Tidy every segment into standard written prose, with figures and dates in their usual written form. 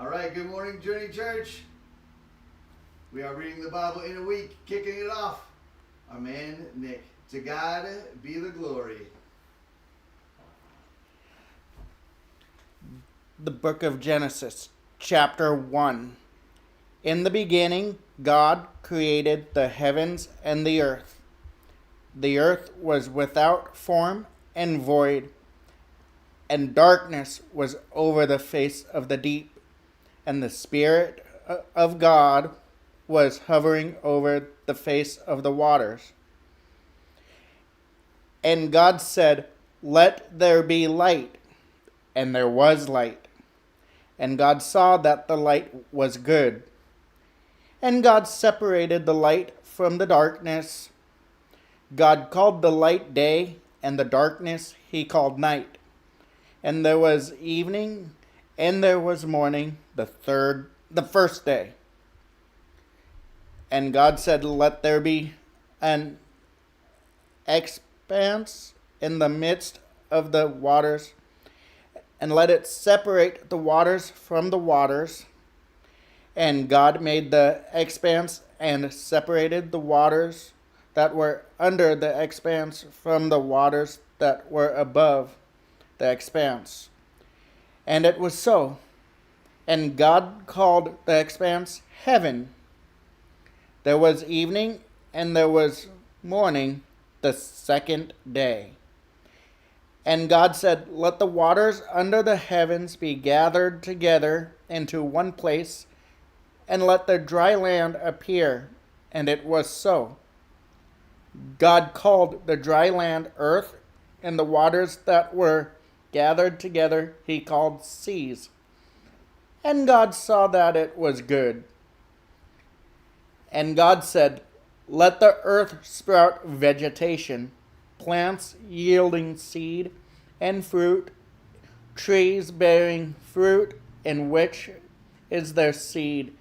All right, good morning, Journey Church. We are reading the Bible in a week, kicking it off. Our man, Nick. To God be the glory. The book of Genesis, chapter 1. In the beginning, God created the heavens and the earth. The earth was without form and void, and darkness was over the face of the deep, and the Spirit of God was hovering over the face of the waters. And God said, "Let there be light," and there was light. And God saw that the light was good. And God separated the light from the darkness. God called the light day, and the darkness he called night. And there was evening, and there was morning, the first day. And God said, "Let there be an expanse in the midst of the waters, and let it separate the waters from the waters." And God made the expanse and separated the waters that were under the expanse from the waters that were above the expanse. And it was so. And God called the expanse heaven. There was evening and there was morning, the second day. And God said, "Let the waters under the heavens be gathered together into one place, and let the dry land appear." And it was so. God called the dry land earth, and the waters that were gathered together he called seas. And God saw that it was good. And God said, "Let the earth sprout vegetation, plants yielding seed and fruit, trees bearing fruit in which is their seed,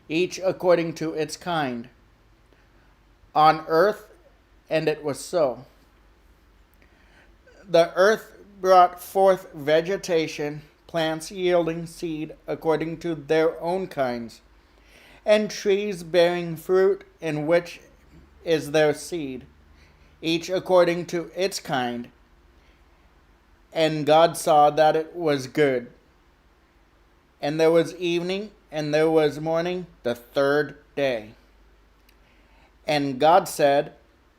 each according to its kind, on earth." And it was so. The earth brought forth vegetation, plants yielding seed according to their own kinds, and trees bearing fruit in which is their seed, each according to its kind. And God saw that it was good. And there was evening, and there was morning, the third day. And God said,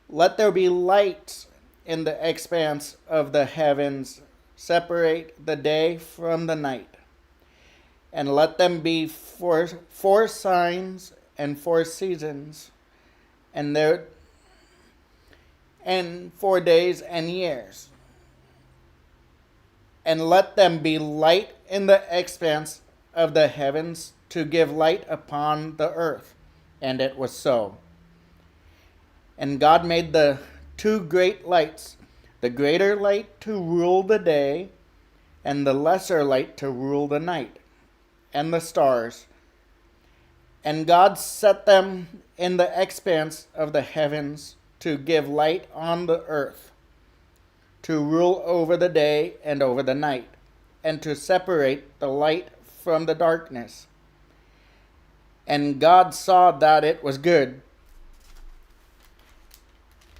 "Let there be lights in the expanse of the heavens, separate the day from the night. And let them be for 4 signs and 4 seasons, and 4 days and years. And let them be light in the expanse of the heavens to give light upon the earth." And it was so. And God made the 2 great lights, the greater light to rule the day, and the lesser light to rule the night, and the stars. And God set them in the expanse of the heavens to give light on the earth, to rule over the day and over the night, and to separate the light from the darkness. And God saw that it was good.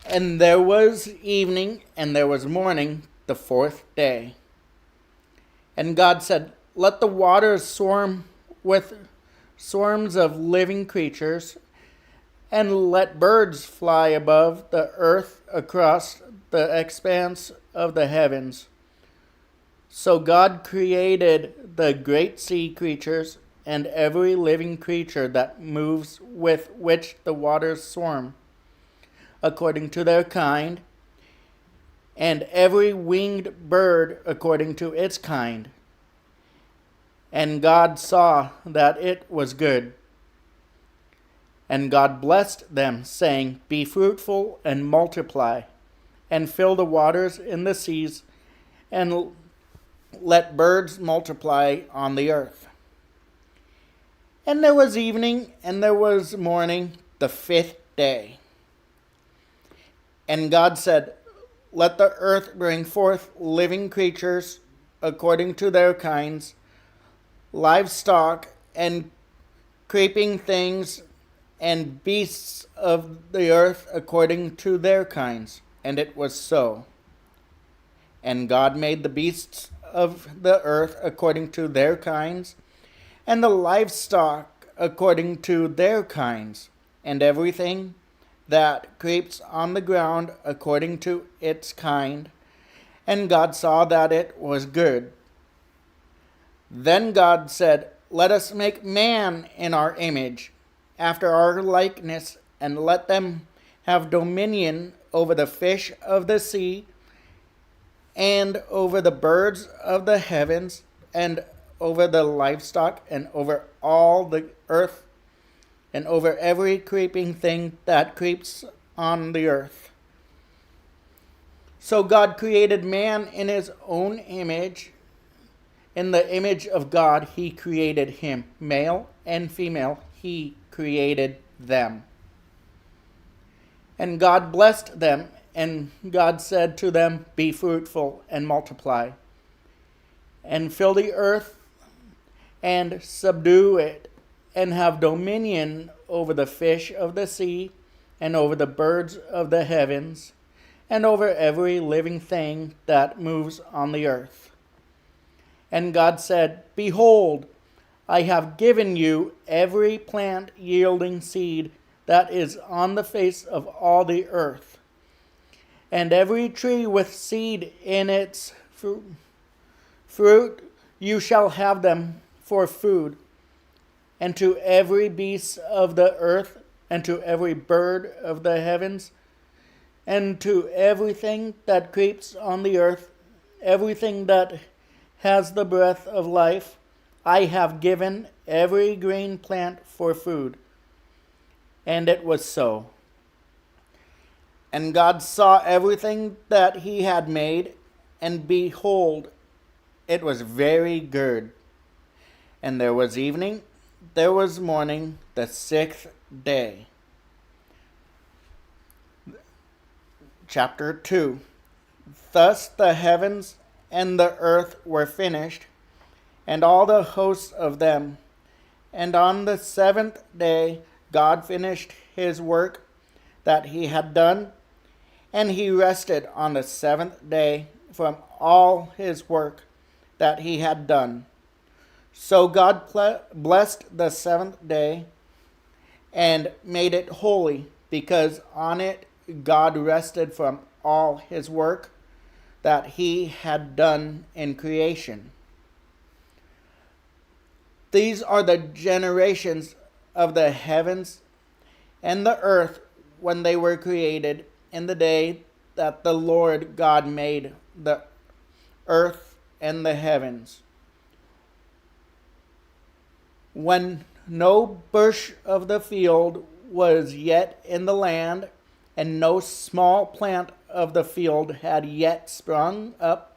And there was evening and there was morning, the fourth day. And God said, "Let the waters swarm with swarms of living creatures, and let birds fly above the earth across the expanse of the heavens." So God created the great sea creatures and every living creature that moves with which the waters swarm, according to their kind, and every winged bird according to its kind. And God saw that it was good. And God blessed them, saying, "Be fruitful and multiply, and fill the waters in the seas, and let birds multiply on the earth." And there was evening, and there was morning, the fifth day. And God said, "Let the earth bring forth living creatures according to their kinds, livestock and creeping things and beasts of the earth according to their kinds. And it was so. And God made the beasts of the earth according to their kinds, and the livestock according to their kinds, and everything that creeps on the ground according to its kind. And God saw that it was good. Then God said, "Let us make man in our image, after our likeness, and let them have dominion over the fish of the sea, and over the birds of the heavens, and over the livestock, and over all the earth, and over every creeping thing that creeps on the earth." So God created man in his own image. In the image of God he created him. Male and female he created them. And God blessed them, and God said to them, "Be fruitful and multiply, and fill the earth and subdue it, and have dominion over the fish of the sea, and over the birds of the heavens, and over every living thing that moves on the earth." And God said, "Behold, I have given you every plant yielding seed that is on the face of all the earth, and every tree with seed in its fruit you shall have them for food, and to every beast of the earth, and to every bird of the heavens, and to everything that creeps on the earth, everything that has the breath of life, I have given every green plant for food." And it was so. And God saw everything that he had made, and behold, it was very good. And there was evening, there was morning, the sixth day. Chapter 2. Thus the heavens and the earth were finished, and all the hosts of them. And on the seventh day God finished his work that he had done, and he rested on the seventh day from all his work that he had done. So God blessed the seventh day and made it holy, because on it God rested from all his work that he had done in creation. These are the generations of the heavens and the earth when they were created, in the day that the Lord God made the earth and the heavens. When no bush of the field was yet in the land, and no small plant of the field had yet sprung up,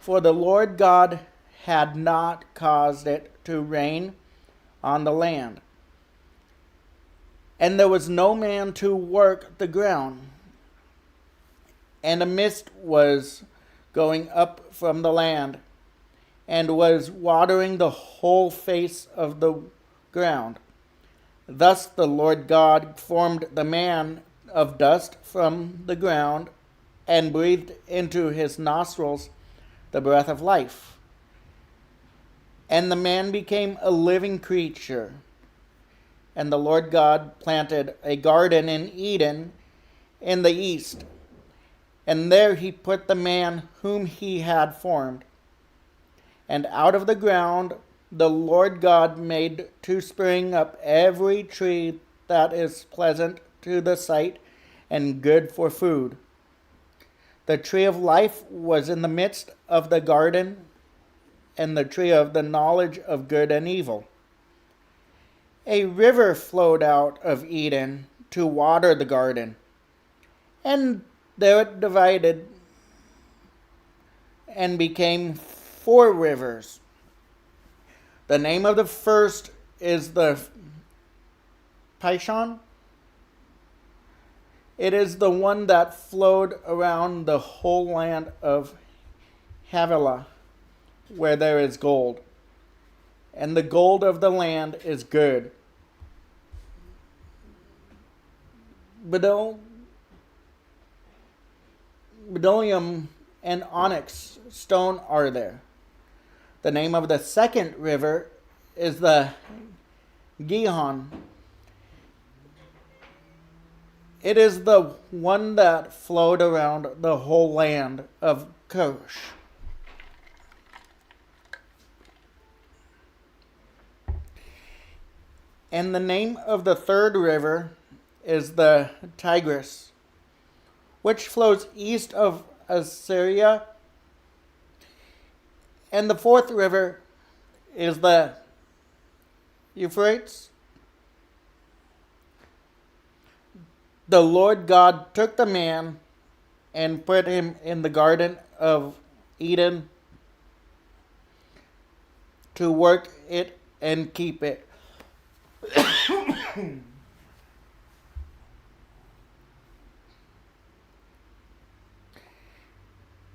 for the Lord God had not caused it to rain on the land. And there was no man to work the ground. And a mist was going up from the land, and was watering the whole face of the ground. Thus the Lord God formed the man of dust from the ground, and breathed into his nostrils the breath of life. And the man became a living creature. And the Lord God planted a garden in Eden in the east, and there he put the man whom he had formed. And out of the ground the Lord God made to spring up every tree that is pleasant to the sight and good for food. The tree of life was in the midst of the garden, and the tree of the knowledge of good and evil. A river flowed out of Eden to water the garden, and there it divided and became 4 rivers. The name of the first is the Pishon. It is the one that flowed around the whole land of Havilah, where there is gold. and the gold of the land is good. Bdellium and onyx stone are there. The name of the second river is the Gihon. It is the one that flowed around the whole land of Cush. And the name of the third river is the Tigris, which flows east of Assyria. And the fourth river is the Euphrates. The Lord God took the man and put him in the Garden of Eden to work it and keep it.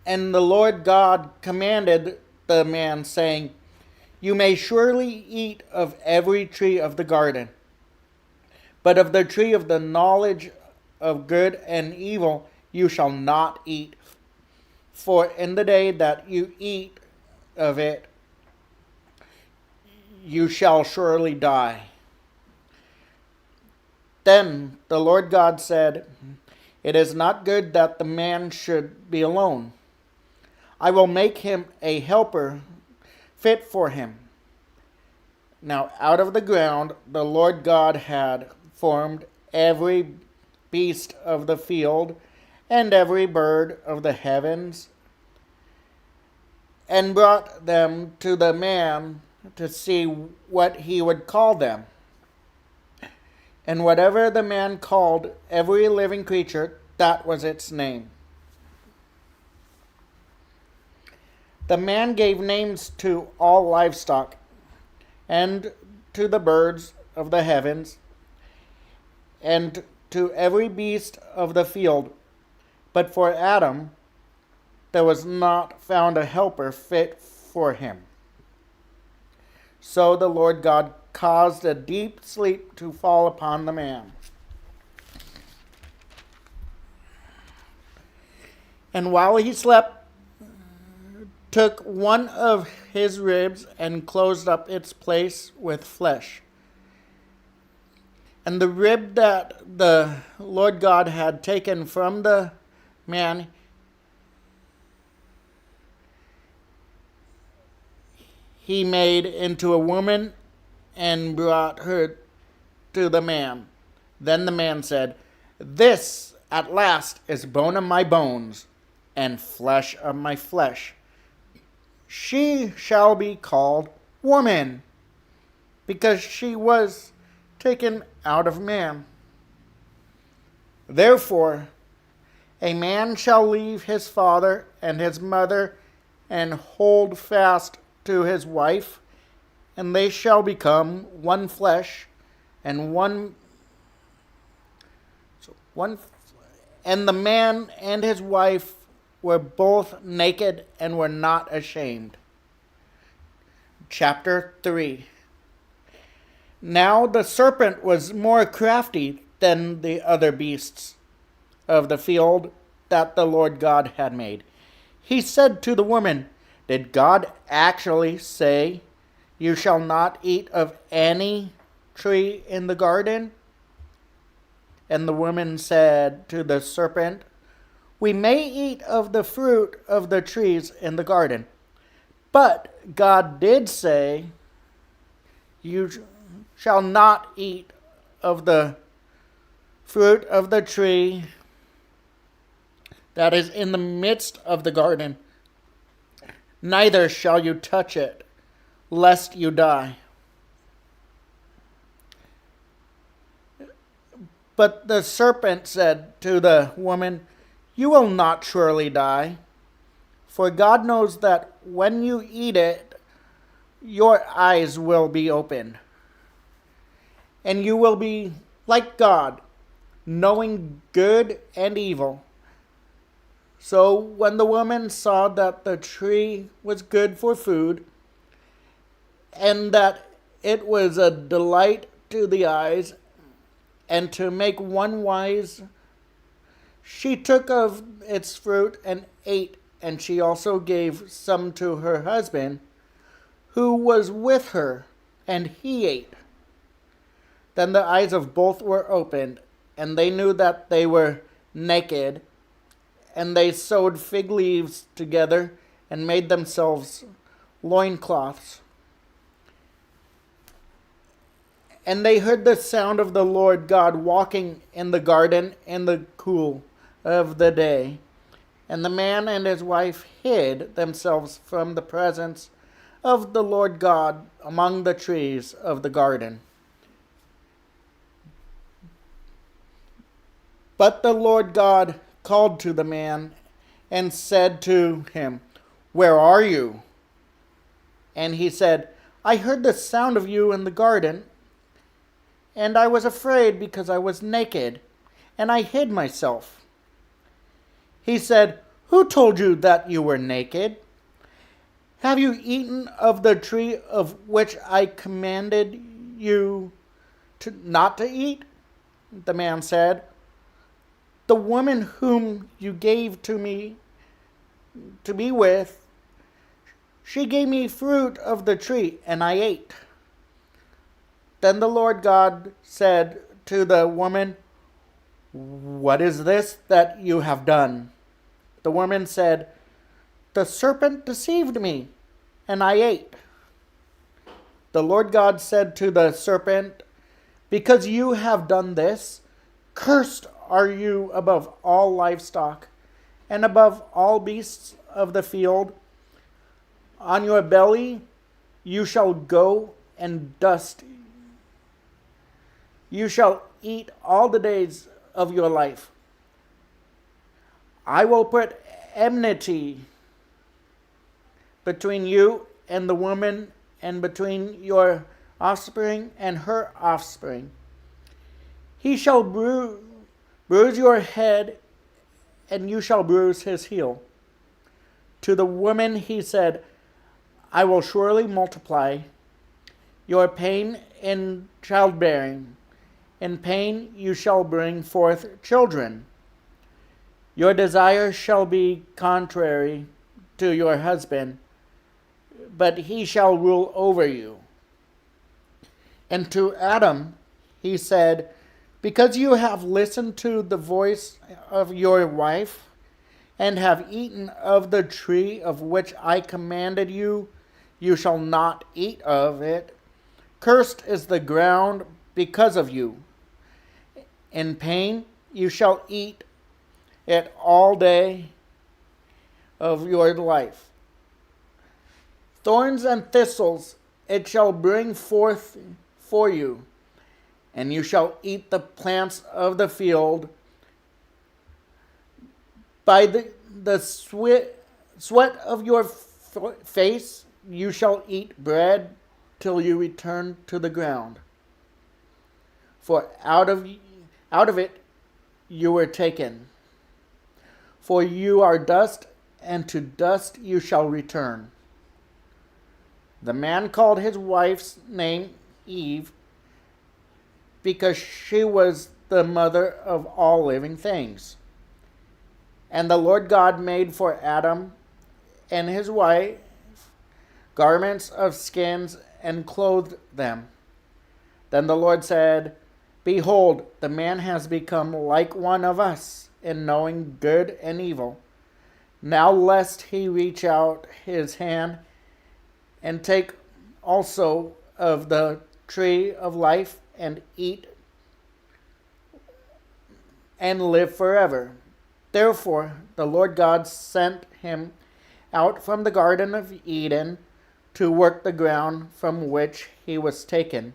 And the Lord God commanded the man, saying, "You may surely eat of every tree of the garden, but of the tree of the knowledge of good and evil you shall not eat. For in the day that you eat of it, you shall surely die." Then the Lord God said, "It is not good that the man should be alone. I will make him a helper fit for him." Now out of the ground the Lord God had formed every beast of the field and every bird of the heavens, and brought them to the man to see what he would call them. And whatever the man called every living creature, that was its name. The man gave names to all livestock, and to the birds of the heavens, and to every beast of the field. But for Adam there was not found a helper fit for him. So the Lord God caused a deep sleep to fall upon the man. And while he slept, took one of his ribs and closed up its place with flesh. And the rib that the Lord God had taken from the man, he made into a woman and brought her to the man. Then the man said, "This at last is bone of my bones and flesh of my flesh. She shall be called woman, because she was taken out of man. Therefore, a man shall leave his father and his mother and hold fast to his wife, and they shall become one flesh, and and the man and his wife were both naked and were not ashamed." Chapter 3. Now the serpent was more crafty than the other beasts of the field that the Lord God had made. He said to the woman, "Did God actually say, 'You shall not eat of any tree in the garden'?" And the woman said to the serpent, "We may eat of the fruit of the trees in the garden. But God did say, 'You shall not eat of the fruit of the tree that is in the midst of the garden. Neither shall you touch it, lest you die.'" But the serpent said to the woman, "You will not surely die, for God knows that when you eat it, your eyes will be opened, and you will be like God, knowing good and evil." So when the woman saw that the tree was good for food, and that it was a delight to the eyes, and to make one wise. She took of its fruit and ate, and she also gave some to her husband, who was with her, and he ate. Then the eyes of both were opened, and they knew that they were naked, and they sewed fig leaves together and made themselves loincloths. And they heard the sound of the Lord God walking in the garden in the cool of the day. And the man and his wife hid themselves from the presence of the Lord God among the trees of the garden. But the Lord God called to the man and said to him, "Where are you?" And he said, "I heard the sound of you in the garden, and I was afraid because I was naked, and I hid myself." He said, "Who told you that you were naked? Have you eaten of the tree of which I commanded you not to eat?" The man said, "The woman whom you gave to me to be with, she gave me fruit of the tree, and I ate." Then the Lord God said to the woman, "What is this that you have done?" The woman said, "The serpent deceived me, and I ate." The Lord God said to the serpent, "Because you have done this, cursed are you above all livestock, and above all beasts of the field. On your belly you shall go, and dust you shall eat all the days of your life. I will put enmity between you and the woman, and between your offspring and her offspring. He shall bruise your head, and you shall bruise his heel." To the woman he said, "I will surely multiply your pain in childbearing. In pain you shall bring forth children. Your desire shall be contrary to your husband, but he shall rule over you." And to Adam he said, "Because you have listened to the voice of your wife, and have eaten of the tree of which I commanded you, you shall not eat of it. Cursed is the ground because of you. In pain you shall eat it all day of your life. Thorns and thistles it shall bring forth for you, and you shall eat the plants of the field. By the sweat of your face you shall eat bread till you return to the ground. For out of it you were taken. For you are dust, and to dust you shall return." The man called his wife's name Eve, because she was the mother of all living things. And the Lord God made for Adam and his wife garments of skins and clothed them. Then the Lord said, "Behold, the man has become like one of us in knowing good and evil. Now lest he reach out his hand and take also of the tree of life and eat and live forever." Therefore the Lord God sent him out from the Garden of Eden to work the ground from which he was taken.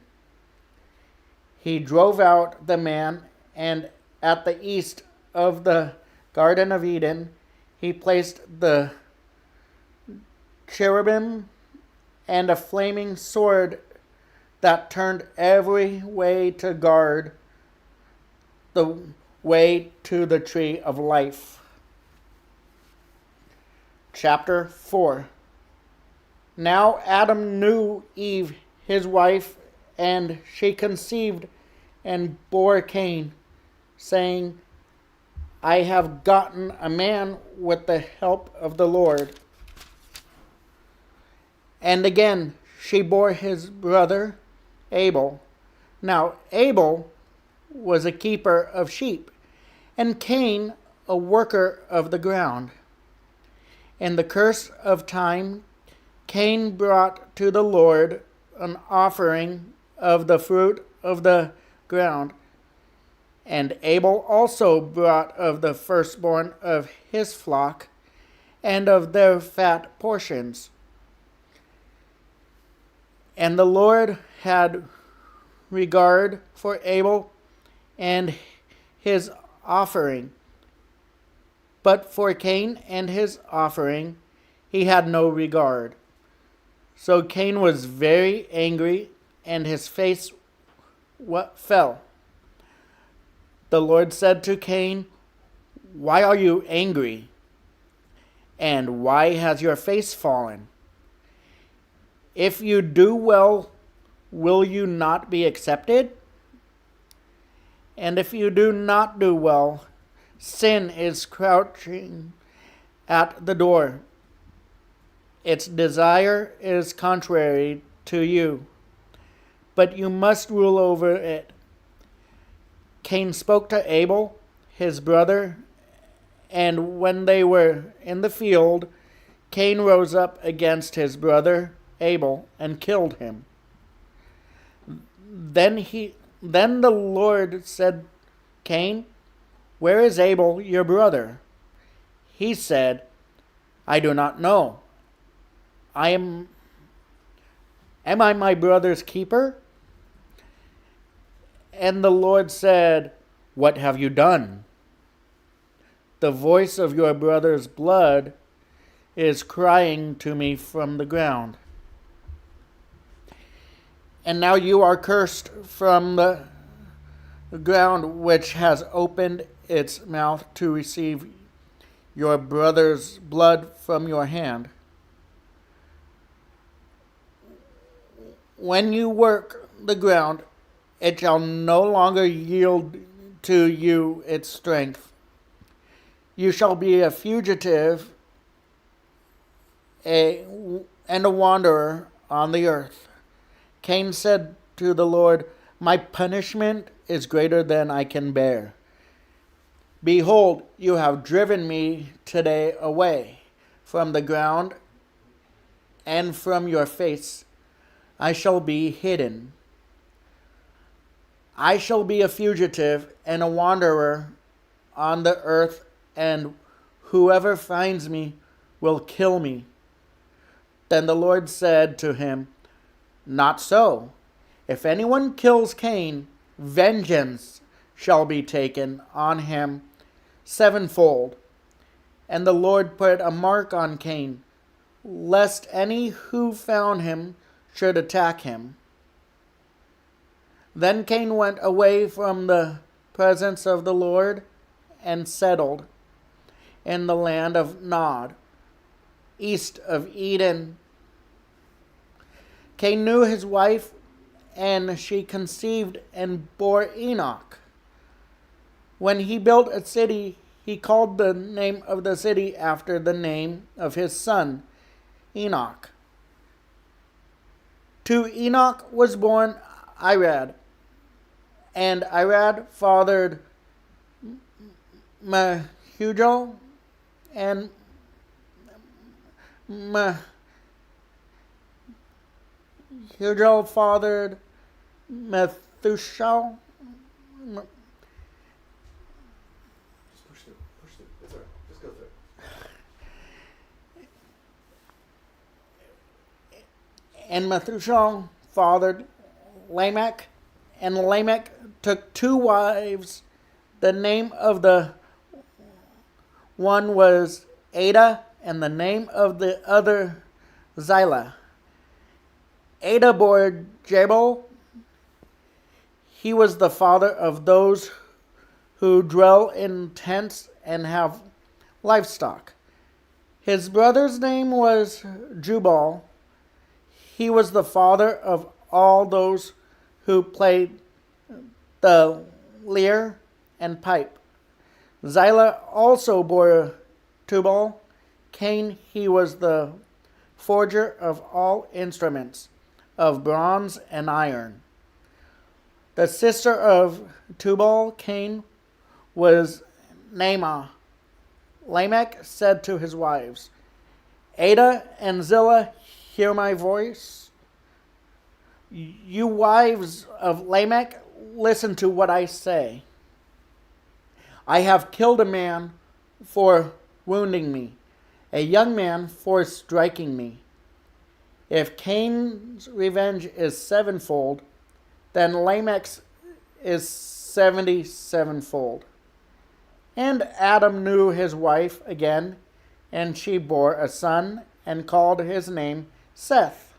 He drove out the man, and at the east of the Garden of Eden he placed the cherubim and a flaming sword that turned every way to guard the way to the tree of life. Chapter 4. Now Adam knew Eve, his wife, and she conceived and bore Cain, saying, I have gotten a man with the help of the Lord. And again she bore his brother Abel. Now Abel was a keeper of sheep, and Cain a worker of the ground. In the course of time, Cain brought to the Lord an offering of the fruit of the ground, and Abel also brought of the firstborn of his flock and of their fat portions. And the Lord had regard for Abel and his offering, but for Cain and his offering he had no regard. So Cain was very angry, and his face fell. The Lord said to Cain, Why are you angry? And why has your face fallen? If you do well, will you not be accepted? And if you do not do well, sin is crouching at the door. Its desire is contrary to you, but you must rule over it. Cain spoke to Abel, his brother, and when they were in the field, Cain rose up against his brother Abel and killed him. Then the Lord said, Cain, where is Abel your brother? He said, I do not know. Am I my brother's keeper? And the Lord said, What have you done? The voice of your brother's blood is crying to me from the ground. And now you are cursed from the ground, which has opened its mouth to receive your brother's blood from your hand. When you work the ground, it shall no longer yield to you its strength. You shall be a fugitive and a wanderer on the earth. Cain said to the Lord, My punishment is greater than I can bear. Behold, you have driven me today away from the ground, and from your face I shall be hidden. I shall be a fugitive and a wanderer on the earth, and whoever finds me will kill me. Then the Lord said to him, Not so. If anyone kills Cain, vengeance shall be taken on him sevenfold. And the Lord put a mark on Cain, lest any who found him should attack him. Then Cain went away from the presence of the Lord and settled in the land of Nod, east of Eden. Cain knew his wife, and she conceived and bore Enoch. When he built a city, he called the name of the city after the name of his son, Enoch. To Enoch was born Irad, and Irad fathered Mehujael, and Mehujael fathered Methuselah. Just push through. It's all right. Just go through. And Methuselah fathered Lamech, and Lamech took 2 wives. The name of the one was Ada, and the name of the other Zillah. Ada bore Jabal. He was the father of those who dwell in tents and have livestock. His brother's name was Jubal, He was the father of all those who played the lyre and pipe. Zillah also bore Tubal. Cain, he was the forger of all instruments of bronze and iron. The sister of Tubal Cain was Naamah. Lamech said to his wives, Ada and Zillah, hear my voice. You wives of Lamech, listen to what I say. I have killed a man for wounding me, a young man for striking me. If Cain's revenge is sevenfold, then Lamech's is 77-fold. And Adam knew his wife again, and she bore a son, and called his name Seth.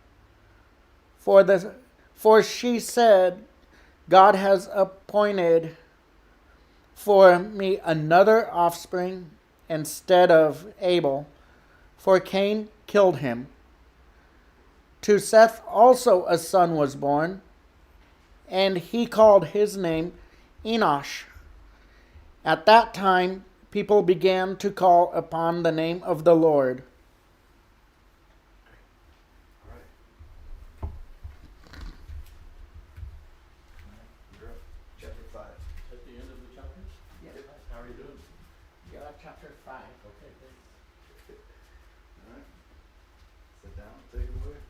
For she said, God has appointed for me another offspring instead of Abel, for Cain killed him. To Seth also a son was born, and he called his name Enosh. At that time, people began to call upon the name of the Lord. All right. You're up. Chapter 5. At the end of the chapter? Yeah. How are you doing? Yeah, chapter 5. Okay, thanks. All right. Sit down. Take it away.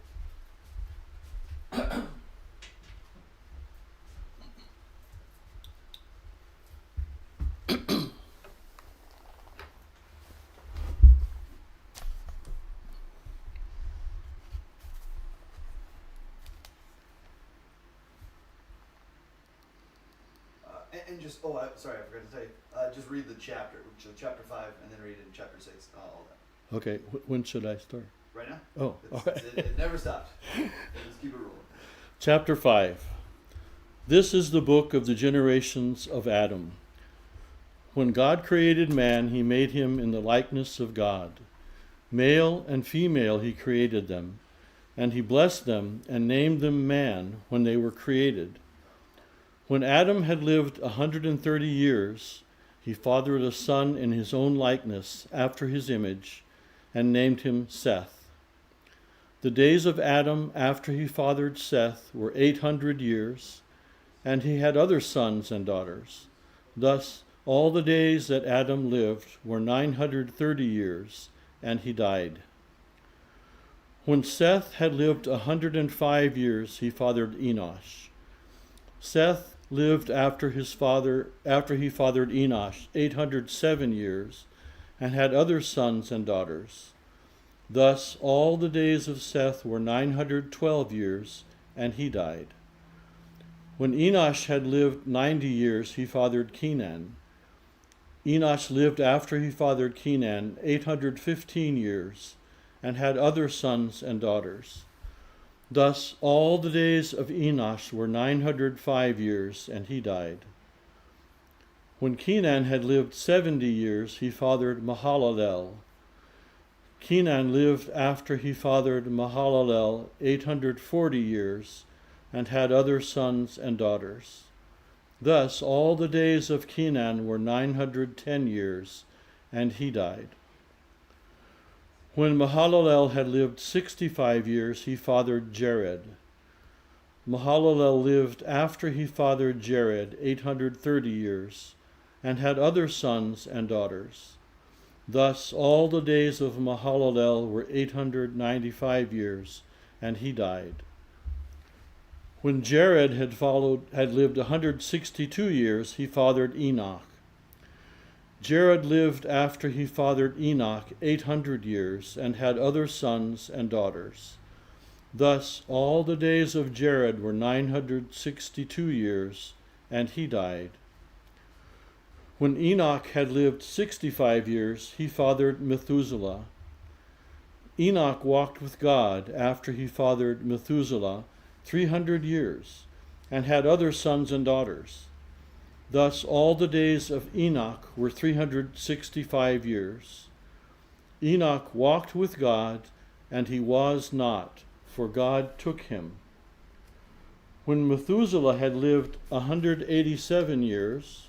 And just, sorry, I forgot to tell you. Just read the chapter, so chapter 5, and then read it in chapter 6, all that. Okay, when should I start? Right now? Oh, all right. It never stops. Just keep it rolling. Chapter 5. This is the book of the generations of Adam. When God created man, he made him in the likeness of God. Male and female he created them, and he blessed them and named them man when they were created. When Adam had lived 130 years, he fathered a son in his own likeness, after his image, and named him Seth. The days of Adam after he fathered Seth were 800 years, and he had other sons and daughters. Thus, all the days that Adam lived were 930 years, and he died. When Seth had lived 105 years, he fathered Enosh. Seth lived after he fathered Enosh 807 years, and had other sons and daughters. Thus all the days of Seth were 912 years, and he died. When Enosh had lived 90 years, he fathered Kenan. Enosh lived after he fathered Kenan 815 years, and had other sons and daughters. Thus all the days of Enosh were 905 years, and he died. When Kenan had lived 70 years, he fathered Mahalalel. Kenan lived after he fathered Mahalalel 840 years, and had other sons and daughters. Thus all the days of Kenan were 910 years, and he died. When Mahalalel had lived 65 years, he fathered Jared. Mahalalel lived after he fathered Jared 830 years, and had other sons and daughters. Thus all the days of Mahalalel were 895 years, and he died. When Jared had lived 162 years, he fathered Enoch. Jared lived after he fathered Enoch 800 years, and had other sons and daughters. Thus all the days of Jared were 962 years, and he died. When Enoch had lived 65 years, he fathered Methuselah. Enoch walked with God after he fathered Methuselah 300 years, and had other sons and daughters. Thus all the days of Enoch were 365 years. Enoch walked with God, and he was not, for God took him. When Methuselah had lived 187 years,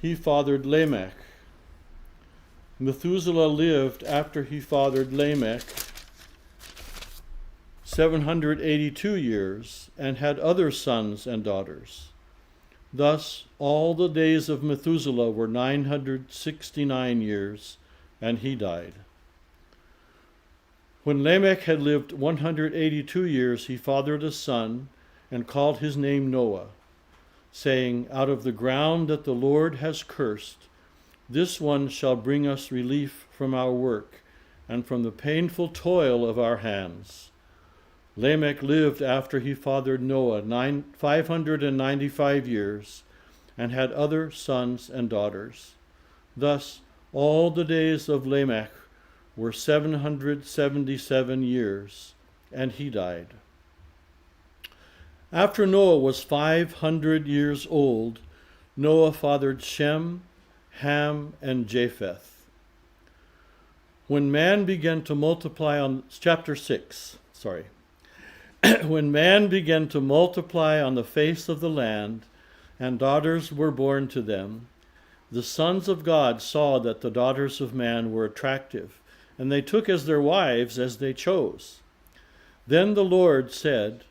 he fathered Lamech. Methuselah lived after he fathered Lamech 782 years and had other sons and daughters. Thus all the days of Methuselah were 969 years, and he died. When Lamech had lived 182 years, he fathered a son and called his name Noah, saying, "Out of the ground that the Lord has cursed, this one shall bring us relief from our work and from the painful toil of our hands." Lamech lived after he fathered Noah 595 years and had other sons and daughters. Thus all the days of Lamech were 777 years, and he died. After Noah was 500 years old, Noah fathered Shem, Ham, and Japheth. When man began to multiply on when man began to multiply on the face of the land, and daughters were born to them, the sons of God saw that the daughters of man were attractive, and they took as their wives as they chose. Then the Lord said,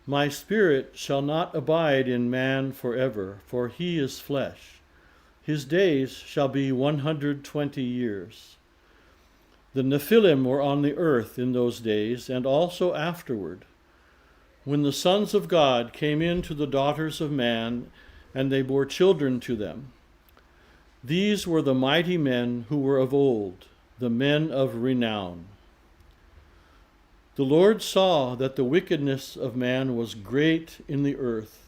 "My spirit shall not abide in man forever, for he is flesh. His days shall be 120 years. The Nephilim were on the earth in those days, and also afterward, when the sons of God came in to the daughters of man, and they bore children to them. These were the mighty men who were of old, the men of renown. The Lord saw that the wickedness of man was great in the earth,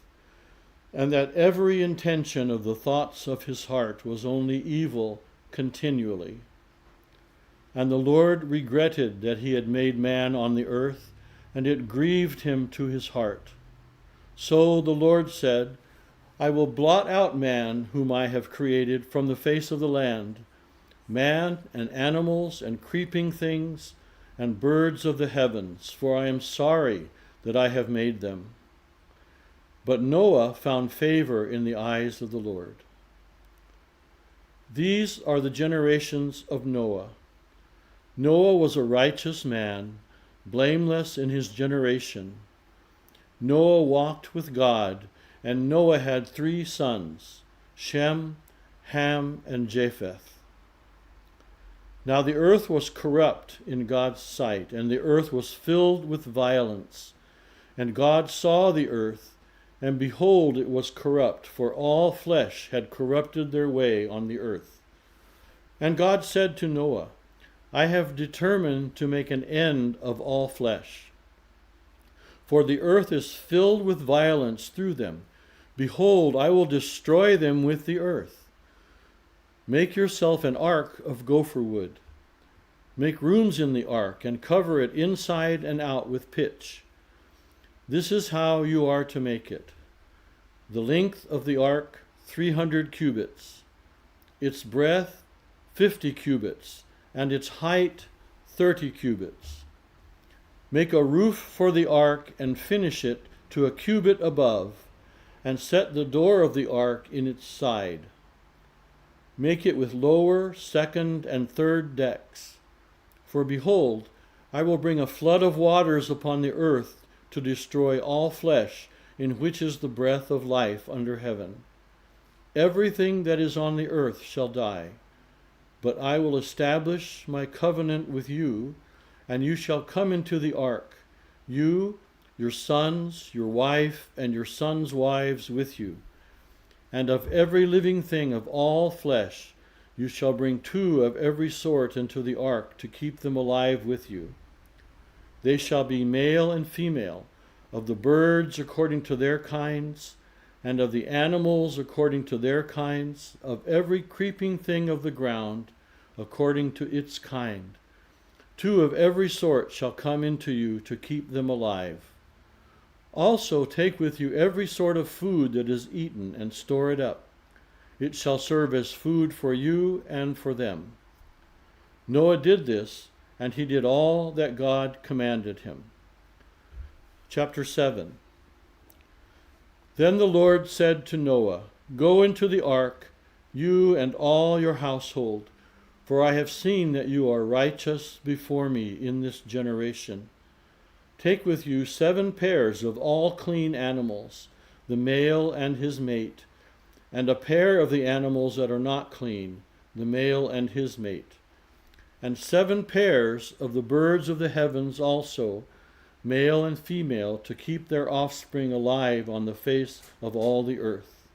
and that every intention of the thoughts of his heart was only evil continually. And the Lord regretted that he had made man on the earth, and it grieved him to his heart. So the Lord said, I will blot out man whom I have created from the face of the land, man and animals and creeping things and birds of the heavens, for I am sorry that I have made them. But Noah found favor in the eyes of the Lord. These are the generations of Noah. Noah was a righteous man, blameless in his generation. Noah walked with God, and Noah had 3 sons, Shem, Ham, and Japheth. Now the earth was corrupt in God's sight, and the earth was filled with violence. And God saw the earth, and behold, it was corrupt, for all flesh had corrupted their way on the earth. And God said to Noah, I have determined to make an end of all flesh, for the earth is filled with violence through them. Behold, I will destroy them with the earth. Make yourself an ark of gopher wood. Make rooms in the ark, and cover it inside and out with pitch. This is how you are to make it. The length of the ark, 300 cubits. Its breadth, 50 cubits. And its height 30 cubits. Make a roof for the ark and finish it to a cubit above, and set the door of the ark in its side. Make it with lower, second, and third decks. For behold, I will bring a flood of waters upon the earth to destroy all flesh, in which is the breath of life under heaven. Everything that is on the earth shall die. But I will establish my covenant with you, and you shall come into the ark, you, your sons, your wife, and your sons' wives with you. And of every living thing of all flesh you shall bring 2 of every sort into the ark to keep them alive with you. They shall be male and female, of the birds according to their kinds, and of the animals according to their kinds, of every creeping thing of the ground according to its kind. 2 of every sort shall come into you to keep them alive. Also take with you every sort of food that is eaten, and store it up. It shall serve as food for you and for them. Noah did this, and he did all that God commanded him. Chapter 7. Then the Lord said to Noah, "Go into the ark, you and all your household, for I have seen that you are righteous before me in this generation. Take with you 7 pairs of all clean animals, the male and his mate, and a pair of the animals that are not clean, the male and his mate, and 7 pairs of the birds of the heavens also, male and female, to keep their offspring alive on the face of all the earth.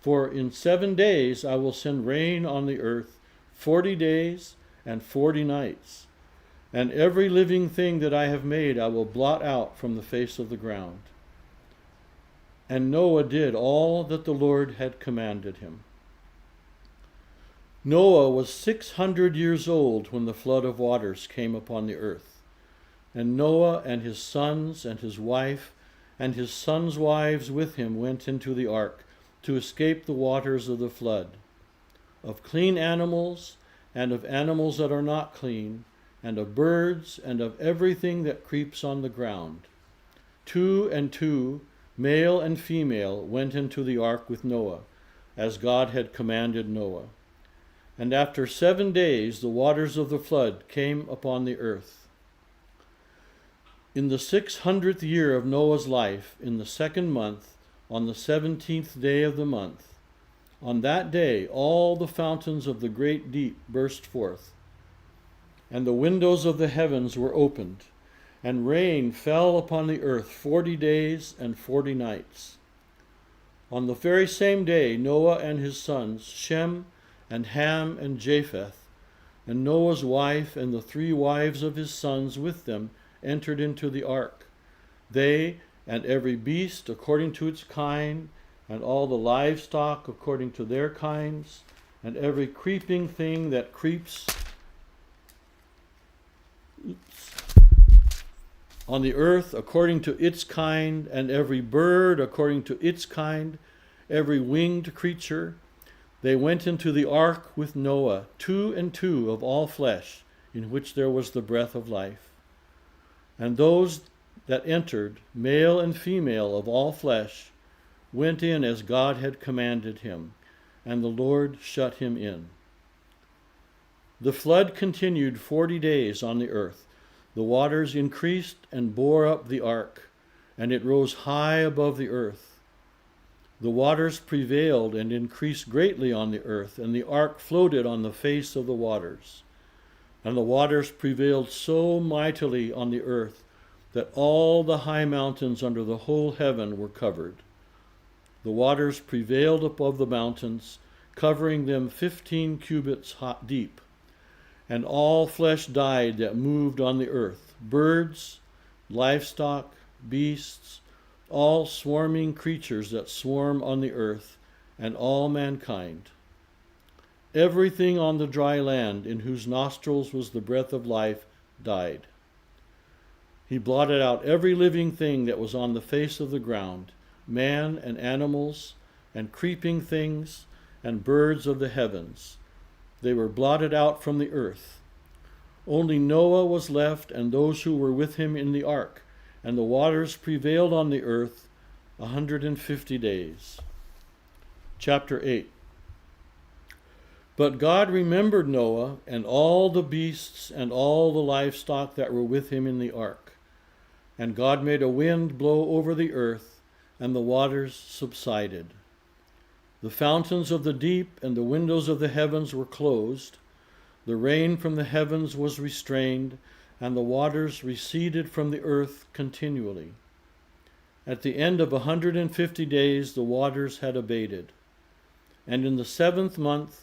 For in 7 days I will send rain on the earth, 40 days and 40 nights, and every living thing that I have made I will blot out from the face of the ground." And Noah did all that the Lord had commanded him. Noah was 600 years old when the flood of waters came upon the earth. And Noah and his sons and his wife and his sons' wives with him went into the ark to escape the waters of the flood, of clean animals and of animals that are not clean, and of birds and of everything that creeps on the ground. 2 and 2, male and female, went into the ark with Noah, as God had commanded Noah. And after 7 days the waters of the flood came upon the earth. In the 600th year of Noah's life, in the 2nd month, on the 17th day of the month, on that day all the fountains of the great deep burst forth, and the windows of the heavens were opened, and rain fell upon the earth 40 days and 40 nights. On the very same day Noah and his sons, Shem and Ham and Japheth, and Noah's wife and the 3 wives of his sons with them, entered into the ark, they and every beast according to its kind, and all the livestock according to their kinds, and every creeping thing that creeps on the earth according to its kind, and every bird according to its kind, every winged creature. They went into the ark with Noah, 2 and 2 of all flesh, in which there was the breath of life. And those that entered, male and female of all flesh, went in as God had commanded him, and the Lord shut him in. The flood continued 40 days on the earth. The waters increased and bore up the ark, and it rose high above the earth. The waters prevailed and increased greatly on the earth, and the ark floated on the face of the waters. And the waters prevailed so mightily on the earth that all the high mountains under the whole heaven were covered. The waters prevailed above the mountains, covering them 15 cubits deep. And all flesh died that moved on the earth, birds, livestock, beasts, all swarming creatures that swarm on the earth, and all mankind. Everything on the dry land in whose nostrils was the breath of life died. He blotted out every living thing that was on the face of the ground, man and animals and creeping things and birds of the heavens. They were blotted out from the earth. Only Noah was left and those who were with him in the ark, and the waters prevailed on the earth 150 days. Chapter 8. But God remembered Noah and all the beasts and all the livestock that were with him in the ark. And God made a wind blow over the earth, and the waters subsided. The fountains of the deep and the windows of the heavens were closed. The rain from the heavens was restrained, and the waters receded from the earth continually. At the end of 150 days the waters had abated. And in the 7th month,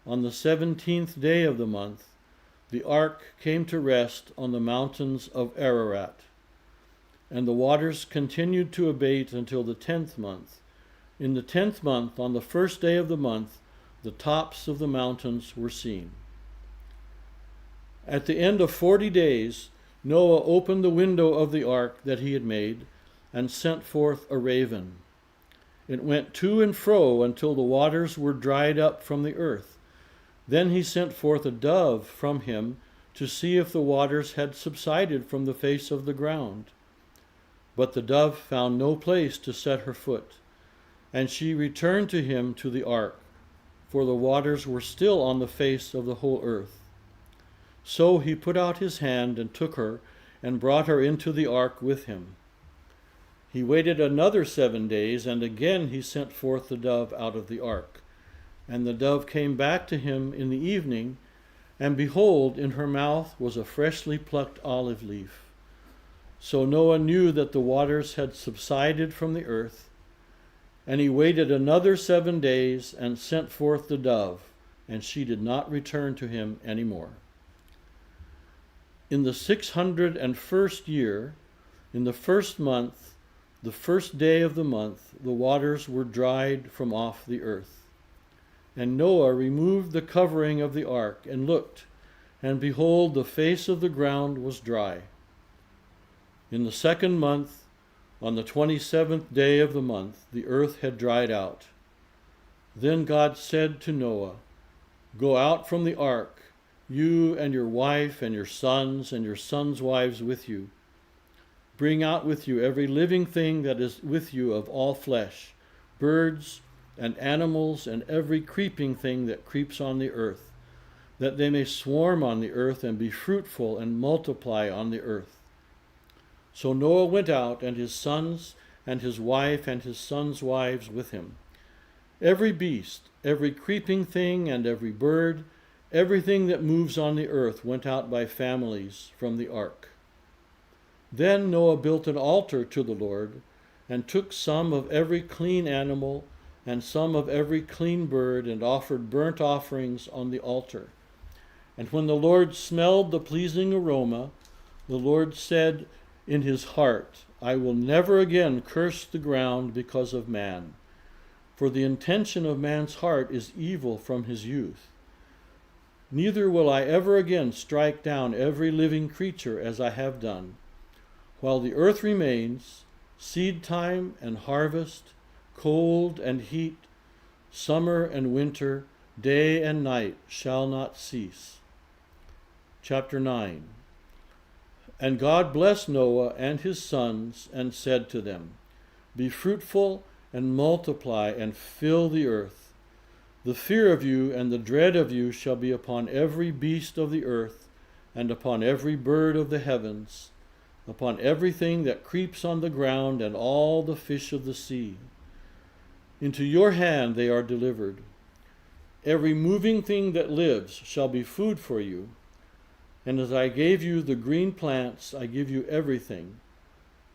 on the 17th day of the month, the ark came to rest on the mountains of Ararat. And the waters continued to abate until the 10th month. In the 10th month, on the 1st day of the month, the tops of the mountains were seen. At the end of 40 days, Noah opened the window of the ark that he had made and sent forth a raven. It went to and fro until the waters were dried up from the earth. Then he sent forth a dove from him to see if the waters had subsided from the face of the ground. But the dove found no place to set her foot. And she returned to him to the ark, for the waters were still on the face of the whole earth. So he put out his hand and took her, and brought her into the ark with him. He waited another 7 days, and again he sent forth the dove out of the ark. And the dove came back to him in the evening, and behold, in her mouth was a freshly plucked olive leaf. So Noah knew that the waters had subsided from the earth, and he waited another 7 days and sent forth the dove, and she did not return to him any more. In the 601st year, in the first month, the first day of the month, the waters were dried from off the earth. And Noah removed the covering of the ark and looked, and behold, the face of the ground was dry. In the second month, on the 27th day of the month, the earth had dried out. Then God said to Noah, "Go out from the ark, you and your wife and your sons wives with you. Bring out with you every living thing that is with you of all flesh, birds and animals and every creeping thing that creeps on the earth, that they may swarm on the earth and be fruitful and multiply on the earth." So Noah went out, and his sons and his wife and his sons' wives with him. Every beast, every creeping thing, and every bird, everything that moves on the earth went out by families from the ark. Then Noah built an altar to the Lord, and took some of every clean animal and some of every clean bird, and offered burnt offerings on the altar. And when the Lord smelled the pleasing aroma, the Lord said in his heart, "I will never again curse the ground because of man, for the intention of man's heart is evil from his youth. Neither will I ever again strike down every living creature as I have done. While the earth remains, seed time and harvest, cold and heat, summer and winter, day and night shall not cease." Chapter 9. And God blessed Noah and his sons, and said to them, "Be fruitful and multiply and fill the earth. The fear of you and the dread of you shall be upon every beast of the earth, and upon every bird of the heavens, upon everything that creeps on the ground, and all the fish of the sea. Into your hand they are delivered. Every moving thing that lives shall be food for you. And as I gave you the green plants, I give you everything.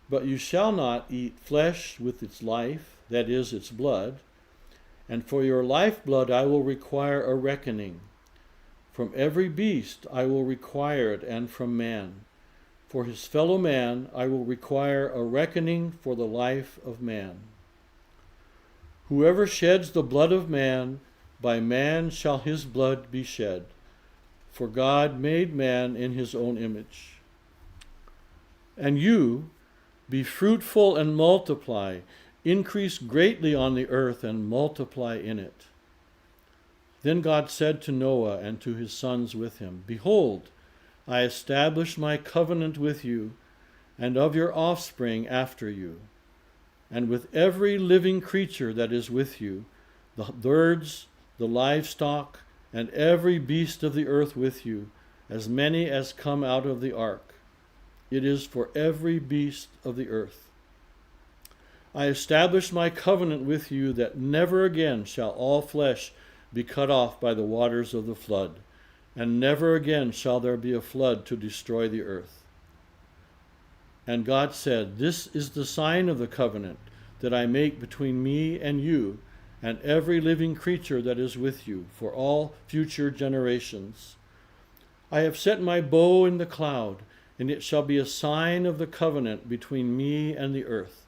But you shall not eat flesh with its life, that is, its blood. And for your lifeblood I will require a reckoning. From every beast I will require it, and from man. For his fellow man I will require a reckoning for the life of man. Whoever sheds the blood of man, by man shall his blood be shed. For God made man in his own image. And you, be fruitful and multiply, increase greatly on the earth and multiply in it." Then God said to Noah and to his sons with him, "Behold, I establish my covenant with you and of your offspring after you, and with every living creature that is with you, the birds, the livestock, and every beast of the earth with you, as many as come out of the ark. It is for every beast of the earth. I establish my covenant with you that never again shall all flesh be cut off by the waters of the flood, and never again shall there be a flood to destroy the earth." And God said, "This is the sign of the covenant that I make between me and you, and every living creature that is with you, for all future generations. I have set my bow in the cloud, and it shall be a sign of the covenant between me and the earth.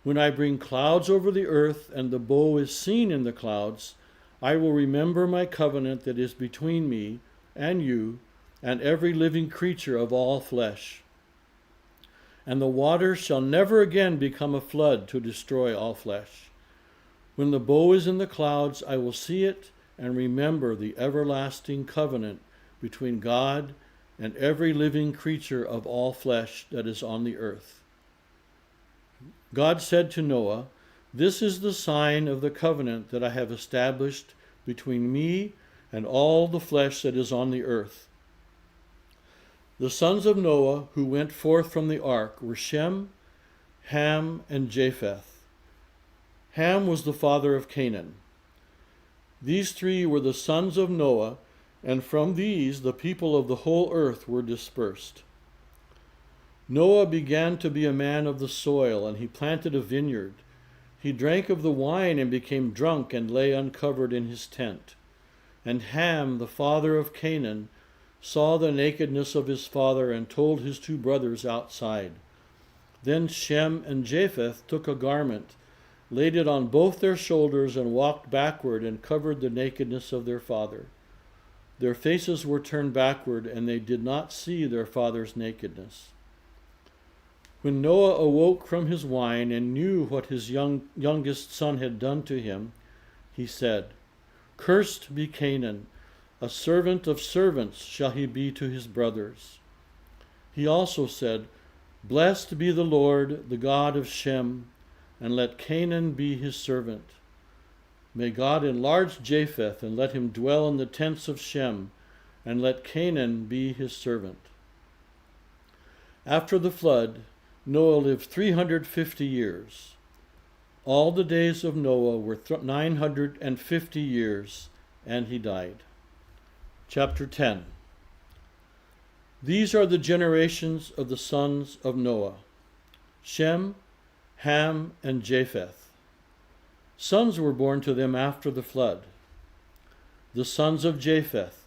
When I bring clouds over the earth, and the bow is seen in the clouds, I will remember my covenant that is between me and you, and every living creature of all flesh. And the waters shall never again become a flood to destroy all flesh. When the bow is in the clouds, I will see it and remember the everlasting covenant between God and every living creature of all flesh that is on the earth." God said to Noah, "This is the sign of the covenant that I have established between me and all the flesh that is on the earth." The sons of Noah who went forth from the ark were Shem, Ham, and Japheth. Ham was the father of Canaan. These three were the sons of Noah, and from these the people of the whole earth were dispersed. Noah began to be a man of the soil, and he planted a vineyard. He drank of the wine and became drunk and lay uncovered in his tent. And Ham, the father of Canaan, saw the nakedness of his father and told his two brothers outside. Then Shem and Japheth took a garment, laid it on both their shoulders, and walked backward and covered the nakedness of their father. Their faces were turned backward, and they did not see their father's nakedness. When Noah awoke from his wine and knew what his youngest son had done to him, he said, "Cursed be Canaan, a servant of servants shall he be to his brothers." He also said, "Blessed be the Lord, the God of Shem, and let Canaan be his servant. May God enlarge Japheth, and let him dwell in the tents of Shem, and let Canaan be his servant." After the flood, Noah lived 350 years. All the days of Noah were 950 years, and he died. Chapter 10. These are the generations of the sons of Noah: Shem, Ham, and Japheth. Sons were born to them after the flood. The sons of Japheth: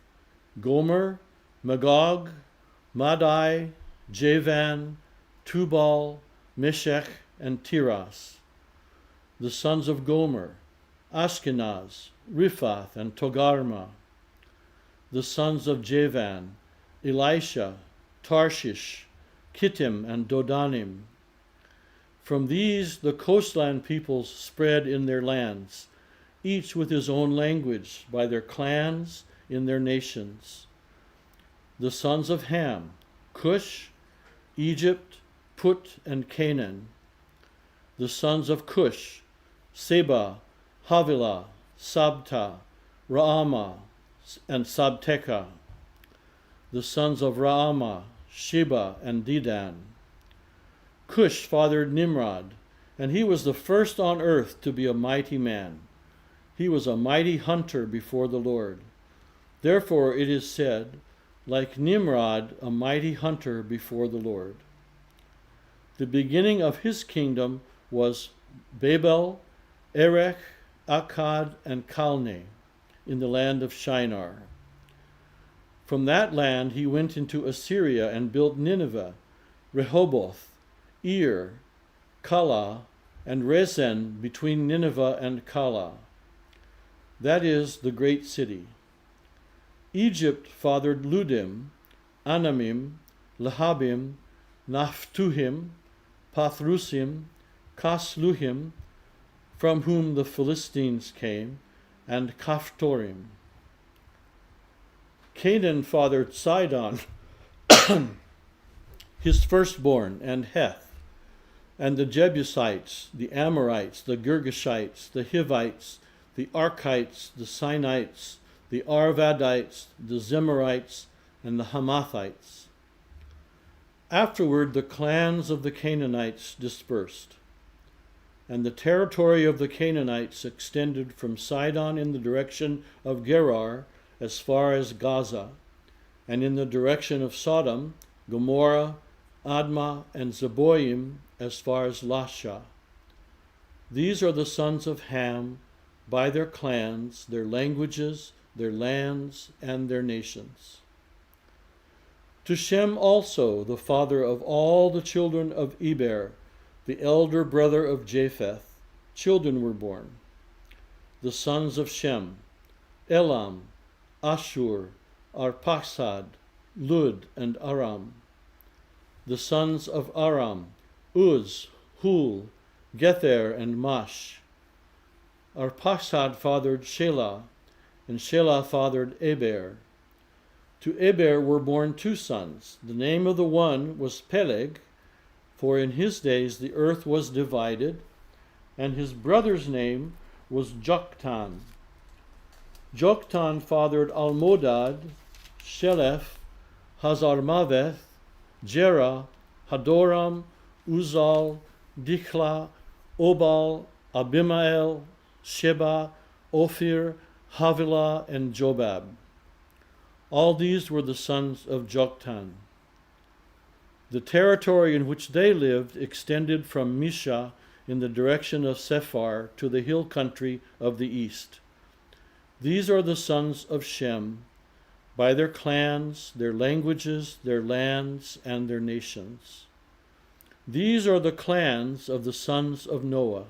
Gomer, Magog, Madai, Javan, Tubal, Meshech, and Tiras. The sons of Gomer: Ashkenaz, Riphath, and Togarma. The sons of Javan: Elisha, Tarshish, Kittim, and Dodanim. From these the coastland peoples spread in their lands, each with his own language, by their clans in their nations. The sons of Ham: Cush, Egypt, Put, and Canaan. The sons of Cush: Seba, Havilah, Sabta, Raamah, and Sabteka. The sons of Raamah: Sheba and Dedan. Cush fathered Nimrod, and he was the first on earth to be a mighty man. He was a mighty hunter before the Lord. Therefore it is said, like Nimrod, a mighty hunter before the Lord. The beginning of his kingdom was Babel, Erech, Akkad, and Calneh, in the land of Shinar. From that land he went into Assyria and built Nineveh, Rehoboth, Ir, Calah, and Resen between Nineveh and Calah. That is the great city. Egypt fathered Ludim, Anamim, Lehabim, Naphtuhim, Pathrusim, Kasluhim, from whom the Philistines came, and Kaphtorim. Canaan fathered Sidon, his firstborn, and Heth, and the Jebusites, the Amorites, the Girgashites, the Hivites, the Archites, the Sinites, the Arvadites, the Zemarites, and the Hamathites. Afterward the clans of the Canaanites dispersed, and the territory of the Canaanites extended from Sidon in the direction of Gerar as far as Gaza, and in the direction of Sodom, Gomorrah, Admah, and Zeboim as far as Lasha. These are the sons of Ham by their clans, their languages, their lands, and their nations. To Shem also, the father of all the children of Eber, the elder brother of Japheth, children were born. The sons of Shem: Elam, Ashur, Arpachshad, Lud, and Aram. The sons of Aram: Uz, Hul, Gether, and Mash. Arpachshad fathered Shelah, and Shelah fathered Eber. To Eber were born two sons. The name of the one was Peleg, for in his days the earth was divided, and his brother's name was Joktan. Joktan fathered Almodad, Sheleph, Hazarmaveth, Jerah, Hadoram, Uzal, Dichla, Obal, Abimael, Sheba, Ophir, Havilah, and Jobab. All these were the sons of Joktan. The territory in which they lived extended from Misha in the direction of Sephar to the hill country of the east. These are the sons of Shem, by their clans, their languages, their lands, and their nations. These are the clans of the sons of Noah,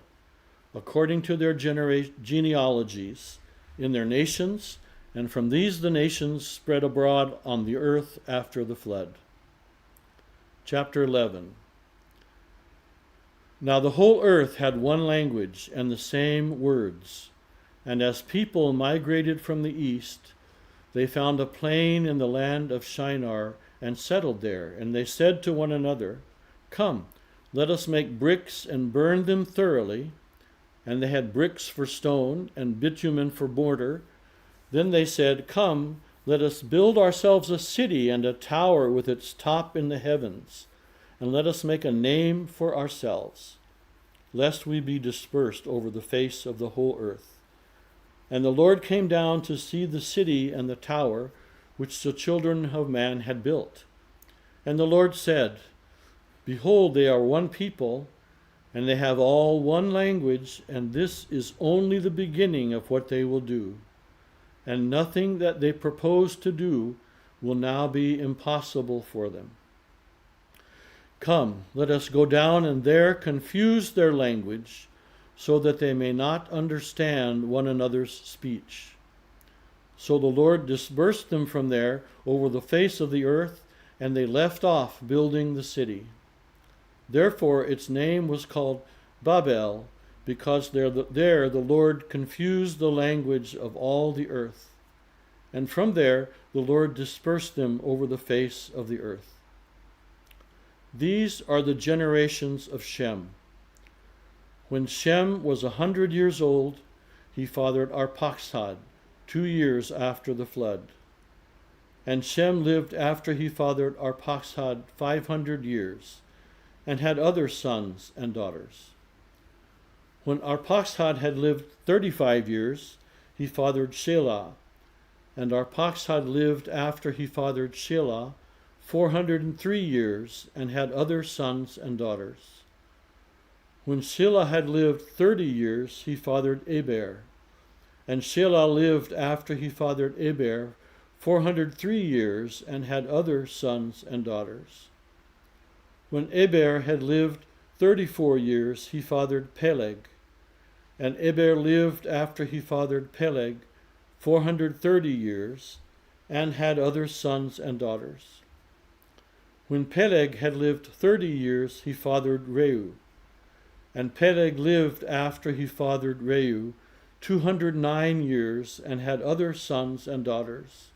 according to their genealogies, in their nations, and from these the nations spread abroad on the earth after the flood. Chapter 11. Now the whole earth had one language and the same words, and as people migrated from the east, they found a plain in the land of Shinar and settled there, and they said to one another, "Come, let us make bricks and burn them thoroughly." And they had bricks for stone and bitumen for mortar. Then they said, "Come, let us build ourselves a city and a tower with its top in the heavens, and let us make a name for ourselves, lest we be dispersed over the face of the whole earth." And the Lord came down to see the city and the tower which the children of man had built. And the Lord said, "Behold, they are one people, and they have all one language, and this is only the beginning of what they will do. And nothing that they propose to do will now be impossible for them. Come, let us go down and there confuse their language, so that they may not understand one another's speech." So the Lord dispersed them from there over the face of the earth, and they left off building the city. Therefore its name was called Babel, because there the Lord confused the language of all the earth. And from there the Lord dispersed them over the face of the earth. These are the generations of Shem. When Shem was 100 years old, he fathered Arphaxad 2 years after the flood. And Shem lived after he fathered Arphaxad 500 years, and had other sons and daughters. When Arphaxad had lived 35 years, he fathered Shelah, and Arphaxad lived after he fathered Shelah 403 years, and had other sons and daughters. When Shelah had lived 30 years, he fathered Eber, and Shelah lived after he fathered Eber 403 years, and had other sons and daughters. When Eber had lived 34 years, he fathered Peleg, and Eber lived after he fathered Peleg 430 years, and had other sons and daughters. When Peleg had lived 30 years, he fathered Reu, and Peleg lived after he fathered Reu 209 years, and had other sons and daughters.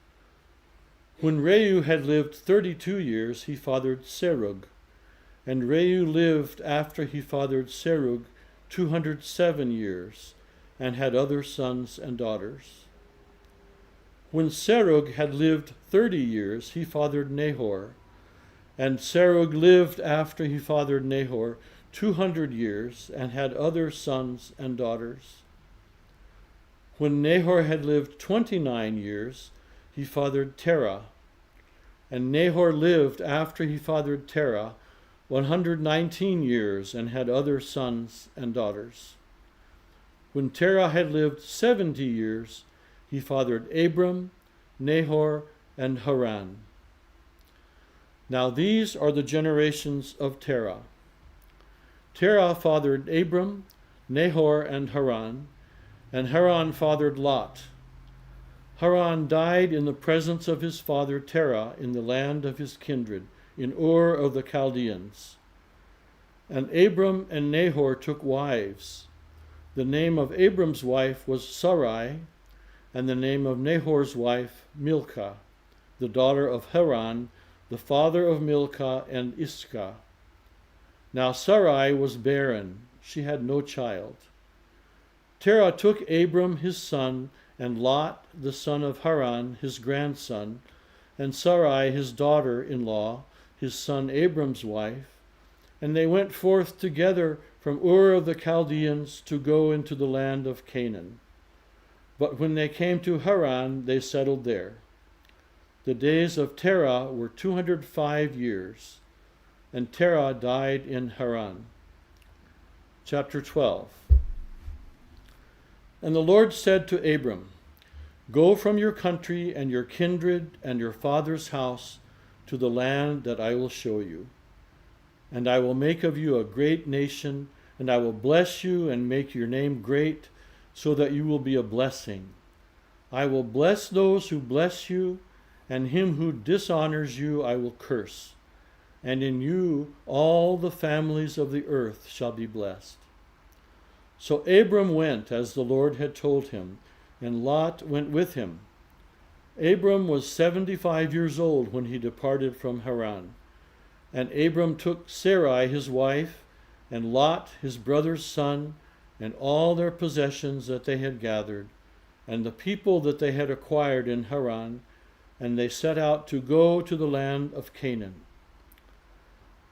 When Reu had lived 32 years, he fathered Serug, and Reu lived after he fathered Serug 207 years, and had other sons and daughters. When Serug had lived 30 years, he fathered Nahor, and Serug lived after he fathered Nahor 200 years, and had other sons and daughters. When Nahor had lived 29 years, he fathered Terah, and Nahor lived after he fathered Terah 119 years, and had other sons and daughters. When Terah had lived 70 years, he fathered Abram, Nahor, and Haran. Now these are the generations of Terah. Terah fathered Abram, Nahor, and Haran fathered Lot. Haran died in the presence of his father Terah in the land of his kindred, in Ur of the Chaldeans. And Abram and Nahor took wives. The name of Abram's wife was Sarai, and the name of Nahor's wife Milcah, the daughter of Haran, the father of Milcah and Iscah. Now Sarai was barren, she had no child. Terah took Abram his son, and Lot the son of Haran his grandson, and Sarai his daughter-in-law, his son Abram's wife, and they went forth together from Ur of the Chaldeans to go into the land of Canaan. But when they came to Haran, they settled there. The days of Terah were 205 years, and Terah died in Haran. Chapter 12. And the Lord said to Abram, Go from your country and your kindred and your father's house to the land that I will show you. And I will make of you a great nation, and I will bless you and make your name great, so that you will be a blessing. I will bless those who bless you, and him who dishonors you I will curse. And in you all the families of the earth shall be blessed. So Abram went as the Lord had told him, and Lot went with him. Abram was 75 years old when he departed from Haran. And Abram took Sarai his wife, and Lot his brother's son, and all their possessions that they had gathered, and the people that they had acquired in Haran, and they set out to go to the land of Canaan.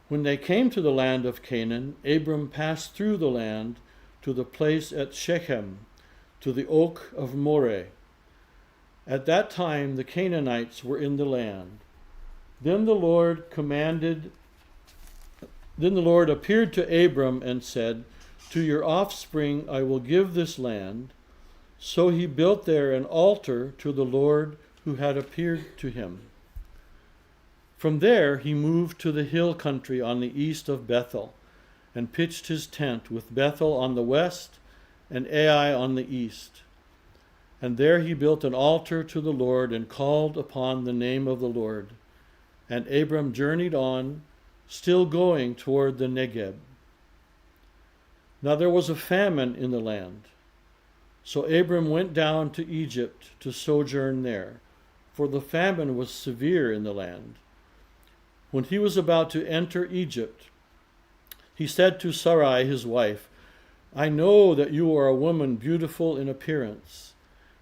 When they came to the land of Canaan, Abram passed through the land to the place at Shechem, to the oak of Moreh. At that time the Canaanites were in the land. Then the Lord appeared to Abram and said, To your offspring I will give this land. So he built there an altar to the Lord who had appeared to him. From there he moved to the hill country on the east of Bethel, and pitched his tent with Bethel on the west and Ai on the east. And there he built an altar to the Lord and called upon the name of the Lord. And Abram journeyed on, still going toward the Negeb. Now there was a famine in the land. So Abram went down to Egypt to sojourn there, for the famine was severe in the land. When he was about to enter Egypt, he said to Sarai his wife, I know that you are a woman beautiful in appearance,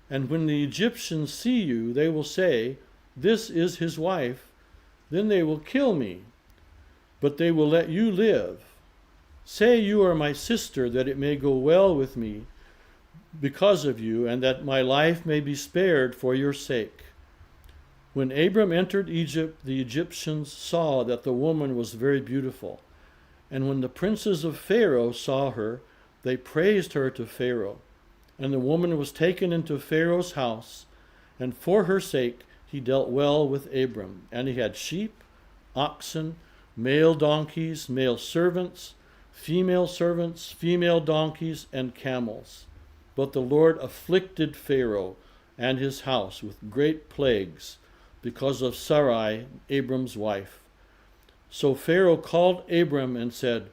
and when the Egyptians see you, they will say, This is his wife. Then they will kill me, but they will let you live. Say you are my sister, that it may go well with me because of you, and that my life may be spared for your sake. When Abram entered Egypt, the Egyptians saw that the woman was very beautiful. And when the princes of Pharaoh saw her, they praised her to Pharaoh. And the woman was taken into Pharaoh's house, and for her sake he dealt well with Abram. And he had sheep, oxen, male donkeys, male servants, female donkeys, and camels. But the Lord afflicted Pharaoh and his house with great plagues because of Sarai, Abram's wife. So Pharaoh called Abram and said,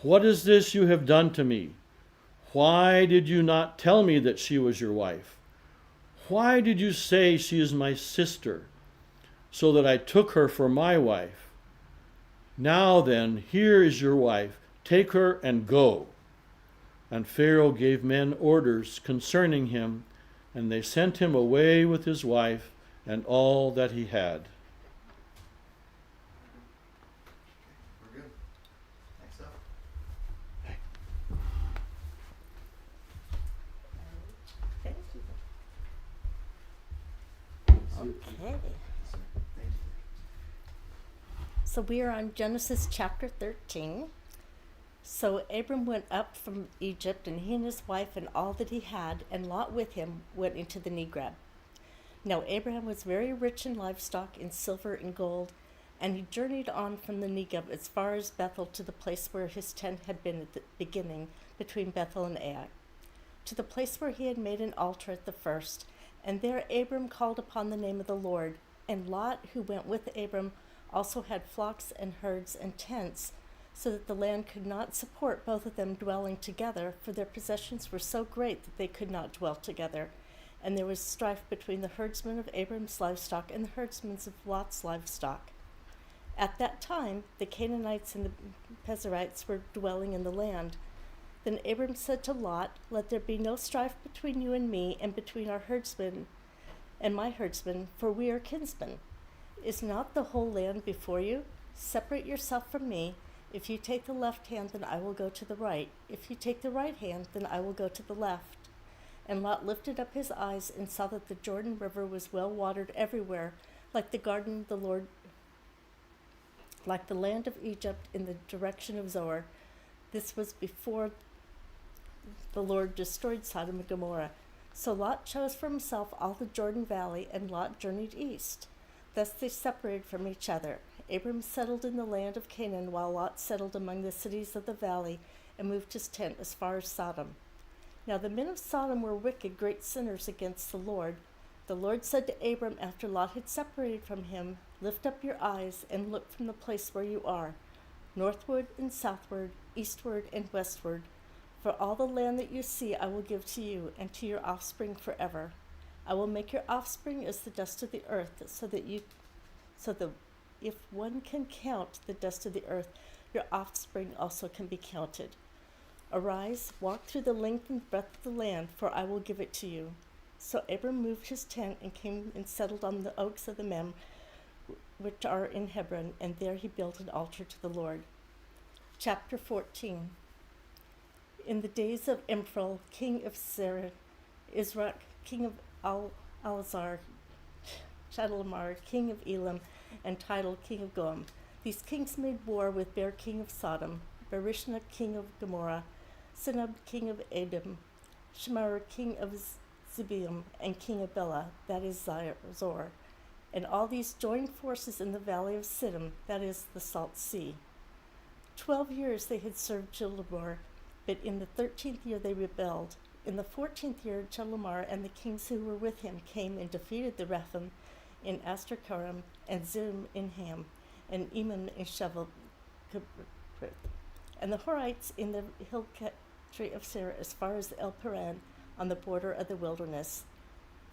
What is this you have done to me? Why did you not tell me that she was your wife? Why did you say she is my sister, so that I took her for my wife? Now then, here is your wife. Take her and go. And Pharaoh gave men orders concerning him, and they sent him away with his wife and all that he had. We're good. Next up. Thank you. Okay. Thank you. So we are on Genesis chapter 13. So Abram went up from Egypt, and he and his wife and all that he had, and Lot with him, went into the Negeb. Now Abraham was very rich in livestock, in silver and gold, and he journeyed on from the Negeb as far as Bethel, to the place where his tent had been at the beginning, between Bethel and Ai, to the place where he had made an altar at the first. And there Abram called upon the name of the Lord. And Lot, who went with Abram, also had flocks and herds and tents, so that the land could not support both of them dwelling together, for their possessions were so great that they could not dwell together. And there was strife between the herdsmen of Abram's livestock and the herdsmen of Lot's livestock. At that time, the Canaanites and the Perizzites were dwelling in the land. Then Abram said to Lot, "Let there be no strife between you and me, and between our herdsmen and my herdsmen, for we are kinsmen. Is not the whole land before you? Separate yourself from me. If you take the left hand, then I will go to the right. If you take the right hand, then I will go to the left." And Lot lifted up his eyes and saw that the Jordan River was well watered everywhere, like the garden of the Lord, like the land of Egypt in the direction of Zoar. This was before the Lord destroyed Sodom and Gomorrah. So Lot chose for himself all the Jordan Valley, and Lot journeyed east. Thus they separated from each other. Abram settled in the land of Canaan, while Lot settled among the cities of the valley and moved his tent as far as Sodom. Now the men of Sodom were wicked, great sinners against the Lord. The Lord said to Abram after Lot had separated from him, "Lift up your eyes and look from the place where you are, northward and southward, eastward and westward. For all the land that you see I will give to you and to your offspring forever. I will make your offspring as the dust of the earth, so that if one can count the dust of the earth, your offspring also can be counted. Arise, walk through the length and breadth of the land, for I will give it to you." So Abram moved his tent and came and settled on the oaks of the Mem, which are in Hebron, and there he built an altar to the Lord. Chapter 14. In the days of Imphral, king of Syria, Israk, king of Alazar, Chedorlaomer, king of Elam, and Tidal, king of Goim. These kings made war with Ber, king of Sodom, Berishna, king of Gomorrah, Sinab, king of Edom, Shemar, king of Zibium, and king of Bela, that is Zor. And all these joined forces in the valley of Siddim, that is the Salt Sea. 12 years they had served Chedorlaomer, but in the 13th year they rebelled. In the 14th year, Chedorlaomer and the kings who were with him came and defeated the Rephaim in Astarkaram, and Zim in Ham, and Eman in Shevel, and the Horites in the hill country of Seir as far as El Paran on the border of the wilderness.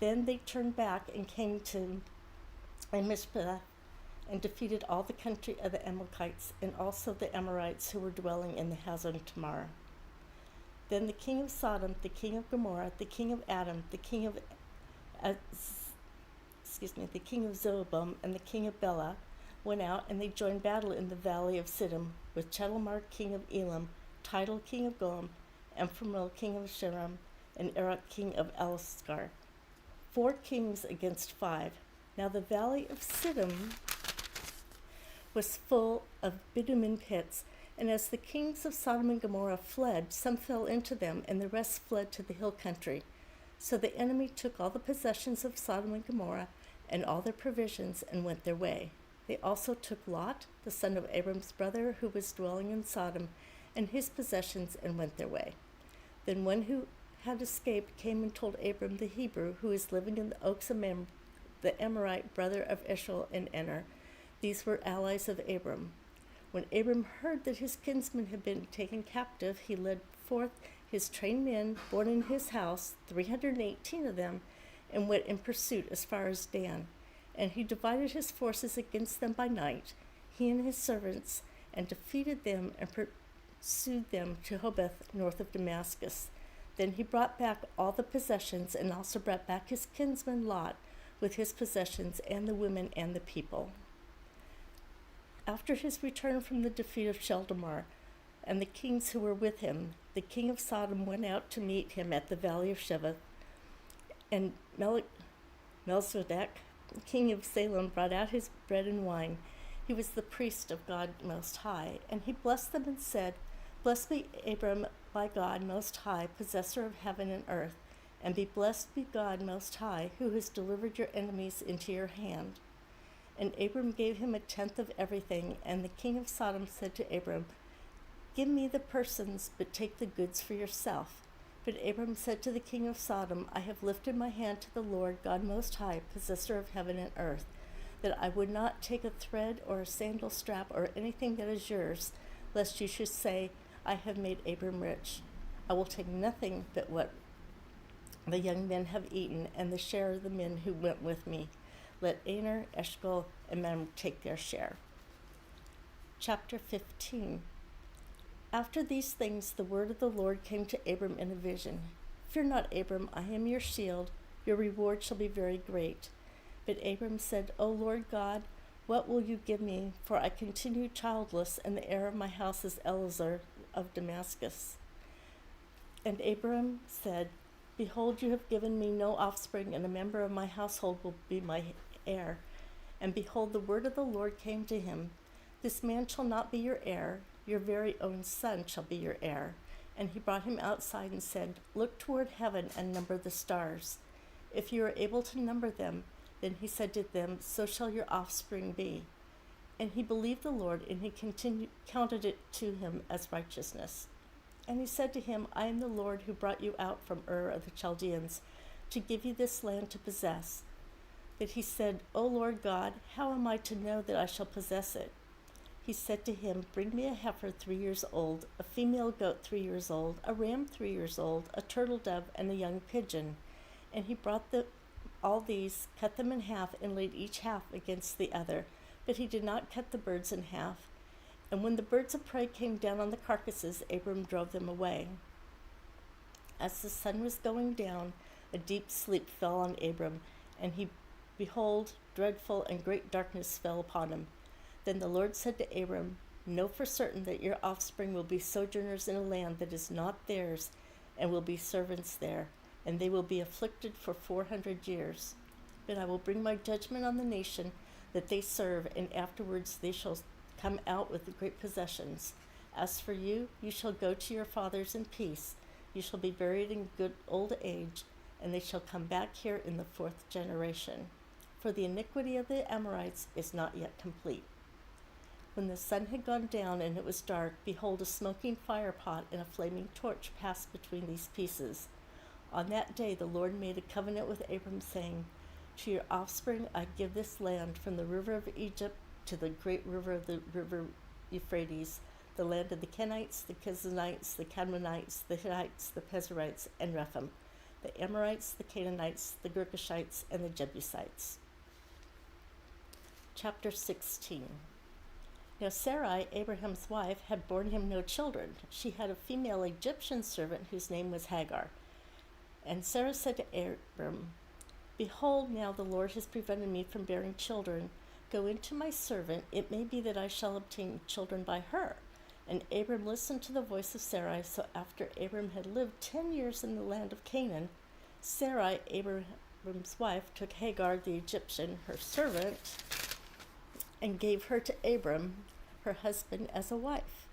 Then they turned back and came to Mizpah and defeated all the country of the Amalekites and also the Amorites who were dwelling in the Hazon Tamar. Then the king of Sodom, the king of Gomorrah, the king of Adam, the king of Zobom, and the king of Bela went out, and they joined battle in the valley of Siddim with Chedorlaomer, king of Elam, Tidal, king of Goim, Amphramel, king of Sharam, and Erech, king of Elasar. 4 kings against 5. Now the valley of Siddim was full of bitumen pits, and as the kings of Sodom and Gomorrah fled, some fell into them, and the rest fled to the hill country. So the enemy took all the possessions of Sodom and Gomorrah and all their provisions and went their way. They also took Lot, the son of Abram's brother, who was dwelling in Sodom, and his possessions and went their way. Then one who had escaped came and told Abram the Hebrew, who is living in the oaks of Mamre, the Amorite, brother of Eshcol and Ener. These were allies of Abram. When Abram heard that his kinsmen had been taken captive, he led forth his trained men born in his house, 318 of them, and went in pursuit as far as Dan. And he divided his forces against them by night, he and his servants, and defeated them and pursued them to Hobeth, north of Damascus. Then he brought back all the possessions, and also brought back his kinsman Lot with his possessions, and the women and the people. After his return from the defeat of Chedorlaomer and the kings who were with him, the king of Sodom went out to meet him at the valley of Sheva, and Melchizedek, king of Salem, brought out his bread and wine. He was the priest of God Most High, and he blessed them and said, "Blessed be Abram by God Most High, possessor of heaven and earth, and be blessed be God Most High, who has delivered your enemies into your hand." And Abram gave him 1/10 of everything, and the king of Sodom said to Abram, "Give me the persons, but take the goods for yourself." But Abram said to the king of Sodom, "I have lifted my hand to the Lord God Most High, possessor of heaven and earth, that I would not take a thread or a sandal strap or anything that is yours, lest you should say, 'I have made Abram rich.' I will take nothing but what the young men have eaten, and the share of the men who went with me. Let Aner, Eshcol, and Mamre take their share." Chapter 15. After these things, the word of the Lord came to Abram in a vision. Fear not, Abram, I am your shield. Your reward shall be very great. But Abram said, O Lord God, what will you give me? For I continue childless, and the heir of my house is Eliezer of Damascus. And Abram said, Behold, you have given me no offspring, and a member of my household will be my heir. And behold, the word of the Lord came to him, This man shall not be your heir, your very own son shall be your heir. And he brought him outside and said, Look toward heaven and number the stars. If you are able to number them, then he said to them, So shall your offspring be. And he believed the Lord, and he counted it to him as righteousness. And he said to him, I am the Lord who brought you out from Ur of the Chaldeans, to give you this land to possess. But he said, O Lord God, how am I to know that I shall possess it? He said to him, Bring me a heifer 3 years old, a female goat 3 years old, a ram 3 years old, a turtle dove, and a young pigeon. And he brought all these, cut them in half, and laid each half against the other. But he did not cut the birds in half. And when the birds of prey came down on the carcasses, Abram drove them away. As the sun was going down, a deep sleep fell on Abram, and behold, dreadful and great darkness fell upon him. Then the Lord said to Abram, Know for certain that your offspring will be sojourners in a land that is not theirs, and will be servants there, and they will be afflicted for 400 years. But I will bring my judgment on the nation that they serve, and afterwards they shall come out with great possessions. As for you, you shall go to your fathers in peace. You shall be buried in good old age, and they shall come back here in the 4th generation. For the iniquity of the Amorites is not yet complete. When the sun had gone down and it was dark, behold, a smoking firepot and a flaming torch passed between these pieces. On that day the Lord made a covenant with Abram, saying, To your offspring I give this land, from the river of Egypt to the great river of the river Euphrates, the land of the Kenites, the Kizonites, the Cadmonites, the Hittites, the Pezerites, and Rephaim, the Amorites, the Canaanites, the Girgashites, and the Jebusites. Chapter 16. Now Sarai, Abraham's wife, had borne him no children. She had a female Egyptian servant whose name was Hagar. And Sarah said to Abram, Behold, now the Lord has prevented me from bearing children. Go into my servant, it may be that I shall obtain children by her. And Abram listened to the voice of Sarai. So after Abram had lived 10 years in the land of Canaan, Sarai, Abram's wife, took Hagar the Egyptian, her servant, and gave her to Abram, her husband, as a wife.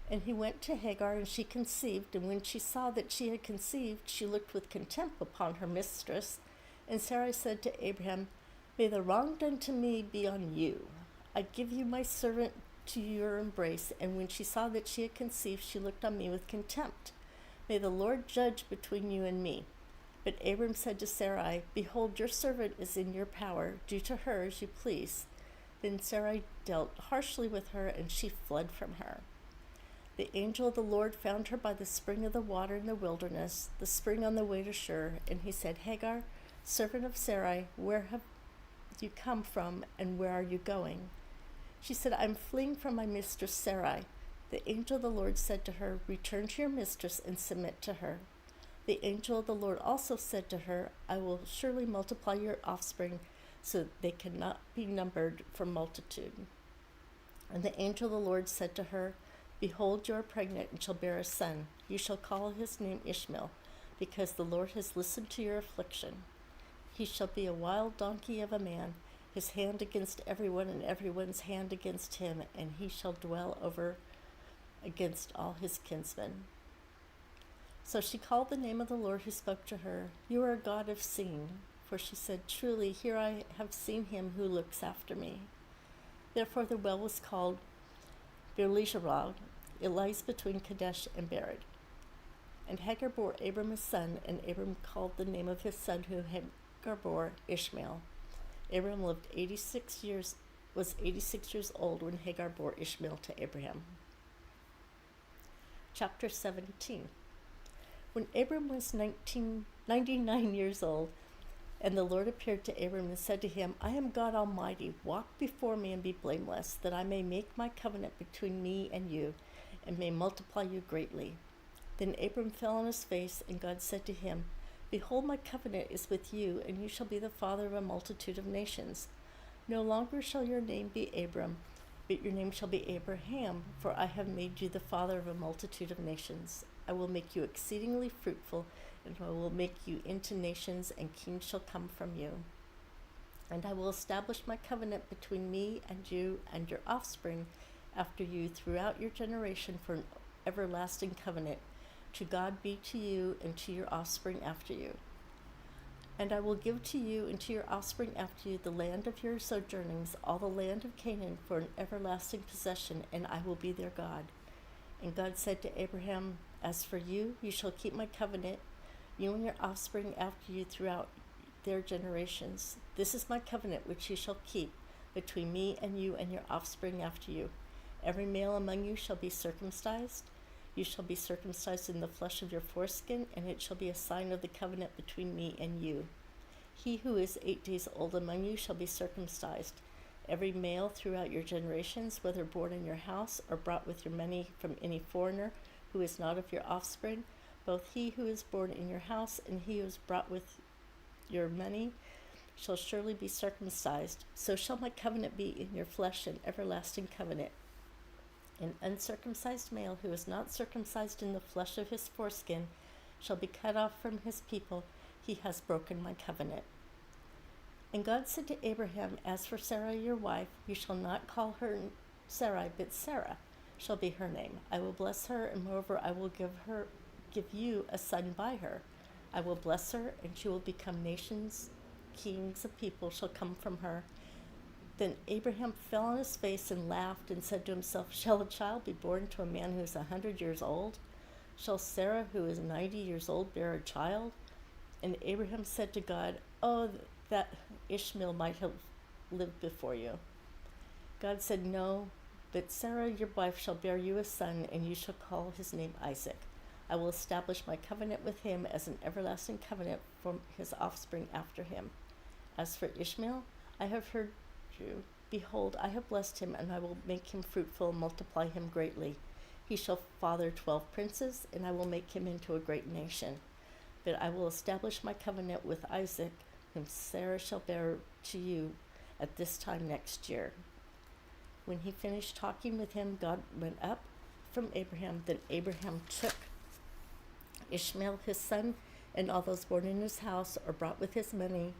And he went to Hagar, and she conceived, and when she saw that she had conceived, she looked with contempt upon her mistress. And Sarai said to Abraham, May the wrong done to me be on you. I give you my servant to your embrace. And when she saw that she had conceived, she looked on me with contempt. May the Lord judge between you and me. But Abram said to Sarai, Behold, your servant is in your power. Do to her as you please. Then Sarai dealt harshly with her, and she fled from her. The angel of the Lord found her by the spring of the water in the wilderness, the spring on the way to Shur. And he said, Hagar, servant of Sarai, where have you come from, and where are you going? She said, I am fleeing from my mistress Sarai. The angel of the Lord said to her, Return to your mistress and submit to her. The angel of the Lord also said to her, I will surely multiply your offspring, so that they cannot be numbered for multitude. And the angel of the Lord said to her, Behold, you are pregnant and shall bear a son. You shall call his name Ishmael, because the Lord has listened to your affliction. He shall be a wild donkey of a man, his hand against everyone, and everyone's hand against him, and he shall dwell over against all his kinsmen. So she called the name of the Lord who spoke to her, You are a God of seeing. For she said, Truly, here I have seen him who looks after me. Therefore the well was called Beer-lahai. It lies between Kadesh and Bered. And Hagar bore Abram a son, and Abram called the name of his son who Hagar bore Ishmael. Abram was 86 years old when Hagar bore Ishmael to Abraham. Chapter 17. When Abram was 99 years old, And the Lord appeared to Abram and said to him, I am God Almighty. Walk before me and be blameless, that I may make my covenant between me and you, and may multiply you greatly. Then Abram fell on his face, and God said to him, Behold, my covenant is with you, and you shall be the father of a multitude of nations. No longer shall your name be Abram, but your name shall be Abraham, for I have made you the father of a multitude of nations. I will make you exceedingly fruitful, and I will make you into nations, and kings shall come from you. And I will establish my covenant between me and you and your offspring after you throughout your generation for an everlasting covenant. To God be to you and to your offspring after you. And I will give to you and to your offspring after you the land of your sojournings, all the land of Canaan, for an everlasting possession, and I will be their God. And God said to Abraham, As for you, you shall keep my covenant, you and your offspring after you throughout their generations. This is my covenant which you shall keep between me and you and your offspring after you. Every male among you shall be circumcised. You shall be circumcised in the flesh of your foreskin, and it shall be a sign of the covenant between me and you. He who is 8 days old among you shall be circumcised. Every male throughout your generations, whether born in your house or brought with your money from any foreigner who is not of your offspring, both he who is born in your house and he who is brought with your money shall surely be circumcised. So shall my covenant be in your flesh, an everlasting covenant. An uncircumcised male who is not circumcised in the flesh of his foreskin shall be cut off from his people. He has broken my covenant. And God said to Abraham, As for Sarah your wife, you shall not call her Sarai, but Sarah shall be her name. I will bless her, and moreover I will give you a son by her. I will bless her, and she will become nations, kings of people shall come from her. Then Abraham fell on his face and laughed and said to himself, Shall a child be born to a man who is 100 years old? Shall Sarah, who is 90 years old, bear a child? And Abraham said to God, Oh, that Ishmael might have lived before you. God said, No, but Sarah your wife shall bear you a son, and you shall call his name Isaac. I will establish my covenant with him as an everlasting covenant for his offspring after him. As for Ishmael, I have heard you. Behold, I have blessed him, and I will make him fruitful and multiply him greatly. He shall father 12 princes, and I will make him into a great nation. But I will establish my covenant with Isaac, whom Sarah shall bear to you at this time next year. When he finished talking with him, God went up from Abraham. Then Abraham took Ishmael his son, and all those born in his house or brought with his money,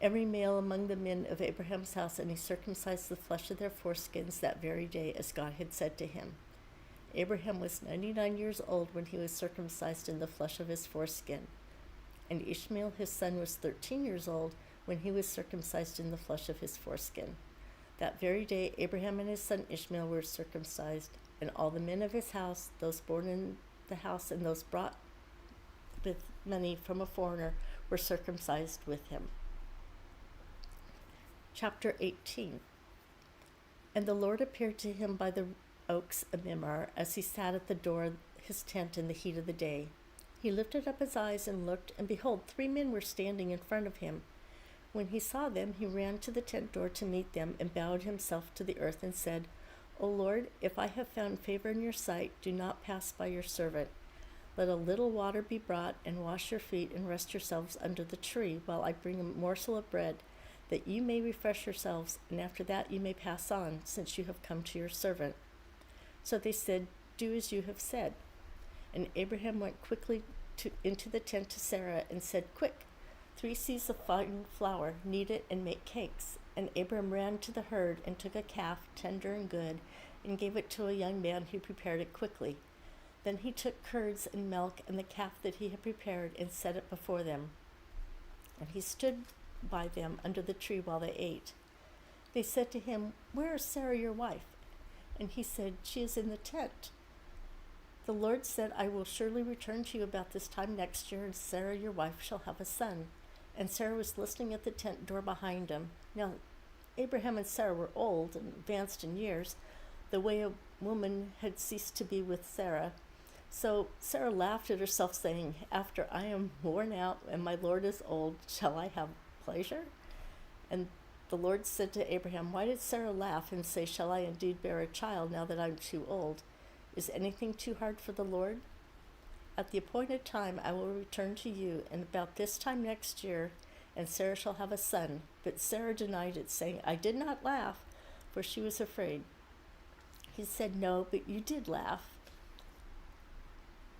every male among the men of Abraham's house, and he circumcised the flesh of their foreskins that very day, as God had said to him. Abraham was 99 years old when he was circumcised in the flesh of his foreskin. And Ishmael his son was 13 years old when he was circumcised in the flesh of his foreskin. That very day Abraham and his son Ishmael were circumcised, and all the men of his house, those born in the house and those brought with money from a foreigner, were circumcised with him. Chapter 18. And the Lord appeared to him by the oaks of Mamre as he sat at the door of his tent in the heat of the day. He lifted up his eyes and looked, and behold, 3 men were standing in front of him. When he saw them, he ran to the tent door to meet them, and bowed himself to the earth and said, O Lord, if I have found favor in your sight, do not pass by your servant. Let a little water be brought, and wash your feet, and rest yourselves under the tree, while I bring a morsel of bread, that you may refresh yourselves, and after that you may pass on, since you have come to your servant. So they said, Do as you have said. And Abraham went quickly into the tent to Sarah and said, Quick, 3 seahs of fine flour, knead it and make cakes. And Abraham ran to the herd and took a calf, tender and good, and gave it to a young man who prepared it quickly. Then he took curds and milk and the calf that he had prepared and set it before them. And he stood by them under the tree while they ate. They said to him, Where is Sarah your wife? And he said, She is in the tent. The Lord said, I will surely return to you about this time next year, and Sarah your wife shall have a son. And Sarah was listening at the tent door behind him. Now Abraham and Sarah were old and advanced in years, the way a woman had ceased to be with Sarah. So Sarah laughed at herself, saying, After I am worn out and my Lord is old, shall I have pleasure? And the Lord said to Abraham, why did Sarah laugh and say, shall I indeed bear a child now that I'm too old? Is anything too hard for the Lord? At the appointed time I will return to you, and about this time next year, and Sarah shall have a son. But Sarah denied it, saying, I did not laugh, for she was afraid. He said, no, but you did laugh.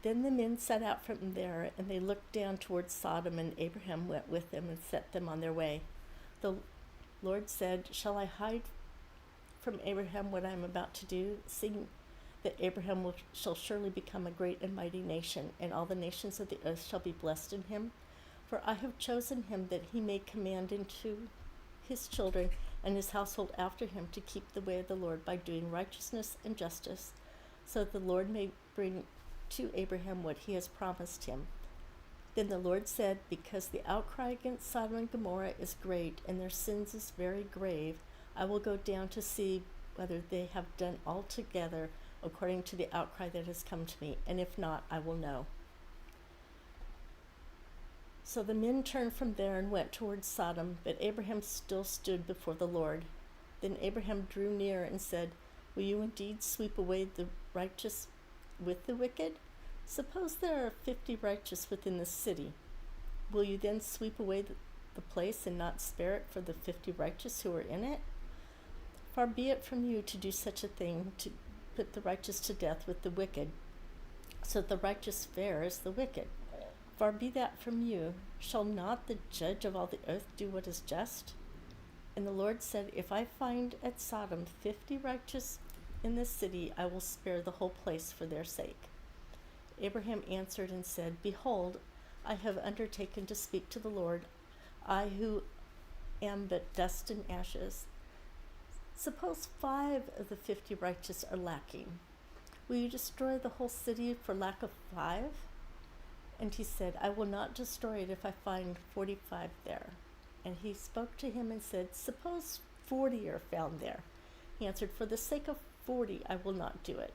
Then the men set out from there, and they looked down towards Sodom, and Abraham went with them and set them on their way. The Lord said, shall I hide from Abraham what I am about to do, seeing that Abraham shall surely become a great and mighty nation, and all the nations of the earth shall be blessed in him? For I have chosen him that he may command into his children and his household after him to keep the way of the Lord by doing righteousness and justice, so that the Lord may bring to Abraham what he has promised him. Then the Lord said, because the outcry against Sodom and Gomorrah is great, and their sins is very grave, I will go down to see whether they have done altogether according to the outcry that has come to me, and if not, I will know. So the men turned from there and went towards Sodom, but Abraham still stood before the Lord. Then Abraham drew near and said, will you indeed sweep away the righteous with the wicked? Suppose there are 50 righteous within the city. Will you then sweep away the place and not spare it for the 50 righteous who are in it? Far be it from you to do such a thing, to put the righteous to death with the wicked, so that the righteous fare as the wicked. Far be that from you. Shall not the judge of all the earth do what is just? And the Lord said, if I find at Sodom 50 righteous in this city, I will spare the whole place for their sake. Abraham answered and said, behold, I have undertaken to speak to the Lord, I who am but dust and ashes. Suppose 5 of the 50 righteous are lacking. Will you destroy the whole city for lack of 5? And he said, I will not destroy it if I find 45 there. And he spoke to him and said, suppose 40 are found there. He answered, for the sake of 40 I will not do it.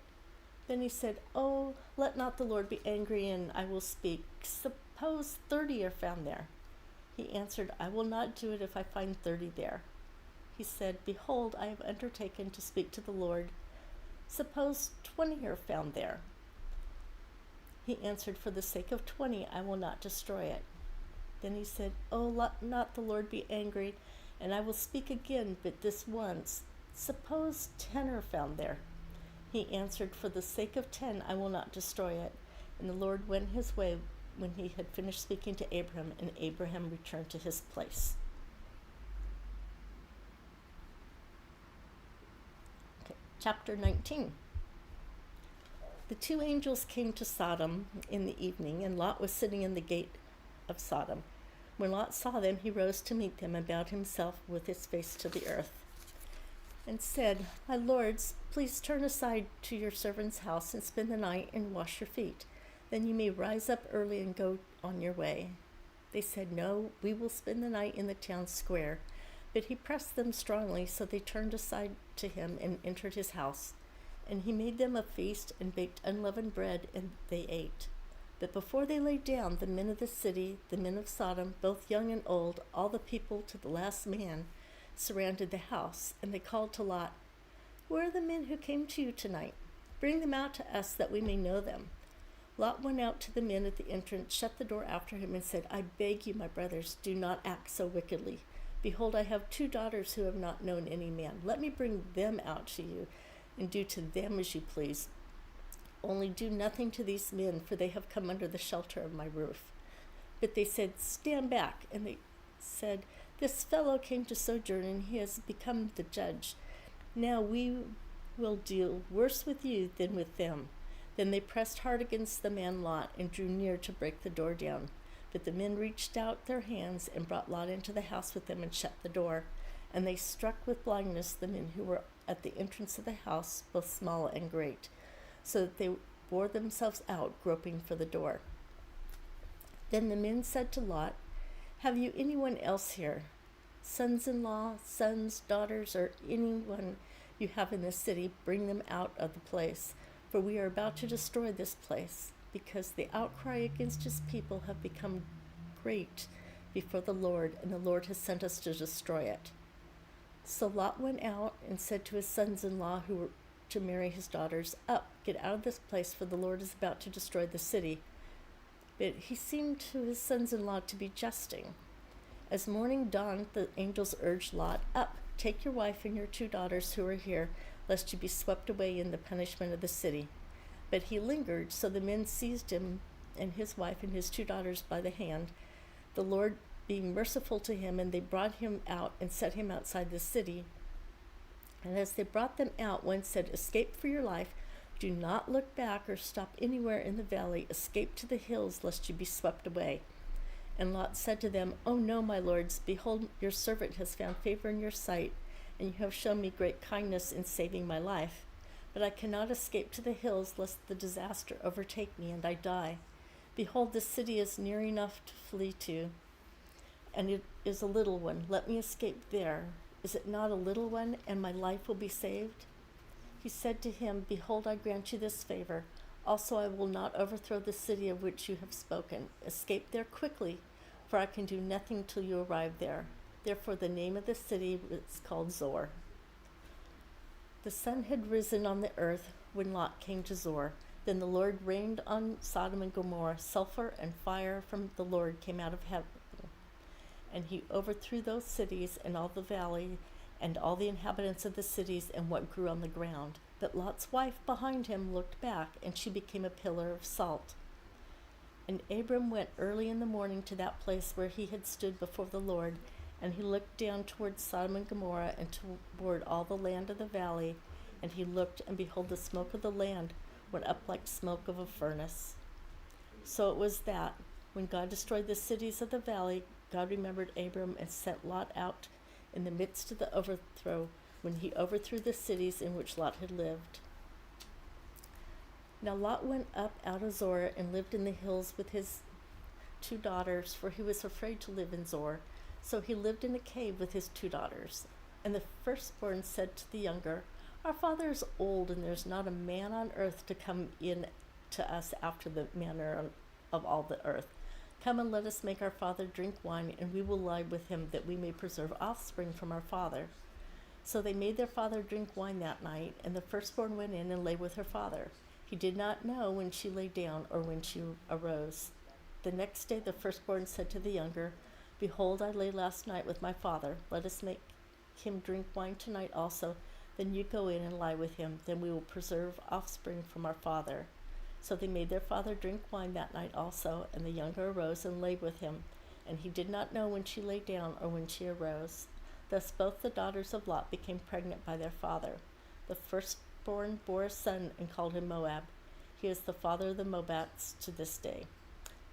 Then he said, oh, let not the Lord be angry, and I will speak. Suppose 30 are found there. He answered, I will not do it if I find 30 there. He said, behold, I have undertaken to speak to the Lord. Suppose 20 are found there. He answered, for the sake of 20 I will not destroy it. Then he said, oh, let not the Lord be angry, and I will speak again, but this once. Suppose 10 are found there. He answered, for the sake of 10 I will not destroy it. And the Lord went his way when he had finished speaking to Abraham, and Abraham returned to his place. Okay, chapter 19. The 2 angels came to Sodom in the evening, and Lot was sitting in the gate of Sodom. When Lot saw them, he rose to meet them and bowed himself with his face to the earth, and said, my lords, please turn aside to your servant's house and spend the night and wash your feet. Then you may rise up early and go on your way. They said, no, we will spend the night in the town square. But he pressed them strongly, so they turned aside to him and entered his house. And he made them a feast and baked unleavened bread, and they ate. But before they lay down, the men of the city, the men of Sodom, both young and old, all the people to the last man, surrounded the house, and they called to Lot, where are the men who came to you tonight? Bring them out to us that we may know them. Lot went out to the men at the entrance, shut the door after him, and said, I beg you, my brothers, do not act so wickedly. Behold, I have 2 daughters who have not known any man. Let me bring them out to you, and do to them as you please. Only do nothing to these men, for they have come under the shelter of my roof. But they said, stand back. And they said, this fellow came to sojourn, and he has become the judge. Now we will deal worse with you than with them. Then they pressed hard against the man Lot, and drew near to break the door down. But the men reached out their hands and brought Lot into the house with them and shut the door. And they struck with blindness the men who were at the entrance of the house, both small and great, so that they wore themselves out, groping for the door. Then the men said to Lot, have you anyone else here, sons-in-law, sons, daughters, or anyone you have in the city? Bring them out of the place, for we are about to destroy this place, because the outcry against his people have become great, before the Lord, and the Lord has sent us to destroy it." So Lot went out and said to his sons-in-law who were to marry his daughters, "Up, get out of this place, for the Lord is about to destroy the city." But he seemed to his sons-in-law to be jesting. As morning dawned, the angels urged Lot, "Up, take your wife and your 2 daughters who are here, lest you be swept away in the punishment of the city." But he lingered, so the men seized him and his wife and his 2 daughters by the hand, the Lord being merciful to him, and they brought him out and set him outside the city. And as they brought them out, one said, "Escape for your life. Do not look back or stop anywhere in the valley. Escape to the hills, lest you be swept away." And Lot said to them, "Oh no, my lords, behold, your servant has found favor in your sight, and you have shown me great kindness in saving my life. But I cannot escape to the hills, lest the disaster overtake me and I die. Behold, this city is near enough to flee to, and it is a little one. Let me escape there. Is it not a little one, and my life will be saved?" He said to him, "Behold, I grant you this favor. Also I will not overthrow the city of which you have spoken. Escape there quickly, for I can do nothing till you arrive there." Therefore the name of the city is called Zoar. The sun had risen on the earth when Lot came to Zoar. Then the Lord rained on Sodom and Gomorrah. Sulfur and fire from the Lord came out of heaven, and he overthrew those cities and all the valley and all the inhabitants of the cities and what grew on the ground. But Lot's wife behind him looked back, and she became a pillar of salt. And Abram went early in the morning to that place where he had stood before the Lord, and he looked down toward Sodom and Gomorrah and toward all the land of the valley, and he looked, and behold, the smoke of the land went up like smoke of a furnace. So it was that, when God destroyed the cities of the valley, God remembered Abram and sent Lot out in the midst of the overthrow, when he overthrew the cities in which Lot had lived. Now Lot went up out of Zoar and lived in the hills with his 2 daughters, for he was afraid to live in Zoar. So he lived in a cave with his 2 daughters. And the firstborn said to the younger, "Our father is old, and there's not a man on earth to come in to us after the manner of all the earth. Come and let us make our father drink wine, and we will lie with him, that we may preserve offspring from our father." So they made their father drink wine that night, and the firstborn went in and lay with her father. He did not know when she lay down or when she arose. The next day the firstborn said to the younger, "Behold, I lay last night with my father. Let us make him drink wine tonight also. Then you go in and lie with him. Then we will preserve offspring from our father." So they made their father drink wine that night also, and the younger arose and lay with him. And he did not know when she lay down or when she arose. Thus both the daughters of Lot became pregnant by their father. The firstborn bore a son and called him Moab. He is the father of the Moabites to this day.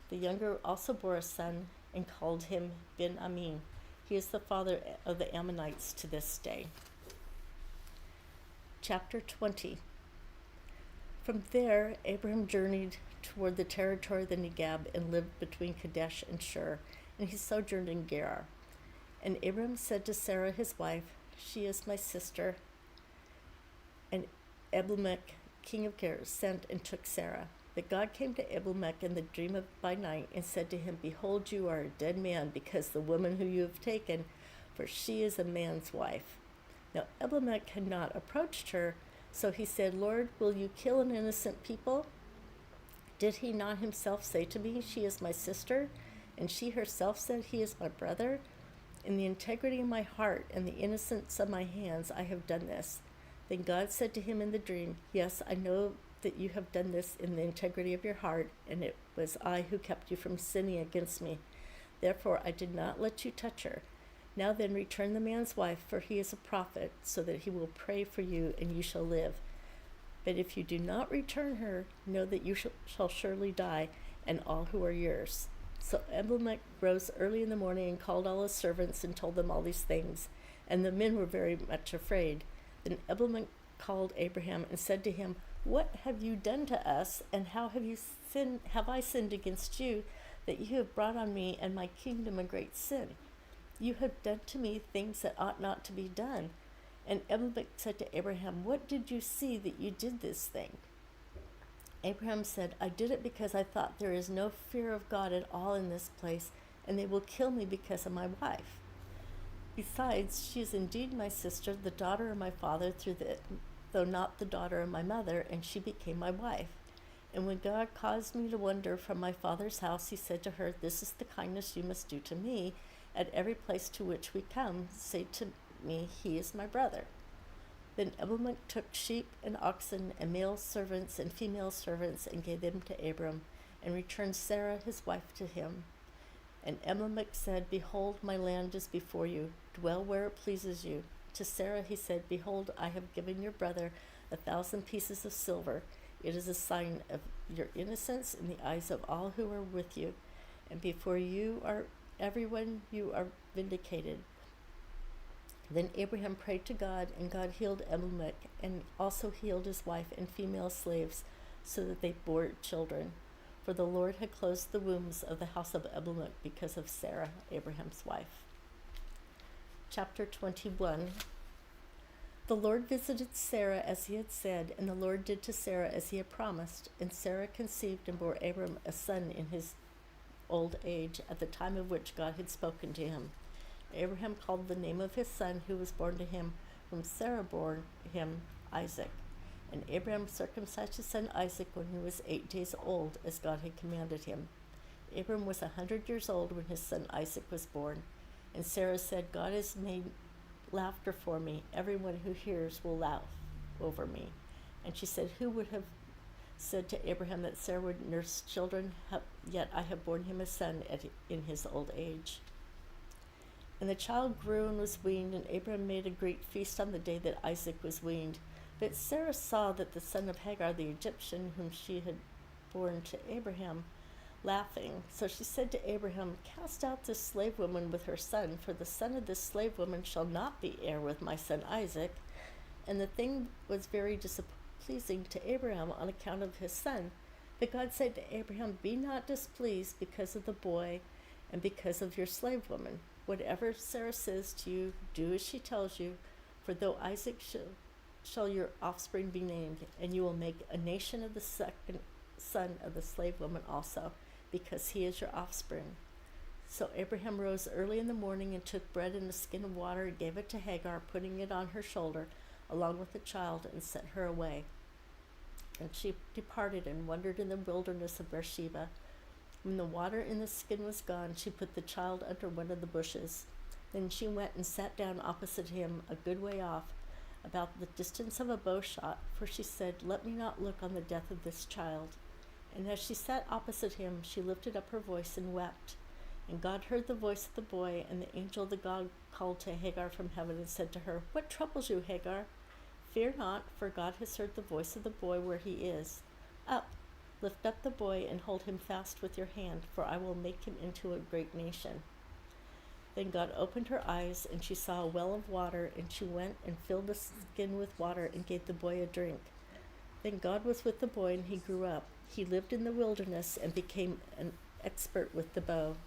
The younger also bore a son and called him Ben-Ammi. He is the father of the Ammonites to this day. Chapter 20. From there, Abraham journeyed toward the territory of the Negeb and lived between Kadesh and Shur, and he sojourned in Gerar. And Abraham said to Sarah his wife, "She is my sister." And Abimelech, king of Gerar, sent and took Sarah. But God came to Abimelech in the dream by night and said to him, "Behold, you are a dead man, because the woman who you have taken, for she is a man's wife." Now Abimelech had not approached her, so he said, "Lord, will you kill an innocent people? Did he not himself say to me, 'She is my sister'? And she herself said, 'He is my brother'? In the integrity of my heart and the innocence of my hands I have done this." Then God said to him in the dream, "Yes, I know that you have done this in the integrity of your heart, and it was I who kept you from sinning against me. Therefore I did not let you touch her. Now then, return the man's wife, for he is a prophet, so that he will pray for you, and you shall live. But if you do not return her, know that you shall surely die, and all who are yours." So Abimelech rose early in the morning and called all his servants and told them all these things. And the men were very much afraid. Then Abimelech called Abraham and said to him, "What have you done to us, and how have I sinned against you, that you have brought on me and my kingdom a great sin? You have done to me things that ought not to be done." And Abimelech said to Abraham, "What did you see that you did this thing?" Abraham said, "I did it because I thought there is no fear of God at all in this place, and they will kill me because of my wife. Besides, she is indeed my sister, the daughter of my father, though not the daughter of my mother, and she became my wife. And when God caused me to wander from my father's house, he said to her, This is the kindness you must do to me. At every place to which we come, say to me, He is my brother. Then Abimelech took sheep and oxen and male servants and female servants and gave them to Abram, and returned Sarah his wife to him. And Abimelech said, Behold, my land is before you. Dwell where it pleases you. To Sarah he said, Behold, I have given your brother 1,000 pieces of silver. It is a sign of your innocence in the eyes of all who are with you. And before you are everyone, you are vindicated. Then Abraham prayed to God, and God healed Abimelech, and also healed his wife and female slaves, so that they bore children. For the Lord had closed the wombs of the house of Abimelech because of Sarah, Abraham's wife. Chapter 21. The Lord visited Sarah as he had said, and the Lord did to Sarah as he had promised. And Sarah conceived and bore Abram a son in his old age, at the time of which God had spoken to him. Abraham called the name of his son who was born to him, whom Sarah bore him, Isaac. And Abraham circumcised his son Isaac when he was 8 days old, as God had commanded him. Abram was 100 years old when his son Isaac was born. And Sarah said, God has made laughter for me. Everyone who hears will laugh over me. And she said, Who would have said to Abraham that Sarah would nurse children? Yet I have borne him a son in his old age. And the child grew and was weaned, and Abraham made a great feast on the day that Isaac was weaned. But Sarah saw that the son of Hagar the Egyptian, whom she had borne to Abraham, laughing. So she said to Abraham, Cast out this slave woman with her son, for the son of this slave woman shall not be heir with my son Isaac. And the thing was very displeasing to Abraham on account of his son. But God said to Abraham, Be not displeased because of the boy and because of your slave woman. Whatever Sarah says to you, do as she tells you, for though Isaac shall your offspring be named, and you will make a nation of the second son of the slave woman also, because he is your offspring. So Abraham rose early in the morning and took bread and a skin of water and gave it to Hagar, putting it on her shoulder, along with the child, and sent her away. And she departed and wandered in the wilderness of Beersheba. When the water in the skin was gone, she put the child under one of the bushes. Then she went and sat down opposite him, a good way off, about the distance of a bow shot, for she said, Let me not look on the death of this child. And as she sat opposite him, she lifted up her voice and wept. And God heard the voice of the boy, and the angel of the God called to Hagar from heaven and said to her, What troubles you, Hagar? Fear not, for God has heard the voice of the boy where he is. Up, lift up the boy and hold him fast with your hand, for I will make him into a great nation. Then God opened her eyes, and she saw a well of water, and she went and filled the skin with water and gave the boy a drink. Then God was with the boy, and he grew up. He lived in the wilderness and became an expert with the bow.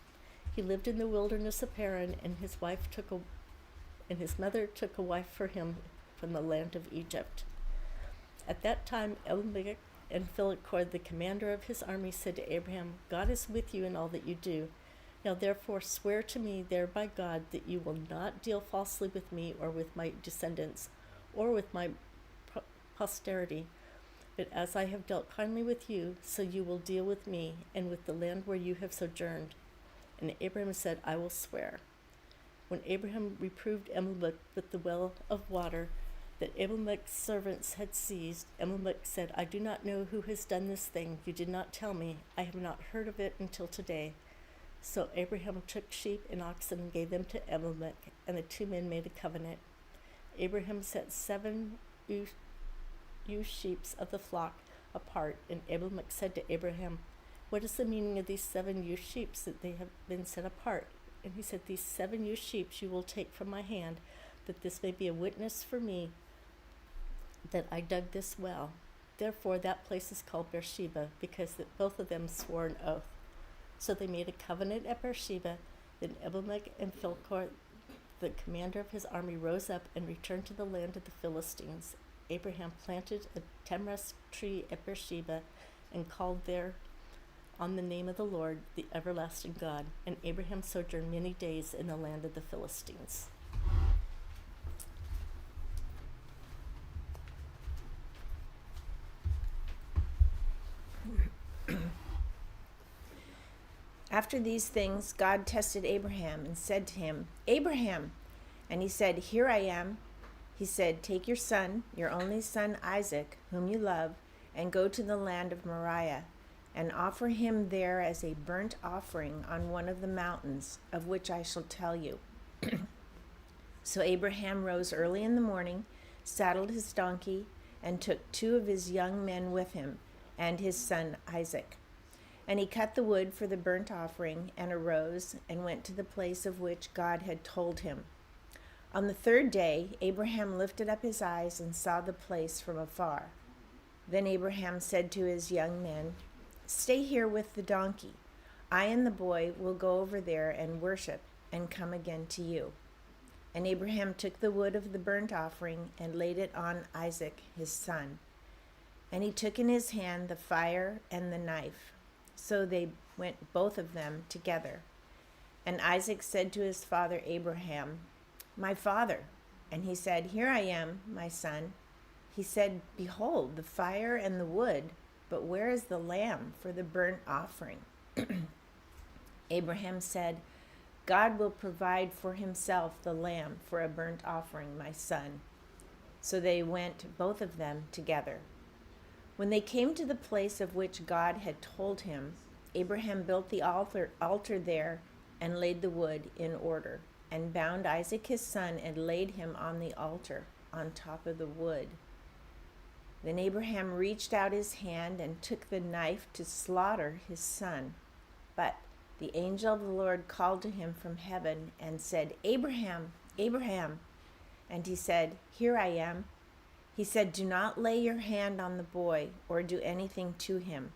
He lived in the wilderness of Paran, and his mother took a wife for him from the land of Egypt. At that time, Abimelech and Philachor, the commander of his army, said to Abraham, God is with you in all that you do. Now therefore swear to me there by God that you will not deal falsely with me or with my descendants or with my posterity. But as I have dealt kindly with you, so you will deal with me and with the land where you have sojourned. And Abraham said, I will swear. When Abraham reproved Abimelech with the well of water that Abimelech's servants had seized, Abimelech said, I do not know who has done this thing. You did not tell me. I have not heard of it until today. So Abraham took sheep and oxen and gave them to Abimelech, and the two men made a covenant. Abraham set 7 ewe sheep of the flock apart, and Abimelech said to Abraham, What is the meaning of these 7 ewe sheep that they have been set apart? And he said, These 7 ewe sheep you will take from my hand, that this may be a witness for me that I dug this well. Therefore that place is called Beersheba, because both of them swore an oath. So they made a covenant at Beersheba. Then Abimelech and Philachor, the commander of his army, rose up and returned to the land of the Philistines. Abraham planted a tamarisk tree at Beersheba and called there on the name of the Lord, the everlasting God. And Abraham sojourned many days in the land of the Philistines. After these things, God tested Abraham and said to him, Abraham! And he said, Here I am. He said, Take your son, your only son Isaac, whom you love, and go to the land of Moriah, and offer him there as a burnt offering on one of the mountains, of which I shall tell you. So Abraham rose early in the morning, saddled his donkey, and took 2 of his young men with him, and his son Isaac. And he cut the wood for the burnt offering, and arose, and went to the place of which God had told him. On the 3rd day, Abraham lifted up his eyes and saw the place from afar. Then Abraham said to his young men, Stay here with the donkey. I and the boy will go over there and worship, and come again to you. And Abraham took the wood of the burnt offering, and laid it on Isaac his son. And he took in his hand the fire and the knife. So they went both of them together. And Isaac said to his father Abraham, My father. And he said, Here I am, my son. He said, Behold, the fire and the wood, but where is the lamb for the burnt offering? Abraham said, God will provide for himself the lamb for a burnt offering, my son. So they went both of them together. When they came to the place of which God had told him, Abraham built the altar there and laid the wood in order, and bound Isaac his son and laid him on the altar on top of the wood. Then Abraham reached out his hand and took the knife to slaughter his son. But the angel of the Lord called to him from heaven and said, Abraham, Abraham. And he said, Here I am. He said, Do not lay your hand on the boy or do anything to him.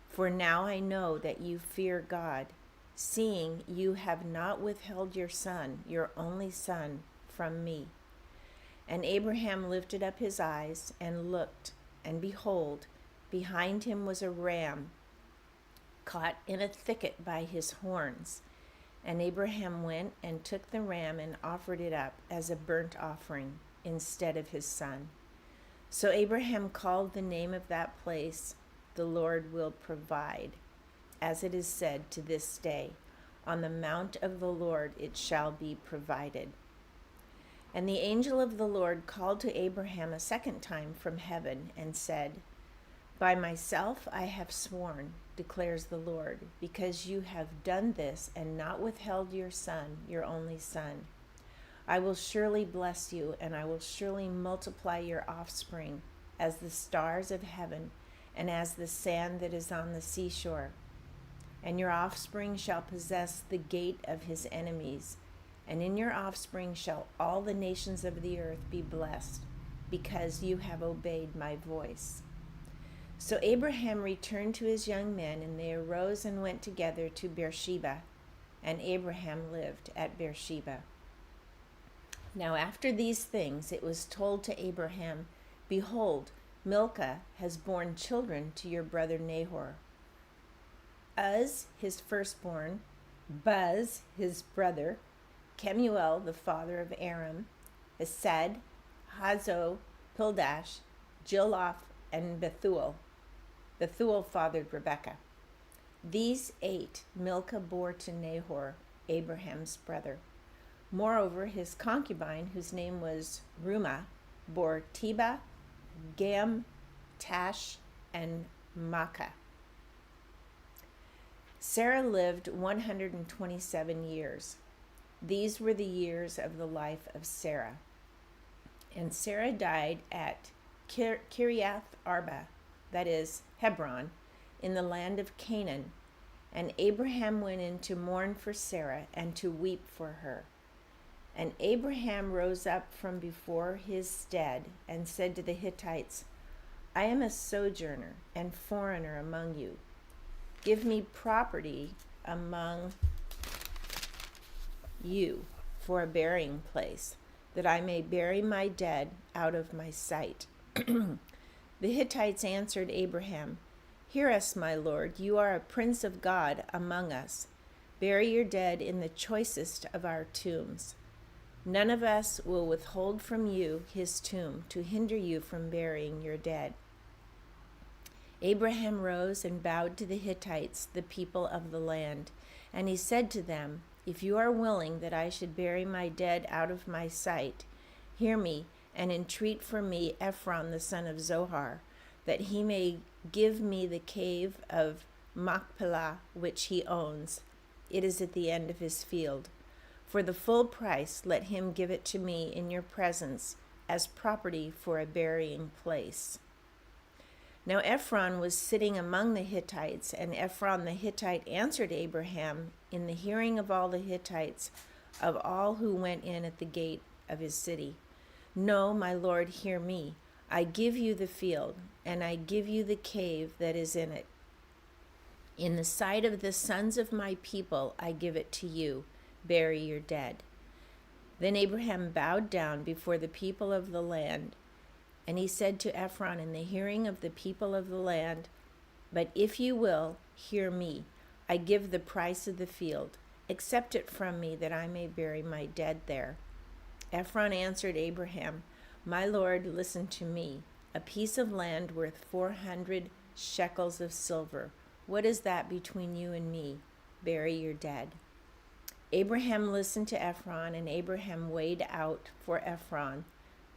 For now I know that you fear God, seeing you have not withheld your son, your only son, from me. And Abraham lifted up his eyes and looked, and behold, behind him was a ram caught in a thicket by his horns. And Abraham went and took the ram and offered it up as a burnt offering instead of his son. So Abraham called the name of that place, The Lord Will Provide, as it is said to this day, On the mount of the Lord it shall be provided. And the angel of the Lord called to Abraham a second time from heaven and said, By myself I have sworn, declares the Lord, because you have done this and not withheld your son, your only son. I will surely bless you, and I will surely multiply your offspring as the stars of heaven and as the sand that is on the seashore. And your offspring shall possess the gate of his enemies, and in your offspring shall all the nations of the earth be blessed, because you have obeyed my voice. So Abraham returned to his young men, and they arose and went together to Beersheba, and Abraham lived at Beersheba. Now after these things it was told to Abraham, Behold, Milcah has borne children to your brother Nahor. Uz, his firstborn, Buz, his brother, Kemuel, the father of Aram, Hesed, Hazo, Pildash, Jiloph, and Bethuel. Bethuel fathered Rebekah. These 8 Milcah bore to Nahor, Abraham's brother. Moreover, his concubine, whose name was Reumah, bore Tebah, Gam, Tash, and Maacah. Sarah lived 127 years. These were the years of the life of Sarah. And Sarah died at Kiriath Arba, that is, Hebron, in the land of Canaan. And Abraham went in to mourn for Sarah and to weep for her. And Abraham rose up from before his stead and said to the Hittites, I am a sojourner and foreigner among you. Give me property among you for a burying place, that I may bury my dead out of my sight. The Hittites answered Abraham, Hear us, my Lord. You are a prince of God among us. Bury your dead in the choicest of our tombs. None of us will withhold from you his tomb to hinder you from burying your dead." Abraham rose and bowed to the Hittites, the people of the land, and he said to them, "If you are willing that I should bury my dead out of my sight, hear me and entreat for me Ephron the son of Zohar, that he may give me the cave of Machpelah which he owns. It is at the end of his field. For the full price let him give it to me in your presence as property for a burying place." Now Ephron was sitting among the Hittites, and Ephron the Hittite answered Abraham in the hearing of all the Hittites, of all who went in at the gate of his city, "No, my lord, hear me. I give you the field, and I give you the cave that is in it. In the sight of the sons of my people I give it to you. Bury your dead." Then Abraham bowed down before the people of the land, and he said to Ephron in the hearing of the people of the land, "But if you will, hear me. I give the price of the field. Accept it from me that I may bury my dead there." Ephron answered Abraham, "My lord, listen to me. A piece of land worth 400 shekels of silver. What is that between you and me? Bury your dead." Abraham listened to Ephron, and Abraham weighed out for Ephron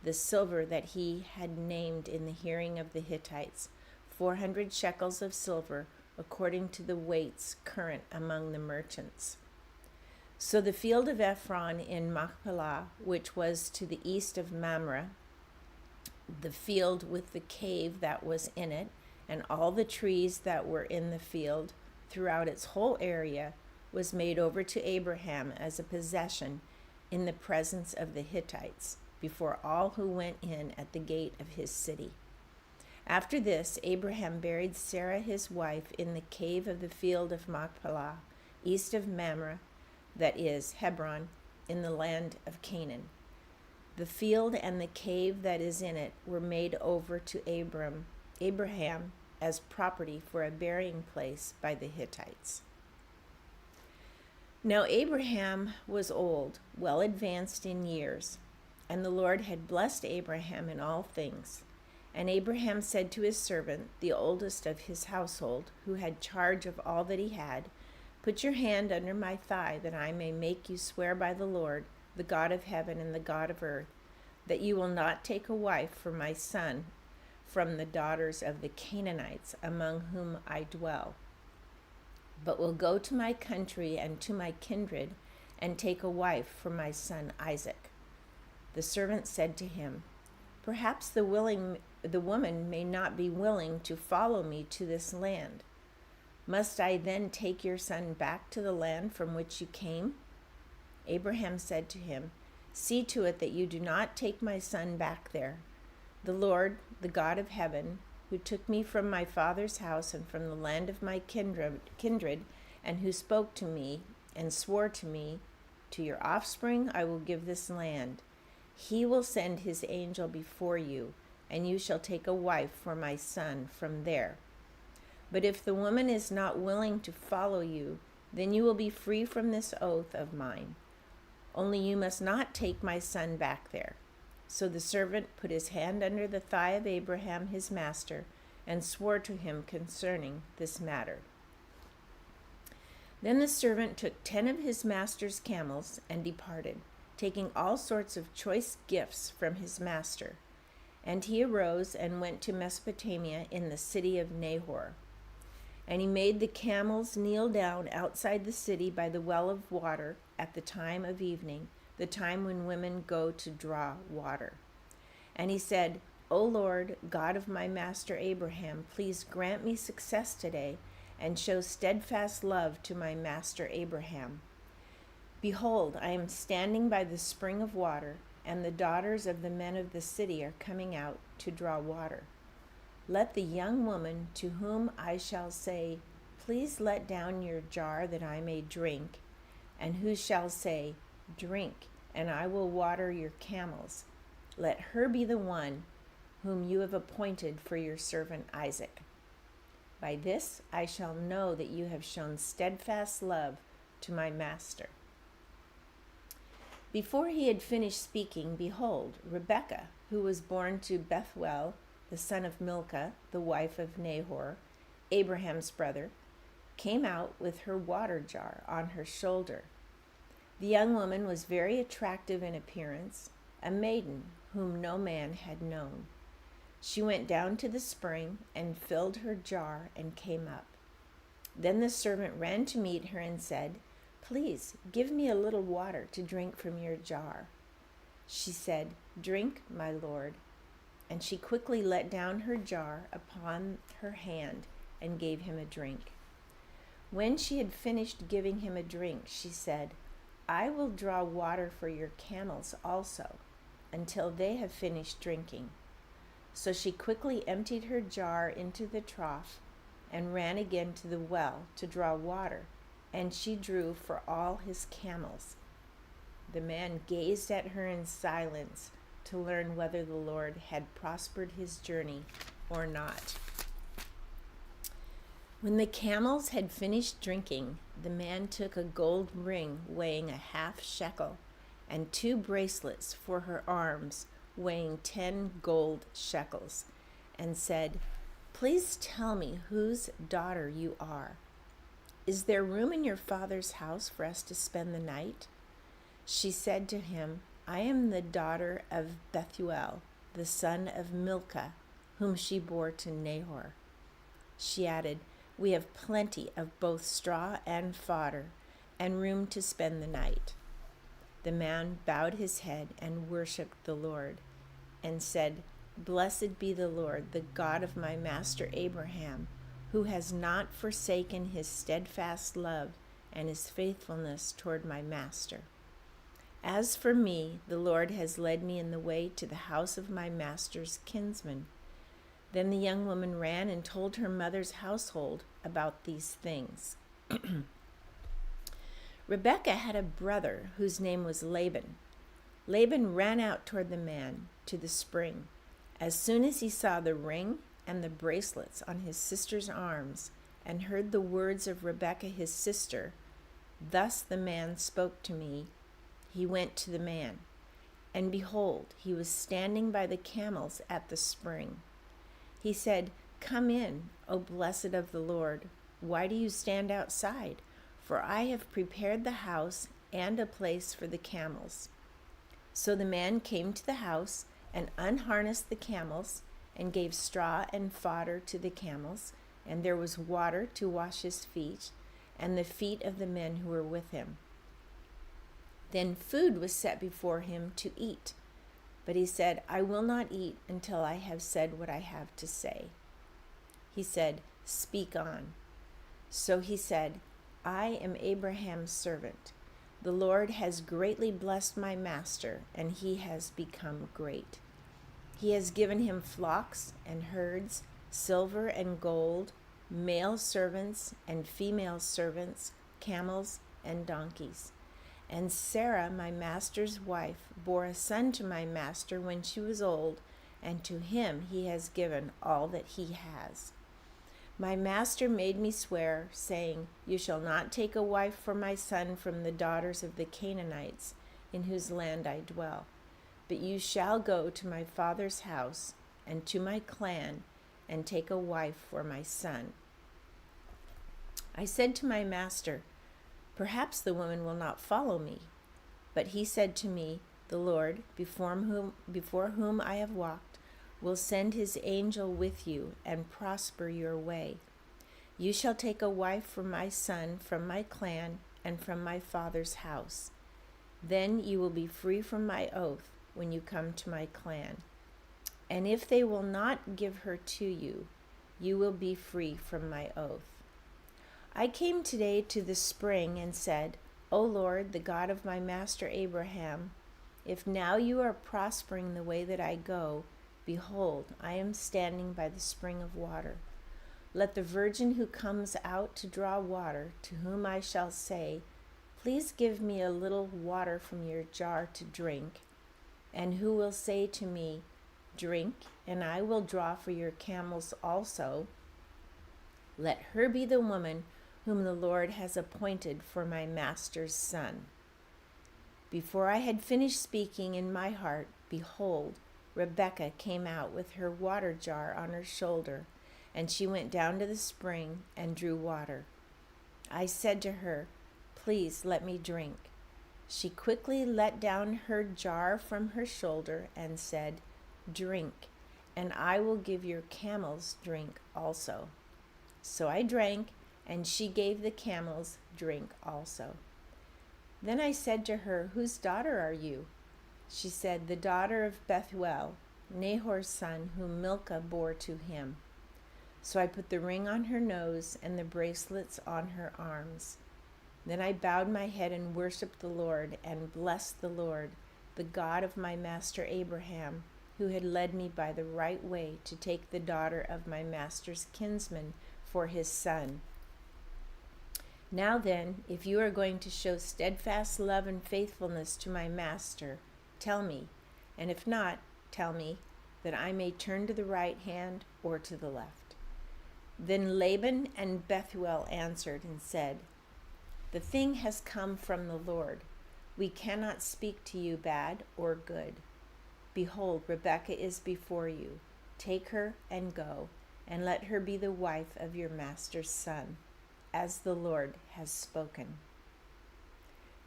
the silver that he had named in the hearing of the Hittites, 400 shekels of silver, according to the weights current among the merchants. So the field of Ephron in Machpelah, which was to the east of Mamre, the field with the cave that was in it, and all the trees that were in the field throughout its whole area, was made over to Abraham as a possession in the presence of the Hittites, before all who went in at the gate of his city. After this, Abraham buried Sarah his wife in the cave of the field of Machpelah, east of Mamre, that is, Hebron, in the land of Canaan. The field and the cave that is in it were made over to Abraham as property for a burying place by the Hittites. Now Abraham was old, well advanced in years, and the Lord had blessed Abraham in all things. And Abraham said to his servant, the oldest of his household, who had charge of all that he had, "Put your hand under my thigh, that I may make you swear by the Lord, the God of heaven and the God of earth, that you will not take a wife for my son from the daughters of the Canaanites among whom I dwell, but will go to my country and to my kindred, and take a wife for my son Isaac." The servant said to him, "Perhaps the woman may not be willing to follow me to this land. Must I then take your son back to the land from which you came?" Abraham said to him, "See to it that you do not take my son back there. The Lord, the God of heaven, who took me from my father's house and from the land of my kindred, and who spoke to me and swore to me, 'To your offspring I will give this land,' he will send his angel before you, and you shall take a wife for my son from there. But if the woman is not willing to follow you, then you will be free from this oath of mine. Only you must not take my son back there." So the servant put his hand under the thigh of Abraham his master, and swore to him concerning this matter. Then the servant took 10 of his master's camels and departed, taking all sorts of choice gifts from his master. And he arose and went to Mesopotamia in the city of Nahor. And he made the camels kneel down outside the city by the well of water at the time of evening, the time when women go to draw water. And he said, "O Lord, God of my master Abraham, please grant me success today, and show steadfast love to my master Abraham. Behold, I am standing by the spring of water, and the daughters of the men of the city are coming out to draw water. Let the young woman to whom I shall say, 'Please let down your jar that I may drink,' and who shall say, 'Drink, and I will water your camels,' let her be the one whom you have appointed for your servant Isaac." By this I shall know that you have shown steadfast love to my master." Before he had finished speaking, behold, Rebekah, who was born to Bethuel, the son of Milcah, the wife of Nahor, Abraham's brother, came out with her water jar on her shoulder. The young woman was very attractive in appearance, a maiden whom no man had known. She went down to the spring and filled her jar and came up. Then the servant ran to meet her and said, "Please give me a little water to drink from your jar." She said, "Drink, my lord." And she quickly let down her jar upon her hand and gave him a drink. When she had finished giving him a drink, she said, "I will draw water for your camels also, until they have finished drinking." So she quickly emptied her jar into the trough and ran again to the well to draw water, and she drew for all his camels. The man gazed at her in silence to learn whether the Lord had prospered his journey or not. When the camels had finished drinking, the man took a gold ring weighing a half shekel and 2 bracelets for her arms weighing 10 gold shekels, and said, "Please tell me whose daughter you are. Is there room in your father's house for us to spend the night?" She said to him, "I am the daughter of Bethuel, the son of Milcah, whom she bore to Nahor." She added, "We have plenty of both straw and fodder, and room to spend the night." The man bowed his head and worshipped the Lord, and said, "Blessed be the Lord, the God of my master Abraham, who has not forsaken his steadfast love and his faithfulness toward my master. As for me, the Lord has led me in the way to the house of my master's kinsman." Then the young woman ran and told her mother's household about these things. Rebekah had a brother whose name was Laban. Laban ran out toward the man to the spring. As soon as he saw the ring and the bracelets on his sister's arms and heard the words of Rebekah his sister, "Thus the man spoke to me," he went to the man. And behold, he was standing by the camels at the spring. He said, "Come in, O blessed of the Lord. Why do you stand outside? For I have prepared the house and a place for the camels." So the man came to the house and unharnessed the camels and gave straw and fodder to the camels, and there was water to wash his feet and the feet of the men who were with him. Then food was set before him to eat, but he said, "I will not eat until I have said what I have to say." He said, "Speak on." So he said, "I am Abraham's servant. The Lord has greatly blessed my master, and he has become great. He has given him flocks and herds, silver and gold, male servants and female servants, camels and donkeys. And Sarah, my master's wife, bore a son to my master when she was old, and to him he has given all that he has. My master made me swear, saying, 'You shall not take a wife for my son from the daughters of the Canaanites, in whose land I dwell, but you shall go to my father's house and to my clan and take a wife for my son.' I said to my master, 'Perhaps the woman will not follow me.' But he said to me, 'The Lord, before whom I have walked, will send his angel with you and prosper your way. You shall take a wife for my son from my clan and from my father's house. Then you will be free from my oath when you come to my clan. And if they will not give her to you, you will be free from my oath.' I came today to the spring and said, 'O Lord, the God of my master Abraham, if now you are prospering the way that I go, behold, I am standing by the spring of water. Let the virgin who comes out to draw water, to whom I shall say, "Please give me a little water from your jar to drink," and who will say to me, "Drink, and I will draw for your camels also," Let her be the woman whom the Lord has appointed for my master's son." Before I had finished speaking in my heart, behold, Rebekah came out with her water jar on her shoulder, and she went down to the spring and drew water. I said to her, "Please let me drink." She quickly let down her jar from her shoulder and said, "Drink, and I will give your camels drink also." So I drank, and she gave the camels drink also. Then I said to her, "Whose daughter are you?" She said, "The daughter of Bethuel, Nahor's son, whom Milcah bore to him." So I put the ring on her nose and the bracelets on her arms. Then I bowed my head and worshipped the Lord and blessed the Lord, the God of my master Abraham, who had led me by the right way to take the daughter of my master's kinsman for his son. Now then, if you are going to show steadfast love and faithfulness to my master, tell me, and if not, tell me, that I may turn to the right hand or to the left." Then Laban and Bethuel answered and said, "The thing has come from the Lord. We cannot speak to you bad or good. Behold, Rebekah is before you. Take her and go, and let her be the wife of your master's son, as the Lord has spoken."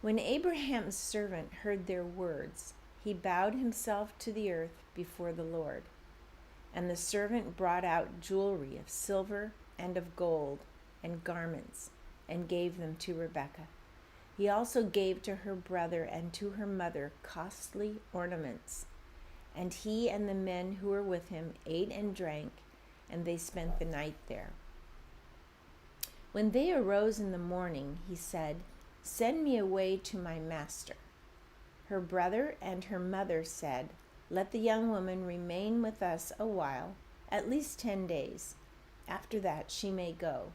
When Abraham's servant heard their words, he bowed himself to the earth before the Lord. And the servant brought out jewelry of silver and of gold and garments, and gave them to Rebekah. He also gave to her brother and to her mother costly ornaments. And he and the men who were with him ate and drank, and they spent the night there. When they arose in the morning, he said, "Send me away to my master." Her brother and her mother said, "Let the young woman remain with us a while, at least 10 days. After that she may go."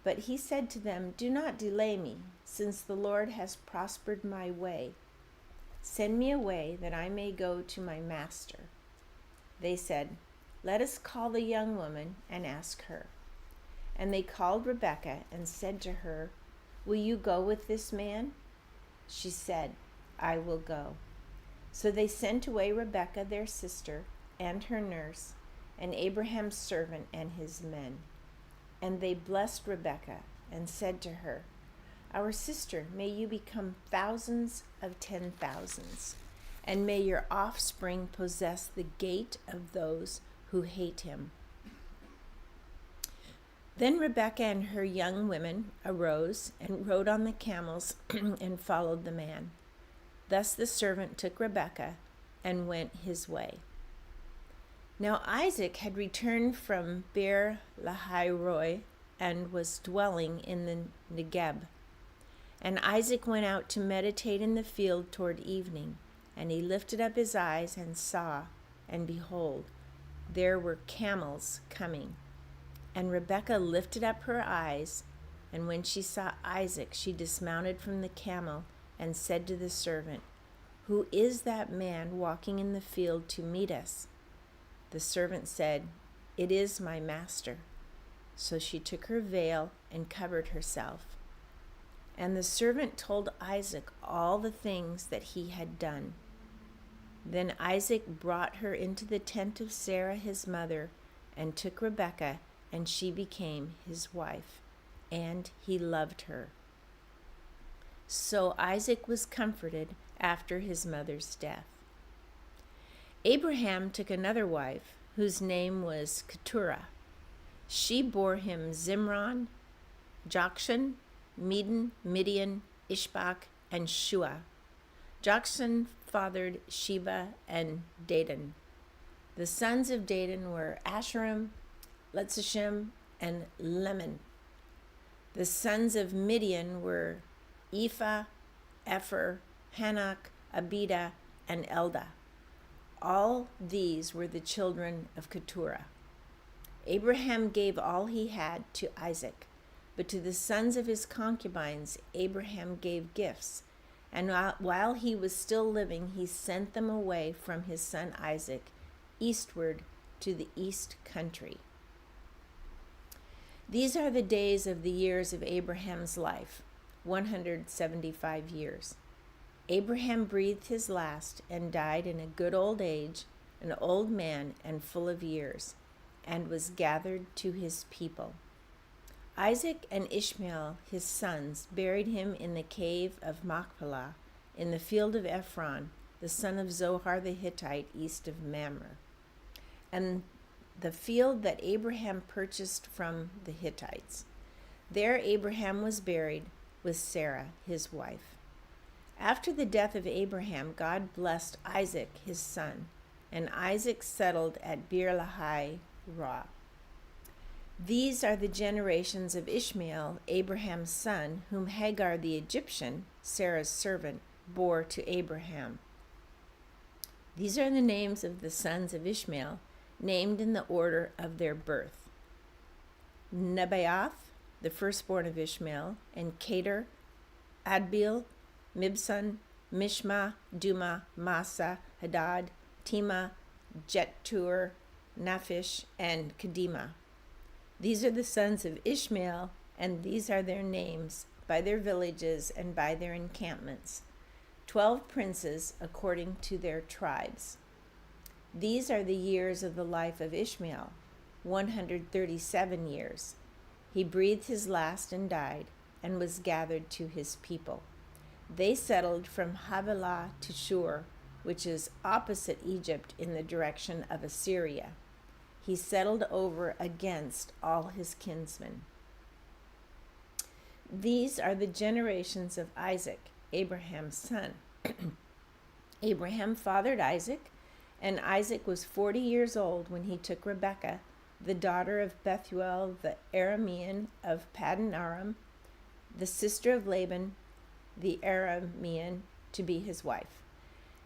But he said to them, "Do not delay me, since the Lord has prospered my way. Send me away that I may go to my master." They said, "Let us call the young woman and ask her." And they called Rebekah and said to her, "Will you go with this man?" She said, "I will go." So they sent away Rebekah their sister and her nurse, and Abraham's servant and his men. And they blessed Rebekah and said to her, "Our sister, may you become thousands of 10,000s, and may your offspring possess the gate of those who hate him." Then Rebekah and her young women arose and rode on the camels and followed the man. Thus the servant took Rebekah and went his way. Now Isaac had returned from Beer Lahai-roi and was dwelling in the Negeb. And Isaac went out to meditate in the field toward evening, and he lifted up his eyes and saw, and behold, there were camels coming. And Rebekah lifted up her eyes, and when she saw Isaac, she dismounted from the camel and said to the servant, "Who is that man walking in the field to meet us?" The servant said, "It is my master." So she took her veil and covered herself. And the servant told Isaac all the things that he had done. Then Isaac brought her into the tent of Sarah his mother, and took Rebekah, and she became his wife, and he loved her. So Isaac was comforted after his mother's death. Abraham took another wife, whose name was Keturah. She bore him Zimron, Jokshan, Medan, Midian, Ishbak, and Shua. Jokshan fathered Sheba and Dedan. The sons of Dedan were Asherim, Letzishim, and Leman. The sons of Midian were Ephah, Epher, Hanok, Abida, and Eldah. All these were the children of Keturah. Abraham gave all he had to Isaac, but to the sons of his concubines Abraham gave gifts, and while he was still living he sent them away from his son Isaac eastward to the east country. These are the days of the years of Abraham's life, 175 years. Abraham breathed his last and died in a good old age, an old man and full of years, and was gathered to his people. Isaac and Ishmael, his sons, buried him in the cave of Machpelah, in the field of Ephron, the son of Zohar the Hittite, east of Mamre, and the field that Abraham purchased from the Hittites. There Abraham was buried with Sarah, his wife. After the death of Abraham, God blessed Isaac, his son, and Isaac settled at Beer-lahai-roi. These are the generations of Ishmael, Abraham's son, whom Hagar the Egyptian, Sarah's servant, bore to Abraham. These are the names of the sons of Ishmael, named in the order of their birth: Nebaioth, the firstborn of Ishmael, and Kedar, Adbeel, Mibsam, Mishma, Duma, Massa, Hadad, Tema, Jetur, Naphish, and Kedema. These are the sons of Ishmael, and these are their names, by their villages and by their encampments, 12 princes according to their tribes. These are the years of the life of Ishmael, 137 years. He breathed his last and died, and was gathered to his people. They settled from Havilah to Shur, which is opposite Egypt in the direction of Assyria. He settled over against all his kinsmen. These are the generations of Isaac, Abraham's son. Abraham fathered Isaac, and Isaac was 40 years old when he took Rebekah, the daughter of Bethuel the Aramean of Paddan Aram, the sister of Laban the Aramean, to be his wife.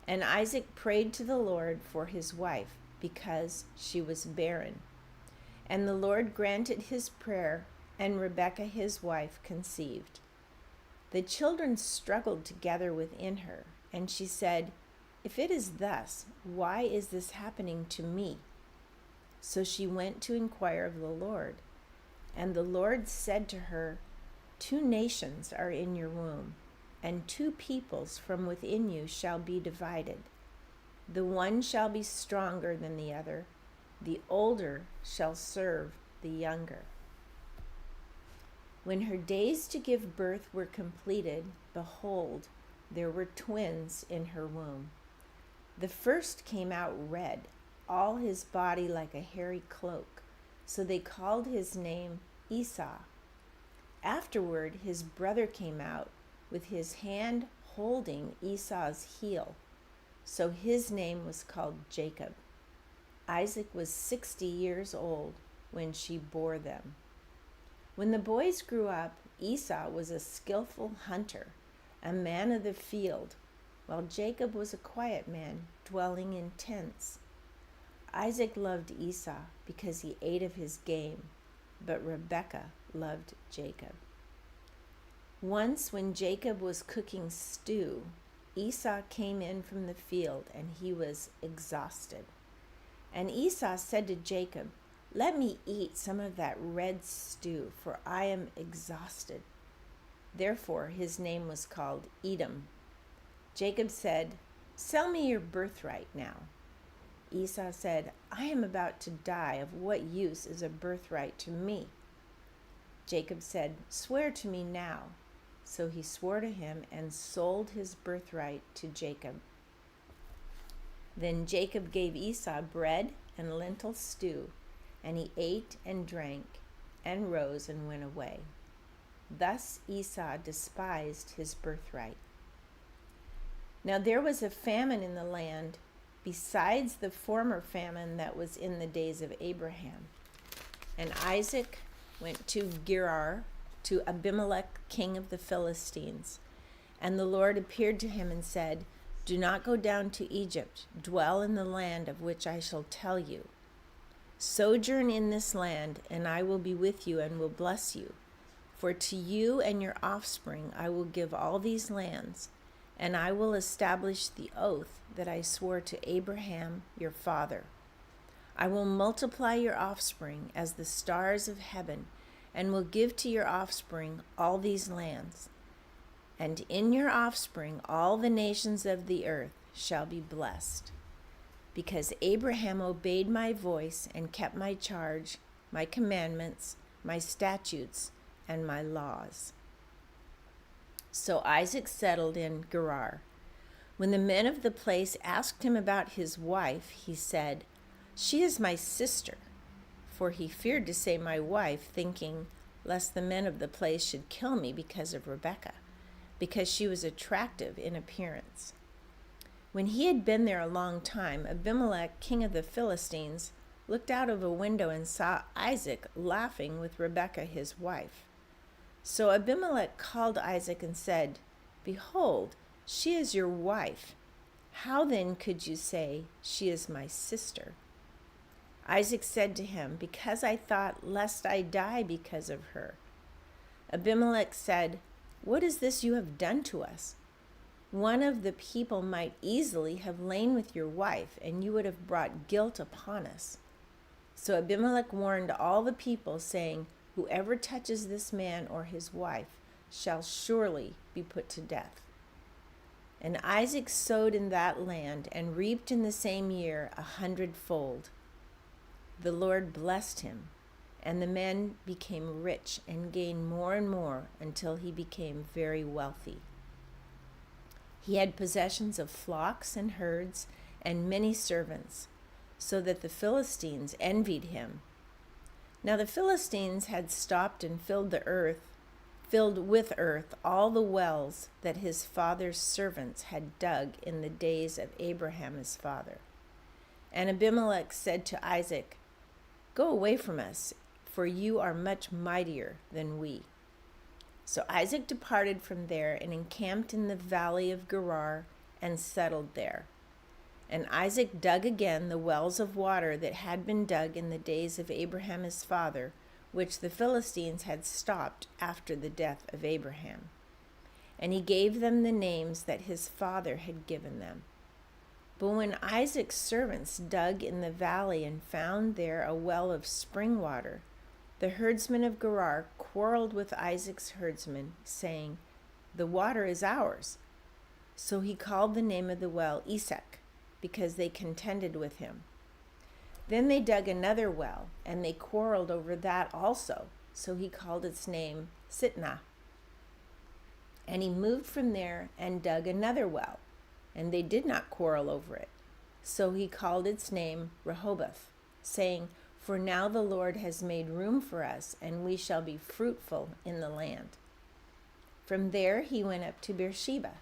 And Isaac prayed to the Lord for his wife, because she was barren. And the Lord granted his prayer, and Rebekah his wife conceived. The children struggled together within her, and she said, "If it is thus, why is this happening to me?" So she went to inquire of the Lord. And the Lord said to her, "2 nations are in your womb, and 2 peoples from within you shall be divided. The one shall be stronger than the other. The older shall serve the younger." When her days to give birth were completed, behold, there were twins in her womb. The first came out red, all his body like a hairy cloak, so they called his name Esau. Afterward his brother came out, with his hand holding Esau's heel, so his name was called Jacob. Isaac was 60 years old when she bore them. When the boys grew up, Esau was a skillful hunter, a man of the field, while Jacob was a quiet man, dwelling in tents. Isaac loved Esau because he ate of his game, but Rebekah loved Jacob. Once when Jacob was cooking stew, Esau came in from the field, and he was exhausted. And Esau said to Jacob, "Let me eat some of that red stew, for I am exhausted." Therefore his name was called Edom. Jacob said, "Sell me your birthright now." Esau said, "I am about to die. Of what use is a birthright to me?" Jacob said, "Swear to me now." So he swore to him and sold his birthright to Jacob. Then Jacob gave Esau bread and lentil stew, and he ate and drank, and rose and went away. Thus Esau despised his birthright. Now there was a famine in the land, besides the former famine that was in the days of Abraham. And Isaac went to Gerar, to Abimelech, king of the Philistines. And the Lord appeared to him and said, "Do not go down to Egypt. Dwell in the land of which I shall tell you. Sojourn in this land, and I will be with you and will bless you. For to you and your offspring I will give all these lands, and I will establish the oath that I swore to Abraham your father. I will multiply your offspring as the stars of heaven, and will give to your offspring all these lands. And in your offspring all the nations of the earth shall be blessed, because Abraham obeyed my voice and kept my charge, my commandments, my statutes, and my laws." So Isaac settled in Gerar. When the men of the place asked him about his wife, he said, "She is my sister," for he feared to say my wife, thinking lest the men of the place should kill me because of Rebekah, because she was attractive in appearance. When he had been there a long time, Abimelech, king of the Philistines, looked out of a window and saw Isaac laughing with Rebekah his wife. So Abimelech called Isaac and said, "Behold, she is your wife. How then could you say, 'She is my sister'?" Isaac said to him, "Because I thought lest I die because of her." Abimelech said, "What is this you have done to us? One of the people might easily have lain with your wife, and you would have brought guilt upon us." So Abimelech warned all the people, saying, "Whoever touches this man or his wife shall surely be put to death." And Isaac sowed in that land and reaped in the same year 100-fold. The Lord blessed him, and the man became rich and gained more and more until he became very wealthy. He had possessions of flocks and herds and many servants, so that the Philistines envied him. Now the Philistines had stopped and filled with earth all the wells that his father's servants had dug in the days of Abraham his father. And Abimelech said to Isaac, "Go away from us, for you are much mightier than we." So Isaac departed from there and encamped in the valley of Gerar and settled there. And Isaac dug again the wells of water that had been dug in the days of Abraham his father, which the Philistines had stopped after the death of Abraham. And he gave them the names that his father had given them. But when Isaac's servants dug in the valley and found there a well of spring water, the herdsmen of Gerar quarreled with Isaac's herdsmen, saying, "The water is ours." So he called the name of the well Esek, because they contended with him. Then they dug another well, and they quarreled over that also. So he called its name Sitnah. And he moved from there and dug another well, and they did not quarrel over it. So he called its name Rehoboth, saying, "For now the Lord has made room for us, and we shall be fruitful in the land." From there he went up to Beersheba,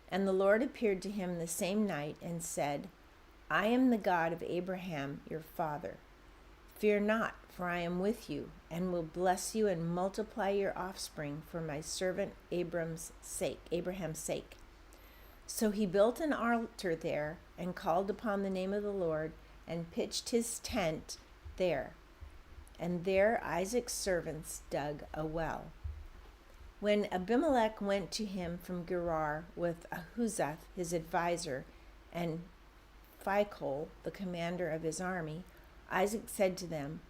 and the Lord appeared to him the same night and said, "I am the God of Abraham your father. Fear not, for I am with you, and will bless you and multiply your offspring for my servant Abraham's sake." So he built an altar there and called upon the name of the Lord and pitched his tent there. And there Isaac's servants dug a well. When Abimelech went to him from Gerar with Ahuzath his advisor and Phicol the commander of his army, Isaac said to them,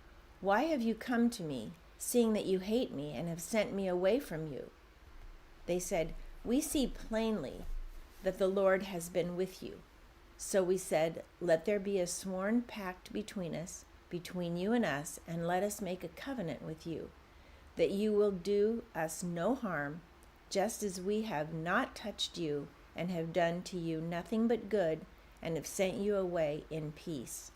"Why have you come to me, seeing that you hate me and have sent me away from you?" They said, "We see plainly that the Lord has been with you." So we said, "Let there be a sworn pact between us, between you and us, and let us make a covenant with you, that you will do us no harm, just as we have not touched you and have done to you nothing but good, and have sent you away in peace.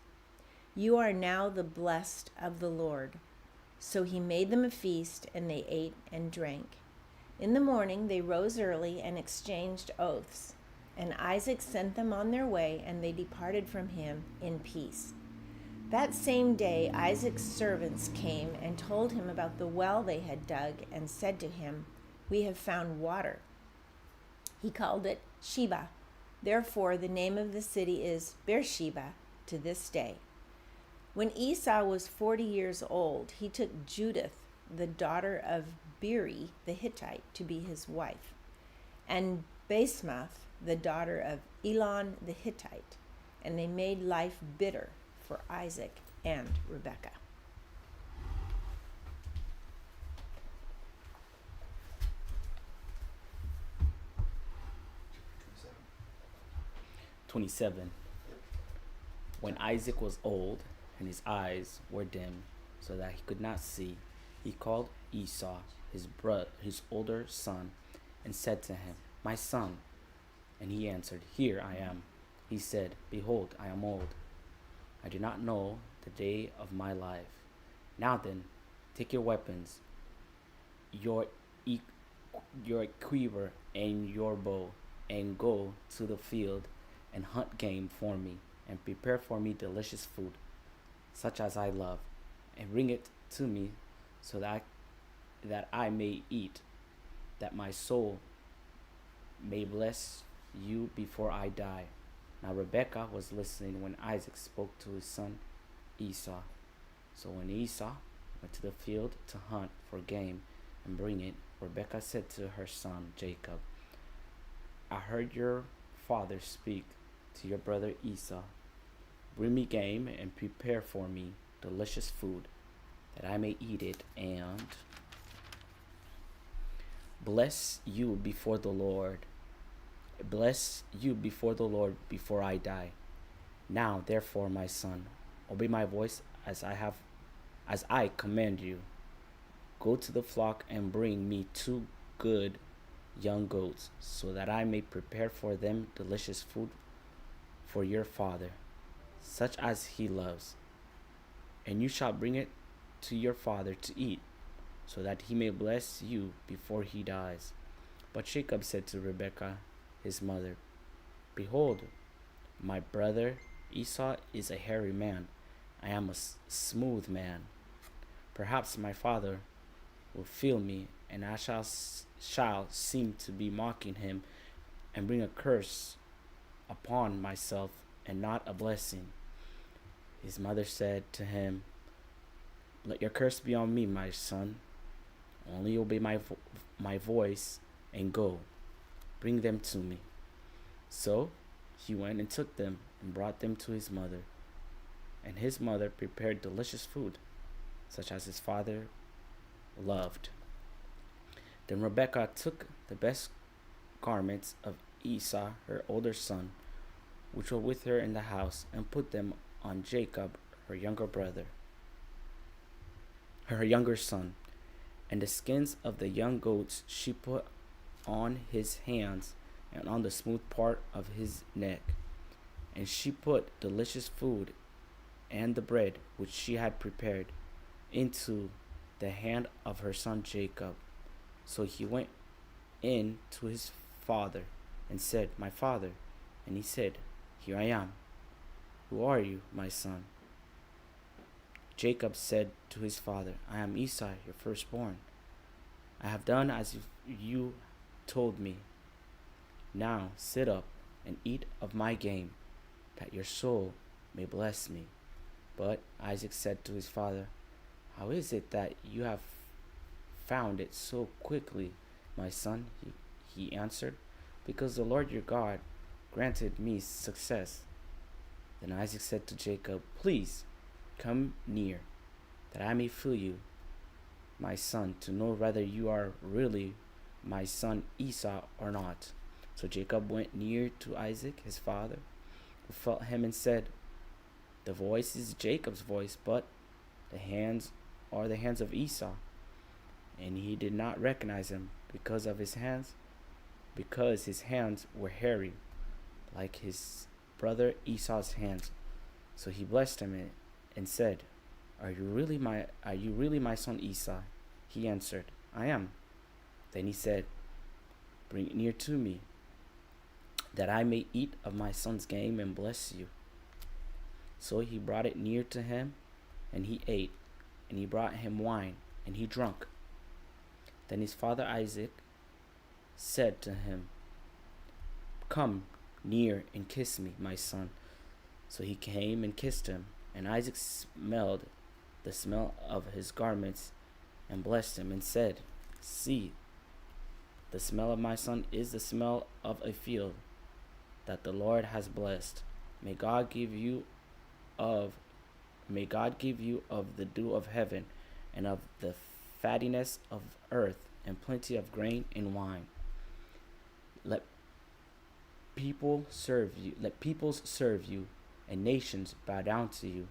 You are now the blessed of the Lord." So he made them a feast, and they ate and drank. In the morning they rose early and exchanged oaths. And Isaac sent them on their way, and they departed from him in peace. That same day Isaac's servants came and told him about the well they had dug, and said to him, "We have found water." He called it Sheba. Therefore the name of the city is Beersheba to this day. When Esau was 40 years old, he took Judith, the daughter of Beeri the Hittite, to be his wife, and Basemath, the daughter of Elon the Hittite, and they made life bitter for Isaac and Rebekah. 27. When Isaac was old and his eyes were dim, so that he could not see, he called Esau, his older son, and said to him, "My son." And he answered, "Here I am." He said, "Behold, I am old. I do not know the day of my life. Now then, take your weapons, your quiver and your bow, and go to the field and hunt game for me, and prepare for me delicious food, such as I love, and bring it to me, so that I may eat, that my soul may bless you before I die." Now Rebekah was listening when Isaac spoke to his son Esau. So when Esau went to the field to hunt for game and bring it, Rebekah said to her son Jacob, "I heard your father speak to your brother Esau. Bring me game and prepare for me delicious food, that I may eat it and bless you before the Lord. Bless you before the Lord before I die. Now, therefore, my son, obey my voice as I command you. Go to the flock and bring me 2 good young goats, so that I may prepare for them delicious food for your father, such as he loves. And you shall bring it to your father to eat, so that he may bless you before he dies." But Jacob said to Rebekah, his mother, "Behold, my brother Esau is a hairy man. I am a smooth man. Perhaps my father will feel me, and I shall seem to be mocking him, and bring a curse upon myself and not a blessing." His mother said to him, "Let your curse be on me, my son. Only obey my voice and go. Bring them to me." So he went and took them and brought them to his mother. And his mother prepared delicious food, such as his father loved. Then Rebekah took the best garments of Esau, her older son, which were with her in the house, and put them on Jacob, her younger son. And the skins of the young goats she put on his hands and on the smooth part of his neck. And she put delicious food and the bread which she had prepared into the hand of her son Jacob. So he went in to his father and said, "My father." And he said, "Here I am." "Who are you, my son?" Jacob said to his father, "I am Esau, your firstborn. I have done as you told me. Now sit up and eat of my game, that your soul may bless me." But Isaac said to his father, "How is it that you have found it so quickly, my son?" He answered, "Because the Lord your God granted me success." Then Isaac said to Jacob, "Please come near, that I may feel you, my son, to know whether you are really my son Esau or not." So Jacob went near to Isaac, his father, who felt him and said, "The voice is Jacob's voice, but the hands are the hands of Esau." And he did not recognize him because his hands were hairy, like his brother Esau's hands. So he blessed him and said, Are you really my son Esau?" He answered, "I am." Then he said, "Bring it near to me, that I may eat of my son's game and bless you." So he brought it near to him, and he ate, and he brought him wine, and he drank. Then his father Isaac said to him, "Come near and kiss me, my son." So he came and kissed him, and Isaac smelled the smell of his garments and blessed him and said, "See, the smell of my son is the smell of a field that the Lord has blessed. May God give you of the dew of heaven, and of the fattiness of earth, and plenty of grain and wine. Let let peoples serve you, and nations bow down to you.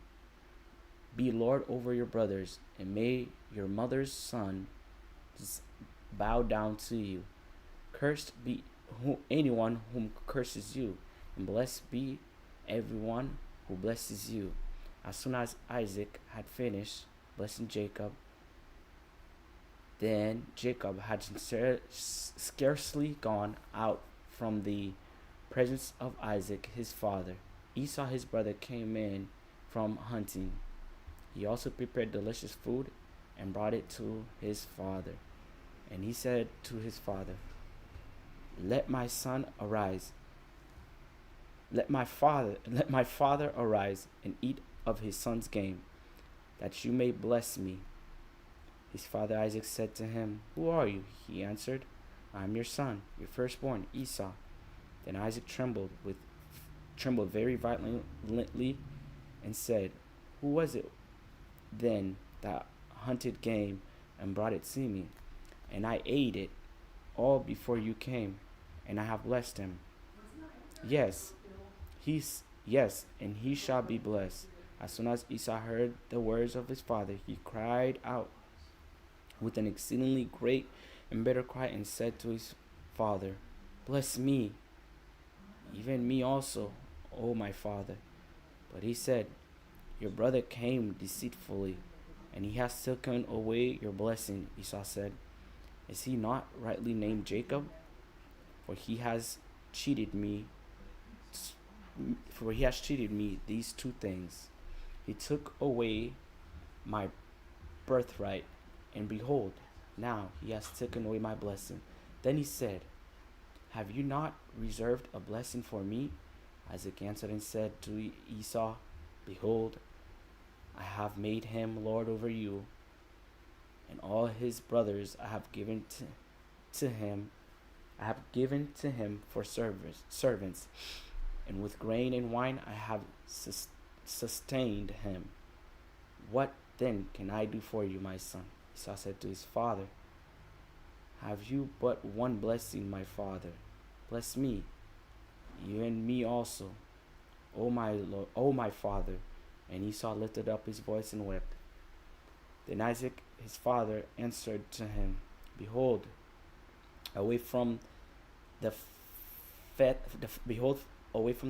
Be Lord over your brothers, and may your mother's sons bow down to you. Cursed be anyone whom curses you, and blessed be everyone who blesses you. As soon as Isaac had finished blessing Jacob, then Jacob had scarcely gone out from the presence of Isaac his father. Esau his brother came in from hunting. He also prepared delicious food and brought it to his father. And he said to his father, Let my son arise. Let my father arise and eat of his son's game, that you may bless me. His father Isaac said to him, Who are you? He answered, I am your son, your firstborn, Esau. Then Isaac trembled very violently and said, Who was it then that hunted game and brought it to me? And I ate it all before you came, and I have blessed him. Yes, and he shall be blessed. As soon as Esau heard the words of his father, he cried out with an exceedingly great and bitter cry, and said to his father, Bless me, even me also, O my father. But he said, Your brother came deceitfully, and he has taken away your blessing. Esau said, Is he not rightly named Jacob? For he has cheated me these two things. He took away my birthright, and behold, now he has taken away my blessing. Then he said, Have you not reserved a blessing for me? Isaac answered and said to Esau, Behold, I have made him lord over you, and all his brothers I have given to him for servants, and with grain and wine I have sustained him. What then can I do for you, my son? Esau said to his father, Have you but one blessing, my father? Bless me, you and me also, O my father. And Esau lifted up his voice and wept. Then Isaac his father answered to him, Behold, away from the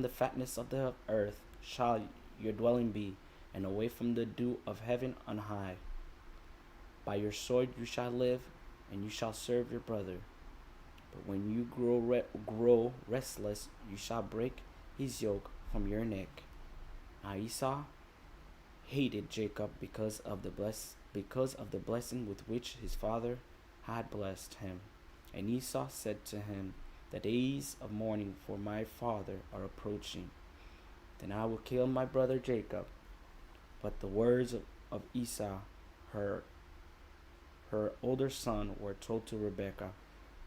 fatness of the earth shall your dwelling be, and away from the dew of heaven on high. By your sword you shall live, and you shall serve your brother. But when you grow restless, you shall break his yoke from your neck. Now Esau hated Jacob because of the blessing with which his father had blessed him. And Esau said to him, The days of mourning for my father are approaching. Then I will kill my brother Jacob. But the words of Esau, her older son, were told to Rebekah.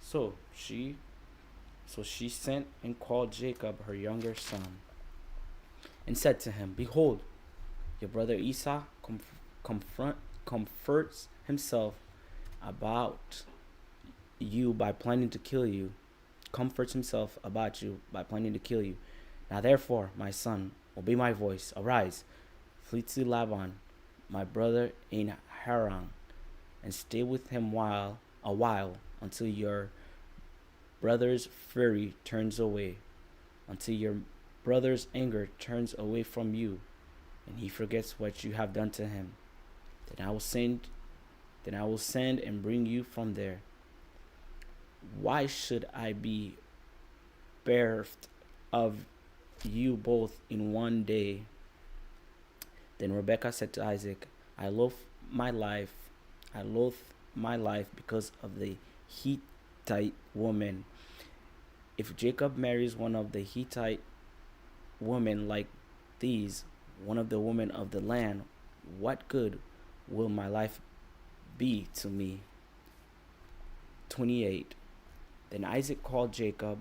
So she sent and called Jacob her younger son, and said to him, Behold, your brother Esau comforts himself about you by planning to kill you. Now therefore, my son, obey my voice. Arise, flee to Laban, my brother in Haran, and stay with him a while until your brother's fury turns away, until your brother's anger turns away from you, and he forgets what you have done to him. Then I will send and bring you from there. Why should I be bereft of you both in one day? Then Rebekah said to Isaac, I loathe my life because of the Hittite woman. If Jacob marries one of the Hittite women like these, one of the women of the land, what good will my life be to me? 28. Then Isaac called Jacob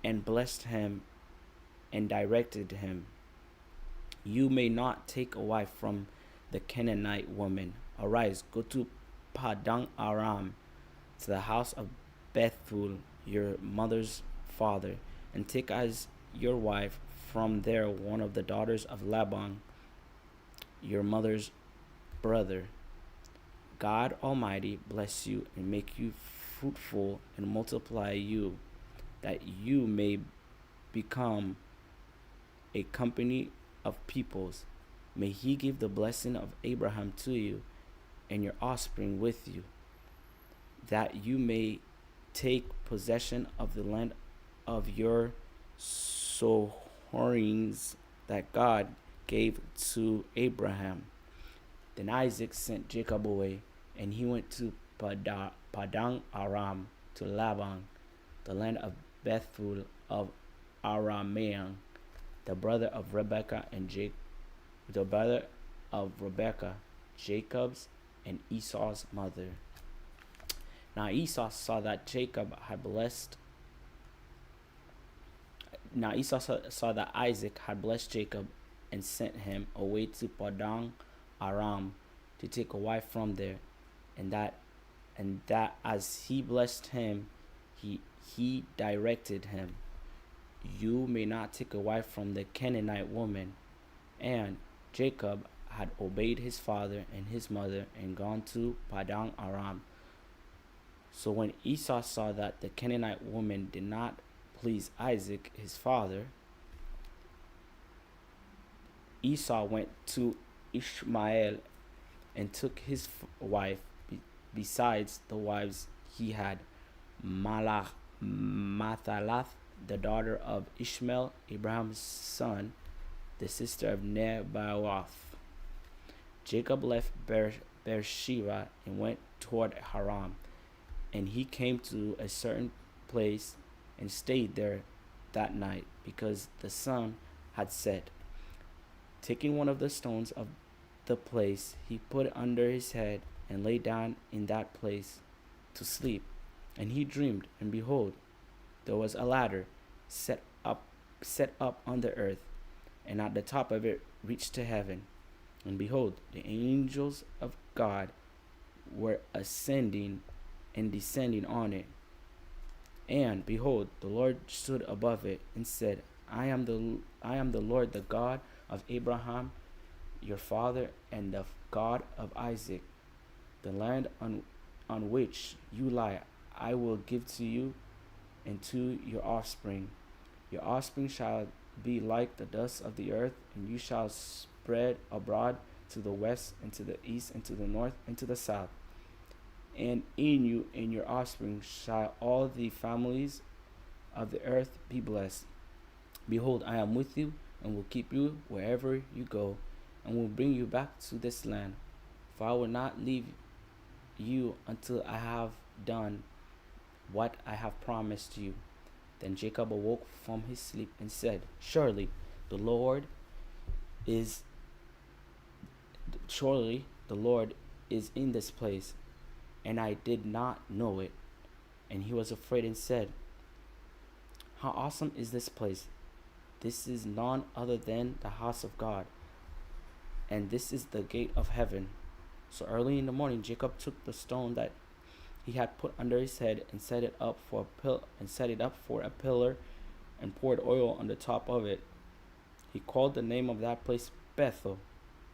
and blessed him and directed him, You may not take a wife from the Canaanite woman. Arise, go to Paddan Aram, to the house of Bethuel, your mother's father, and take as your wife from there one of the daughters of Laban, your mother's brother. God Almighty bless you and make you fruitful and multiply you, that you may become a company of peoples. May he give the blessing of Abraham to you and your offspring with you, that you may take possession of the land of your sojournings that God gave to Abraham. Then Isaac sent Jacob away, and he went to Paddan Aram to Laban, the land of Bethuel of Aramean, the brother of Rebekah, Jacob's and Esau's mother. Now Esau saw that Isaac had blessed Jacob, and sent him away to Paddan Aram to take a wife from there, and that as he blessed him, he directed him, you may not take a wife from the Canaanite woman. And Jacob had obeyed his father and his mother and gone to Paddan Aram. So when Esau saw that the Canaanite woman did not please Isaac his father, Esau went to Ishmael and took his wife, besides the wives he had, Mathalath, the daughter of Ishmael, Abraham's son, the sister of Nebaioth. Jacob left Beersheba and went toward Haran, and he came to a certain place and stayed there that night, because the sun had set. Taking one of the stones of the place, he put it under his head and lay down in that place to sleep. And he dreamed, and behold, there was a ladder set up on the earth, and at the top of it reached to heaven. And behold, the angels of God were ascending and descending on it. And behold, the Lord stood above it and said, I am the Lord, the God of Abraham your father, and the God of Isaac. The land on which you lie I will give to you and to your offspring. Your offspring shall be like the dust of the earth, and you shall spread abroad to the west and to the east and to the north and to the south. And in you and your offspring shall all the families of the earth be blessed. Behold, I am with you and will keep you wherever you go, and will bring you back to this land. For I will not leave you until I have done what I have promised you. Then Jacob awoke from his sleep and said, Surely the Lord is in this place, and I did not know it. And he was afraid and said, How awesome is this place! This is none other than the house of God, and this is the gate of heaven. So early in the morning Jacob took the stone that he had put under his head and set it up for a pillar, and poured oil on the top of it. He called the name of that place Bethel,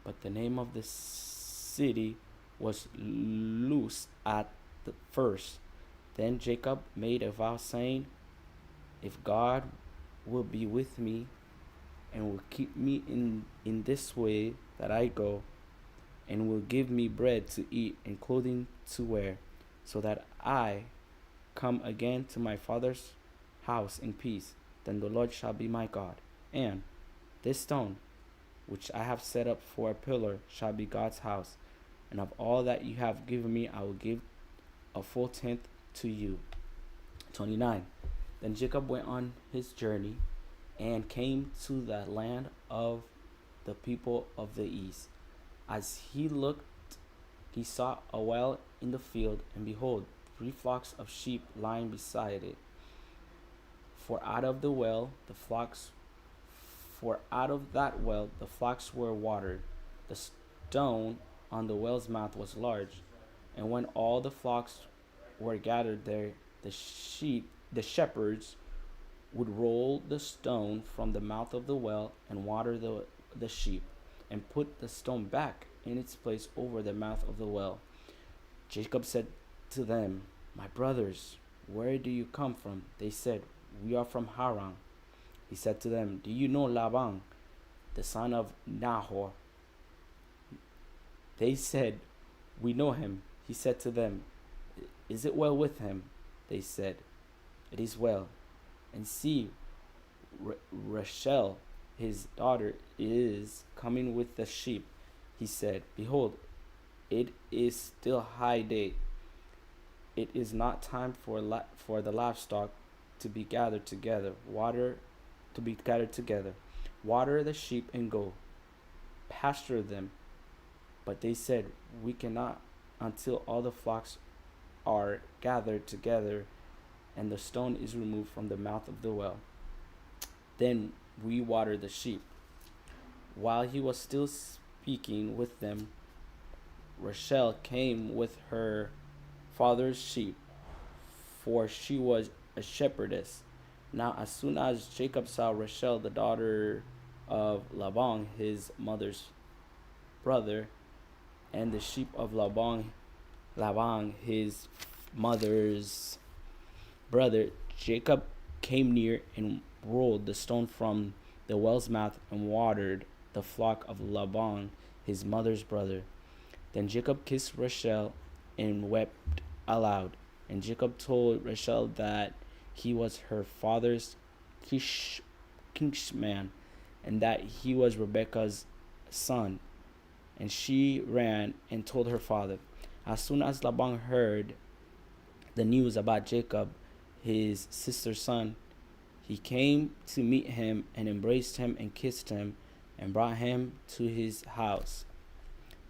but the name of the city was Luz at the first. Then Jacob made a vow, saying, If God will be with me and will keep me in this way that I go, and will give me bread to eat and clothing to wear, so that I come again to my father's house in peace, then the Lord shall be my God. And this stone, which I have set up for a pillar, shall be God's house. And of all that you have given me, I will give a full tenth to you. 29. Then Jacob went on his journey and came to the land of the people of the east. As he looked, he saw a well in the field, and behold, 3 flocks of sheep lying beside it. For out of that well the flocks were watered. The stone on the well's mouth was large, and when all the flocks were gathered there, the shepherds would roll the stone from the mouth of the well and water the sheep, and put the stone back in its place over the mouth of the well. Jacob said to them, "My brothers, where do you come from?" They said, "We are from Haran." He said to them, "Do you know Laban, the son of Nahor?" They said, "We know him." He said to them, "Is it well with him?" They said, "It is well." And see, Rachel, his daughter, is coming with the sheep. He said, "Behold, it is still high day. It is not time for the livestock to be gathered together. Water the sheep and go pasture them." But they said, "We cannot until all the flocks are gathered together and the stone is removed from the mouth of the well. Then we water the sheep." While he was still speaking with them, Rachel came with her father's sheep, for she was a shepherdess. Now as soon as Jacob saw Rachel, the daughter of Laban, his mother's brother, and the sheep of Laban, his mother's brother, Jacob came near and rolled the stone from the well's mouth and watered the flock of Laban, his mother's brother. Then Jacob kissed Rachel and wept aloud. And Jacob told Rachel that he was her father's kinsman, and that he was Rebekah's son. And she ran and told her father. As soon as Laban heard the news about Jacob, his sister's son, he came to meet him and embraced him and kissed him and brought him to his house.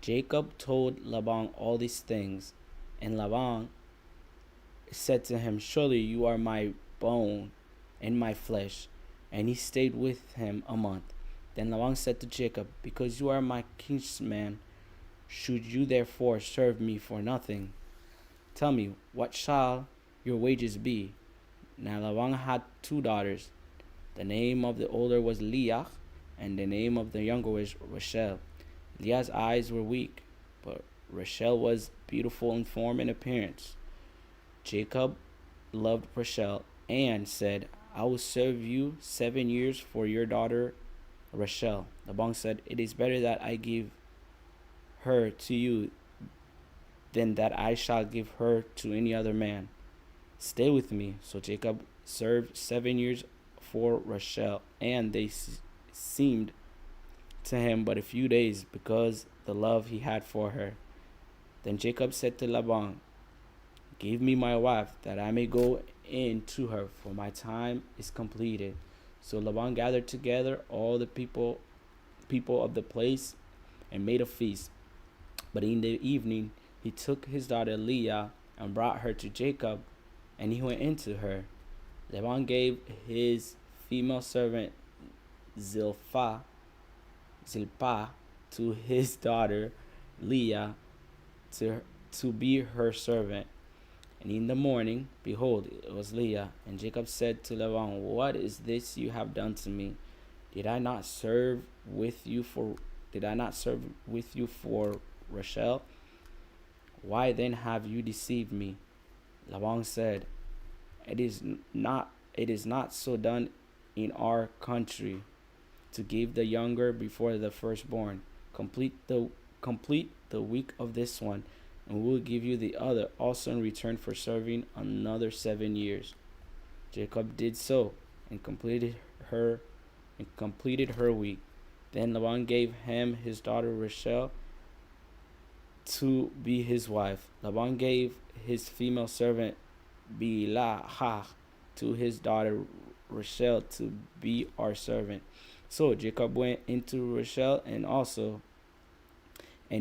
Jacob told Laban all these things, and Laban said to him, "Surely you are my bone and my flesh." And he stayed with him a month. Then Laban said to Jacob, "Because you are my kinsman, should you therefore serve me for nothing? Tell me, what shall your wages be?" Now Laban had 2 daughters. The name of the older was Leah, and the name of the younger was Rachel. Leah's eyes were weak, but Rachel was beautiful in form and appearance. Jacob loved Rachel and said, "I will serve you 7 years for your daughter Rachel." Laban said, "It is better that I give her to you than that I shall give her to any other man. Stay with me." So Jacob served 7 years for Rachel, and they seemed to him but a few days because the love he had for her. Then Jacob said to Laban, "Give me my wife, that I may go in to her, for my time is completed." So Laban gathered together all the people of the place and made a feast. But in the evening he took his daughter Leah and brought her to Jacob, and he went into her. Laban gave his female servant Zilpah to his daughter Leah to be her servant. And in the morning, behold, it was Leah. And Jacob said to Laban, "What is this you have done to me? Did I not serve with you for Rachel? Why then have you deceived me?" Laban said, It is not so done in our country, to give the younger before the firstborn. Complete the week of this one, and we will give you the other also in return for serving another 7 years. Jacob did so and completed her week. Then Laban gave him his daughter Rachel to be his wife. Laban gave his female servant Bilhah to his daughter Rachel to be our servant. So Jacob went into Rachel and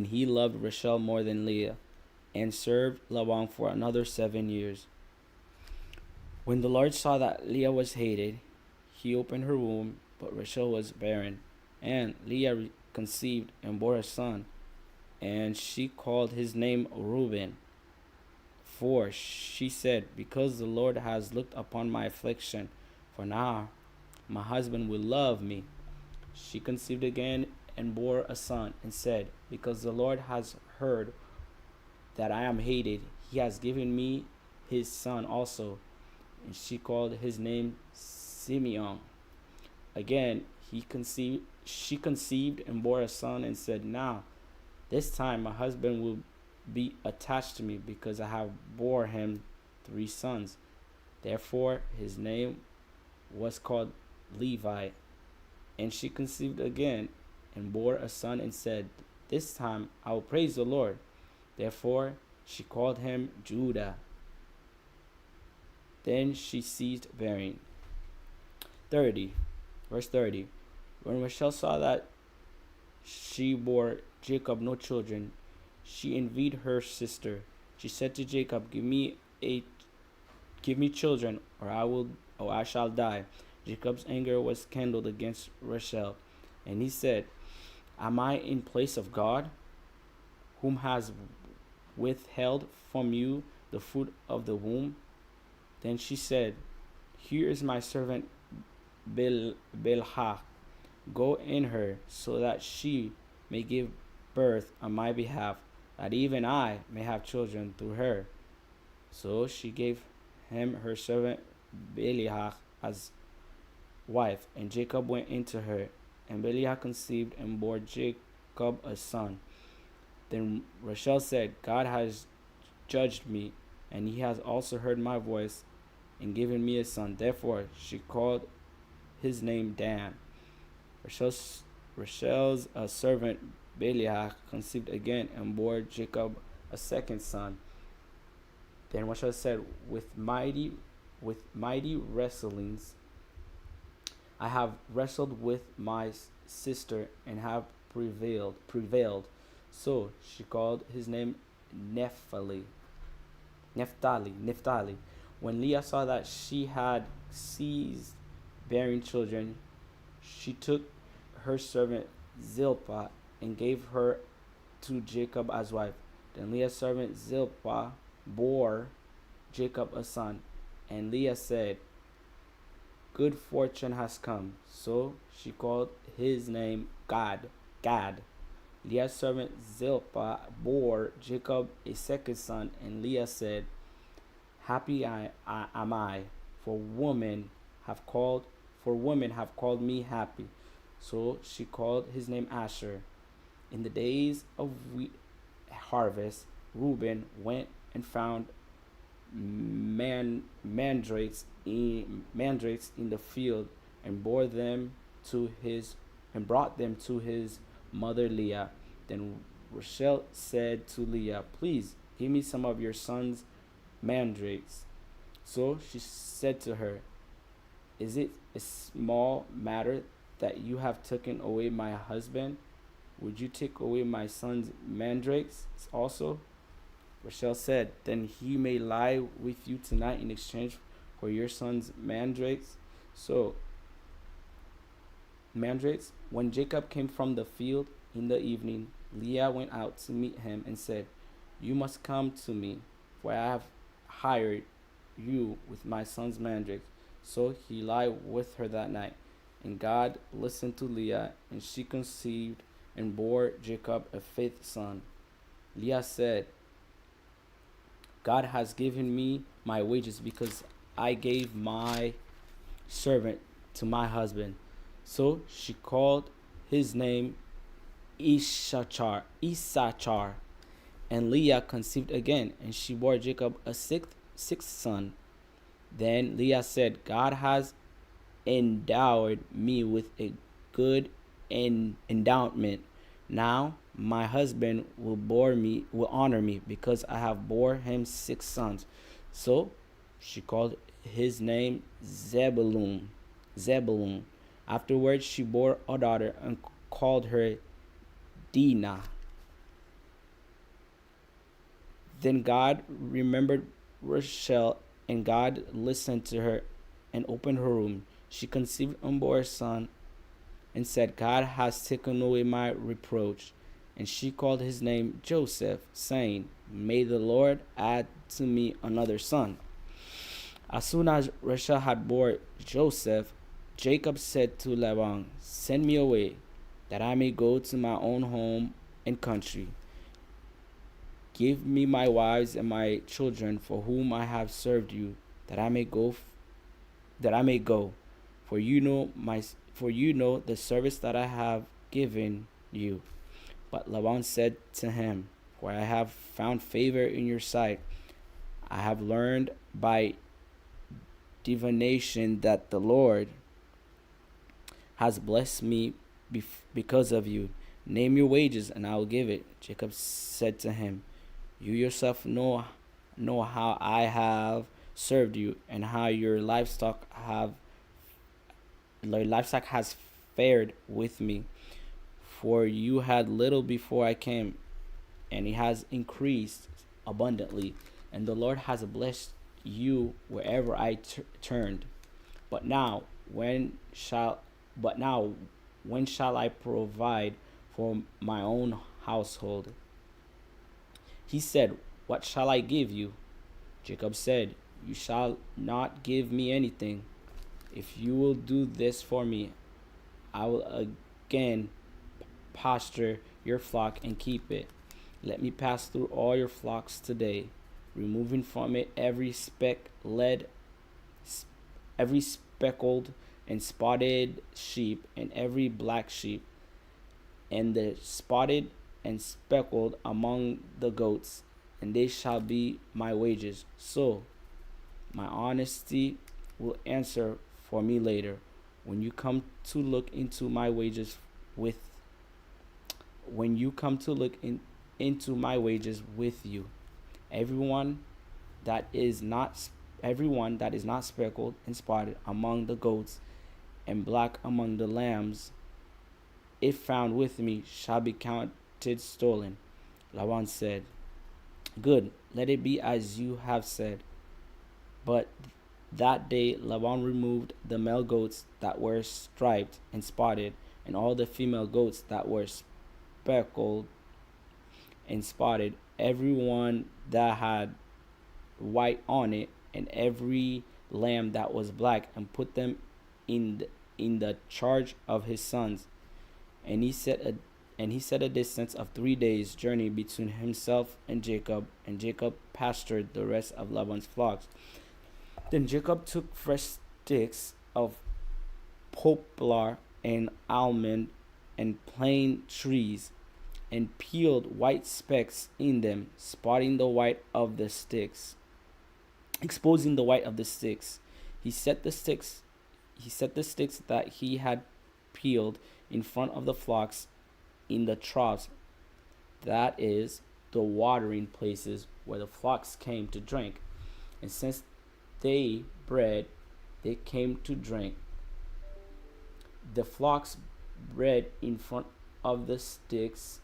he loved Rachel more than Leah, and served Laban for another 7 years. When the Lord saw that Leah was hated, he opened her womb, but Rachel was barren. And Leah conceived and bore a son, and she called his name Reuben. For she said, "Because the Lord has looked upon my affliction, for now my husband will love me. She conceived again and bore a son, and said, because the Lord has heard that I am hated, he has given me his son also. And she called his name Simeon. Again she conceived and bore a son, and said, now this time my husband will be attached to me, because I have bore him 3 sons. Therefore his name was called Levi. And she conceived again and bore a son, and said, this time I will praise the Lord. Therefore she called him Judah. Then she ceased bearing. 30. Verse 30. When Rachel saw that she bore Jacob no children, she envied her sister. She said to Jacob, give me children, or I shall die. Jacob's anger was kindled against Rachel, and he said, am I in place of God, whom has withheld from you the fruit of the womb? Then she said, here is my servant Bilhah. Go in her, so that she may give birth on my behalf, that even I may have children through her. So she gave him her servant Bilhah as wife, and Jacob went into her, and Bilhah conceived and bore Jacob a son. Then Rachel said, God has judged me, and he has also heard my voice and given me a son. Therefore she called his name Dan. Rachel's servant Bilhah conceived again and bore Jacob a second son. Then Rachel said, with mighty wrestlings I have wrestled with my sister and have prevailed. So she called his name Naphtali. When Leah saw that she had ceased bearing children, she took her servant Zilpah and gave her to Jacob as wife. Then Leah's servant Zilpah bore Jacob a son, and Leah said, good fortune has come. So she called his name Gad. Leah's servant Zilpah bore Jacob a second son, and Leah said, happy am I, for women have called me happy. So she called his name Asher. In the days of harvest, Reuben went and found mandrakes in the field, and brought them to his mother Leah. Then Rachel said to Leah, please give me some of your son's mandrakes. So she said to her, is it a small matter that you have taken away my husband? Would you take away my son's mandrakes also? Rachel said, then he may lie with you tonight in exchange for your son's mandrakes. So mandrakes. When Jacob came from the field in the evening, Leah went out to meet him and said, you must come to me, for I have hired you with my son's mandrakes. So he lied with her that night. And God listened to Leah, and she conceived and bore Jacob a fifth son. Leah said, God has given me my wages, because I gave my servant to my husband. So she called his name Issachar. And Leah conceived again, and she bore Jacob a sixth son. Then Leah said, God has endowed me with a good endowment. Now my husband will honor me, because I have bore him 6 sons. So she called his name Zebulun. Afterwards she bore a daughter and called her Dinah. Then God remembered Rachel, and God listened to her and opened her womb. She conceived and bore a son, and said, God has taken away my reproach. And she called his name Joseph, saying, may the Lord add to me another son. As soon as Rachel had born Joseph, Jacob said to Laban, "Send me away, that I may go to my own home and country. Give me my wives and my children, for whom I have served you, that I may go. For you know the service that I have given you." But Laban said to him, "For I have found favor in your sight. I have learned by divination that the Lord has blessed me because of you. Name your wages, and I will give it." Jacob said to him, "You yourself know how I have served you, and how your livestock has fared with me. For you had little before I came, and it has increased abundantly, and the Lord has blessed you wherever I turned. But now, when shall I provide for my own household?" He said, "What shall I give you?" Jacob said, "You shall not give me anything. If you will do this for me, I will again pasture your flock and keep it. Let me pass through all your flocks today, removing from it every speckled and spotted sheep, and every black sheep, and the spotted and speckled among the goats, and they shall be my wages. So my honesty will answer for me later, when you come to look into my wages with you. Everyone that is not speckled and spotted among the goats, and black among the lambs, if found with me, shall be counted stolen." Laban said, "Good, let it be as you have said." But that day Laban removed the male goats that were striped and spotted, and all the female goats that were speckled and spotted, every one that had white on it, and every lamb that was black, and put them in the charge of his sons. And he set a distance of 3 days' journey between himself and Jacob pastured the rest of Laban's flocks. Then Jacob took fresh sticks of poplar and almond and plane trees, and peeled white specks in them, exposing the white of the sticks. He set the sticks that he had peeled in front of the flocks in the troughs, that is, the watering places where the flocks came to drink. And since they bred, they came to drink. The flocks bred in front of the sticks,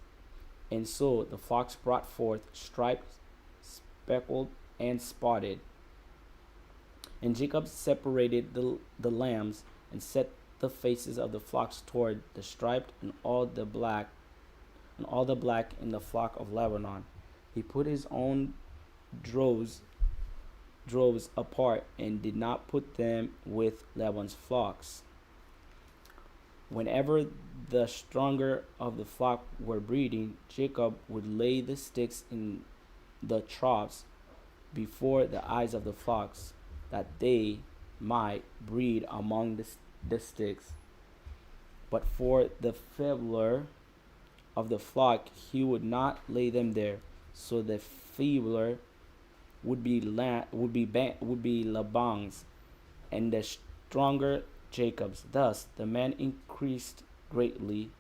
and so the flocks brought forth striped, speckled, and spotted. And Jacob separated the lambs, and set the faces of the flocks toward the striped, and all the black in the flock of Lebanon. He put his own droves apart, and did not put them with Laban's flocks. Whenever the stronger of the flock were breeding, Jacob would lay the sticks in the troughs before the eyes of the flocks, that they might breed among the sticks. But for the feebler of the flock, he would not lay them there. So the feebler would be Laban's, and the stronger Jacob's. Thus the man increased greatly,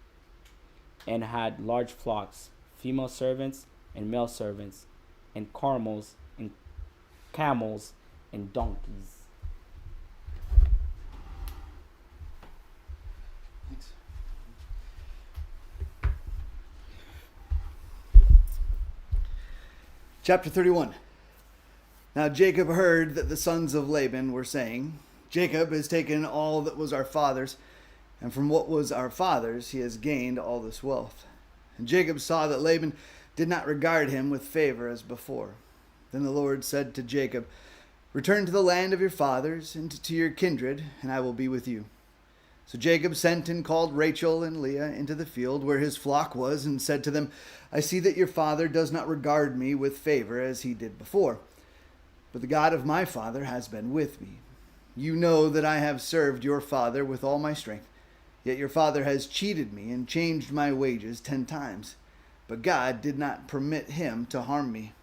and had large flocks, female servants and male servants, and camels and donkeys. Thanks. Chapter 31. Now Jacob heard that the sons of Laban were saying, "Jacob has taken all that was our father's, and from what was our father's he has gained all this wealth." And Jacob saw that Laban did not regard him with favor as before. Then the Lord said to Jacob, Return to the land of your fathers and to your kindred, and I will be with you." So Jacob sent and called Rachel and Leah into the field where his flock was, and said to them, "I see that your father does not regard me with favor as he did before, but the God of my father has been with me. You know that I have served your father with all my strength, yet your father has cheated me and changed my wages 10 times, but God did not permit him to harm me.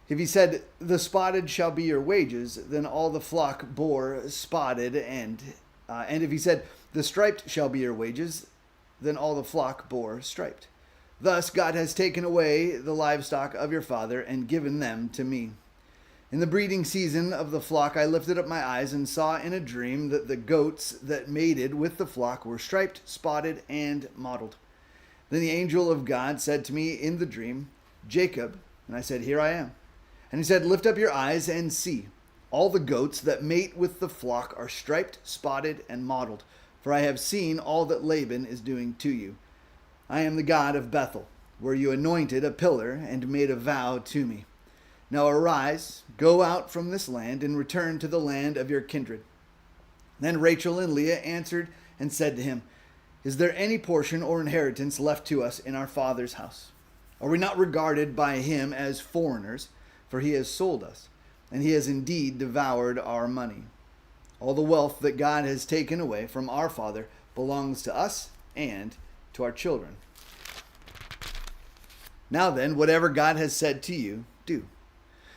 If he said, 'The spotted shall be your wages,' then all the flock bore spotted, and if he said, 'The striped shall be your wages,' then all the flock bore striped. Thus God has taken away the livestock of your father and given them to me. In the breeding season of the flock I lifted up my eyes and saw in a dream that the goats that mated with the flock were striped, spotted, and mottled. Then the angel of God said to me in the dream, 'Jacob,' and I said, 'Here I am.' And he said, 'Lift up your eyes and see. All the goats that mate with the flock are striped, spotted, and mottled, for I have seen all that Laban is doing to you. I am the God of Bethel, where you anointed a pillar and made a vow to me. Now arise, go out from this land, and return to the land of your kindred.' Then Rachel and Leah answered and said to him, 'Is there any portion or inheritance left to us in our father's house? Are we not regarded by him as foreigners? For he has sold us, and he has indeed devoured our money. All the wealth that God has taken away from our father belongs to us and to our children. Now then, whatever God has said to you, do.'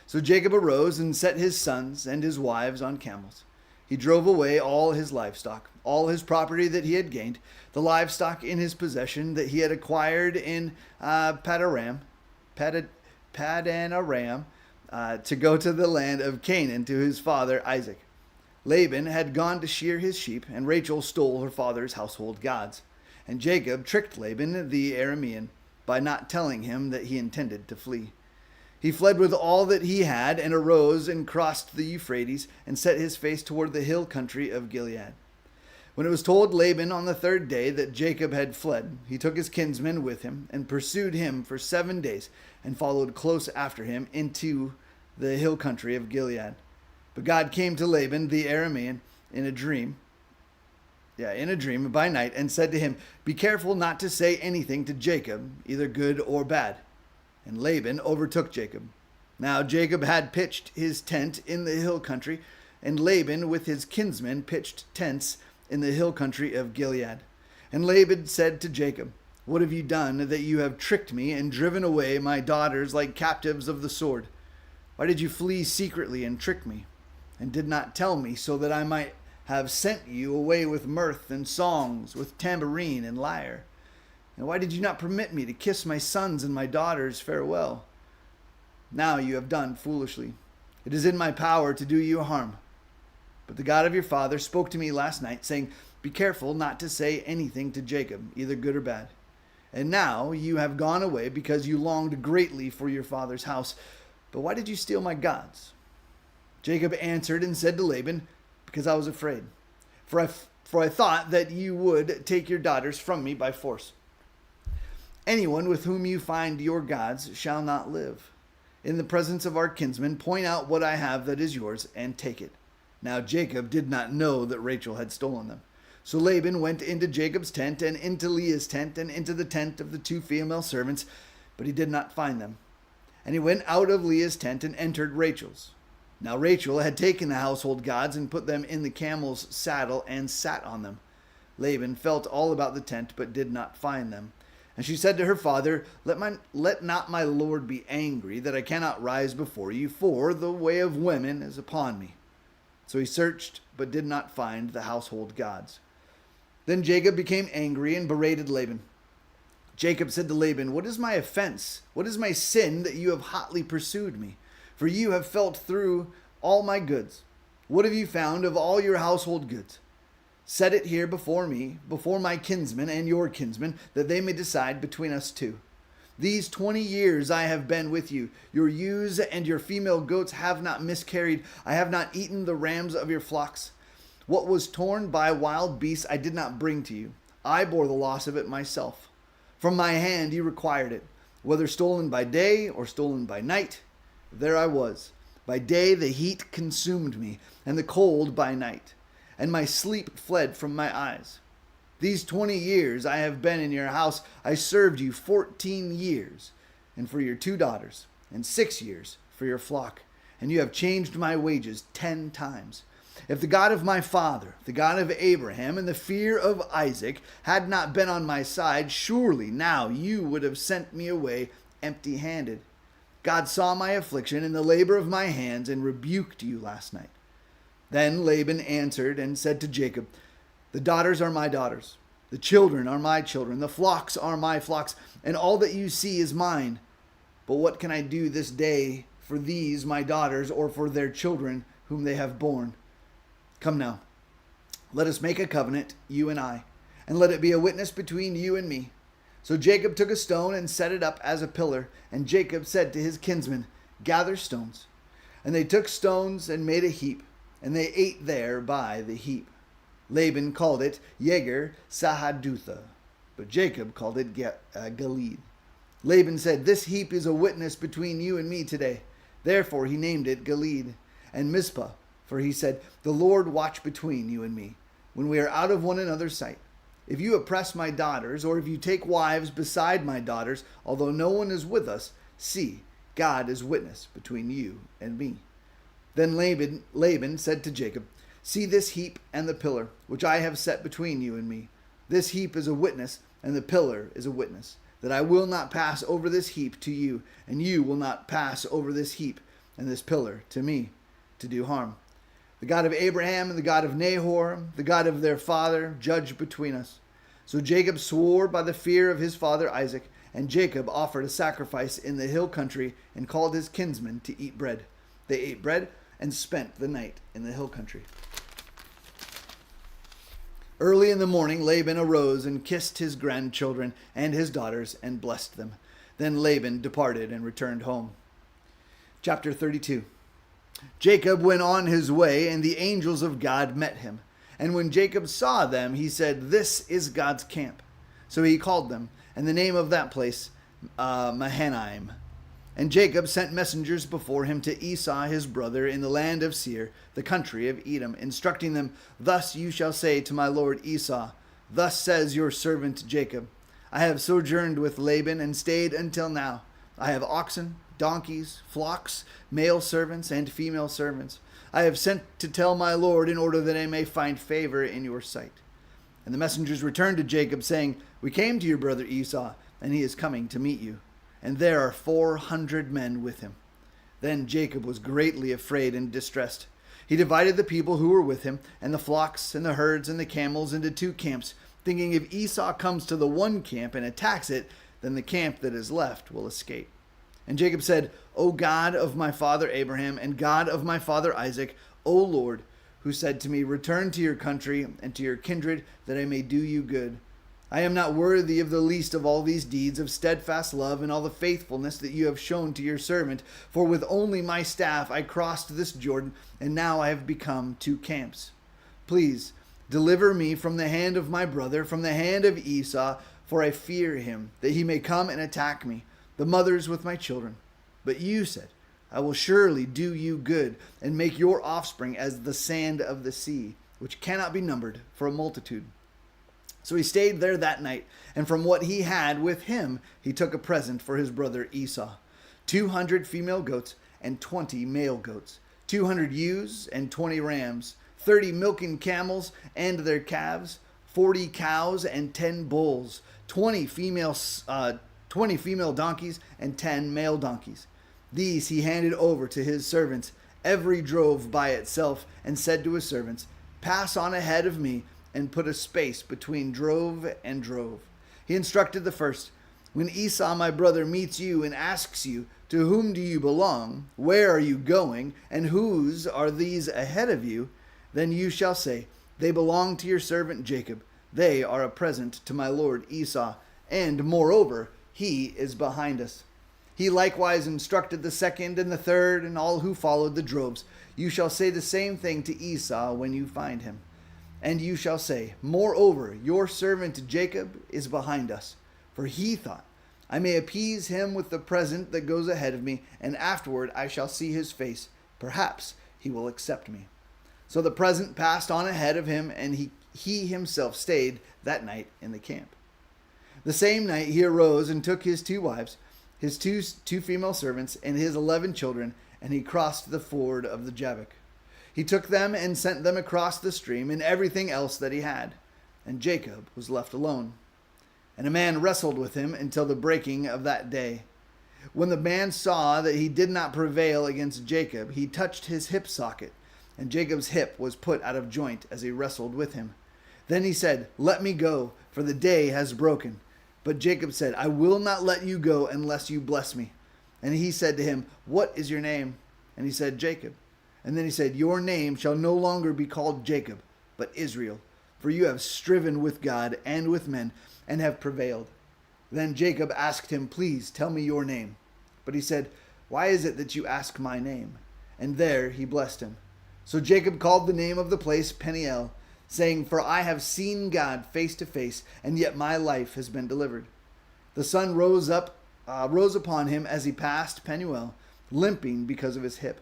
So Jacob arose and set his sons and his wives on camels. He drove away all his livestock, all his property that he had gained, the livestock in his possession that he had acquired in Padan Aram, to go to the land of Canaan to his father Isaac. Laban had gone to shear his sheep, and Rachel stole her father's household gods. And Jacob tricked Laban the Aramean by not telling him that he intended to flee. He fled with all that he had, and arose and crossed the Euphrates, and set his face toward the hill country of Gilead. When it was told Laban on the 3rd day that Jacob had fled, he took his kinsmen with him, and pursued him for 7 days, and followed close after him into the hill country of Gilead. But God came to Laban the Aramean in a dream by night, and said to him, 'Be careful not to say anything to Jacob, either good or bad.' And Laban overtook Jacob. Now Jacob had pitched his tent in the hill country, and Laban with his kinsmen pitched tents in the hill country of Gilead. And Laban said to Jacob, 'What have you done that you have tricked me and driven away my daughters like captives of the sword? Why did you flee secretly and trick me, and did not tell me, so that I might have sent you away with mirth and songs, with tambourine and lyre? And why did you not permit me to kiss my sons and my daughters farewell? Now you have done foolishly. It is in my power to do you harm. But the God of your father spoke to me last night, saying, Be careful not to say anything to Jacob, either good or bad. And now you have gone away because you longed greatly for your father's house. But why did you steal my gods?' Jacob answered and said to Laban, 'Because I was afraid. For I thought that you would take your daughters from me by force. Anyone with whom you find your gods shall not live. In the presence of our kinsmen, point out what I have that is yours, and take it.' Now Jacob did not know that Rachel had stolen them. So Laban went into Jacob's tent, and into Leah's tent, and into the tent of the 2 female servants, but he did not find them. And he went out of Leah's tent and entered Rachel's. Now Rachel had taken the household gods and put them in the camel's saddle and sat on them. Laban felt all about the tent, but did not find them. And she said to her father, Let not my lord be angry that I cannot rise before you, for the way of women is upon me. So he searched, but did not find the household gods. Then Jacob became angry and berated Laban. Jacob said to Laban, What is my offense? What is my sin that you have hotly pursued me? For you have felt through all my goods. What have you found of all your household goods? Set it here before me, before my kinsmen and your kinsmen, that they may decide between us two. These 20 years I have been with you. Your ewes and your female goats have not miscarried. I have not eaten the rams of your flocks. What was torn by wild beasts I did not bring to you. I bore the loss of it myself. From my hand you required it, whether stolen by day or stolen by night. There I was. By day the heat consumed me, and the cold by night, and my sleep fled from my eyes. These 20 years I have been in your house, I served you 14 years, and for your 2 daughters, and 6 years for your flock, and you have changed my wages 10 times. If the God of my father, the God of Abraham, and the fear of Isaac had not been on my side, surely now you would have sent me away empty-handed. God saw my affliction and the labor of my hands and rebuked you last night. Then Laban answered and said to Jacob, the daughters are my daughters, the children are my children, the flocks are my flocks, and all that you see is mine. But what can I do this day for these my daughters, or for their children whom they have borne? Come now, let us make a covenant, you and I, and let it be a witness between you and me. So Jacob took a stone and set it up as a pillar, and Jacob said to his kinsmen, gather stones. And they took stones and made a heap, and they ate there by the heap. Laban called it Yegar Sahadutha, but Jacob called it Gilead. Laban said, this heap is a witness between you and me today. Therefore he named it Gilead. And Mizpah, for he said, the Lord watch between you and me, when we are out of one another's sight. If you oppress my daughters, or if you take wives beside my daughters, although no one is with us, see, God is witness between you and me. Then Laban said to Jacob, see this heap and the pillar, which I have set between you and me. This heap is a witness, and the pillar is a witness, that I will not pass over this heap to you, and you will not pass over this heap and this pillar to me, to do harm. The God of Abraham and the God of Nahor, the God of their father, judge between us. So Jacob swore by the fear of his father Isaac, and Jacob offered a sacrifice in the hill country and called his kinsmen to eat bread. They ate bread and spent the night in the hill country. Early in the morning Laban arose and kissed his grandchildren and his daughters and blessed them. Then Laban departed and returned home. Chapter 32. Jacob went on his way, and the angels of God met him. And when Jacob saw them, he said, this is God's camp. So he called them, and the name of that place, Mahanaim. And Jacob sent messengers before him to Esau his brother in the land of Seir, the country of Edom, instructing them, thus you shall say to my lord Esau, thus says your servant Jacob, I have sojourned with Laban and stayed until now. I have oxen, donkeys, flocks, male servants, and female servants. I have sent to tell my lord in order that I may find favor in your sight. And the messengers returned to Jacob, saying, we came to your brother Esau, and he is coming to meet you. And there are 400 men with him. Then Jacob was greatly afraid and distressed. He divided the people who were with him, and the flocks, and the herds, and the camels into 2 camps, thinking if Esau comes to the one camp and attacks it, then the camp that is left will escape. And Jacob said, O God of my father Abraham, and God of my father Isaac, O Lord, who said to me, return to your country and to your kindred, that I may do you good. I am not worthy of the least of all these deeds of steadfast love and all the faithfulness that you have shown to your servant. For with only my staff I crossed this Jordan, and now I have become 2 camps. Please, deliver me from the hand of my brother, from the hand of Esau, for I fear him, that he may come and attack me, the mothers with my children. But you said, I will surely do you good, and make your offspring as the sand of the sea, which cannot be numbered for a multitude. So he stayed there that night, and from what he had with him, he took a present for his brother Esau, 200 female goats and 20 male goats, 200 ewes and 20 rams, 30 milking camels and their calves, 40 cows and 10 bulls, 20 female donkeys and 10 male donkeys. These he handed over to his servants, every drove by itself, and said to his servants, pass on ahead of me, and put a space between drove and drove. He instructed the first, when Esau my brother meets you and asks you, to whom do you belong? Where are you going? And whose are these ahead of you? Then you shall say, they belong to your servant Jacob. They are a present to my lord Esau. And moreover, he is behind us. He likewise instructed the second and the third and all who followed the droves. You shall say the same thing to Esau when you find him. And you shall say, moreover, your servant Jacob is behind us. For he thought, I may appease him with the present that goes ahead of me, and afterward I shall see his face. Perhaps he will accept me." So the present passed on ahead of him, and he himself stayed that night in the camp. The same night he arose and took his 2 wives, his two female servants, and his 11 children, and he crossed the ford of the Jabbok. He took them and sent them across the stream and everything else that he had, and Jacob was left alone. And a man wrestled with him until the breaking of that day. When the man saw that he did not prevail against Jacob, he touched his hip socket, and Jacob's hip was put out of joint as he wrestled with him. Then he said, "Let me go, for the day has broken." But Jacob said, "I will not let you go unless you bless me." And he said to him, "What is your name?" And he said, "Jacob." And then he said, "Your name shall no longer be called Jacob, but Israel, for you have striven with God and with men, and have prevailed." Then Jacob asked him, "Please tell me your name." But he said, "Why is it that you ask my name?" And there he blessed him. So Jacob called the name of the place Peniel, saying, "For I have seen God face to face, and yet my life has been delivered." The sun rose upon him as he passed Penuel, limping because of his hip.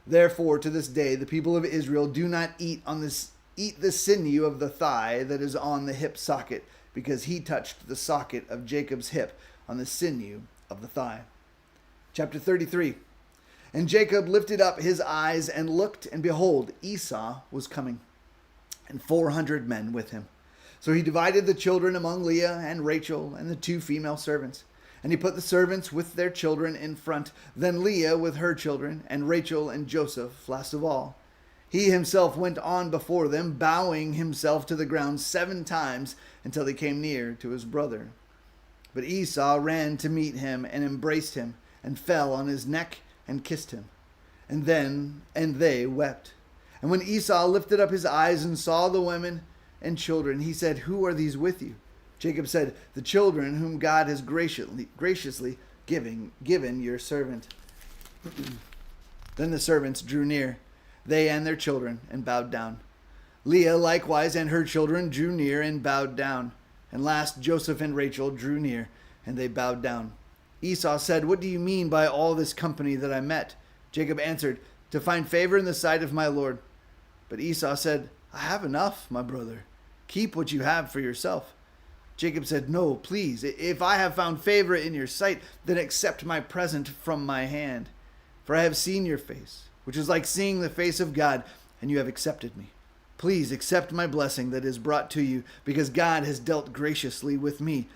Therefore, to this day, the people of Israel do not eat the sinew of the thigh that is on the hip socket, because he touched the socket of Jacob's hip on the sinew of the thigh. Chapter 33. And Jacob lifted up his eyes and looked, and behold, Esau was coming, and 400 men with him. So he divided the children among Leah and Rachel and the 2 female servants. And he put the servants with their children in front, then Leah with her children, and Rachel and Joseph last of all. He himself went on before them, bowing himself to the ground 7 times until they came near to his brother. But Esau ran to meet him and embraced him, and fell on his neck and kissed him. And they wept. And when Esau lifted up his eyes and saw the women and children, he said, "Who are these with you?" Jacob said, "The children whom God has graciously given your servant." Then the servants drew near, they and their children, and bowed down. Leah likewise and her children drew near and bowed down. And last Joseph and Rachel drew near, and they bowed down. Esau said, "What do you mean by all this company that I met?" Jacob answered, "To find favor in the sight of my Lord." But Esau said, "I have enough, my brother. Keep what you have for yourself." Jacob said, "No, please, if I have found favor in your sight, then accept my present from my hand. For I have seen your face, which is like seeing the face of God, and you have accepted me. Please accept my blessing that is brought to you, because God has dealt graciously with me,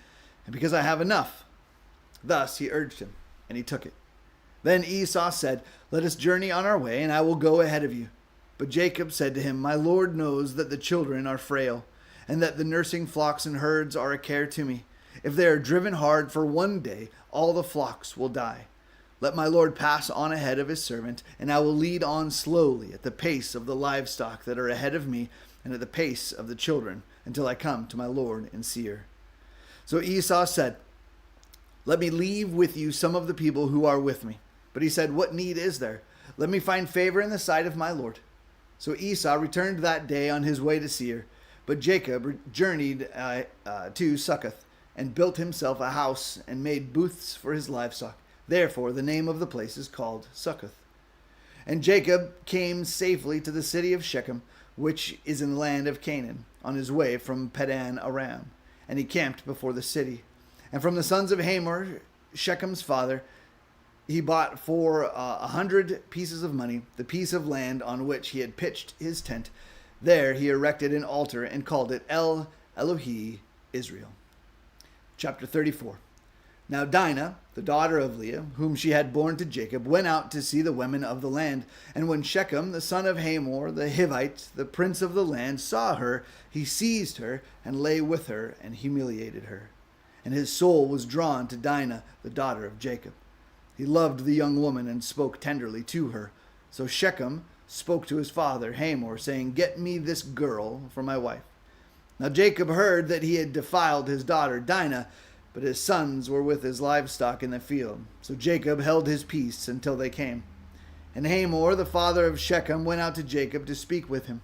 and because I have enough." Thus he urged him, and he took it. Then Esau said, "Let us journey on our way, and I will go ahead of you." But Jacob said to him, "My Lord knows that the children are frail, and that the nursing flocks and herds are a care to me. If they are driven hard for 1 day, all the flocks will die. Let my Lord pass on ahead of his servant, and I will lead on slowly at the pace of the livestock that are ahead of me, and at the pace of the children, until I come to my Lord in Seir." So Esau said, "Let me leave with you some of the people who are with me." But he said, "What need is there? Let me find favor in the sight of my Lord." So Esau returned that day on his way to Seir. But Jacob journeyed to Succoth, and built himself a house, and made booths for his livestock. Therefore the name of the place is called Succoth. And Jacob came safely to the city of Shechem, which is in the land of Canaan, on his way from Padan Aram. And he camped before the city. And from the sons of Hamor, Shechem's father, he bought for 100 pieces of money the piece of land on which he had pitched his tent. There he erected an altar and called it El Elohi Israel. Chapter 34. Now Dinah, the daughter of Leah, whom she had borne to Jacob, went out to see the women of the land. And when Shechem, the son of Hamor, the Hivite, the prince of the land, saw her, he seized her and lay with her and humiliated her. And his soul was drawn to Dinah, the daughter of Jacob. He loved the young woman and spoke tenderly to her. So Shechem spoke to his father Hamor, saying, "Get me this girl for my wife." Now Jacob heard that he had defiled his daughter Dinah, but his sons were with his livestock in the field. So Jacob held his peace until they came. And Hamor, the father of Shechem, went out to Jacob to speak with him.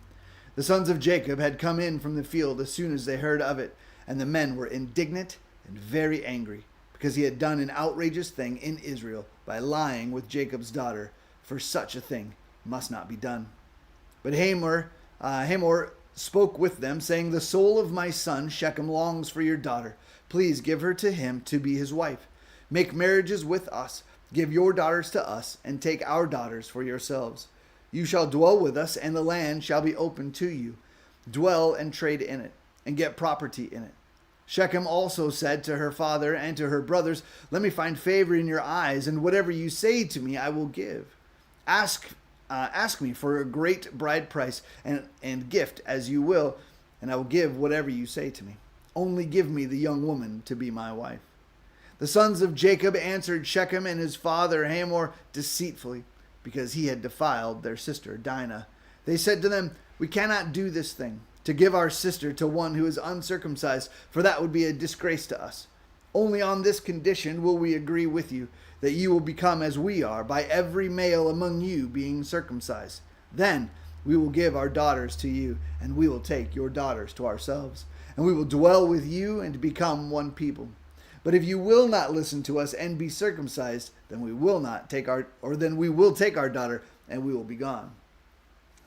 The sons of Jacob had come in from the field as soon as they heard of it, and the men were indignant and very angry, because he had done an outrageous thing in Israel by lying with Jacob's daughter. For such a thing must not be done. But Hamor spoke with them, saying, the soul of my son Shechem longs for your daughter. Please give her to him to be his wife. Make marriages with us. Give your daughters to us, and take our daughters for yourselves. You shall dwell with us, and the land shall be open to you. Dwell and trade in it, and get property in it. Shechem also said to her father and to her brothers, let me find favor in your eyes, and whatever you say to me I will give. Ask me for a great bride price and gift as you will, and I will give whatever you say to me. Only give me the young woman to be my wife. The sons of Jacob answered Shechem and his father Hamor deceitfully, because he had defiled their sister Dinah. They said to them, we cannot do this thing, to give our sister to one who is uncircumcised, for that would be a disgrace to us. Only on this condition will we agree with you, that you will become as we are, by every male among you being circumcised. Then we will give our daughters to you, and we will take your daughters to ourselves, and we will dwell with you and become one people. But if you will not listen to us and be circumcised, then we will take our daughter, and we will be gone.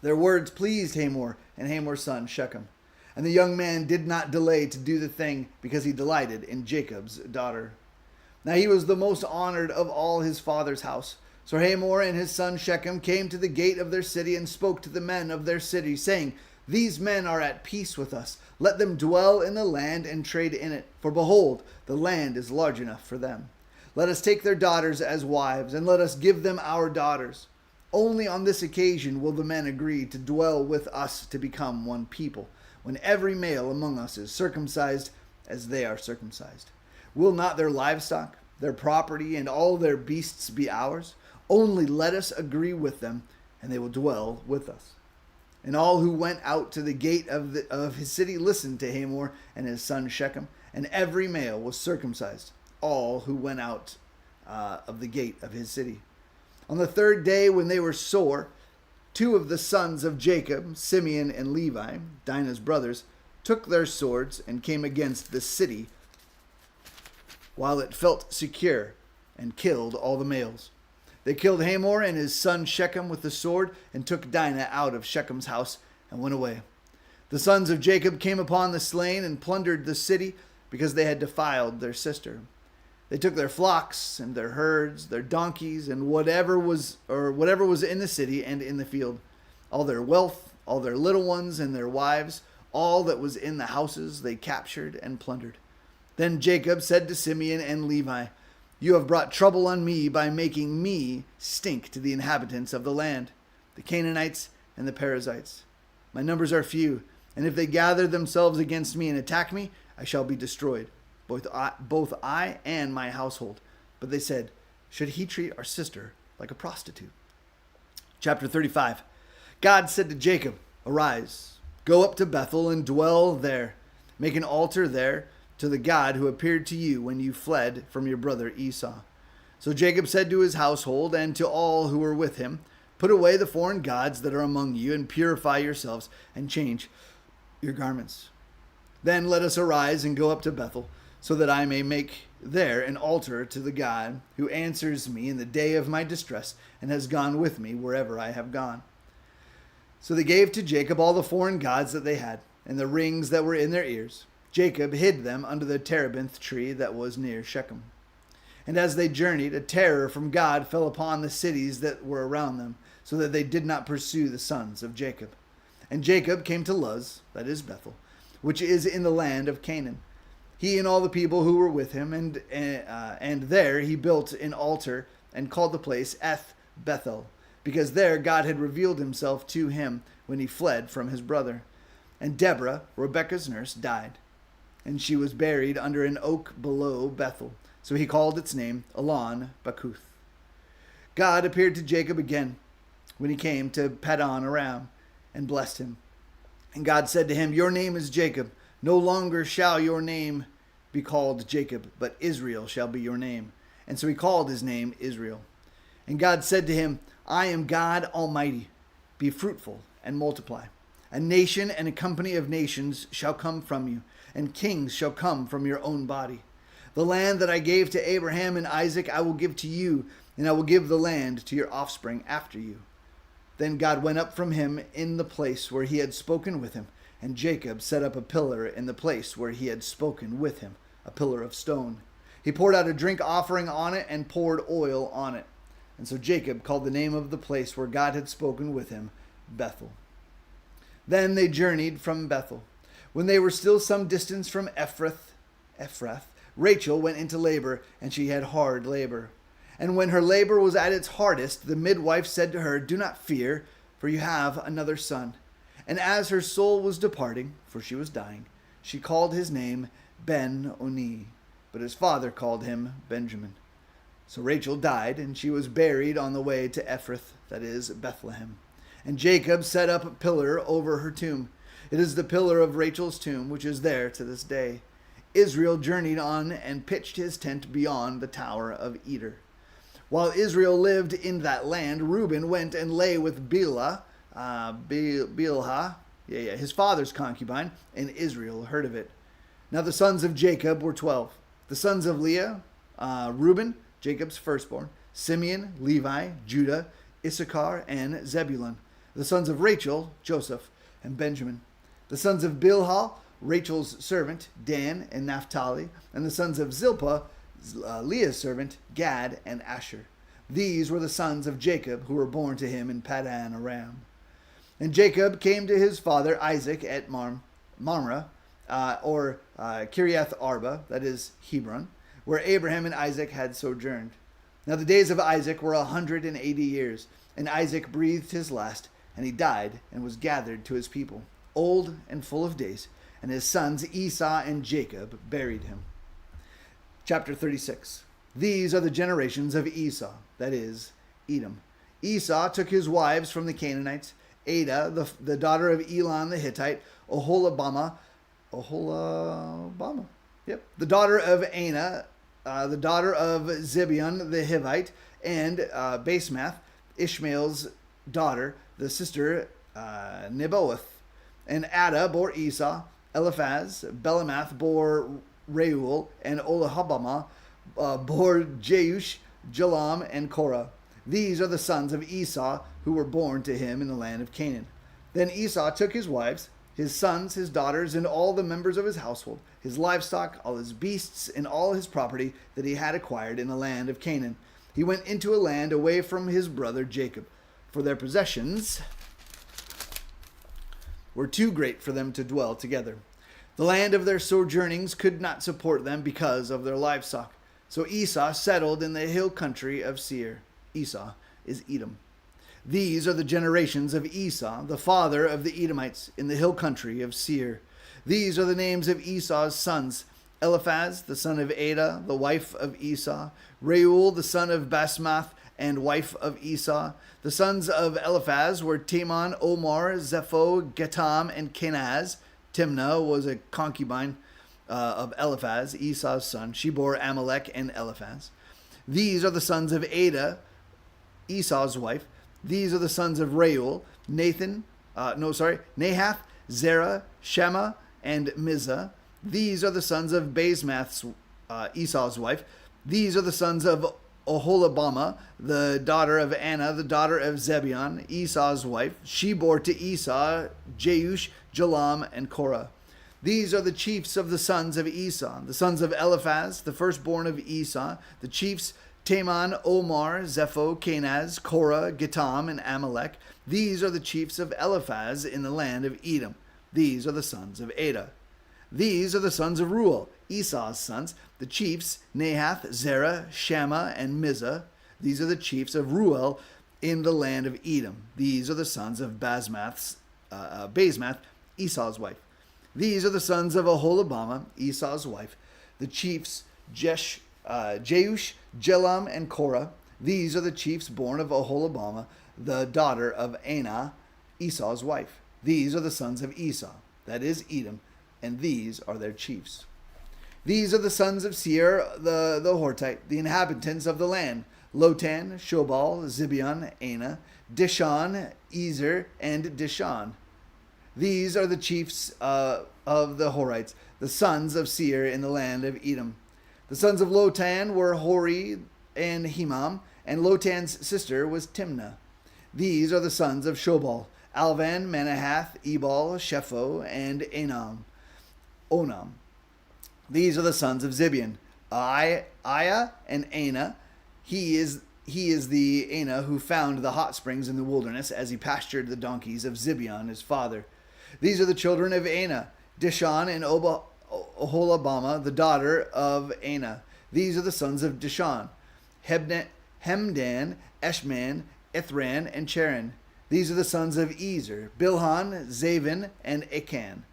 Their words pleased Hamor and Hamor's son Shechem. And the young man did not delay to do the thing, because he delighted in Jacob's daughter. Now he was the most honored of all his father's house. So Hamor and his son Shechem came to the gate of their city and spoke to the men of their city, saying, these men are at peace with us. Let them dwell in the land and trade in it. For behold, the land is large enough for them. Let us take their daughters as wives, and let us give them our daughters. Only on this occasion will the men agree to dwell with us to become one people, when every male among us is circumcised as they are circumcised. Will not their livestock, their property, and all their beasts be ours? Only let us agree with them, and they will dwell with us. And all who went out to the gate of his city listened to Hamor and his son Shechem, and every male was circumcised, all who went out of the gate of his city. On the third day, when they were sore, two of the sons of Jacob, Simeon and Levi, Dinah's brothers, took their swords and came against the city while it felt secure, and killed all the males. They killed Hamor and his son Shechem with the sword, and took Dinah out of Shechem's house and went away. The sons of Jacob came upon the slain and plundered the city, because they had defiled their sister. They took their flocks and their herds, their donkeys, and whatever was in the city and in the field, all their wealth, all their little ones and their wives, all that was in the houses they captured and plundered. Then Jacob said to Simeon and Levi, you have brought trouble on me by making me stink to the inhabitants of the land, the Canaanites and the Perizzites. My numbers are few, and if they gather themselves against me and attack me, I shall be destroyed, both I and my household. But they said, should he treat our sister like a prostitute? Chapter 35. God said to Jacob, arise, go up to Bethel and dwell there. Make an altar there to the God who appeared to you when you fled from your brother Esau. So Jacob said to his household and to all who were with him, put away the foreign gods that are among you, and purify yourselves, and change your garments. Then let us arise and go up to Bethel, so that I may make there an altar to the God who answers me in the day of my distress, and has gone with me wherever I have gone. So they gave to Jacob all the foreign gods that they had, and the rings that were in their ears. Jacob hid them under the terebinth tree that was near Shechem. And as they journeyed, a terror from God fell upon the cities that were around them, so that they did not pursue the sons of Jacob. And Jacob came to Luz, that is Bethel, which is in the land of Canaan, he and all the people who were with him, and there he built an altar and called the place Eth Bethel, because there God had revealed himself to him when he fled from his brother. And Deborah, Rebekah's nurse, died, and she was buried under an oak below Bethel. So he called its name Elon Bakuth. God appeared to Jacob again when he came to Paddan Aram, and blessed him. And God said to him, your name is Jacob. No longer shall your name be called Jacob, but Israel shall be your name. And so he called his name Israel. And God said to him, I am God Almighty. Be fruitful and multiply. A nation and a company of nations shall come from you, and kings shall come from your own body. The land that I gave to Abraham and Isaac I will give to you, and I will give the land to your offspring after you. Then God went up from him in the place where he had spoken with him, and Jacob set up a pillar in the place where he had spoken with him, a pillar of stone. He poured out a drink offering on it and poured oil on it. And so Jacob called the name of the place where God had spoken with him, Bethel. Then they journeyed from Bethel. When they were still some distance from Ephrath, Rachel went into labor, and she had hard labor. And when her labor was at its hardest, the midwife said to her, "Do not fear, for you have another son." And as her soul was departing, for she was dying, she called his name Ben-Oni, but his father called him Benjamin. So Rachel died, and she was buried on the way to Ephrath, that is, Bethlehem. And Jacob set up a pillar over her tomb. It is the pillar of Rachel's tomb, which is there to this day. Israel journeyed on and pitched his tent beyond the Tower of Eder. While Israel lived in that land, Reuben went and lay with Bilhah, his father's concubine, and Israel heard of it. Now the sons of Jacob were 12. The sons of Leah, Reuben, Jacob's firstborn, Simeon, Levi, Judah, Issachar, and Zebulun. The sons of Rachel, Joseph, and Benjamin. The sons of Bilhah, Rachel's servant, Dan and Naphtali. And the sons of Zilpah, Leah's servant, Gad and Asher. These were the sons of Jacob who were born to him in Paddan Aram. And Jacob came to his father Isaac at Mamre, Kiriath Arba, that is Hebron, where Abraham and Isaac had sojourned. Now the days of Isaac were 180 years, and Isaac breathed his last, and he died and was gathered to his people, old and full of days, and his sons Esau and Jacob buried him. Chapter 36. These are the generations of Esau, that is, Edom. Esau took his wives from the Canaanites, Adah, the daughter of Elon the Hittite, Oholabama, the daughter of Anah, the daughter of Zibeon the Hivite, and Basemath, Ishmael's daughter, the sister Nebaioth. And Adah bore Esau, Eliphaz, Belamath bore Reuel, and Olahabama bore Jeush, Jalam, and Korah. These are the sons of Esau who were born to him in the land of Canaan. Then Esau took his wives, his sons, his daughters, and all the members of his household, his livestock, all his beasts, and all his property that he had acquired in the land of Canaan. He went into a land away from his brother Jacob, for their possessions were too great for them to dwell together. The land of their sojournings could not support them because of their livestock. So Esau settled in the hill country of Seir. Esau is Edom. These are the generations of Esau, the father of the Edomites, in the hill country of Seir. These are the names of Esau's sons: Eliphaz, the son of Adah, the wife of Esau; Reuel, the son of Basemath, and wife of Esau. The sons of Eliphaz were Teman, Omar, Zepho, Gatam, and Kenaz. Timnah was a concubine of Eliphaz, Esau's son. She bore Amalek and Eliphaz. These are the sons of Adah, Esau's wife. These are the sons of Reuel, Nahath, Zerah, Shema, and Mizah. These are the sons of Basemath's, Esau's wife. These are the sons of Oholabama, the daughter of Anah, the daughter of Zibeon, Esau's wife. She bore to Esau Jeush, Jalam, and Korah. These are the chiefs of the sons of Esau, the sons of Eliphaz, the firstborn of Esau, the chiefs Teman, Omar, Zepho, Kenaz, Korah, Gatam, and Amalek. These are the chiefs of Eliphaz in the land of Edom. These are the sons of Adah. These are the sons of Reuel, Esau's sons, the chiefs Nahath, Zerah, Shema, and Mizah. These are the chiefs of Reuel in the land of Edom. These are the sons of Basemath, Esau's wife. These are the sons of Oholabama, Esau's wife, the chiefs Jeush, Jalam, and Korah. These are the chiefs born of Oholabama, the daughter of Anah, Esau's wife. These are the sons of Esau, that is Edom, and these are their chiefs. These are the sons of Seir, the Hortite, the inhabitants of the land: Lotan, Shobal, Zibeon, Anah, Dishon, Ezer, and Dishon. These are the chiefs of the Horites, the sons of Seir in the land of Edom. The sons of Lotan were Hori and Hemam, and Lotan's sister was Timnah. These are the sons of Shobal: Alvan, Manahath, Ebal, Shepho, and Onam. These are the sons of Zibeon: Aiah and Anah. He is the Anah who found the hot springs in the wilderness as he pastured the donkeys of Zibeon his father. These are the children of Anah: Dishon and Oholabama, the daughter of Anah. These are the sons of Dishon: Hemdan, Eshman, Ithran, and Cheran. These are the sons of Ezer: Bilhan, Zavan, and Achan.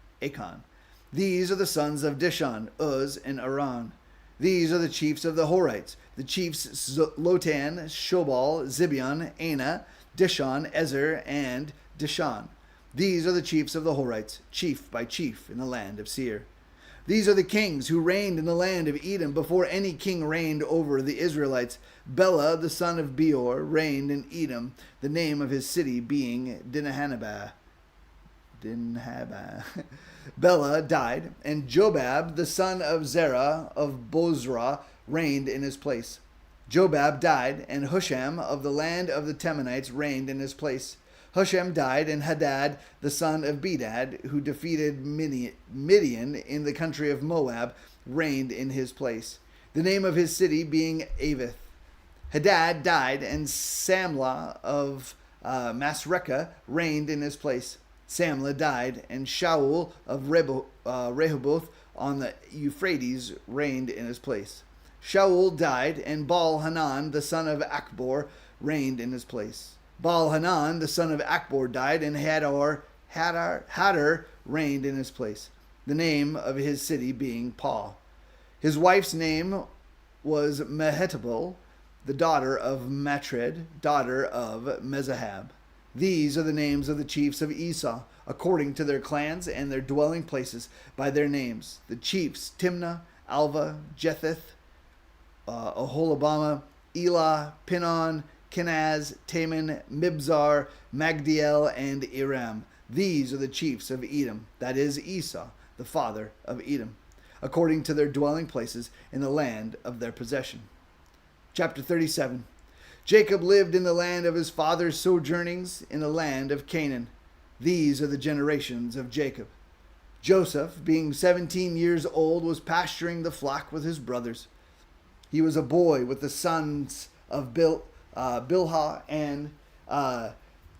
These are the sons of Dishon: Uz and Aran. These are the chiefs of the Horites: the chiefs Lotan, Shobal, Zibeon, Anah, Dishon, Ezer, and Dishon. These are the chiefs of the Horites, chief by chief, in the land of Seir. These are the kings who reigned in the land of Edom before any king reigned over the Israelites. Bela, the son of Beor, reigned in Edom, the name of his city being Dinhabah. Bela died, and Jobab, the son of Zerah of Bozrah, reigned in his place. Jobab died, and Husham of the land of the Temanites reigned in his place. Husham died, and Hadad, the son of Bedad, who defeated Midian in the country of Moab, reigned in his place, the name of his city being Avith. Hadad died, and Samlah of Masrekah reigned in his place. Samlah died, and Shaul of Rehoboth on the Euphrates reigned in his place. Shaul died, and Baal-Hanan, the son of Akbor, reigned in his place. Baal-Hanan, the son of Akbor, died, and Hadar reigned in his place, the name of his city being Pau. His wife's name was Mehetabel, the daughter of Matred, daughter of Mezahab. These are the names of the chiefs of Esau, according to their clans and their dwelling places, by their names. The chiefs: Timnah, Alva, Jetheth, Oholabama, Elah, Pinon, Kenaz, Taman, Mibzar, Magdiel, and Iram. These are the chiefs of Edom, that is Esau, the father of Edom, according to their dwelling places in the land of their possession. Chapter 37. Jacob lived in the land of his father's sojournings in the land of Canaan. These are the generations of Jacob. Joseph, being 17 years old, was pasturing the flock with his brothers. He was a boy with the sons of Bilhah and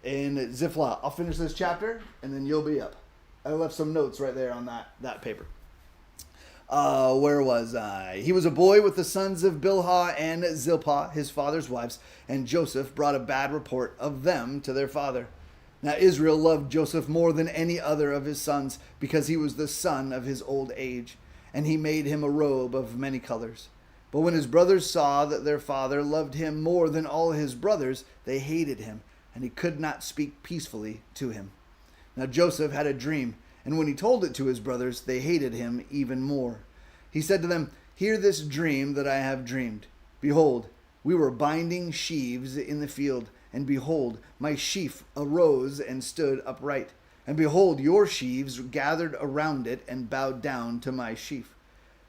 Ziphlah. I'll finish this chapter, and then you'll be up. I left some notes right there on that paper. Where was I? He was a boy with the sons of Bilhah and Zilpah, his father's wives, and Joseph brought a bad report of them to their father. Now Israel loved Joseph more than any other of his sons, because he was the son of his old age, and he made him a robe of many colors. But when his brothers saw that their father loved him more than all his brothers, they hated him, and he could not speak peacefully to him. Now Joseph had a dream, and when he told it to his brothers, they hated him even more. He said to them, "Hear this dream that I have dreamed. Behold, we were binding sheaves in the field, and behold, my sheaf arose and stood upright. And behold, your sheaves gathered around it and bowed down to my sheaf."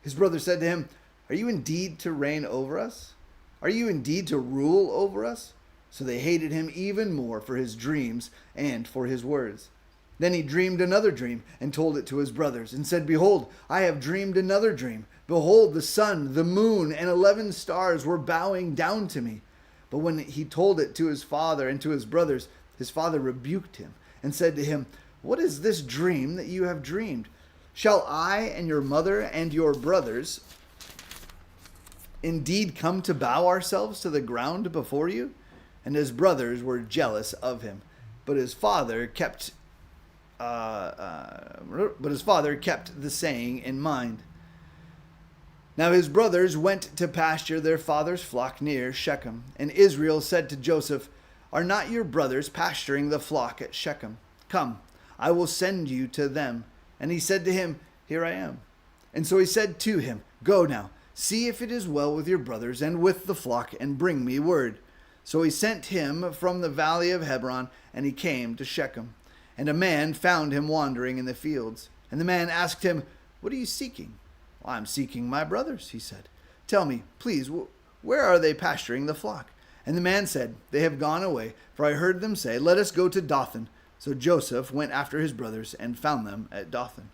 His brother said to him, "Are you indeed to reign over us? Are you indeed to rule over us?" So they hated him even more for his dreams and for his words. Then he dreamed another dream and told it to his brothers and said, "Behold, I have dreamed another dream. Behold, the sun, the moon, and 11 stars were bowing down to me." But when he told it to his father and to his brothers, his father rebuked him and said to him, "What is this dream that you have dreamed? Shall I and your mother and your brothers indeed come to bow ourselves to the ground before you?" And his brothers were jealous of him. But his father kept the saying in mind. Now his brothers went to pasture their father's flock near Shechem. And Israel said to Joseph, "Are not your brothers pasturing the flock at Shechem? Come, I will send you to them." And he said to him, "Here I am." And so he said to him, "Go now, see if it is well with your brothers and with the flock, and bring me word." So he sent him from the valley of Hebron, and he came to Shechem. And a man found him wandering in the fields. And the man asked him, "What are you seeking?" "I'm seeking my brothers," he said. "Tell me, please, where are they pasturing the flock?" And the man said, They have gone away, for I heard them say, Let us go to Dothan. So Joseph went after his brothers and found them at Dothan.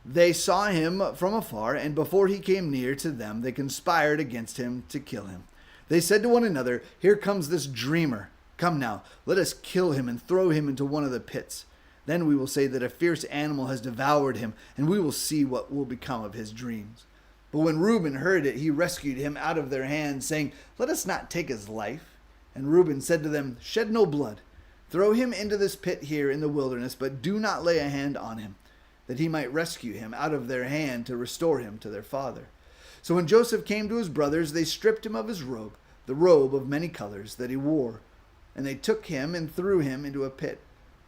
They saw him from afar, and before he came near to them, they conspired against him to kill him. They said to one another, Here comes this dreamer. Come now, let us kill him and throw him into one of the pits. Then we will say that a fierce animal has devoured him, and we will see what will become of his dreams. But when Reuben heard it, he rescued him out of their hands, saying, Let us not take his life. And Reuben said to them, Shed no blood. Throw him into this pit here in the wilderness, but do not lay a hand on him, that he might rescue him out of their hand to restore him to their father. So when Joseph came to his brothers, they stripped him of his robe, the robe of many colors that he wore. And they took him and threw him into a pit.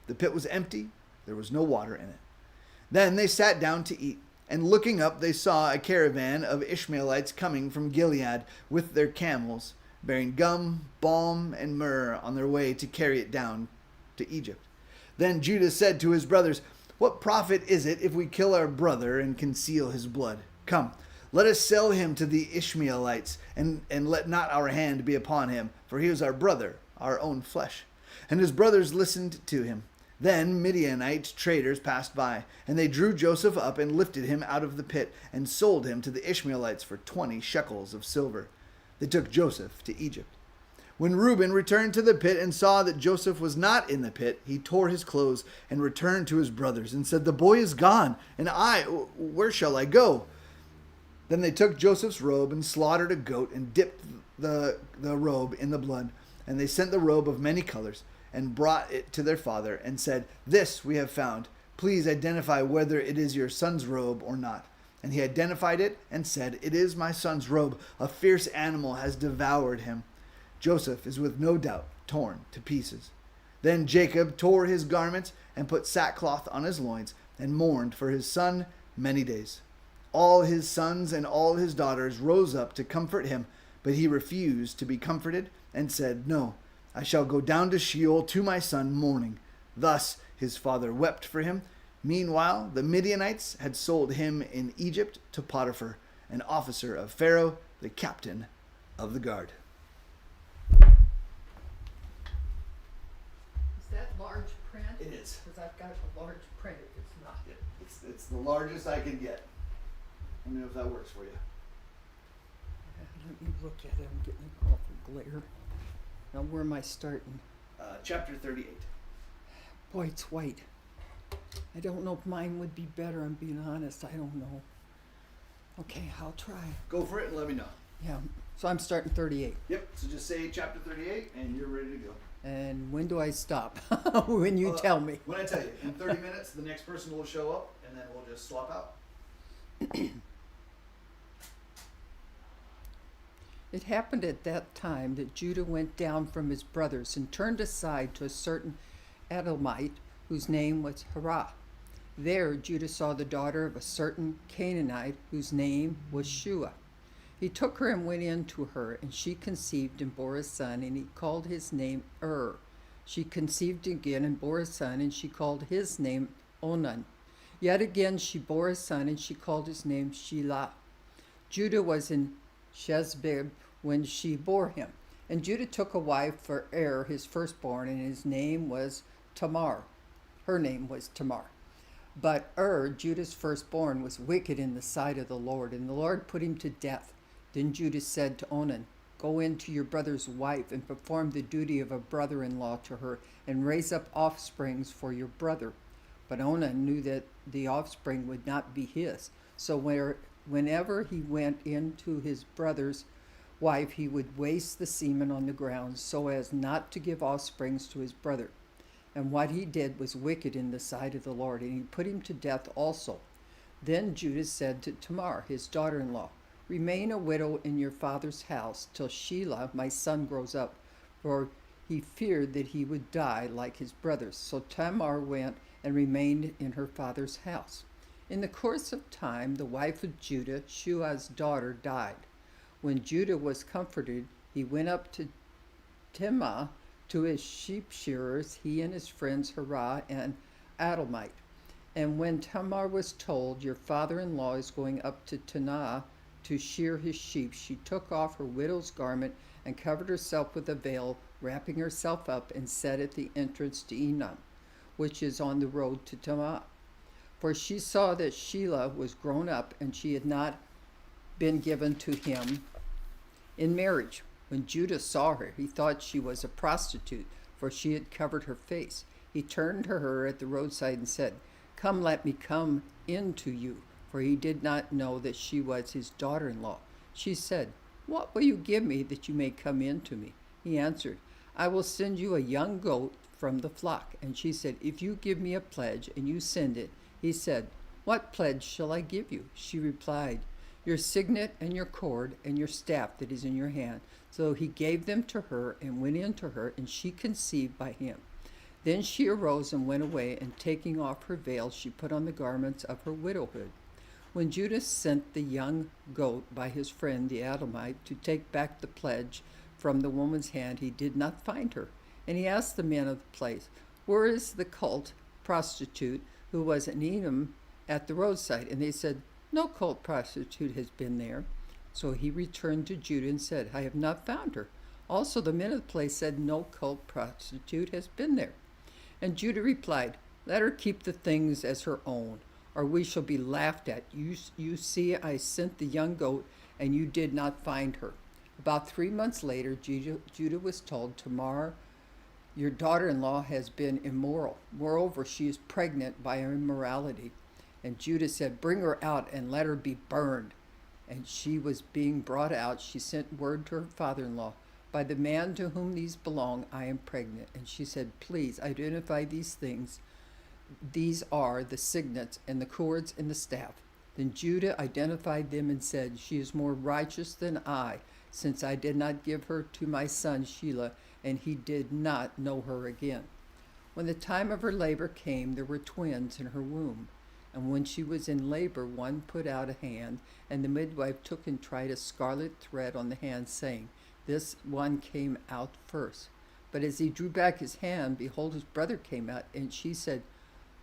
The pit was empty, there was no water in it. Then they sat down to eat, and looking up they saw a caravan of Ishmaelites coming from Gilead with their camels, bearing gum, balm, and myrrh on their way to carry it down to Egypt. Then Judah said to his brothers, What profit is it if we kill our brother and conceal his blood? Come, let us sell him to the Ishmaelites, and let not our hand be upon him, for he is our brother, our own flesh. And his brothers listened to him. Then Midianite traders passed by, and they drew Joseph up and lifted him out of the pit, and sold him to the Ishmaelites for 20 shekels of silver. They took Joseph to Egypt. When Reuben returned to the pit and saw that Joseph was not in the pit, he tore his clothes and returned to his brothers and said, The boy is gone, and where shall I go? Then they took Joseph's robe and slaughtered a goat and dipped the robe in the blood. And they sent the robe of many colors and brought it to their father and said, This we have found. Please identify whether it is your son's robe or not. And he identified it and said, It is my son's robe. A fierce animal has devoured him. Joseph is with no doubt torn to pieces. Then Jacob tore his garments and put sackcloth on his loins and mourned for his son many days. All his sons and all his daughters rose up to comfort him, but he refused to be comforted and said, No, I shall go down to Sheol to my son mourning. Thus his father wept for him. Meanwhile, the Midianites had sold him in Egypt to Potiphar, an officer of Pharaoh, the captain of the guard. Is that large print? It is. Because I've got a large print if it's not. It's the largest I can get. Let me know if that works for you. Let me look at it. I'm getting an awful glare. Now, where am I starting? Chapter 38. Boy, it's white. I don't know if mine would be better. I'm being honest. I don't know. Okay, I'll try. Go for it and let me know. Yeah. So I'm starting 38. Yep, so just say chapter 38 and you're ready to go. And when do I stop? When you tell me. When I tell you. In 30 minutes, the next person will show up and then we'll just swap out. It happened at that time that Judah went down from his brothers and turned aside to a certain Edomite whose name was Hirah. There Judah saw the daughter of a certain Canaanite whose name was Shua. He took her and went in to her, and she conceived and bore a son, and he called his name She conceived again and bore a son, and she called his name Onan. Yet again she bore a son, and she called his name Shelah. Judah was in Shezbib when she bore him. And Judah took a wife for his firstborn, and his name was Tamar. Her name was Tamar. But Judah's firstborn, was wicked in the sight of the Lord, and the Lord put him to death. Then Judah said to Onan, Go in to your brother's wife and perform the duty of a brother-in-law to her, and raise up offsprings for your brother. But Onan knew that the offspring would not be his. So whenever he went into his brother's wife, he would waste the semen on the ground, so as not to give offsprings to his brother. And what he did was wicked in the sight of the Lord, and he put him to death also. Then Judah said to Tamar, his daughter-in-law, Remain a widow in your father's house till Shelah, my son, grows up, for he feared that he would die like his brothers. So Tamar went and remained in her father's house. In the course of time, the wife of Judah, Shua's daughter, died. When Judah was comforted, he went up to Timnah to his sheep shearers, he and his friends Hirah and Adullamite. And when Tamar was told, Your father-in-law is going up to Timnah to shear his sheep, she took off her widow's garment and covered herself with a veil, wrapping herself up, and sat at the entrance to Enam, which is on the road to Tamar. For she saw that Shelah was grown up, and she had not been given to him in marriage. When Judah saw her, he thought she was a prostitute, for she had covered her face. He turned to her at the roadside and said, "Come, let me come in to you," for he did not know that she was his daughter-in-law. She said, "What will you give me that you may come in to me?" He answered, "I will send you a young goat from the flock." And she said, "If you give me a pledge and you send it." He said, "What pledge shall I give you?" She replied, "Your signet and your cord and your staff that is in your hand." So he gave them to her and went in to her, and she conceived by him. Then she arose and went away, and taking off her veil, she put on the garments of her widowhood. When Judah sent the young goat by his friend the Adullamite to take back the pledge from the woman's hand, he did not find her. And he asked the men of the place, "Where is the cult prostitute who was in Edom at the roadside?" And they said, "No cult prostitute has been there." So he returned to Judah and said, "I have not found her." Also the men of the place said, "No cult prostitute has been there." And Judah replied, "Let her keep the things as her own, or we shall be laughed at. You see, I sent the young goat, and you did not find her." About 3 months later, Judah was told, "Tamar, your daughter-in-law, has been immoral. Moreover, she is pregnant by immorality." And Judah said, "Bring her out and let her be burned." And she was being brought out. She sent word to her father-in-law, "By the man to whom these belong, I am pregnant." And she said, "Please identify these things. These are the signets and the cords and the staff." Then Judah identified them and said, "She is more righteous than I, since I did not give her to my son Shelah, and he did not know her again." When the time of her labor came, there were twins in her womb. And when she was in labor, one put out a hand, and the midwife took and tried a scarlet thread on the hand, saying, "This one came out first." But as he drew back his hand, behold, his brother came out, and she said,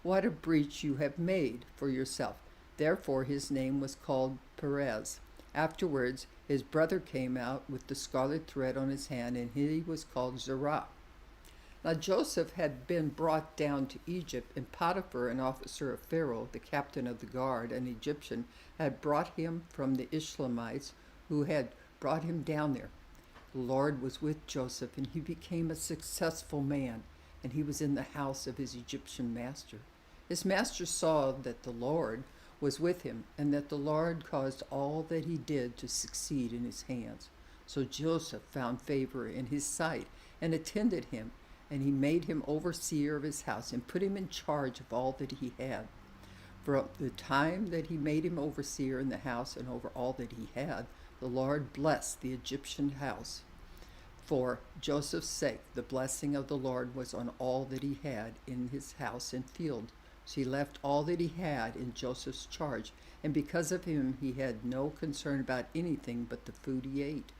"What a breach you have made for yourself." Therefore his name was called Perez. Afterwards his brother came out with the scarlet thread on his hand, and he was called Zerah. Now Joseph had been brought down to Egypt, and Potiphar, an officer of Pharaoh, the captain of the guard, an Egyptian, had brought him from the Ishmaelites who had brought him down there. The Lord was with Joseph, and he became a successful man, and he was in the house of his Egyptian master. His master saw that the Lord was with him, and that the Lord caused all that he did to succeed in his hands. So Joseph found favor in his sight and attended him, and he made him overseer of his house and put him in charge of all that he had. From the time that he made him overseer in the house and over all that he had, the Lord blessed the Egyptian house. For Joseph's sake, the blessing of the Lord was on all that he had in his house and field. So he left all that he had in Joseph's charge, and because of him he had no concern about anything but the food he ate.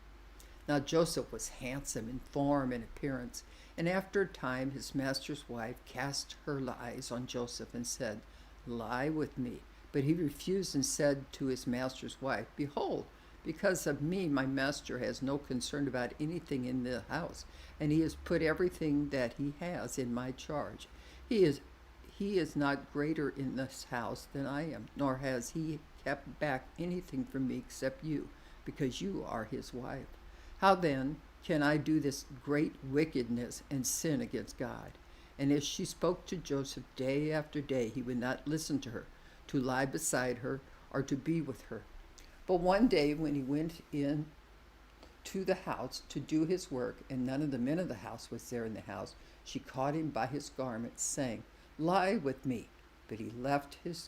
Now Joseph was handsome in form and appearance, and after a time his master's wife cast her eyes on Joseph and said, "Lie with me." But he refused and said to his master's wife, "Behold, because of me my master has no concern about anything in the house, and he has put everything that he has in my charge. He is not greater in this house than I am, nor has he kept back anything from me except you, because you are his wife. How then can I do this great wickedness and sin against God?" And as she spoke to Joseph day after day, he would not listen to her, to lie beside her, or to be with her. But one day when he went in to the house to do his work, and none of the men of the house was there in the house, she caught him by his garment, saying, "Lie with me." But he left his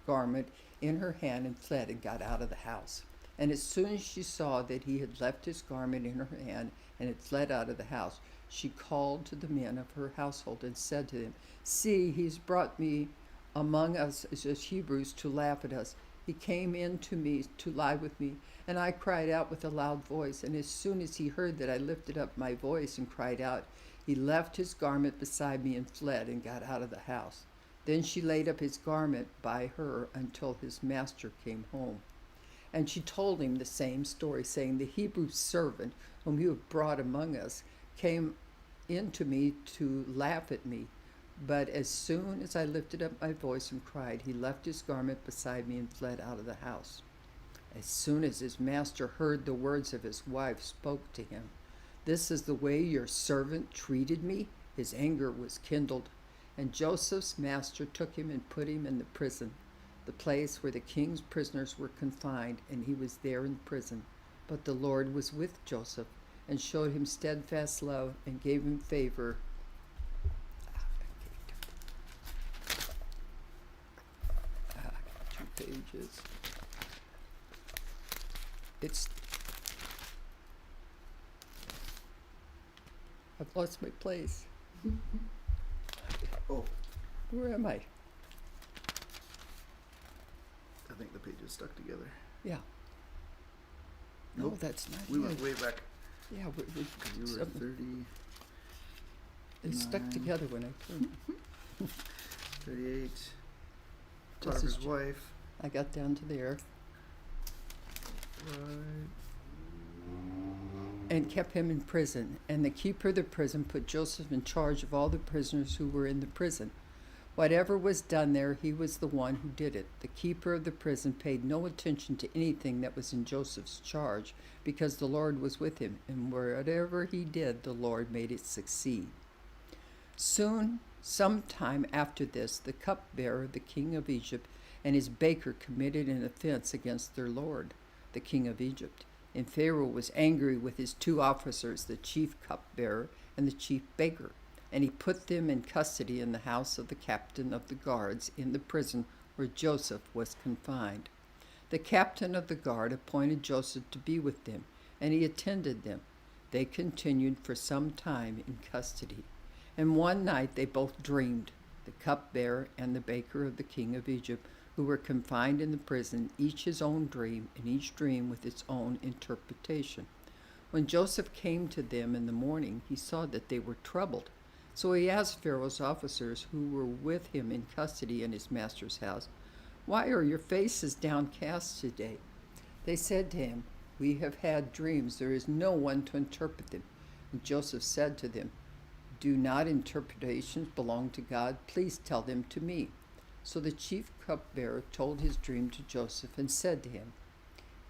garment in her hand and fled and got out of the house. And as soon as she saw that he had left his garment in her hand and had fled out of the house, she called to the men of her household and said to them, "See, he's brought me among us as Hebrews to laugh at us. He came in to me to lie with me, and I cried out with a loud voice. And as soon as he heard that I lifted up my voice and cried out, he left his garment beside me and fled and got out of the house." Then she laid up his garment by her until his master came home. And she told him the same story, saying, "The Hebrew servant whom you have brought among us came in to me to laugh at me. But as soon as I lifted up my voice and cried, he left his garment beside me and fled out of the house." As soon as his master heard the words of his wife spoke to him, "This is the way your servant treated me," his anger was kindled. And Joseph's master took him and put him in the prison, the place where the king's prisoners were confined, and he was there in prison. But the Lord was with Joseph and showed him steadfast love and gave him favor. I got 2 pages. I've lost my place. Oh, Where am I? I think the pages stuck together. Yeah. No, Nope. that's not We it. went way back. Yeah, You were something- 30, they stuck 9. together when I turned. 38. This Potiphar's is- wife. I got down to there. Right. And kept him in prison. And the keeper of the prison put Joseph in charge of all the prisoners who were in the prison. Whatever was done there, he was the one who did it. The keeper of the prison paid no attention to anything that was in Joseph's charge, because the Lord was with him, and whatever he did, the Lord made it succeed. Soon, some time after this, the cupbearer, the king of Egypt, and his baker committed an offense against their lord, the king of Egypt. And Pharaoh was angry with his 2 officers, the chief cupbearer and the chief baker, and he put them in custody in the house of the captain of the guards in the prison where Joseph was confined. The captain of the guard appointed Joseph to be with them, and he attended them. They continued for some time in custody. And one night they both dreamed, the cupbearer and the baker of the king of Egypt, who were confined in the prison, each his own dream, and each dream with its own interpretation. When Joseph came to them in the morning, he saw that they were troubled. So he asked Pharaoh's officers who were with him in custody in his master's house, "Why are your faces downcast today?" They said to him, "We have had dreams. There is no one to interpret them." And Joseph said to them, "Do not interpretations belong to God? Please tell them to me." So the chief cupbearer told his dream to Joseph and said to him,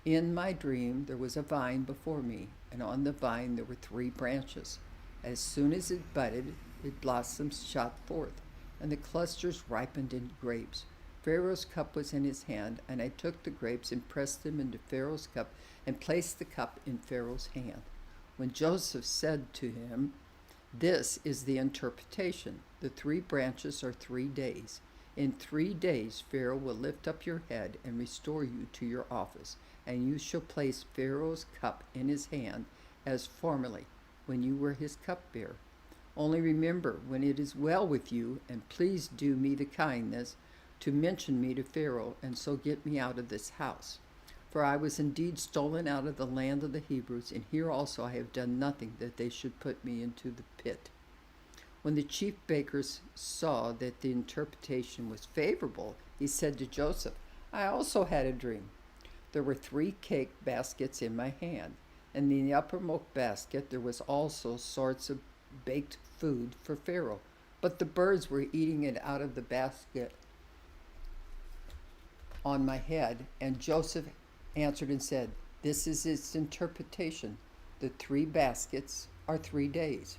"In my dream there was a vine before me, and on the vine there were 3 branches. As soon as it budded, its blossoms shot forth, and the clusters ripened into grapes. Pharaoh's cup was in his hand, and I took the grapes and pressed them into Pharaoh's cup and placed the cup in Pharaoh's hand." When Joseph said to him, "This is the interpretation. The 3 branches are 3 days. In 3 days Pharaoh will lift up your head and restore you to your office, and you shall place Pharaoh's cup in his hand as formerly, when you were his cupbearer. Only remember when it is well with you, and please do me the kindness to mention me to Pharaoh, and so get me out of this house. For I was indeed stolen out of the land of the Hebrews, and here also I have done nothing that they should put me into the pit." When the chief baker saw that the interpretation was favorable, he said to Joseph, "I also had a dream. There were 3 cake baskets in my hand, and in the uppermost basket there was also sorts of baked food for Pharaoh, but the birds were eating it out of the basket on my head." And Joseph answered and said, "This is its interpretation. The 3 baskets are 3 days.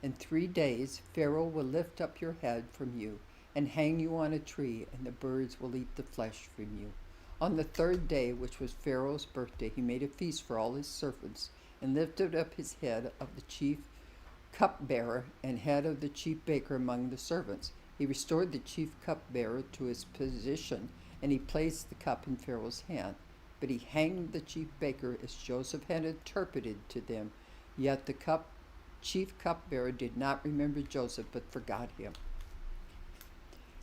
In 3 days Pharaoh will lift up your head from you and hang you on a tree, and the birds will eat the flesh from you." On the 3rd day, which was Pharaoh's birthday, he made a feast for all his servants and lifted up his head of the chief cupbearer and head of the chief baker among the servants. He restored the chief cupbearer to his position, and he placed the cup in Pharaoh's hand. But he hanged the chief baker as Joseph had interpreted to them. Yet the chief cupbearer did not remember Joseph, but forgot him.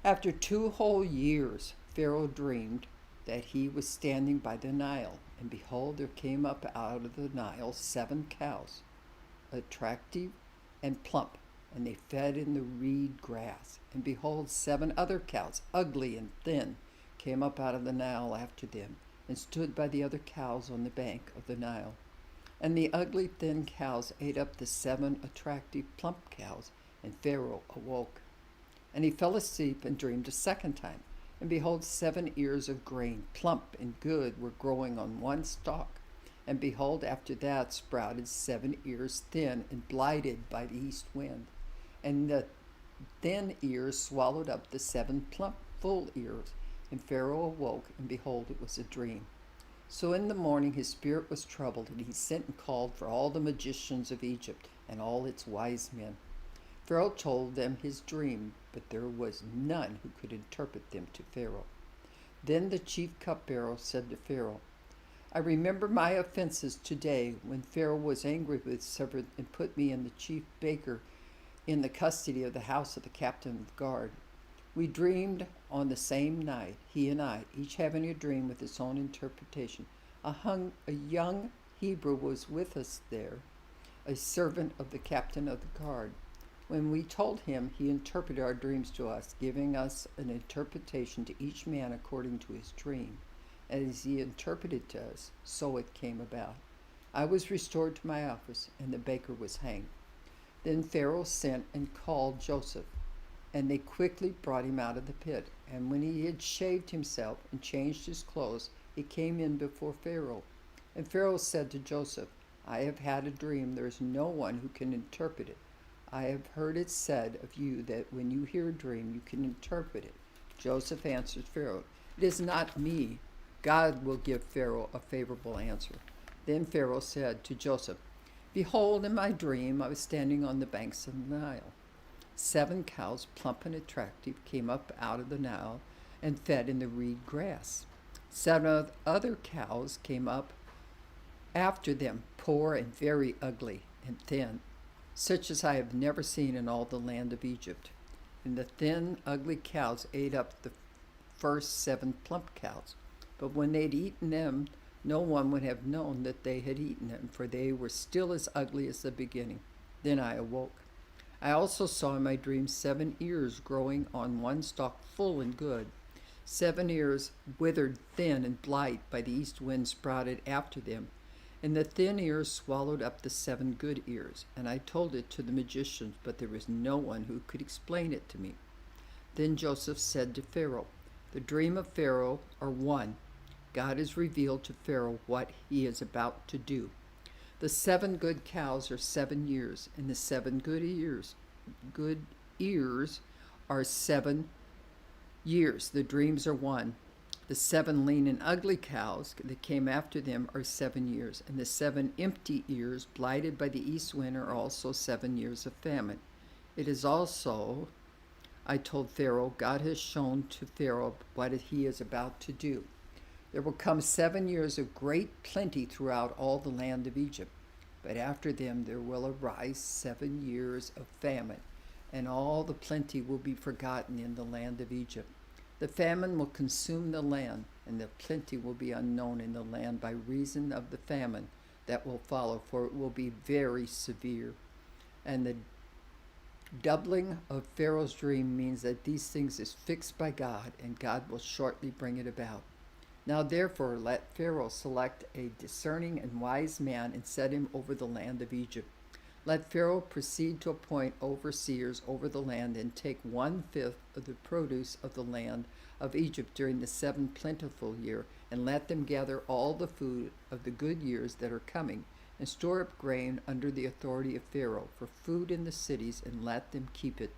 After 2 whole years, Pharaoh dreamed that he was standing by the Nile, and behold, there came up out of the Nile 7 cows, attractive and plump, and they fed in the reed grass. And behold, 7 other cows, ugly and thin, came up out of the Nile after them, and stood by the other cows on the bank of the Nile. And the ugly, thin cows ate up the 7 attractive, plump cows, and Pharaoh awoke. And he fell asleep and dreamed a second time. And behold, 7 ears of grain, plump and good, were growing on one stalk. And behold, after that sprouted 7 ears, thin and blighted by the east wind. And the thin ears swallowed up the 7 plump, full ears. And Pharaoh awoke, and behold, it was a dream. So in the morning his spirit was troubled, and he sent and called for all the magicians of Egypt and all its wise men. Pharaoh told them his dream, but there was none who could interpret them to Pharaoh. Then the chief cupbearer said to Pharaoh, I remember my offenses today when Pharaoh was angry with servant and put me and the chief baker in the custody of the house of the captain of the guard. We dreamed on the same night, he and I, each having a dream with its own interpretation. A young Hebrew was with us there, a servant of the captain of the guard. When we told him, he interpreted our dreams to us, giving us an interpretation to each man according to his dream. And as he interpreted to us, so it came about. I was restored to my office, and the baker was hanged. Then Pharaoh sent and called Joseph, and they quickly brought him out of the pit. And when he had shaved himself and changed his clothes, he came in before Pharaoh. And Pharaoh said to Joseph, I have had a dream. There is no one who can interpret it. I have heard it said of you that when you hear a dream, you can interpret it. Joseph answered Pharaoh, It is not me. God will give Pharaoh a favorable answer. Then Pharaoh said to Joseph, Behold, in my dream I was standing on the banks of the Nile. 7 cows, plump and attractive, came up out of the Nile and fed in the reed grass. 7 other cows came up after them, poor and very ugly and thin, such as I have never seen in all the land of Egypt. And the thin, ugly cows ate up the first 7 plump cows. But when they'd eaten them, no one would have known that they had eaten them, for they were still as ugly as the beginning. Then I awoke. I also saw in my dream 7 ears growing on one stalk, full and good. 7 ears, withered, thin, and blight by the east wind, sprouted after them. And the thin ears swallowed up the 7 good ears. And I told it to the magicians, but there was no one who could explain it to me. Then Joseph said to Pharaoh, The dream of Pharaoh are one. God has revealed to Pharaoh what he is about to do. The 7 good cows are 7 years, and the 7 good ears are 7 years. The dreams are one. The 7 lean and ugly cows that came after them are 7 years, and the 7 empty ears, blighted by the east wind, are also 7 years of famine. It is also, I told Pharaoh, God has shown to Pharaoh what he is about to do. There will come 7 years of great plenty throughout all the land of Egypt, but after them there will arise 7 years of famine, and all the plenty will be forgotten in the land of Egypt. The famine will consume the land, and the plenty will be unknown in the land by reason of the famine that will follow, for it will be very severe. And the doubling of Pharaoh's dream means that these things is fixed by God, and God will shortly bring it about. Now therefore let Pharaoh select a discerning and wise man and set him over the land of Egypt. Let Pharaoh proceed to appoint overseers over the land and take 1/5 of the produce of the land of Egypt during the 7 plentiful year, and let them gather all the food of the good years that are coming, and store up grain under the authority of Pharaoh for food in the cities, and let them keep it.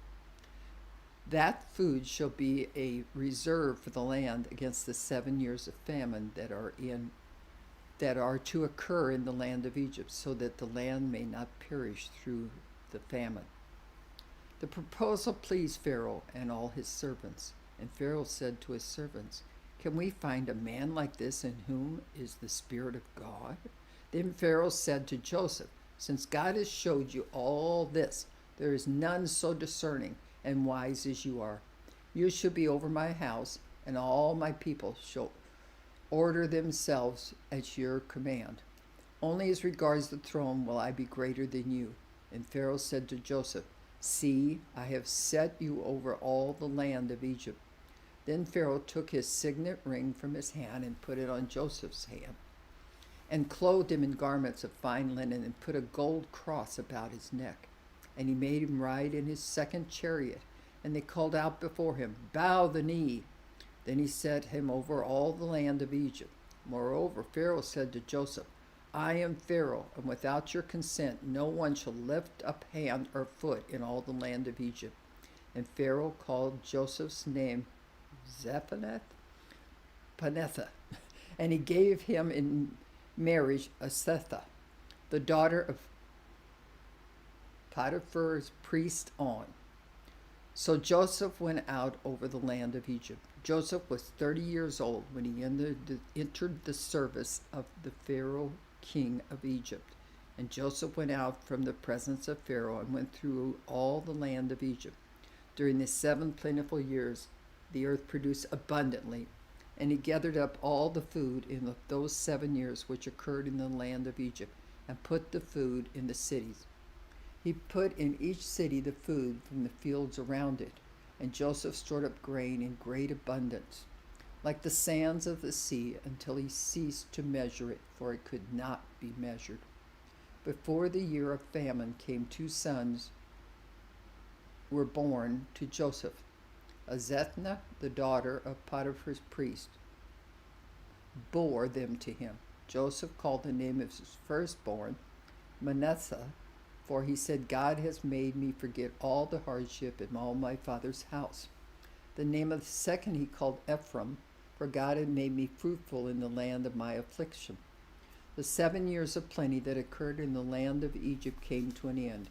That food shall be a reserve for the land against the 7 years of famine that are to occur in the land of Egypt, so that the land may not perish through the famine. The proposal pleased Pharaoh and all his servants. And Pharaoh said to his servants, Can we find a man like this in whom is the Spirit of God? Then Pharaoh said to Joseph, Since God has showed you all this, there is none so discerning and wise as you are. You shall be over my house, and all my people shall order themselves at your command. Only as regards the throne will I be greater than you. And Pharaoh said to Joseph, See, I have set you over all the land of Egypt. Then Pharaoh took his signet ring from his hand and put it on Joseph's hand, and clothed him in garments of fine linen, and put a gold cross about his neck. And he made him ride in his second chariot, and they called out before him, "Bow the knee." Then he set him over all the land of Egypt. Moreover, Pharaoh said to Joseph, "I am Pharaoh, and without your consent no one shall lift up hand or foot in all the land of Egypt." And Pharaoh called Joseph's name Zephanath Paneah, and he gave him in marriage Asetha, the daughter of Potiphar's priest On. So Joseph went out over the land of Egypt. Joseph was 30 years old when he entered the service of the Pharaoh king of Egypt. And Joseph went out from the presence of Pharaoh and went through all the land of Egypt. During the 7 plentiful years, the earth produced abundantly, and he gathered up all the food in those 7 years which occurred in the land of Egypt, and put the food in the cities. He put in each city the food from the fields around it, and Joseph stored up grain in great abundance, like the sands of the sea, until he ceased to measure it, for it could not be measured. Before the year of famine came, 2 sons were born to Joseph. Azethna, the daughter of Potiphar's priest, bore them to him. Joseph called the name of his firstborn Manasseh, for he said, "God has made me forget all the hardship in all my father's house." The name of the second he called Ephraim, for God had made me fruitful in the land of my affliction. The 7 years of plenty that occurred in the land of Egypt came to an end,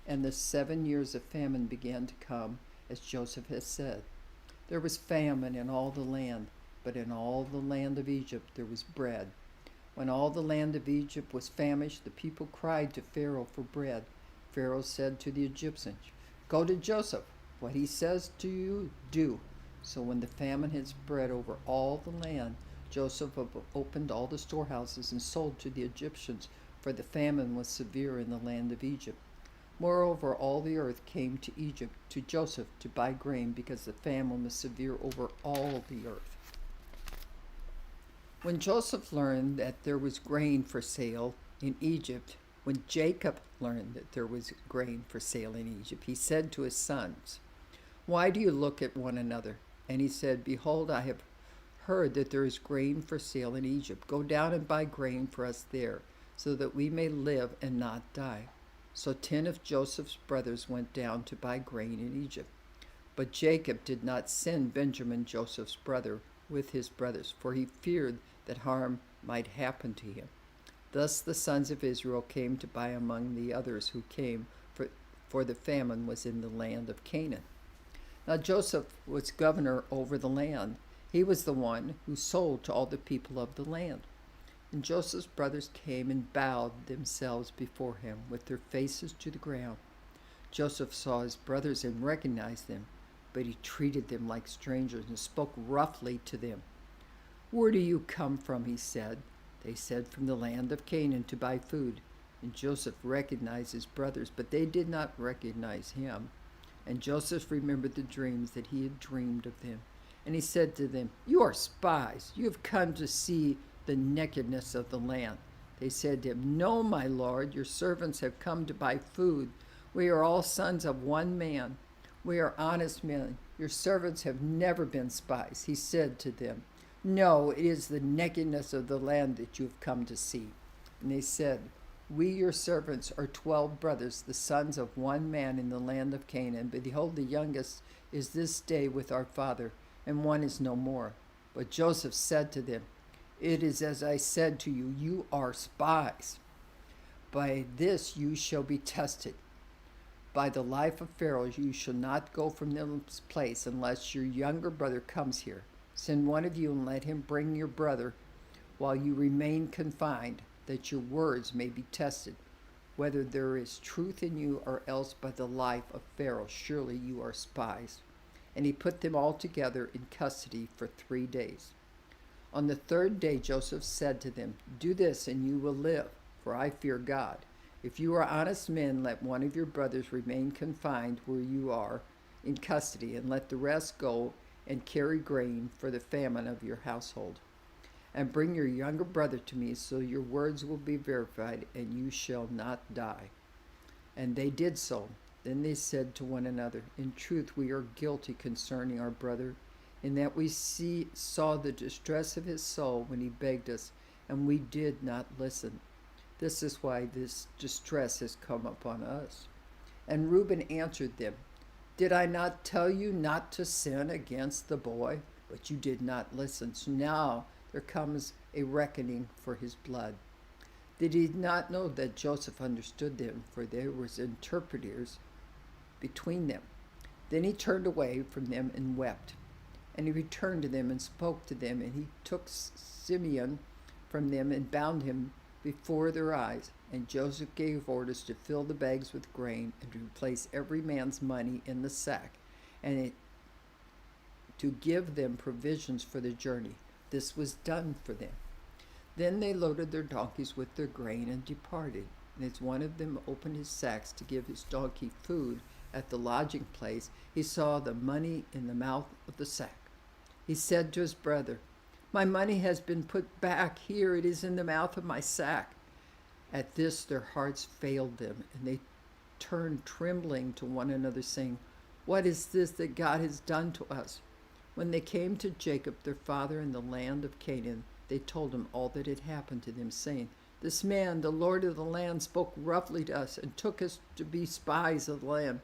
and the 7 years of famine began to come, as Joseph has said. There was famine in all the land, but in all the land of Egypt there was bread. When all the land of Egypt was famished, the people cried to Pharaoh for bread. Pharaoh said to the Egyptians, "Go to Joseph. What he says to you, do." So when the famine had spread over all the land, Joseph opened all the storehouses and sold to the Egyptians, for the famine was severe in the land of Egypt. Moreover, all the earth came to Egypt, to Joseph, to buy grain, because the famine was severe over all the earth. When Joseph learned that there was grain for sale in Egypt, when Jacob learned that there was grain for sale in Egypt, he said to his sons, "Why do you look at one another?" And he said, "Behold, I have heard that there is grain for sale in Egypt. Go down and buy grain for us there, so that we may live and not die." So 10 of Joseph's brothers went down to buy grain in Egypt. But Jacob did not send Benjamin, Joseph's brother, with his brothers, for he feared that harm might happen to him. Thus the sons of Israel came to buy among the others who came, for the famine was in the land of Canaan. Now Joseph was governor over the land. He was the one who sold to all the people of the land. And Joseph's brothers came and bowed themselves before him with their faces to the ground. Joseph saw his brothers and recognized them, but he treated them like strangers and spoke roughly to them. "Where do you come from?" he said. They said, "From the land of Canaan to buy food." And Joseph recognized his brothers, but they did not recognize him. And Joseph remembered the dreams that he had dreamed of them. And he said to them, "You are spies. You have come to see the nakedness of the land." They said to him, "No, my lord, your servants have come to buy food. We are all sons of one man. We are honest men. Your servants have never been spies." He said to them, "No, it is the nakedness of the land that you have come to see." And they said, "We, your servants, are 12 brothers, the sons of one man in the land of Canaan. But behold, the youngest is this day with our father, and one is no more." But Joseph said to them, "It is as I said to you, you are spies. By this you shall be tested. By the life of Pharaoh you shall not go from this place unless your younger brother comes here. Send one of you and let him bring your brother while you remain confined, that your words may be tested, whether there is truth in you, or else by the life of Pharaoh surely you are spies." And he put them all together in custody for 3 days. On the 3rd day Joseph said to them, "Do this and you will live, for I fear God. If you are honest men, let one of your brothers remain confined where you are in custody, and let the rest go and carry grain for the famine of your household. And bring your younger brother to me, so your words will be verified, and you shall not die." And they did so. Then they said to one another, "In truth, we are guilty concerning our brother, in that we saw the distress of his soul when he begged us, and we did not listen. This is why this distress has come upon us." And Reuben answered them, "Did I not tell you not to sin against the boy? But you did not listen. So now there comes a reckoning for his blood." They did not know that Joseph understood them, for there was interpreters between them. Then he turned away from them and wept. And he returned to them and spoke to them, and he took Simeon from them and bound him before their eyes. And Joseph gave orders to fill the bags with grain and to place every man's money in the sack, and to give them provisions for the journey. This was done for them. Then they loaded their donkeys with their grain and departed. And as one of them opened his sacks to give his donkey food at the lodging place, he saw the money in the mouth of the sack. He said to his brother, "My money has been put back. Here it is in the mouth of my sack." At this their hearts failed them, and they turned trembling to one another, saying, "What is this that God has done to us?" When they came to Jacob their father in the land of Canaan, they told him all that had happened to them, saying, "This man, the Lord of the land, spoke roughly to us and took us to be spies of the land.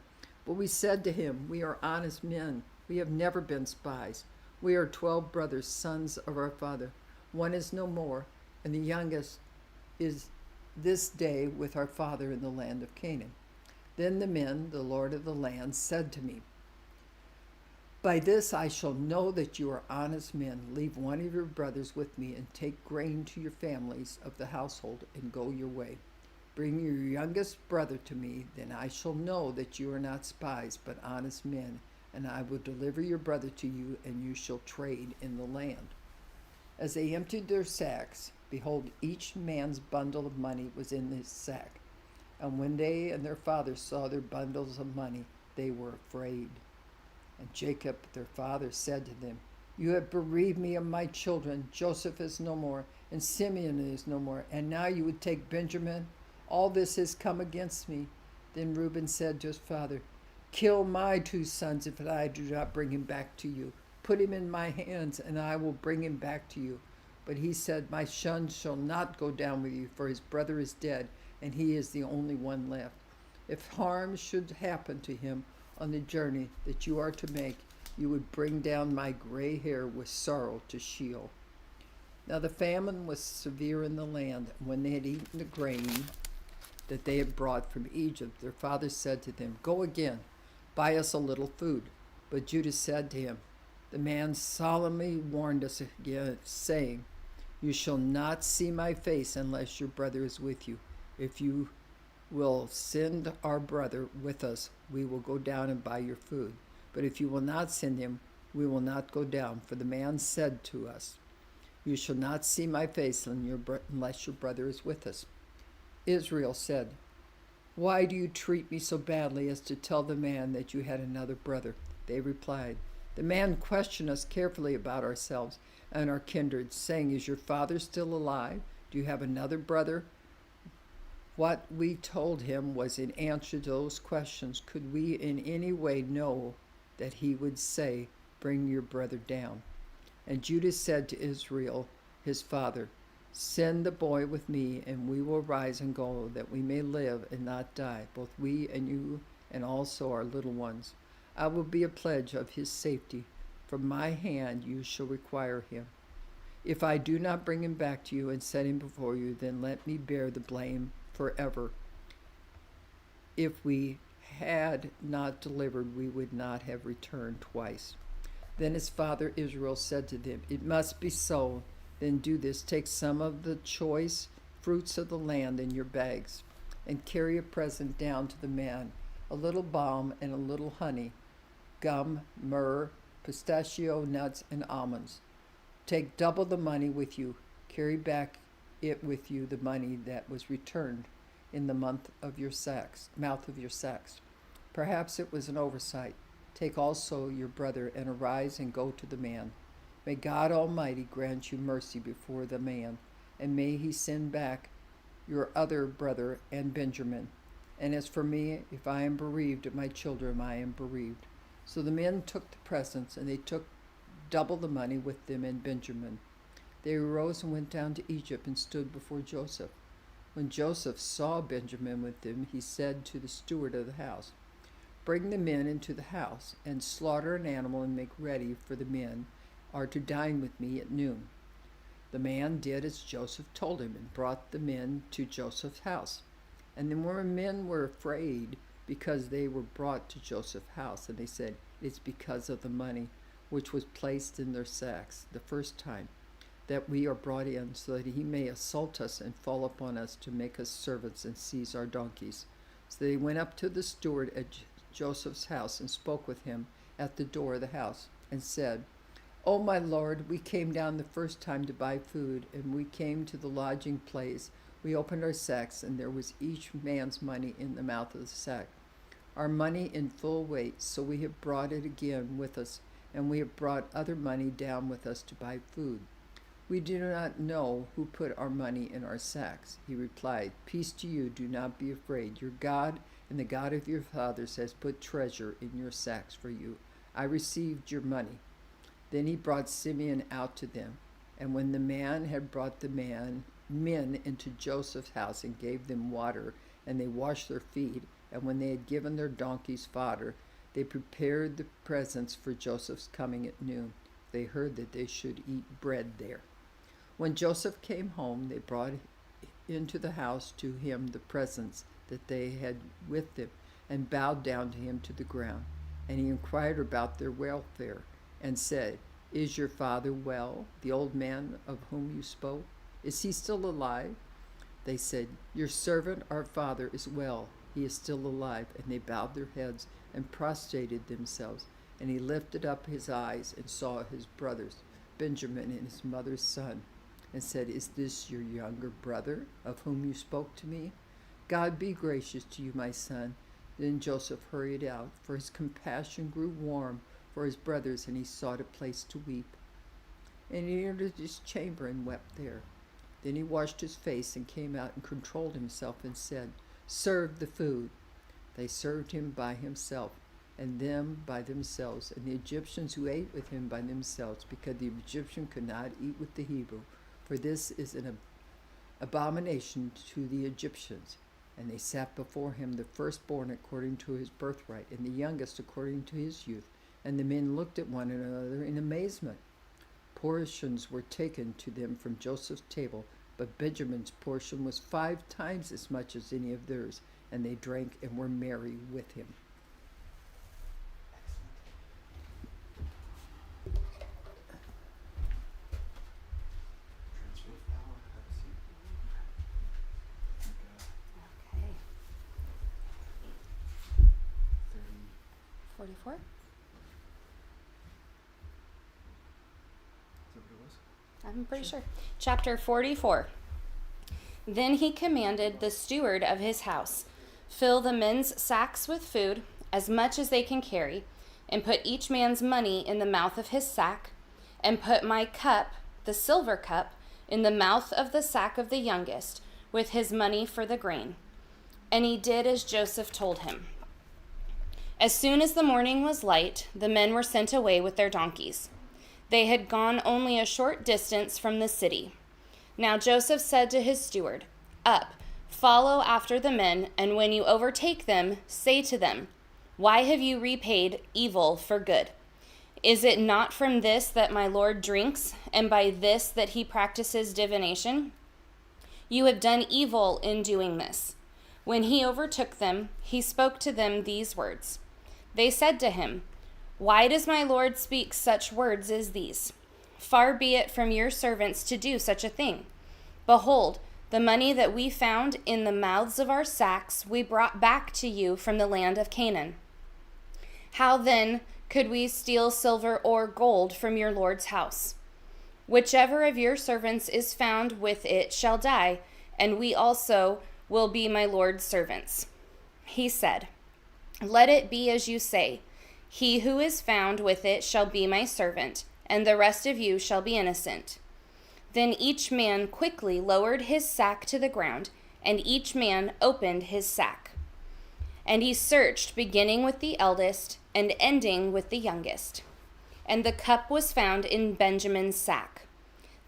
But we said to him, 'We are honest men. We have never been spies. We are 12 brothers, sons of our father. One is no more, and the youngest is this day with our father in the land of Canaan.' Then the men, the Lord of the land, said to me, 'By this I shall know that you are honest men. Leave one of your brothers with me, and take grain to your families of the household, and go your way. Bring your youngest brother to me, then I shall know that you are not spies, but honest men, and I will deliver your brother to you, and you shall trade in the land.' As they emptied their sacks, behold, each man's bundle of money was in his sack. And when they and their father saw their bundles of money, they were afraid. And Jacob their father said to them, 'You have bereaved me of my children. Joseph is no more, and Simeon is no more, and now you would take Benjamin? All this has come against me.' Then Reuben said to his father, 'Kill my 2 sons if I do not bring him back to you. Put him in my hands, and I will bring him back to you.' But he said, 'My son shall not go down with you, for his brother is dead, and he is the only one left. If harm should happen to him on the journey that you are to make, you would bring down my gray hair with sorrow to Sheol.' Now the famine was severe in the land, and when they had eaten the grain that they had brought from Egypt, their father said to them, 'Go again, buy us a little food.' But Judah said to him, 'The man solemnly warned us again, saying, You shall not see my face unless your brother is with you. If you will send our brother with us, we will go down and buy your food. But if you will not send him, we will not go down. For the man said to us, You shall not see my face unless your brother is with us.' Israel said, 'Why do you treat me so badly as to tell the man that you had another brother?' They replied, 'The man questioned us carefully about ourselves and our kindred, saying, Is your father still alive? Do you have another brother?' What we told him was in answer to those questions. Could we in any way know that he would say, Bring your brother down? And Judah said to Israel, his father, Send the boy with me, and we will rise and go, that we may live and not die, both we and you, and also our little ones. I will be a pledge of his safety. From my hand you shall require him. If I do not bring him back to you and set him before you, then let me bear the blame forever. If we had not delivered, we would not have returned twice.' Then his father Israel said to them, 'It must be so. Then do this, take some of the choice fruits of the land in your bags, and carry a present down to the man, a little balm and a little honey, gum, myrrh, pistachio nuts, and almonds. Take double the money with you. Carry back it with you, the money that was returned in the mouth of your sacks. Perhaps it was an oversight, Take also your brother, and arise and go to the man. May God Almighty grant you mercy before the man, and may he send back your other brother and Benjamin. And as for me, if I am bereaved of my children, I am bereaved. So the men took the presents, and they took double the money with them and Benjamin. They arose and went down to Egypt and stood before Joseph. When Joseph saw Benjamin with them, he said to the steward of the house, Bring the men into the house, and slaughter an animal and make ready, for the men are to dine with me at noon. The man did as Joseph told him, and brought the men to Joseph's house. And the men were afraid, because they were brought to Joseph's house, and they said, It is because of the money which was placed in their sacks the first time that we are brought in, so that he may assault us and fall upon us to make us servants and seize our donkeys. So they went up to the steward at Joseph's house and spoke with him at the door of the house, and said, O my lord, we came down the first time to buy food, and we came to the lodging place. We opened our sacks, and there was each man's money in the mouth of the sack, our money in full weight. So we have brought it again with us, and we have brought other money down with us to buy food. We do not know who put our money in our sacks. He replied, Peace to you, do not be afraid. Your God and the God of your fathers has put treasure in your sacks for you. I received your money. Then he brought Simeon out to them. And when the man had brought the men into Joseph's house and gave them water, and they washed their feet, and when they had given their donkeys fodder, they prepared the presents for Joseph's coming at noon. They heard that they should eat bread there. When Joseph came home, they brought into the house to him the presents that they had with them, and bowed down to him to the ground. And he inquired about their welfare, and said, Is your father well, the old man of whom you spoke? Is he still alive? They said, Your servant, our father, is well. He is still alive. And they bowed their heads and prostrated themselves. And he lifted up his eyes and saw his brothers, Benjamin and his mother's son, and said, Is this your younger brother, of whom you spoke to me? God be gracious to you, my son. Then Joseph hurried out, for his compassion grew warm for his brothers, and he sought a place to weep. And he entered his chamber and wept there. Then he washed his face and came out and controlled himself and said, Serve the food. They served him by himself, and them by themselves, and the Egyptians who ate with him by themselves, because the Egyptian could not eat with the Hebrew, for this is an abomination to the Egyptians. And they sat before him, the firstborn according to his birthright, and the youngest according to his youth. And the men looked at one another in amazement. Portions were taken to them from Joseph's table, but Benjamin's portion was 5 times as much as any of theirs, and they drank and were merry with him. Okay. 44? I'm pretty sure. Chapter 44. Then he commanded the steward of his house, Fill the men's sacks with food, as much as they can carry, and put each man's money in the mouth of his sack, and put my cup, the silver cup, in the mouth of the sack of the youngest, with his money for the grain. And he did as Joseph told him. As soon as the morning was light, the men were sent away with their donkeys. They had gone only a short distance from the city. Now Joseph said to his steward, Up, follow after the men, and when you overtake them, say to them, Why have you repaid evil for good? Is it not from this that my Lord drinks, and by this that he practices divination? You have done evil in doing this. When he overtook them, he spoke to them these words. They said to him, Why does my Lord speak such words as these? Far be it from your servants to do such a thing. Behold, the money that we found in the mouths of our sacks we brought back to you from the land of Canaan. How then could we steal silver or gold from your Lord's house? Whichever of your servants is found with it shall die, and we also will be my Lord's servants. He said, Let it be as you say. He who is found with it shall be my servant, and the rest of you shall be innocent." Then each man quickly lowered his sack to the ground, and each man opened his sack. And he searched, beginning with the eldest and ending with the youngest. And the cup was found in Benjamin's sack.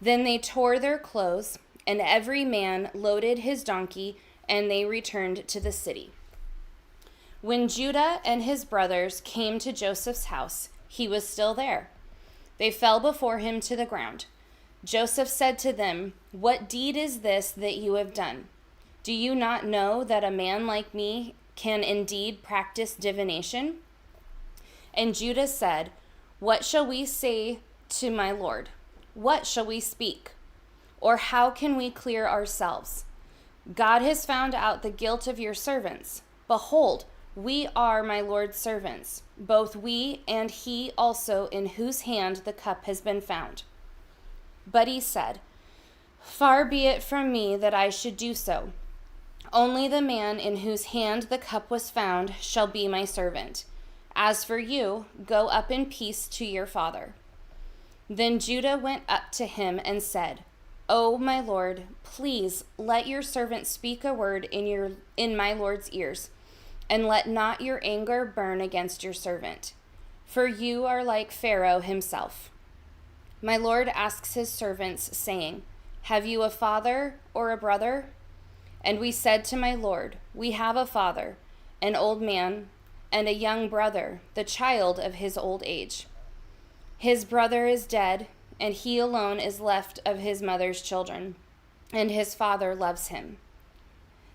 Then they tore their clothes, and every man loaded his donkey, and they returned to the city. When Judah and his brothers came to Joseph's house, he was still there. They fell before him to the ground. Joseph said to them, "What deed is this that you have done? Do you not know that a man like me can indeed practice divination?" And Judah said, "What shall we say to my lord? What shall we speak? Or how can we clear ourselves? God has found out the guilt of your servants. Behold, we are my lord's servants, both we and he also in whose hand the cup has been found." But he said, "Far be it from me that I should do so. Only the man in whose hand the cup was found shall be my servant. As for you, go up in peace to your father." Then Judah went up to him and said, "O my lord, please let your servant speak a word in my lord's ears, and let not your anger burn against your servant. For you are like Pharaoh himself. My lord asks his servants, saying, 'Have you a father or a brother?' And we said to my lord, 'We have a father, an old man, and a young brother, the child of his old age. His brother is dead, and he alone is left of his mother's children, and his father loves him.'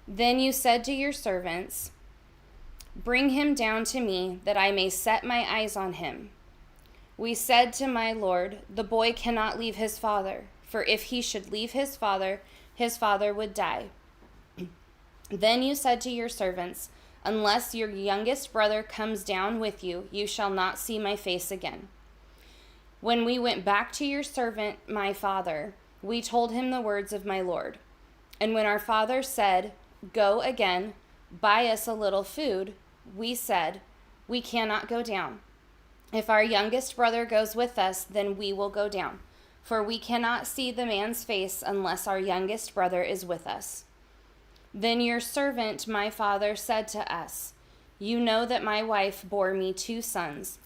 Then you said to your servants, 'Bring him down to me, that I may set my eyes on him.' We said to my lord, 'The boy cannot leave his father, for if he should leave his father would die.' Then you said to your servants, 'Unless your youngest brother comes down with you, you shall not see my face again.' When we went back to your servant, my father, we told him the words of my lord. And when our father said, 'Go again, buy us a little food,' we said, 'We cannot go down. If our youngest brother goes with us, then we will go down, for we cannot see the man's face unless our youngest brother is with us.' Then your servant, my father, said to us, 'You know that my wife bore me 2 sons.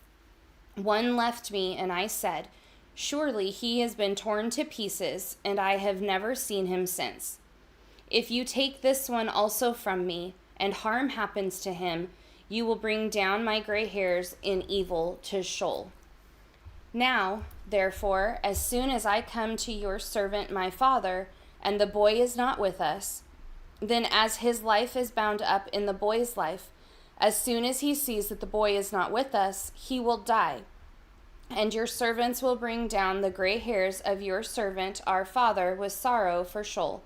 One left me, and I said, surely he has been torn to pieces, and I have never seen him since. If you take this one also from me, and harm happens to him, you will bring down my gray hairs in evil to Sheol. Now, therefore, as soon as I come to your servant my father, and the boy is not with us, then as his life is bound up in the boy's life, as soon as he sees that the boy is not with us, he will die. And your servants will bring down the gray hairs of your servant our father with sorrow for Sheol.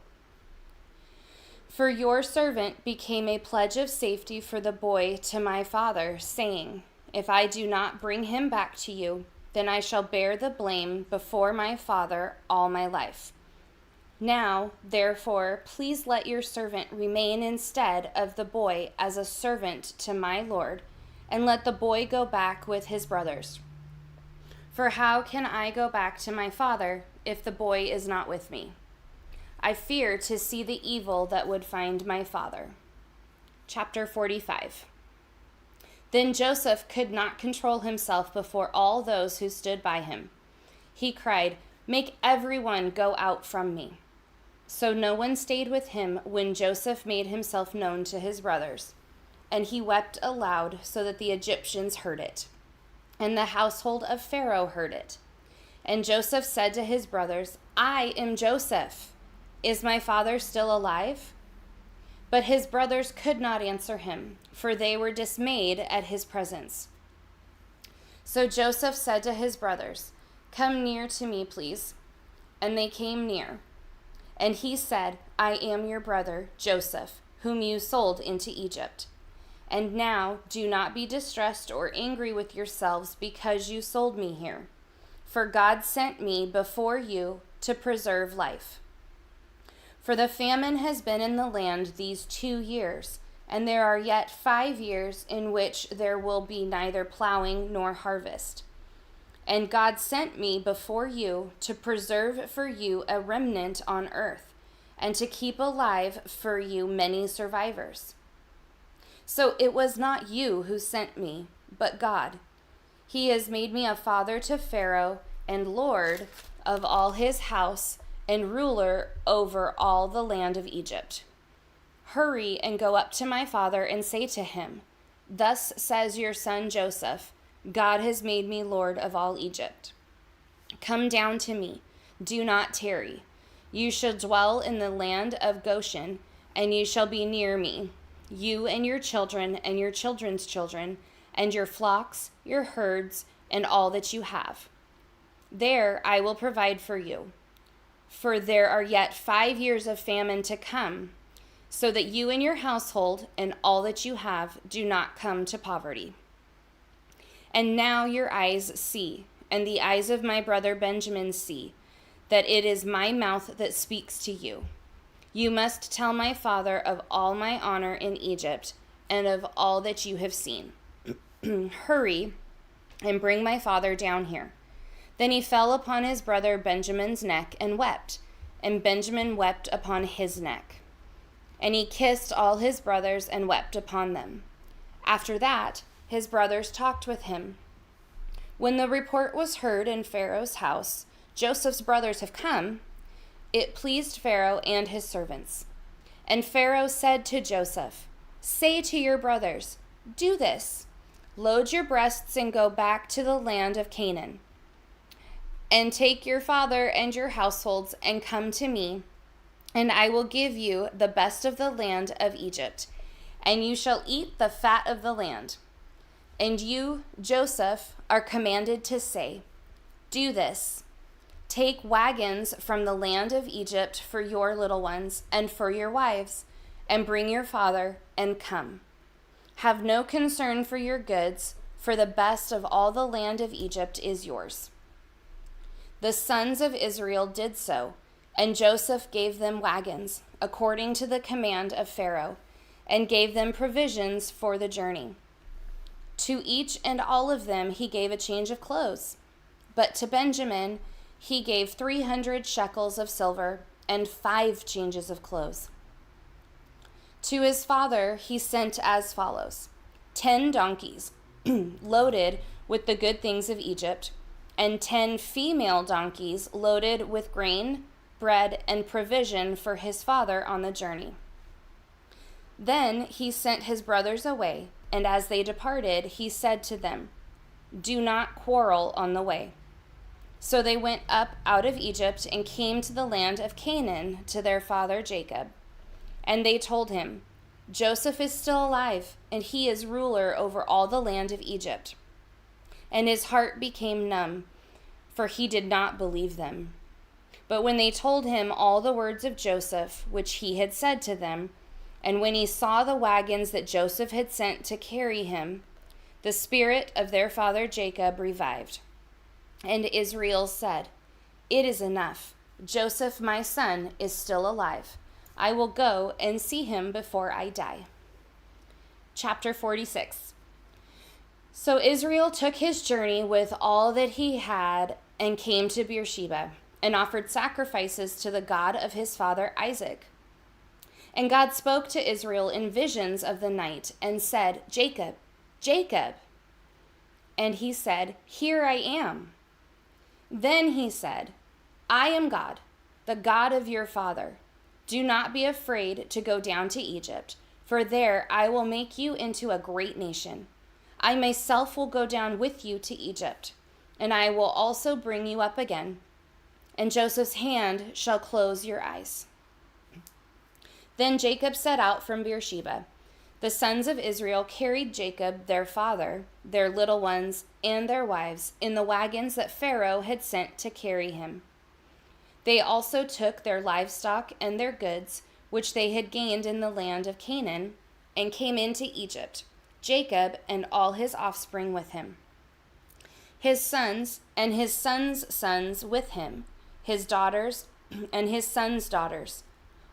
For your servant became a pledge of safety for the boy to my father, saying, if I do not bring him back to you, then I shall bear the blame before my father all my life. Now, therefore, please let your servant remain instead of the boy as a servant to my lord, and let the boy go back with his brothers. For how can I go back to my father if the boy is not with me? I fear to see the evil that would find my father." Chapter 45. Then Joseph could not control himself before all those who stood by him. He cried, "Make everyone go out from me." So no one stayed with him when Joseph made himself known to his brothers. And he wept aloud so that the Egyptians heard it, and the household of Pharaoh heard it. And Joseph said to his brothers, "I am Joseph. Is my father still alive?" But his brothers could not answer him, for they were dismayed at his presence. So Joseph said to his brothers, "Come near to me, please." And they came near. And he said, "I am your brother, Joseph, whom you sold into Egypt. And now do not be distressed or angry with yourselves because you sold me here. For God sent me before you to preserve life. For the famine has been in the land these 2 years, and there are yet 5 years in which there will be neither plowing nor harvest. And God sent me before you to preserve for you a remnant on earth, and to keep alive for you many survivors. So it was not you who sent me, but God. He has made me a father to Pharaoh, and lord of all his house, and ruler over all the land of Egypt. Hurry and go up to my father and say to him, 'Thus says your son Joseph, God has made me lord of all Egypt. Come down to me, do not tarry. You shall dwell in the land of Goshen, and you shall be near me, you and your children and your children's children, and your flocks, your herds, and all that you have. There I will provide for you. For there are yet 5 years of famine to come, so that you and your household and all that you have do not come to poverty. And now your eyes see, and the eyes of my brother Benjamin see, that it is my mouth that speaks to you. You must tell my father of all my honor in Egypt, and of all that you have seen. Hurry and bring my father down here.' Then he fell upon his brother Benjamin's neck and wept, and Benjamin wept upon his neck. And he kissed all his brothers and wept upon them. After that, his brothers talked with him. When the report was heard in Pharaoh's house, 'Joseph's brothers have come,' it pleased Pharaoh and his servants. And Pharaoh said to Joseph, 'Say to your brothers, do this, load your breasts and go back to the land of Canaan. And take your father and your households and come to me, and I will give you the best of the land of Egypt, and you shall eat the fat of the land. And you, Joseph, are commanded to say, do this, take wagons from the land of Egypt for your little ones and for your wives, and bring your father and come. Have no concern for your goods, for the best of all the land of Egypt is yours.' The sons of Israel did so, and Joseph gave them wagons, according to the command of Pharaoh, and gave them provisions for the journey. To each and all of them he gave a change of clothes, but to Benjamin he gave 300 shekels of silver and 5 changes of clothes. To his father he sent as follows: 10 donkeys loaded with the good things of Egypt, and 10 female donkeys loaded with grain, bread, and provision for his father on the journey. Then he sent his brothers away, and as they departed, he said to them, 'Do not quarrel on the way.' So they went up out of Egypt and came to the land of Canaan to their father Jacob. And they told him, 'Joseph is still alive, and he is ruler over all the land of Egypt.' And his heart became numb, for he did not believe them. But when they told him all the words of Joseph, which he had said to them, and when he saw the wagons that Joseph had sent to carry him, the spirit of their father Jacob revived. And Israel said, 'It is enough. Joseph, my son, is still alive. I will go and see him before I die.'" Chapter 46. So Israel took his journey with all that he had and came to Beersheba and offered sacrifices to the God of his father Isaac. And God spoke to Israel in visions of the night and said, "Jacob, Jacob." And he said, "Here I am." Then he said, "I am God, the God of your father. Do not be afraid to go down to Egypt, for there I will make you into a great nation. I myself will go down with you to Egypt, and I will also bring you up again, and Joseph's hand shall close your eyes." Then Jacob set out from Beersheba. The sons of Israel carried Jacob, their father, their little ones, and their wives in the wagons that Pharaoh had sent to carry him. They also took their livestock and their goods, which they had gained in the land of Canaan, and came into Egypt, Jacob and all his offspring with him. His sons and his sons' sons with him, his daughters and his sons' daughters.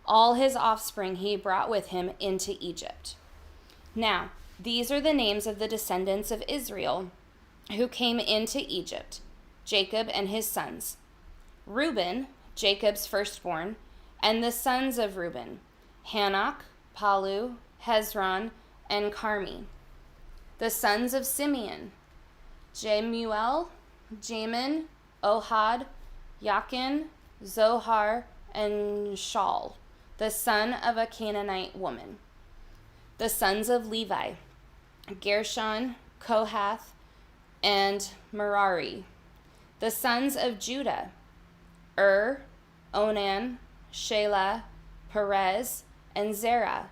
All his offspring he brought with him into Egypt. Now, these are the names of the descendants of Israel who came into Egypt, Jacob and his sons. Reuben, Jacob's firstborn, and the sons of Reuben, Hanok, Palu, Hezron, and Carmi. The sons of Simeon, Jemuel, Jamin, Ohad, Yakin, Zohar, and Shaul, the son of a Canaanite woman. The sons of Levi, Gershon, Kohath, and Merari. The sons of Judah, Onan, Shelah, Perez, and Zerah.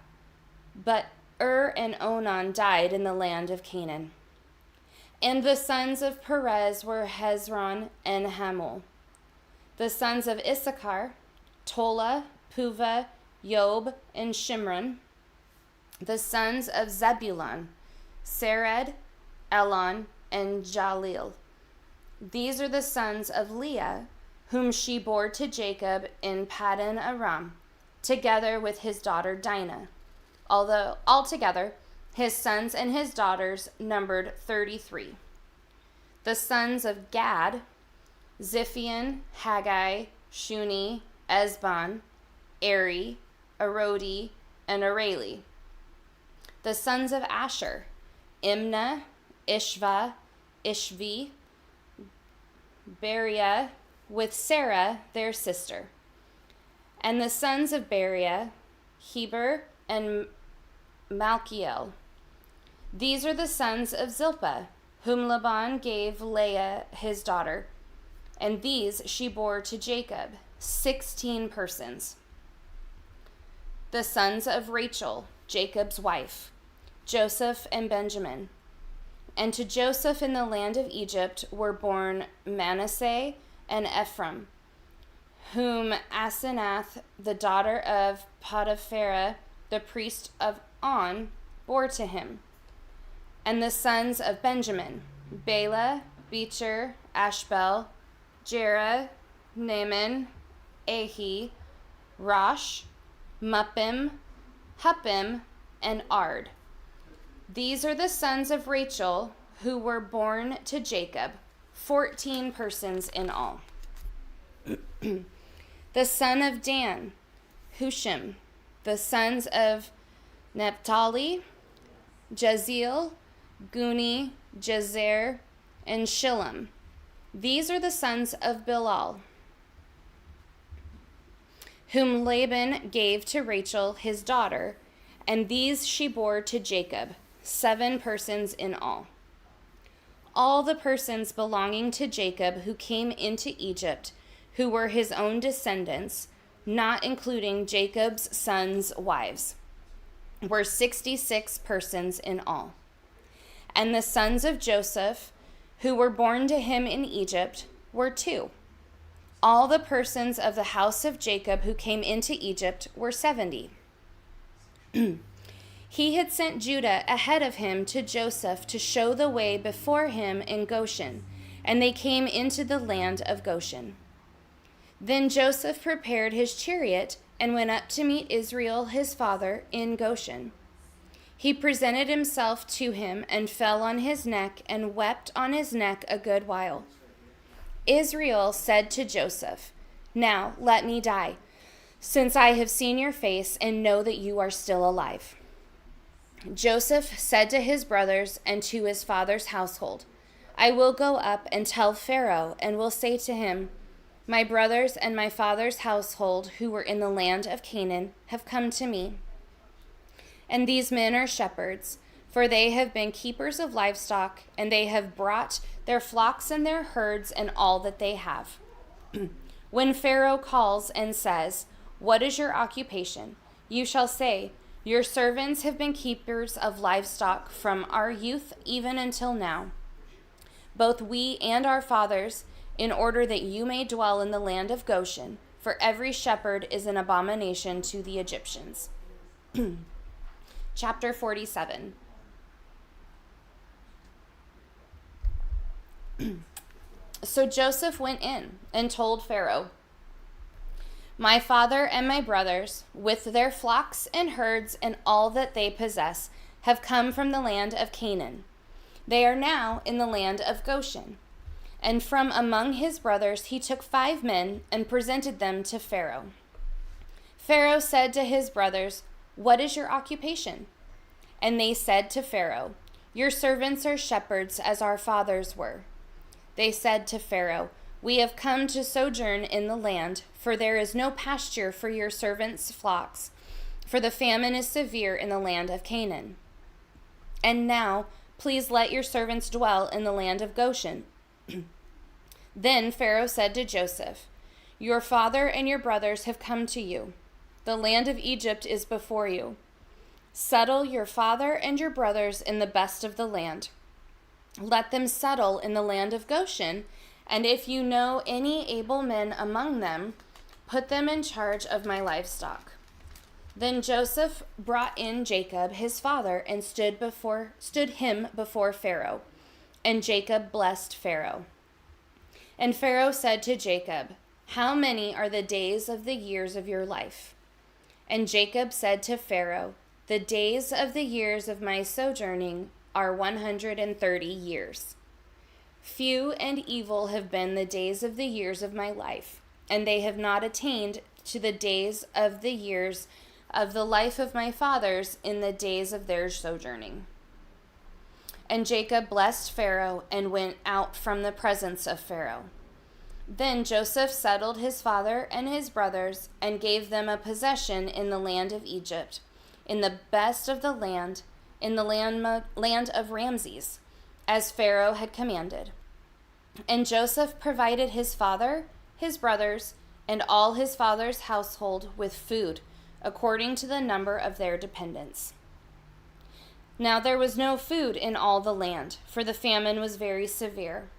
But and Onan died in the land of Canaan. And the sons of Perez were Hezron and Hamul. The sons of Issachar, Tola, Puva, Job, and Shimron. The sons of Zebulun, Sered, Elon, and Jalil. These are the sons of Leah, whom she bore to Jacob in Paddan Aram, together with his daughter Dinah. Although altogether his sons and his daughters numbered 33. The sons of Gad, Ziphion, Haggai, Shuni, Esbon, Eri, Arodi, and Areli. The sons of Asher, Imnah, Ishva, Ishvi, Beriah, with Sarah their sister. And the sons of Beriah, Heber, and Malchiel. These are the sons of Zilpah, whom Laban gave Leah his daughter, and these she bore to Jacob, 16 persons. The sons of Rachel, Jacob's wife, Joseph and Benjamin. And to Joseph in the land of Egypt were born Manasseh and Ephraim, whom Asenath, the daughter of Potiphera, the priest of On, bore to him. And the sons of Benjamin, Bela, Becher, Ashbel, Jerah, Naaman, Ahi, Rosh, Muppim, Huppim, and Ard. These are the sons of Rachel who were born to Jacob, 14 persons in all. The son of Dan, Hushim. The sons of Naphtali, Jaziel, Guni, Jezer, and Shillem. These are the sons of Bilal, whom Laban gave to Rachel his daughter, and these she bore to Jacob, 7 persons in all. All the persons belonging to Jacob who came into Egypt, who were his own descendants, not including Jacob's sons' wives, were 66 persons in all. And the sons of Joseph, who were born to him in Egypt, were 2. All the persons of the house of Jacob who came into Egypt were 70. He had sent Judah ahead of him to Joseph to show the way before him in Goshen, and they came into the land of Goshen. Then Joseph prepared his chariot and went up to meet Israel his father in Goshen. He presented himself to him and fell on his neck and wept on his neck a good while. Israel said to Joseph, "Now let me die, since I have seen your face and know that you are still alive." Joseph said to his brothers and to his father's household, "I will go up and tell Pharaoh and will say to him, 'My brothers and my father's household who were in the land of Canaan have come to me. And these men are shepherds, for they have been keepers of livestock, and they have brought their flocks and their herds and all that they have.' When Pharaoh calls and says, 'What is your occupation?' you shall say, 'Your servants have been keepers of livestock from our youth even until now, both we and our fathers, in order that you may dwell in the land of Goshen, for every shepherd is an abomination to the Egyptians." Chapter 47. So Joseph went in and told Pharaoh, "My father and my brothers, with their flocks and herds and all that they possess, have come from the land of Canaan. They are now in the land of Goshen. And from among his brothers he took 5 men and presented them to Pharaoh. Pharaoh said to his brothers, "What is your occupation?" And they said to Pharaoh, "Your servants are shepherds as our fathers were." They said to Pharaoh, "We have come to sojourn in the land, for there is no pasture for your servants' flocks, for the famine is severe in the land of Canaan. And now, please let your servants dwell in the land of Goshen." Then Pharaoh said to Joseph, "Your father and your brothers have come to you. The land of Egypt is before you. Settle your father and your brothers in the best of the land. Let them settle in the land of Goshen, and if you know any able men among them, put them in charge of my livestock." Then Joseph brought in Jacob his father and stood him before Pharaoh, and Jacob blessed Pharaoh. And Pharaoh said to Jacob, "How many are the days of the years of your life?" And Jacob said to Pharaoh, "The days of the years of my sojourning are 130 years. Few and evil have been the days of the years of my life, and they have not attained to the days of the years of the life of my fathers in the days of their sojourning." And Jacob blessed Pharaoh and went out from the presence of Pharaoh. Then Joseph settled his father and his brothers and gave them a possession in the land of Egypt, in the best of the land, in the land of Ramses, as Pharaoh had commanded. And Joseph provided his father, his brothers, and all his father's household with food, according to the number of their dependents. Now there was no food in all the land, for the famine was very severe,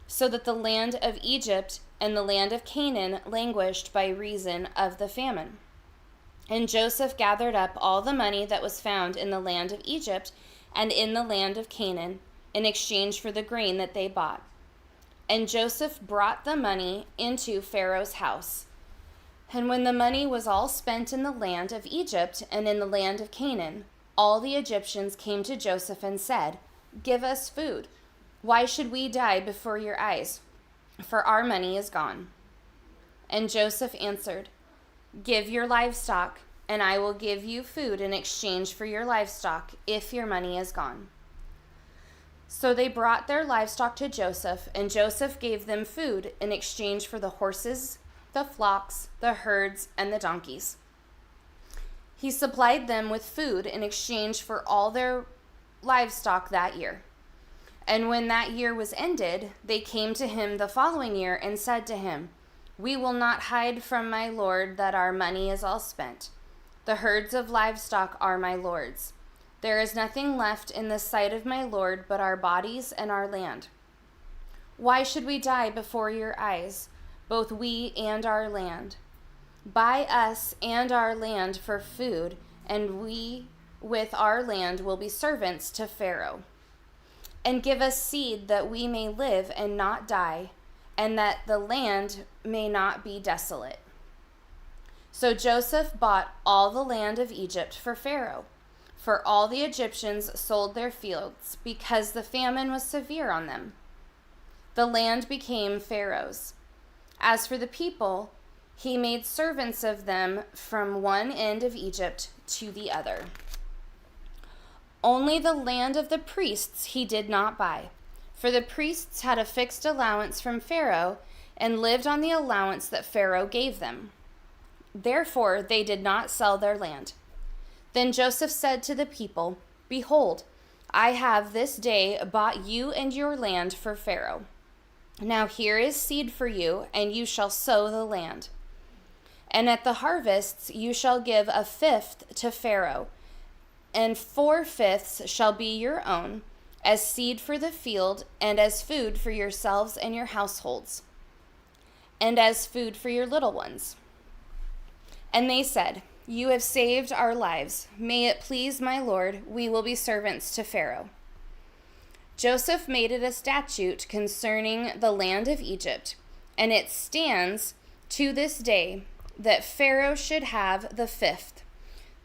so that the land of Egypt and the land of Canaan languished by reason of the famine. And Joseph gathered up all the money that was found in the land of Egypt and in the land of Canaan in exchange for the grain that they bought. And Joseph brought the money into Pharaoh's house. And when the money was all spent in the land of Egypt and in the land of Canaan, all the Egyptians came to Joseph and said, "Give us food. Why should we die before your eyes? For our money is gone." And Joseph answered, "Give your livestock, and I will give you food in exchange for your livestock if your money is gone." So they brought their livestock to Joseph, and Joseph gave them food in exchange for the horses, the flocks, the herds, and the donkeys. He supplied them with food in exchange for all their livestock that year. And when that year was ended, they came to him the following year and said to him, "We will not hide from my lord that our money is all spent. The herds of livestock are my lord's. There is nothing left in the sight of my lord but our bodies and our land. Why should we die before your eyes, both we and our land? Buy us and our land for food, and we with our land will be servants to Pharaoh. And give us seed that we may live and not die, and that the land may not be desolate." So Joseph bought all the land of Egypt for Pharaoh, for all the Egyptians sold their fields, because the famine was severe on them. The land became Pharaoh's. As for the people, he made servants of them from one end of Egypt to the other. Only the land of the priests he did not buy, for the priests had a fixed allowance from Pharaoh and lived on the allowance that Pharaoh gave them. Therefore they did not sell their land. Then Joseph said to the people, "Behold, I have this day bought you and your land for Pharaoh. Now here is seed for you, and you shall sow the land. And at the harvests you shall give 1/5 to Pharaoh, and 4/5 shall be your own, as seed for the field, and as food for yourselves and your households, and as food for your little ones." And they said, "You have saved our lives. May it please my lord, we will be servants to Pharaoh." Joseph made it a statute concerning the land of Egypt, and it stands to this day that Pharaoh should have the 5th,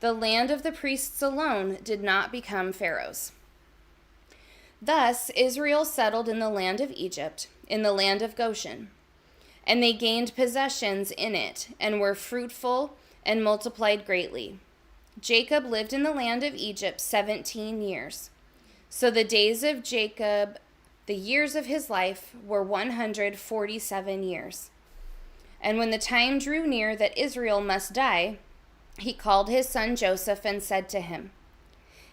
The land of the priests alone did not become Pharaoh's. Thus Israel settled in the land of Egypt, in the land of Goshen. And they gained possessions in it, and were fruitful and multiplied greatly. Jacob lived in the land of Egypt 17 years. So the days of Jacob, the years of his life, were 147 years. And when the time drew near that Israel must die, he called his son Joseph and said to him,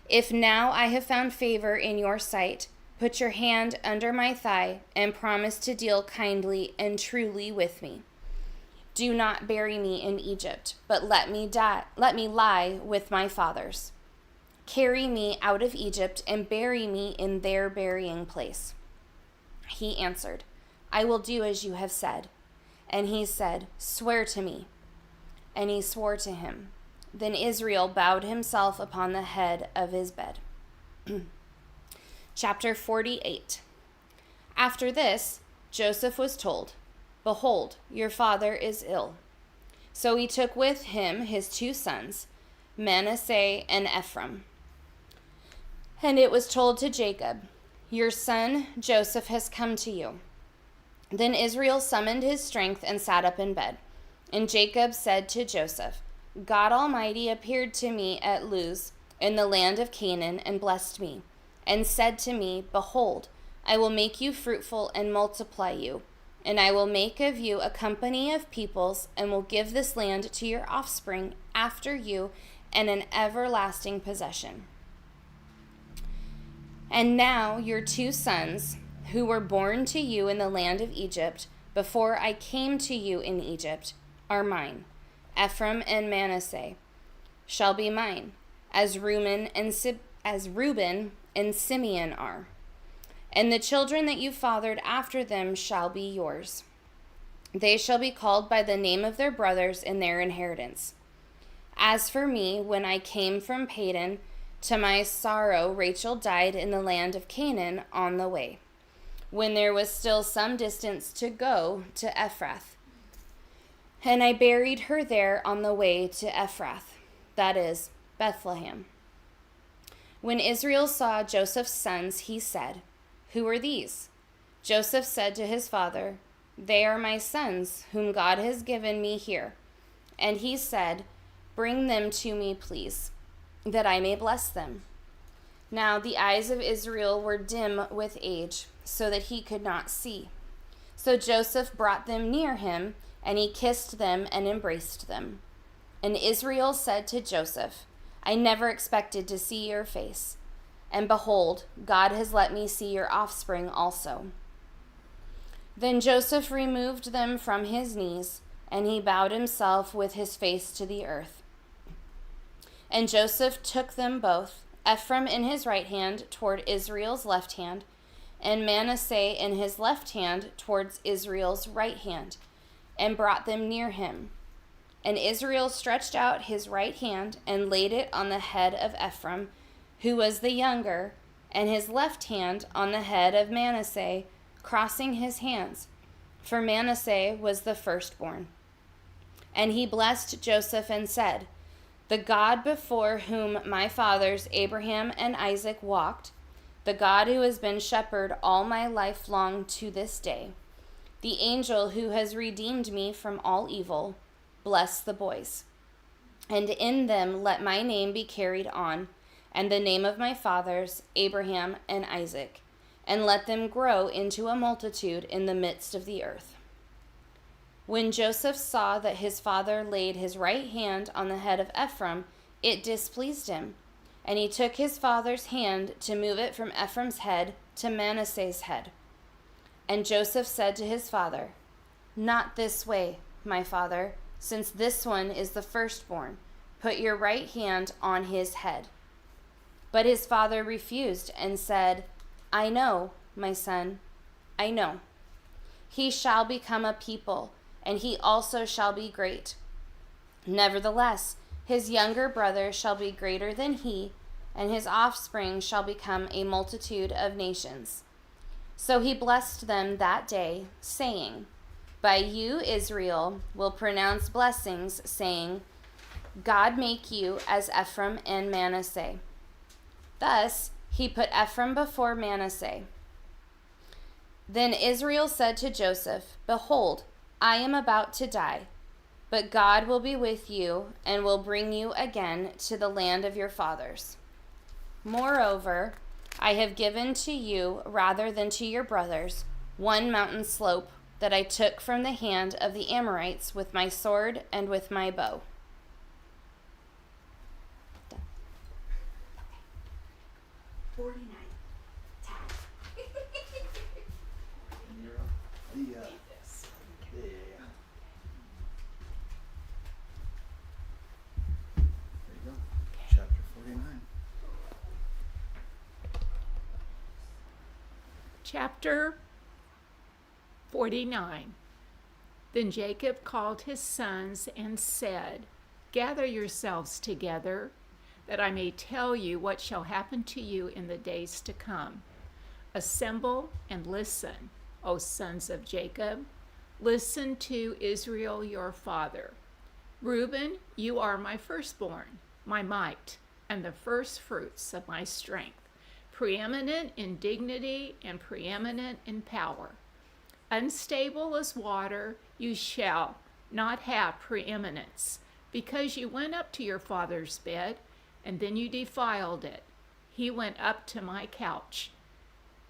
"If now I have found favor in your sight, put your hand under my thigh and promise to deal kindly and truly with me. Do not bury me in Egypt, but let me lie with my fathers. Carry me out of Egypt and bury me in their burying place." He answered, "I will do as you have said." And he said, "Swear to me." And he swore to him. Then Israel bowed himself upon the head of his bed. Chapter 48. After this, Joseph was told, "Behold, your father is ill." So he took with him his 2 sons, Manasseh and Ephraim. And it was told to Jacob, "Your son Joseph has come to you." Then Israel summoned his strength and sat up in bed. And Jacob said to Joseph, "God Almighty appeared to me at Luz in the land of Canaan and blessed me, and said to me, 'Behold, I will make you fruitful and multiply you, and I will make of you a company of peoples, and will give this land to your offspring after you and an everlasting possession.' And now your 2 sons, who were born to you in the land of Egypt, before I came to you in Egypt, are mine. Ephraim and Manasseh shall be mine, as Reuben and Simeon are. And the children that you fathered after them shall be yours. They shall be called by the name of their brothers in their inheritance. As for me, when I came from Padan, to my sorrow Rachel died in the land of Canaan on the way, when there was still some distance to go to Ephrath. And I buried her there on the way to Ephrath, that is, Bethlehem. When Israel saw Joseph's sons, he said, "Who are these?" Joseph said to his father, "They are my sons, whom God has given me here." And he said, "Bring them to me, please, that I may bless them." Now the eyes of Israel were dim with age, so that he could not see. So Joseph brought them near him, and he kissed them and embraced them. And Israel said to Joseph, "I never expected to see your face, and behold, God has let me see your offspring also." Then Joseph removed them from his knees, and he bowed himself with his face to the earth. And Joseph took them both, Ephraim in his right hand toward Israel's left hand, and Manasseh in his left hand towards Israel's right hand, and brought them near him. And Israel stretched out his right hand and laid it on the head of Ephraim, who was the younger, and his left hand on the head of Manasseh, crossing his hands, for Manasseh was the firstborn. And he blessed Joseph and said, "The God before whom my fathers Abraham and Isaac walked, the God who has been shepherd all my life long to this day, the angel who has redeemed me from all evil, bless the boys. And in them let my name be carried on, and the name of my fathers, Abraham and Isaac, and let them grow into a multitude in the midst of the earth." When Joseph saw that his father laid his right hand on the head of Ephraim, it displeased him, and he took his father's hand to move it from Ephraim's head to Manasseh's head. And Joseph said to his father, "Not this way, my father, since this one is the firstborn. Put your right hand on his head." But his father refused and said, "I know, my son, I know. He shall become a people, and he also shall be great. Nevertheless, his younger brother shall be greater than he, and his offspring shall become a multitude of nations." So he blessed them that day, saying, "By you Israel will pronounce blessings, saying, God make you as Ephraim and Manasseh. Thus he put Ephraim before Manasseh. Then Israel said to Joseph, Behold, I am about to die, but God will be with you and will bring you again to the land of your fathers. Moreover, I have given to you, rather than to your brothers, one mountain slope that I took from the hand of the Amorites with my sword and with my bow. Done. 49. There you go. Chapter 49. Chapter 49. Then Jacob called his sons and said, Gather yourselves together, that I may tell you what shall happen to you in the days to come. Assemble and listen, O sons of Jacob. Listen to Israel your father. Reuben, you are my firstborn, my might, and the first fruits of my strength, preeminent in dignity and preeminent in power. Unstable as water, you shall not have preeminence, because you went up to your father's bed, and then you defiled it. He went up to my couch.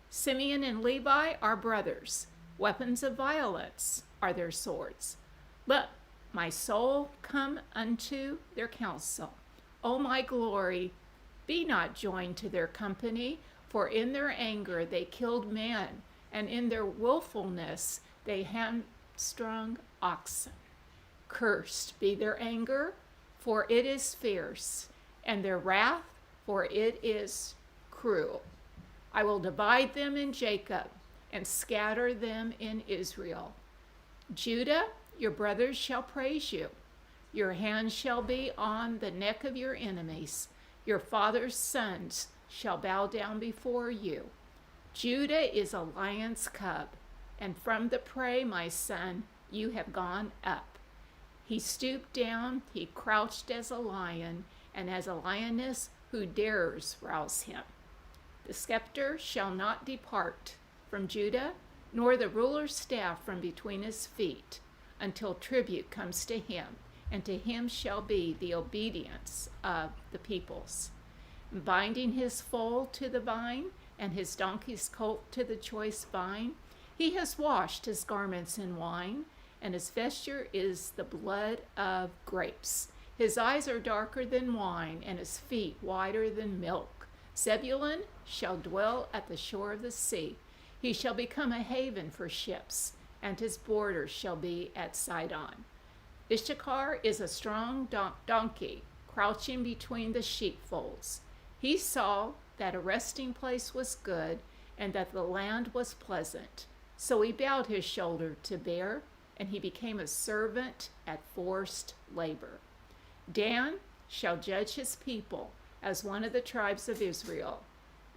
Simeon and Levi are brothers. Weapons of violence are their swords. Let my soul come unto their counsel. O my glory, be not joined to their company, for in their anger they killed men, and in their willfulness they hamstrung oxen. Cursed be their anger, for it is fierce, and their wrath, for it is cruel. I will divide them in Jacob and scatter them in Israel. Judah, your brothers shall praise you. Your hand shall be on the neck of your enemies. Your father's sons shall bow down before you. Judah is a lion's cub, and from the prey, my son, you have gone up. He stooped down, he crouched as a lion, and as a lioness, who dares rouse him? The scepter shall not depart from Judah, nor the ruler's staff from between his feet, until tribute comes to him, and to him shall be the obedience of the peoples. Binding his foal to the vine, and his donkey's colt to the choice vine, he has washed his garments in wine, and his vesture is the blood of grapes. His eyes are darker than wine, and his feet whiter than milk. Zebulun shall dwell at the shore of the sea. He shall become a haven for ships, and his borders shall be at Sidon. Issachar is a strong donkey, crouching between the sheepfolds. He saw that a resting place was good, and that the land was pleasant. So he bowed his shoulder to bear, and he became a servant at forced labor. Dan shall judge his people as one of the tribes of Israel.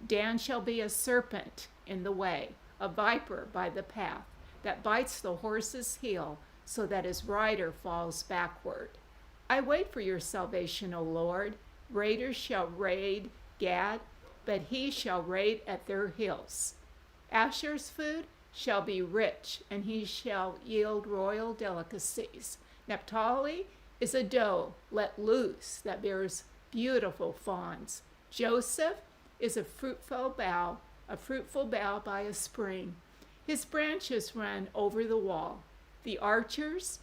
Dan shall be a serpent in the way, a viper by the path, that bites the horse's heel, so that his rider falls backward. I wait for your salvation, O Lord. Raiders shall raid Gad, but he shall raid at their hills. Asher's food shall be rich, and he shall yield royal delicacies. Naphtali is a doe let loose that bears beautiful fawns. Joseph is a fruitful bough by a spring. His branches run over the wall. The archers,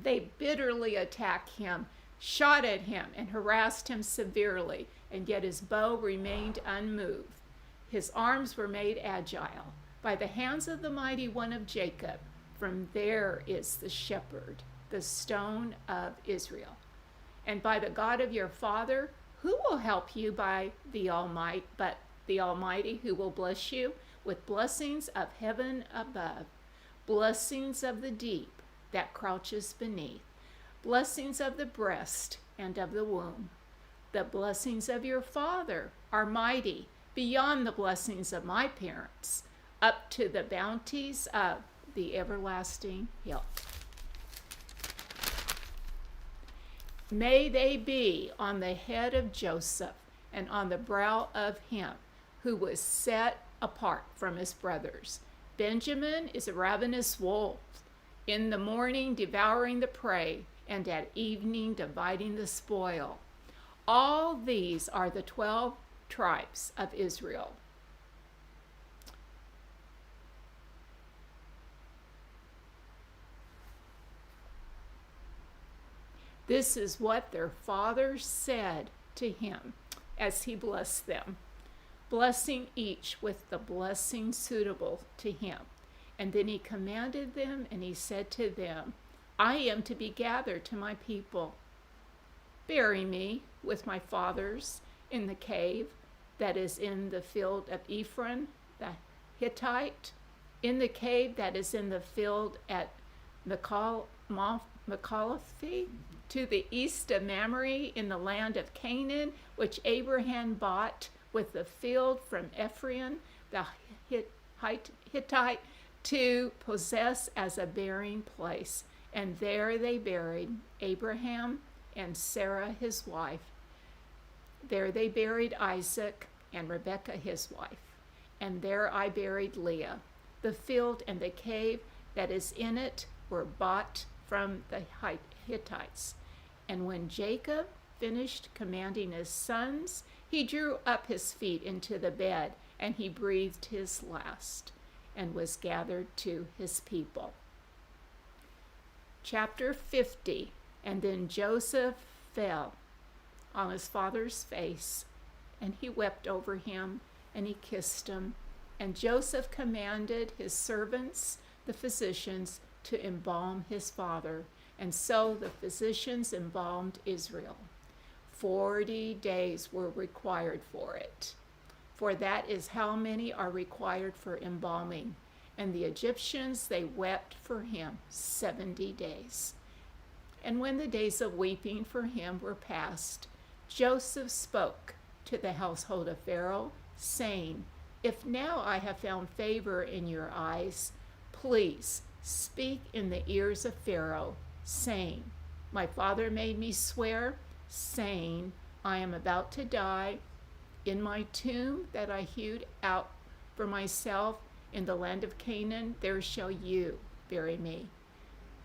they bitterly attacked him, shot at him, and harassed him severely, and yet his bow remained unmoved. His arms were made agile by the hands of the mighty one of Jacob. From there is the shepherd, the stone of Israel. And by the God of your father, who will help you by the Almighty, but the Almighty, who will bless you with blessings of heaven above, blessings of the deep that crouches beneath, blessings of the breast and of the womb. The blessings of your father are mighty, beyond the blessings of my parents, up to the bounties of the everlasting hill. may they be on the head of Joseph and on the brow of him who was set apart from his brothers. Benjamin is a ravenous wolf, in the morning devouring the prey, and at evening dividing the spoil. All these are the 12 tribes of Israel. This is what their father said to him as he blessed them, blessing each with the blessing suitable to him. And then he commanded them, and he said to them, I am to be gathered to my people. Bury me with my fathers in the cave that is in the field of Ephron the Hittite, in the cave that is in the field at Machalathi, to the east of Mamre, in the land of Canaan, which Abraham bought with the field from Ephron the Hittite, to possess as a burying place. And there they buried Abraham and Sarah his wife. There they buried Isaac and Rebekah his wife. And there I buried Leah. The field and the cave that is in it were bought from the Hittites. And when Jacob finished commanding his sons, he drew up his feet into the bed, and he breathed his last, and was gathered to his people. Chapter 50. And then Joseph fell on his father's face, and he wept over him, and he kissed him. And Joseph commanded his servants, the physicians, to embalm his father. And so the physicians embalmed Israel. 40 days were required for it, for that is how many are required for embalming. And the Egyptians, they wept for him 70 days. And when the days of weeping for him were past, Joseph spoke to the household of Pharaoh, saying, If now I have found favor in your eyes, please speak in the ears of Pharaoh, saying, My father made me swear, saying, I am about to die. In my tomb that I hewed out for myself in the land of Canaan, there shall you bury me.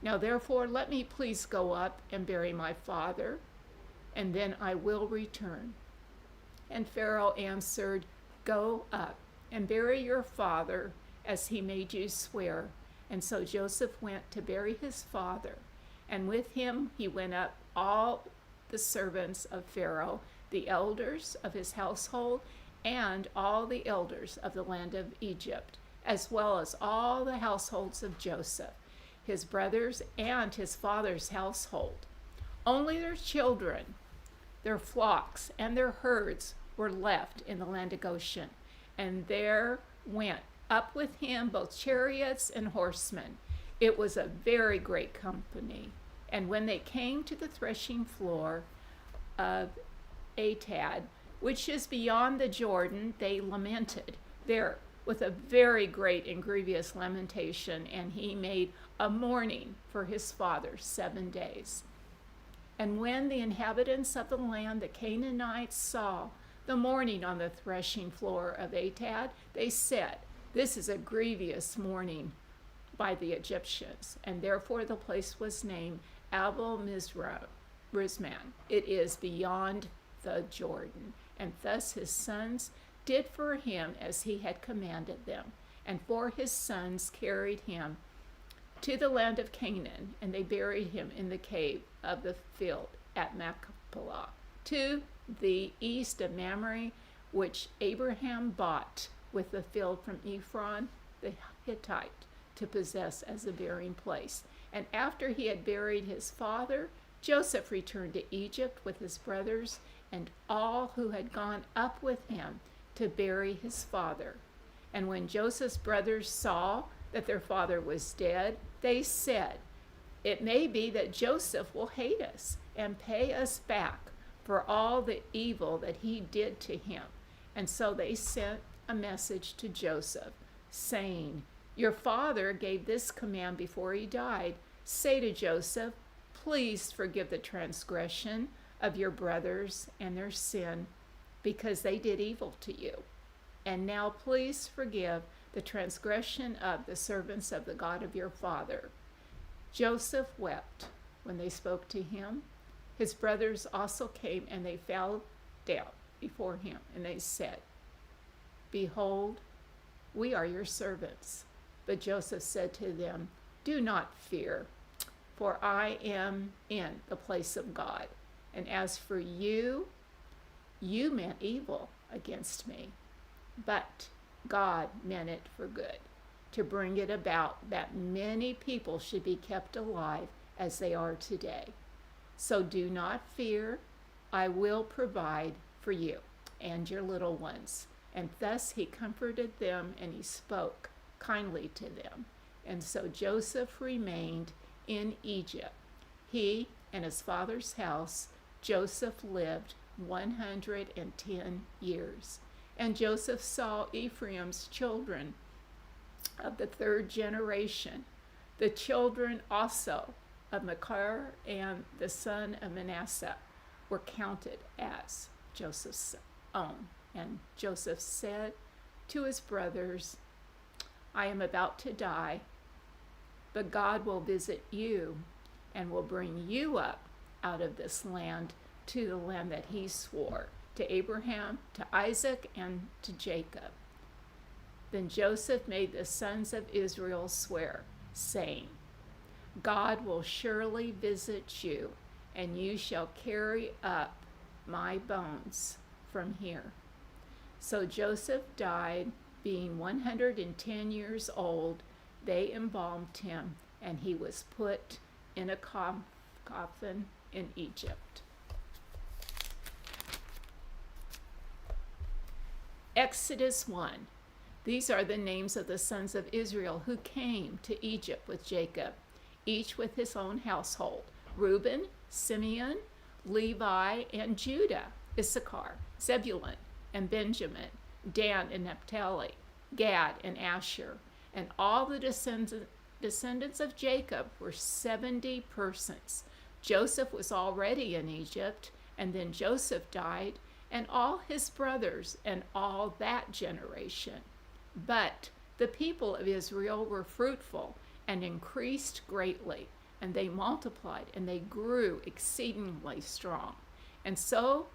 Now therefore let me please go up and bury my father, and then I will return. And Pharaoh answered, Go up and bury your father as he made you swear. And so Joseph went to bury his father, and with him he went up all the servants of Pharaoh, the elders of his household, and all the elders of the land of Egypt, as well as all the households of Joseph, his brothers, and his father's household. Only their children, their flocks, and their herds were left in the land of Goshen. And there went up with him both chariots and horsemen. It was a very great company. And when they came to the threshing floor of Atad, which is beyond the Jordan, they lamented there with a very great and grievous lamentation, and he made a mourning for his father 7 days. And when the inhabitants of the land, the Canaanites, saw the mourning on the threshing floor of Atad, they said, This is a grievous mourning by the Egyptians, and therefore the place was named Abel Mizraim. It is beyond the Jordan. And thus his sons did for him as he had commanded them. And for his sons carried him to the land of Canaan, and they buried him in the cave of the field at Machpelah, to the east of Mamre, which Abraham bought with the field from Ephron the Hittite, to possess as a burying place. And after he had buried his father, Joseph returned to Egypt with his brothers and all who had gone up with him to bury his father. And when Joseph's brothers saw that their father was dead, they said, It may be that Joseph will hate us and pay us back for all the evil that he did to him. And so they sent a message to Joseph, saying, Your father gave this command before he died. Say to Joseph, please forgive the transgression of your brothers and their sin, because they did evil to you. And now please forgive the transgression of the servants of the God of your father." Joseph wept when they spoke to him. His brothers also came, and they fell down before him, and they said, "Behold, we are your servants." But Joseph said to them, "Do not fear, for I am in the place of God. And as for you, you meant evil against me, but God meant it for good, to bring it about that many people should be kept alive as they are today. So do not fear, I will provide for you and your little ones." And thus he comforted them, and he spoke kindly to them. And so Joseph remained in Egypt. He and his father's house, Joseph lived 110 years. And Joseph saw Ephraim's children of the third generation, the children also of Machir and the son of Manasseh were counted as Joseph's own. And Joseph said to his brothers, "I am about to die, but God will visit you and will bring you up out of this land to the land that he swore to Abraham, to Isaac, and to Jacob." Then Joseph made the sons of Israel swear, saying, "God will surely visit you, and you shall carry up my bones from here." So Joseph died, being 110 years old. They embalmed him, and he was put in a coffin in Egypt. Exodus 1. These are the names of the sons of Israel who came to Egypt with Jacob, each with his own household: Reuben, Simeon, Levi, and Judah, Issachar, Zebulun, and Benjamin, Dan and Naphtali, Gad and Asher. And all the descendants of Jacob were 70 persons. Joseph was already in Egypt, and then Joseph died, and all his brothers, and all that generation. But the people of Israel were fruitful and increased greatly, and they multiplied, and they grew exceedingly strong, and so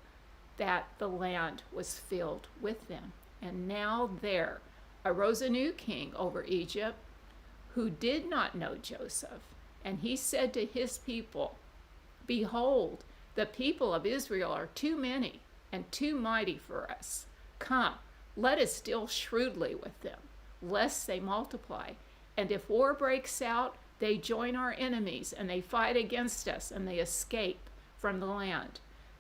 that the land was filled with them. And now there arose a new king over Egypt, who did not know Joseph. And he said to his people, "Behold, the people of Israel are too many and too mighty for us. Come, let us deal shrewdly with them, lest they multiply. And if war breaks out, they join our enemies, and they fight against us, and they escape from the land."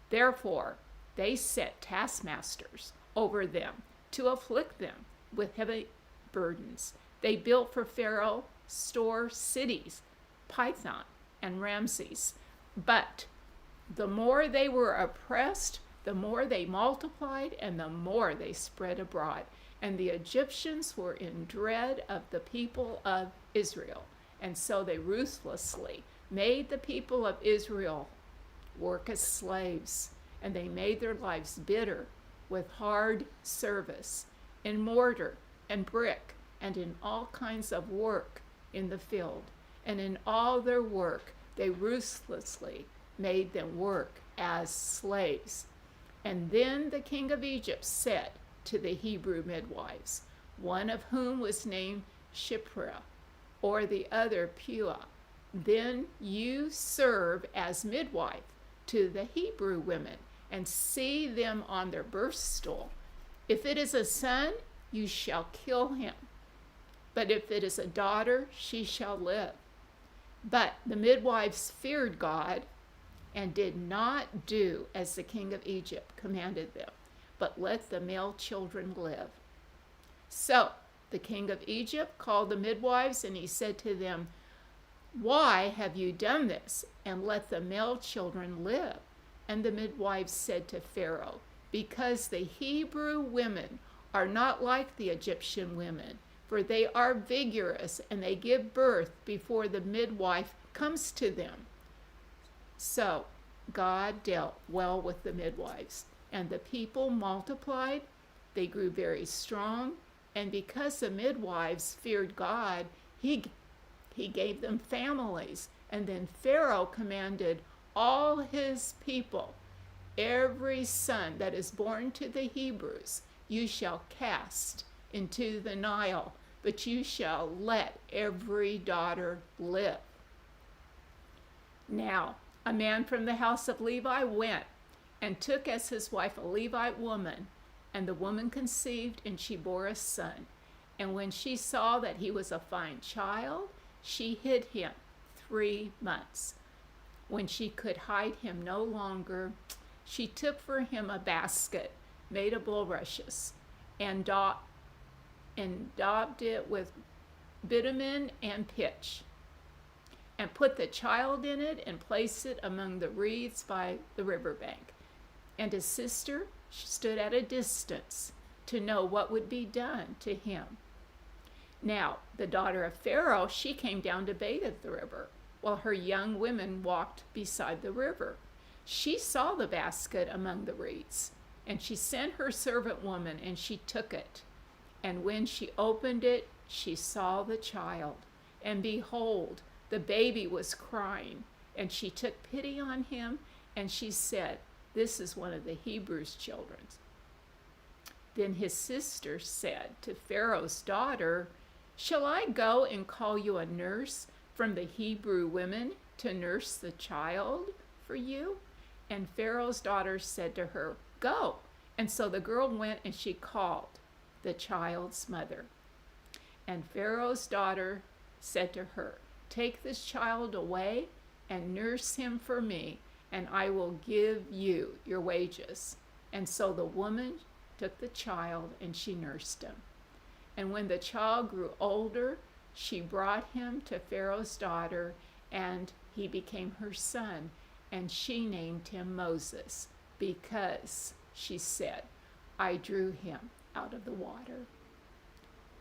Therefore they set taskmasters over them to afflict them with heavy burdens. They built for Pharaoh store cities, Pithom and Ramses. But the more they were oppressed, the more they multiplied, and the more they spread abroad. And the Egyptians were in dread of the people of Israel. And so they ruthlessly made the people of Israel work as slaves. And they made their lives bitter with hard service in mortar and brick, and in all kinds of work in the field. And in all their work, they ruthlessly made them work as slaves. And then the king of Egypt said to the Hebrew midwives, one of whom was named Shiphrah, or the other Puah, "Then you serve as midwife to the Hebrew women, and see them on their birth stool. If it is a son, you shall kill him. But if it is a daughter, she shall live." But the midwives feared God and did not do as the king of Egypt commanded them, but let the male children live. So the king of Egypt called the midwives, and he said to them, "Why have you done this, and let the male children live?" And the midwives said to Pharaoh, "Because the Hebrew women are not like the Egyptian women, for they are vigorous, and they give birth before the midwife comes to them." So God dealt well with the midwives, and the people multiplied. They grew very strong, and because the midwives feared God, he gave them families. And then Pharaoh commanded all his people, every son that is born to the Hebrews, you shall cast into the Nile, but you shall let every daughter live. Now, a man from the house of Levi went and took as his wife a Levite woman, and the woman conceived, and she bore a son. And when she saw that he was a fine child, she hid him 3 months. When she could hide him no longer, she took for him a basket made of bulrushes and daubed it with bitumen and pitch, and put the child in it and placed it among the reeds by the river bank. And his sister stood at a distance to know what would be done to him. Now, the daughter of Pharaoh, she came down to bathe at the river, while her young women walked beside the river. She saw the basket among the reeds, and she sent her servant woman, and she took it. And when she opened it, she saw the child, and behold, the baby was crying. And she took pity on him, and she said, "This is one of the Hebrews' children." Then his sister said to Pharaoh's daughter, "Shall I go and call you a nurse from the Hebrew women to nurse the child for you?" And Pharaoh's daughter said to her, "Go." And so the girl went, and she called the child's mother. And Pharaoh's daughter said to her, "Take this child away and nurse him for me, and I will give you your wages." And so the woman took the child, and she nursed him. And when the child grew older, she brought him to Pharaoh's daughter, and he became her son. And she named him Moses, because she said, "I drew him out of the water."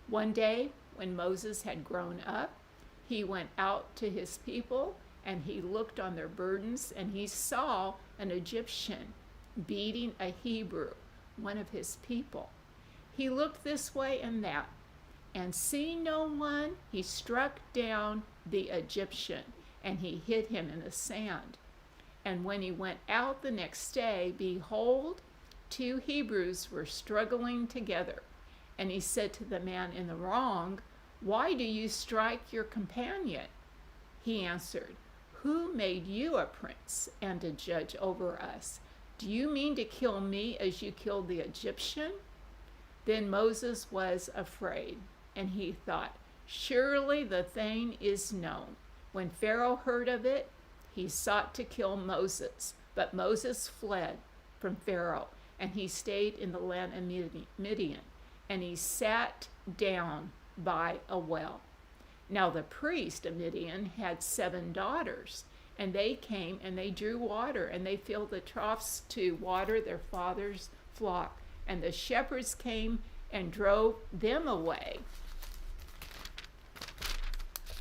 One day, when Moses had grown up, he went out to his people, and he looked on their burdens, and he saw an Egyptian beating a Hebrew, one of his people. He looked this way and that, and seeing no one, he struck down the Egyptian, and he hid him in the sand. And when he went out the next day, behold, 2 Hebrews were struggling together. And he said to the man in the wrong, "Why do you strike your companion?" He answered, "Who made you a prince and a judge over us? Do you mean to kill me as you killed the Egyptian?" Then Moses was afraid, and he thought, "Surely the thing is known." When Pharaoh heard of it, he sought to kill Moses, but Moses fled from Pharaoh, and he stayed in the land of Midian, and he sat down by a well. Now the priest of Midian had 7 daughters, and they came and they drew water, and they filled the troughs to water their father's flock. And the shepherds came and drove them away.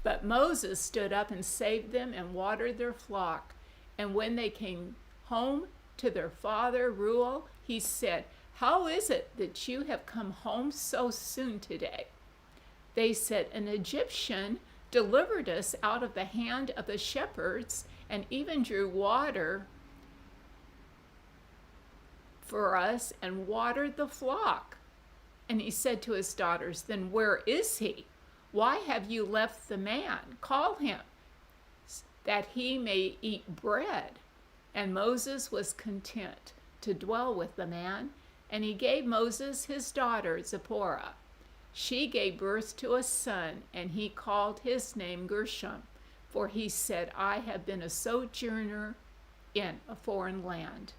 But Moses stood up and saved them and watered their flock. And when they came home to their father Reuel, he said, "How is it that you have come home so soon today?" They said, "An Egyptian delivered us out of the hand of the shepherds, and even drew water for us and watered the flock." And he said to his daughters, "Then where is he? Why have you left the man? Call him, that he may eat bread." And Moses was content to dwell with the man, and he gave Moses his daughter Zipporah. She gave birth to a son, and he called his name Gershom, for he said, "I have been a sojourner in a foreign land."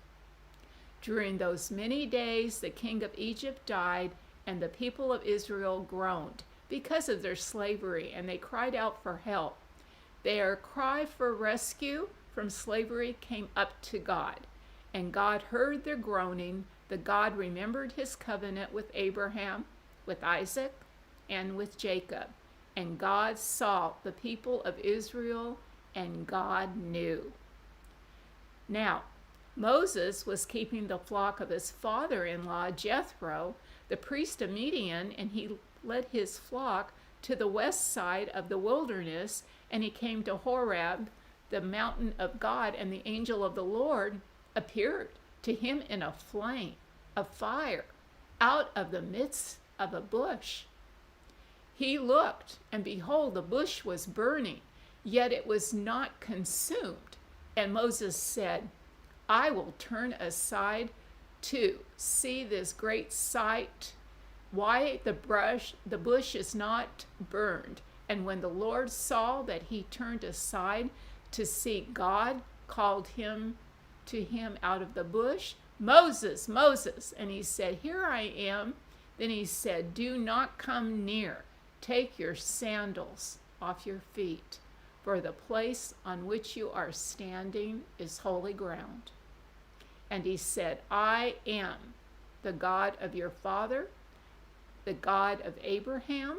During those many days, the king of Egypt died, and the people of Israel groaned because of their slavery, and they cried out for help. Their cry for rescue from slavery came up to God, and God heard their groaning. The God remembered his covenant with Abraham, with Isaac, and with Jacob. And God saw the people of Israel, and God knew. Now, Moses was keeping the flock of his father-in-law Jethro, the priest of Midian, and he led his flock to the west side of the wilderness, and he came to Horeb, the mountain of God, and the angel of the Lord appeared to him in a flame of fire out of the midst of a bush. He looked, and behold, the bush was burning, yet it was not consumed. And Moses said, I will turn aside to see this great sight, why the bush is not burned. And when the Lord saw that he turned aside to see, God called to him out of the bush, Moses, Moses. And he said, Here I am. Then he said, Do not come near. Take your sandals off your feet, for the place on which you are standing is holy ground. And he said, I am the God of your father, the God of Abraham,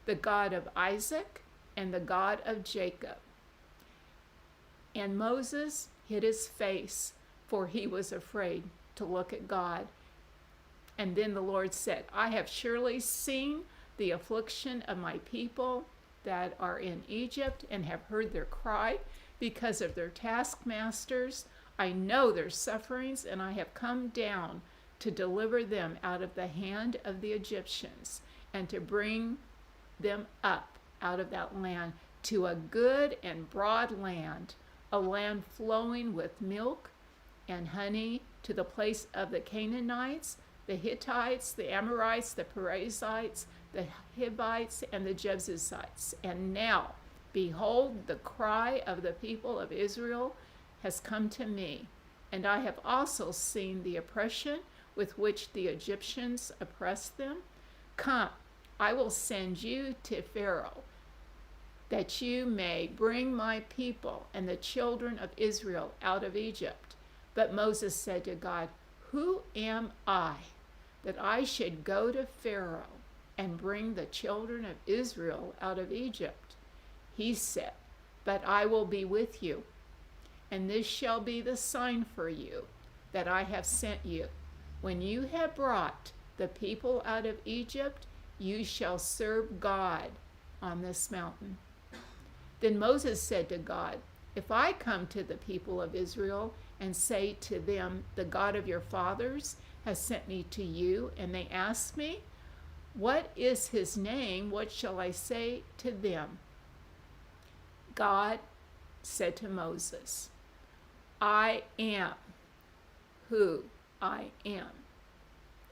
the God of Isaac, and the God of Jacob. And Moses hid his face, for he was afraid to look at God. And then the Lord said, I have surely seen the affliction of my people that are in Egypt, and have heard their cry because of their taskmasters. I know their sufferings, and I have come down to deliver them out of the hand of the Egyptians, and to bring them up out of that land to a good and broad land, a land flowing with milk and honey, to the place of the Canaanites, the Hittites, the Amorites, the Perizzites, the Hivites, and the Jebusites. And now, behold, the cry of the people of Israel has come to me, and I have also seen the oppression with which the Egyptians oppressed them. Come, I will send you to Pharaoh, that you may bring my people and the children of Israel out of Egypt. But Moses said to God, Who am I, that I should go to Pharaoh and bring the children of Israel out of Egypt? He said, But I will be with you, and this shall be the sign for you that I have sent you. When you have brought the people out of Egypt, you shall serve God on this mountain. Then Moses said to God, If I come to the people of Israel and say to them, The God of your fathers has sent me to you, and they ask me, What is his name? What shall I say to them? God said to Moses, I am who I am.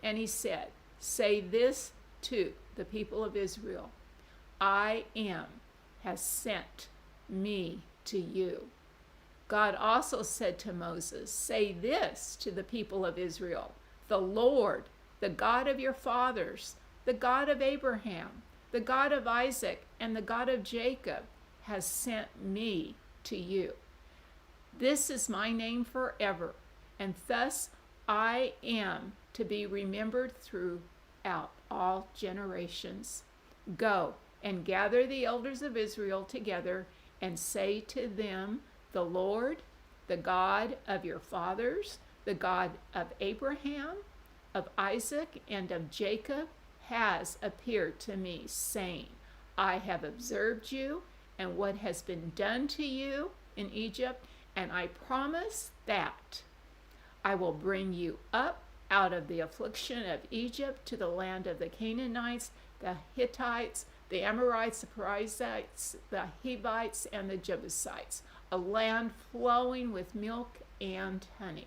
And he said, Say this to the people of Israel, I am has sent me to you. God also said to Moses, Say this to the people of Israel, the Lord, the God of your fathers, the God of Abraham, the God of Isaac, and the God of Jacob has sent me to you. This is my name forever, and thus I am to be remembered throughout all generations. Go and gather the elders of Israel together, and say to them, The Lord, the God of your fathers, the God of Abraham, of Isaac, and of Jacob, has appeared to me, saying, I have observed you and what has been done to you in Egypt, and I promise that I will bring you up out of the affliction of Egypt to the land of the Canaanites, the Hittites, the Amorites, the Perizzites, the Hivites, and the Jebusites, a land flowing with milk and honey.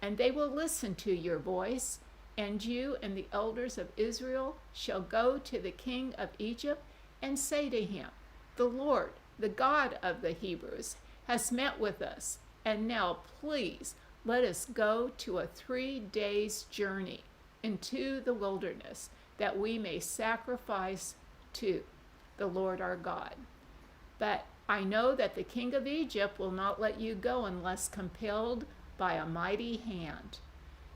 And they will listen to your voice, and you and the elders of Israel shall go to the king of Egypt and say to him, The Lord, the God of the Hebrews, has met with us, and now please let us go to a 3 days' journey into the wilderness, that we may sacrifice to the Lord our God. But I know that the king of Egypt will not let you go unless compelled by a mighty hand.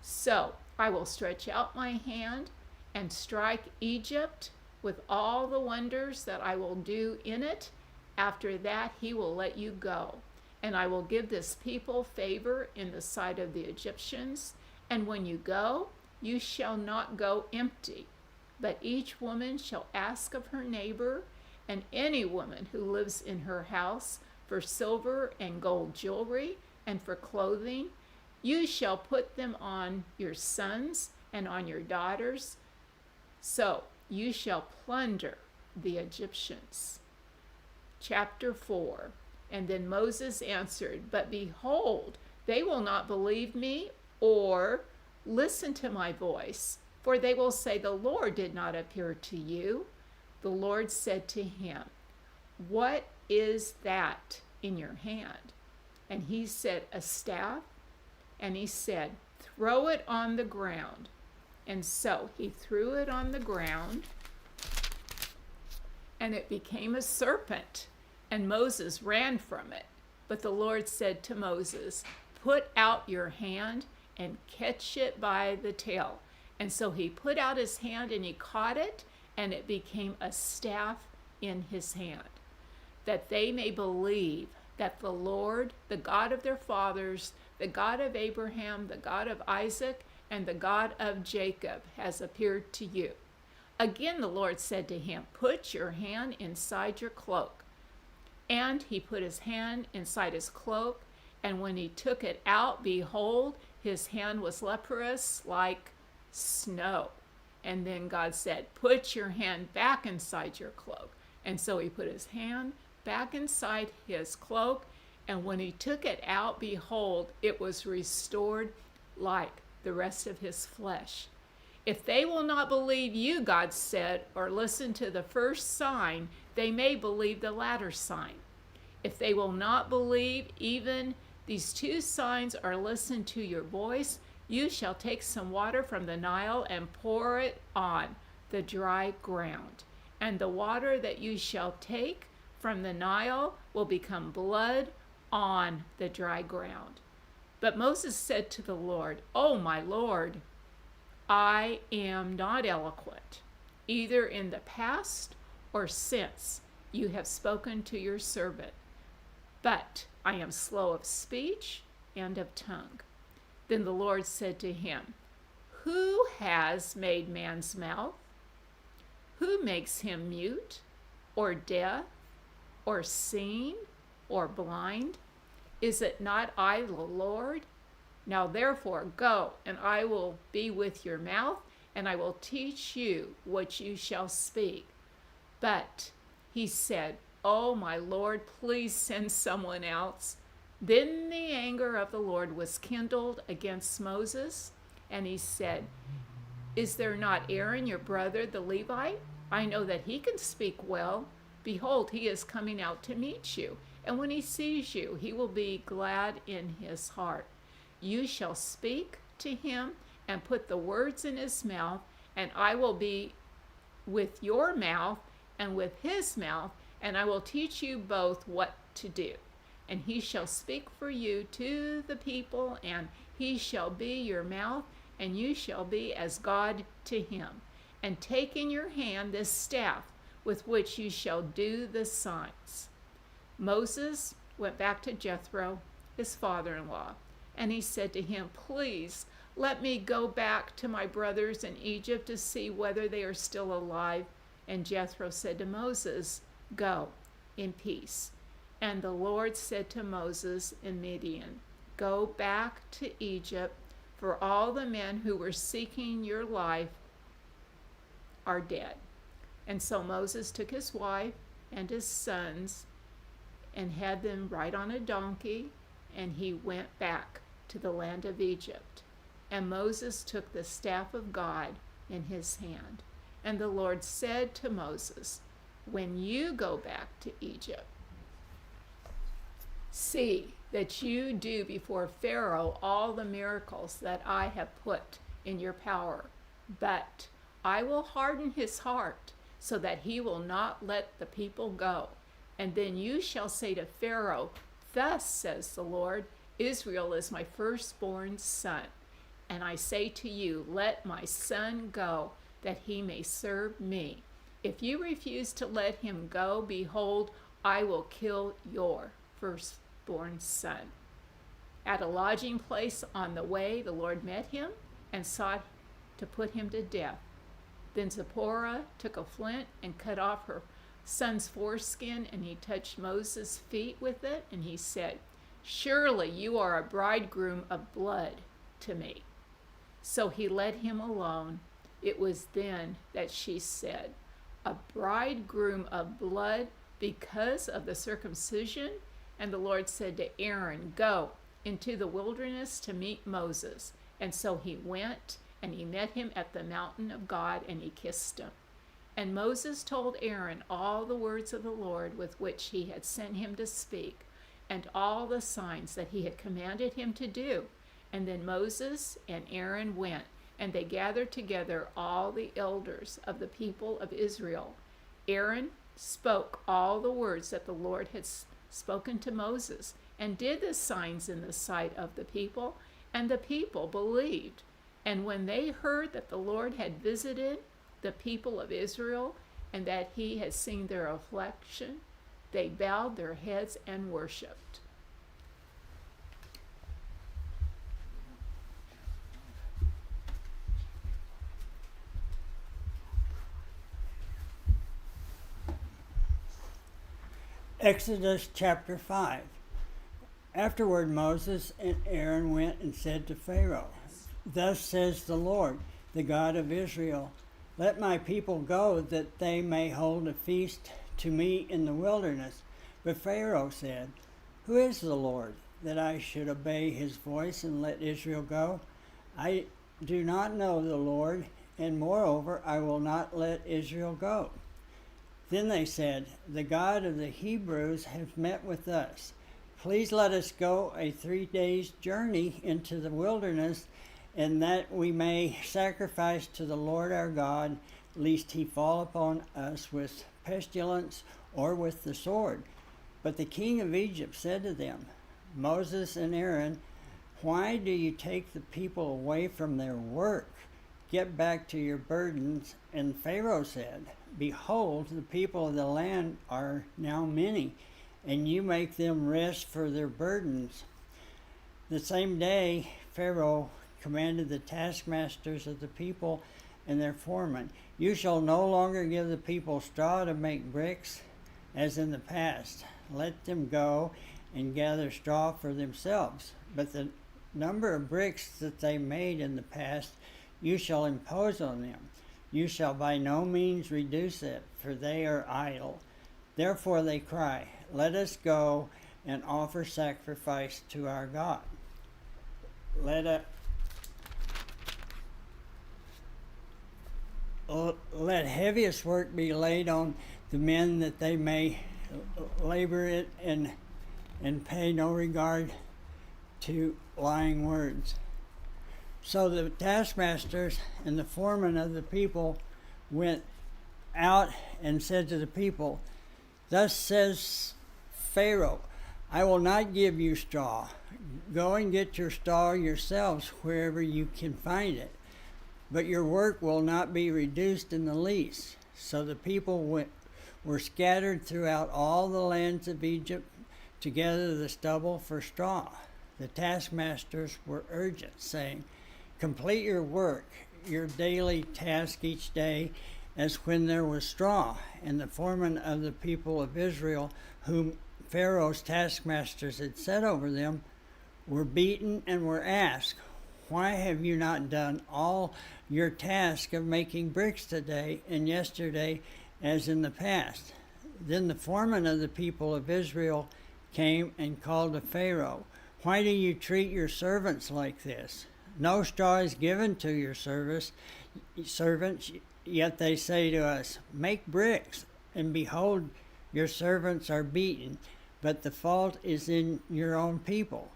So I will stretch out my hand and strike Egypt with all the wonders that I will do in it. After that he will let you go. and I will give this people favor in the sight of the Egyptians. And when you go, you shall not go empty, but each woman shall ask of her neighbor, and any woman who lives in her house, for silver and gold jewelry and for clothing. You shall put them on your sons and on your daughters. So you shall plunder the Egyptians. Chapter 4. And then Moses answered, But behold, they will not believe me or listen to my voice, for they will say, The Lord did not appear to you. The Lord said to him, What is that in your hand? And he said, A staff. And he said, Throw it on the ground. And so he threw it on the ground, and it became a serpent. And Moses ran from it. But the Lord said to Moses, Put out your hand and catch it by the tail. And so he put out his hand and he caught it, and it became a staff in his hand, that they may believe that the Lord, the God of their fathers, the God of Abraham, the God of Isaac, and the God of Jacob has appeared to you. Again the Lord said to him, Put your hand inside your cloak. And he put his hand inside his cloak, and when he took it out, behold, his hand was leprous like snow. And then God said, Put your hand back inside your cloak. And so he put his hand back inside his cloak, and when he took it out, behold, it was restored like the rest of his flesh. If they will not believe you, God said, or listen to the first sign, they may believe the latter sign. If they will not believe even these two signs or listen to your voice, you shall take some water from the Nile and pour it on the dry ground. And the water that you shall take from the Nile will become blood on the dry ground. But Moses said to the Lord, O my Lord, I am not eloquent, either in the past or since you have spoken to your servant, but I am slow of speech and of tongue. Then the Lord said to him, Who has made man's mouth? Who makes him mute, or deaf, or seeing, or blind? Is it not I, the Lord? Now therefore go, and I will be with your mouth, and I will teach you what you shall speak. But he said, Oh, my Lord, please send someone else. Then the anger of the Lord was kindled against Moses, and he said, Is there not Aaron, your brother, the Levite? I know that he can speak well. Behold, he is coming out to meet you, and when he sees you, he will be glad in his heart. You shall speak to him and put the words in his mouth, and I will be with your mouth and with his mouth, and I will teach you both what to do. And he shall speak for you to the people, and he shall be your mouth, and you shall be as God to him. And take in your hand this staff with which you shall do the signs. Moses went back to Jethro, his father-in-law, and he said to him, Please let me go back to my brothers in Egypt to see whether they are still alive. And Jethro said to Moses, Go in peace. And the Lord said to Moses in Midian, Go back to Egypt, for all the men who were seeking your life are dead. And so Moses took his wife and his sons and had them ride on a donkey, and he went back to the land of Egypt. And Moses took the staff of God in his hand. And the Lord said to Moses, When you go back to Egypt, see that you do before Pharaoh all the miracles that I have put in your power. But I will harden his heart, so that he will not let the people go. And then you shall say to Pharaoh, Thus says the Lord, Israel is my firstborn son. And I say to you, Let my son go, that he may serve me. If you refuse to let him go, behold, I will kill your firstborn son. At a lodging place on the way, the Lord met him and sought to put him to death. Then Zipporah took a flint and cut off her son's foreskin, and he touched Moses' feet with it, and he said, "Surely you are a bridegroom of blood to me." So he let him alone. It was then that she said, "A bridegroom of blood because of the circumcision?" And the Lord said to Aaron, "Go into the wilderness to meet Moses." And so he went, and he met him at the mountain of God, and he kissed him. And Moses told Aaron all the words of the Lord with which he had sent him to speak, and all the signs that he had commanded him to do. And then Moses and Aaron went, and they gathered together all the elders of the people of Israel. Aaron spoke all the words that the Lord had spoken to Moses, and did the signs in the sight of the people, and the people believed. And when they heard that the Lord had visited the people of Israel, and that he had seen their affliction, they bowed their heads and worshipped. Exodus chapter 5. Afterward Moses and Aaron went and said to Pharaoh, "Thus says the Lord, the God of Israel, let my people go, that they may hold a feast to me in the wilderness." But Pharaoh said, "Who is the Lord, that I should obey his voice and let Israel go? I do not know the Lord, and moreover I will not let Israel go." Then they said, "The God of the Hebrews has met with us. Please let us go a 3 days' journey into the wilderness, and that we may sacrifice to the Lord our God, lest he fall upon us with pestilence or with the sword." But the king of Egypt said to them, "Moses and Aaron, why do you take the people away from their work? Get back to your burdens." And Pharaoh said, "Behold, the people of the land are now many, and you make them rest for their burdens." The same day Pharaoh commanded the taskmasters of the people and their foremen, "You shall no longer give the people straw to make bricks as in the past. Let them go and gather straw for themselves. But the number of bricks that they made in the past you shall impose on them. You shall by no means reduce it, for they are idle. Therefore they cry, 'Let us go and offer sacrifice to our God.' Let heaviest work be laid on the men, that they may labor it and pay no regard to lying words." So the taskmasters and the foremen of the people went out and said to the people, "Thus says Pharaoh, I will not give you straw. Go and get your straw yourselves wherever you can find it. But your work will not be reduced in the least." So the people were scattered throughout all the lands of Egypt to gather the stubble for straw. The taskmasters were urgent, saying, "Complete your work, your daily task each day, as when there was straw." And the foremen of the people of Israel, whom Pharaoh's taskmasters had set over them, were beaten and were asked, "Why have you not done all your task of making bricks today and yesterday as in the past?" Then the foreman of the people of Israel came and called to Pharaoh, "Why do you treat your servants like this? No straw is given to your servants, yet they say to us, 'Make bricks,' and behold, your servants are beaten, but the fault is in your own people."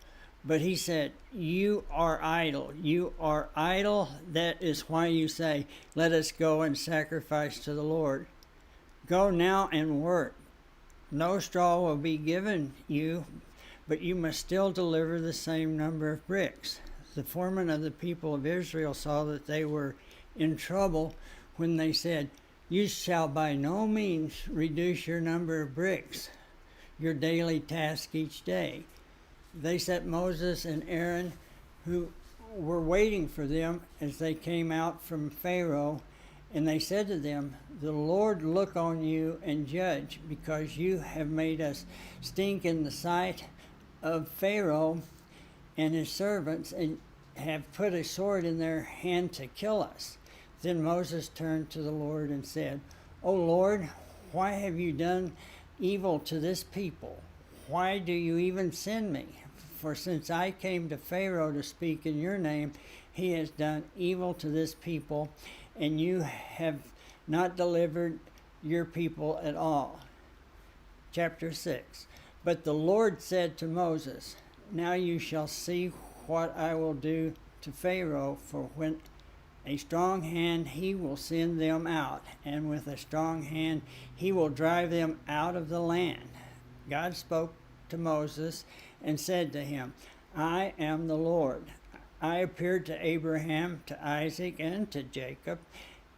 But he said, "You are idle. You are idle. That is why you say, 'Let us go and sacrifice to the Lord.' Go now and work. No straw will be given you, but you must still deliver the same number of bricks." The foreman of the people of Israel saw that they were in trouble when they said, "You shall by no means reduce your number of bricks, your daily task each day." they set Moses and Aaron, who were waiting for them as they came out from Pharaoh, and they said to them, "The Lord look on you and judge, because you have made us stink in the sight of Pharaoh and his servants, and have put a sword in their hand to kill us." Then Moses turned to the Lord and said, "O Lord, why have you done evil to this people? Why do you even send me? For since I came to Pharaoh to speak in your name, he has done evil to this people, and you have not delivered your people at all." Chapter 6. But the Lord said to Moses, "Now you shall see what I will do to Pharaoh, for when a strong hand he will send them out, and with a strong hand he will drive them out of the land." God spoke to Moses and said to him, "I am the Lord. I appeared to Abraham, to Isaac, and to Jacob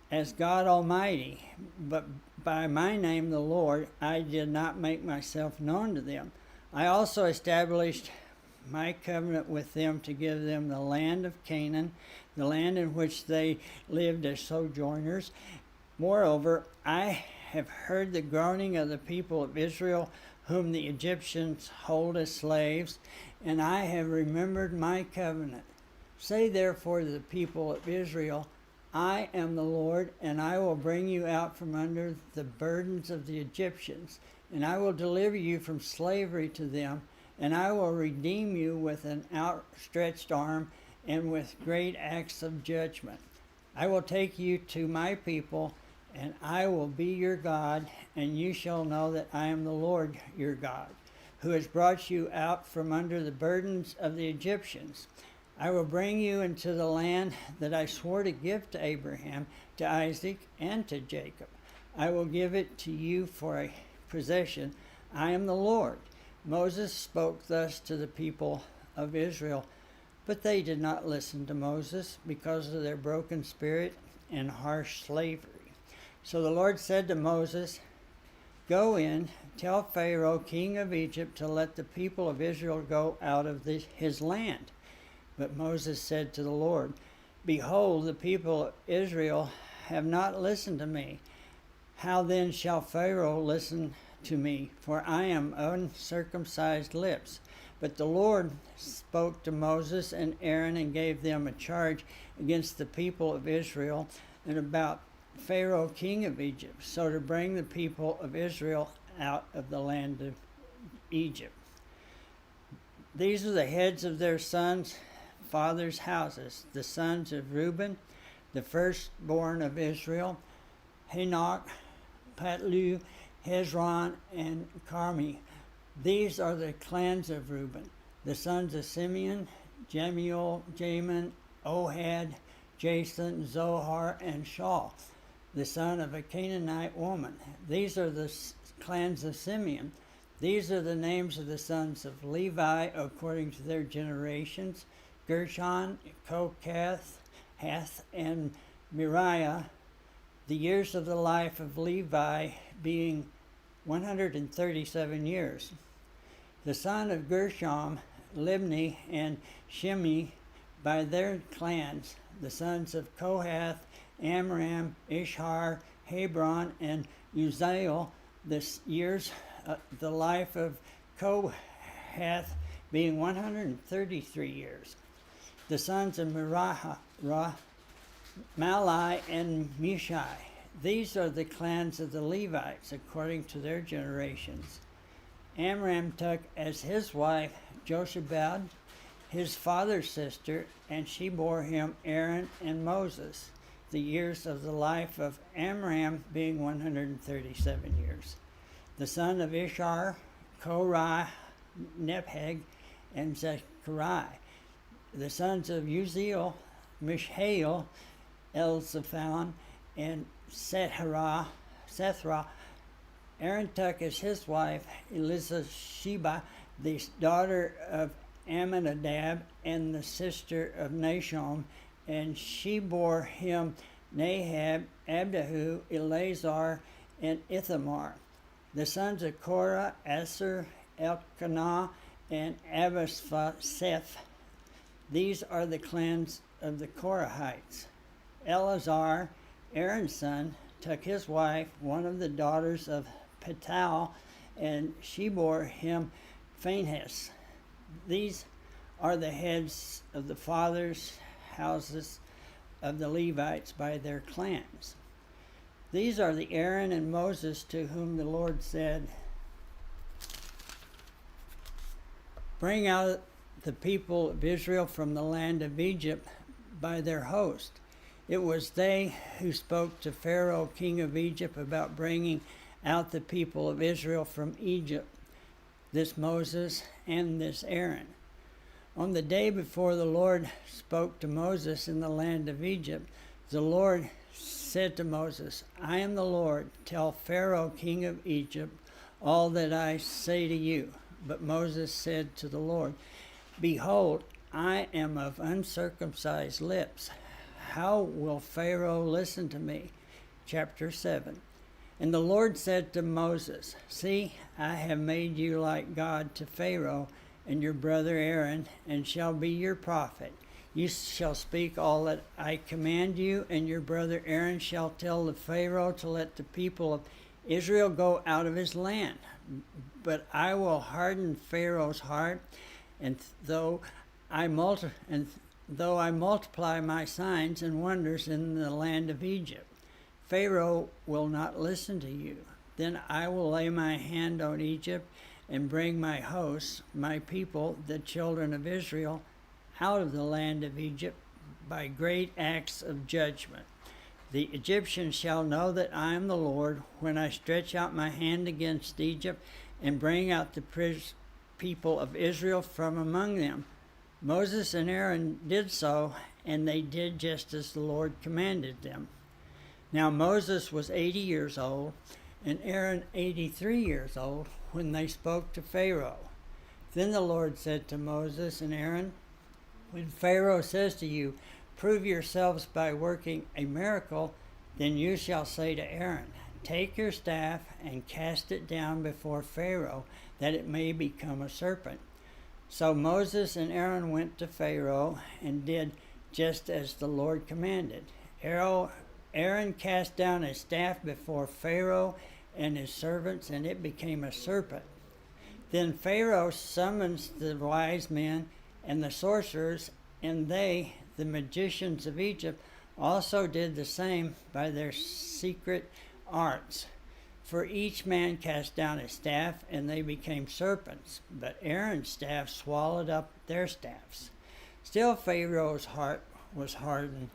as God Almighty, but by my name, the Lord, I did not make myself known to them. I also established my covenant with them to give them the land of Canaan, the land in which they lived as sojourners. Moreover, I have heard the groaning of the people of Israel, whom the Egyptians hold as slaves, and I have remembered my covenant. Say therefore to the people of Israel, I am the Lord, and I will bring you out from under the burdens of the Egyptians, and I will deliver you from slavery to them, and I will redeem you with an outstretched arm and with great acts of judgment. I will take you to my people, and I will be your God, and you shall know that I am the Lord your God, who has brought you out from under the burdens of the Egyptians. I will bring you into the land that I swore to give to Abraham, to Isaac, and to Jacob. I will give it to you for a possession. I am the Lord." Moses spoke thus to the people of Israel, but they did not listen to Moses because of their broken spirit and harsh slavery. So the Lord said to Moses, "Go in, tell Pharaoh, king of Egypt, to let the people of Israel go out of his land." But Moses said to the Lord, "Behold, the people of Israel have not listened to me. How then shall Pharaoh listen to me? For I am uncircumcised lips." But the Lord spoke to Moses and Aaron and gave them a charge against the people of Israel and about Pharaoh, king of Egypt, so to bring the people of Israel out of the land of Egypt. These are the heads of their sons' fathers' houses: the sons of Reuben, the firstborn of Israel, Hanok, Patlu, Hezron, and Carmi. These are the clans of Reuben. The sons of Simeon, Jemuel, Jamin, Ohad, Jason, Zohar, and Shaul, the son of a Canaanite woman. These are the clans of Simeon. These are the names of the sons of Levi according to their generations: Gershon, Kohath, Hath, and Miriah. The years of the life of Levi being 137 years. The son of Gershom, Libni, and Shimei by their clans. The sons of Kohath, Amram, Ishhar, Hebron, and Uzziel. The years the life of Kohath being 133 years. The sons of Merah, Malai, and Mushai. These are the clans of the Levites according to their generations. Amram took as his wife Jochebed, his father's sister, and she bore him Aaron and Moses. The years of the life of Amram being 137 years. The son of Ishar, Korah, Nepheg, and Zechariah. The sons of Uzziel, Mishael, Elzaphan, and Sethra. Aaron took as his wife Elizasheba, the daughter of Amminadab and the sister of Nahshon, and she bore him Nahab, Abdahu, Eleazar, and Ithamar. The sons of Korah, Asher, Elkanah, and Abispaseth. These are the clans of the Korahites. Eleazar, Aaron's son, took his wife, one of the daughters of Petal, and she bore him Phinehas. These are the heads of the fathers' houses of the Levites by their clans. These are the Aaron and Moses to whom the Lord said, "Bring out the people of Israel from the land of Egypt by their host." It was they who spoke to Pharaoh, king of Egypt, about bringing out the people of Israel from Egypt, this Moses and this Aaron. On the day before the Lord spoke to Moses in the land of Egypt, the Lord said to Moses, "I am the Lord. Tell Pharaoh, king of Egypt, all that I say to you." But Moses said to the Lord, "Behold, I am of uncircumcised lips. How will Pharaoh listen to me?" Chapter 7. And the Lord said to Moses, "See, I have made you like God to Pharaoh, and your brother Aaron, and shall be your prophet. You shall speak all that I command you, and your brother Aaron shall tell the Pharaoh to let the people of Israel go out of his land. But I will harden Pharaoh's heart, and though I multiply my signs and wonders in the land of Egypt, Pharaoh will not listen to you. Then I will lay my hand on Egypt and bring my hosts, my people, the children of Israel, out of the land of Egypt by great acts of judgment. The Egyptians shall know that I am the Lord when I stretch out my hand against Egypt and bring out the people of Israel from among them." Moses and Aaron did so, and they did just as the Lord commanded them. Now Moses was 80 years old, and Aaron 83 years old, when they spoke to Pharaoh. Then the Lord said to Moses and Aaron, "When Pharaoh says to you, 'Prove yourselves by working a miracle,' then you shall say to Aaron, 'Take your staff and cast it down before Pharaoh, that it may become a serpent.'" So Moses and Aaron went to Pharaoh and did just as the Lord commanded. Aaron cast down his staff before Pharaoh and his servants, and it became a serpent. Then Pharaoh summons the wise men and the sorcerers, and they, the magicians of Egypt, also did the same by their secret arts. For each man cast down his staff, and they became serpents, but Aaron's staff swallowed up their staffs. Still Pharaoh's heart was hardened,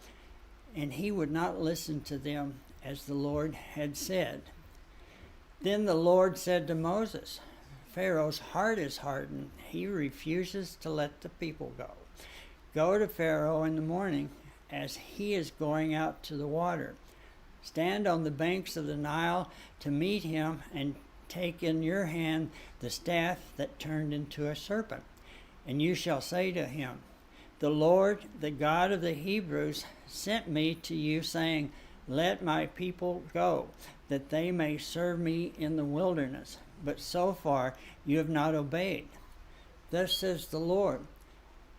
and he would not listen to them as the Lord had said. Then the Lord said to Moses, "Pharaoh's heart is hardened. He refuses to let the people go. Go to Pharaoh in the morning as he is going out to the water. Stand on the banks of the Nile to meet him, and take in your hand the staff that turned into a serpent. And you shall say to him, 'The Lord, the God of the Hebrews, sent me to you, saying, Let my people go, that they may serve me in the wilderness. But so far you have not obeyed. Thus says the Lord,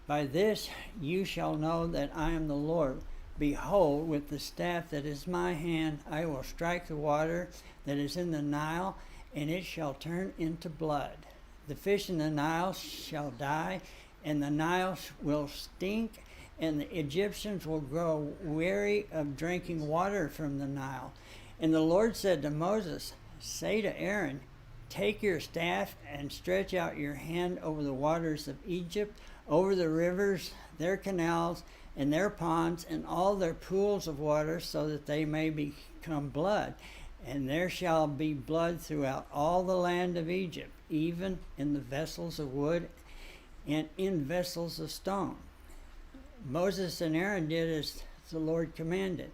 by this you shall know that I am the Lord. Behold, with the staff that is my hand, I will strike the water that is in the Nile, and it shall turn into blood. The fish in the Nile shall die, and the Nile will stink, and the Egyptians will grow weary of drinking water from the Nile. And the Lord said to Moses, say to Aaron, take your staff and stretch out your hand over the waters of Egypt, over the rivers, their canals, and their ponds, and all their pools of water, so that they may become blood. And there shall be blood throughout all the land of Egypt, even in the vessels of wood and in vessels of stone. Moses and Aaron did as the Lord commanded.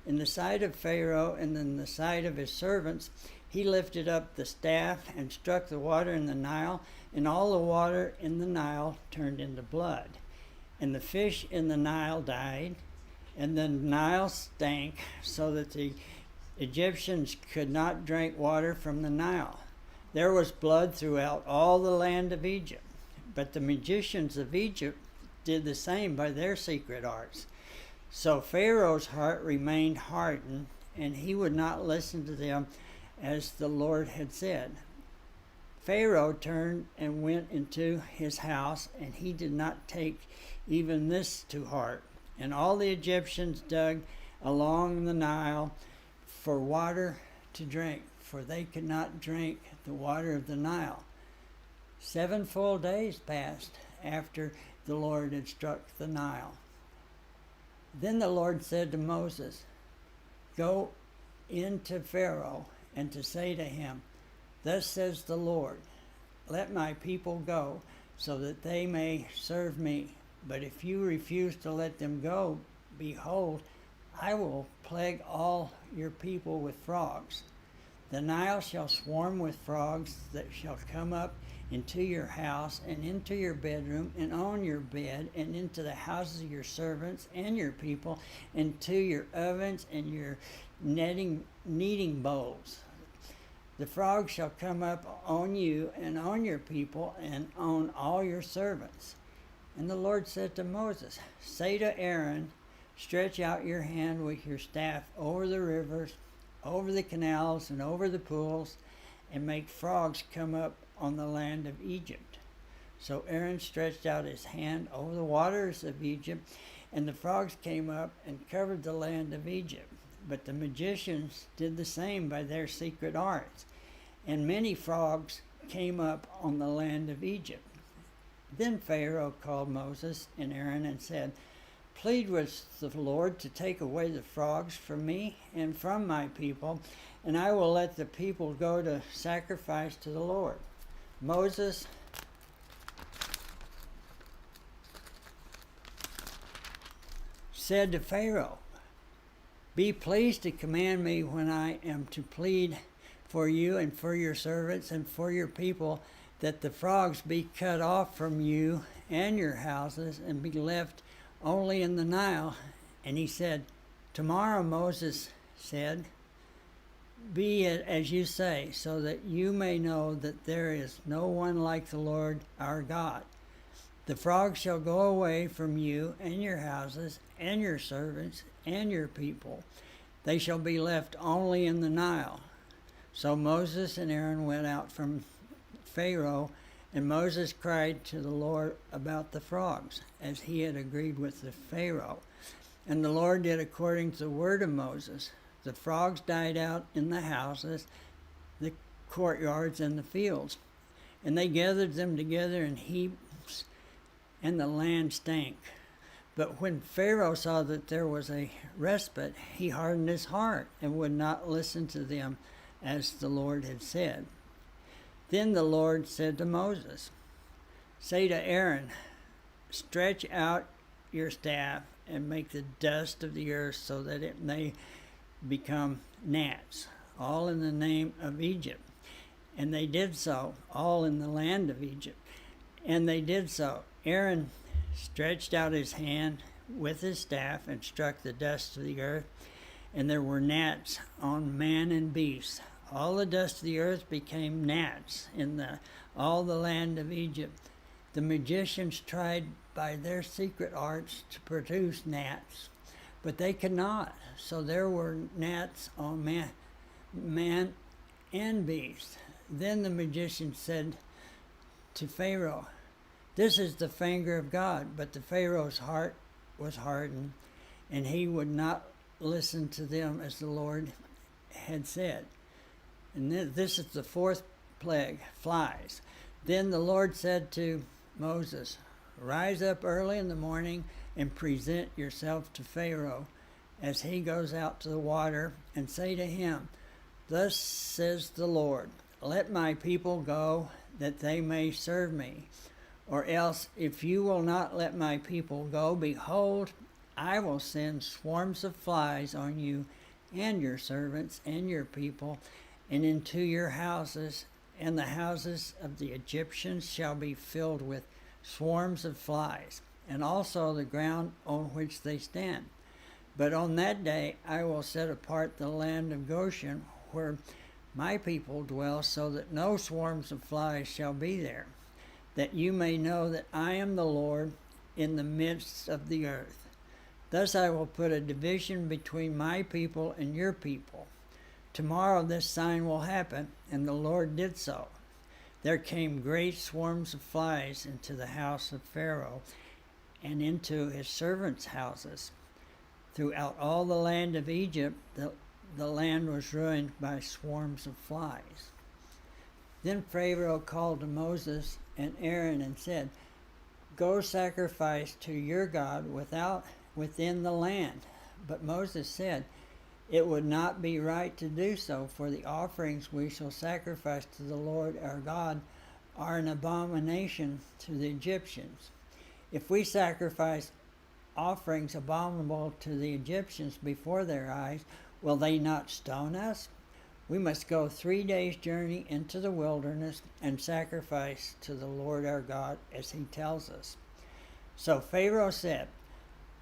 In the sight of Pharaoh and in the sight of his servants, he lifted up the staff and struck the water in the Nile, and all the water in the Nile turned into blood. And the fish in the Nile died, and the Nile stank, so that the Egyptians could not drink water from the Nile. There was blood throughout all the land of Egypt. But the magicians of Egypt did the same by their secret arts. So Pharaoh's heart remained hardened, and he would not listen to them as the Lord had said. Pharaoh turned and went into his house, and he did not take even this to heart. And all the Egyptians dug along the Nile for water to drink, for they could not drink the water of the Nile. 7 full days passed after the Lord had struck the Nile. Then the Lord said to Moses, "Go into Pharaoh and to say to him, 'Thus says the Lord, let my people go, so that they may serve me. But if you refuse to let them go, behold, I will plague all your people with frogs. The Nile shall swarm with frogs that shall come up into your house and into your bedroom and on your bed and into the houses of your servants and your people, into your ovens and your kneading bowls. The frogs shall come up on you and on your people and on all your servants.' And the Lord said to Moses, 'Say to Aaron, stretch out your hand with your staff over the rivers, over the canals, and over the pools, and make frogs come up on the land of Egypt.' So Aaron stretched out his hand over the waters of Egypt, and the frogs came up and covered the land of Egypt. But the magicians did the same by their secret arts, and many frogs came up on the land of Egypt. Then Pharaoh called Moses and Aaron and said, 'Plead with the Lord to take away the frogs from me and from my people, and I will let the people go to sacrifice to the Lord.' Moses said to Pharaoh, 'Be pleased to command me when I am to plead for you and for your servants and for your people, that the frogs be cut off from you and your houses and be left only in the Nile.' And he said, 'Tomorrow,' Moses said, 'be it as you say, so that you may know that there is no one like the Lord our God. The frogs shall go away from you and your houses and your servants and your people. They shall be left only in the Nile.' So Moses and Aaron went out from Pharaoh, and Moses cried to the Lord about the frogs, as he had agreed with the Pharaoh. And the Lord did according to the word of Moses. The frogs died out in the houses, the courtyards, and the fields. And they gathered them together in heaps, and the land stank. But when Pharaoh saw that there was a respite, he hardened his heart and would not listen to them, as the Lord had said. Then the Lord said to Moses, 'Say to Aaron, stretch out your staff and make the dust of the earth so that it may become gnats, all in the name of Egypt.' And they did so, all in the land of Egypt. And they did so. Aaron stretched out his hand with his staff and struck the dust of the earth, and there were gnats on man and beast. All the dust of the earth became gnats in all the land of Egypt. The magicians tried by their secret arts to produce gnats, but they could not. So there were gnats on man and beast. Then the magician said to Pharaoh, 'This is the finger of God.' But the Pharaoh's heart was hardened, and he would not listen to them as the Lord had said. And this is the 4th plague, flies. Then the Lord said to Moses, 'Rise up early in the morning and present yourself to Pharaoh as he goes out to the water, and say to him, "Thus says the Lord, let my people go, that they may serve me. Or else, if you will not let my people go, behold, I will send swarms of flies on you and your servants and your people, and into your houses, and the houses of the Egyptians shall be filled with swarms of flies, and also the ground on which they stand. But on that day I will set apart the land of Goshen, where my people dwell, so that no swarms of flies shall be there. that you may know that I am the Lord in the midst of the earth. Thus I will put a division between my people and your people. Tomorrow this sign will happen, and the Lord did so. There came great swarms of flies into the house of Pharaoh and into his servants' houses. Throughout all the land of Egypt, the land was ruined by swarms of flies. Then Pharaoh called to Moses and Aaron and said, "Go sacrifice to your God within the land." But Moses said, "It would not be right to do so, for the offerings we shall sacrifice to the Lord our God are an abomination to the Egyptians. If we sacrifice offerings abominable to the Egyptians before their eyes, will they not stone us? We must go 3 days' journey into the wilderness and sacrifice to the Lord our God as he tells us." So Pharaoh said,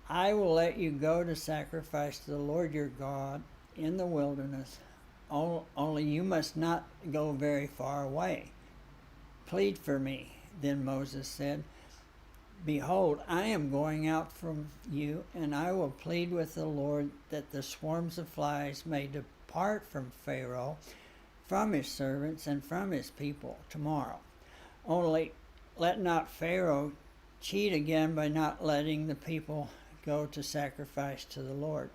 "I will let you go to sacrifice to the Lord your God in the wilderness, only you must not go very far away. Plead for me." Then Moses said, "Behold, I am going out from you, and I will plead with the Lord that the swarms of flies may depart from Pharaoh, from his servants, and from his people tomorrow. Only let not Pharaoh cheat again by not letting the people go to sacrifice to the Lord."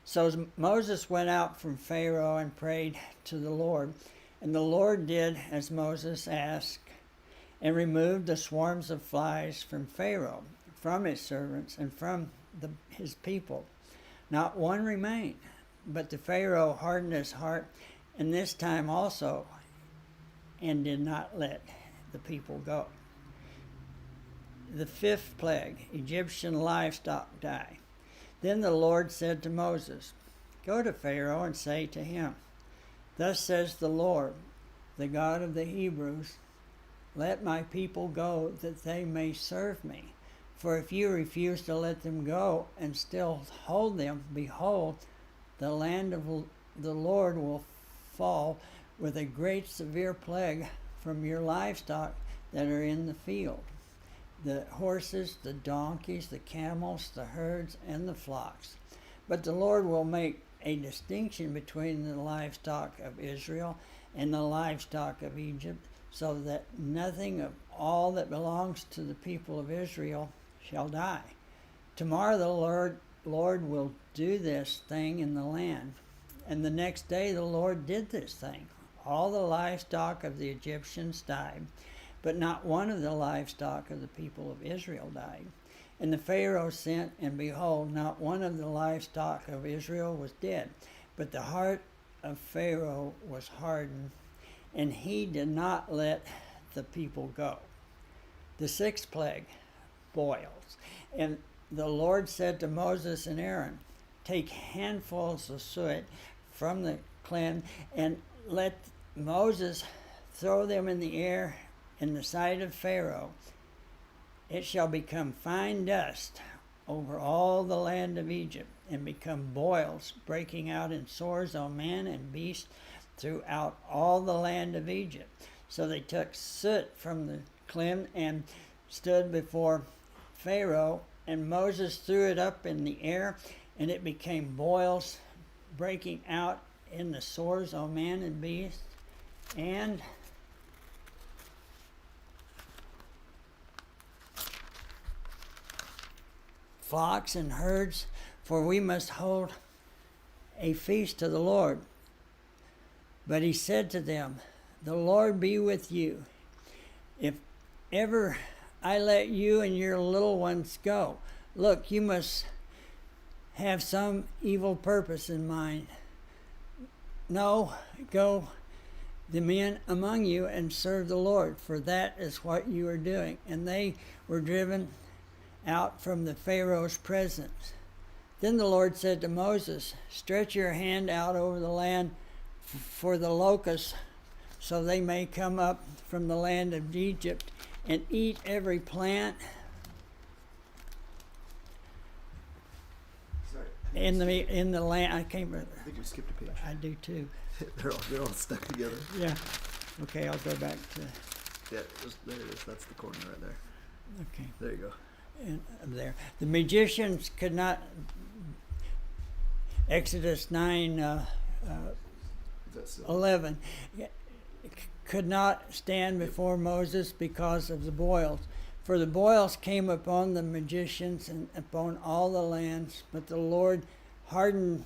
So Moses went out from Pharaoh and prayed to the Lord, and the Lord did as Moses asked, and removed the swarms of flies from Pharaoh, from his servants, and from his people. Not one remained, but the Pharaoh hardened his heart, and this time also, and did not let the people go. The 5th plague, Egyptian livestock die. Then the Lord said to Moses, "Go to Pharaoh and say to him, 'Thus says the Lord, the God of the Hebrews, let my people go that they may serve me. For if you refuse to let them go and still hold them, behold, the land of the Lord will fall with a great severe plague from your livestock that are in the field, the horses, the donkeys, the camels, the herds, and the flocks. But the Lord will make a distinction between the livestock of Israel and the livestock of Egypt, so that nothing of all that belongs to the people of Israel shall die. Tomorrow the Lord will do this thing in the land." And the next day the Lord did this thing. All the livestock of the Egyptians died, but not one of the livestock of the people of Israel died. And the Pharaoh sent, and behold, not one of the livestock of Israel was dead, but the heart of Pharaoh was hardened, and he did not let the people go. The 6th plague, boils. And the Lord said to Moses and Aaron, "Take handfuls of soot from the clem, and let Moses throw them in the air in the sight of Pharaoh. It shall become fine dust over all the land of Egypt, and become boils, breaking out in sores on man and beast throughout all the land of Egypt." So they took soot from the clem and stood before Pharaoh, and Moses threw it up in the air, and it became boils, breaking out in the sores on man and beast, and flocks and herds, for we must hold a feast to the Lord. But he said to them, "The Lord be with you. If ever I let you and your little ones go, look, you must have some evil purpose in mind. No, go the men among you and serve the Lord, for that is what you are doing." And they were driven out from the Pharaoh's presence. Then the Lord said to Moses, "Stretch your hand out over the land for the locusts, so they may come up from the land of Egypt and eat every plant in the land." I can't remember. I think you skipped a page. I do too. They're all stuck together. Yeah. Okay, I'll go back to. Yeah, there it is. That's the corner right there. Okay. There you go. And there. The magicians could not, Exodus 9, That's 11, could not stand before Moses because of the boils. For the boils came upon the magicians and upon all the lands, but the Lord hardened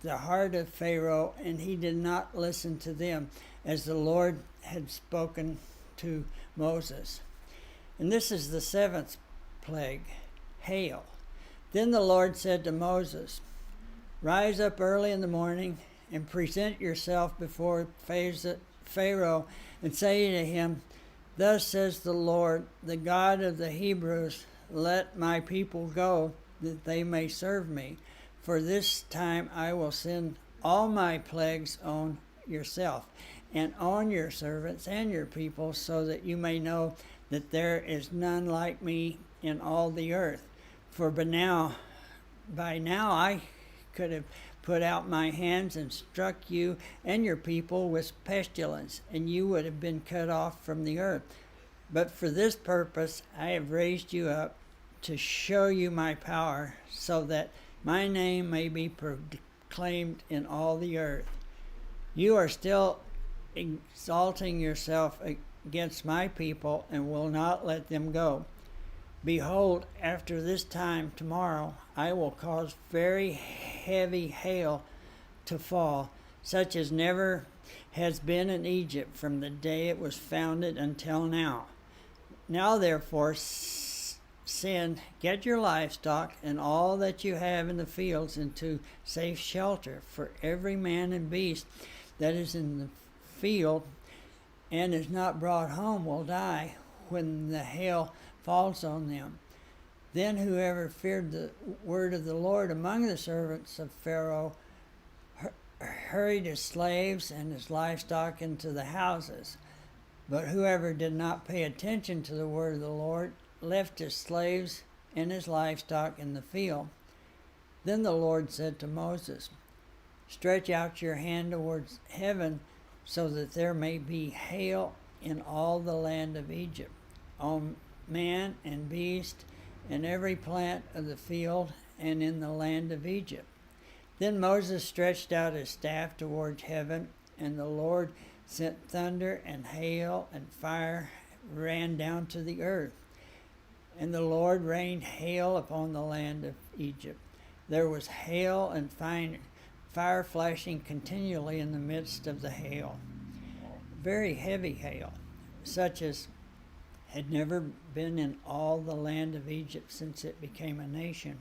the heart of Pharaoh, and he did not listen to them, as the Lord had spoken to Moses. And this is the seventh plague, hail. Then the Lord said to Moses, rise up early in the morning and present yourself before Pharaoh and say to him, thus says the Lord, the God of the Hebrews, let my people go, that they may serve me. For this time I will send all my plagues on yourself and on your servants and your people, so that you may know that there is none like me in all the earth. For by now I could have put out my hands and struck you and your people with pestilence, and you would have been cut off from the earth. But for this purpose I have raised you up, to show you my power, so that my name may be proclaimed in all the earth. You are still exalting yourself against my people, and will not let them go. Behold, after this time tomorrow, I will cause very heavy hail to fall, such as never has been in Egypt from the day it was founded until now. Now therefore, send, get your livestock and all that you have in the fields into safe shelter, for every man and beast that is in the field and is not brought home will die when the hail falls on them. Then whoever feared the word of the Lord among the servants of Pharaoh hurried his slaves and his livestock into the houses. But whoever did not pay attention to the word of the Lord left his slaves and his livestock in the field. Then the Lord said to Moses, stretch out your hand towards heaven, so that there may be hail in all the land of Egypt, on man and beast, and every plant of the field, and in the land of Egypt. Then Moses stretched out his staff towards heaven, and the Lord sent thunder and hail and fire ran down to the earth. And the Lord rained hail upon the land of Egypt. There was hail and fire flashing continually in the midst of the hail. Very heavy hail, such as had never been in all the land of Egypt since it became a nation.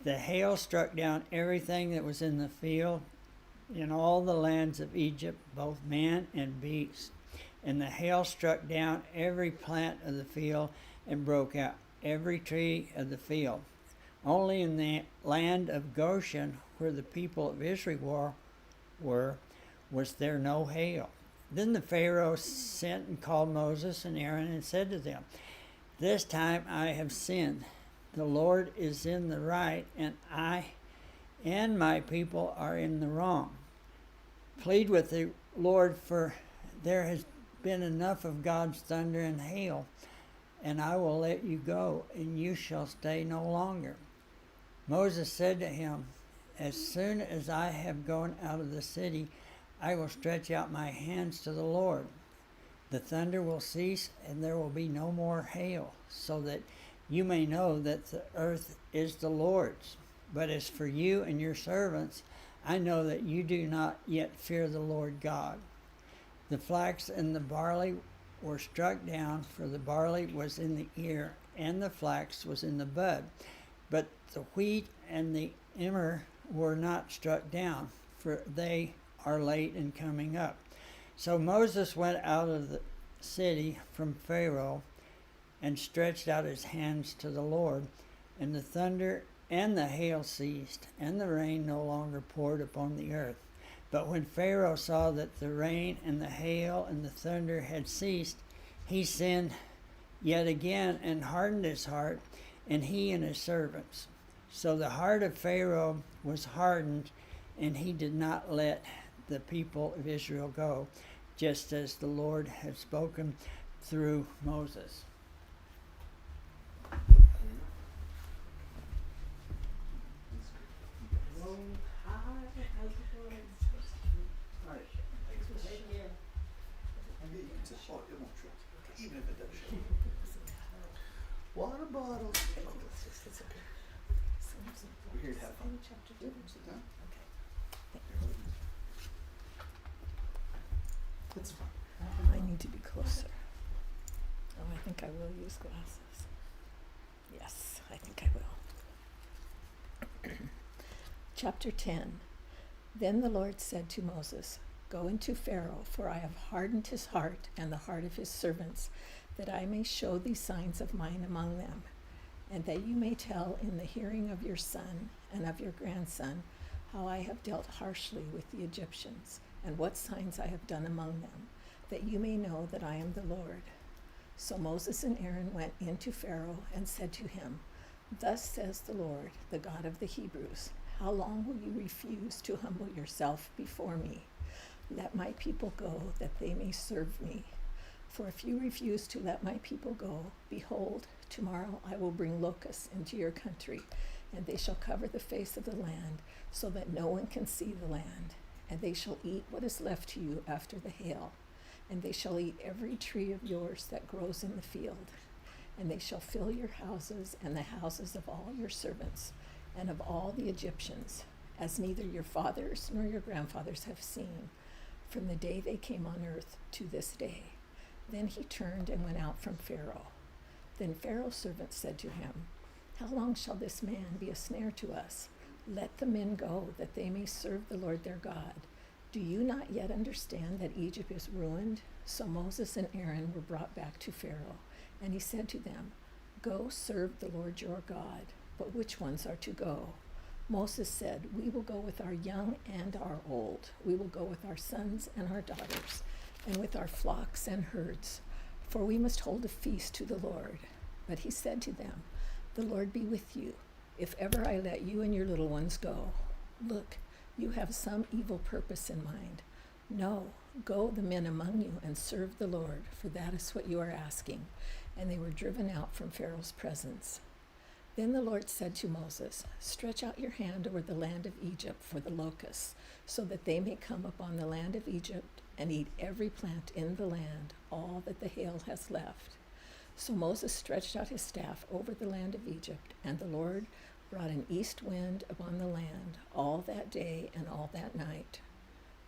The hail struck down everything that was in the field in all the lands of Egypt, both man and beast. And the hail struck down every plant of the field and broke out every tree of the field. Only in the land of Goshen, where the people of Israel were, was there no hail. Then the Pharaoh sent and called Moses and Aaron and said to them, this time I have sinned. The Lord is in the right, and I and my people are in the wrong. Plead with the Lord, for there has been enough of God's thunder and hail, and I will let you go, and you shall stay no longer. Moses said to him, as soon as I have gone out of the city, I will stretch out my hands to the Lord. The thunder will cease, and there will be no more hail, so that you may know that the earth is the Lord's. But as for you and your servants, I know that you do not yet fear the Lord God. The flax and the barley were struck down, for the barley was in the ear, and the flax was in the bud. But the wheat and the emmer were not struck down, for they are late in coming up. So Moses went out of the city from Pharaoh and stretched out his hands to the Lord, and the thunder and the hail ceased, and the rain no longer poured upon the earth. But when Pharaoh saw that the rain and the hail and the thunder had ceased, he sinned yet again and hardened his heart, and he and his servants. So the heart of Pharaoh was hardened, and he did not let the people of Israel go, just as the Lord had spoken through Moses. Water bottle. We're here to have fun. Sit down. That's fine. I need to be closer. Oh, I think I will use glasses. Yes, I think I will. Chapter 10. Then the Lord said to Moses, "Go into Pharaoh, for I have hardened his heart and the heart of his servants, that I may show these signs of mine among them, and that you may tell in the hearing of your son and of your grandson how I have dealt harshly with the Egyptians, and what signs I have done among them, that you may know that I am the Lord." So Moses and Aaron went in to Pharaoh and said to him, "Thus says the Lord, the God of the Hebrews, how long will you refuse to humble yourself before me? Let my people go, that they may serve me. For if you refuse to let my people go, behold, tomorrow I will bring locusts into your country, and they shall cover the face of the land, so that no one can see the land. And they shall eat what is left to you after the hail, and they shall eat every tree of yours that grows in the field. And they shall fill your houses and the houses of all your servants, and of all the Egyptians, as neither your fathers nor your grandfathers have seen, from the day they came on earth to this day." Then he turned and went out from Pharaoh. Then Pharaoh's servants said to him, "How long shall this man be a snare to us? Let the men go, that they may serve the Lord their God. Do you not yet understand that Egypt is ruined?" So Moses and Aaron were brought back to Pharaoh, and he said to them, "Go serve the Lord your God. But which ones are to go?" Moses said, "We will go with our young and our old. We will go with our sons and our daughters, and with our flocks and herds, for we must hold a feast to the Lord." But he said to them, "The Lord be with you, if ever I let you and your little ones go. Look, you have some evil purpose in mind. No, go the men among you and serve the Lord, for that is what you are asking." And they were driven out from Pharaoh's presence. Then the Lord said to Moses, "Stretch out your hand over the land of Egypt for the locusts, so that they may come upon the land of Egypt and eat every plant in the land, all that the hail has left." So Moses stretched out his staff over the land of Egypt, and the Lord brought an east wind upon the land all that day and all that night.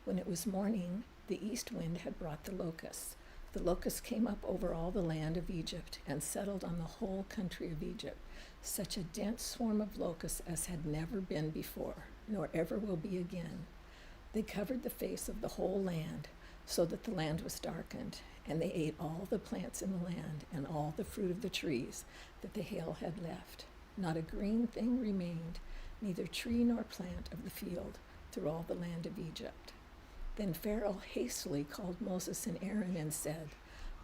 When it was morning, the east wind had brought the locusts. The locusts came up over all the land of Egypt and settled on the whole country of Egypt, such a dense swarm of locusts as had never been before, nor ever will be again. They covered the face of the whole land, so that the land was darkened, and they ate all the plants in the land and all the fruit of the trees that the hail had left. Not a green thing remained, neither tree nor plant of the field, through all the land of Egypt. Then Pharaoh hastily called Moses and Aaron and said,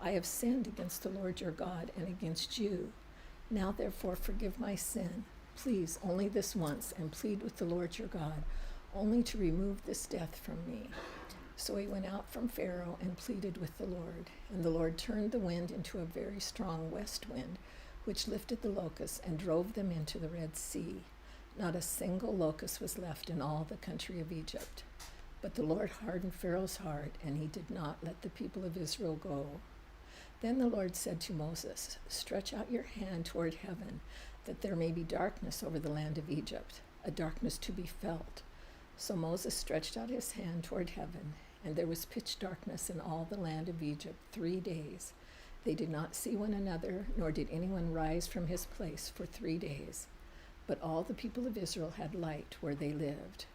"I have sinned against the Lord your God and against you. Now therefore forgive my sin, please, only this once, and plead with the Lord your God, only to remove this death from me." So he went out from Pharaoh and pleaded with the Lord. And the Lord turned the wind into a very strong west wind, which lifted the locusts and drove them into the Red Sea. Not a single locust was left in all the country of Egypt. But the Lord hardened Pharaoh's heart, and he did not let the people of Israel go. Then the Lord said to Moses, "Stretch out your hand toward heaven, that there may be darkness over the land of Egypt, a darkness to be felt." So Moses stretched out his hand toward heaven, and there was pitch darkness in all the land of Egypt 3 days. They did not see one another, nor did anyone rise from his place for 3 days. But all the people of Israel had light where they lived.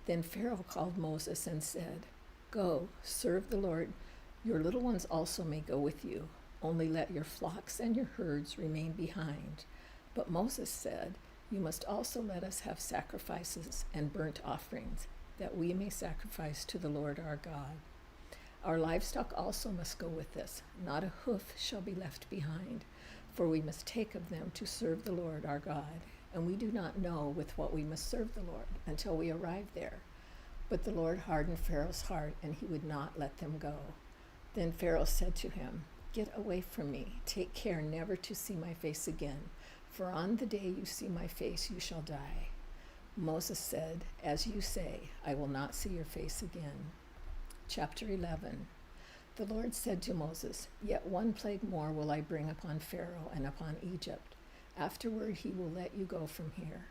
Then Pharaoh called Moses and said, "Go, serve the Lord. Your little ones also may go with you. Only let your flocks and your herds remain behind." But Moses said, "You must also let us have sacrifices and burnt offerings, that we may sacrifice to the Lord our God. Our livestock also must go with us. Not a hoof shall be left behind, for we must take of them to serve the Lord our God. And we do not know with what we must serve the Lord until we arrive there." But the Lord hardened Pharaoh's heart, and he would not let them go. Then Pharaoh said to him, Get away from me. Take care never to see my face again, for on the day you see my face you shall die. Moses said, As you say, I will not see your face again. Chapter 11. The Lord said to Moses, Yet one plague more will I bring upon Pharaoh and upon Egypt. Afterward he will let you go from here.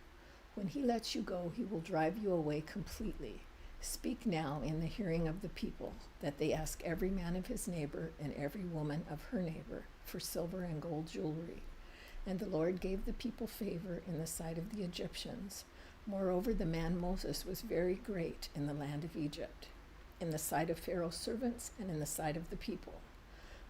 When he lets you go, he will drive you away completely. Speak now in the hearing of the people, that they ask every man of his neighbor and every woman of her neighbor for silver and gold jewelry. And the Lord gave the people favor in the sight of the Egyptians. Moreover, the man Moses was very great in the land of Egypt, in the sight of Pharaoh's servants and in the sight of the people.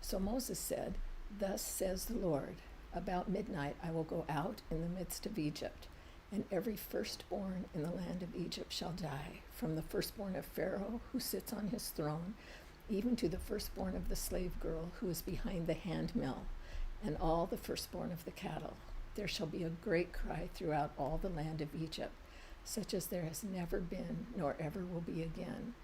So Moses said, Thus says the Lord, about midnight I will go out in the midst of Egypt, and every firstborn in the land of Egypt shall die, from the firstborn of Pharaoh who sits on his throne, even to the firstborn of the slave girl who is behind the handmill, and all the firstborn of the cattle. There shall be a great cry throughout all the land of Egypt, such as there has never been nor ever will be again.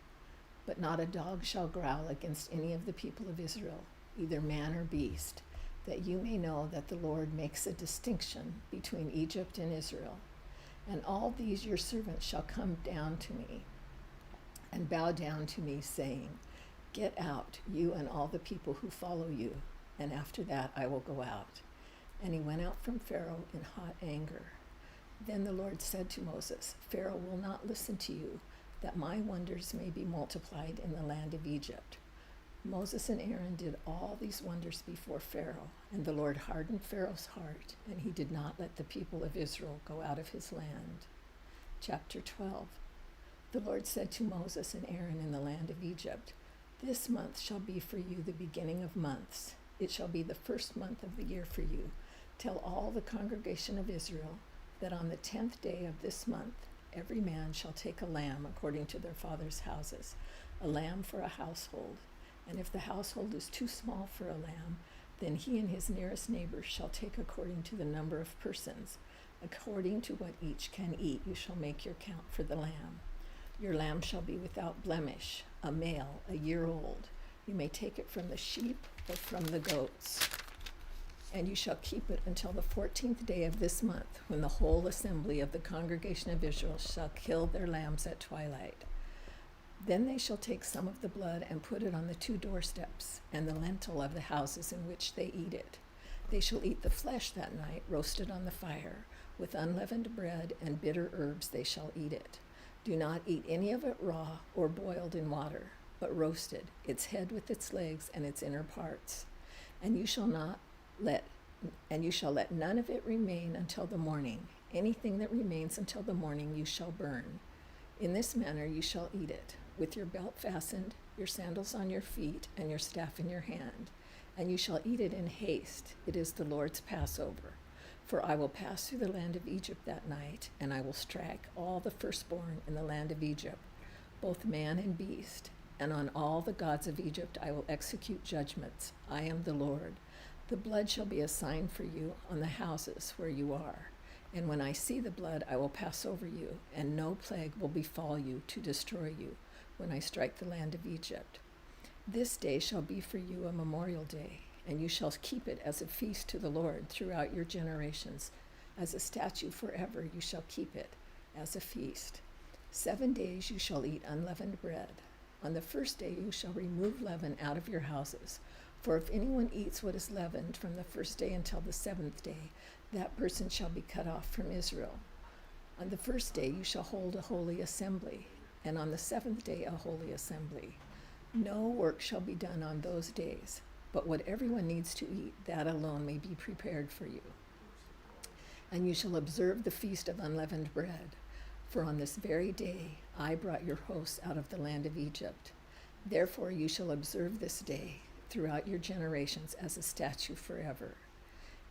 But not a dog shall growl against any of the people of Israel, either man or beast, that you may know that the Lord makes a distinction between Egypt and Israel. And all these your servants shall come down to me and bow down to me, saying, Get out, you and all the people who follow you, and after that I will go out. And he went out from Pharaoh in hot anger. Then the Lord said to Moses, Pharaoh will not listen to you, that my wonders may be multiplied in the land of Egypt. Moses and Aaron did all these wonders before Pharaoh, and the Lord hardened Pharaoh's heart, and he did not let the people of Israel go out of his land. Chapter 12. The Lord said to Moses and Aaron in the land of Egypt, This month shall be for you the beginning of months. It shall be the first month of the year for you. Tell all the congregation of Israel that on the 10th day of this month every man shall take a lamb according to their father's houses, a lamb for a household. And if the household is too small for a lamb, then he and his nearest neighbor shall take according to the number of persons. According to what each can eat, you shall make your count for the lamb. Your lamb shall be without blemish, a male, a year old. You may take it from the sheep or from the goats. And you shall keep it until the 14th day of this month, when the whole assembly of the congregation of Israel shall kill their lambs at twilight. Then they shall take some of the blood and put it on the 2 doorsteps and the lintel of the houses in which they eat it. They shall eat the flesh that night, roasted on the fire. With unleavened bread and bitter herbs they shall eat it. Do not eat any of it raw or boiled in water, but roasted, its head with its legs and its inner parts. And you shall let none of it remain until the morning. Anything that remains until the morning you shall burn. In this manner you shall eat it, with your belt fastened, your sandals on your feet, and your staff in your hand. And you shall eat it in haste. It is the Lord's Passover. For I will pass through the land of Egypt that night, and I will strike all the firstborn in the land of Egypt, both man and beast. And on all the gods of Egypt I will execute judgments. I am the Lord. The blood shall be a sign for you on the houses where you are. And when I see the blood, I will pass over you, and no plague will befall you to destroy you when I strike the land of Egypt. This day shall be for you a memorial day, and you shall keep it as a feast to the Lord throughout your generations. As a statute forever you shall keep it as a feast. 7 days you shall eat unleavened bread. On the first day you shall remove leaven out of your houses. For if anyone eats what is leavened from the first day until the 7th day, that person shall be cut off from Israel. On the first day you shall hold a holy assembly, and on the 7th day a holy assembly. No work shall be done on those days, but what everyone needs to eat, that alone may be prepared for you. And you shall observe the feast of unleavened bread, for on this very day I brought your hosts out of the land of Egypt. Therefore you shall observe this day throughout your generations as a statute forever.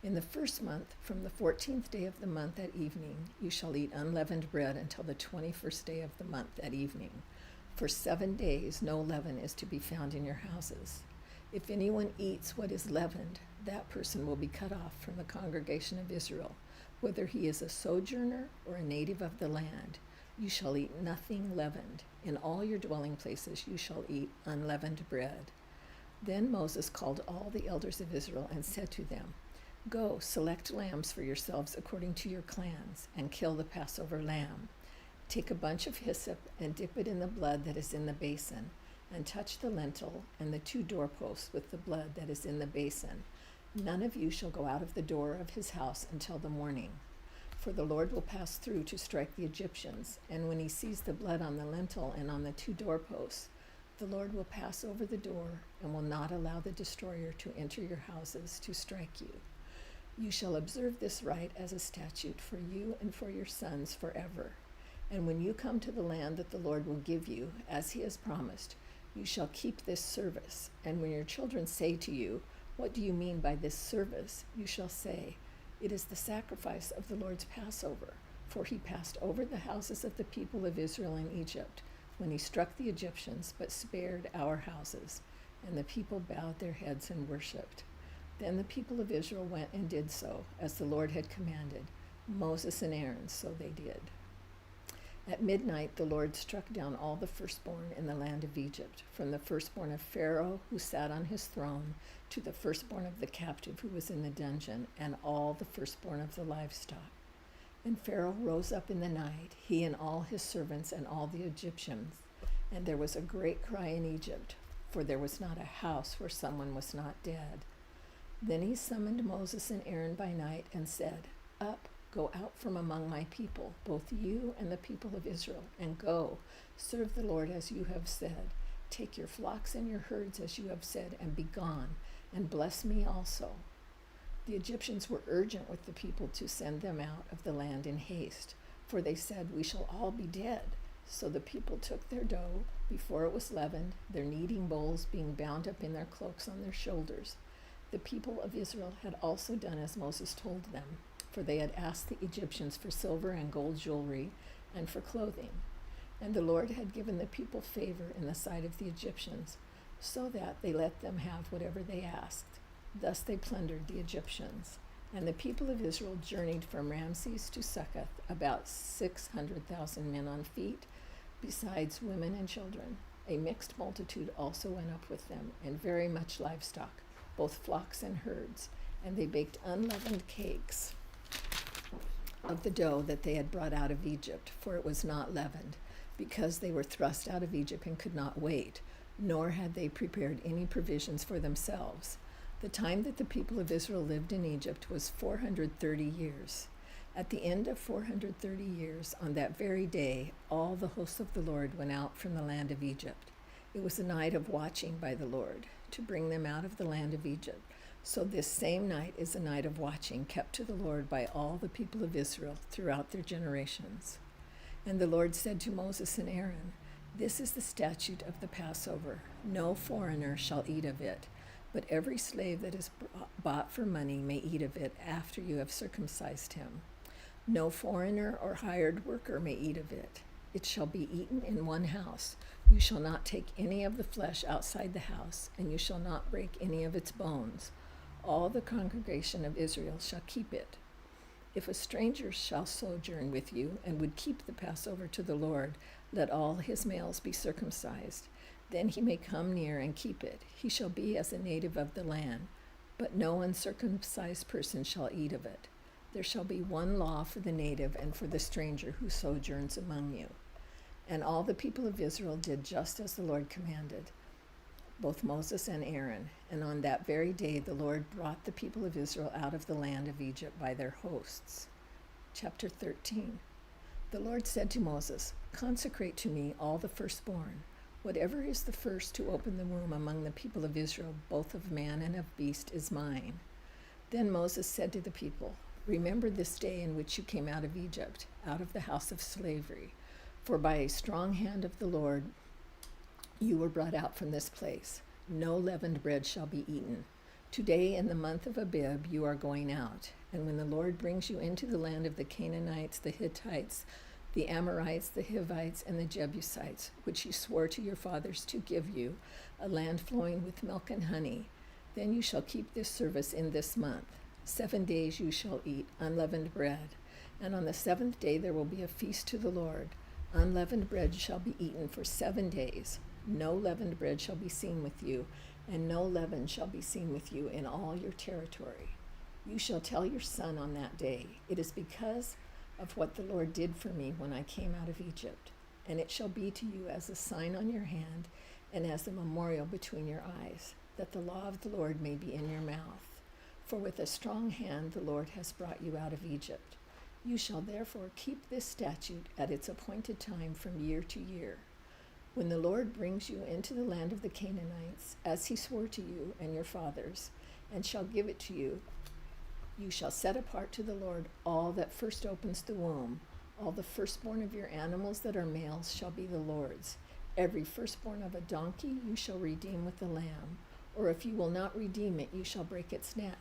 In the first month, from the 14th day of the month at evening, you shall eat unleavened bread until the 21st day of the month at evening. For 7 days no leaven is to be found in your houses. If anyone eats what is leavened, that person will be cut off from the congregation of Israel, whether he is a sojourner or a native of the land. You shall eat nothing leavened. In all your dwelling places you shall eat unleavened bread. Then Moses called all the elders of Israel and said to them, "Go, select lambs for yourselves according to your clans, and kill the Passover lamb. Take a bunch of hyssop and dip it in the blood that is in the basin, and touch the lintel and the 2 doorposts with the blood that is in the basin. None of you shall go out of the door of his house until the morning. For the Lord will pass through to strike the Egyptians, and when he sees the blood on the lintel and on the 2 doorposts, the Lord will pass over the door and will not allow the destroyer to enter your houses to strike you. You shall observe this rite as a statute for you and for your sons forever. And when you come to the land that the Lord will give you, as he has promised, you shall keep this service. And when your children say to you, 'What do you mean by this service?' you shall say, 'It is the sacrifice of the Lord's Passover, for he passed over the houses of the people of Israel in Egypt, when he struck the Egyptians, but spared our houses.' And the people bowed their heads and worshipped. Then the people of Israel went and did so, as the Lord had commanded Moses and Aaron, so they did. At midnight the Lord struck down all the firstborn in the land of Egypt, from the firstborn of Pharaoh who sat on his throne to the firstborn of the captive who was in the dungeon, and all the firstborn of the livestock. And Pharaoh rose up in the night, he and all his servants and all the Egyptians, and there was a great cry in Egypt, for there was not a house where someone was not dead. Then he summoned Moses and Aaron by night and said, 'Up, go out from among my people, both you and the people of Israel, and go, serve the Lord as you have said. Take your flocks and your herds as you have said, and be gone, and bless me also.' The Egyptians were urgent with the people to send them out of the land in haste, for they said, 'We shall all be dead.' So the people took their dough before it was leavened, their kneading bowls being bound up in their cloaks on their shoulders. The people of Israel had also done as Moses told them, for they had asked the Egyptians for silver and gold jewelry and for clothing. And the Lord had given the people favor in the sight of the Egyptians, so that they let them have whatever they asked. Thus they plundered the Egyptians. And the people of Israel journeyed from Ramses to Succoth, about 600,000 men on feet, besides women and children. A mixed multitude also went up with them, and very much livestock, both flocks and herds. And they baked unleavened cakes of the dough that they had brought out of Egypt, for it was not leavened, because they were thrust out of Egypt and could not wait, nor had they prepared any provisions for themselves. The time that the people of Israel lived in Egypt was 430 years. At the end of 430 years, on that very day, all the hosts of the Lord went out from the land of Egypt. It was a night of watching by the Lord, to bring them out of the land of Egypt. So this same night is a night of watching kept to the Lord by all the people of Israel throughout their generations. And the Lord said to Moses and Aaron, "This is the statute of the Passover. No foreigner shall eat of it, but every slave that is bought for money may eat of it after you have circumcised him. No foreigner or hired worker may eat of it. It shall be eaten in one house. You shall not take any of the flesh outside the house, and you shall not break any of its bones. All the congregation of Israel shall keep it. If a stranger shall sojourn with you and would keep the Passover to the Lord, let all his males be circumcised. Then he may come near and keep it. He shall be as a native of the land, but no uncircumcised person shall eat of it. There shall be one law for the native and for the stranger who sojourns among you." And all the people of Israel did just as the Lord commanded, both Moses and Aaron. And on that very day the Lord brought the people of Israel out of the land of Egypt by their hosts. Chapter 13. The Lord said to Moses, "Consecrate to me all the firstborn. Whatever is the first to open the womb among the people of Israel, both of man and of beast, is mine." Then Moses said to the people, "Remember this day in which you came out of Egypt, out of the house of slavery. For by a strong hand of the Lord you were brought out from this place. No leavened bread shall be eaten. Today in the month of Abib you are going out. And when the Lord brings you into the land of the Canaanites, the Hittites, the Amorites, the Hivites, and the Jebusites, which he swore to your fathers to give you, a land flowing with milk and honey, then you shall keep this service in this month. 7 days you shall eat unleavened bread, and on the 7th day there will be a feast to the Lord. Unleavened bread shall be eaten for 7 days. No leavened bread shall be seen with you, and no leaven shall be seen with you in all your territory. You shall tell your son on that day, it is because of what the Lord did for me when I came out of Egypt. And it shall be to you as a sign on your hand and as a memorial between your eyes, that the law of the Lord may be in your mouth. For with a strong hand the Lord has brought you out of Egypt. You shall therefore keep this statute at its appointed time from year to year. When the Lord brings you into the land of the Canaanites, as he swore to you and your fathers, and shall give it to you, you shall set apart to the Lord all that first opens the womb. All the firstborn of your animals that are males shall be the Lord's. Every firstborn of a donkey you shall redeem with a lamb, or if you will not redeem it, you shall break its neck.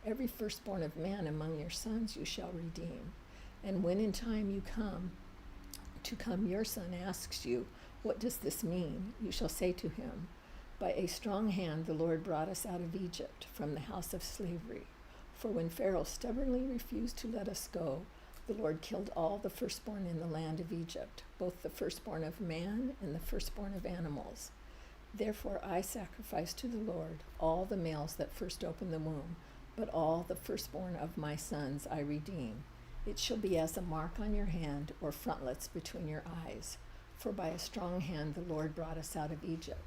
Every firstborn of man among your sons you shall redeem. And when in time you come, your son asks you, what does this mean? You shall say to him, by a strong hand the Lord brought us out of Egypt, from the house of slavery. For when Pharaoh stubbornly refused to let us go, the Lord killed all the firstborn in the land of Egypt, both the firstborn of man and the firstborn of animals. Therefore I sacrifice to the Lord all the males that first open the womb, but all the firstborn of my sons I redeem. It shall be as a mark on your hand or frontlets between your eyes. For by a strong hand the Lord brought us out of Egypt.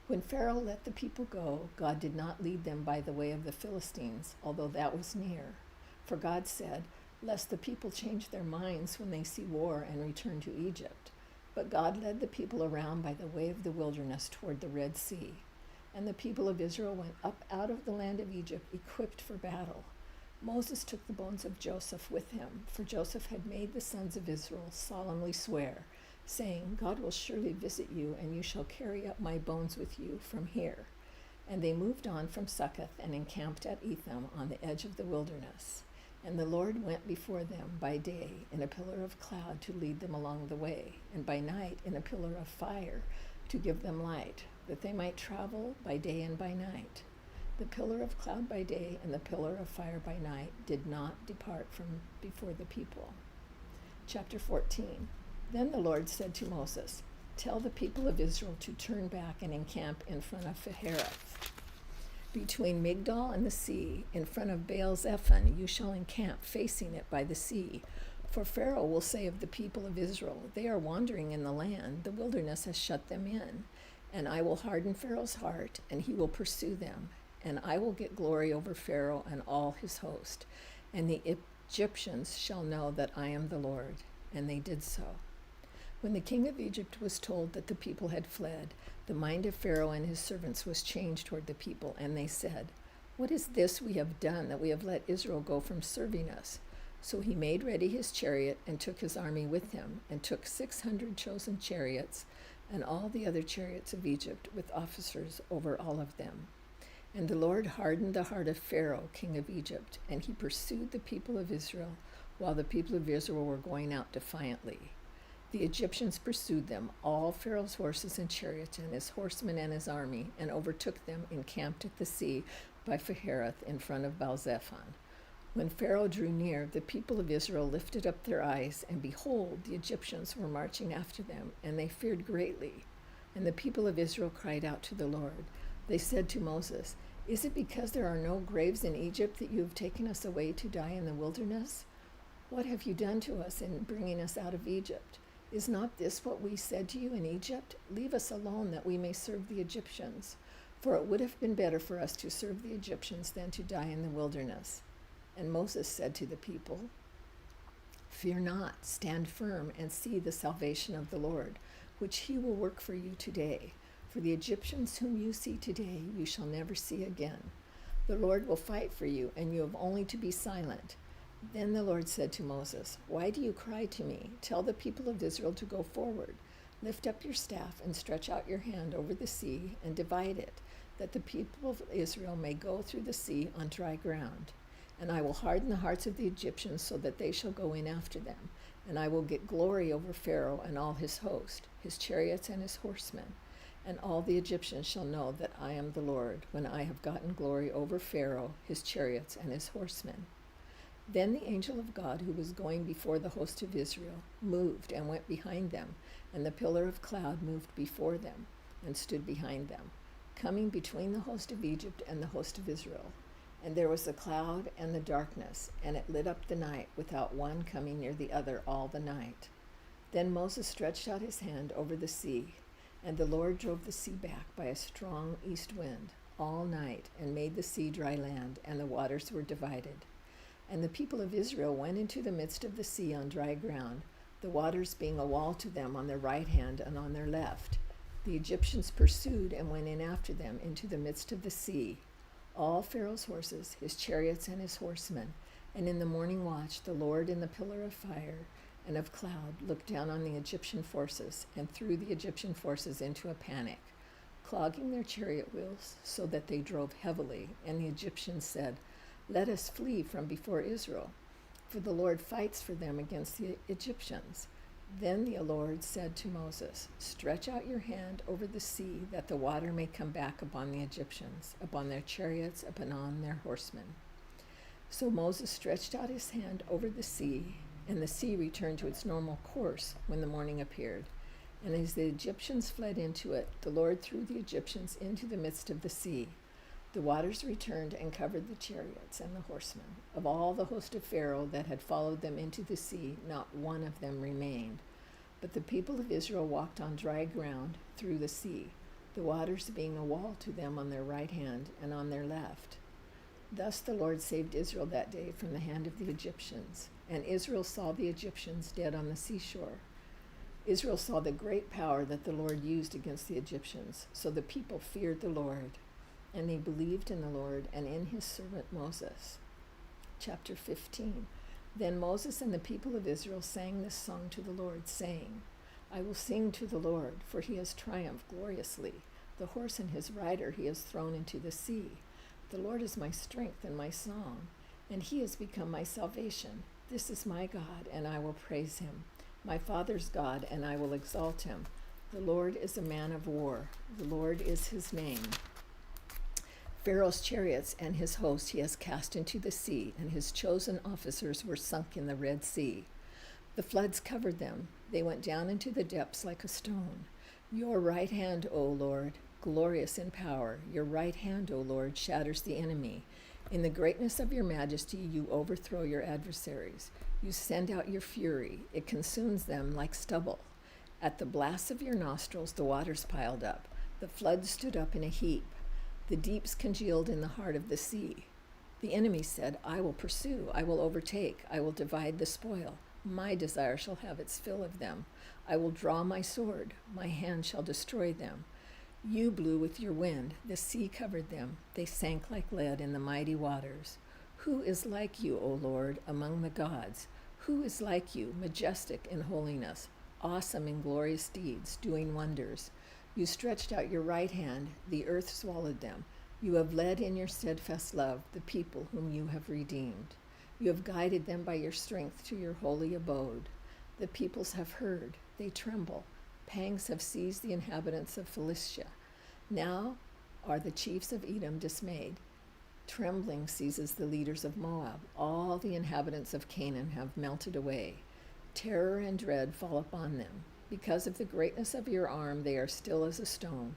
When Pharaoh let the people go, God did not lead them by the way of the Philistines, although that was near. For God said, lest the people change their minds when they see war and return to Egypt. But God led the people around by the way of the wilderness toward the Red Sea. And the people of Israel went up out of the land of Egypt equipped for battle. Moses took the bones of Joseph with him, for Joseph had made the sons of Israel solemnly swear, saying, God will surely visit you, and you shall carry up my bones with you from here. And they moved on from Succoth and encamped at Etham on the edge of the wilderness. And the Lord went before them by day in a pillar of cloud to lead them along the way, and by night in a pillar of fire to give them light, that they might travel by day and by night. The pillar of cloud by day and the pillar of fire by night did not depart from before the people. Chapter 14. Then the Lord said to Moses, tell the people of Israel to turn back and encamp in front of Phahereth. Between Migdol and the sea, in front of Baal-zephon, you shall encamp, facing it by the sea. For Pharaoh will say of the people of Israel, they are wandering in the land, the wilderness has shut them in. And I will harden Pharaoh's heart, and he will pursue them. And I will get glory over Pharaoh and all his host. And the Egyptians shall know that I am the Lord. And they did so. When the king of Egypt was told that the people had fled, the mind of Pharaoh and his servants was changed toward the people, and they said, what is this we have done, that we have let Israel go from serving us? So he made ready his chariot and took his army with him, and took 600 chosen chariots, and all the other chariots of Egypt, with officers over all of them. And the Lord hardened the heart of Pharaoh, king of Egypt, and he pursued the people of Israel, while the people of Israel were going out defiantly. The Egyptians pursued them, all Pharaoh's horses and chariots, and his horsemen and his army, and overtook them encamped at the sea by Phahereth in front of Baal-zephon. When Pharaoh drew near, the people of Israel lifted up their eyes, and behold, the Egyptians were marching after them, and they feared greatly. And the people of Israel cried out to the Lord. They said to Moses, is it because there are no graves in Egypt that you have taken us away to die in the wilderness? What have you done to us in bringing us out of Egypt? Is not this what we said to you in Egypt? Leave us alone that we may serve the Egyptians. For it would have been better for us to serve the Egyptians than to die in the wilderness. And Moses said to the people, fear not, stand firm and see the salvation of the Lord, which he will work for you today. For the Egyptians whom you see today, you shall never see again. The Lord will fight for you, and you have only to be silent. Then the Lord said to Moses, why do you cry to me? Tell the people of Israel to go forward. Lift up your staff and stretch out your hand over the sea and divide it, that the people of Israel may go through the sea on dry ground. And I will harden the hearts of the Egyptians so that they shall go in after them. And I will get glory over Pharaoh and all his host, his chariots and his horsemen. And all the Egyptians shall know that I am the Lord, when I have gotten glory over Pharaoh, his chariots and his horsemen. Then the angel of God, who was going before the host of Israel, moved and went behind them, and the pillar of cloud moved before them and stood behind them. coming between the host of Egypt and the host of Israel. And there was a cloud and the darkness, and it lit up the night, without one coming near the other all the night. Then Moses stretched out his hand over the sea, and the Lord drove the sea back by a strong east wind all night, and made the sea dry land, and the waters were divided. And the people of Israel went into the midst of the sea on dry ground, the waters being a wall to them on their right hand and on their left. The Egyptians pursued and went in after them into the midst of the sea, all Pharaoh's horses, his chariots, and his horsemen. And in the morning watch, the Lord in the pillar of fire and of cloud looked down on the Egyptian forces and threw the Egyptian forces into a panic, clogging their chariot wheels so that they drove heavily. And the Egyptians said, "Let us flee from before Israel, for the Lord fights for them against the Egyptians." Then the Lord said to Moses, "Stretch out your hand over the sea, that the water may come back upon the Egyptians, upon their chariots, upon their horsemen." So Moses stretched out his hand over the sea, and the sea returned to its normal course when the morning appeared. And as the Egyptians fled into it, the Lord threw the Egyptians into the midst of the sea. The waters returned and covered the chariots and the horsemen. Of all the host of Pharaoh that had followed them into the sea, not one of them remained. But the people of Israel walked on dry ground through the sea, the waters being a wall to them on their right hand and on their left. Thus the Lord saved Israel that day from the hand of the Egyptians. And Israel saw the Egyptians dead on the seashore. Israel saw the great power that the Lord used against the Egyptians. So the people feared the Lord, and they believed in the Lord and in his servant Moses. Chapter 15. Then Moses and the people of Israel sang this song to the Lord, saying, "I will sing to the Lord, for he has triumphed gloriously. The horse and his rider he has thrown into the sea. The Lord is my strength and my song, and he has become my salvation. This is my God, and I will praise him, my father's God, and I will exalt him. The Lord is a man of war. The Lord is his name. Pharaoh's chariots and his host he has cast into the sea, and his chosen officers were sunk in the Red Sea. The floods covered them. They went down into the depths like a stone. Your right hand, O Lord, glorious in power. Your right hand, O Lord, shatters the enemy. In the greatness of your majesty, you overthrow your adversaries. You send out your fury. It consumes them like stubble. At the blast of your nostrils, the waters piled up. The floods stood up in a heap. The deeps congealed in the heart of the sea. The enemy said, I will pursue, I will overtake, I will divide the spoil. My desire shall have its fill of them. I will draw my sword, my hand shall destroy them. You blew with your wind, the sea covered them. They sank like lead in the mighty waters. Who is like you, O Lord, among the gods? Who is like you, majestic in holiness, awesome in glorious deeds, doing wonders? You stretched out your right hand, the earth swallowed them. You have led in your steadfast love the people whom you have redeemed. You have guided them by your strength to your holy abode. The peoples have heard, they tremble. Pangs have seized the inhabitants of Philistia. Now are the chiefs of Edom dismayed. Trembling seizes the leaders of Moab. All the inhabitants of Canaan have melted away. Terror and dread fall upon them. Because of the greatness of your arm, they are still as a stone.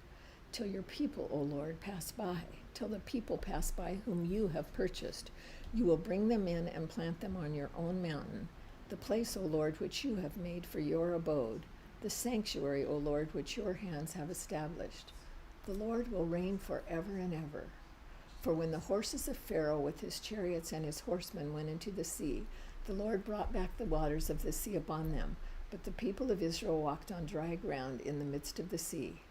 Till your people, O Lord, pass by. Till the people pass by whom you have purchased. You will bring them in and plant them on your own mountain, the place, O Lord, which you have made for your abode, the sanctuary, O Lord, which your hands have established. The Lord will reign forever and ever. For when the horses of Pharaoh with his chariots and his horsemen went into the sea, the Lord brought back the waters of the sea upon them. But the people of Israel walked on dry ground in the midst of the sea.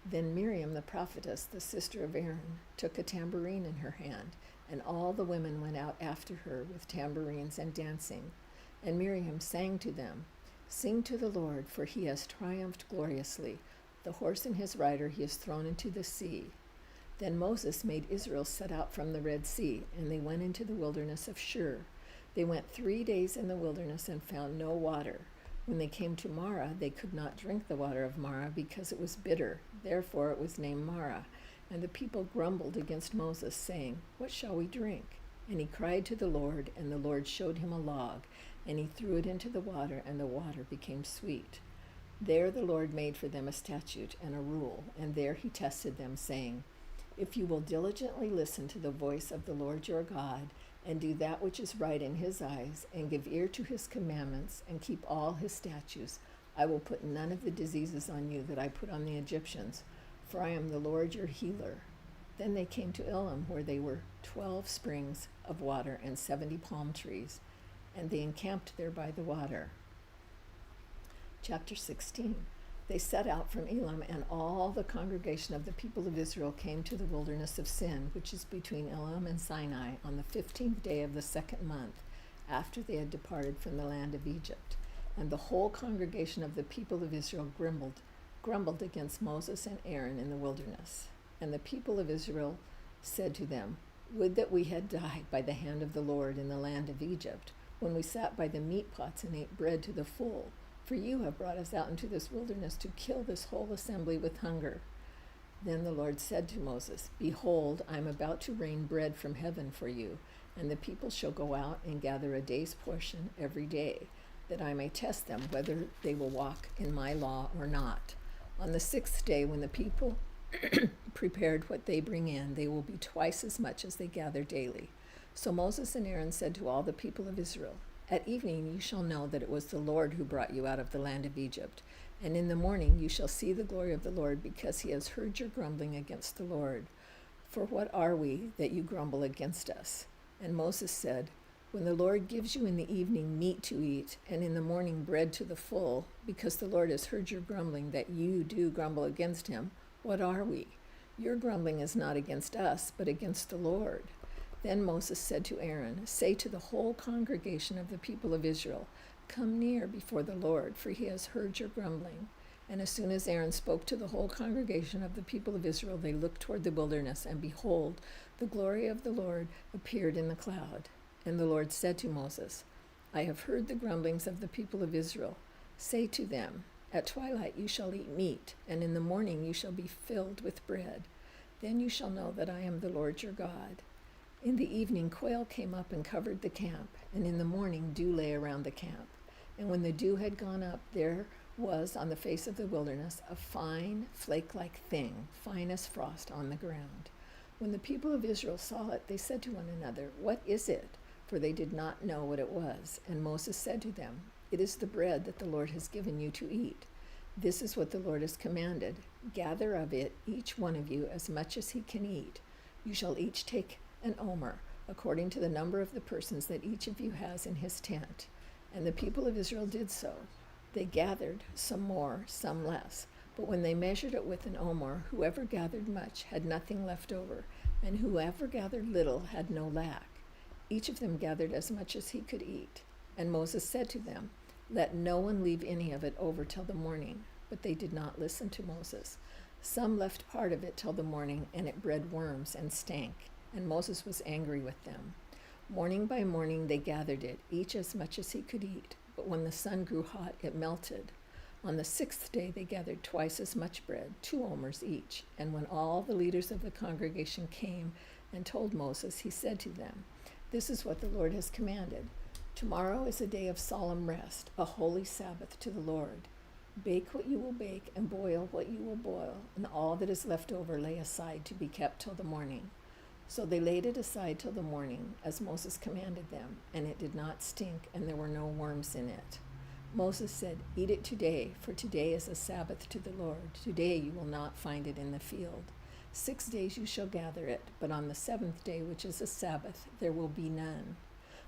Then Miriam the prophetess, the sister of Aaron, took a tambourine in her hand, and all the women went out after her with tambourines and dancing. And Miriam sang to them, Sing to the Lord, for he has triumphed gloriously. The horse and his rider he has thrown into the sea. Then Moses made Israel set out from the Red Sea, and they went into the wilderness of Shur. They went 3 days in the wilderness and found no water. When they came to Marah, they could not drink the water of Marah because it was bitter. Therefore it was named Marah. And the people grumbled against Moses, saying, What shall we drink? And he cried to the Lord, and the Lord showed him a log, and he threw it into the water, and the water became sweet. There the Lord made for them a statute and a rule, and there he tested them, saying, If you will diligently listen to the voice of the Lord your God, and do that which is right in his eyes, and give ear to his commandments, and keep all his statutes, I will put none of the diseases on you that I put on the Egyptians, for I am the Lord your healer. Then they came to Elim, where there were 12 springs of water and 70 palm trees, and they encamped there by the water. Chapter 16. They set out from Elim, and all the congregation of the people of Israel came to the wilderness of Sin, which is between Elim and Sinai, on the 15th day of the 2nd month, after they had departed from the land of Egypt. And the whole congregation of the people of Israel grumbled against Moses and Aaron in the wilderness. And the people of Israel said to them, Would that we had died by the hand of the Lord in the land of Egypt, when we sat by the meat pots and ate bread to the full. For you have brought us out into this wilderness to kill this whole assembly with hunger. Then the Lord said to Moses, Behold, I am about to rain bread from heaven for you, and the people shall go out and gather a day's portion every day, that I may test them whether they will walk in my law or not. On the 6th day, when the people prepared what they bring in, they will be twice as much as they gather daily. So Moses and Aaron said to all the people of Israel, At evening you shall know that it was the Lord who brought you out of the land of Egypt. And in the morning you shall see the glory of the Lord, because he has heard your grumbling against the Lord. For what are we that you grumble against us? And Moses said, When the Lord gives you in the evening meat to eat, and in the morning bread to the full, because the Lord has heard your grumbling, that you do grumble against him, what are we? Your grumbling is not against us, but against the Lord. Then Moses said to Aaron, Say to the whole congregation of the people of Israel, Come near before the Lord, for he has heard your grumbling. And as soon as Aaron spoke to the whole congregation of the people of Israel, they looked toward the wilderness, and behold, the glory of the Lord appeared in the cloud. And the Lord said to Moses, I have heard the grumblings of the people of Israel. Say to them, At twilight you shall eat meat, and in the morning you shall be filled with bread. Then you shall know that I am the Lord your God. In the evening quail came up and covered the camp, and in the morning dew lay around the camp. And when the dew had gone up, there was on the face of the wilderness a fine, flake-like thing, fine as frost, on the ground. When the people of Israel saw it, they said to one another, What is it? For they did not know what it was. And Moses said to them, It is the bread that the Lord has given you to eat. This is what the Lord has commanded. Gather of it, each one of you, as much as he can eat. You shall each take an omer, according to the number of the persons that each of you has in his tent. And the people of Israel did so. They gathered, some more, some less. But when they measured it with an omer, whoever gathered much had nothing left over, and whoever gathered little had no lack. Each of them gathered as much as he could eat. And Moses said to them, Let no one leave any of it over till the morning. But they did not listen to Moses. Some left part of it till the morning, and it bred worms and stank. And Moses was angry with them. Morning by morning they gathered it, each as much as he could eat. But when the sun grew hot, it melted. On the 6th day they gathered twice as much bread, 2 omers each. And when all the leaders of the congregation came and told Moses, he said to them, This is what the Lord has commanded. Tomorrow is a day of solemn rest, a holy Sabbath to the Lord. Bake what you will bake, and boil what you will boil, and all that is left over lay aside to be kept till the morning. So they laid it aside till the morning, as Moses commanded them, and it did not stink, and there were no worms in it. Moses said, Eat it today, for today is a Sabbath to the Lord. Today you will not find it in the field. 6 days you shall gather it, but on the 7th day, which is a Sabbath, there will be none.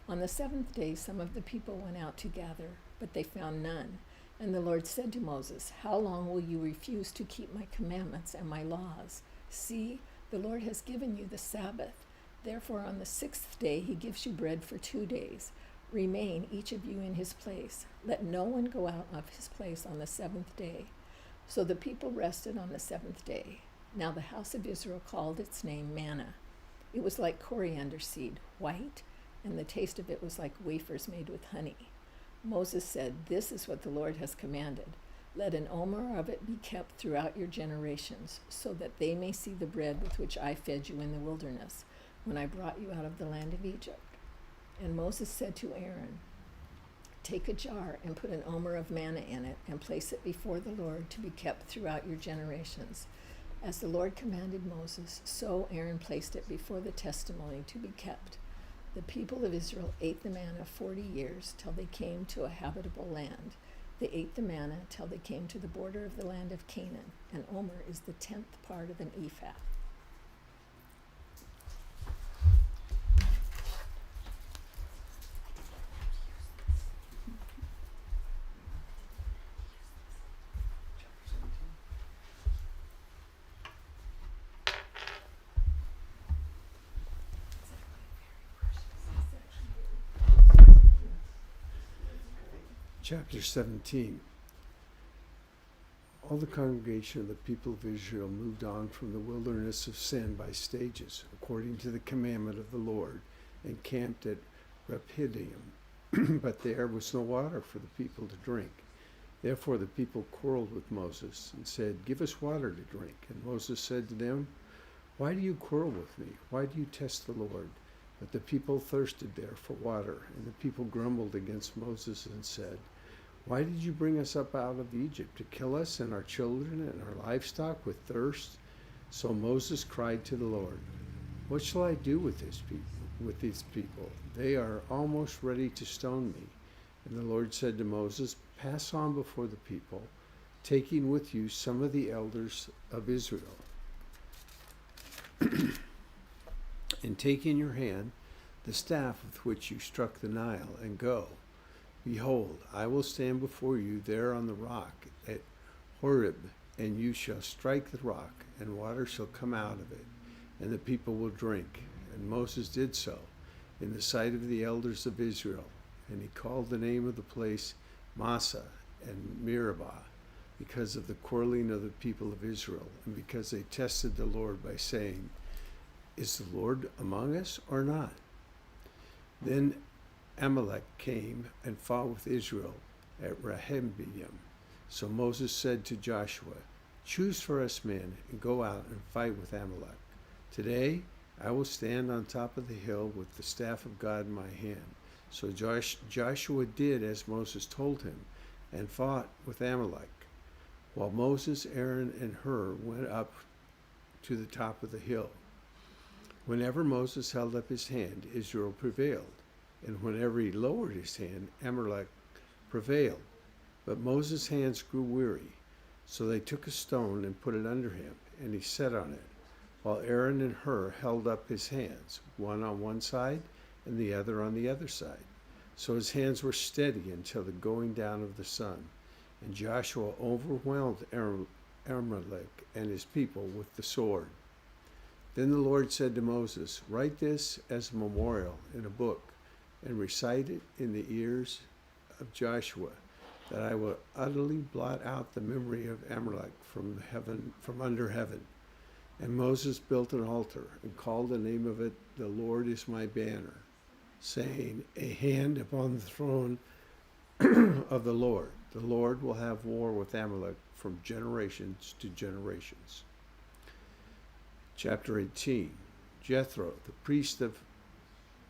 On the 7th day some of the people went out to gather, but they found none. And the Lord said to Moses, How long will you refuse to keep my commandments and my laws? See, the Lord has given you the Sabbath. Therefore on the 6th day he gives you bread for 2 days. Remain each of you in his place. Let no one go out of his place on the 7th day. So the people rested on the 7th day. Now the house of Israel called its name manna. It was like coriander seed, white, and the taste of it was like wafers made with honey. Moses said, This is what the Lord has commanded. Let an omer of it be kept throughout your generations, so that they may see the bread with which I fed you in the wilderness, when I brought you out of the land of Egypt. And Moses said to Aaron, Take a jar and put an omer of manna in it, and place it before the Lord to be kept throughout your generations. As the Lord commanded Moses, so Aaron placed it before the testimony to be kept. The people of Israel ate the manna 40 years till they came to a habitable land. They ate the manna till they came to the border of the land of Canaan, and Omer is the 10th part of an ephah. Chapter 17. All the congregation of the people of Israel moved on from the wilderness of Sin by stages, according to the commandment of the Lord, and camped at Rephidim. But there was no water for the people to drink. Therefore the people quarreled with Moses and said, "Give us water to drink." And Moses said to them, "Why do you quarrel with me? Why do you test the Lord?" But the people thirsted there for water, and the people grumbled against Moses and said, "Why did you bring us up out of Egypt, to kill us and our children and our livestock with thirst?" So Moses cried to the Lord, "What shall I do with these people? They are almost ready to stone me." And the Lord said to Moses, "Pass on before the people, taking with you some of the elders of Israel. And take in your hand the staff with which you struck the Nile, and go. Behold, I will stand before you there on the rock at Horeb, and you shall strike the rock, and water shall come out of it, and the people will drink." And Moses did so in the sight of the elders of Israel, and he called the name of the place Massah and Meribah, because of the quarreling of the people of Israel, and because they tested the Lord by saying, "Is the Lord among us or not?" Then Amalek came and fought with Israel at Rephidim. So Moses said to Joshua, "Choose for us men and go out and fight with Amalek. Today I will stand on top of the hill with the staff of God in my hand." So Joshua did as Moses told him and fought with Amalek, while Moses, Aaron, and Hur went up to the top of the hill. Whenever Moses held up his hand, Israel prevailed, and whenever he lowered his hand, Amalek prevailed. But Moses' hands grew weary, so they took a stone and put it under him, and he sat on it, while Aaron and Hur held up his hands, one on one side and the other on the other side. So his hands were steady until the going down of the sun, and Joshua overwhelmed Amalek and his people with the sword. Then the Lord said to Moses, "Write this as a memorial in a book, and recite it in the ears of Joshua, that I will utterly blot out the memory of Amalek from under heaven." And Moses built an altar and called the name of it, "The Lord is my banner," saying, "A hand upon the throne of the Lord. The Lord will have war with Amalek from generations to generations." Chapter 18. Jethro, the priest of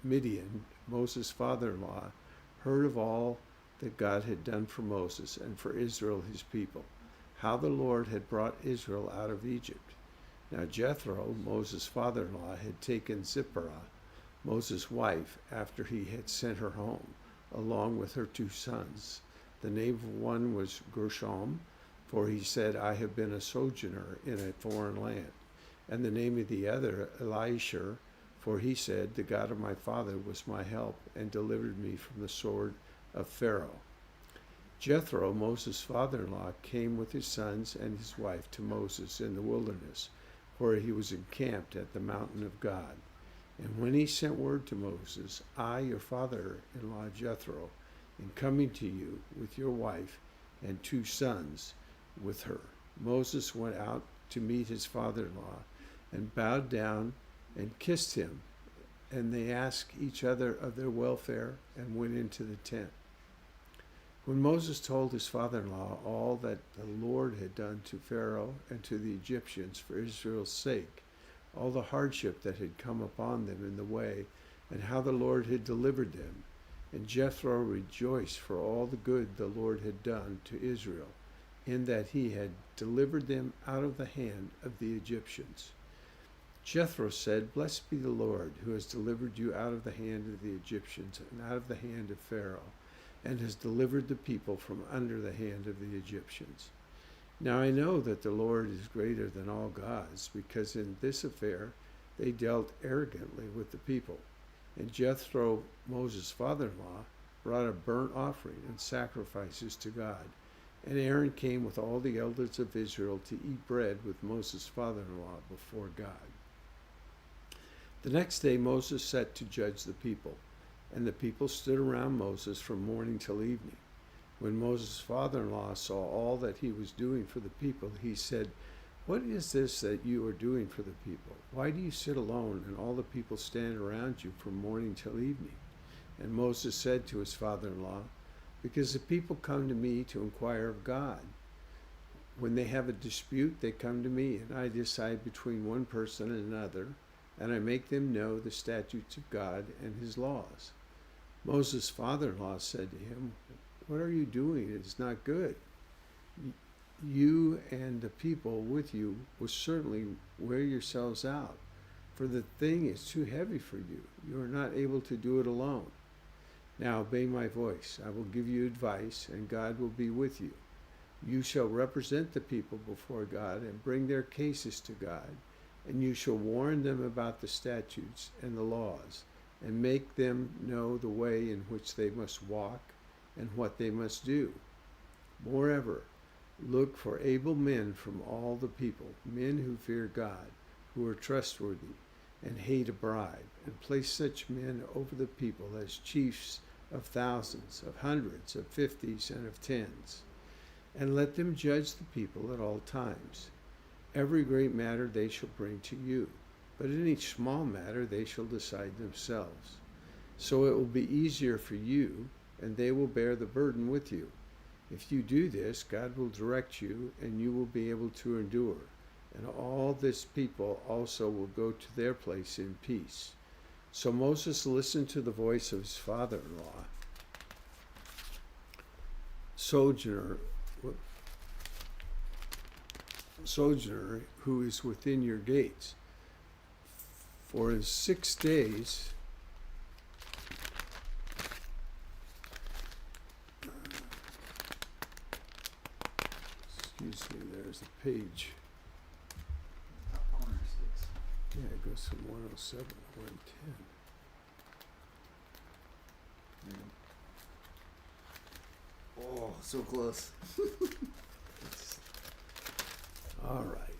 Midian, Moses' father-in-law, heard of all that God had done for Moses and for Israel his people, how the Lord had brought Israel out of Egypt. Now Jethro, Moses' father-in-law, had taken Zipporah, Moses' wife, after he had sent her home, along with her 2 sons. The name of one was Gershom, for he said, "I have been a sojourner in a foreign land." And the name of the other, Elishur, for he said, "The God of my father was my help and delivered me from the sword of Pharaoh." Jethro, Moses' father-in-law, came with his sons and his wife to Moses in the wilderness, where he was encamped at the mountain of God. And when he sent word to Moses, "I, your father-in-law Jethro, am coming to you with your wife and 2 sons with her," Moses went out to meet his father-in-law and bowed down and kissed him. And they asked each other of their welfare and went into the tent. When Moses told his father-in-law all that the Lord had done to Pharaoh and to the Egyptians for Israel's sake, all the hardship that had come upon them in the way, and how the Lord had delivered them, and Jethro rejoiced for all the good the Lord had done to Israel, in that he had delivered them out of the hand of the Egyptians. Jethro said, "Blessed be the Lord, who has delivered you out of the hand of the Egyptians and out of the hand of Pharaoh, and has delivered the people from under the hand of the Egyptians. Now I know that the Lord is greater than all gods, because in this affair they dealt arrogantly with the people." And Jethro, Moses' father-in-law, brought a burnt offering and sacrifices to God. And Aaron came with all the elders of Israel to eat bread with Moses' father-in-law before God. The next day Moses set to judge the people, and the people stood around Moses from morning till evening. When Moses' father-in-law saw all that he was doing for the people, he said, "What is this that you are doing for the people? Why do you sit alone and all the people stand around you from morning till evening?" And Moses said to his father-in-law, "Because the people come to me to inquire of God. When they have a dispute, they come to me, and I decide between one person and another, and I make them know the statutes of God and his laws." Moses' father-in-law said to him, "What are you doing? It is not good. You and the people with you will certainly wear yourselves out, for the thing is too heavy for you. You are not able to do it alone. Now obey my voice. I will give you advice, and God will be with you. You shall represent the people before God and bring their cases to God, and you shall warn them about the statutes and the laws, and make them know the way in which they must walk and what they must do. Moreover, look for able men from all the people, men who fear God, who are trustworthy and hate a bribe, and place such men over the people as chiefs of thousands, of hundreds, of fifties, and of tens. And let them judge the people at all times. Every great matter they shall bring to you, but in each small matter they shall decide themselves. So it will be easier for you, and they will bear the burden with you. If you do this, God will direct you, and you will be able to endure. And all this people also will go to their place in peace." So Moses listened to the voice of his father-in-law, Sojourner, who is within your gates. For in 6 days excuse me, there's a page. Yeah, it goes from 107 to 110. Oh, so close. All right.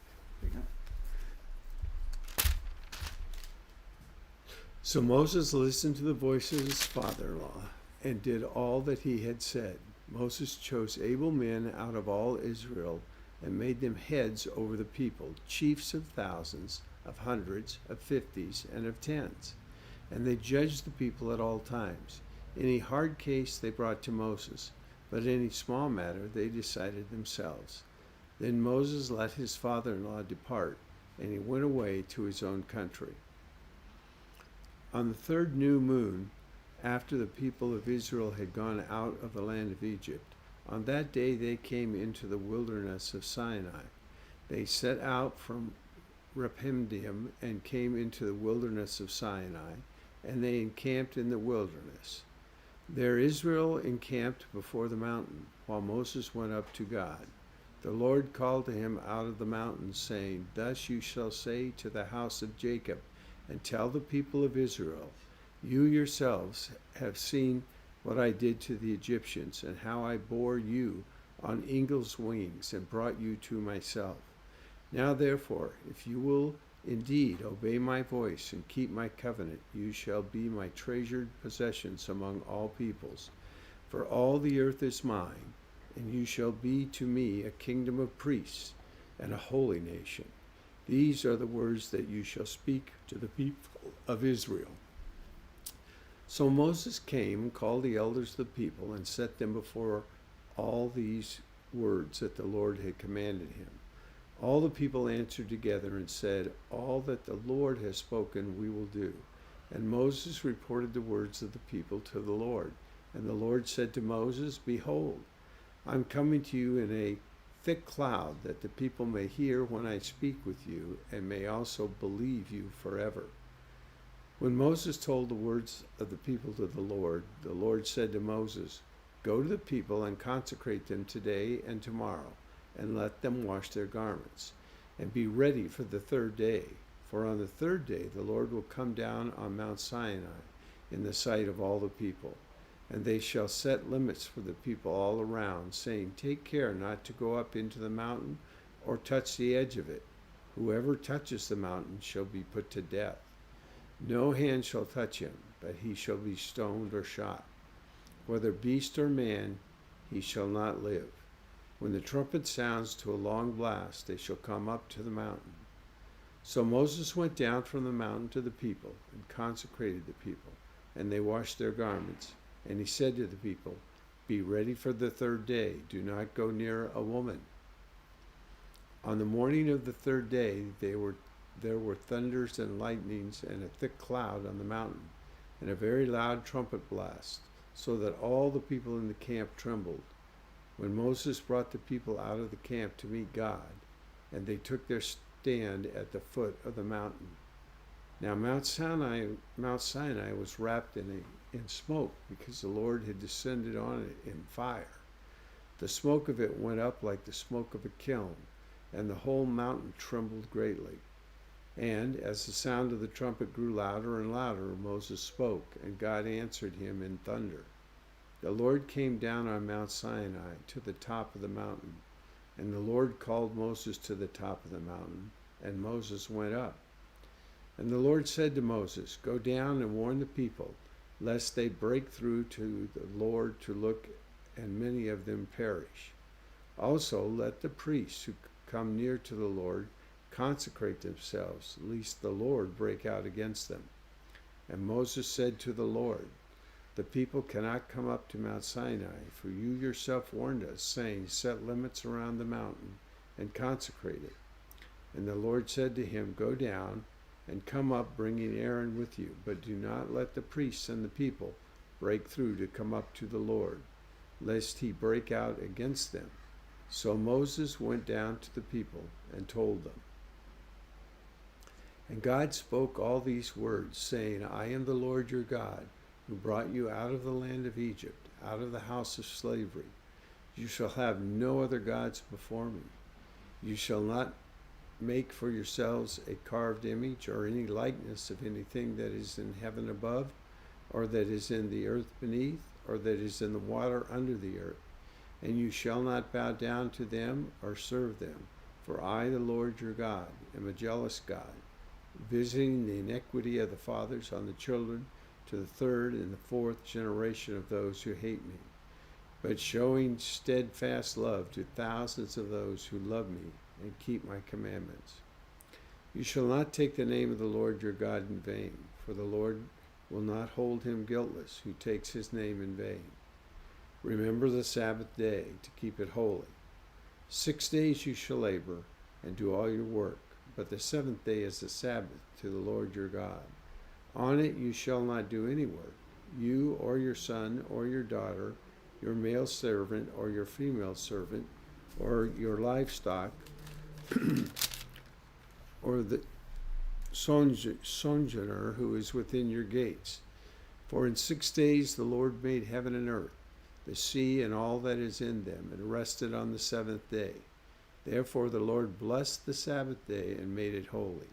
So Moses listened to the voice of his father-in-law and did all that he had said. Moses chose able men out of all Israel and made them heads over the people, chiefs of thousands, of hundreds, of fifties, and of tens. And they judged the people at all times. Any hard case they brought to Moses, but any small matter they decided themselves. Then Moses let his father-in-law depart, and he went away to his own country. On the 3rd new moon, after the people of Israel had gone out of the land of Egypt, on that day they came into the wilderness of Sinai. They set out from Rephidim and came into the wilderness of Sinai, and they encamped in the wilderness. There Israel encamped before the mountain, while Moses went up to God. The Lord called to him out of the mountain, saying, "Thus you shall say to the house of Jacob, and tell the people of Israel, you yourselves have seen what I did to the Egyptians, and how I bore you on eagle's wings and brought you to myself. Now therefore, if you will indeed obey my voice and keep my covenant, you shall be my treasured possessions among all peoples. For all the earth is mine, and you shall be to me a kingdom of priests and a holy nation. These are the words that you shall speak to the people of Israel." So Moses came and called the elders of the people and set them before all these words that the Lord had commanded him. All the people answered together and said, "All that the Lord has spoken we will do." And Moses reported the words of the people to the Lord. And the Lord said to Moses, "Behold, I am coming to you in a thick cloud, that the people may hear when I speak with you, and may also believe you forever. When Moses told the words of the people to the Lord said to Moses, Go to the people and consecrate them today and tomorrow, and let them wash their garments, and be ready for the third day. For on the third day the Lord will come down on Mount Sinai in the sight of all the people. And they shall set limits for the people all around, saying, Take care not to go up into the mountain or touch the edge of it. Whoever touches the mountain shall be put to death. No hand shall touch him, but he shall be stoned or shot. Whether beast or man, he shall not live. When the trumpet sounds to a long blast, they shall come up to the mountain. So Moses went down from the mountain to the people and consecrated the people, and they washed their garments. And he said to the people, Be ready for the third day. Do not go near a woman. On the morning of the third day, there were thunders and lightnings and a thick cloud on the mountain, and a very loud trumpet blast, so that all the people in the camp trembled. When Moses brought the people out of the camp to meet God, and they took their stand at the foot of the mountain. Now Mount Sinai was wrapped in smoke, because the Lord had descended on it in fire. The smoke of it went up like the smoke of a kiln, and the whole mountain trembled greatly. And as the sound of the trumpet grew louder and louder, Moses spoke, and God answered him in thunder. The Lord came down on Mount Sinai to the top of the mountain, and the Lord called Moses to the top of the mountain, and Moses went up. And the Lord said to Moses, Go down and warn the people, lest they break through to the Lord to look, and many of them perish. Also let the priests who come near to the Lord consecrate themselves, lest the Lord break out against them. And Moses said to the Lord, The people cannot come up to Mount Sinai, for you yourself warned us, saying, Set limits around the mountain and consecrate it. And the Lord said to him, Go down and come up, bringing Aaron with you, but do not let the priests and the people break through to come up to the Lord, lest he break out against them. So Moses went down to the people and told them. And God spoke all these words, saying, I am the Lord your God, who brought you out of the land of Egypt, out of the house of slavery. You shall have no other gods before me. You shall not make for yourselves a carved image or any likeness of anything that is in heaven above, or that is in the earth beneath, or that is in the water under the earth. And you shall not bow down to them or serve them. For I, the Lord your God, am a jealous God, visiting the iniquity of the fathers on the children to the third and the fourth generation of those who hate me, but showing steadfast love to thousands of those who love me and keep my commandments. You shall not take the name of the Lord your God in vain, for the Lord will not hold him guiltless who takes his name in vain. Remember the Sabbath day to keep it holy. 6 days you shall labor and do all your work, but the seventh day is the Sabbath to the Lord your God. On it you shall not do any work, you or your son or your daughter, your male servant or your female servant, or your livestock, or the sojourner who is within your gates. For in 6 days the Lord made heaven and earth, the sea and all that is in them, and rested on the seventh day. Therefore the Lord blessed the Sabbath day and made it holy.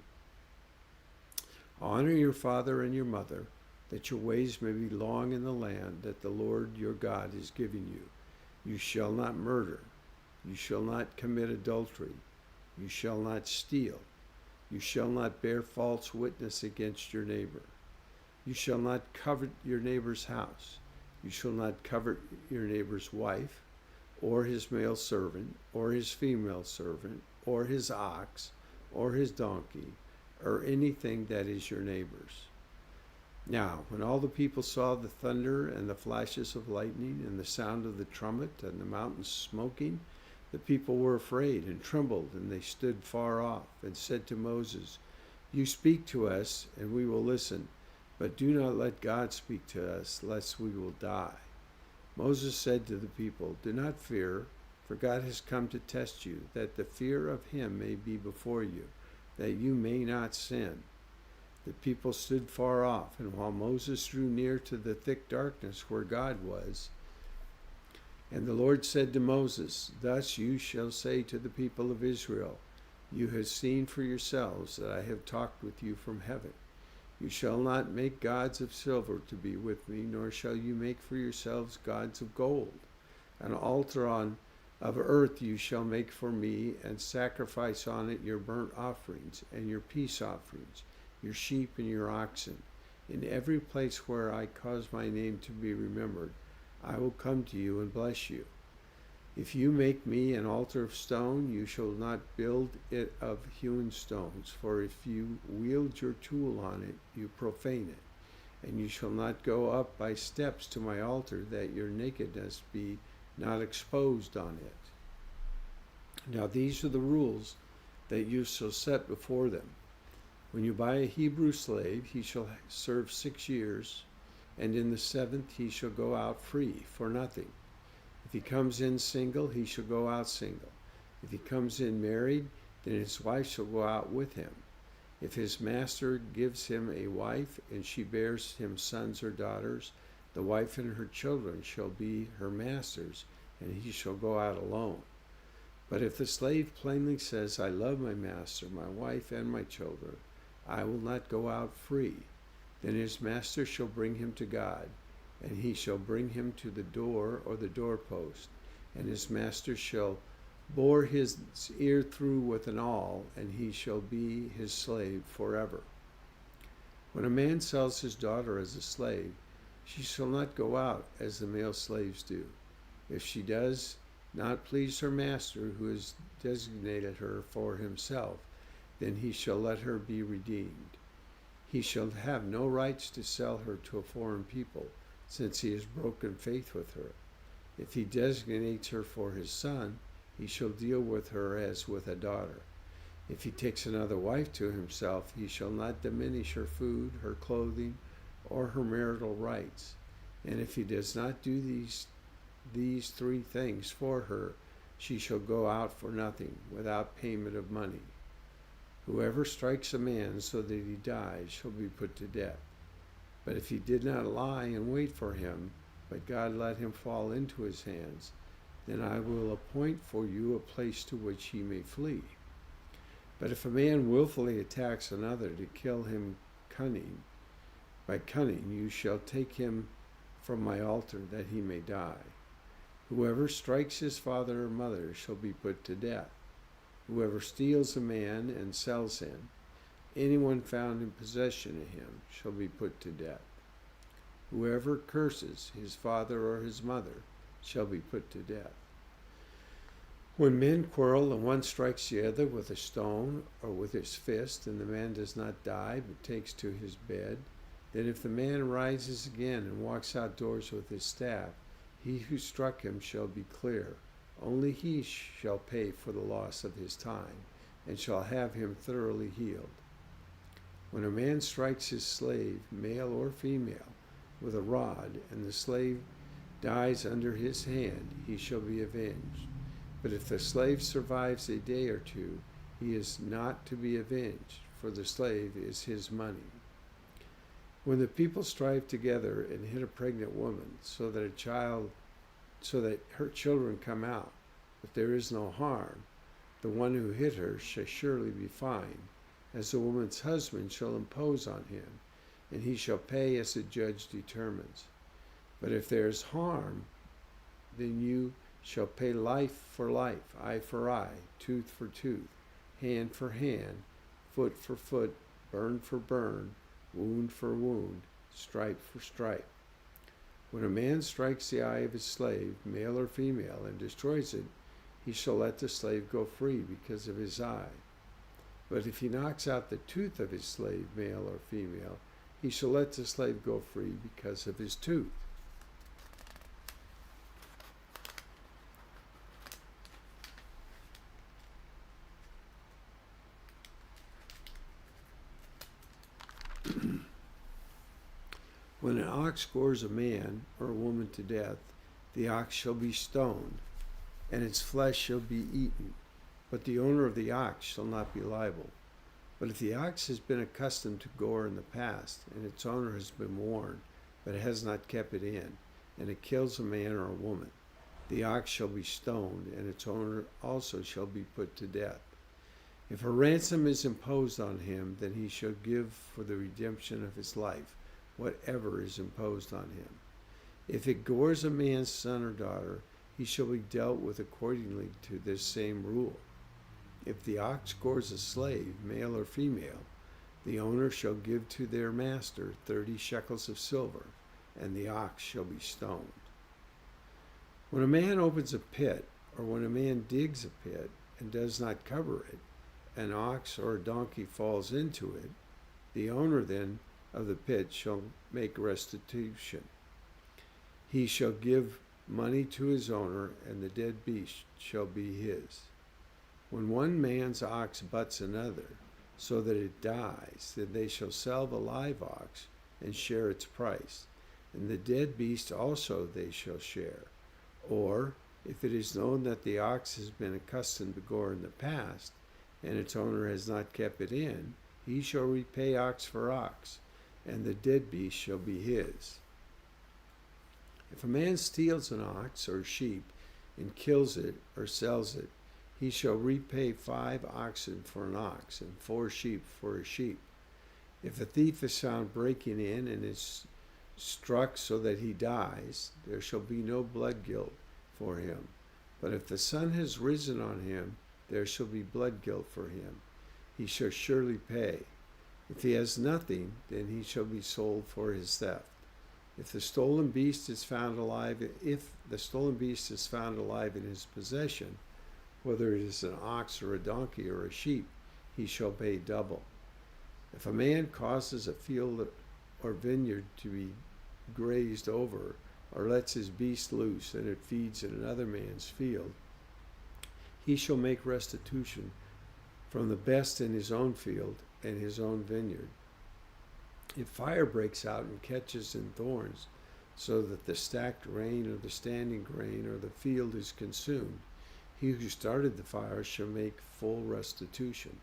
Honor your father and your mother, that your ways may be long in the land that the Lord your God is giving you. You shall not murder. You shall not commit adultery. You shall not steal. You shall not bear false witness against your neighbor. You shall not covet your neighbor's house. You shall not covet your neighbor's wife, or his male servant, or his female servant, or his ox, or his donkey, or anything that is your neighbor's. Now, when all the people saw the thunder and the flashes of lightning and the sound of the trumpet and the mountains smoking, the people were afraid and trembled, and they stood far off and said to Moses, You speak to us, and we will listen, but do not let God speak to us, lest we will die. Moses said to the people, Do not fear, for God has come to test you, that the fear of him may be before you, that you may not sin. The people stood far off, and while Moses drew near to the thick darkness where God was, and the Lord said to Moses, Thus you shall say to the people of Israel, You have seen for yourselves that I have talked with you from heaven. You shall not make gods of silver to be with me, nor shall you make for yourselves gods of gold. An altar of earth you shall make for me, and sacrifice on it your burnt offerings and your peace offerings, your sheep and your oxen. In every place where I cause my name to be remembered, I will come to you and bless you. If you make me an altar of stone, you shall not build it of hewn stones, for if you wield your tool on it, you profane it. And you shall not go up by steps to my altar, that your nakedness be not exposed on it. Now these are the rules that you shall set before them. When you buy a Hebrew slave, he shall serve 6 years, and in the 7th he shall go out free for nothing. If he comes in single, he shall go out single. If he comes in married, then his wife shall go out with him. If his master gives him a wife, and she bears him sons or daughters, the wife and her children shall be her master's, and he shall go out alone. But if the slave plainly says, I love my master, my wife, and my children, I will not go out free, then his master shall bring him to God, and he shall bring him to the door or the doorpost, and his master shall bore his ear through with an awl, and he shall be his slave forever. When a man sells his daughter as a slave, she shall not go out as the male slaves do. If she does not please her master, who has designated her for himself, then he shall let her be redeemed. He shall have no rights to sell her to a foreign people, since he has broken faith with her. If he designates her for his son, he shall deal with her as with a daughter. If he takes another wife to himself, he shall not diminish her food, her clothing, or her marital rights. And if he does not do these 3 things for her, she shall go out for nothing, without payment of money. Whoever strikes a man so that he dies shall be put to death. But if he did not lie and wait for him, but God let him fall into his hands, then I will appoint for you a place to which he may flee. But if a man willfully attacks another to kill him by cunning, you shall take him from my altar, that he may die. Whoever strikes his father or mother shall be put to death. Whoever steals a man and sells him, anyone found in possession of him shall be put to death. Whoever curses his father or his mother shall be put to death. When men quarrel and one strikes the other with a stone or with his fist, and the man does not die but takes to his bed, then if the man rises again and walks outdoors with his staff, he who struck him shall be clear. Only he shall pay for the loss of his time, and shall have him thoroughly healed. When a man strikes his slave, male or female, with a rod, and the slave dies under his hand, he shall be avenged. But if the slave survives a day or 2, he is not to be avenged, for the slave is his money. When the people strive together and hit a pregnant woman, so that her children come out, but there is no harm, the one who hit her shall surely be fined, as the woman's husband shall impose on him, and he shall pay as the judge determines. But if there is harm, then you shall pay life for life, eye for eye, tooth for tooth, hand for hand, foot for foot, burn for burn, wound for wound, stripe for stripe. When a man strikes the eye of his slave, male or female, and destroys it, he shall let the slave go free because of his eye. But if he knocks out the tooth of his slave, male or female, he shall let the slave go free because of his tooth. When an ox gores a man or a woman to death, the ox shall be stoned, and its flesh shall be eaten, but the owner of the ox shall not be liable. But if the ox has been accustomed to gore in the past, and its owner has been warned, but has not kept it in, and it kills a man or a woman, the ox shall be stoned, and its owner also shall be put to death. If a ransom is imposed on him, then he shall give for the redemption of his life whatever is imposed on him. If it gores a man's son or daughter, he shall be dealt with accordingly to this same rule. If the ox gores a slave, male or female, the owner shall give to their master 30 shekels of silver, and the ox shall be stoned. When a man opens a pit, or when a man digs a pit and does not cover it, an ox or a donkey falls into it, the owner then of the pit shall make restitution. He shall give money to his owner, and the dead beast shall be his. When one man's ox butts another, so that it dies, then they shall sell the live ox and share its price, and the dead beast also they shall share. Or, if it is known that the ox has been accustomed to gore in the past, and its owner has not kept it in, he shall repay ox for ox, and the dead beast shall be his. If a man steals an ox or sheep and kills it or sells it, he shall repay 5 oxen for an ox and 4 sheep for a sheep. If a thief is found breaking in and is struck so that he dies, there shall be no blood guilt for him. But if the sun has risen on him, there shall be blood guilt for him. He shall surely pay. If he has nothing, then he shall be sold for his theft. If the stolen beast is found alive in his possession, whether it is an ox or a donkey or a sheep, he shall pay double. If a man causes a field or vineyard to be grazed over, or lets his beast loose and it feeds in another man's field, he shall make restitution from the best in his own field and his own vineyard. If fire breaks out and catches in thorns, so that the stacked grain or the standing grain or the field is consumed, he who started the fire shall make full restitution.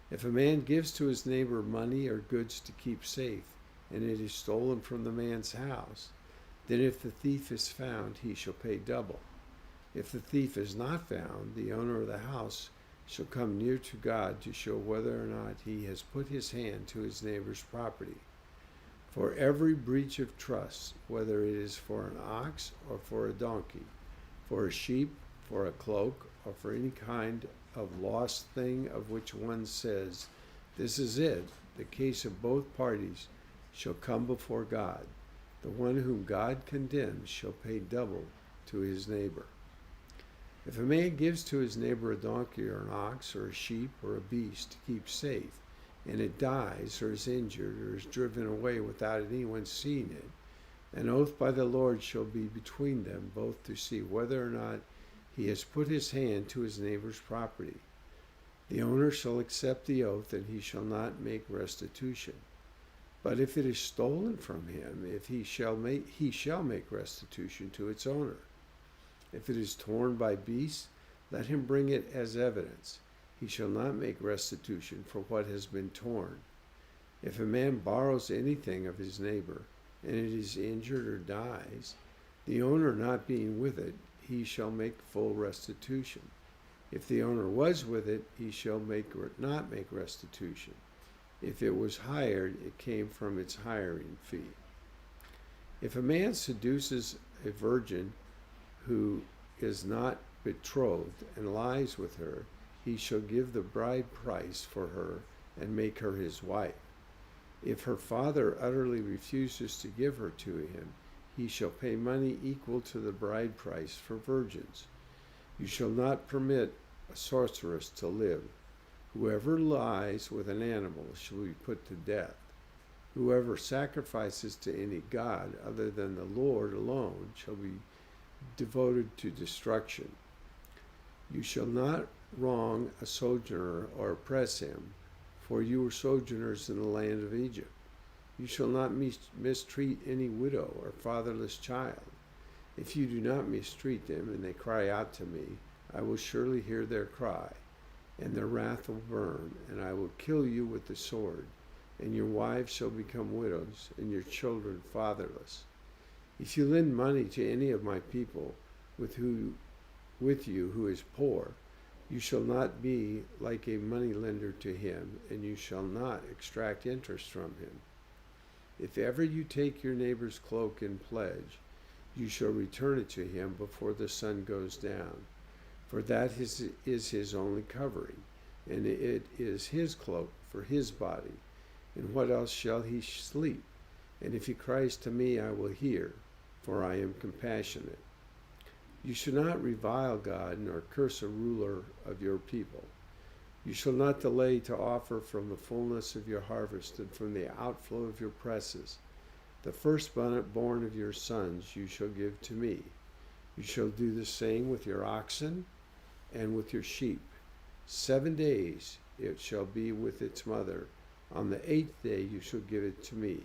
If a man gives to his neighbor money or goods to keep safe, and it is stolen from the man's house, then if the thief is found, he shall pay double. If the thief is not found, the owner of the house shall come near to God to show whether or not he has put his hand to his neighbor's property. For every breach of trust, whether it is for an ox or for a donkey, for a sheep, for a cloak, or for any kind of lost thing of which one says, "This is it," the case of both parties shall come before God. The one whom God condemns shall pay double to his neighbor. If a man gives to his neighbor a donkey or an ox or a sheep or a beast to keep safe, and it dies or is injured or is driven away without anyone seeing it, an oath by the Lord shall be between them both to see whether or not he has put his hand to his neighbor's property. The owner shall accept the oath, and he shall not make restitution. But if it is stolen from him, he shall make restitution to its owner. If it is torn by beasts, let him bring it as evidence. He shall not make restitution for what has been torn. If a man borrows anything of his neighbor, and it is injured or dies, the owner not being with it, he shall make full restitution. If the owner was with it, he shall not make restitution. If it was hired, it came from its hiring fee. If a man seduces a virgin who is not betrothed and lies with her, he shall give the bride price for her and make her his wife. If her father utterly refuses to give her to him, he shall pay money equal to the bride price for virgins. You shall not permit a sorceress to live. Whoever lies with an animal shall be put to death. Whoever sacrifices to any god other than the Lord alone shall be devoted to destruction. You shall not wrong a sojourner or oppress him, for you were sojourners in the land of Egypt. You shall not mistreat any widow or fatherless child. If you do not mistreat them, and they cry out to me, I will surely hear their cry, and their wrath will burn, and I will kill you with the sword, and your wives shall become widows, and your children fatherless. If you lend money to any of my people with you who is poor, you shall not be like a money lender to him, and you shall not extract interest from him. If ever you take your neighbor's cloak in pledge, you shall return it to him before the sun goes down, for that is his only covering, and it is his cloak for his body. In what else shall he sleep? And if he cries to me, I will hear, for I am compassionate. You shall not revile God, nor curse a ruler of your people. You shall not delay to offer from the fullness of your harvest and from the outflow of your presses. The firstborn of your sons you shall give to me. You shall do the same with your oxen and with your sheep. 7 days it shall be with its mother. On the 8th day you shall give it to me.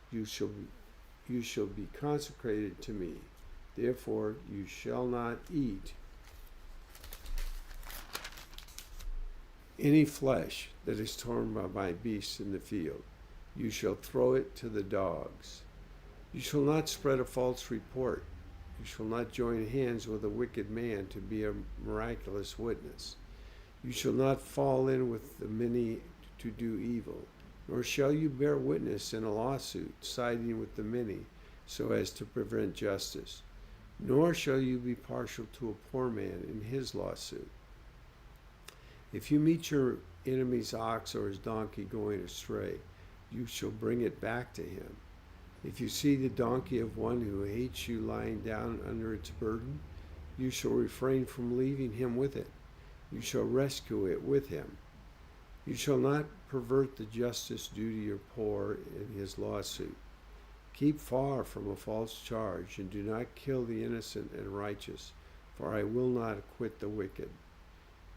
You shall be consecrated to me. Therefore you shall not eat any flesh that is torn by my beasts in the field. You shall throw it to the dogs. You shall not spread a false report. You shall not join hands with a wicked man to be a miraculous witness. You shall not fall in with the many to do evil, nor shall you bear witness in a lawsuit, siding with the many, so as to prevent justice. Nor shall you be partial to a poor man in his lawsuit. If you meet your enemy's ox or his donkey going astray, you shall bring it back to him. If you see the donkey of one who hates you lying down under its burden, you shall refrain from leaving him with it. You shall rescue it with him. You shall not pervert the justice due to your poor in his lawsuit. Keep far from a false charge, and do not kill the innocent and righteous, for I will not acquit the wicked.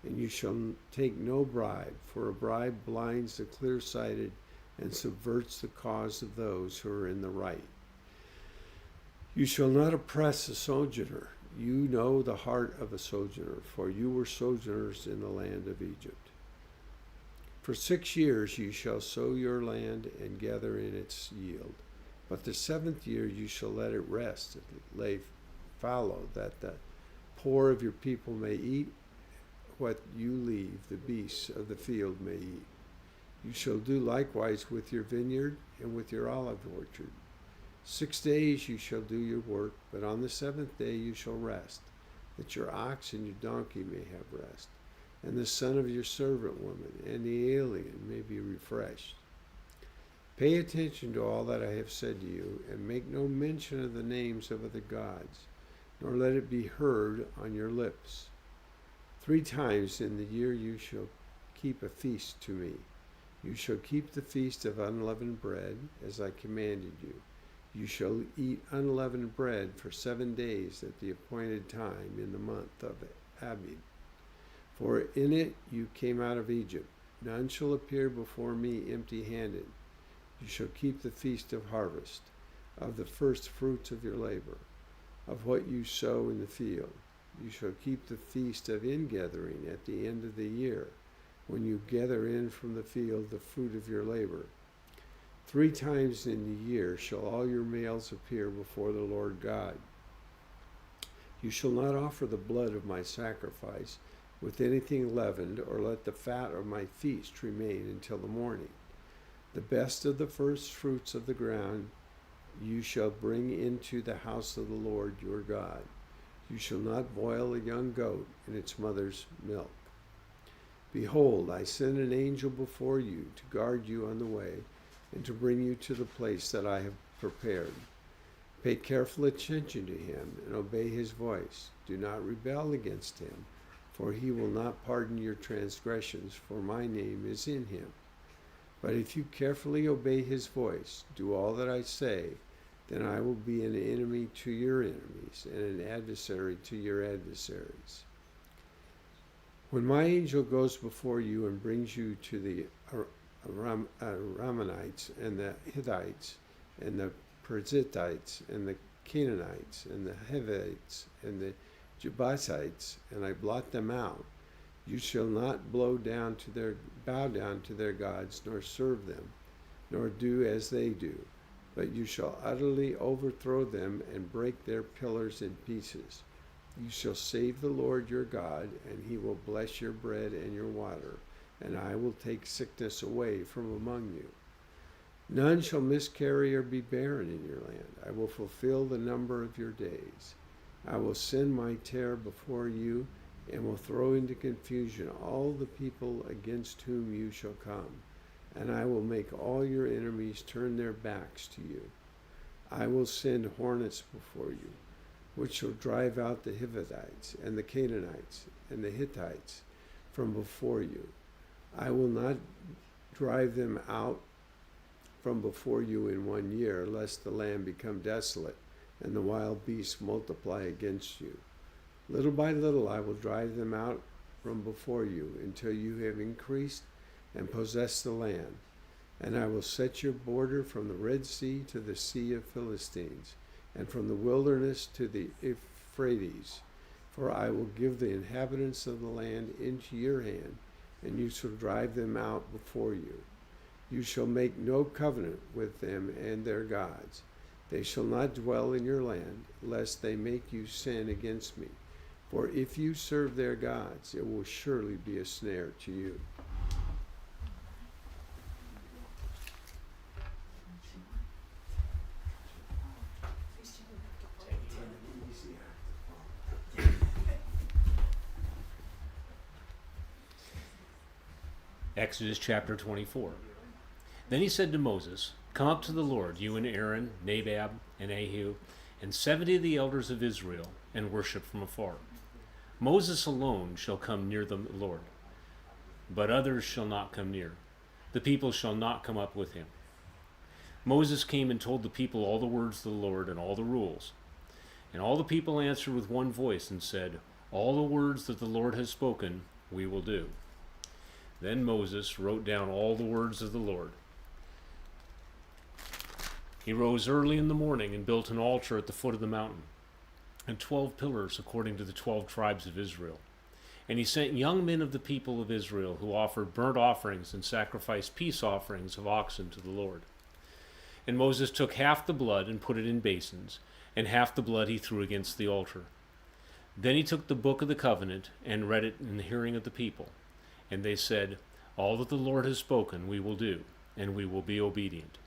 And you shall take no bribe, for a bribe blinds the clear-sighted and subverts the cause of those who are in the right. You shall not oppress a sojourner. You know the heart of a sojourner, for you were sojourners in the land of Egypt. For 6 years you shall sow your land and gather in its yield. But the 7th year you shall let it rest and lay fallow, that the poor of your people may eat what you leave, the beasts of the field may eat. You shall do likewise with your vineyard and with your olive orchard. 6 days you shall do your work, but on the 7th day you shall rest, that your ox and your donkey may have rest, and the son of your servant woman and the alien may be refreshed. Pay attention to all that I have said to you, and make no mention of the names of other gods, nor let it be heard on your lips. 3 times in the year you shall keep a feast to me. You shall keep the feast of unleavened bread, as I commanded you. You shall eat unleavened bread for 7 days at the appointed time in the month of Abib. For in it you came out of Egypt. None shall appear before me empty-handed. You shall keep the feast of harvest, of the first fruits of your labor, of what you sow in the field. You shall keep the feast of ingathering at the end of the year, when you gather in from the field the fruit of your labor. 3 times in the year shall all your males appear before the Lord God. You shall not offer the blood of my sacrifice with anything leavened, or let the fat of my feast remain until the morning. The best of the first fruits of the ground you shall bring into the house of the Lord your God. You shall not boil a young goat in its mother's milk. Behold, I send an angel before you to guard you on the way, and to bring you to the place that I have prepared. Pay careful attention to him, and obey his voice. Do not rebel against him, for he will not pardon your transgressions, for my name is in him. But if you carefully obey his voice, do all that I say, then I will be an enemy to your enemies, and an adversary to your adversaries. When my angel goes before you and brings you to the Ramanites and the Hittites and the Perizzites and the Canaanites and the Hivites and the Jebusites, and I blot them out. You shall not bow down to their gods, nor serve them, nor do as they do, but you shall utterly overthrow them and break their pillars in pieces. You shall save the Lord your God, and he will bless your bread and your water, and I will take sickness away from among you. None shall miscarry or be barren in your land. I will fulfill the number of your days. I will send my terror before you, and will throw into confusion all the people against whom you shall come, and I will make all your enemies turn their backs to you. I will send hornets before you, which shall drive out the Hivites and the Canaanites and the Hittites from before you. I will not drive them out from before you in 1 year, lest the land become desolate and the wild beasts multiply against you. Little by little I will drive them out from before you until you have increased and possessed the land. And I will set your border from the Red Sea to the Sea of Philistines, and from the wilderness to the Euphrates. For I will give the inhabitants of the land into your hand, and you shall drive them out before you. You shall make no covenant with them and their gods. They shall not dwell in your land, lest they make you sin against me. For if you serve their gods, it will surely be a snare to you. Exodus chapter 24. Then he said to Moses, "Come up to the Lord, you and Aaron, Nadab, and Abihu, and 70 of the elders of Israel, and worship from afar. Moses alone shall come near the Lord, but others shall not come near. The people shall not come up with him." Moses came and told the people all the words of the Lord and all the rules. And all the people answered with one voice and said, "All the words that the Lord has spoken, we will do." Then Moses wrote down all the words of the Lord. He rose early in the morning and built an altar at the foot of the mountain, and 12 pillars according to the 12 tribes of Israel. And he sent young men of the people of Israel who offered burnt offerings and sacrificed peace offerings of oxen to the Lord. And Moses took half the blood and put it in basins, and half the blood he threw against the altar. Then he took the book of the covenant and read it in the hearing of the people. And they said, "All that the Lord has spoken we will do, and we will be obedient."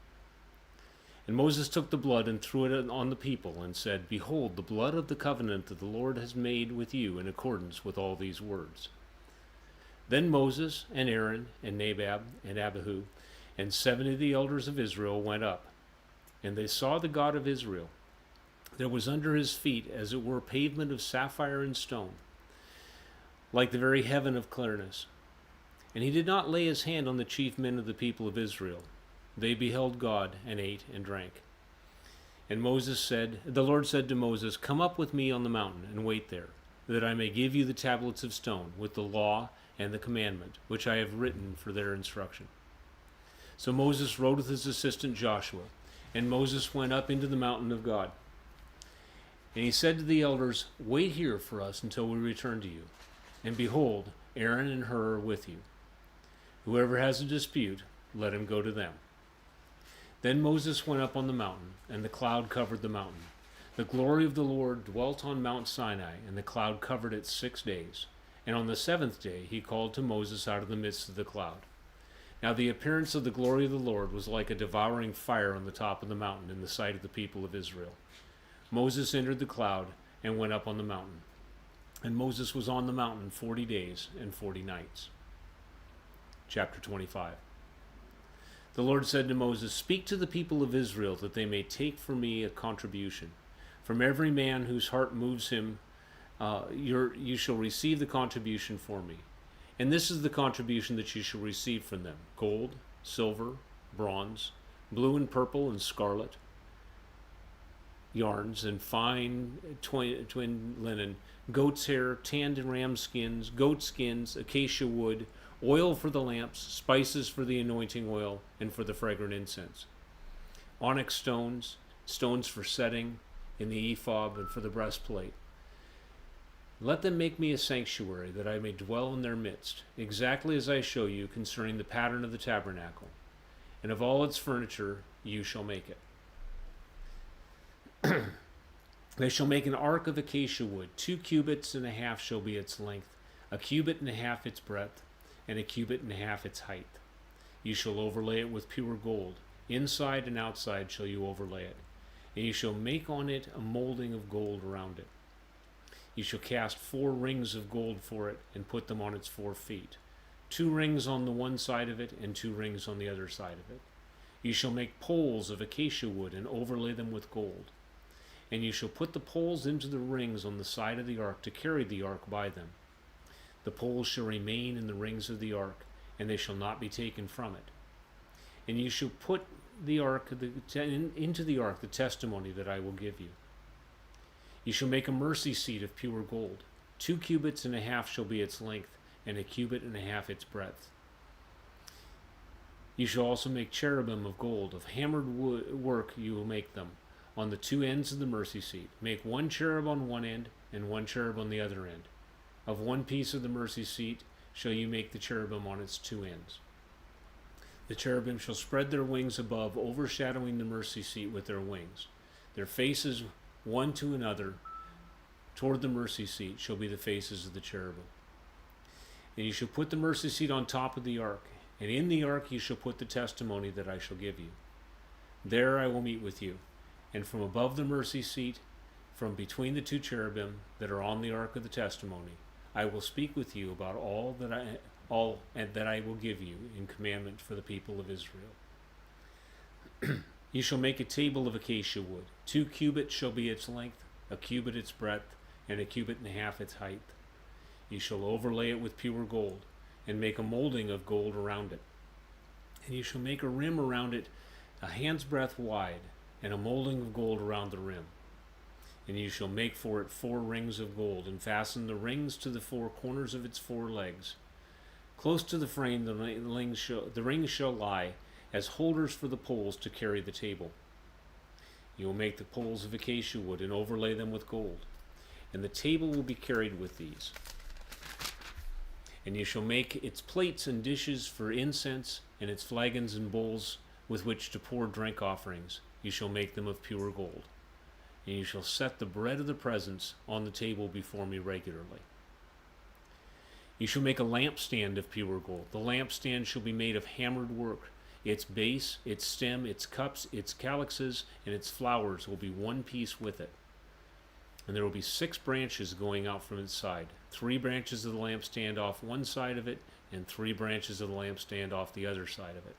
And Moses took the blood and threw it on the people and said, "Behold, the blood of the covenant that the Lord has made with you in accordance with all these words." Then Moses and Aaron and Nadab and Abihu and 70 of the elders of Israel went up, and they saw the God of Israel. There was under his feet as it were pavement of sapphire and stone, like the very heaven of clearness. And he did not lay his hand on the chief men of the people of Israel. They beheld God and ate and drank. And the Lord said to Moses, "Come up with me on the mountain and wait there, that I may give you the tablets of stone with the law and the commandment, which I have written for their instruction." So Moses rode with his assistant Joshua, and Moses went up into the mountain of God. And he said to the elders, "Wait here for us until we return to you. And behold, Aaron and Hur are with you. Whoever has a dispute, let him go to them." Then Moses went up on the mountain, and the cloud covered the mountain. The glory of the Lord dwelt on Mount Sinai, and the cloud covered it 6 days. And on the 7th day he called to Moses out of the midst of the cloud. Now the appearance of the glory of the Lord was like a devouring fire on the top of the mountain in the sight of the people of Israel. Moses entered the cloud and went up on the mountain. And Moses was on the mountain 40 days and 40 nights. Chapter 25. The Lord said to Moses, "Speak to the people of Israel that they may take for me a contribution. From every man whose heart moves him, you shall receive the contribution for me. And this is the contribution that you shall receive from them: gold, silver, bronze, blue and purple and scarlet yarns, and fine twin linen, goat's hair, tanned and ram skins, goat skins, acacia wood, oil for the lamps, spices for the anointing oil, and for the fragrant incense, onyx stones, stones for setting, in the ephod, and for the breastplate. Let them make me a sanctuary, that I may dwell in their midst, exactly as I show you concerning the pattern of the tabernacle. And of all its furniture you shall make it. They shall make an ark of acacia wood. 2 cubits and a half shall be its length, 1 cubit and a half its breadth, and 1 cubit and a half its height. You shall overlay it with pure gold. Inside and outside shall you overlay it. And you shall make on it a molding of gold around it. You shall cast 4 rings of gold for it, and put them on its 4 feet. 2 rings on the one side of it, and 2 rings on the other side of it. You shall make poles of acacia wood, and overlay them with gold. And you shall put the poles into the rings on the side of the ark, to carry the ark by them. The poles shall remain in the rings of the ark, and they shall not be taken from it. And you shall put the ark into the ark the testimony that I will give you. You shall make a mercy seat of pure gold. 2 cubits and a half shall be its length, and 1 cubit and a half its breadth. You shall also make cherubim of gold. Of hammered work you will make them, on the 2 ends of the mercy seat. Make 1 cherub on one end, and 1 cherub on the other end. Of 1 piece of the mercy seat shall you make the cherubim on its 2 ends. The cherubim shall spread their wings above, overshadowing the mercy seat with their wings. Their faces one to another toward the mercy seat shall be the faces of the cherubim. And you shall put the mercy seat on top of the ark, and in the ark you shall put the testimony that I shall give you. There I will meet with you, and from above the mercy seat, from between the 2 cherubim that are on the ark of the testimony, I will speak with you about all that I will give you in commandment for the people of Israel. You shall make a table of acacia wood. 2 cubits shall be its length, 1 cubit its breadth, and 1 cubit and a half its height. You shall overlay it with pure gold, and make a molding of gold around it. And you shall make a rim around it 1 hand's breadth wide, and a molding of gold around the rim. And you shall make for it 4 rings of gold, and fasten the rings to the 4 corners of its 4 legs. Close to the frame the rings shall lie as holders for the poles to carry the table. You will make the poles of acacia wood, and overlay them with gold. And the table will be carried with these. And you shall make its plates and dishes for incense, and its flagons and bowls with which to pour drink offerings. You shall make them of pure gold. And you shall set the bread of the presence on the table before me regularly. You shall make a lampstand of pure gold. The lampstand shall be made of hammered work. Its base, its stem, its cups, its calyxes, and its flowers will be 1 piece with it. And there will be 6 branches going out from its side. 3 branches of the lampstand off one side of it, and 3 branches of the lampstand off the other side of it.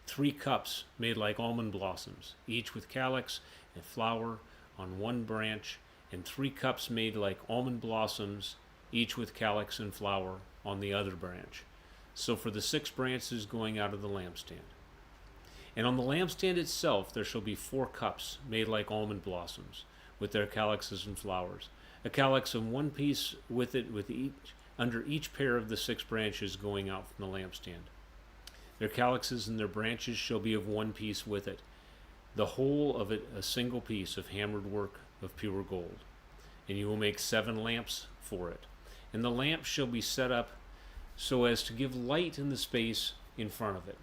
3 cups made like almond blossoms, each with calyx and flower on one branch, and 3 cups made like almond blossoms, each with calyx and flower on the other branch. So for the 6 branches going out of the lampstand. And on the lampstand itself there shall be 4 cups made like almond blossoms, with their calyxes and flowers. A calyx of 1 piece with it, under each pair of the 6 branches going out from the lampstand. Their calyxes and their branches shall be of 1 piece with it, the whole of it a single piece of hammered work of pure gold. And you will make 7 lamps for it. And the lamps shall be set up so as to give light in the space in front of it.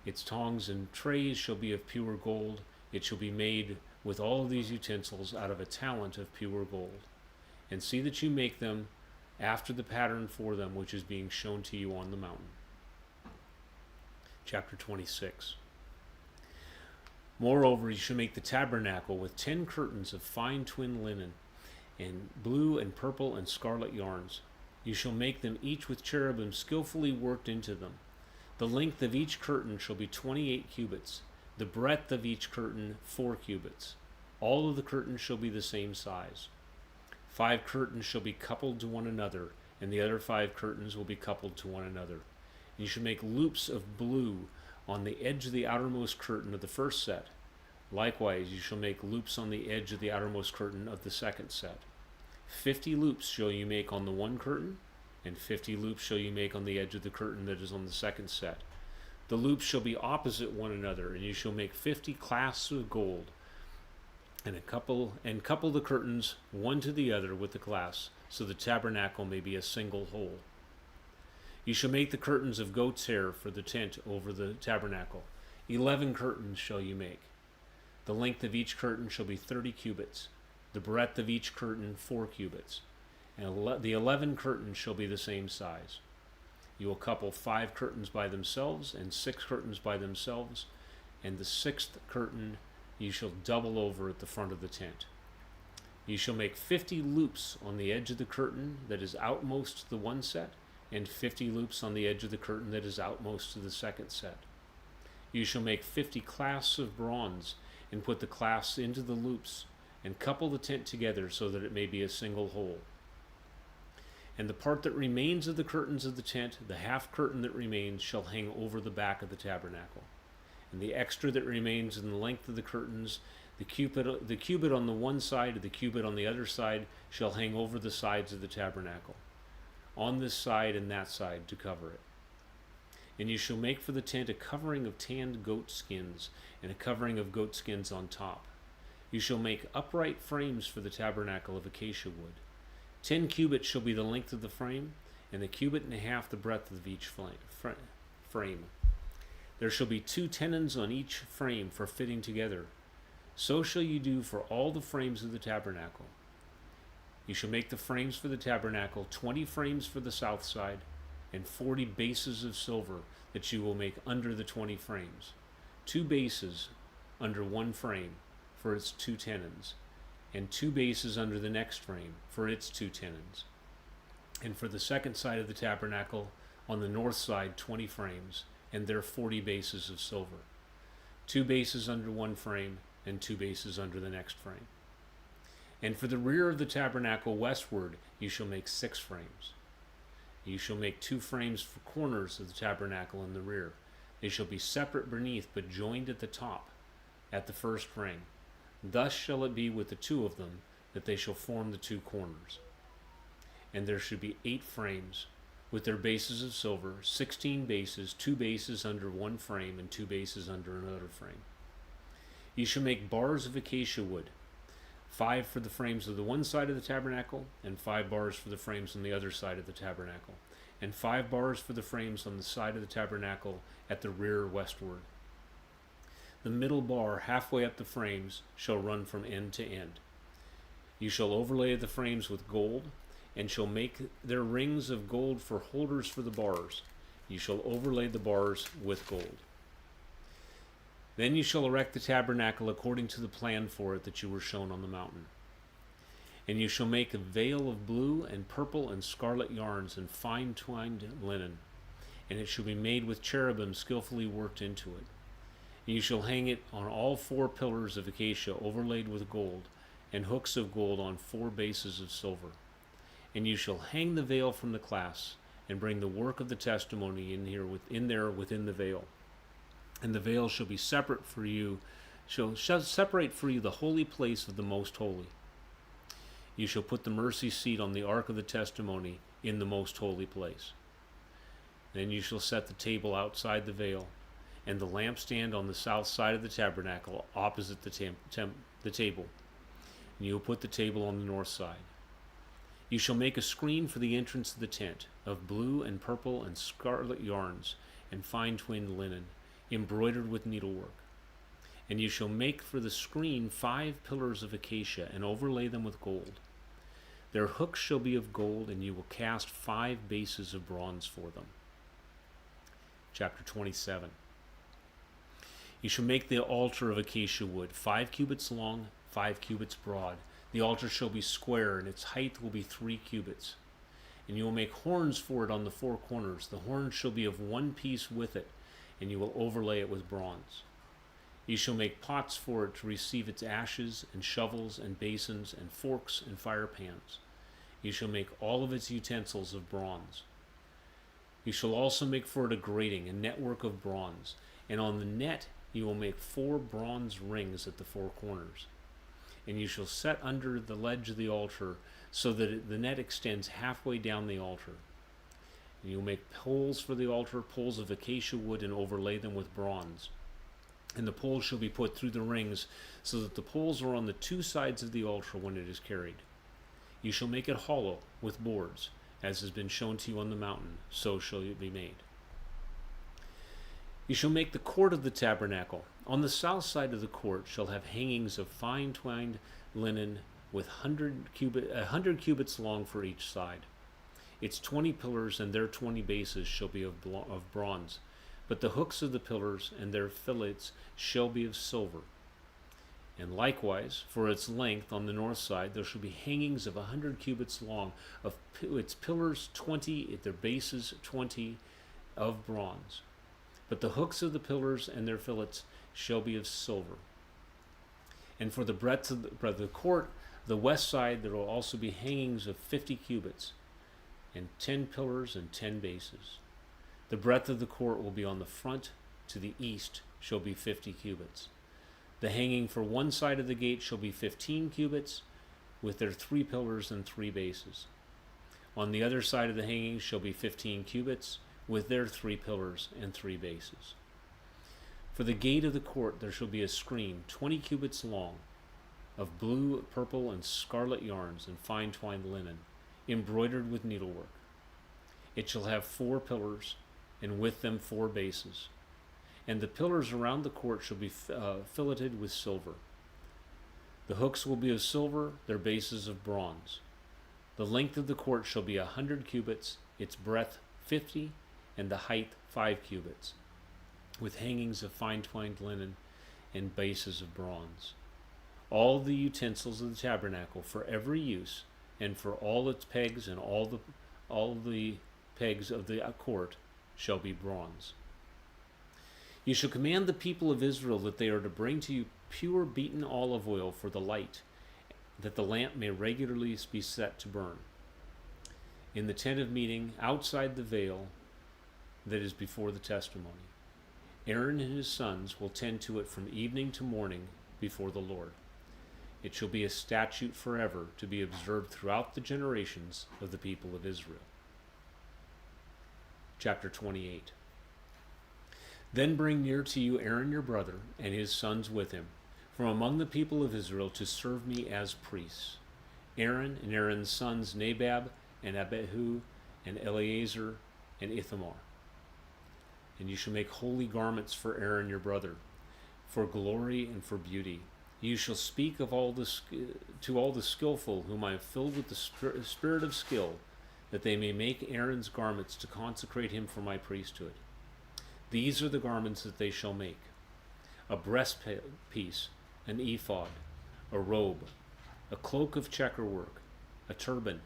Its tongs and trays shall be of pure gold. It shall be made with all of these utensils out of a talent of pure gold. And see that you make them after the pattern for them which is being shown to you on the mountain. Chapter 26. Moreover, you shall make the tabernacle with 10 curtains of fine twin linen, and blue and purple and scarlet yarns. You shall make them each with cherubim skillfully worked into them. The length of each curtain shall be 28 cubits, the breadth of each curtain 4 cubits. All of the curtains shall be the same size. 5 curtains shall be coupled to one another, and the other 5 curtains will be coupled to one another. And you shall make loops of blue on the edge of the outermost curtain of the first set. Likewise, you shall make loops on the edge of the outermost curtain of the second set. 50 loops shall you make on the one curtain, and 50 loops shall you make on the edge of the curtain that is on the second set. The loops shall be opposite one another, and you shall make 50 clasps of gold. and couple the curtains one to the other with the clasps, so the tabernacle may be a single whole. You shall make the curtains of goat's hair for the tent over the tabernacle. 11 curtains shall you make. The length of each curtain shall be 30 cubits, the breadth of each curtain 4 cubits, and the 11 curtains shall be the same size. You will couple 5 curtains by themselves and 6 curtains by themselves, and the 6th curtain you shall double over at the front of the tent. You shall make 50 loops on the edge of the curtain that is outmost to the one set, and 50 loops on the edge of the curtain that is outmost to the second set. You shall make 50 clasps of bronze, and put the clasps into the loops, and couple the tent together so that it may be a single whole. And the part that remains of the curtains of the tent, the half curtain that remains, shall hang over the back of the tabernacle. And the extra that remains in the length of the curtains, the cubit on the one side and the cubit on the other side, shall hang over the sides of the tabernacle, on this side and that side, to cover it. And you shall make for the tent a covering of tanned goat skins, and a covering of goat skins on top. You shall make upright frames for the tabernacle of acacia wood. 10 cubits shall be the length of the frame, and a cubit and a half the breadth of each frame. There shall be 2 tenons on each frame for fitting together. So shall you do for all the frames of the tabernacle. You shall make the frames for the tabernacle, 20 frames for the south side, and 40 bases of silver that you will make under the 20 frames. 2 bases under one frame for its 2 tenons, and 2 bases under the next frame for its 2 tenons. And for the second side of the tabernacle, on the north side, 20 frames, and their 40 bases of silver. 2 bases under one frame, and 2 bases under the next frame. And for the rear of the tabernacle westward, you shall make 6 frames. You shall make 2 frames for corners of the tabernacle in the rear. They shall be separate beneath, but joined at the top, at the first ring. Thus shall it be with the 2 of them, that they shall form the 2 corners. And there should be 8 frames, with their bases of silver, 16 bases, 2 bases under one frame, and 2 bases under another frame. You shall make bars of acacia wood, 5 for the frames of the one side of the tabernacle, and 5 bars for the frames on the other side of the tabernacle, and 5 bars for the frames on the side of the tabernacle at the rear westward. The middle bar, halfway up the frames, shall run from end to end. You shall overlay the frames with gold, and shall make their rings of gold for holders for the bars. You shall overlay the bars with gold. Then you shall erect the tabernacle according to the plan for it that you were shown on the mountain. And you shall make a veil of blue and purple and scarlet yarns and fine twined linen, and it shall be made with cherubim skillfully worked into it. And you shall hang it on all 4 pillars of acacia overlaid with gold, and hooks of gold on 4 bases of silver. And you shall hang the veil from the clasps, and bring the work of the testimony in there within the veil. And the veil shall be separate for you, shall separate for you the holy place of the most holy. You shall put the mercy seat on the ark of the testimony in the most holy place. Then you shall set the table outside the veil, and the lampstand on the south side of the tabernacle opposite the table. And you will put the table on the north side. You shall make a screen for the entrance of the tent, of blue and purple and scarlet yarns, and fine twinned linen, embroidered with needlework. And you shall make for the screen 5 pillars of acacia, and overlay them with gold. Their hooks shall be of gold, and you will cast 5 bases of bronze for them. Chapter 27. You shall make the altar of acacia wood, 5 cubits long, 5 cubits broad. The altar shall be square, and its height will be 3 cubits. And you will make horns for it on the 4 corners. The horns shall be of one piece with it, and you will overlay it with bronze. You shall make pots for it to receive its ashes, and shovels, and basins, and forks, and fire pans. You shall make all of its utensils of bronze. You shall also make for it a grating, a network of bronze, and on the net you will make 4 bronze rings at the 4 corners. And you shall set under the ledge of the altar, so that the net extends halfway down the altar. And you will make poles for the altar, poles of acacia wood, and overlay them with bronze. and the poles shall be put through the rings, so that the poles are on the two sides of the altar when it is carried. You shall make it hollow with boards, as has been shown to you on the mountain, so shall it be made. You shall make the court of the tabernacle. On the south side of the court shall have hangings of fine twined linen with 100 cubits long for each side. Its 20 pillars and their 20 bases shall be of bronze, but the hooks of the pillars and their fillets shall be of silver. And likewise, for its length on the north side, there shall be hangings of 100 cubits long, of its pillars 20, at their bases 20, of bronze. But the hooks of the pillars and their fillets shall be of silver. And for the breadth of the court, the west side, there will also be hangings of 50 cubits, and 10 pillars and 10 bases. The breadth of the court will be on the front to the east shall be 50 cubits. The hanging for one side of the gate shall be 15 cubits, with their 3 pillars and 3 bases. On the other side of the hanging shall be 15 cubits, with their 3 pillars and 3 bases. For the gate of the court there shall be a screen 20 cubits long, of blue, purple, and scarlet yarns and fine twined linen, embroidered with needlework. It shall have 4 pillars, and with them 4 bases. And the pillars around the court shall be filleted with silver. The hooks will be of silver, their bases of bronze. The length of the court shall be 100 cubits, its breadth 50, and the height 5 cubits, with hangings of fine twined linen and bases of bronze. All the utensils of the tabernacle for every use, and for all its pegs and all the pegs of the court shall be bronze. You shall command the people of Israel that they are to bring to you pure beaten olive oil for the light, that the lamp may regularly be set to burn. In the tent of meeting, outside the veil that is before the testimony, Aaron and his sons will tend to it from evening to morning before the Lord. It shall be a statute forever to be observed throughout the generations of the people of Israel. Chapter 28. Then bring near to you Aaron your brother and his sons with him, from among the people of Israel, to serve me as priests. Aaron and Aaron's sons Nadab and Abihu and Eleazar and Ithamar. And you shall make holy garments for Aaron your brother, for glory and for beauty. You shall speak of to all the skillful, whom I have filled with the spirit of skill, that they may make Aaron's garments to consecrate him for my priesthood. These are the garments that they shall make: a breastpiece, an ephod, a robe, a cloak of checkerwork, a turban,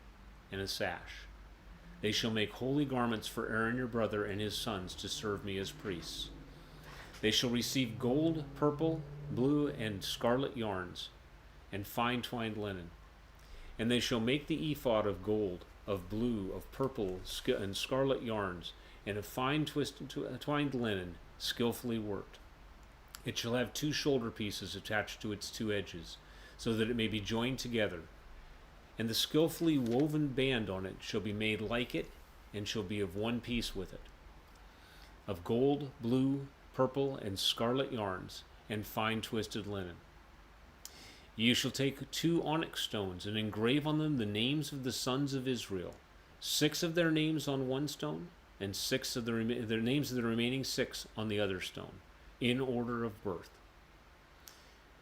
and a sash. They shall make holy garments for Aaron your brother and his sons to serve me as priests. They shall receive gold, purple, blue, and scarlet yarns, and fine twined linen. And they shall make the ephod of gold, of blue, of purple, and scarlet yarns, and of fine twined linen, skillfully worked. It shall have 2 shoulder pieces attached to its 2 edges, so that it may be joined together. And the skillfully woven band on it shall be made like it, and shall be of one piece with it, of gold, blue, purple, and scarlet yarns, and fine twisted linen. You shall take 2 onyx stones, and engrave on them the names of the sons of Israel, 6 of their names on one stone, and 6 of their names of the remaining 6 on the other stone, in order of birth.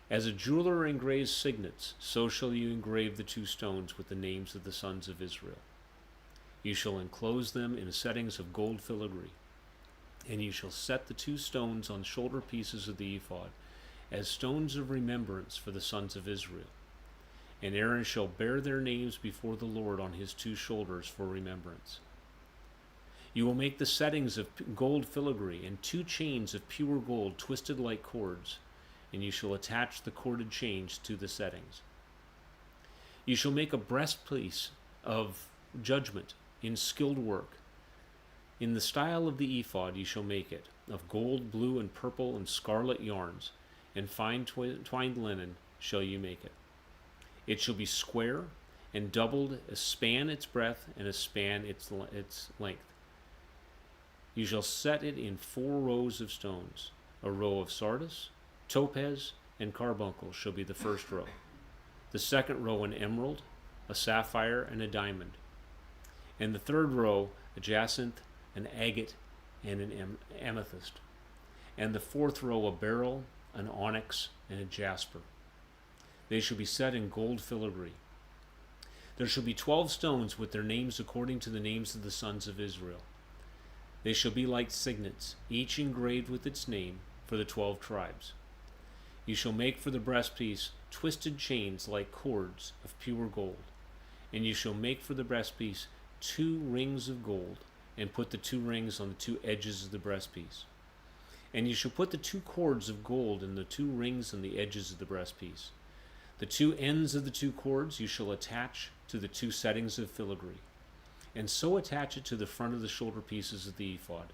As a jeweler engraves signets, so shall you engrave the 2 stones with the names of the sons of Israel. You shall enclose them in settings of gold filigree, and you shall set the 2 stones on shoulder pieces of the ephod, as stones of remembrance for the sons of Israel. And Aaron shall bear their names before the Lord on his 2 shoulders for remembrance. You will make the settings of gold filigree and 2 chains of pure gold twisted like cords, and you shall attach the corded chains to the settings. You shall make a breastpiece of judgment in skilled work. In the style of the ephod you shall make it, of gold, blue, and purple, and scarlet yarns, and fine twined linen shall you make it. It shall be square, and doubled, a span its breadth, and a span its length. You shall set it in 4 rows of stones, a row of sardius, Topaz and carbuncle shall be the first row. The second row an emerald, a sapphire, and a diamond. And the third row a jacinth, an agate, and an amethyst. And the fourth row a beryl, an onyx, and a jasper. They shall be set in gold filigree. There shall be 12 stones with their names according to the names of the sons of Israel. They shall be like signets, each engraved with its name, for the 12 tribes. You shall make for the breastpiece twisted chains like cords of pure gold. And you shall make for the breastpiece 2 rings of gold, and put the 2 rings on the 2 edges of the breastpiece. And you shall put the 2 cords of gold in the 2 rings on the edges of the breastpiece. The 2 ends of the 2 cords you shall attach to the 2 settings of filigree, and so attach it to the front of the shoulder pieces of the ephod.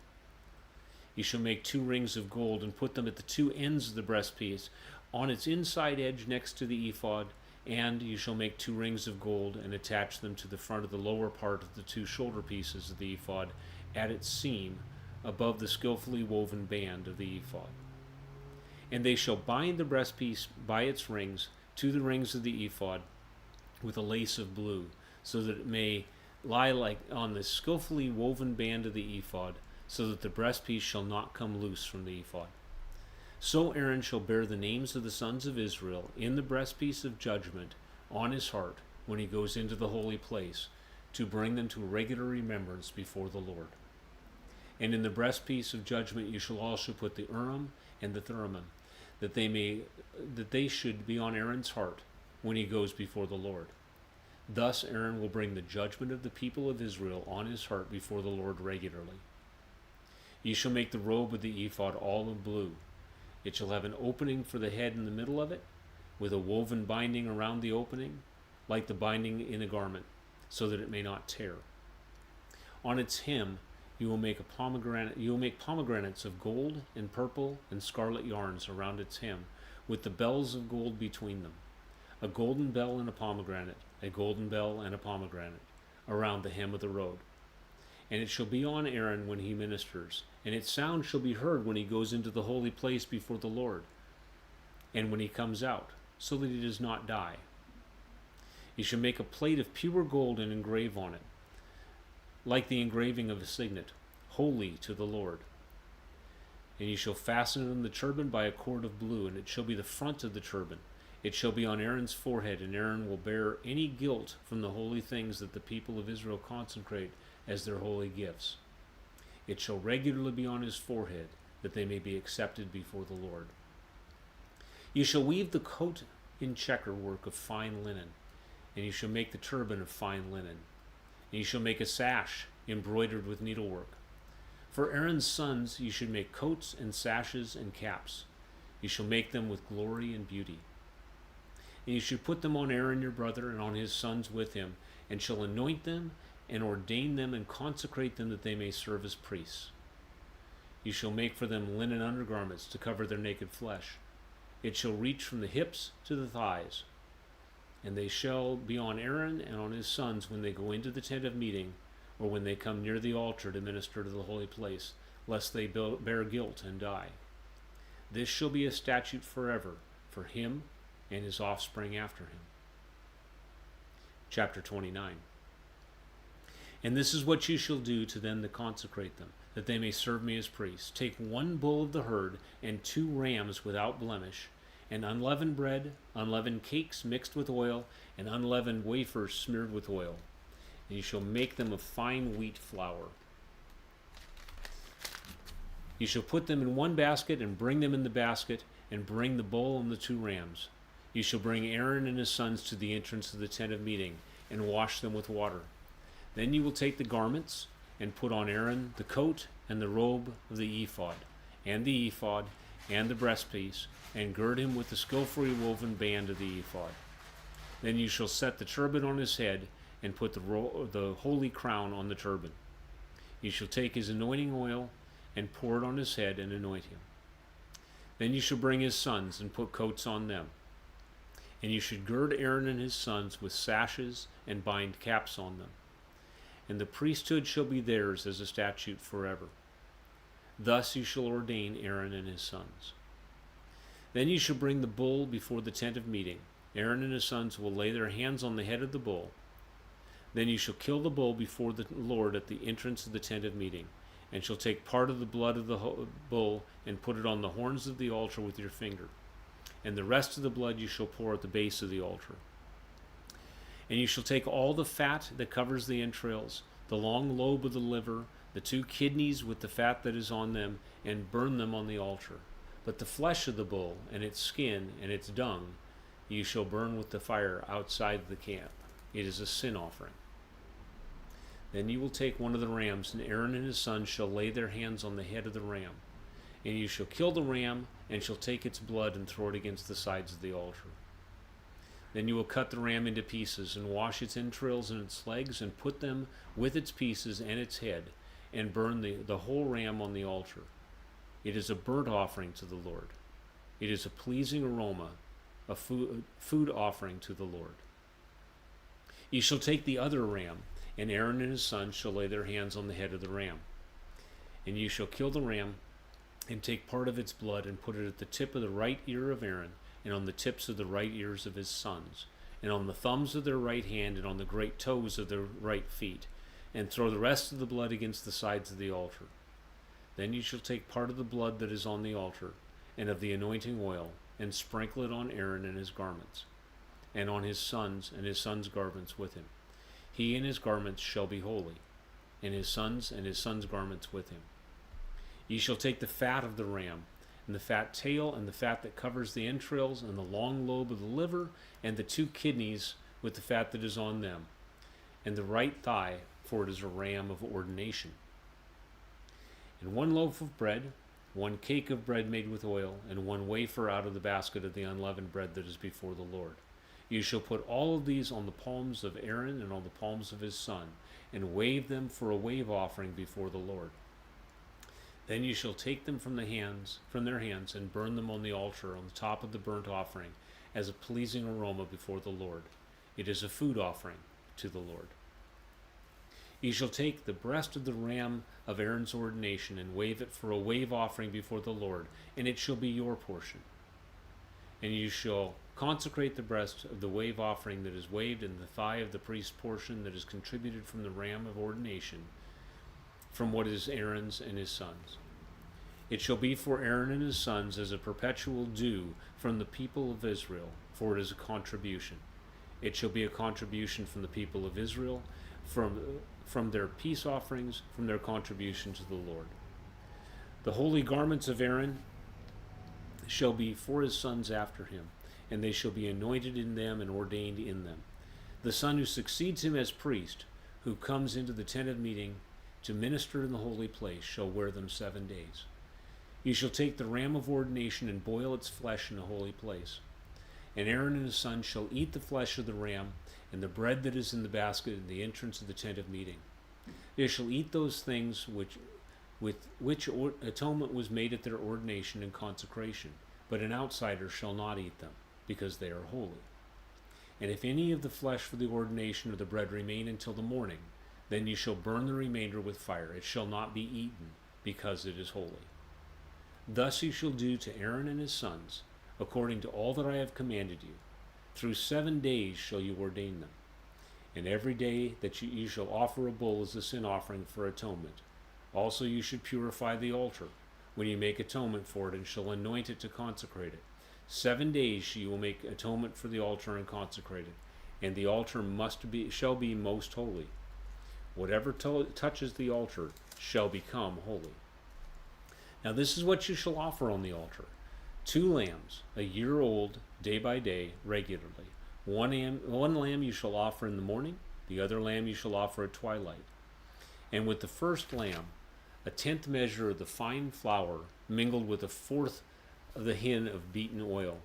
You shall make 2 rings of gold and put them at the 2 ends of the breastpiece, on its inside edge next to the ephod, and you shall make 2 rings of gold and attach them to the front of the lower part of the 2 shoulder pieces of the ephod at its seam above the skillfully woven band of the ephod. And they shall bind the breastpiece by its rings to the rings of the ephod with a lace of blue, so that it may lie like on the skillfully woven band of the ephod, so that the breastpiece shall not come loose from the ephod. So Aaron shall bear the names of the sons of Israel in the breastpiece of judgment on his heart when he goes into the holy place, to bring them to regular remembrance before the Lord. And in the breastpiece of judgment you shall also put the Urim and the Thummim, that they should be on Aaron's heart when he goes before the Lord. Thus Aaron will bring the judgment of the people of Israel on his heart before the Lord regularly. You shall make the robe of the ephod all of blue. It shall have an opening for the head in the middle of it, with a woven binding around the opening, like the binding in a garment, so that it may not tear. On its hem you will make pomegranates of gold and purple and scarlet yarns around its hem, with the bells of gold between them. A golden bell and a pomegranate, a golden bell and a pomegranate, around the hem of the robe. And it shall be on Aaron when he ministers, and its sound shall be heard when he goes into the holy place before the Lord, and when he comes out, so that he does not die. You shall make a plate of pure gold and engrave on it, like the engraving of a signet, holy to the Lord. And you shall fasten it on the turban by a cord of blue, and it shall be the front of the turban. It shall be on Aaron's forehead, and Aaron will bear any guilt from the holy things that the people of Israel consecrate as their holy gifts. It shall regularly be on his forehead, that they may be accepted before the Lord. You shall weave the coat in checker work of fine linen, and you shall make the turban of fine linen. And you shall make a sash embroidered with needlework. For Aaron's sons you should make coats and sashes and caps. You shall make them with glory and beauty. And you should put them on Aaron your brother and on his sons with him, and shall anoint them and ordain them and consecrate them, that they may serve as priests. You shall make for them linen undergarments to cover their naked flesh. It shall reach from the hips to the thighs. And they shall be on Aaron and on his sons when they go into the tent of meeting, or when they come near the altar to minister to the holy place, lest they bear guilt and die. This shall be a statute forever for him and his offspring after him. Chapter 29. And this is what you shall do to them that consecrate them, that they may serve me as priests. Take 1 bull of the herd and 2 rams without blemish, and unleavened bread, unleavened cakes mixed with oil, and unleavened wafers smeared with oil. And you shall make them of fine wheat flour. You shall put them in 1 basket, and bring them in the basket, and bring the bull and the 2 rams. You shall bring Aaron and his sons to the entrance of the tent of meeting, and wash them with water. Then you will take the garments, and put on Aaron the coat and the robe of the ephod, and the breastpiece, and gird him with the skillfully woven band of the ephod. Then you shall set the turban on his head, and put the holy crown on the turban. You shall take his anointing oil, and pour it on his head, and anoint him. Then you shall bring his sons, and put coats on them. And you should gird Aaron and his sons with sashes, and bind caps on them. And the priesthood shall be theirs as a statute forever. Thus you shall ordain Aaron and his sons. Then you shall bring the bull before the tent of meeting. Aaron and his sons will lay their hands on the head of the bull. Then you shall kill the bull before the Lord at the entrance of the tent of meeting, and shall take part of the blood of the bull and put it on the horns of the altar with your finger. And the rest of the blood you shall pour at the base of the altar. And you shall take all the fat that covers the entrails, the long lobe of the liver, the 2 kidneys with the fat that is on them, and burn them on the altar. But the flesh of the bull, and its skin, and its dung, you shall burn with the fire outside the camp. It is a sin offering. Then you will take one of the rams, and Aaron and his sons shall lay their hands on the head of the ram. And you shall kill the ram, and shall take its blood and throw it against the sides of the altar. Then you will cut the ram into pieces, and wash its entrails and its legs, and put them with its pieces and its head, and burn the whole ram on the altar. It is a burnt offering to the Lord. It is a pleasing aroma, a food offering to the Lord. You shall take the other ram, and Aaron and his sons shall lay their hands on the head of the ram. And you shall kill the ram, and take part of its blood, and put it at the tip of the right ear of Aaron, and on the tips of the right ears of his sons, and on the thumbs of their right hand, and on the great toes of their right feet, and throw the rest of the blood against the sides of the altar. Then you shall take part of the blood that is on the altar, and of the anointing oil, and sprinkle it on Aaron and his garments, and on his sons and his sons' garments with him. He and his garments shall be holy, and his sons' garments with him. Ye shall take the fat of the ram, and the fat tail, and the fat that covers the entrails, and the long lobe of the liver, and the 2 kidneys with the fat that is on them, and the right thigh, for it is a ram of ordination. And 1 loaf of bread, 1 cake of bread made with oil, and 1 wafer out of the basket of the unleavened bread that is before the Lord. You shall put all of these on the palms of Aaron and on the palms of his son, and wave them for a wave offering before the Lord. Then you shall take them from their hands, and burn them on the altar on the top of the burnt offering, as a pleasing aroma before the Lord. It is a food offering to the Lord. You shall take the breast of the ram of Aaron's ordination, and wave it for a wave offering before the Lord, and it shall be your portion. And you shall consecrate the breast of the wave offering that is waved, and the thigh of the priest's portion that is contributed from the ram of ordination, from what is Aaron's and his sons. It shall be for Aaron and his sons as a perpetual due from the people of Israel, for it is a contribution. It shall be a contribution from the people of Israel, from their peace offerings, from their contribution to the Lord. The holy garments of Aaron shall be for his sons after him, and they shall be anointed in them and ordained in them. The son who succeeds him as priest, who comes into the tent of meeting to minister in the holy place, shall wear them 7 days. You shall take the ram of ordination and boil its flesh in a holy place. And Aaron and his sons shall eat the flesh of the ram, and the bread that is in the basket in the entrance of the tent of meeting. They shall eat those things with which atonement was made at their ordination and consecration, but an outsider shall not eat them, because they are holy. And if any of the flesh for the ordination or the bread remain until the morning, then you shall burn the remainder with fire. It shall not be eaten, because it is holy. Thus you shall do to Aaron and his sons, according to all that I have commanded you. Through 7 days shall you ordain them. And every day that you shall offer a bull as a sin offering for atonement. Also you should purify the altar, when you make atonement for it, and shall anoint it to consecrate it. 7 days you will make atonement for the altar and consecrate it, and the altar shall be most holy. Whatever touches the altar shall become holy. Now this is what you shall offer on the altar: 2 lambs, a year old, day by day, regularly. One lamb you shall offer in the morning, the other lamb you shall offer at twilight. And with the first lamb, a 10th measure of the fine flour, mingled with 1/4 of the hin of beaten oil,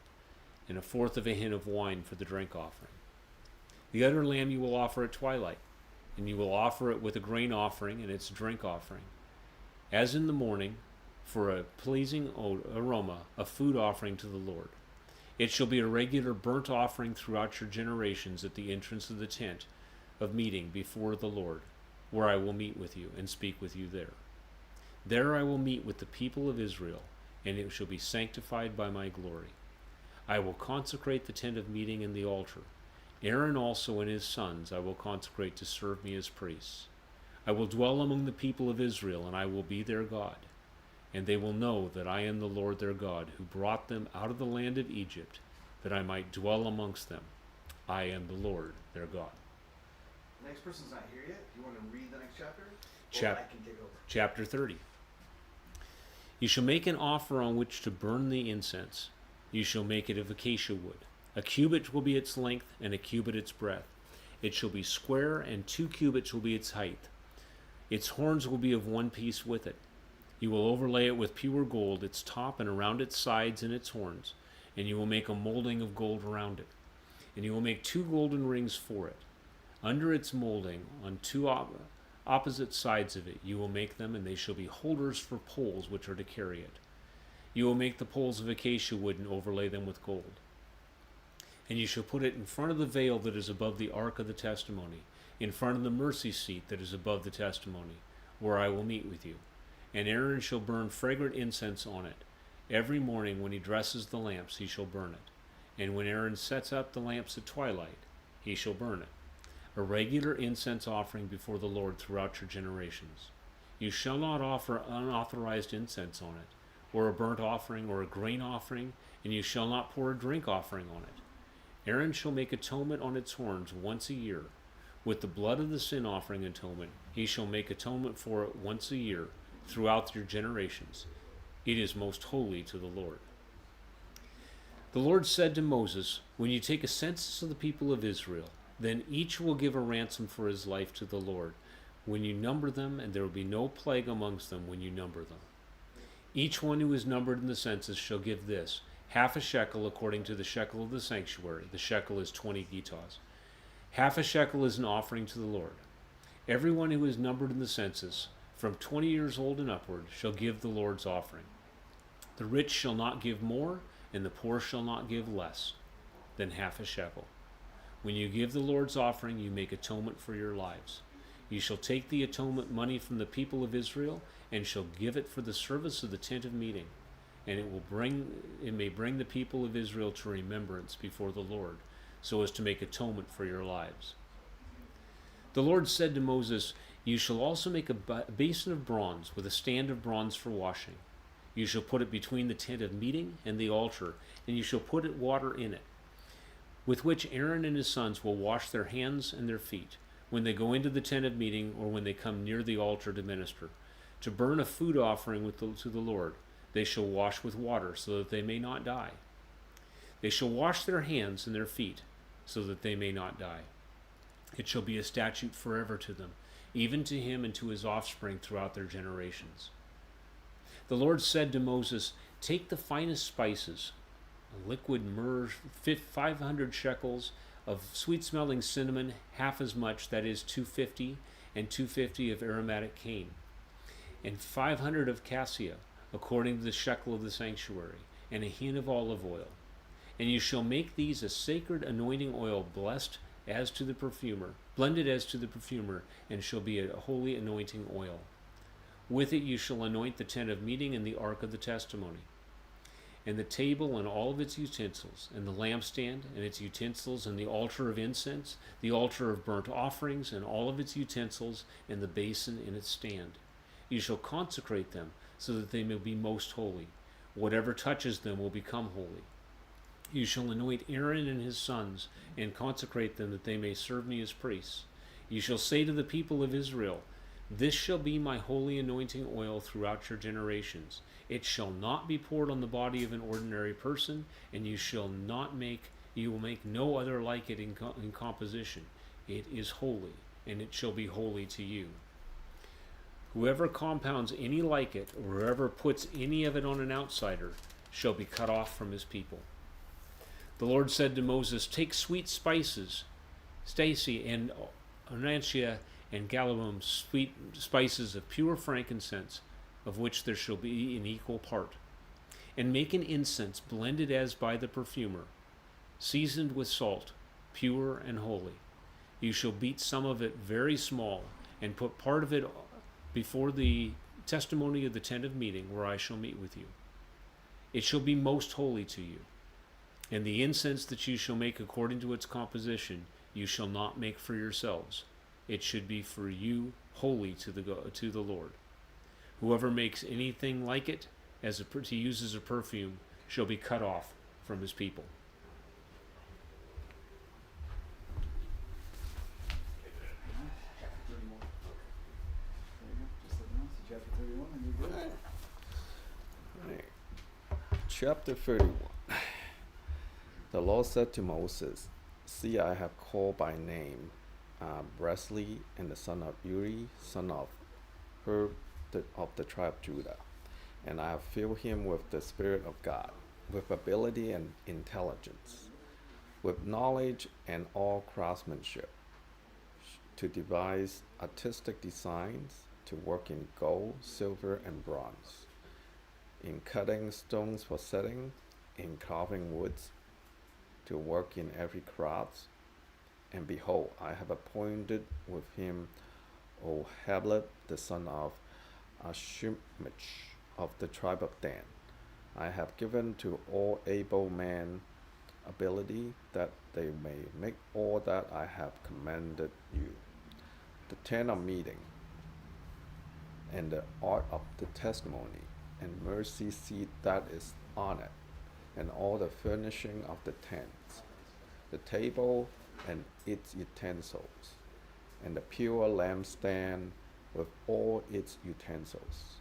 and 1/4 of a hin of wine for the drink offering. The other lamb you will offer at twilight, and you will offer it with a grain offering and its drink offering. As in the morning, for a pleasing aroma, a food offering to the Lord. It shall be a regular burnt offering throughout your generations at the entrance of the tent of meeting before the Lord, where I will meet with you and speak with you there. There I will meet with the people of Israel, and it shall be sanctified by my glory. I will consecrate the tent of meeting and the altar. Aaron also and his sons I will consecrate to serve me as priests. I will dwell among the people of Israel, and I will be their God. And they will know that I am the Lord their God, who brought them out of the land of Egypt, that I might dwell amongst them. I am the Lord their God. The next person's not here yet. Do you want to read the next chapter? Chap- I can take over. Chapter 30. You shall make an offer on which to burn the incense. You shall make it of acacia wood. A cubit will be its length, and a cubit its breadth. It shall be square, and 2 cubits will be its height. Its horns will be of one piece with it. You will overlay it with pure gold, its top and around its sides and its horns, and you will make a molding of gold around it. And you will make 2 golden rings for it. Under its molding, on 2 opposite sides of it, you will make them, and they shall be holders for poles which are to carry it. You will make the poles of acacia wood and overlay them with gold. And you shall put it in front of the veil that is above the ark of the testimony, in front of the mercy seat that is above the testimony, where I will meet with you. And Aaron shall burn fragrant incense on it. Every morning when he dresses the lamps, he shall burn it. And when Aaron sets up the lamps at twilight, he shall burn it. A regular incense offering before the Lord throughout your generations. You shall not offer unauthorized incense on it, or a burnt offering, or a grain offering, and you shall not pour a drink offering on it. Aaron shall make atonement on its horns once a year. With the blood of the sin offering atonement, he shall make atonement for it once a year throughout your generations. It is most holy to the Lord. The Lord said to Moses, when you take a census of the people of Israel, then each will give a ransom for his life to the Lord when you number them, and there will be no plague amongst them when you number them. Each one who is numbered in the census shall give this, half a shekel according to the shekel of the sanctuary. The shekel is 20 getahs. Half a shekel is an offering to the Lord. Everyone who is numbered in the census, from 20 years old and upward, shall give the Lord's offering. The rich shall not give more, and the poor shall not give less than half a shekel. When you give the Lord's offering, you make atonement for your lives. You shall take the atonement money from the people of Israel, and shall give it for the service of the tent of meeting, and it may bring the people of Israel to remembrance before the Lord, so as to make atonement for your lives. The Lord said to Moses, you shall also make a basin of bronze with a stand of bronze for washing. You shall put it between the tent of meeting and the altar, and you shall put water in it, with which Aaron and his sons will wash their hands and their feet when they go into the tent of meeting, or when they come near the altar to minister. To burn a food offering to the Lord, they shall wash with water, so that they may not die. They shall wash their hands and their feet, so that they may not die. It shall be a statute forever to them, even to him and to his offspring throughout their generations. The Lord said to Moses, take the finest spices, a liquid myrrh, 500 shekels of sweet-smelling cinnamon, half as much, that is 250, and 250 of aromatic cane, and 500 of cassia, according to the shekel of the sanctuary, and a hin of olive oil. And you shall make these a sacred anointing oil, blended as to the perfumer, and shall be a holy anointing oil. With it you shall anoint the tent of meeting and the ark of the testimony, and the table and all of its utensils, and the lampstand and its utensils, and the altar of incense, the altar of burnt offerings, and all of its utensils, and the basin and its stand. You shall consecrate them, so that they may be most holy. Whatever touches them will become holy. You shall anoint Aaron and his sons, and consecrate them, that they may serve me as priests. You shall say to the people of Israel, this shall be my holy anointing oil throughout your generations. It shall not be poured on the body of an ordinary person, and you will make no other like it in composition. It is holy, and it shall be holy to you. Whoever compounds any like it, or whoever puts any of it on an outsider, shall be cut off from his people. The Lord said to Moses, take sweet spices, stacy and onycha and galbanum, sweet spices of pure frankincense, of which there shall be an equal part, and make an incense blended as by the perfumer, seasoned with salt, pure and holy. You shall beat some of it very small, and put part of it before the testimony of the tent of meeting, where I shall meet with you. It shall be most holy to you. And the incense that you shall make according to its composition, you shall not make for yourselves. It should be for you holy to the Lord. Whoever makes anything like it to use as a perfume shall be cut off from his people. Chapter 31, and you're good. Right. Chapter 31. The Lord said to Moses, See, I have called by name Bresley and the son of Uri, son of Hur of the tribe of Judah, and I have filled him with the Spirit of God, with ability and intelligence, with knowledge and all craftsmanship, to devise artistic designs, to work in gold, silver, and bronze, in cutting stones for setting, in carving woods, to work in every craft. And behold, I have appointed with him Oholiab, the son of Ashimach, of the tribe of Dan. I have given to all able men ability, that they may make all that I have commanded you. The tent of meeting, and the ark of the testimony, and mercy seat that is on it, and all the furnishing of the tents, the table and its utensils, and the pure lampstand with all its utensils,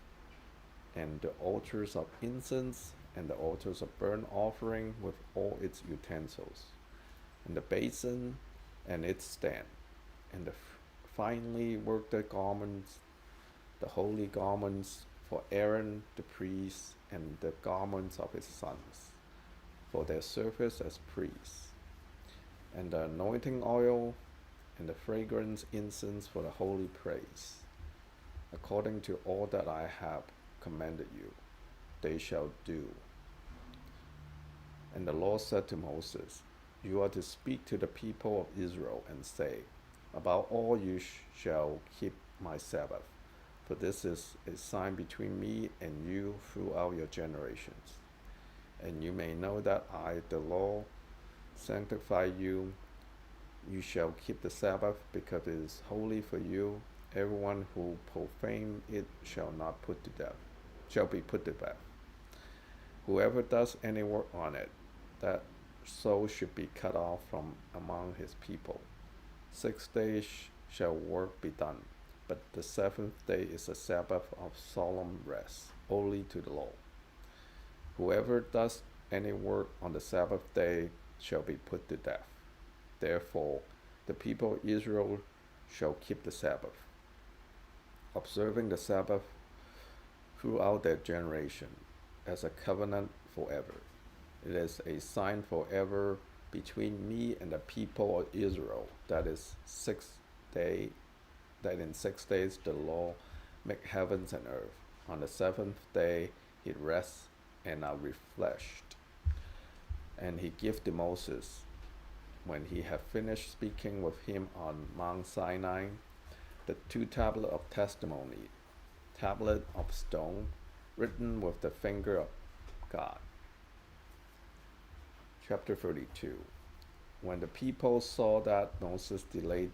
and the altars of incense, and the altars of burnt offering with all its utensils, and the basin and its stand, and the finely worked garments, the holy garments for Aaron the priest, and the garments of his sons, for their service as priests, and the anointing oil, and the fragrance incense for the holy praise, according to all that I have commanded you, they shall do. And the Lord said to Moses, You are to speak to the people of Israel and say, About all you shall keep my Sabbath, for this is a sign between me and you throughout your generations. And you may know that I, the Lord, sanctify you. You shall keep the Sabbath, because it is holy for you. Everyone who profanes it shall be put to death. Whoever does any work on it, that soul should be cut off from among his people. 6 days shall work be done, but the 7th day is a Sabbath of solemn rest, holy to the Lord. Whoever does any work on the Sabbath day shall be put to death. Therefore, the people of Israel shall keep the Sabbath, observing the Sabbath throughout their generation, as a covenant forever. It is a sign forever between me and the people of Israel, that in 6 days the Lord make heavens and earth. On the 7th day he rests and are refreshed. And he gave to Moses, when he had finished speaking with him on Mount Sinai, the 2 tablets of testimony, tablet of stone, written with the finger of God. Chapter 32. When the people saw that Moses delayed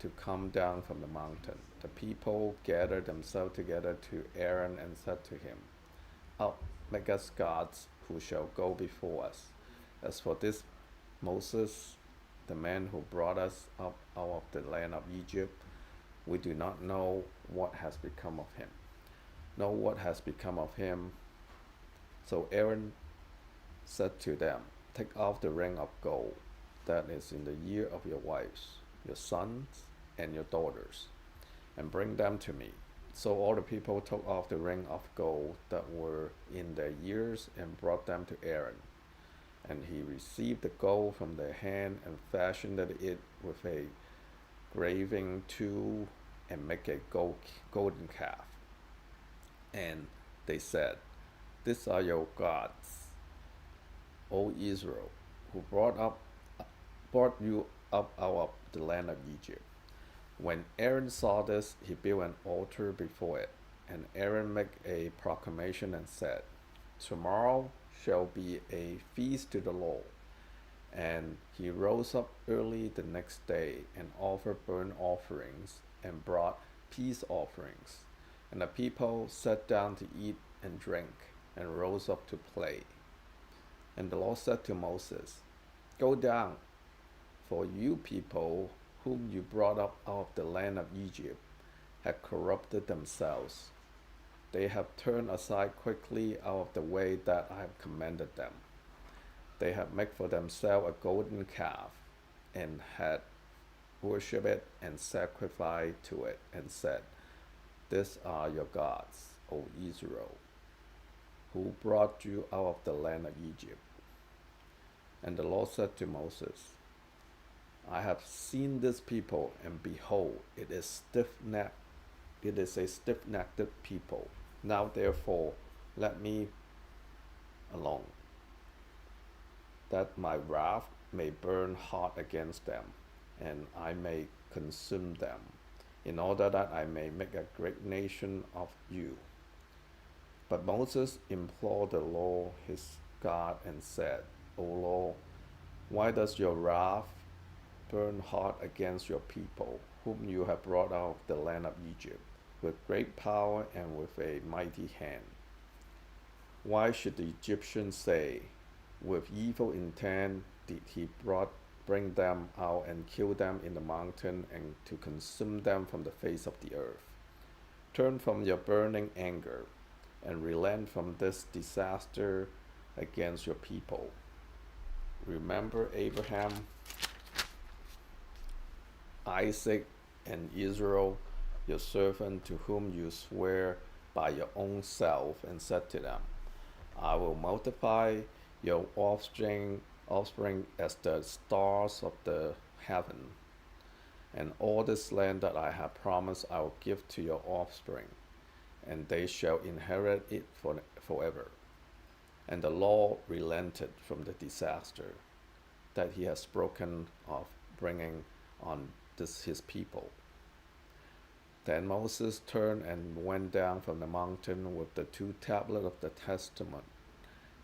to come down from the mountain, the people gathered themselves together to Aaron and said to him, Up, make us gods who shall go before us. As for this Moses, the man who brought us up out of the land of Egypt, we do not know what has become of him. Know what has become of him. So Aaron said to them, Take off the ring of gold that is in the ear of your wives, your sons, and your daughters, and bring them to me. So all the people took off the ring of gold that were in their ears and brought them to Aaron. And he received the gold from their hand and fashioned it with a graving tool and make a golden calf. And they said, These are your gods, O Israel, who brought you up out of the land of Egypt. When Aaron saw this, he built an altar before it. And Aaron made a proclamation and said, Tomorrow shall be a feast to the Lord. And he rose up early the next day and offered burnt offerings and brought peace offerings. And the people sat down to eat and drink and rose up to play. And the Lord said to Moses, "Go down, for you people whom you brought up out of the land of Egypt have corrupted themselves. They have turned aside quickly out of the way that I have commanded them. They have made for themselves a golden calf and had worshipped it and sacrificed to it and said, 'These are your gods, O Israel, who brought you out of the land of Egypt.' And the Lord said to Moses, 'I have seen this people, and behold, it is a stiff-necked people. Now therefore let me alone, that my wrath may burn hot against them, and I may consume them, in order that I may make a great nation of you.' But Moses implored the Lord his God and said, 'O Lord, why does your wrath burn hot against your people, whom you have brought out of the land of Egypt, with great power and with a mighty hand? Why should the Egyptians say, with evil intent did he bring them out and kill them in the mountain and to consume them from the face of the earth? Turn from your burning anger and relent from this disaster against your people. Remember Abraham, Isaac, and Israel, your servant, to whom you swear by your own self, and said to them, I will multiply your offspring as the stars of the heaven, and all this land that I have promised I will give to your offspring, and they shall inherit it forever. And the Lord relented from the disaster that he has spoken of bringing on his people. Then Moses turned and went down from the mountain with the 2 tablets of the testament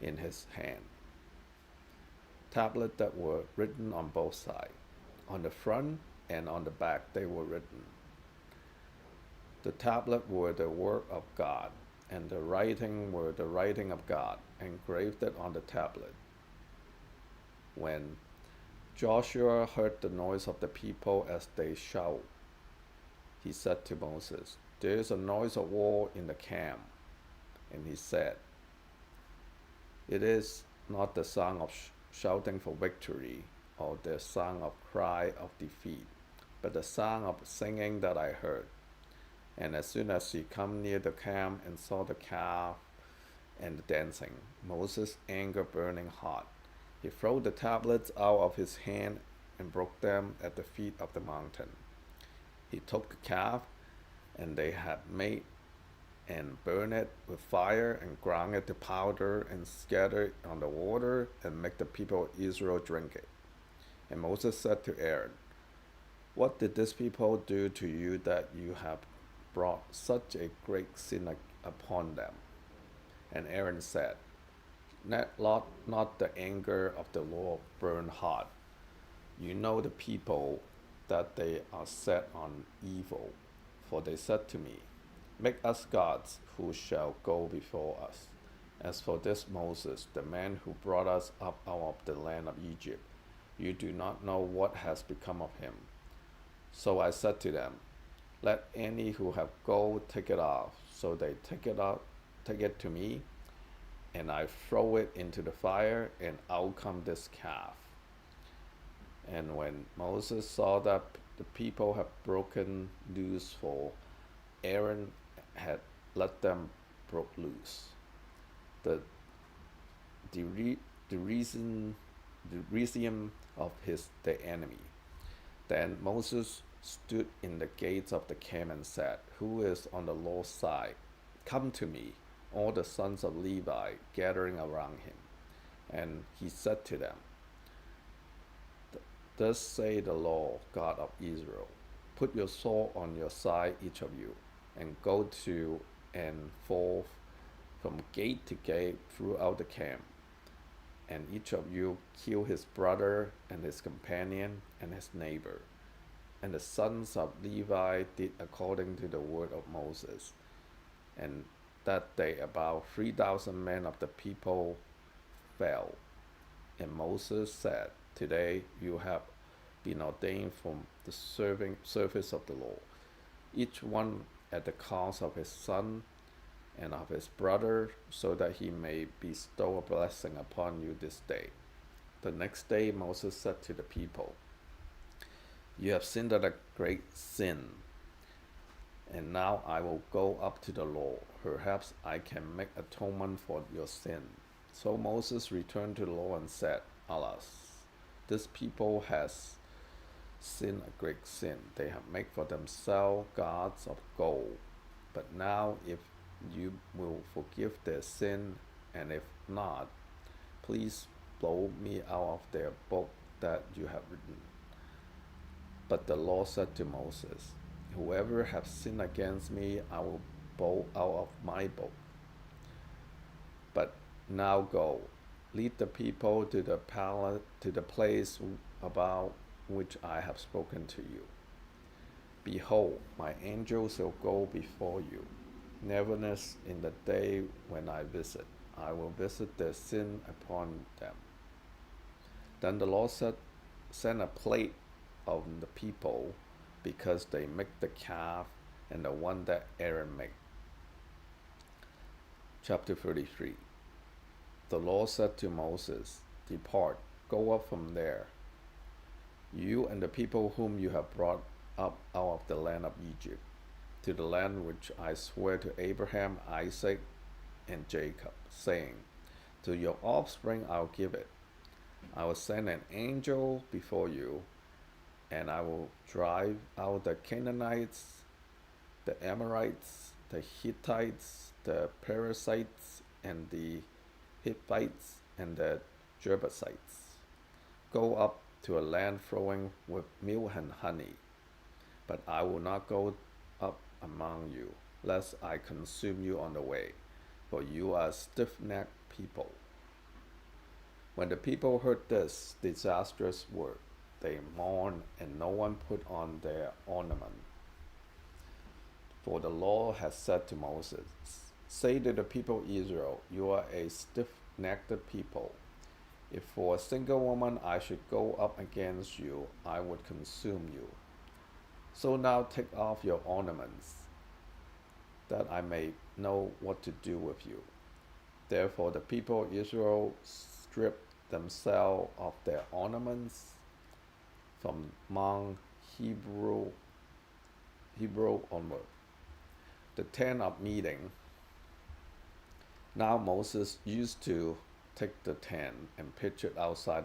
in his hand. Tablets that were written on both sides. On the front and on the back they were written. The tablets were the word of God, and the writing were the writing of God, engraved on the tablet. When Joshua heard the noise of the people as they shout, he said to Moses, There is a noise of war in the camp. And he said, It is not the sound of shouting for victory, or the sound of cry of defeat, but the sound of singing that I heard. And as soon as he came near the camp and saw the calf and the dancing, Moses' anger burning hot, he threw the tablets out of his hand and broke them at the feet of the mountain. He took the calf and they had made and burned it with fire and ground it to powder and scattered it on the water and make the people of Israel drink it. And Moses said to Aaron, What did this people do to you that you have brought such a great sin upon them? And Aaron said, Let not the anger of the Lord burn hot. You know the people, that they are set on evil. For they said to me, Make us gods who shall go before us. As for this Moses, the man who brought us up out of the land of Egypt, you do not know what has become of him. So I said to them, Let any who have gold take it off. So they take it to me, and I throw it into the fire, and out come this calf. And when Moses saw that the people had broken loose, for Aaron had let them broke loose, the reason of the enemy. Then Moses stood in the gates of the camp and said, Who is on the Lord's side? Come to me, all the sons of Levi gathering around him. And he said to them, Thus say the Lord God of Israel, Put your sword on your side, each of you, and go to and forth from gate to gate throughout the camp, and each of you kill his brother and his companion and his neighbor. And the sons of Levi did according to the word of Moses. And that day about 3,000 men of the people fell. And Moses said, Today you have been ordained from the service of the Lord, each one at the cost of his son and of his brother, so that he may bestow a blessing upon you this day. The next day Moses said to the people, You have sinned a great sin, and now I will go up to the Lord. Perhaps I can make atonement for your sin. So Moses returned to the Lord and said, Alas, this people has sinned a great sin. They have made for themselves gods of gold. But now if you will forgive their sin, and if not, please blow me out of their book that you have written. But the Lord said to Moses, Whoever has sinned against me, I will blow out of my book. But now go, lead the people to the palace, to the place about which I have spoken to you. Behold, my angels will go before you. Nevertheless, in the day when I visit, I will visit their sin upon them. Then the Lord said, Send a plague on the people, because they make the calf and the one that Aaron made. Chapter 33. The Lord said to Moses, Depart, go up from there, you and the people whom you have brought up out of the land of Egypt, to the land which I swear to Abraham, Isaac, and Jacob, saying, To your offspring I'll give it. I will send an angel before you, and I will drive out the Canaanites, the Amorites, the Hittites, the Perizzites, and the Hivites, and the Jebusites. Go up to a land flowing with milk and honey. But I will not go up among you, lest I consume you on the way, for you are a stiff-necked people. When the people heard this disastrous word, they mourned, and no one put on their ornament. For the Lord has said to Moses, Say to the people Israel, You are a stiff-necked people. If for a single woman I should go up against you, I would consume you. So now take off your ornaments, that I may know what to do with you. Therefore the people of Israel stripped themselves of their ornaments from Mount Hebrew onward. The tent of meeting. Now Moses used to take the tent and pitch it outside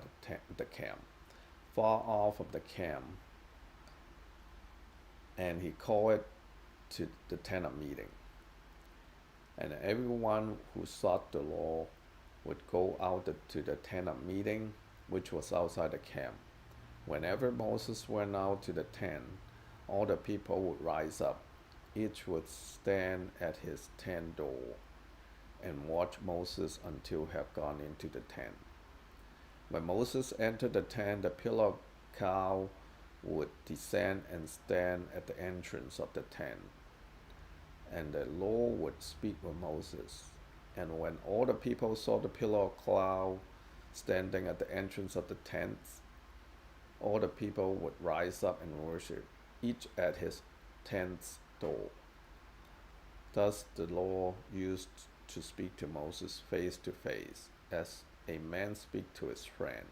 the camp, far off of the camp, and he called it to the tent of meeting. And everyone who sought the Lord would go out to the tent of meeting, which was outside the camp. Whenever Moses went out to the tent, all the people would rise up. Each would stand at his tent door and watch Moses until he had gone into the tent. When Moses entered the tent, the pillar of cloud would descend and stand at the entrance of the tent, and the Lord would speak with Moses. And when all the people saw the pillar of cloud standing at the entrance of the tents, all the people would rise up and worship, each at his tent's door. Thus the Lord used to speak to Moses face to face, as a man speaks to his friend.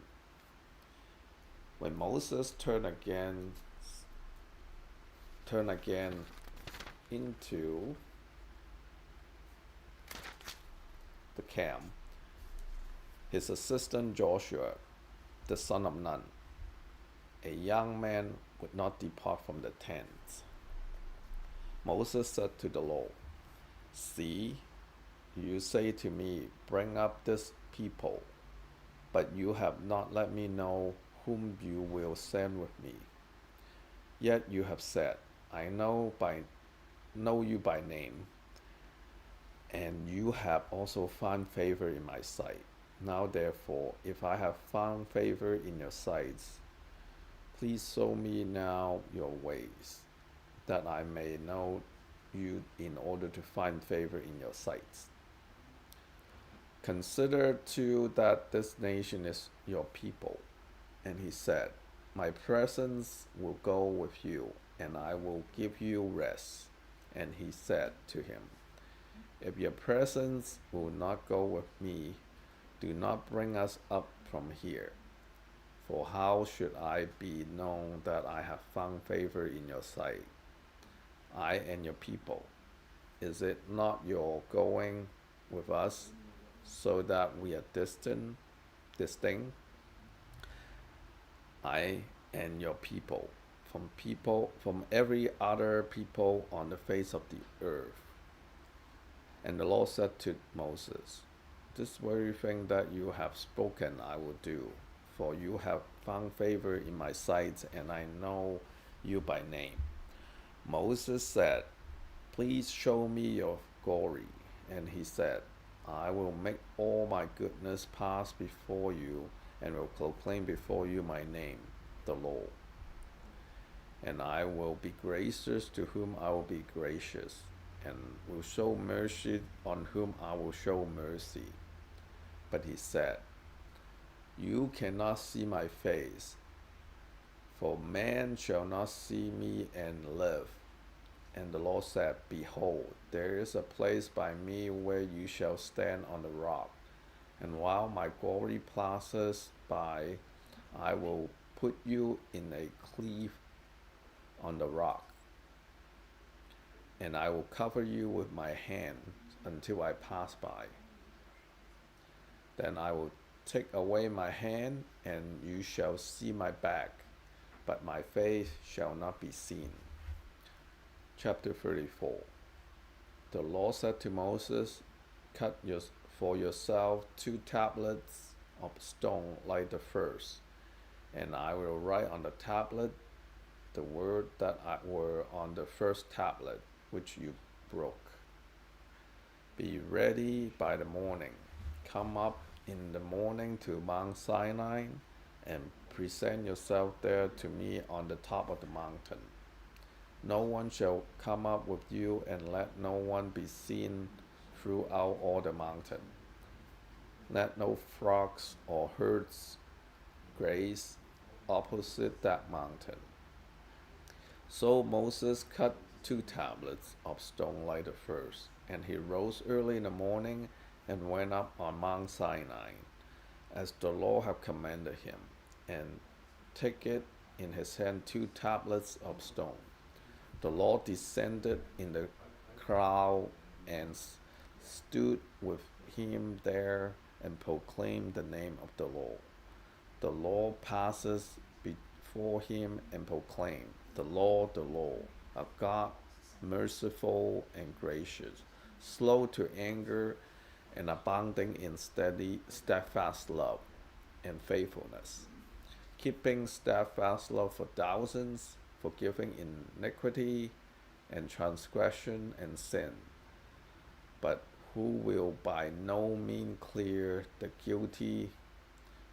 When Moses turned again into the camp, his assistant Joshua, the son of Nun, a young man, would not depart from the tents. Moses said to the Lord, See, you say to me, Bring up this people, but you have not let me know whom you will send with me. Yet you have said, I know you by name, and you have also found favor in my sight. Now therefore, if I have found favor in your sights, please show me now your ways, that I may know you in order to find favor in your sights. Consider too that this nation is your people. And he said, my presence will go with you, and I will give you rest. And he said to him, if your presence will not go with me, do not bring us up from here. For how should I be known that I have found favor in your sight, I and your people? Is it not your going with us, so that we are distinct, I and your people, from every other people on the face of the earth? And the Lord said to Moses, this very thing that you have spoken I will do, for you have found favor in my sight, and I know you by name. Moses said, please show me your glory. And he said, I will make all my goodness pass before you, and will proclaim before you my name, the Lord. And I will be gracious to whom I will be gracious, and will show mercy on whom I will show mercy. But he said, you cannot see my face, for man shall not see me and live. And the Lord said, behold, there is a place by me where you shall stand on the rock, and while my glory passes by, I will put you in a cleft on the rock, and I will cover you with my hand until I pass by. Then I will take away my hand, and you shall see my back, but my face shall not be seen. Chapter 34. The Lord said to Moses, cut for yourself 2 tablets of stone like the first, and I will write on the tablet the word that were on the first tablet, which you broke. Be ready by the morning. Come up in the morning to Mount Sinai, and present yourself there to me on the top of the mountain. No one shall come up with you, and let no one be seen throughout all the mountain. Let no flocks or herds graze opposite that mountain. So Moses cut 2 tablets of stone like the first, and he rose early in the morning and went up on Mount Sinai, as the Lord had commanded him, and took it in his hand 2 tablets of stone. The Lord descended in the cloud and stood with him there, and proclaimed the name of the Lord. The Lord passes before him and proclaimed, the Lord, a God merciful and gracious, slow to anger, and abounding in steadfast love and faithfulness, keeping steadfast love for thousands, forgiving iniquity and transgression and sin, but who will by no means clear the guilty,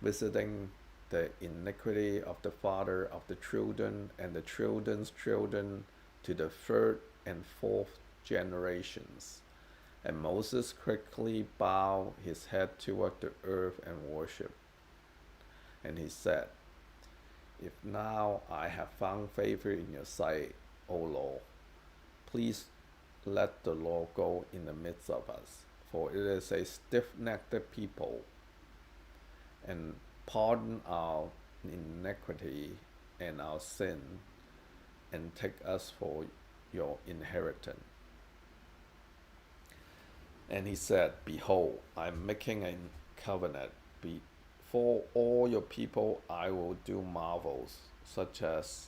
visiting the iniquity of the father of the children and the children's children to the 3rd and 4th generations. And Moses quickly bowed his head toward the earth and worshipped. And he said, if now I have found favor in your sight, O Lord, please let the Lord go in the midst of us, for it is a stiff-necked people, and pardon our iniquity and our sin, and take us for your inheritance. And he said, behold, I am making a covenant. Before all your people I will do marvels, such as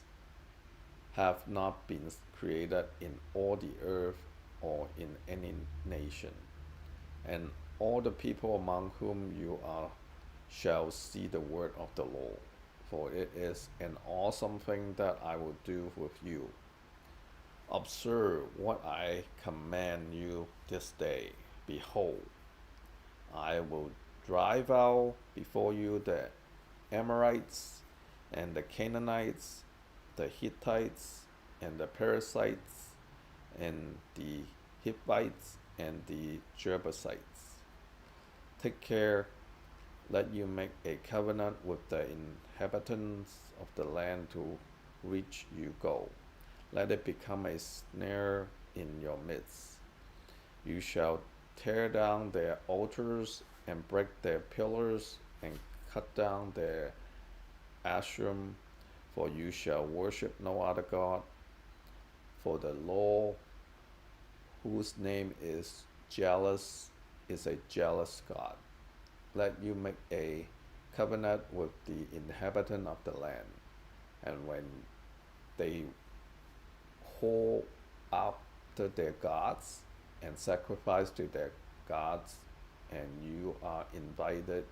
have not been created in all the earth or in any nation. And all the people among whom you are shall see the word of the Lord, for it is an awesome thing that I will do with you. Observe what I command you this day. Behold, I will drive out before you the Amorites and the Canaanites, the Hittites and the Perizzites and the Hivites and the Jebusites. Take care, let you make a covenant with the inhabitants of the land to which you go. Let it become a snare in your midst. You shall tear down their altars and break their pillars and cut down their Asherim, for you shall worship no other God. For the Lord, whose name is jealous, is a jealous God. Let you make a covenant with the inhabitant of the land, and when they whore after their gods and sacrifice to their gods, and you are invited,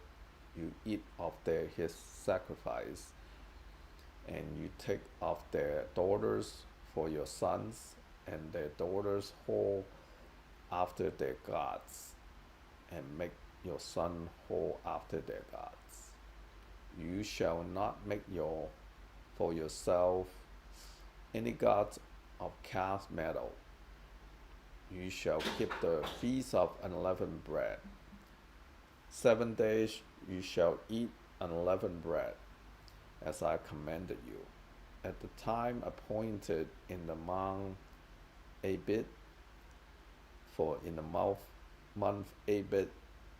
you eat of his sacrifice, and you take of their daughters for your sons, and their daughters whore after their gods, and make your son whore after their gods. You shall not make for yourself any gods of cast metal. You shall keep the feast of unleavened bread. 7 days you shall eat unleavened bread, as I commanded you, at the time appointed in the month Abib, for in the month Abib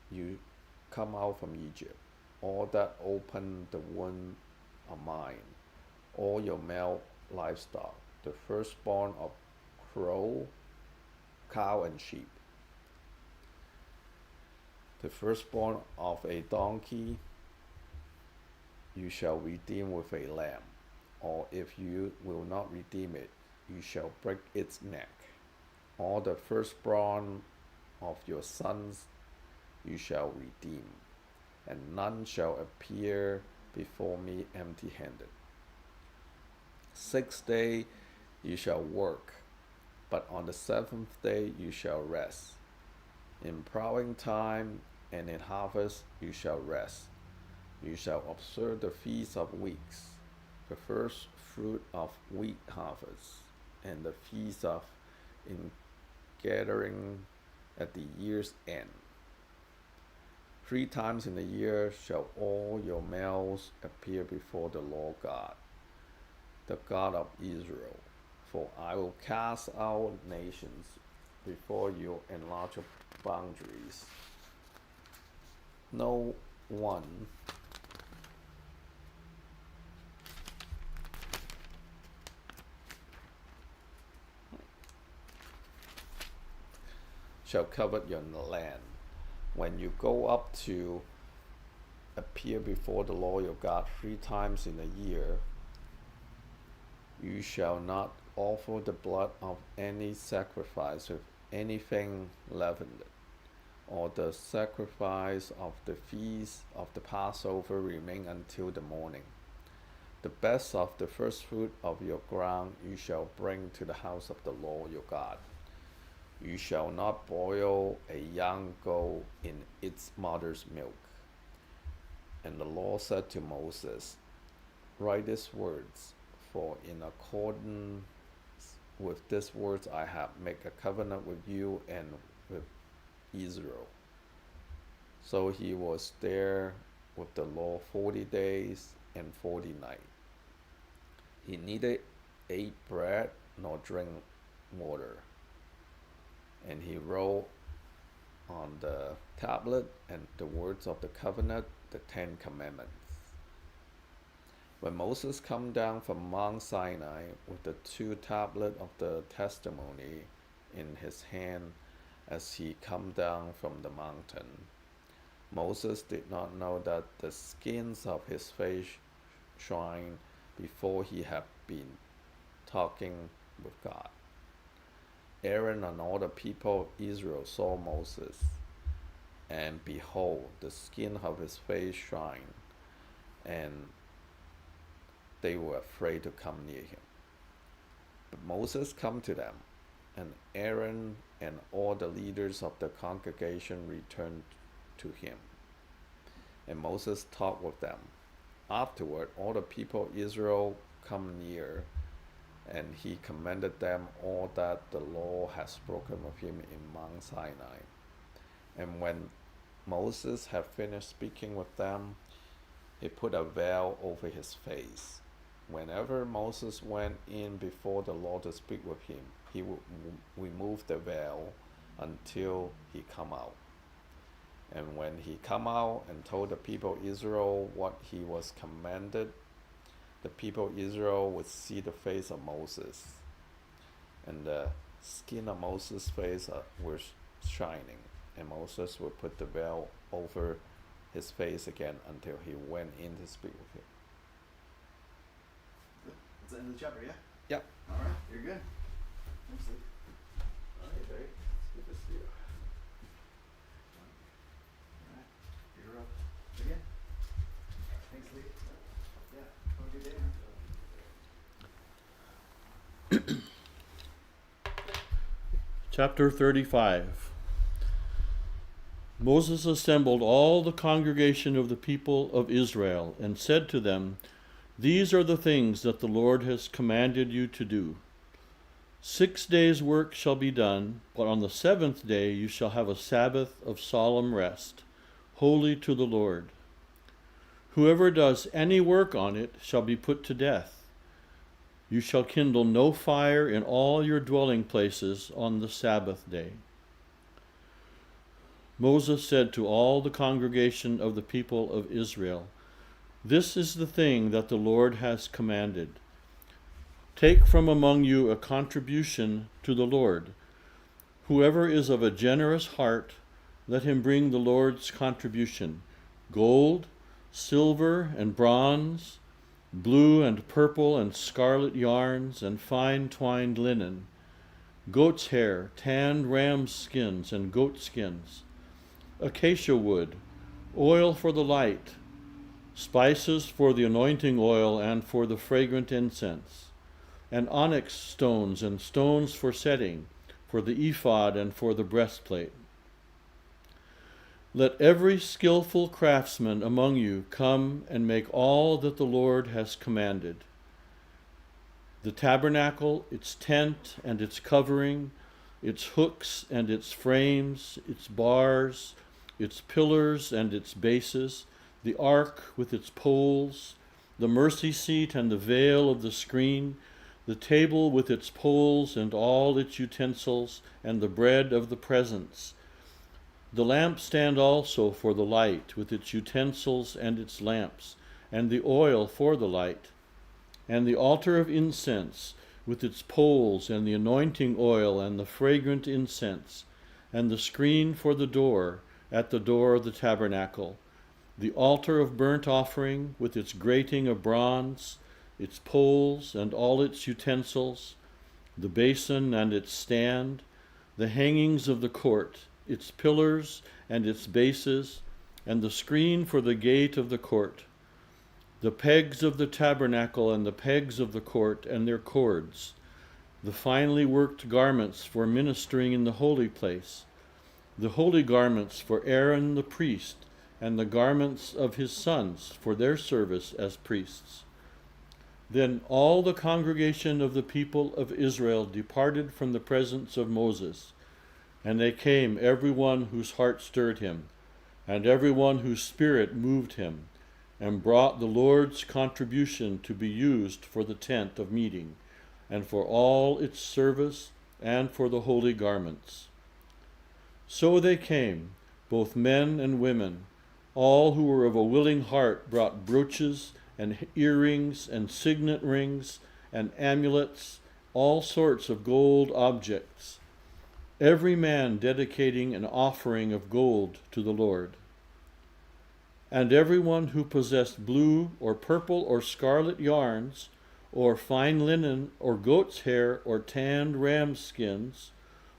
you come out from Egypt. All that open the womb are mine, all your male livestock, the firstborn of cow and sheep, the firstborn of a donkey you shall redeem with a lamb, or if you will not redeem it, you shall break its neck. All the firstborn of your sons you shall redeem, and none shall appear before me empty-handed. 6 days you shall work, but on the 7th day you shall rest. In plowing time and in harvest you shall rest. You shall observe the feast of weeks, the first fruit of wheat harvest, and the feast of ingathering at the year's end. 3 times in a year shall all your males appear before the Lord God, the God of Israel. For I will cast out nations before you and enlarge your boundaries. No one shall covet your land. When you go up to appear before the Lord your God 3 times in a year, you shall not offer the blood of any sacrifice with anything leavened, or the sacrifice of the feast of the Passover remain until the morning. The best of the first fruit of your ground you shall bring to the house of the Lord your God. You shall not boil a young goat in its mother's milk. And the Lord said to Moses, write these words, for in accordance with these words I have made a covenant with you and with Israel. So he was there with the Lord 40 days and 40 nights. He neither ate bread nor drank water. And he wrote on the tablet and the words of the covenant, the 10 Commandments. When Moses come down from Mount Sinai with the 2 tablets of the testimony in his hand as he come down from the mountain, Moses did not know that the skins of his face shine before he had been talking with God. Aaron and all the people of Israel saw Moses, and behold, the skin of his face shined, and they were afraid to come near him. But Moses come to them, and Aaron and all the leaders of the congregation returned to him. And Moses talked with them. Afterward, all the people of Israel come near, and he commanded them all that the Lord had spoken with him in Mount Sinai. And when Moses had finished speaking with them, he put a veil over his face. Whenever Moses went in before the Lord to speak with him, he would remove the veil until he come out. And when he come out and told the people of Israel what he was commanded, the people of Israel would see the face of Moses, and the skin of Moses' face was shining, and Moses would put the veil over his face again until he went in to speak with him. That's the end of the chapter, yeah? Yep. All right, you're good. Thanks, Lee. All right, Barry. It's good to see you. All right, you're up again. Thanks, Lee. Yeah, have a good day, man. Chapter 35. Moses assembled all the congregation of the people of Israel and said to them, "These are the things that the Lord has commanded you to do. 6 days' work shall be done, but on the 7th day you shall have a Sabbath of solemn rest, holy to the Lord. Whoever does any work on it shall be put to death. You shall kindle no fire in all your dwelling places on the Sabbath day." Moses said to all the congregation of the people of Israel, "This is the thing that the Lord has commanded. Take from among you a contribution to the Lord. Whoever is of a generous heart, let him bring the Lord's contribution: gold, silver, and bronze, blue and purple and scarlet yarns, and fine twined linen, goat's hair, tanned ram's skins and goat skins, acacia wood, oil for the light, spices for the anointing oil and for the fragrant incense, and onyx stones and stones for setting, for the ephod and for the breastplate. Let every skillful craftsman among you come and make all that the Lord has commanded: the tabernacle, its tent and its covering, its hooks and its frames, its bars, its pillars and its bases, the ark with its poles, the mercy seat and the veil of the screen, the table with its poles and all its utensils, and the bread of the presence, the lampstand also for the light, with its utensils and its lamps, and the oil for the light, and the altar of incense, with its poles, and the anointing oil, and the fragrant incense, and the screen for the door, at the door of the tabernacle, the altar of burnt offering, with its grating of bronze, its poles, and all its utensils, the basin and its stand, the hangings of the court, its pillars and its bases, and the screen for the gate of the court, the pegs of the tabernacle and the pegs of the court and their cords, the finely worked garments for ministering in the holy place, the holy garments for Aaron the priest, and the garments of his sons for their service as priests. Then all the congregation of the people of Israel departed from the presence of Moses, and they came, every one whose heart stirred him, and every one whose spirit moved him, and brought the Lord's contribution to be used for the tent of meeting, and for all its service, and for the holy garments. So they came, both men and women. All who were of a willing heart brought brooches and earrings and signet rings and amulets, all sorts of gold objects, every man dedicating an offering of gold to the Lord. And everyone who possessed blue or purple or scarlet yarns, or fine linen, or goat's hair, or tanned ram skins,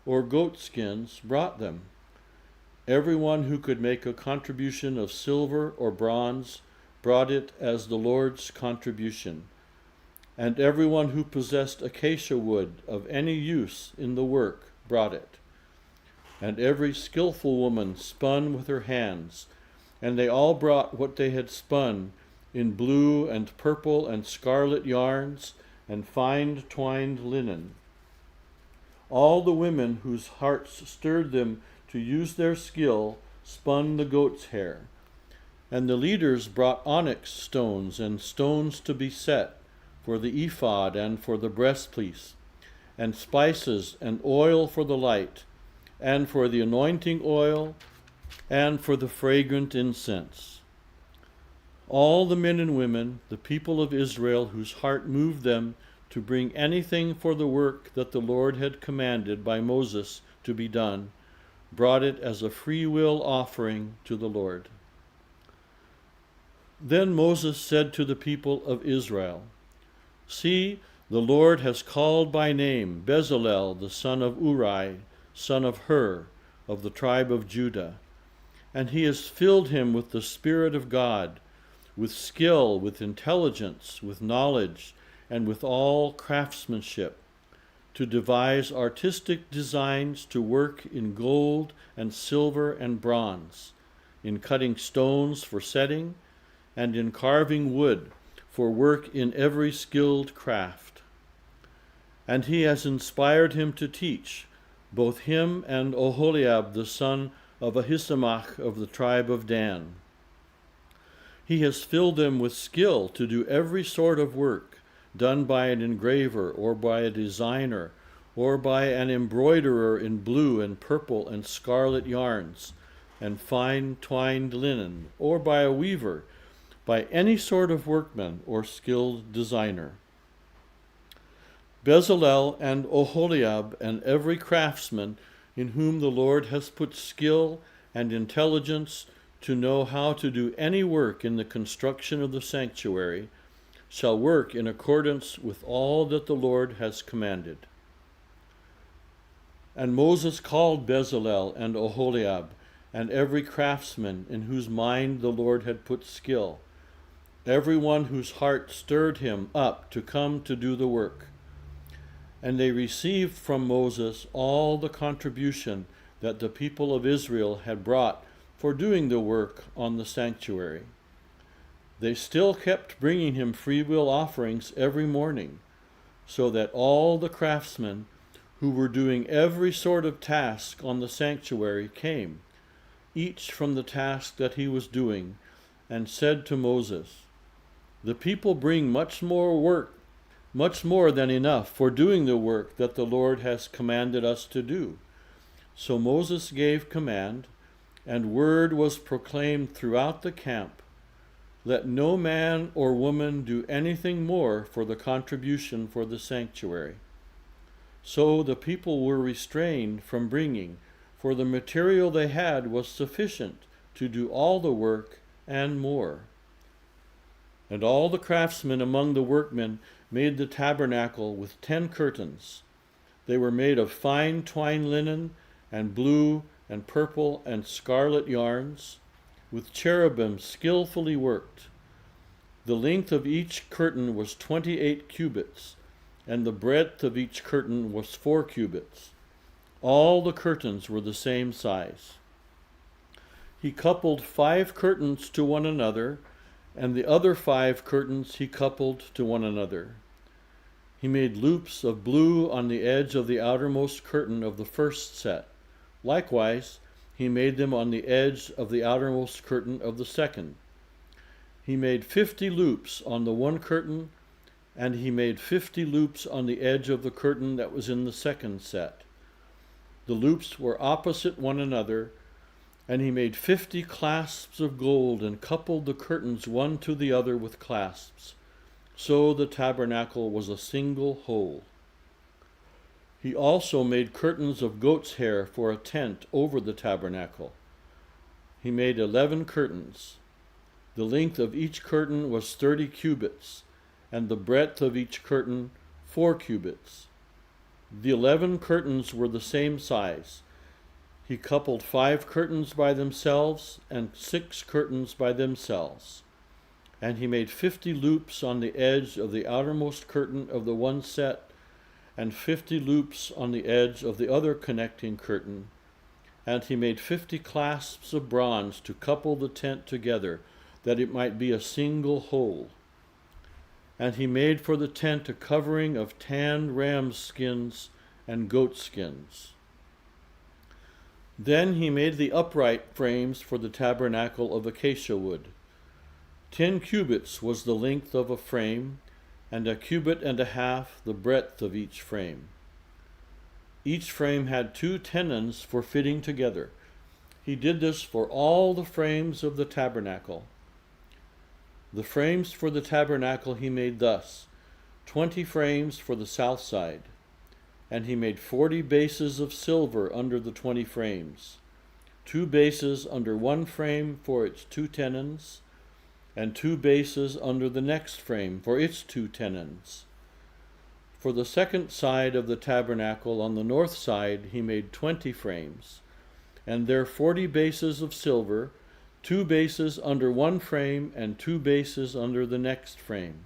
or goat skins, brought them. Everyone who could make a contribution of silver or bronze brought it as the Lord's contribution. And everyone who possessed acacia wood of any use in the work brought it. And every skillful woman spun with her hands, And they all brought what they had spun in blue and purple and scarlet yarns and fine twined linen. All the women whose hearts stirred them to use their skill spun the goat's hair. And the leaders brought onyx stones and stones to be set for the ephod and for the breastpiece, and spices and oil for the light, and for the anointing oil, and for the fragrant incense. All the men and women, the people of Israel, whose heart moved them to bring anything for the work that the Lord had commanded by Moses to be done, brought it as a free will offering to the Lord. Then Moses said to the people of Israel, "See, the Lord has called by name Bezalel the son of Uri, son of Hur, of the tribe of Judah, and he has filled him with the Spirit of God, with skill, with intelligence, with knowledge, and with all craftsmanship, to devise artistic designs, to work in gold and silver and bronze, in cutting stones for setting, and in carving wood, for work in every skilled craft. And he has inspired him to teach, both him and Oholiab the son of Ahisamach of the tribe of Dan. He has filled them with skill to do every sort of work done by an engraver or by a designer or by an embroiderer in blue and purple and scarlet yarns and fine twined linen, or by a weaver, by any sort of workman or skilled designer. Bezalel and Oholiab and every craftsman in whom the Lord has put skill and intelligence to know how to do any work in the construction of the sanctuary shall work in accordance with all that the Lord has commanded." And Moses called Bezalel and Oholiab and every craftsman in whose mind the Lord had put skill, every one whose heart stirred him up to come to do the work. And they received from Moses all the contribution that the people of Israel had brought for doing the work on the sanctuary. They still kept bringing him freewill offerings every morning, so that all the craftsmen who were doing every sort of task on the sanctuary came, each from the task that he was doing, and said to Moses, "The people bring much more than enough for doing the work that the Lord has commanded us to do." So Moses gave command, and word was proclaimed throughout the camp, "Let no man or woman do anything more for the contribution for the sanctuary." So the people were restrained from bringing, for the material they had was sufficient to do all the work and more. And all the craftsmen among the workmen made the tabernacle with 10 curtains. They were made of fine twined linen and blue and purple and scarlet yarns, with cherubim skillfully worked. The length of each curtain was 28 cubits, and the breadth of each curtain was 4 cubits. All the curtains were the same size. He coupled 5 curtains to one another, and the other 5 curtains he coupled to one another. He made loops of blue on the edge of the outermost curtain of the first set. Likewise, he made them on the edge of the outermost curtain of the second. He made 50 loops on the one curtain, and he made 50 loops on the edge of the curtain that was in the second set. The loops were opposite one another, and he made 50 clasps of gold and coupled the curtains one to the other with clasps. So the tabernacle was a single whole. He also made curtains of goat's hair for a tent over the tabernacle. He made 11 curtains. The length of each curtain was 30 cubits, and the breadth of each curtain 4 cubits. The 11 curtains were the same size. He coupled 5 curtains by themselves and 6 curtains by themselves. And he made 50 loops on the edge of the outermost curtain of the one set, and 50 loops on the edge of the other connecting curtain. And he made 50 clasps of bronze to couple the tent together, that it might be a single whole. And he made for the tent a covering of tanned ram skins and goat skins. Then he made the upright frames for the tabernacle of acacia wood. 10 cubits was the length of a frame, and 1.5 cubits the breadth of each frame. Each frame had 2 tenons for fitting together. He did this for all the frames of the tabernacle. The frames for the tabernacle he made thus: 20 frames for the south side, and he made 40 bases of silver under the 20 frames, 2 bases under one frame for its 2 tenons, and 2 bases under the next frame for its 2 tenons. For the second side of the tabernacle on the north side he made 20 frames, and there 40 bases of silver, 2 bases under one frame and 2 bases under the next frame.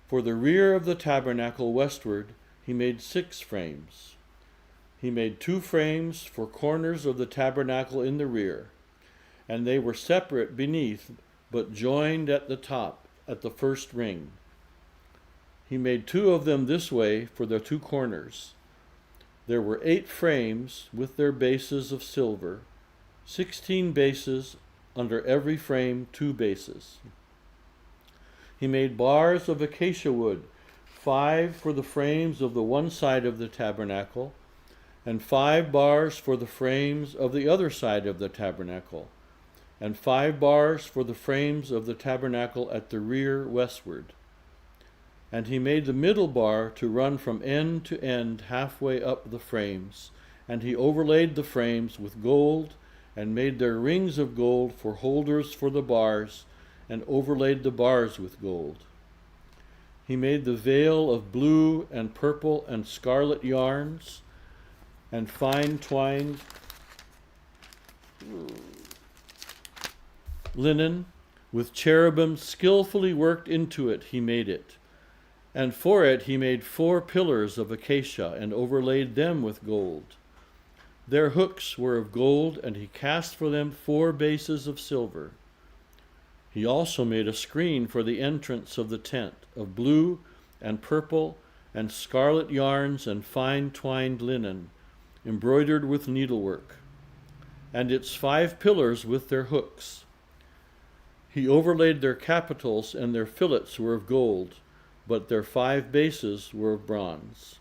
For the rear of the tabernacle westward he made 6 frames. He made 2 frames for corners of the tabernacle in the rear, and they were separate beneath, but joined at the top, at the first ring. He made 2 of them this way for the 2 corners. There were 8 frames with their bases of silver, 16 bases, under every frame 2 bases. He made bars of acacia wood, 5 for the frames of the one side of the tabernacle, and 5 bars for the frames of the other side of the tabernacle, and 5 bars for the frames of the tabernacle at the rear westward. And he made the middle bar to run from end to end halfway up the frames, and he overlaid the frames with gold, and made their rings of gold for holders for the bars, and overlaid the bars with gold. He made the veil of blue and purple and scarlet yarns, and fine twined linen, with cherubim skillfully worked into it he made it. And for it he made 4 pillars of acacia, and overlaid them with gold. Their hooks were of gold, and he cast for them 4 bases of silver. He also made a screen for the entrance of the tent, of blue and purple and scarlet yarns and fine twined linen, embroidered with needlework, and its 5 pillars with their hooks. He overlaid their capitals, and their fillets were of gold, but their 5 bases were of bronze.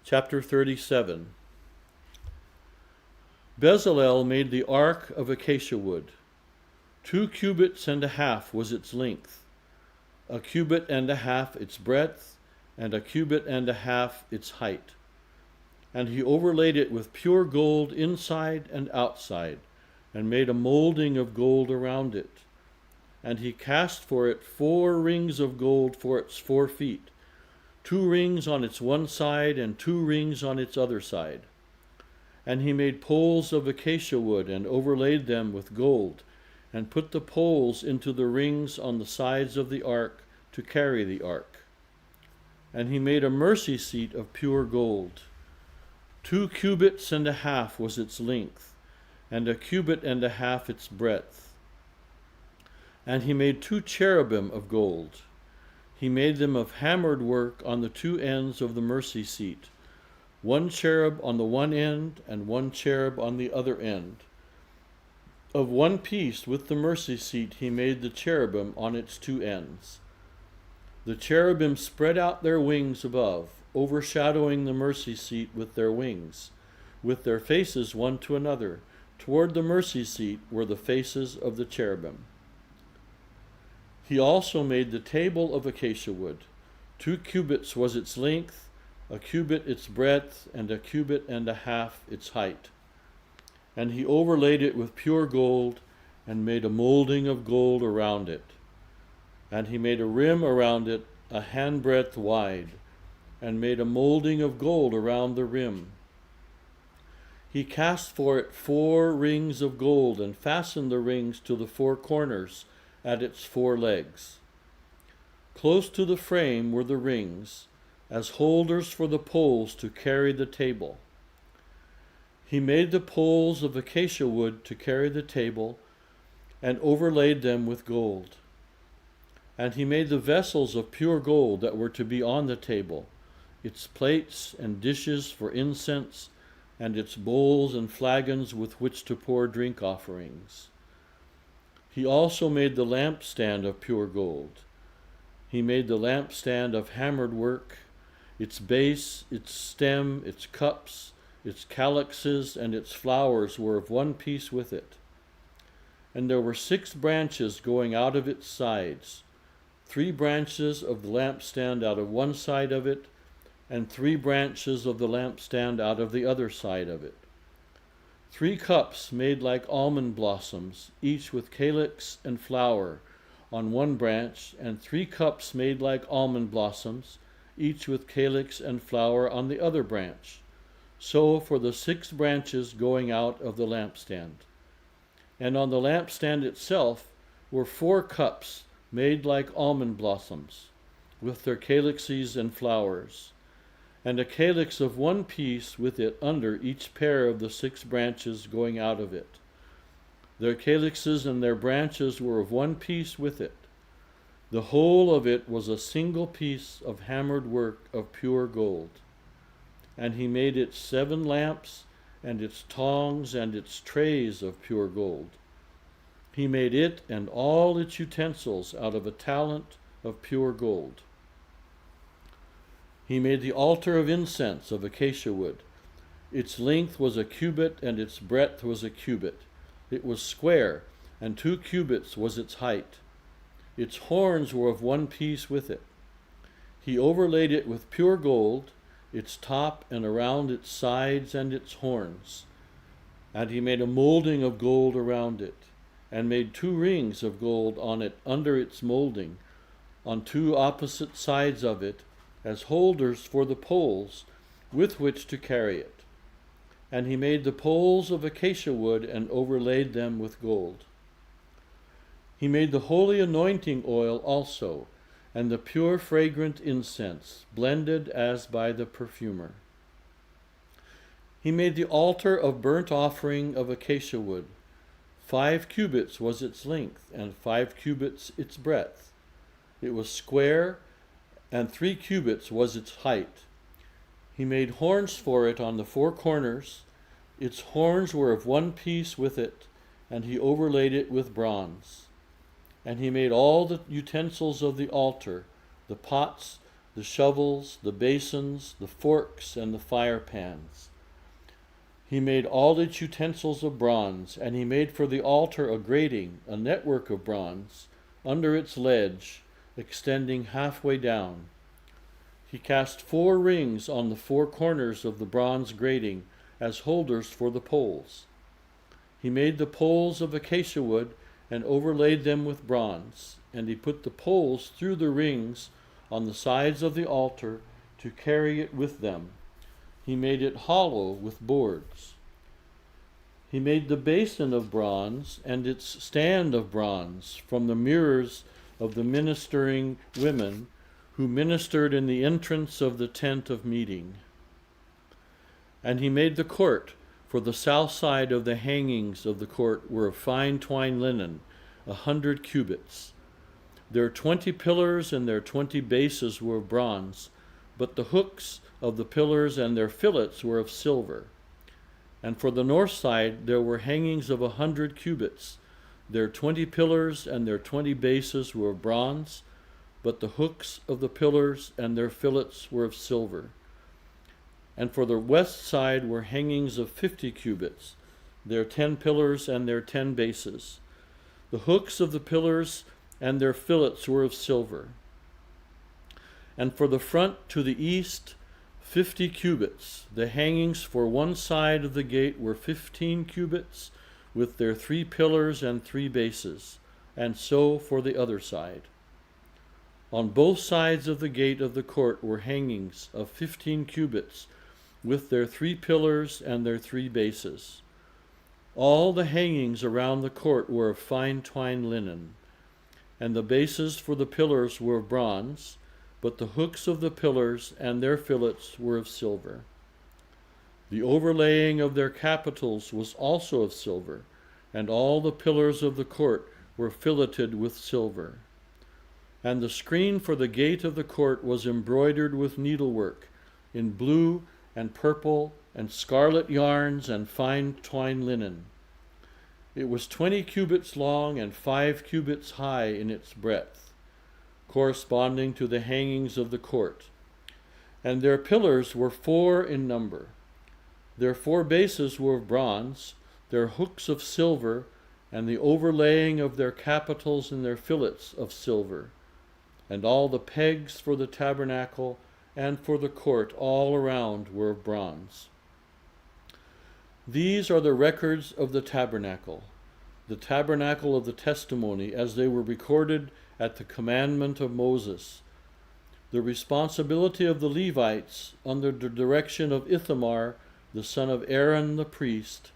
Chapter 37. Bezalel made the ark of acacia wood. 2 cubits and a half was its length, 1.5 cubits its breadth, and 1.5 cubits its height. And he overlaid it with pure gold inside and outside, and made a molding of gold around it. And he cast for it 4 rings of gold for its 4 feet, 2 rings on its one side and 2 rings on its other side. And he made poles of acacia wood, and overlaid them with gold, and put the poles into the rings on the sides of the ark to carry the ark. And he made a mercy seat of pure gold. 2.5 cubits was its length, and 1.5 cubits its breadth. And he made 2 cherubim of gold. He made them of hammered work on the 2 ends of the mercy seat, 1 cherub on the one end, and 1 cherub on the other end. Of one piece with the mercy seat he made the cherubim on its 2 ends. The cherubim spread out their wings above, overshadowing the mercy seat with their wings, with their faces one to another. Toward the mercy seat were the faces of the cherubim. He also made the table of acacia wood. 2 cubits was its length, 1 cubit its breadth, and 1.5 cubits its height. And he overlaid it with pure gold, and made a molding of gold around it. And he made a rim around it 1 handbreadth wide, and made a molding of gold around the rim. He cast for it 4 rings of gold, and fastened the rings to the 4 corners at its 4 legs. Close to the frame were the rings, as holders for the poles to carry the table. He made the poles of acacia wood to carry the table, and overlaid them with gold. And he made the vessels of pure gold that were to be on the table, its plates and dishes for incense, and its bowls and flagons with which to pour drink offerings. He also made the lampstand of pure gold. He made the lampstand of hammered work, its base, its stem, its cups, its calyxes, and its flowers were of one piece with it. And there were 6 branches going out of its sides, 3 branches of the lampstand out of one side of it, and 3 branches of the lampstand out of the other side of it. 3 cups made like almond blossoms, each with calyx and flower on one branch, and 3 cups made like almond blossoms, each with calyx and flower on the other branch. So for the 6 branches going out of the lampstand. And on the lampstand itself were 4 cups made like almond blossoms, with their calyxes and flowers, and a calyx of one piece with it under each pair of the 6 branches going out of it. Their calyxes and their branches were of one piece with it. The whole of it was a single piece of hammered work of pure gold. And he made its 7 lamps, and its tongs, and its trays of pure gold. He made it and all its utensils out of a talent of pure gold. He made the altar of incense of acacia wood. Its length was a cubit, and its breadth was a cubit. It was square, and 2 cubits was its height. Its horns were of one piece with it. He overlaid it with pure gold, its top and around its sides and its horns. And he made a molding of gold around it, and made 2 rings of gold on it under its molding, on 2 opposite sides of it, as holders for the poles with which to carry it. And he made the poles of acacia wood and overlaid them with gold. He made the holy anointing oil also, and the pure fragrant incense, blended as by the perfumer. He made the altar of burnt offering of acacia wood. 5 cubits was its length, and 5 cubits its breadth. It was square, and 3 cubits was its height. He made horns for it on the 4 corners. Its horns were of one piece with it, and he overlaid it with bronze. And he made all the utensils of the altar, the pots, the shovels, the basins, the forks, and the fire pans. He made all its utensils of bronze, and he made for the altar a grating, a network of bronze, under its ledge, extending halfway down. He cast 4 rings on the 4 corners of the bronze grating as holders for the poles. He made the poles of acacia wood and overlaid them with bronze, and he put the poles through the rings on the sides of the altar to carry it with them. He made it hollow with boards. He made the basin of bronze and its stand of bronze from the mirrors of the ministering women who ministered in the entrance of the tent of meeting. And he made the court. For the south side of the hangings of the court were of fine twined linen, 100 cubits. Their 20 pillars and their 20 bases were of bronze, but the hooks of the pillars and their fillets were of silver. And for the north side there were hangings of 100 cubits. Their 20 pillars and their 20 bases were of bronze, but the hooks of the pillars and their fillets were of silver. And for the west side were hangings of 50 cubits, their 10 pillars and their 10 bases. The hooks of the pillars and their fillets were of silver. And for the front to the east, 50 cubits. The hangings for one side of the gate were 15 cubits, with their 3 pillars and 3 bases, and so for the other side. On both sides of the gate of the court were hangings of 15 cubits, with their 3 pillars and their 3 bases. All the hangings around the court were of fine twined linen, and the bases for the pillars were of bronze, but the hooks of the pillars and their fillets were of silver. The overlaying of their capitals was also of silver, and all the pillars of the court were filleted with silver. And the screen for the gate of the court was embroidered with needlework in blue and purple and scarlet yarns and fine twined linen. It was 20 cubits long and 5 cubits high in its breadth, corresponding to the hangings of the court. And their pillars were 4 in number. Their 4 bases were of bronze, their hooks of silver, and the overlaying of their capitals and their fillets of silver. And all the pegs for the tabernacle and for the court all around were of bronze. These are the records of the tabernacle of the testimony, as they were recorded at the commandment of Moses. The responsibility of the Levites, under the direction of Ithamar, the son of Aaron the priest.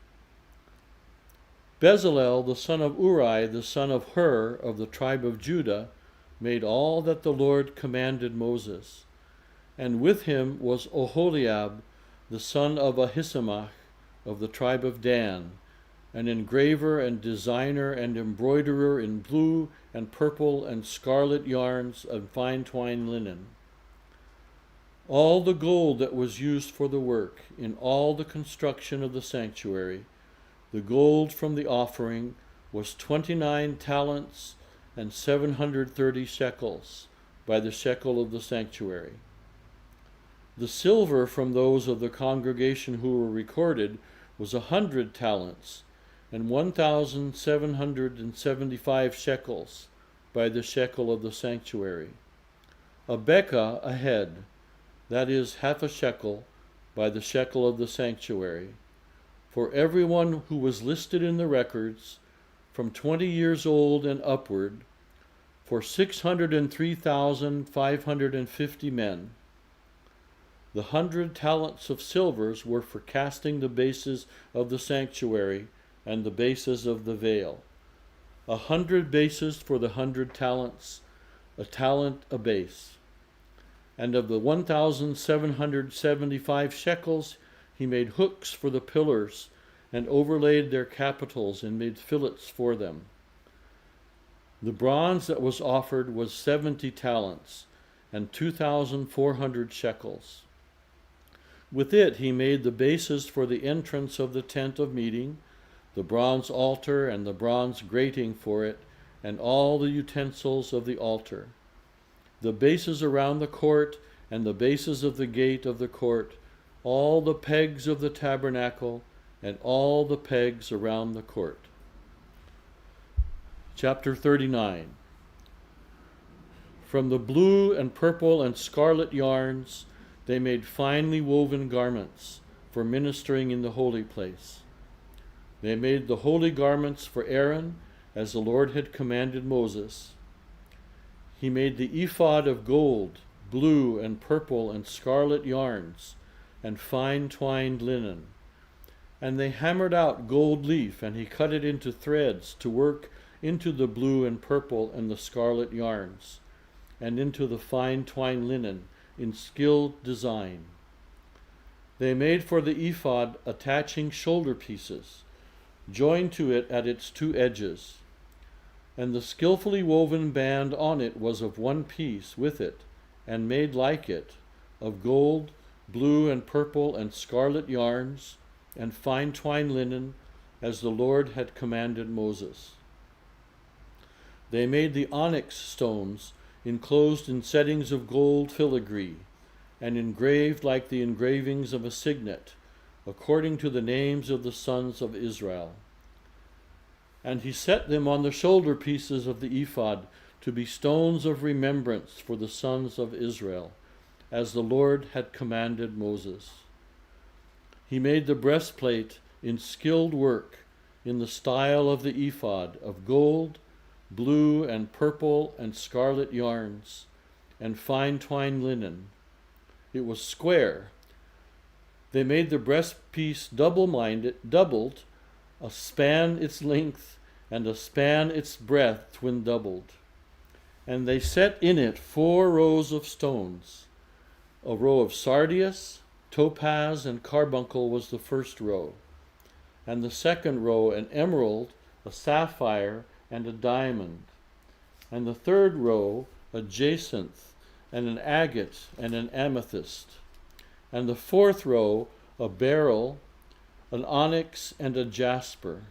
Bezalel, the son of Uri, the son of Hur, of the tribe of Judah, made all that the Lord commanded Moses. And with him was Oholiab, the son of Ahisamach, of the tribe of Dan, an engraver and designer and embroiderer in blue and purple and scarlet yarns and fine twined linen. All the gold that was used for the work in all the construction of the sanctuary, the gold from the offering, was 29 talents and 730 shekels by the shekel of the sanctuary. The silver from those of the congregation who were recorded was 100 talents and 1,775 shekels by the shekel of the sanctuary. A bekah a head, that is half a shekel, by the shekel of the sanctuary, for everyone who was listed in the records, from 20 years old and upward, for 603,550 men. The 100 talents of silvers were for casting the bases of the sanctuary and the bases of the veil. 100 bases for the 100 talents, a talent a base. And of the 1,775 shekels, he made hooks for the pillars and overlaid their capitals and made fillets for them. The bronze that was offered was 70 talents and 2,400 shekels. With it he made the bases for the entrance of the tent of meeting, the bronze altar and the bronze grating for it, and all the utensils of the altar. The bases around the court and the bases of the gate of the court, all the pegs of the tabernacle, and all the pegs around the court. Chapter 39. From the blue and purple and scarlet yarns they made finely woven garments for ministering in the holy place. They made the holy garments for Aaron, as the Lord had commanded Moses. He made the ephod of gold, blue and purple and scarlet yarns, and fine twined linen. And they hammered out gold leaf, and he cut it into threads to work into the blue and purple and the scarlet yarns, and into the fine twined linen in skilled design. They made for the ephod attaching shoulder pieces, joined to it at its 2 edges. And the skillfully woven band on it was of one piece with it, and made like it, of gold, blue and purple and scarlet yarns, and fine twined linen, as the Lord had commanded Moses. They made the onyx stones, enclosed in settings of gold filigree, and engraved like the engravings of a signet, according to the names of the sons of Israel. And he set them on the shoulder pieces of the ephod to be stones of remembrance for the sons of Israel, as the Lord had commanded Moses. He made the breastplate in skilled work, in the style of the ephod, of gold, blue and purple and scarlet yarns, and fine twined linen. It was square. They made the breastpiece doubled, a span its length, and a span its breadth twin doubled. And they set in it 4 rows of stones, a row of sardius, topaz and carbuncle was the first row, and the second row an emerald, a sapphire, and a diamond, and the third row a jacinth, and an agate, and an amethyst, and the fourth row a beryl, an onyx, and a jasper.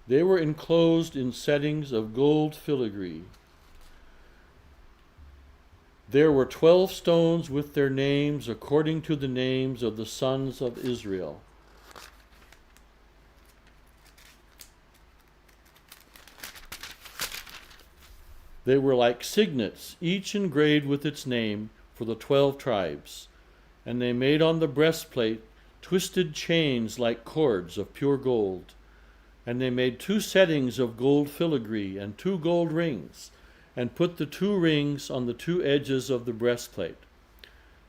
They were enclosed in settings of gold filigree. There were 12 stones with their names according to the names of the sons of Israel. They were like signets, each engraved with its name for the 12 tribes. And they made on the breastplate twisted chains like cords of pure gold. And they made 2 settings of gold filigree and 2 gold rings, and put the 2 rings on the 2 edges of the breastplate.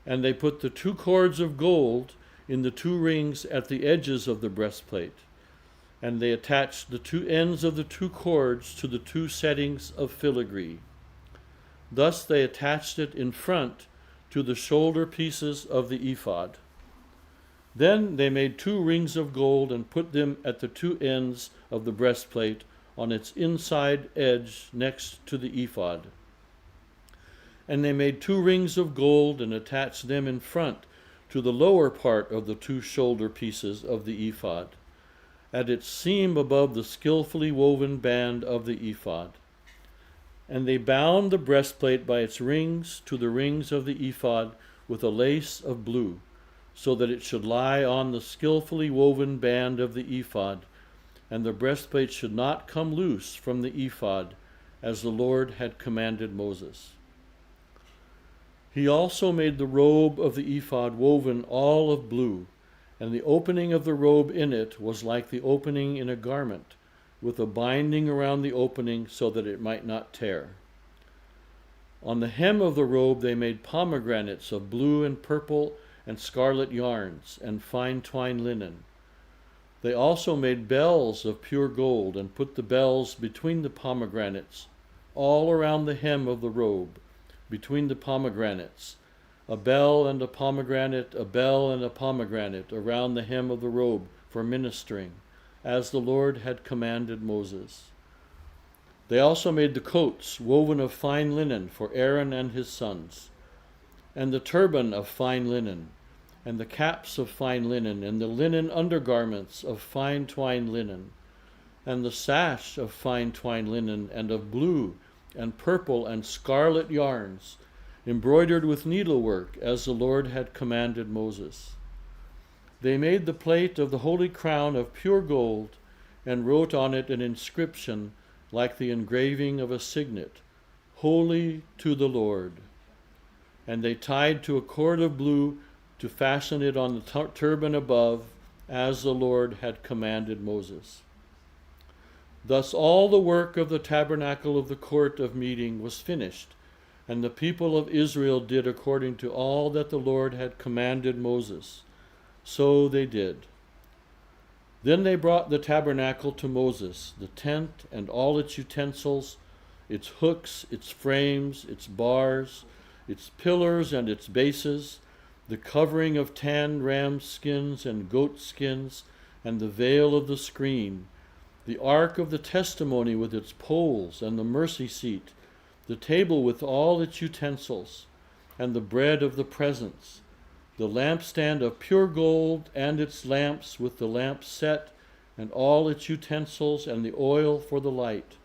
And they put the 2 cords of gold in the 2 rings at the edges of the breastplate. And they attached the 2 ends of the 2 cords to the 2 settings of filigree. Thus they attached it in front to the shoulder pieces of the ephod. Then they made 2 rings of gold and put them at the 2 ends of the breastplate on its inside edge next to the ephod. And they made 2 rings of gold and attached them in front to the lower part of the 2 shoulder pieces of the ephod, at its seam above the skillfully woven band of the ephod. And they bound the breastplate by its rings to the rings of the ephod with a lace of blue, so that it should lie on the skillfully woven band of the ephod, and the breastplate should not come loose from the ephod, as the Lord had commanded Moses. He also made the robe of the ephod woven all of blue, and the opening of the robe in it was like the opening in a garment, with a binding around the opening so that it might not tear. On the hem of the robe they made pomegranates of blue and purple and scarlet yarns, and fine twined linen. They also made bells of pure gold, and put the bells between the pomegranates, all around the hem of the robe, between the pomegranates, a bell and a pomegranate, a bell and a pomegranate, around the hem of the robe for ministering, as the Lord had commanded Moses. They also made the coats woven of fine linen for Aaron and his sons, and the turban of fine linen, and the caps of fine linen, and the linen undergarments of fine twined linen, and the sash of fine twined linen, and of blue and purple and scarlet yarns, embroidered with needlework, as the Lord had commanded Moses. They made the plate of the holy crown of pure gold, and wrote on it an inscription like the engraving of a signet, "Holy to the Lord." And they tied to a cord of blue to fasten it on the turban above, as the Lord had commanded Moses. Thus all the work of the tabernacle of the court of meeting was finished, and the people of Israel did according to all that the Lord had commanded Moses. So they did. Then they brought the tabernacle to Moses, the tent and all its utensils, its hooks, its frames, its bars, its pillars and its bases, the covering of tanned ram skins and goat skins, and the veil of the screen, the ark of the testimony with its poles, and the mercy seat, the table with all its utensils, and the bread of the presence, the lampstand of pure gold, and its lamps with the lamp set, and all its utensils, and the oil for the light,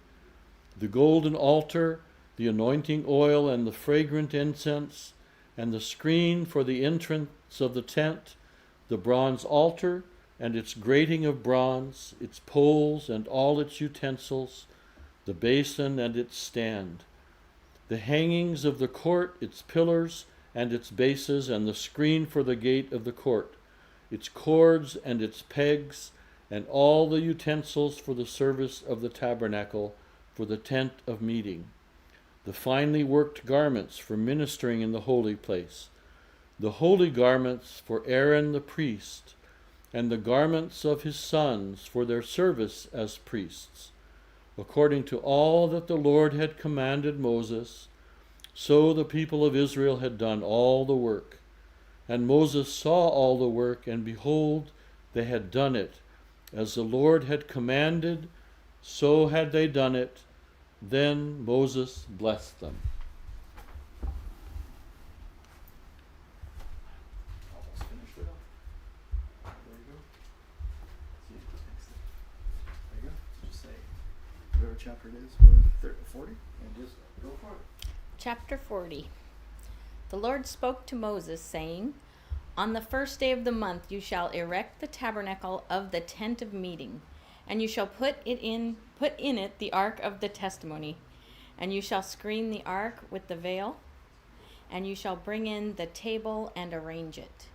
the golden altar, the anointing oil, and the fragrant incense, and the screen for the entrance of the tent, the bronze altar, and its grating of bronze, its poles, and all its utensils, the basin and its stand, the hangings of the court, its pillars, and its bases, and the screen for the gate of the court, its cords and its pegs, and all the utensils for the service of the tabernacle, for the tent of meeting, the finely worked garments for ministering in the holy place, the holy garments for Aaron the priest, and the garments of his sons for their service as priests, according to all that the Lord had commanded Moses. So the people of Israel had done all the work. And Moses saw all the work, and behold, they had done it. As the Lord had commanded, so had they done it. Then Moses blessed them. Almost finished it up. There you go. See, next step. There you go. Just say whatever chapter it is, 40, and just go for it. Chapter 40. The Lord spoke to Moses, saying, On the first day of the month you shall erect the tabernacle of the tent of meeting, and you shall put in it the ark of the testimony, and you shall screen the ark with the veil, and you shall bring in the table and arrange it.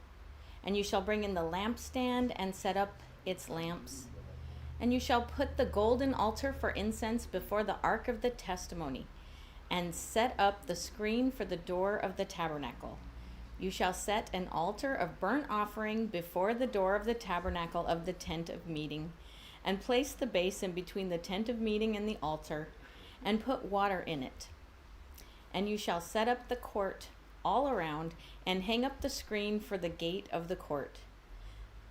And you shall bring in the lampstand and set up its lamps. And you shall put the golden altar for incense before the ark of the testimony, and set up the screen for the door of the tabernacle. You shall set an altar of burnt offering before the door of the tabernacle of the tent of meeting, and place the basin between the tent of meeting and the altar, and put water in it. And you shall set up the court all around, and hang up the screen for the gate of the court.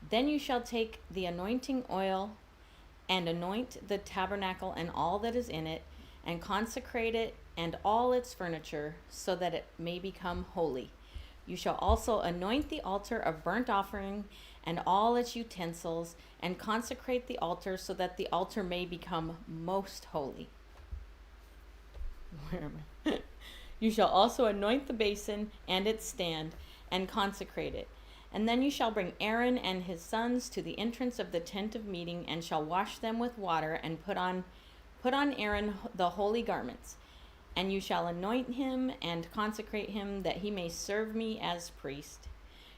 Then you shall take the anointing oil, and anoint the tabernacle and all that is in it, and consecrate it and all its furniture, so that it may become holy. You shall also anoint the altar of burnt offering and all its utensils, and consecrate the altar, so that the altar may become most holy. Where am I? You shall also anoint the basin and its stand, and consecrate it. And then you shall bring Aaron and his sons to the entrance of the tent of meeting, and shall wash them with water, and put on Aaron the holy garments. And you shall anoint him and consecrate him, that he may serve me as priest.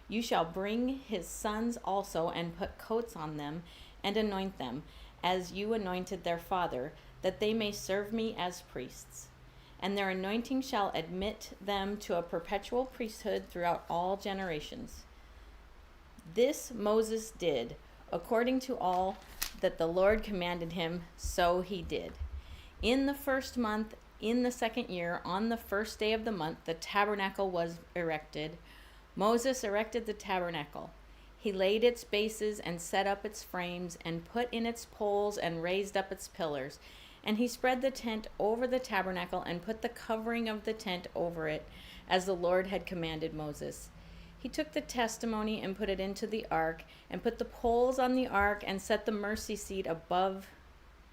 You shall bring his sons also, and put coats on them, and anoint them, as you anointed their father, that they may serve me as priests. And their anointing shall admit them to a perpetual priesthood throughout all generations. This Moses did, according to all that the Lord commanded him, so he did. In the first month, in the second year, on the first day of the month, the tabernacle was erected. Moses erected the tabernacle. He laid its bases and set up its frames, and put in its poles and raised up its pillars. And he spread the tent over the tabernacle, and put the covering of the tent over it, as the Lord had commanded Moses. He took the testimony and put it into the ark, and put the poles on the ark, and set the mercy seat above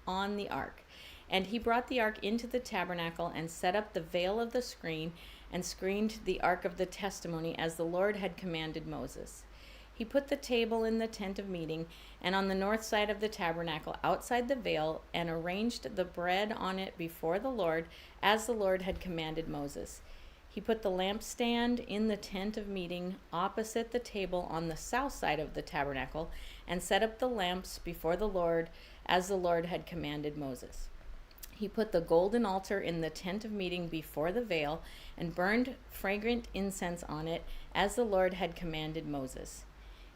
on the ark. And he brought the ark into the tabernacle, and set up the veil of the screen, and screened the ark of the testimony, as the Lord had commanded Moses. He put the table in the tent of meeting, and on the north side of the tabernacle, outside the veil, and arranged the bread on it before the Lord, as the Lord had commanded Moses. He put the lampstand in the tent of meeting, opposite the table on the south side of the tabernacle, and set up the lamps before the Lord, as the Lord had commanded Moses. He put the golden altar in the tent of meeting before the veil, and burned fragrant incense on it, as the Lord had commanded Moses.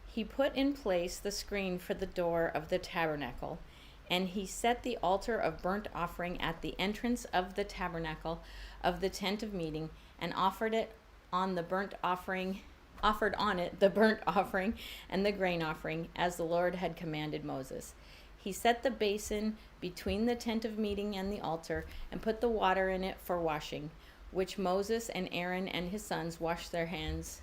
He put in place the screen for the door of the tabernacle, and he set the altar of burnt offering at the entrance of the tabernacle of the tent of meeting, and offered on it the burnt offering and the grain offering, as the Lord had commanded Moses. He set the basin between the tent of meeting and the altar, and put the water in it for washing, which Moses and Aaron and his sons washed their hands,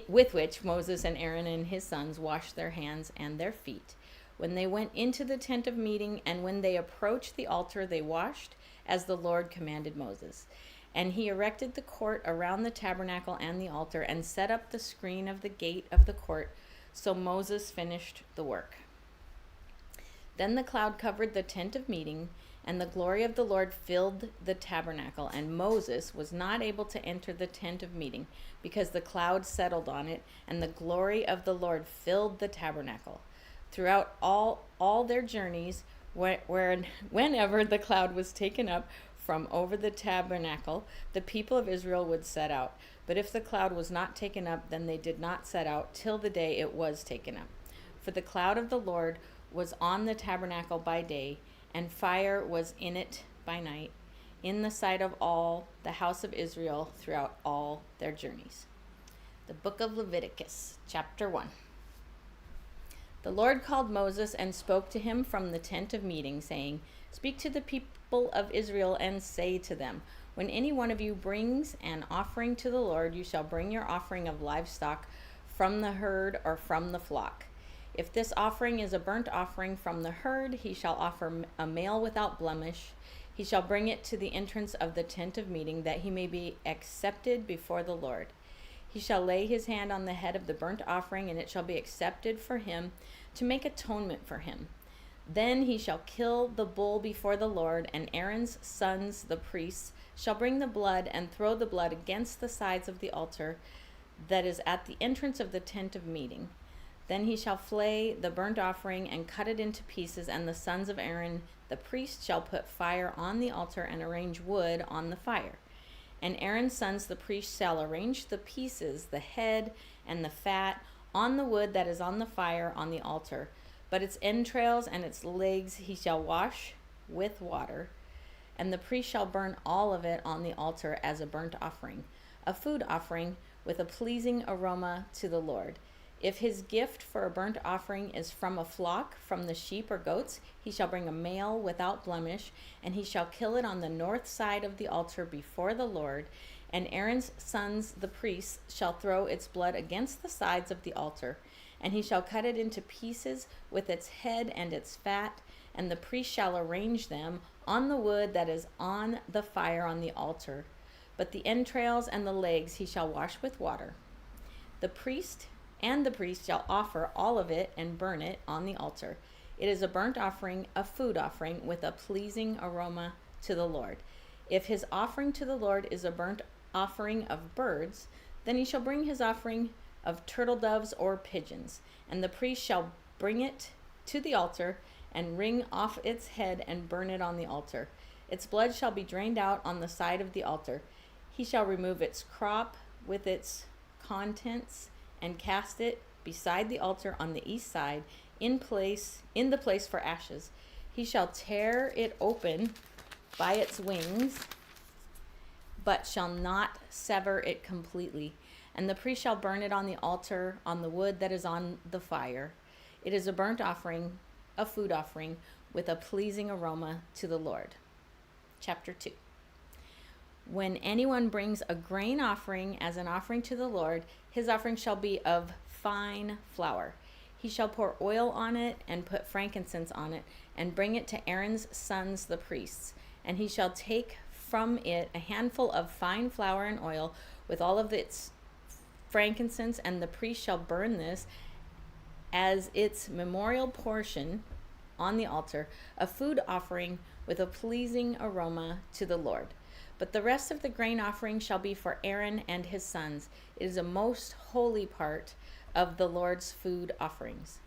with which Moses and Aaron and his sons washed their hands and their feet. When they went into the tent of meeting, and when they approached the altar, they washed, as the Lord commanded Moses. And he erected the court around the tabernacle and the altar, and set up the screen of the gate of the court. So Moses finished the work. Then the cloud covered the tent of meeting, and the glory of the Lord filled the tabernacle. And Moses was not able to enter the tent of meeting, because the cloud settled on it, and the glory of the Lord filled the tabernacle. Throughout all their journeys, whenever the cloud was taken up from over the tabernacle, the people of Israel would set out. But if the cloud was not taken up, then they did not set out till the day it was taken up. For the cloud of the Lord was on the tabernacle by day, and fire was in it by night, in the sight of all the house of Israel throughout all their journeys. The book of Leviticus, chapter 1. The Lord called Moses and spoke to him from the tent of meeting, saying, Speak to the people of Israel and say to them, When any one of you brings an offering to the Lord, you shall bring your offering of livestock from the herd or from the flock. If this offering is a burnt offering from the herd, he shall offer a male without blemish. He shall bring it to the entrance of the tent of meeting, that he may be accepted before the Lord. He shall lay his hand on the head of the burnt offering, and it shall be accepted for him to make atonement for him. Then he shall kill the bull before the Lord, and Aaron's sons, the priests, shall bring the blood and throw the blood against the sides of the altar that is at the entrance of the tent of meeting. Then he shall flay the burnt offering and cut it into pieces, and the sons of Aaron, the priest, shall put fire on the altar and arrange wood on the fire. And Aaron's sons, the priests, shall arrange the pieces, the head and the fat, on the wood that is on the fire on the altar. But its entrails and its legs he shall wash with water. And the priest shall burn all of it on the altar as a burnt offering, a food offering with a pleasing aroma to the Lord. If his gift for a burnt offering is from a flock, from the sheep or goats, he shall bring a male without blemish, and he shall kill it on the north side of the altar before the Lord. And Aaron's sons, the priests, shall throw its blood against the sides of the altar, and he shall cut it into pieces with its head and its fat, and the priest shall arrange them on the wood that is on the fire on the altar. But the entrails and the legs he shall wash with water. The priest shall offer all of it and burn it on the altar. It is a burnt offering, a food offering with a pleasing aroma to the Lord. If his offering to the Lord is a burnt offering of birds, then he shall bring his offering of turtle doves or pigeons, and the priest shall bring it to the altar and wring off its head and burn it on the altar. Its blood shall be drained out on the side of the altar. He shall remove its crop with its contents and cast it beside the altar on the east side, in the place for ashes. He shall tear it open by its wings, but shall not sever it completely. And the priest shall burn it on the altar on the wood that is on the fire. It is a burnt offering, a food offering, with a pleasing aroma to the Lord. Chapter 2. When anyone brings a grain offering as an offering to the Lord, his offering shall be of fine flour. He shall pour oil on it and put frankincense on it, and bring it to Aaron's sons the priests. And he shall take from it a handful of fine flour and oil with all of its frankincense, and the priest shall burn this as its memorial portion on the altar, a food offering with a pleasing aroma to the Lord. But the rest of the grain offering shall be for Aaron and his sons. It is a most holy part of the Lord's food offerings.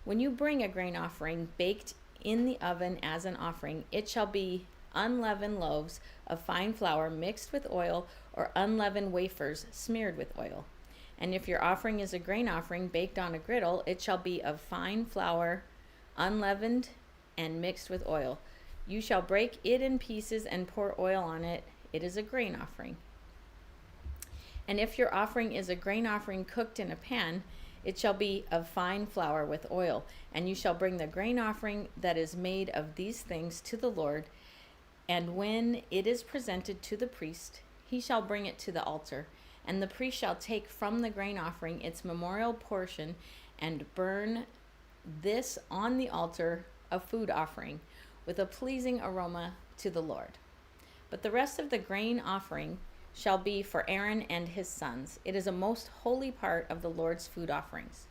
When you bring a grain offering baked in the oven as an offering, it shall be unleavened loaves of fine flour mixed with oil, or unleavened wafers smeared with oil. And if your offering is a grain offering baked on a griddle, it shall be of fine flour, unleavened and mixed with oil. You shall break it in pieces and pour oil on it. It is a grain offering. And if your offering is a grain offering cooked in a pan, it shall be of fine flour with oil. And you shall bring the grain offering that is made of these things to the Lord. And when it is presented to the priest, he shall bring it to the altar. And the priest shall take from the grain offering its memorial portion and burn this on the altar, a food offering, with a pleasing aroma to the Lord. But the rest of the grain offering shall be for Aaron and his sons. It is a most holy part of the Lord's food offerings.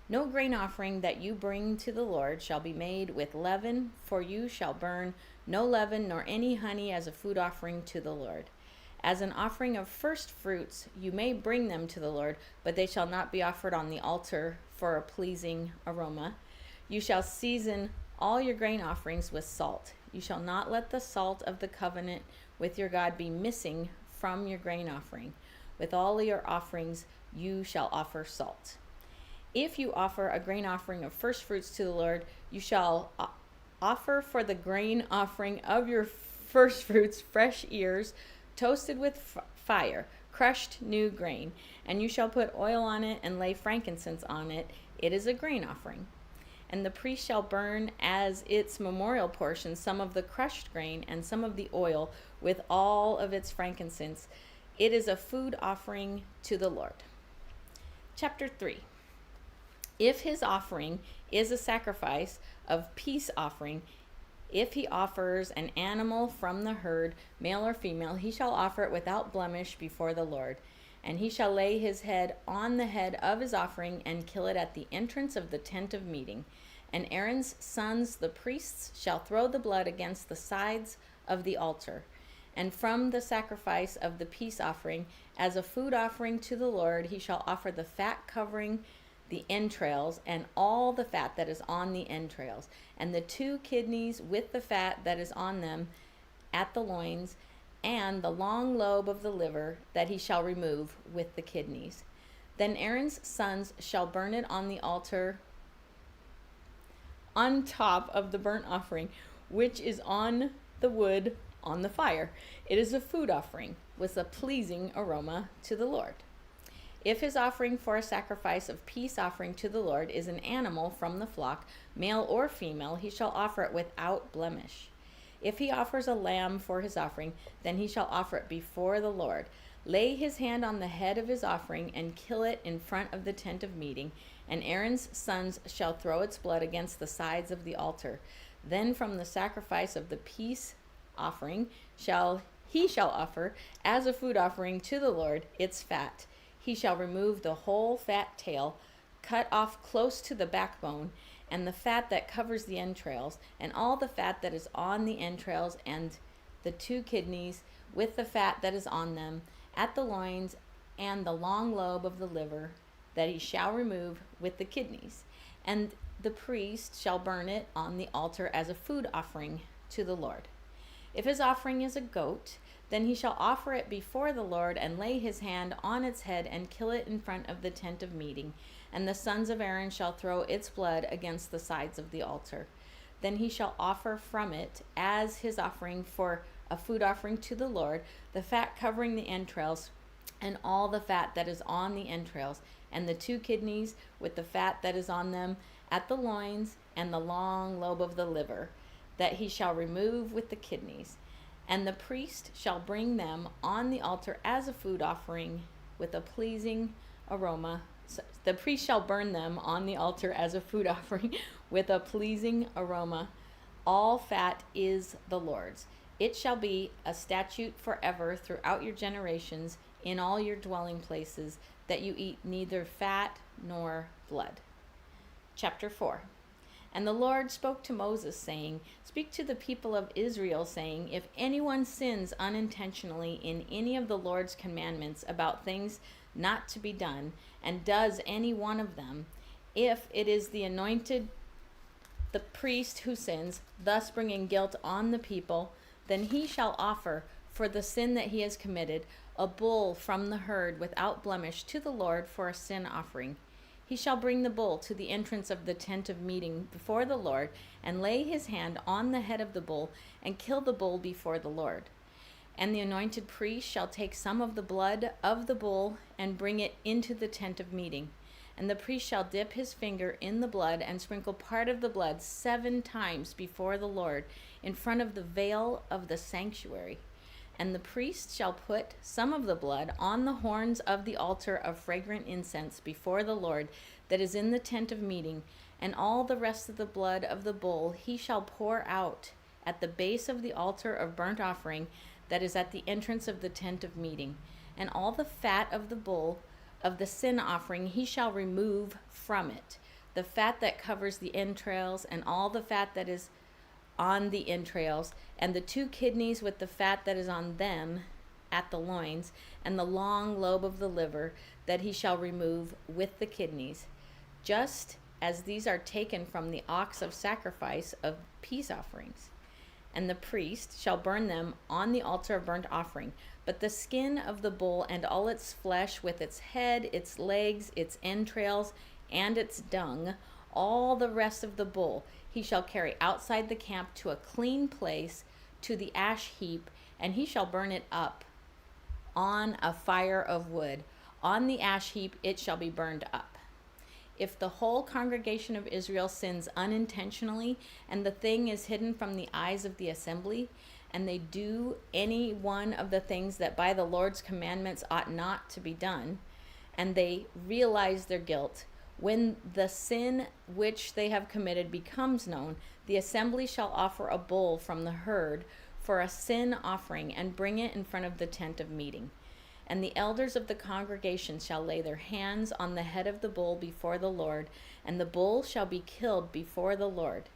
No grain offering that you bring to the Lord shall be made with leaven, for you shall burn no leaven nor any honey as a food offering to the Lord. As an offering of first fruits, you may bring them to the Lord, but they shall not be offered on the altar for a pleasing aroma. You shall season all your grain offerings with salt. You shall not let the salt of the covenant with your God be missing from your grain offering. With all your offerings, you shall offer salt. If you offer a grain offering of first fruits to the Lord, you shall offer for the grain offering of your first fruits fresh ears toasted with fire, crushed new grain, and you shall put oil on it and lay frankincense on it. It is a grain offering. And the priest shall burn as its memorial portion some of the crushed grain and some of the oil with all of its frankincense. It is a food offering to the Lord. Chapter 3. If his offering is a sacrifice of peace offering, if he offers an animal from the herd, male or female, he shall offer it without blemish before the Lord. And he shall lay his head on the head of his offering and kill it at the entrance of the tent of meeting. And Aaron's sons, the priests, shall throw the blood against the sides of the altar. And from the sacrifice of the peace offering, as a food offering to the Lord, he shall offer the fat covering the entrails, and all the fat that is on the entrails, and the 2 kidneys with the fat that is on them at the loins, and the long lobe of the liver that he shall remove with the kidneys. Then Aaron's sons shall burn it on the altar on top of the burnt offering, which is on the wood on the fire. It is a food offering with a pleasing aroma to the Lord. If his offering for a sacrifice of peace offering to the Lord is an animal from the flock, male or female, he shall offer it without blemish. If he offers a lamb for his offering, then he shall offer it before the Lord. Lay his hand on the head of his offering and kill it in front of the tent of meeting, and Aaron's sons shall throw its blood against the sides of the altar. Then from the sacrifice of the peace offering he shall offer as a food offering to the Lord its fat. He shall remove the whole fat tail, cut off close to the backbone, and the fat that covers the entrails, and all the fat that is on the entrails, and the 2 kidneys with the fat that is on them, at the loins, and the long lobe of the liver, that he shall remove with the kidneys. And the priest shall burn it on the altar as a food offering to the Lord. If his offering is a goat, then he shall offer it before the Lord and lay his hand on its head and kill it in front of the tent of meeting. And the sons of Aaron shall throw its blood against the sides of the altar. Then he shall offer from it as his offering for a food offering to the Lord, the fat covering the entrails, and all the fat that is on the entrails, and the 2 kidneys with the fat that is on them at the loins, and the long lobe of the liver, that he shall remove with the kidneys. And the priest shall bring them on the altar as a food offering with a pleasing aroma. The priest shall burn them on the altar as a food offering with a pleasing aroma. All fat is the Lord's. It shall be a statute forever throughout your generations in all your dwelling places, that you eat neither fat nor blood. Chapter 4. And the Lord spoke to Moses, saying, Speak to the people of Israel, saying, If anyone sins unintentionally in any of the Lord's commandments about things not to be done, and does any one of them, if it is the anointed, the priest who sins, thus bringing guilt on the people, then he shall offer for the sin that he has committed a bull from the herd without blemish to the Lord for a sin offering. He shall bring the bull to the entrance of the tent of meeting before the Lord, and lay his hand on the head of the bull, and kill the bull before the Lord. And the anointed priest shall take some of the blood of the bull, and bring it into the tent of meeting. And the priest shall dip his finger in the blood, and sprinkle part of the blood 7 times before the Lord, in front of the veil of the sanctuary. And the priest shall put some of the blood on the horns of the altar of fragrant incense before the Lord that is in the tent of meeting, and all the rest of the blood of the bull he shall pour out at the base of the altar of burnt offering that is at the entrance of the tent of meeting. And all the fat of the bull of the sin offering he shall remove from it, the fat that covers the entrails, and all the fat that is on the entrails, and the 2 kidneys with the fat that is on them at the loins, and the long lobe of the liver that he shall remove with the kidneys, just as these are taken from the ox of sacrifice of peace offerings. And the priest shall burn them on the altar of burnt offering. But the skin of the bull and all its flesh, with its head, its legs, its entrails, and its dung, all the rest of the bull, he shall carry outside the camp to a clean place, to the ash heap, and he shall burn it up on a fire of wood. On the ash heap it shall be burned up. If the whole congregation of Israel sins unintentionally, and the thing is hidden from the eyes of the assembly, and they do any one of the things that by the Lord's commandments ought not to be done, and they realize their guilt, when the sin which they have committed becomes known, the assembly shall offer a bull from the herd for a sin offering, and bring it in front of the tent of meeting. And the elders of the congregation shall lay their hands on the head of the bull before the Lord, and the bull shall be killed before the Lord.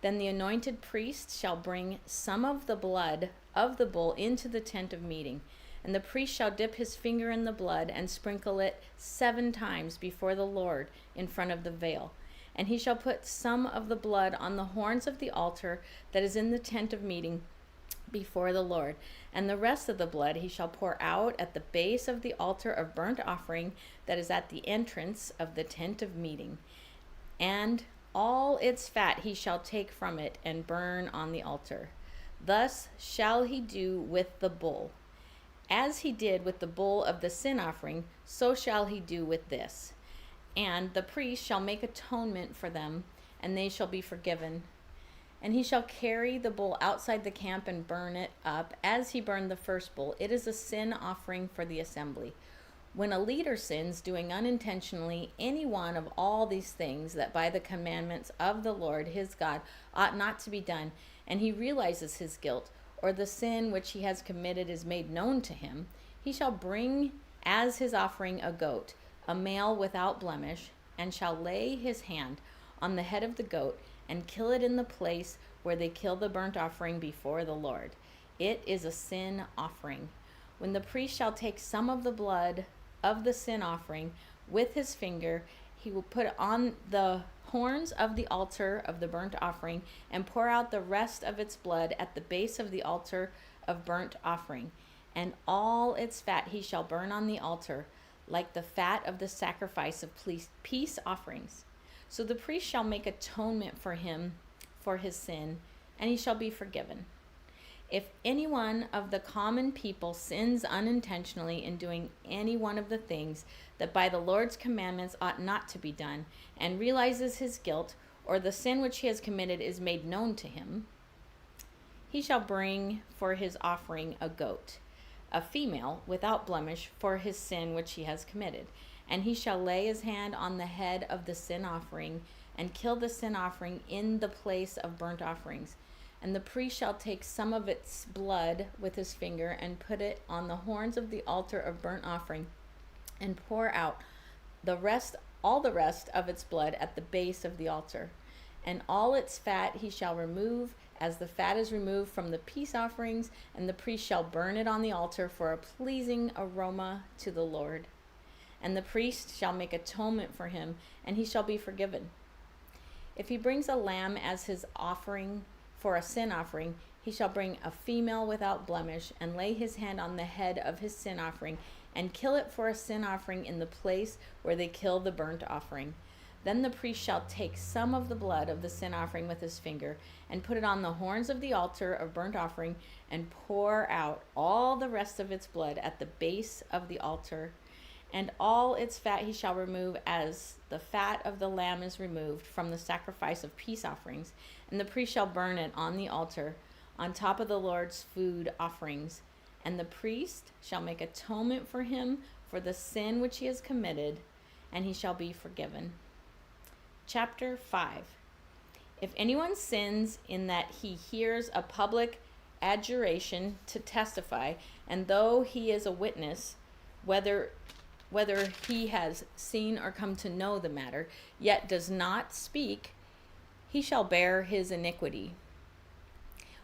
Then the anointed priest shall bring some of the blood of the bull into the tent of meeting, and the priest shall dip his finger in the blood and sprinkle it 7 times before the Lord in front of the veil. And he shall put some of the blood on the horns of the altar that is in the tent of meeting before the Lord, and the rest of the blood he shall pour out at the base of the altar of burnt offering that is at the entrance of the tent of meeting. And all its fat he shall take from it and burn on the altar. Thus shall he do with the bull. As he did with the bull of the sin offering, so shall he do with this. And the priest shall make atonement for them, and they shall be forgiven. And he shall carry the bull outside the camp and burn it up, as he burned the first bull. It is a sin offering for the assembly. When a leader sins, doing unintentionally any one of all these things that by the commandments of the Lord his God ought not to be done, and he realizes his guilt, or the sin which he has committed is made known to him, he shall bring as his offering a goat, a male without blemish, and shall lay his hand on the head of the goat, and kill it in the place where they kill the burnt offering before the Lord. It is a sin offering. When the priest shall take some of the blood of the sin offering with his finger, he will put it on the horns of the altar of the burnt offering, and pour out the rest of its blood at the base of the altar of burnt offering. And all its fat he shall burn on the altar, like the fat of the sacrifice of peace offerings. So the priest shall make atonement for him for his sin, and he shall be forgiven. If any one of the common people sins unintentionally in doing any one of the things that by the Lord's commandments ought not to be done, and realizes his guilt, or the sin which he has committed is made known to him, he shall bring for his offering a goat, a female without blemish, for his sin which he has committed. And he shall lay his hand on the head of the sin offering, and kill the sin offering in the place of burnt offerings. And the priest shall take some of its blood with his finger, and put it on the horns of the altar of burnt offering, and pour out all the rest of its blood at the base of the altar. And all its fat he shall remove, as the fat is removed from the peace offerings, and the priest shall burn it on the altar for a pleasing aroma to the Lord. And the priest shall make atonement for him, and he shall be forgiven. If he brings a lamb as his offering for a sin offering, he shall bring a female without blemish, and lay his hand on the head of his sin offering, and kill it for a sin offering in the place where they kill the burnt offering. Then the priest shall take some of the blood of the sin offering with his finger, and put it on the horns of the altar of burnt offering, and pour out all the rest of its blood at the base of the altar. And all its fat he shall remove, as the fat of the lamb is removed from the sacrifice of peace offerings. And the priest shall burn it on the altar, on top of the Lord's food offerings. And the priest shall make atonement for him for the sin which he has committed, and he shall be forgiven. Chapter 5. If anyone sins in that he hears a public adjuration to testify, and though he is a witness, whether he has seen or come to know the matter, yet does not speak, he shall bear his iniquity.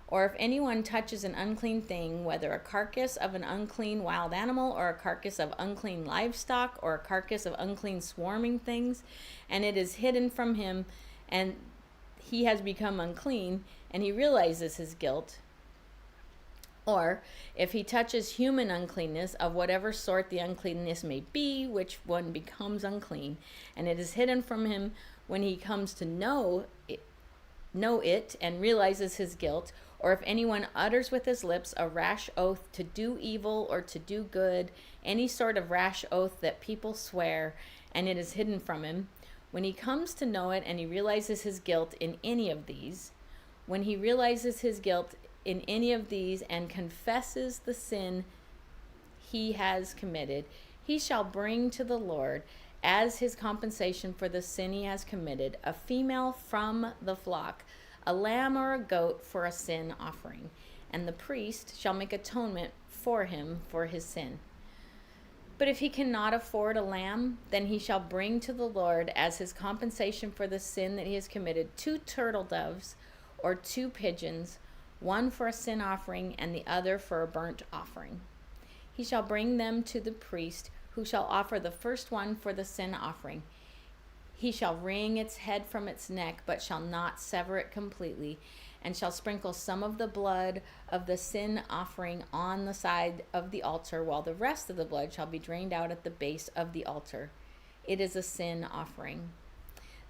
Or if anyone touches an unclean thing, whether a carcass of an unclean wild animal, or a carcass of unclean livestock, or a carcass of unclean swarming things, and it is hidden from him, and he has become unclean, and he realizes his guilt, or if he touches human uncleanness of whatever sort the uncleanness may be, which one becomes unclean, and it is hidden from him when he comes to know it and realizes his guilt, or if anyone utters with his lips a rash oath to do evil or to do good, any sort of rash oath that people swear, and it is hidden from him, when he comes to know it and he realizes his guilt in any of these, when he realizes his guilt in any of these and confesses the sin he has committed, he shall bring to the Lord as his compensation for the sin he has committed a female from the flock, a lamb or a goat for a sin offering, and the priest shall make atonement for him for his sin. But if he cannot afford a lamb, then he shall bring to the Lord as his compensation for the sin that he has committed 2 turtle doves or 2 pigeons, one for a sin offering and the other for a burnt offering. He shall bring them to the priest, who shall offer the first one for the sin offering. He shall wring its head from its neck, but shall not sever it completely, and shall sprinkle some of the blood of the sin offering on the side of the altar, while the rest of the blood shall be drained out at the base of the altar. It is a sin offering.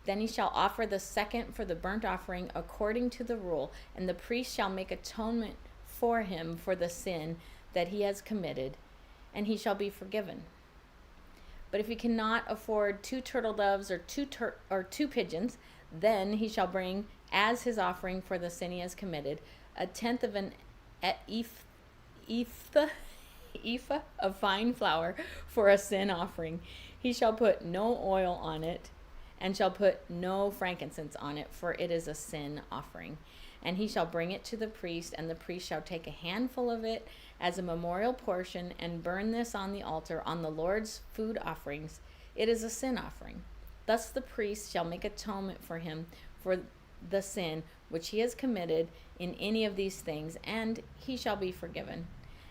Then he shall offer the second for the burnt offering according to the rule, and the priest shall make atonement for him for the sin that he has committed, and he shall be forgiven. But if he cannot afford 2 turtle doves or 2 pigeons, then he shall bring as his offering for the sin he has committed a tenth of an ephah of fine flour for a sin offering. He shall put no oil on it, and shall put no frankincense on it, for it is a sin offering. And he shall bring it to the priest, and the priest shall take a handful of it as a memorial portion and burn this on the altar on the Lord's food offerings. It is a sin offering. Thus the priest shall make atonement for him for the sin which he has committed in any of these things, and he shall be forgiven.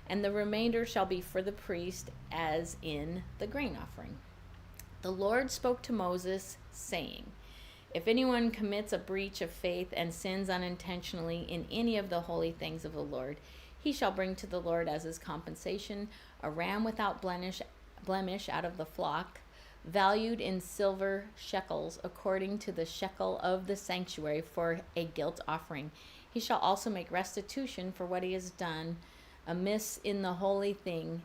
And the remainder shall be for the priest, as in the grain offering. The Lord spoke to Moses, saying, if anyone commits a breach of faith and sins unintentionally in any of the holy things of the Lord, he shall bring to the Lord as his compensation a ram without blemish out of the flock, valued in silver shekels according to the shekel of the sanctuary for a guilt offering. He shall also make restitution for what he has done amiss in the holy thing,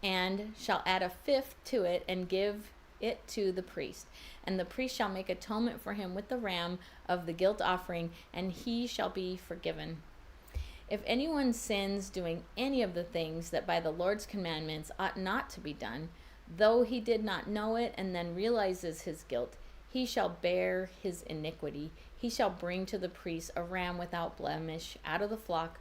and shall add a fifth to it and give it to the priest. And the priest shall make atonement for him with the ram of the guilt offering, and he shall be forgiven. If anyone sins doing any of the things that by the Lord's commandments ought not to be done, though he did not know it and then realizes his guilt, he shall bear his iniquity. He shall bring to the priest a ram without blemish out of the flock,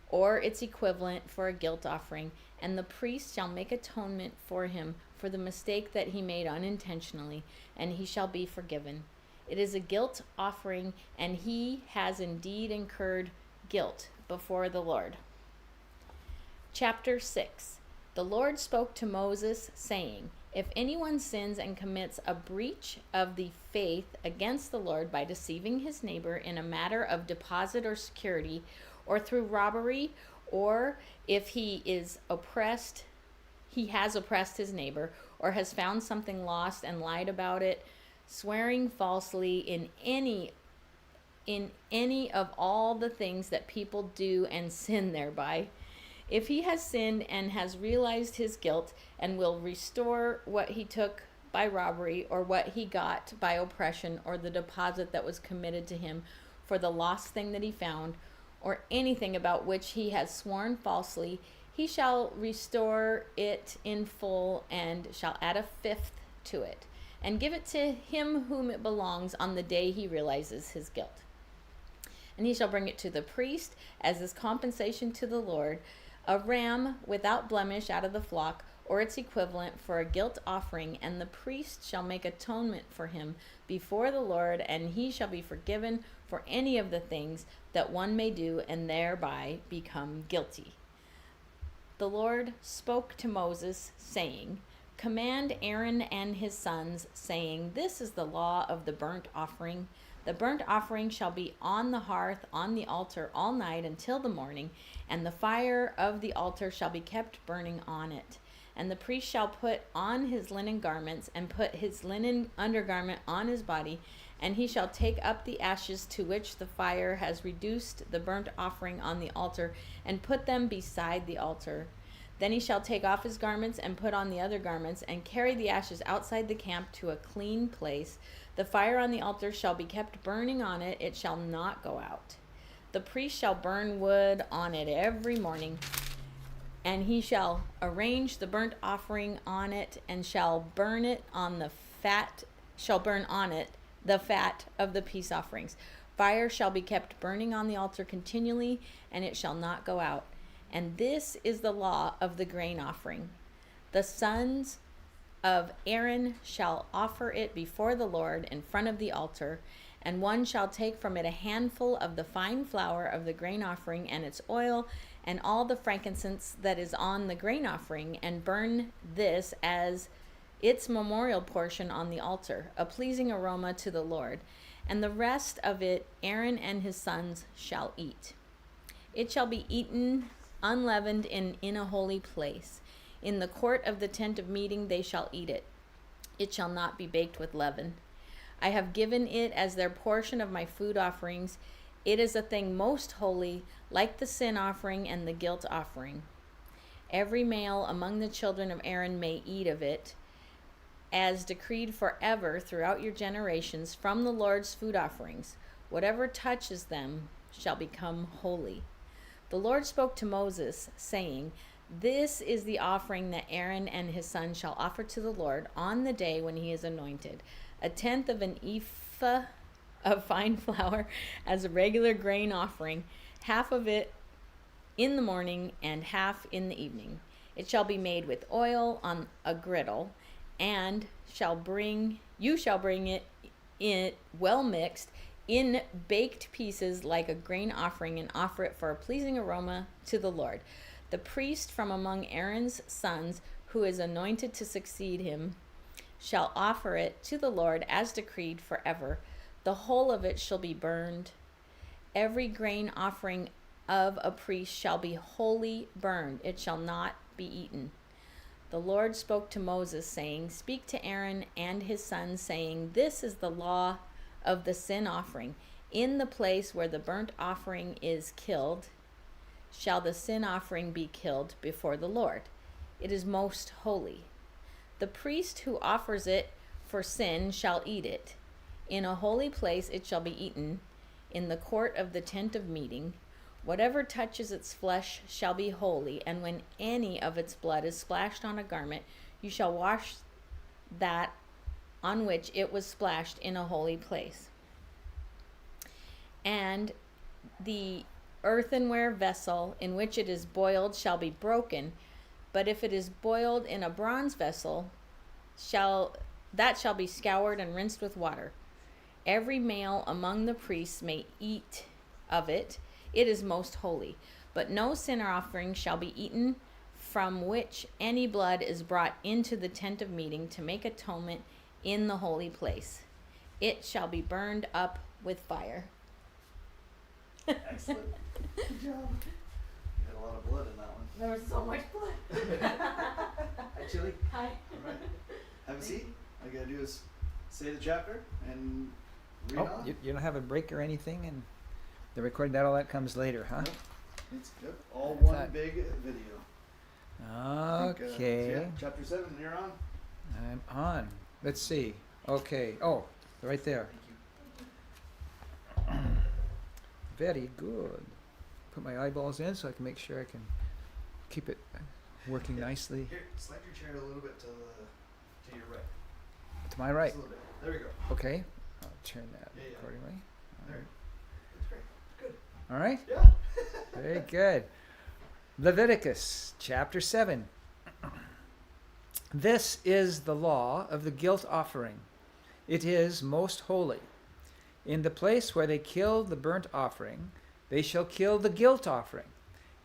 or its equivalent for a guilt offering, and the priest shall make atonement for him for the mistake that he made unintentionally, and he shall be forgiven. It is a guilt offering, and he has indeed incurred guilt before the Lord. Chapter 6. The Lord spoke to Moses, saying, if anyone sins and commits a breach of the faith against the Lord by deceiving his neighbor in a matter of deposit or security, or through robbery, or if he has oppressed his neighbor, or has found something lost and lied about it, swearing falsely in any of all the things that people do and sin thereby, if he has sinned and has realized his guilt and will restore what he took by robbery, or what he got by oppression, or the deposit that was committed to him for the lost thing that he found, or anything about which he has sworn falsely, he shall restore it in full, and shall add a fifth to it, and give it to him whom it belongs on the day he realizes his guilt. And he shall bring it to the priest as his compensation to the Lord, a ram without blemish out of the flock, or its equivalent for a guilt offering, and the priest shall make atonement for him before the Lord, and he shall be forgiven for any of the things that one may do and thereby become guilty. The Lord spoke to Moses, saying, command Aaron and his sons, saying, this is the law of the burnt offering. The burnt offering shall be on the hearth on the altar all night until the morning, and the fire of the altar shall be kept burning on it. And the priest shall put on his linen garments, and put his linen undergarment on his body, and he shall take up the ashes to which the fire has reduced the burnt offering on the altar, and put them beside the altar. Then he shall take off his garments and put on the other garments, and carry the ashes outside the camp to a clean place. The fire on the altar shall be kept burning on it, it shall not go out. The priest shall burn wood on it every morning, and he shall arrange the burnt offering on it, and shall burn it on the fat, shall burn on it the fat of the peace offerings. Fire shall be kept burning on the altar continually, and it shall not go out. And this is the law of the grain offering. The sons of Aaron shall offer it before the Lord in front of the altar, and one shall take from it a handful of the fine flour of the grain offering and its oil, and all the frankincense that is on the grain offering, and burn this as its memorial portion on the altar, a pleasing aroma to the Lord. And the rest of it Aaron and his sons shall eat. It shall be eaten unleavened in a holy place. In the court of the tent of meeting they shall eat it. It shall not be baked with leaven. I have given it as their portion of my food offerings. It is a thing most holy, like the sin offering and the guilt offering. Every male among the children of Aaron may eat of it, as decreed forever throughout your generations from the Lord's food offerings. Whatever touches them shall become holy. The Lord spoke to Moses, saying, This is the offering that Aaron and his sons shall offer to the Lord on the day when he is anointed. 1/10 of an ephah of fine flour as a regular grain offering, half of it in the morning and half in the evening. It shall be made with oil on a griddle, and you shall bring it in well mixed in baked pieces like a grain offering, and offer it for a pleasing aroma to the Lord. The priest from among Aaron's sons, who is anointed to succeed him, shall offer it to the Lord as decreed forever. The whole of it shall be burned. Every grain offering of a priest shall be wholly burned. It shall not be eaten. The Lord spoke to Moses, saying, Speak to Aaron and his sons, saying, This is the law of the sin offering. In the place where the burnt offering is killed, shall the sin offering be killed before the Lord. It is most holy. The priest who offers it for sin shall eat it. In a holy place it shall be eaten, in the court of the tent of meeting. Whatever touches its flesh shall be holy, and when any of its blood is splashed on a garment, you shall wash that on which it was splashed in a holy place. And the earthenware vessel in which it is boiled shall be broken, but if it is boiled in a bronze vessel, shall be scoured and rinsed with water. Every male among the priests may eat of it. It is most holy. But no sin offering shall be eaten from which any blood is brought into the tent of meeting to make atonement in the holy place. It shall be burned up with fire. Excellent. Good job. You had a lot of blood in that one. There was so much blood. Hi, Chili. Hi. All right. Have a seat. All you gotta do is say the chapter and read on. You don't have a break or anything, and the recording, all that comes later, huh? Nope. It's good. All one big video. Okay. So yeah, chapter 7, you're on. I'm on. Let's see. Okay. Oh, right there. Very good. Put my eyeballs in so I can make sure I can keep it working nicely. Here, slide your chair a little bit to your right. To my right. Just a little bit. There we go. Okay. I'll turn that Yeah. accordingly. There. That's great. Good. All right. Yeah. Very good. Leviticus chapter 7. This is the law of the guilt offering. It is most holy. In the place where they kill the burnt offering, they shall kill the guilt offering,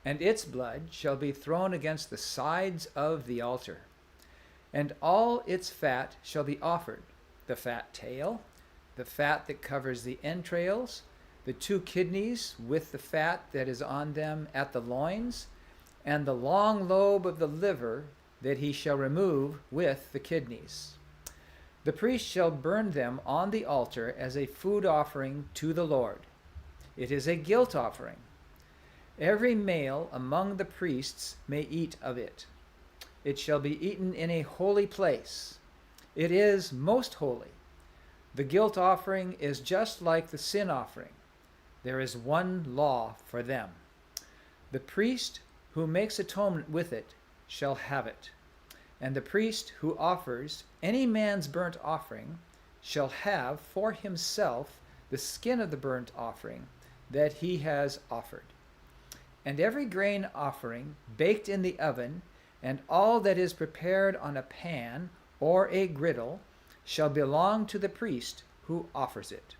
and its blood shall be thrown against the sides of the altar. And all its fat shall be offered, the fat tail, the fat that covers the entrails, the 2 kidneys with the fat that is on them at the loins, and the long lobe of the liver that he shall remove with the kidneys. The priest shall burn them on the altar as a food offering to the Lord. It is a guilt offering. Every male among the priests may eat of it. It shall be eaten in a holy place. It is most holy. The guilt offering is just like the sin offering. There is one law for them. The priest who makes atonement with it shall have it. And the priest who offers any man's burnt offering shall have for himself the skin of the burnt offering that he has offered. And every grain offering baked in the oven, and all that is prepared on a pan or a griddle, shall belong to the priest who offers it.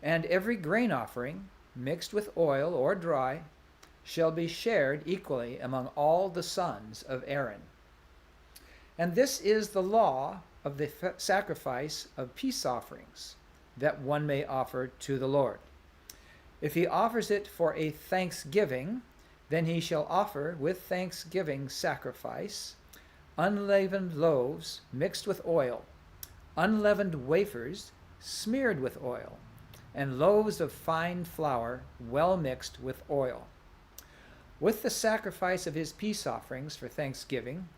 And every grain offering, mixed with oil or dry, shall be shared equally among all the sons of Aaron. And this is the law of the sacrifice of peace offerings, that one may offer to the Lord. If he offers it for a thanksgiving, then he shall offer with thanksgiving sacrifice unleavened loaves mixed with oil, unleavened wafers smeared with oil, and loaves of fine flour well mixed with oil. With the sacrifice of his peace offerings for thanksgiving,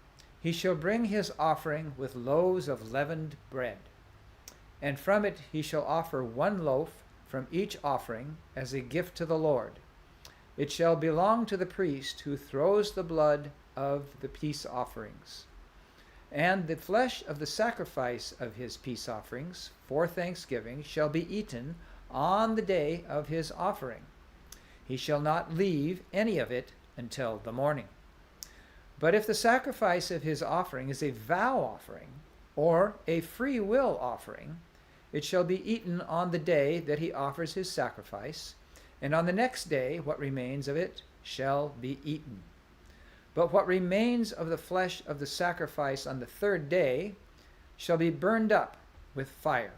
he shall bring his offering with loaves of leavened bread. And from it he shall offer one loaf from each offering as a gift to the Lord. It shall belong to the priest who throws the blood of the peace offerings. And the flesh of the sacrifice of his peace offerings for thanksgiving shall be eaten on the day of his offering. He shall not leave any of it until the morning. But if the sacrifice of his offering is a vow offering or a free will offering, it shall be eaten on the day that he offers his sacrifice, and on the next day what remains of it shall be eaten. But what remains of the flesh of the sacrifice on the third day shall be burned up with fire.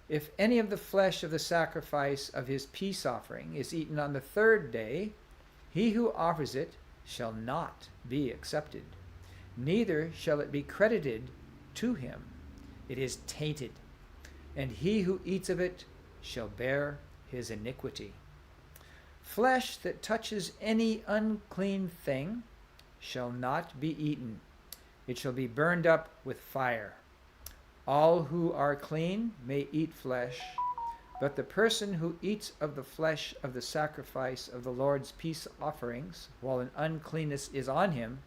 If any of the flesh of the sacrifice of his peace offering is eaten on the third day, he who offers it shall not be accepted, neither shall it be credited to him. It is tainted, and he who eats of it shall bear his iniquity. Flesh that touches any unclean thing shall not be eaten. It shall be burned up with fire. All who are clean may eat flesh, but the person who eats of the flesh of the sacrifice of the Lord's peace offerings, while an uncleanness is on him,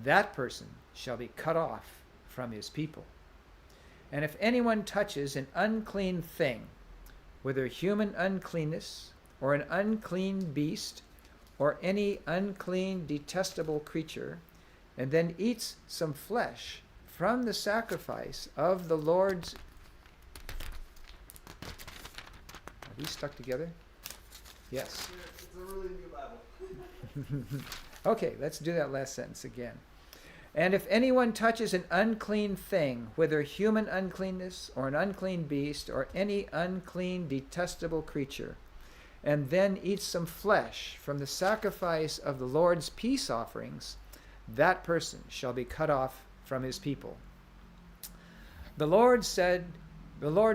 that person shall be cut off from his people. And if anyone touches an unclean thing, whether human uncleanness, or an unclean beast, or any unclean detestable creature, and then eats some flesh from the sacrifice of the Lord's... Are these stuck together? Yes. It's a really new Bible. Okay, let's do that last sentence again. And if anyone touches an unclean thing, whether human uncleanness or an unclean beast or any unclean detestable creature, and then eats some flesh from the sacrifice of the Lord's peace offerings, that person shall be cut off from his people. The Lord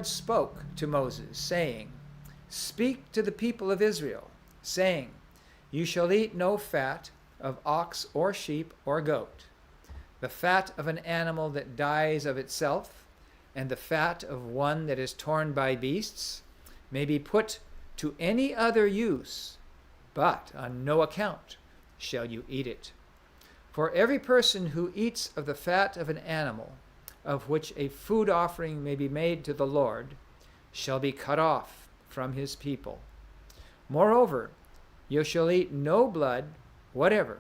spoke to Moses, saying, Speak to the people of Israel, saying, You shall eat no fat of ox or sheep or goat, the fat of an animal that dies of itself, and the fat of one that is torn by beasts, may be put to any other use, but on no account shall you eat it. For every person who eats of the fat of an animal, of which a food offering may be made to the Lord, shall be cut off from his people. Moreover, you shall eat no blood whatever,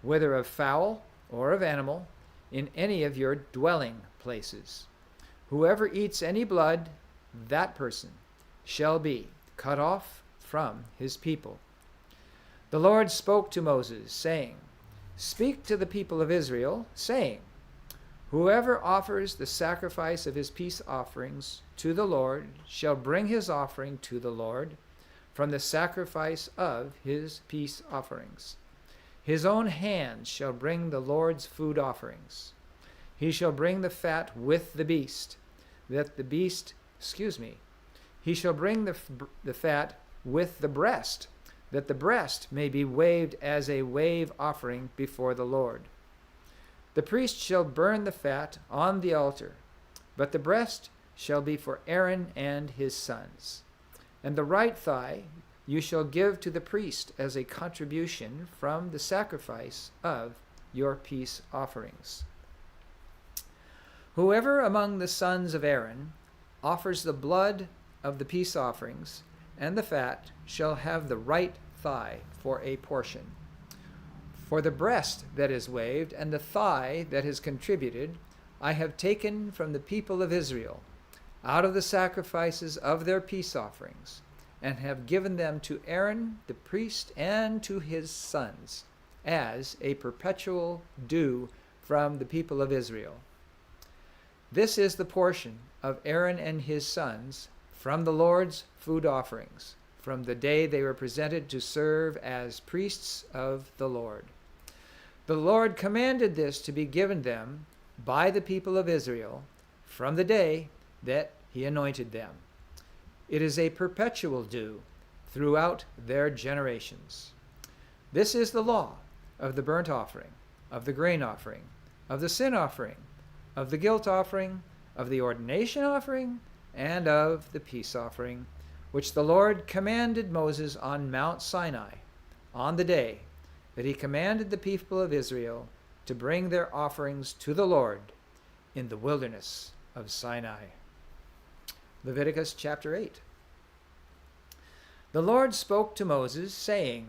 whether of fowl or of animal, in any of your dwelling places. Whoever eats any blood, that person shall be cut off from his people. The Lord spoke to Moses, saying, Speak to the people of Israel, saying, Whoever offers the sacrifice of his peace offerings to the Lord shall bring his offering to the Lord from the sacrifice of his peace offerings. His own hands shall bring the Lord's food offerings. He shall bring the fat with the beast, he shall bring the fat with the breast, that the breast may be waved as a wave offering before the Lord. The priest shall burn the fat on the altar, but the breast shall be for Aaron and his sons. And the right thigh you shall give to the priest as a contribution from the sacrifice of your peace offerings. Whoever among the sons of Aaron offers the blood of the peace offerings and the fat shall have the right thigh for a portion. For the breast that is waved and the thigh that is contributed, I have taken from the people of Israel, out of the sacrifices of their peace offerings, and have given them to Aaron the priest and to his sons, as a perpetual due from the people of Israel. This is the portion of Aaron and his sons from the Lord's food offerings, from the day they were presented to serve as priests of the Lord. The Lord commanded this to be given them by the people of Israel from the day that he anointed them. It is a perpetual due throughout their generations. This is the law of the burnt offering, of the grain offering, of the sin offering, of the guilt offering, of the ordination offering, and of the peace offering, which the Lord commanded Moses on Mount Sinai, on the day that he commanded the people of Israel to bring their offerings to the Lord in the wilderness of Sinai. Leviticus chapter 8. The Lord spoke to Moses, saying,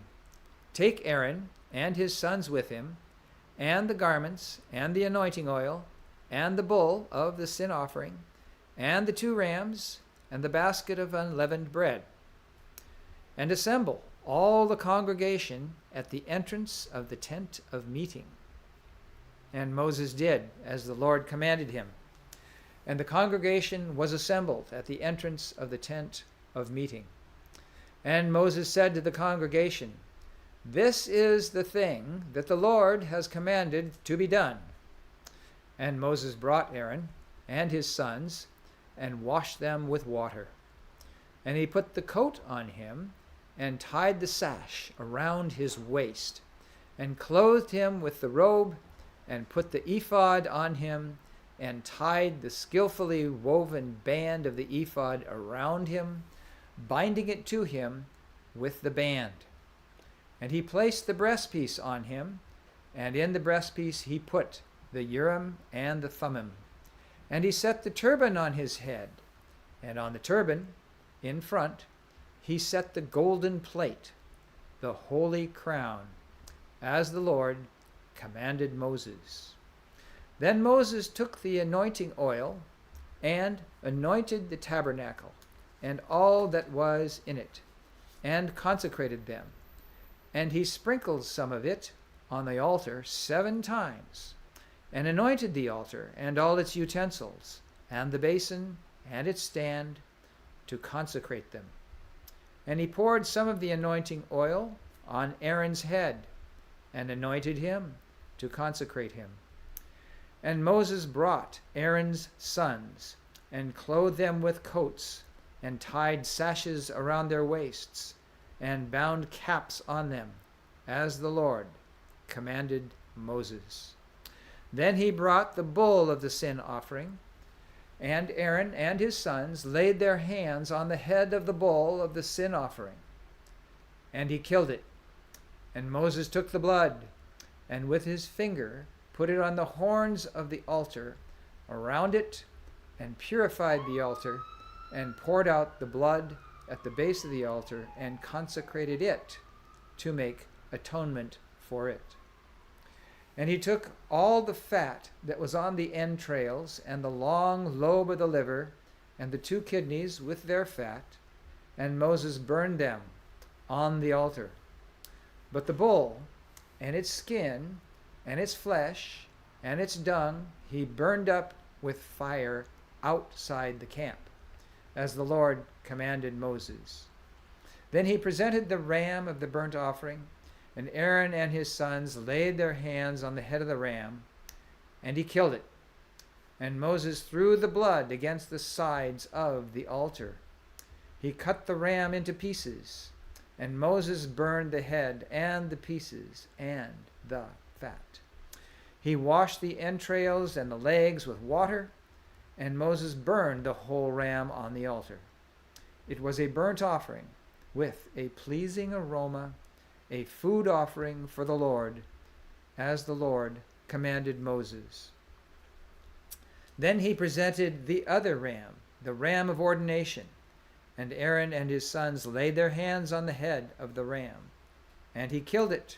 Take Aaron and his sons with him, and the garments, and the anointing oil, and the bull of the sin offering, and the 2 rams, and the basket of unleavened bread, and assemble all the congregation at the entrance of the tent of meeting. And Moses did as the Lord commanded him. And the congregation was assembled at the entrance of the tent of meeting. And Moses said to the congregation, This is the thing that the Lord has commanded to be done. And Moses brought Aaron and his sons and washed them with water. And he put the coat on him and tied the sash around his waist, and clothed him with the robe, and put the ephod on him, and tied the skillfully woven band of the ephod around him, binding it to him with the band. And he placed the breastpiece on him, and in the breastpiece he put the Urim and the Thummim. And he set the turban on his head, and on the turban, in front, he set the golden plate, the holy crown, as the Lord commanded Moses. Then Moses took the anointing oil and anointed the tabernacle and all that was in it, and consecrated them. And he sprinkled some of it on the altar 7 times, and anointed the altar and all its utensils, and the basin and its stand, to consecrate them. And he poured some of the anointing oil on Aaron's head, and anointed him to consecrate him. And Moses brought Aaron's sons, and clothed them with coats, and tied sashes around their waists, and bound caps on them, as the Lord commanded Moses. Then he brought the bull of the sin offering, and Aaron and his sons laid their hands on the head of the bull of the sin offering, and he killed it. And Moses took the blood, and with his finger put it on the horns of the altar around it, and purified the altar, and poured out the blood at the base of the altar, and consecrated it to make atonement for it. And he took all the fat that was on the entrails, and the long lobe of the liver, and the 2 kidneys with their fat, and Moses burned them on the altar. But the bull, and its skin, and its flesh, and its dung, he burned up with fire outside the camp, as the Lord commanded Moses. Then he presented the ram of the burnt offering, And Aaron and his sons laid their hands on the head of the ram, and he killed it. And Moses threw the blood against the sides of the altar. He cut the ram into pieces, and Moses burned the head and the pieces and the fat. He washed the entrails and the legs with water, and Moses burned the whole ram on the altar. It was a burnt offering with a pleasing aroma, a food offering for the Lord, as the Lord commanded Moses. Then he presented the other ram, the ram of ordination, and Aaron and his sons laid their hands on the head of the ram, and he killed it.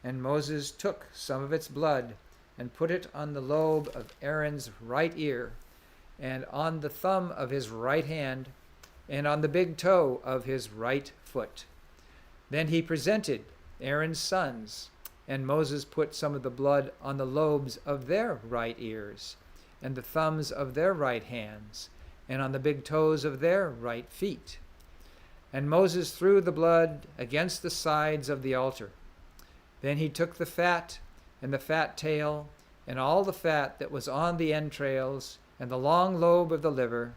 And Moses took some of its blood and put it on the lobe of Aaron's right ear, and on the thumb of his right hand, and on the big toe of his right foot. Then he presented Aaron's sons, and Moses put some of the blood on the lobes of their right ears, and the thumbs of their right hands, and on the big toes of their right feet. And Moses threw the blood against the sides of the altar. Then he took the fat, and the fat tail, and all the fat that was on the entrails, and the long lobe of the liver,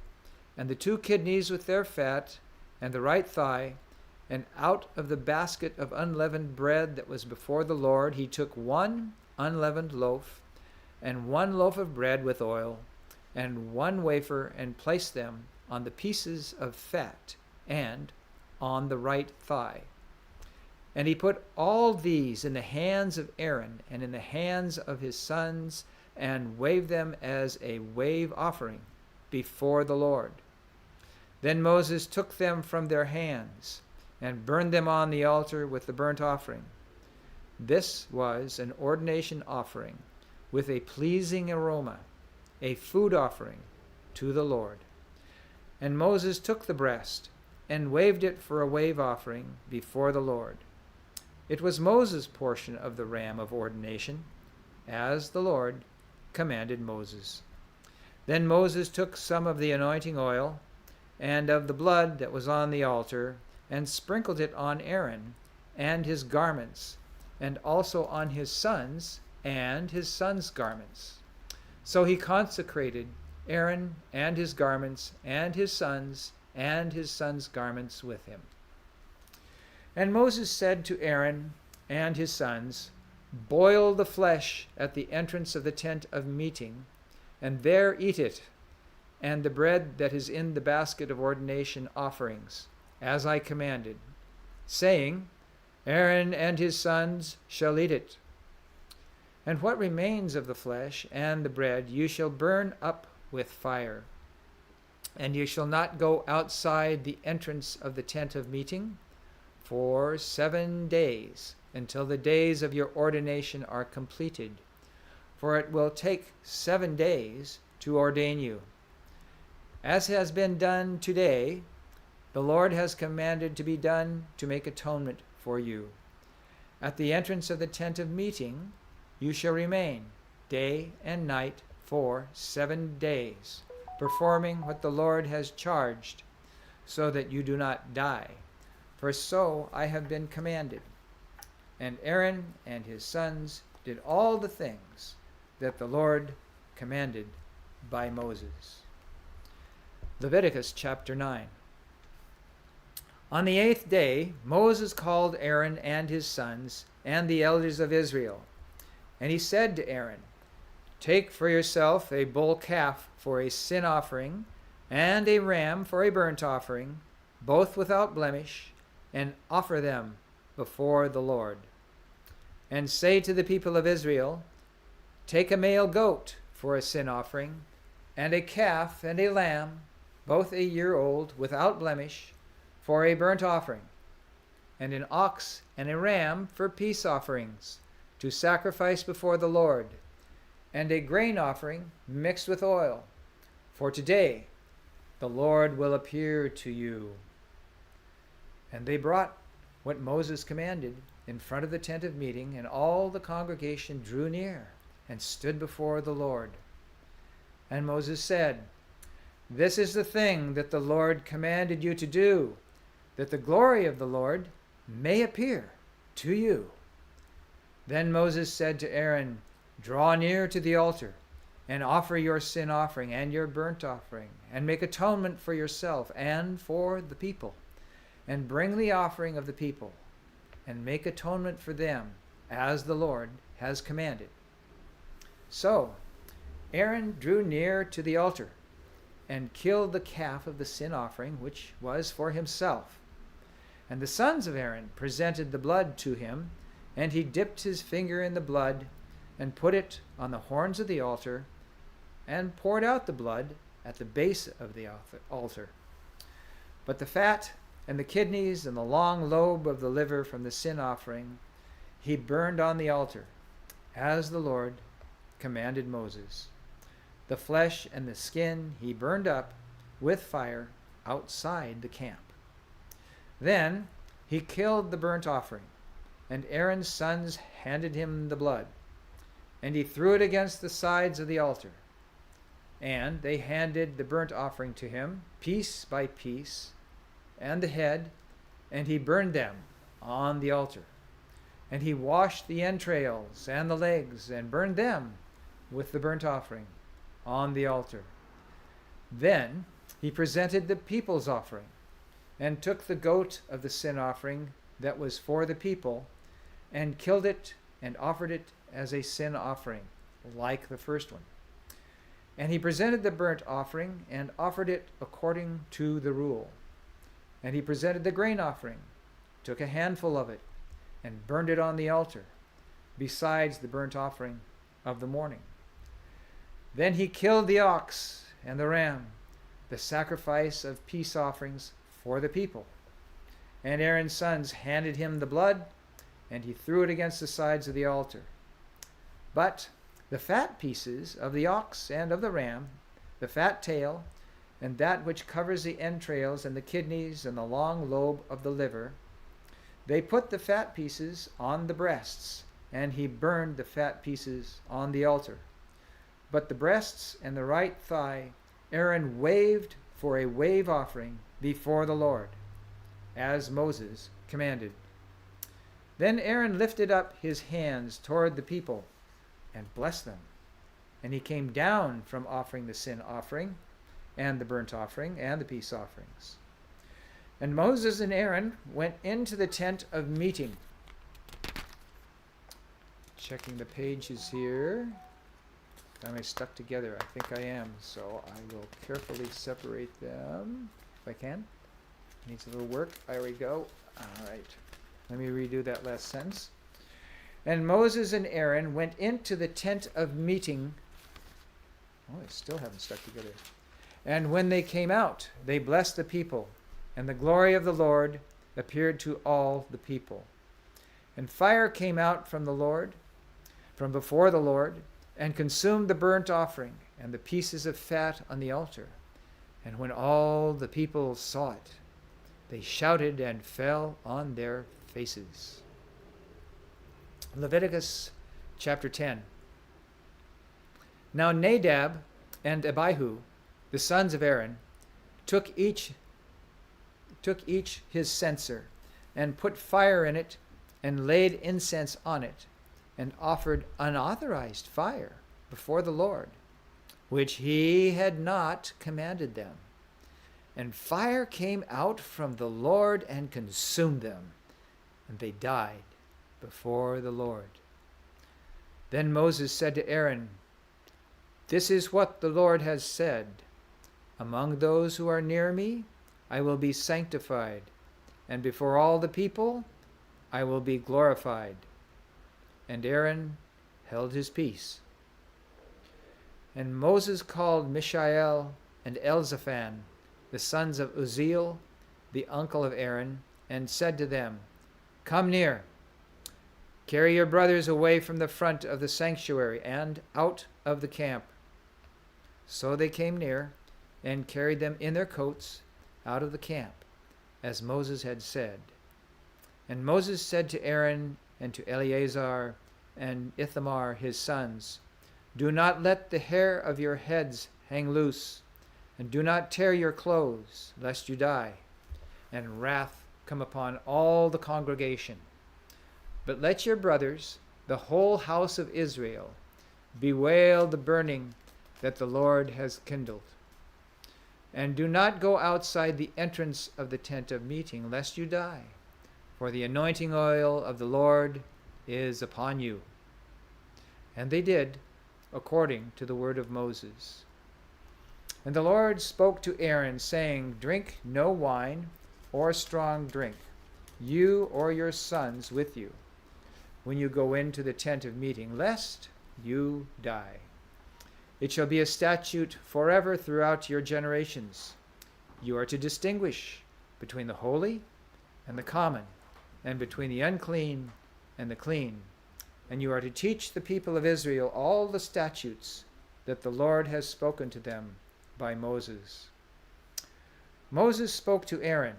and the 2 kidneys with their fat, and the right thigh, and out of the basket of unleavened bread that was before the Lord he took 1 unleavened loaf, and 1 loaf of bread with oil, and 1 wafer, and placed them on the pieces of fat, and on the right thigh. And he put all these in the hands of Aaron, and in the hands of his sons, and waved them as a wave offering before the Lord. Then Moses took them from their hands, and burned them on the altar with the burnt offering. This was an ordination offering with a pleasing aroma, a food offering to the Lord. And Moses took the breast, and waved it for a wave offering before the Lord. It was Moses' portion of the ram of ordination, as the Lord commanded Moses. Then Moses took some of the anointing oil, and of the blood that was on the altar, and sprinkled it on Aaron and his garments, and also on his sons and his sons' garments. So he consecrated Aaron and his garments, and his sons garments with him. And Moses said to Aaron and his sons, "Boil the flesh at the entrance of the tent of meeting, and there eat it, and the bread that is in the basket of ordination offerings, as I commanded, saying, Aaron and his sons shall eat it. And what remains of the flesh and the bread you shall burn up with fire. And you shall not go outside the entrance of the tent of meeting for 7 days, until the days of your ordination are completed, for it will take 7 days to ordain you. As has been done today, the Lord has commanded to be done to make atonement for you. At the entrance of the tent of meeting you shall remain day and night for 7 days, performing what the Lord has charged, so that you do not die. For so I have been commanded." And Aaron and his sons did all the things that the Lord commanded by Moses. Leviticus chapter 9. On the 8th day, Moses called Aaron and his sons and the elders of Israel. And he said to Aaron, "Take for yourself a bull calf for a sin offering, and a ram for a burnt offering, both without blemish, and offer them before the Lord. And say to the people of Israel, Take a male goat for a sin offering, and a calf and a lamb, both a year old, without blemish, for a burnt offering, and an ox and a ram for peace offerings, to sacrifice before the Lord, and a grain offering mixed with oil. For today the Lord will appear to you." And they brought what Moses commanded in front of the tent of meeting, and all the congregation drew near and stood before the Lord. And Moses said, "This is the thing that the Lord commanded you to do, that the glory of the Lord may appear to you." Then Moses said to Aaron, "Draw near to the altar, and offer your sin offering and your burnt offering, and make atonement for yourself and for the people, and bring the offering of the people, and make atonement for them, as the Lord has commanded." So Aaron drew near to the altar, and killed the calf of the sin offering, which was for himself. And the sons of Aaron presented the blood to him, and he dipped his finger in the blood, and put it on the horns of the altar, and poured out the blood at the base of the altar. But the fat and the kidneys and the long lobe of the liver from the sin offering he burned on the altar, as the Lord commanded Moses. The flesh and the skin he burned up with fire outside the camp. Then he killed the burnt offering, and Aaron's sons handed him the blood, and he threw it against the sides of the altar. And they handed the burnt offering to him, piece by piece, and the head, and he burned them on the altar. And he washed the entrails and the legs, and burned them with the burnt offering on the altar. Then he presented the people's offering, and took the goat of the sin offering that was for the people, and killed it, and offered it as a sin offering, like the first one. And he presented the burnt offering, and offered it according to the rule. And he presented the grain offering, took a handful of it, and burned it on the altar, besides the burnt offering of the morning. Then he killed the ox and the ram, the sacrifice of peace offerings for the people. And Aaron's sons handed him the blood, and he threw it against the sides of the altar. But the fat pieces of the ox and of the ram, the fat tail, and that which covers the entrails and the kidneys and the long lobe of the liver, they put the fat pieces on the breasts, and he burned the fat pieces on the altar. But the breasts and the right thigh Aaron waved for a wave offering before the Lord, as Moses commanded. Then Aaron lifted up his hands toward the people and blessed them. And he came down from offering the sin offering and the burnt offering and the peace offerings. And Moses and Aaron went into the tent of meeting. Checking the pages here. Am I stuck together? I think I am, so I will carefully separate them if I can. Needs a little work. There we go. All right. Let me redo that last sentence. And Moses and Aaron went into the tent of meeting. Oh, they still haven't stuck together. And when they came out, they blessed the people, and the glory of the Lord appeared to all the people. And fire came out from the Lord, from before the Lord, and consumed the burnt offering and the pieces of fat on the altar. And when all the people saw it, they shouted and fell on their faces. Leviticus chapter 10. Now Nadab and Abihu, the sons of Aaron, took each his censer, and put fire in it, and laid incense on it, and offered unauthorized fire before the Lord, which he had not commanded them. And fire came out from the Lord and consumed them, and they died before the Lord. Then Moses said to Aaron, "This is what the Lord has said. Among those who are near me, I will be sanctified, and before all the people, I will be glorified." And Aaron held his peace. And Moses called Mishael and Elzaphan, the sons of Uzziel, the uncle of Aaron, and said to them, "Come near. Carry your brothers away from the front of the sanctuary and out of the camp." So they came near and carried them in their coats out of the camp, as Moses had said. And Moses said to Aaron and to Eleazar and Ithamar his sons, "Do not let the hair of your heads hang loose, and do not tear your clothes, lest you die, and wrath come upon all the congregation. But let your brothers the whole house of Israel, bewail the burning that the Lord has kindled. And do not go outside the entrance of the tent of meeting, lest you die, for the anointing oil of the Lord is upon you. And they did according to the word of Moses. And the Lord spoke to Aaron, saying, Drink no wine or strong drink, you or your sons with you, when you go into the tent of meeting, lest you die. It shall be a statute forever throughout your generations. You are to distinguish between the holy and the common, and between the unclean and the clean. And you are to teach the people of Israel all the statutes that the Lord has spoken to them by Moses. Moses spoke to Aaron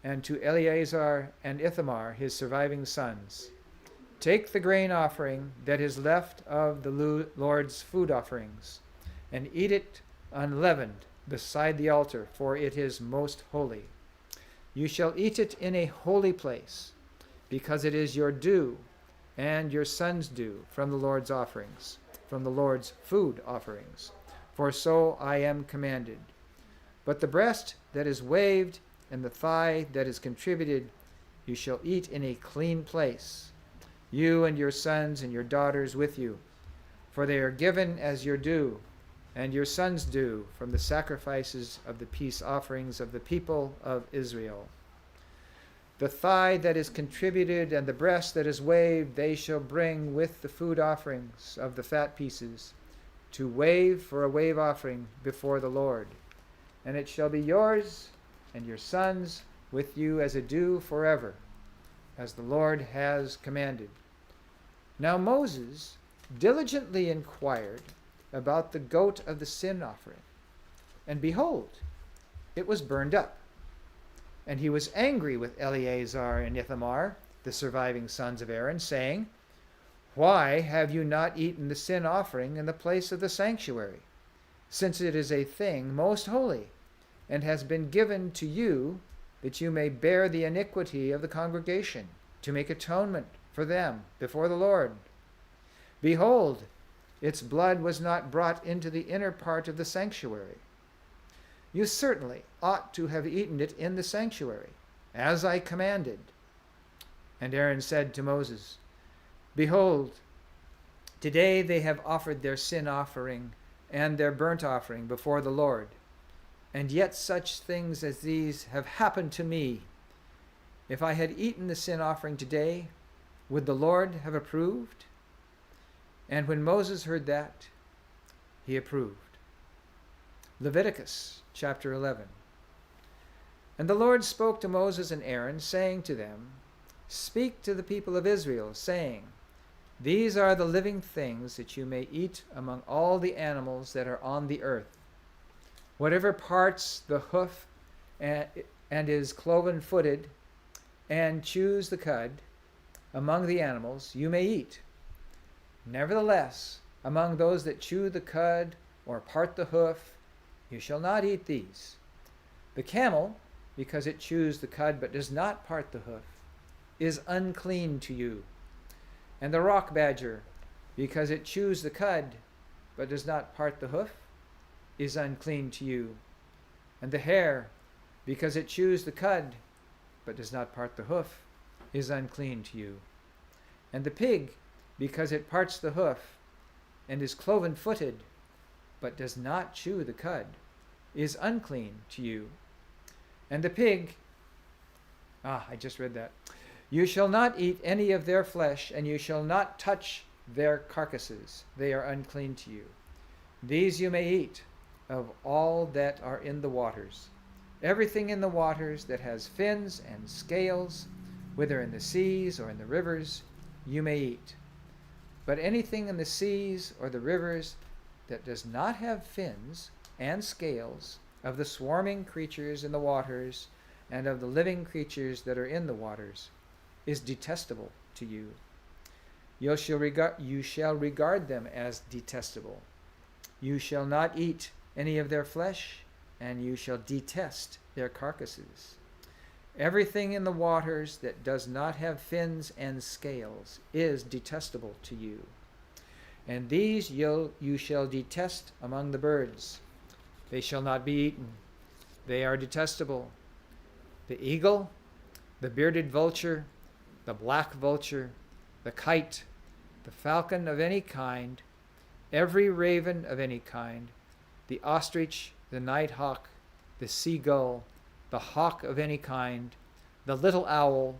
and to Eleazar and Ithamar, his surviving sons. Take the grain offering that is left of the Lord's food offerings, and eat it unleavened beside the altar, for it is most holy. You shall eat it in a holy place, because it is your due and your sons' due from the Lord's offerings, from the Lord's food offerings. For so I am commanded. But the breast that is waved and the thigh that is contributed, you shall eat in a clean place, you and your sons and your daughters with you, for they are given as your due, and your sons' due from the sacrifices of the peace offerings of the people of Israel. The thigh that is contributed and the breast that is waved they shall bring with the food offerings of the fat pieces, to wave for a wave offering before the Lord. And it shall be yours and your sons with you as a due forever, as the Lord has commanded. Now Moses diligently inquired about the goat of the sin offering, and behold, it was burned up. And he was angry with Eleazar and Ithamar, the surviving sons of Aaron, saying, Why have you not eaten the sin offering in the place of the sanctuary, since it is a thing most holy, and has been given to you, that you may bear the iniquity of the congregation, to make atonement for them before the Lord? Behold, its blood was not brought into the inner part of the sanctuary. You certainly ought to have eaten it in the sanctuary, as I commanded. And Aaron said to Moses, Behold, today they have offered their sin offering and their burnt offering before the Lord, and yet such things as these have happened to me. If I had eaten the sin offering today, would the Lord have approved? And when Moses heard that, he approved. Leviticus chapter 11. And the Lord spoke to Moses and Aaron, saying to them, Speak to the people of Israel, saying, These are the living things that you may eat among all the animals that are on the earth. Whatever parts the hoof and is cloven-footed, and chews the cud, among the animals you may eat. Nevertheless, among those that chew the cud or part the hoof, you shall not eat these. The camel, because it chews the cud but does not part the hoof, is unclean to you. And the rock badger, because it chews the cud but does not part the hoof, is unclean to you. And the hare, because it chews the cud but does not part the hoof, is unclean to you. And the pig, because it parts the hoof and is cloven-footed but does not chew the cud, is unclean to you. And the pig, I just read that. You shall not eat any of their flesh, and you shall not touch their carcasses. They are unclean to you. These you may eat of all that are in the waters. Everything in the waters that has fins and scales, whether in the seas or in the rivers, you may eat. But anything in the seas or the rivers that does not have fins and scales, of the swarming creatures in the waters and of the living creatures that are in the waters, is detestable to you. You shall regard them as detestable. You shall not eat any of their flesh, and you shall detest their carcasses. Everything in the waters that does not have fins and scales is detestable to you. And these you shall detest among the birds. They shall not be eaten. They are detestable. The eagle, the bearded vulture, the black vulture, the kite, the falcon of any kind, every raven of any kind, the ostrich, the nighthawk, the seagull, the hawk of any kind, the little owl,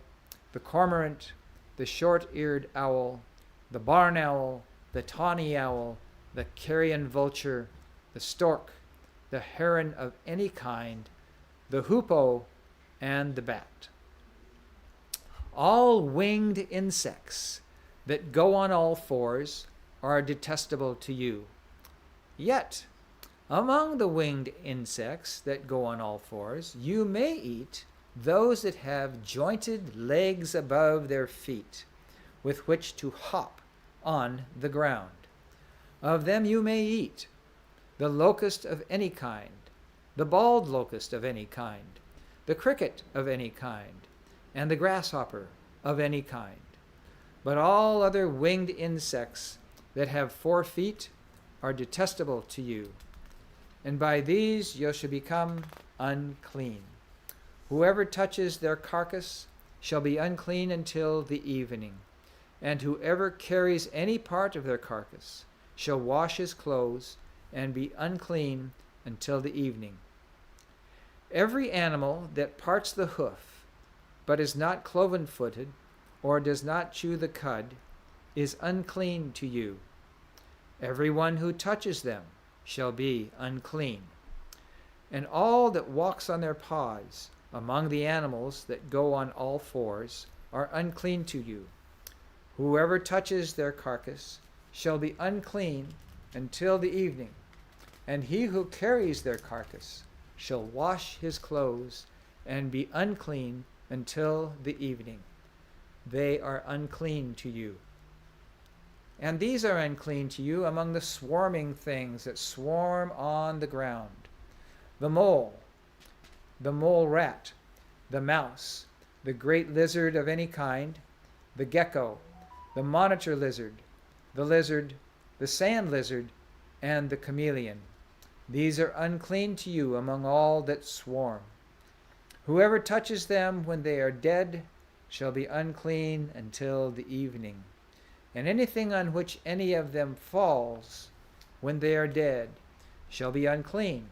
the cormorant, the short-eared owl, the barn owl, the tawny owl, the carrion vulture, the stork, the heron of any kind, the hoopoe, and the bat. All winged insects that go on all fours are detestable to you. Yet, among the winged insects that go on all fours, you may eat those that have jointed legs above their feet, with which to hop on the ground. Of them you may eat the locust of any kind, the bald locust of any kind, the cricket of any kind, and the grasshopper of any kind. But all other winged insects that have 4 feet are detestable to you, and by these you shall become unclean. Whoever touches their carcass shall be unclean until the evening, and whoever carries any part of their carcass shall wash his clothes and be unclean until the evening. Every animal that parts the hoof, but is not cloven-footed, or does not chew the cud, is unclean to you. Every one who touches them shall be unclean. And all that walks on their paws among the animals that go on all fours are unclean to you. Whoever touches their carcass shall be unclean until the evening, and he who carries their carcass shall wash his clothes and be unclean until the evening. They are unclean to you. And these are unclean to you among the swarming things that swarm on the ground: the mole rat, the mouse, the great lizard of any kind, the gecko, the monitor lizard, the sand lizard, and the chameleon. These are unclean to you among all that swarm. Whoever touches them when they are dead shall be unclean until the evening. And anything on which any of them falls when they are dead shall be unclean,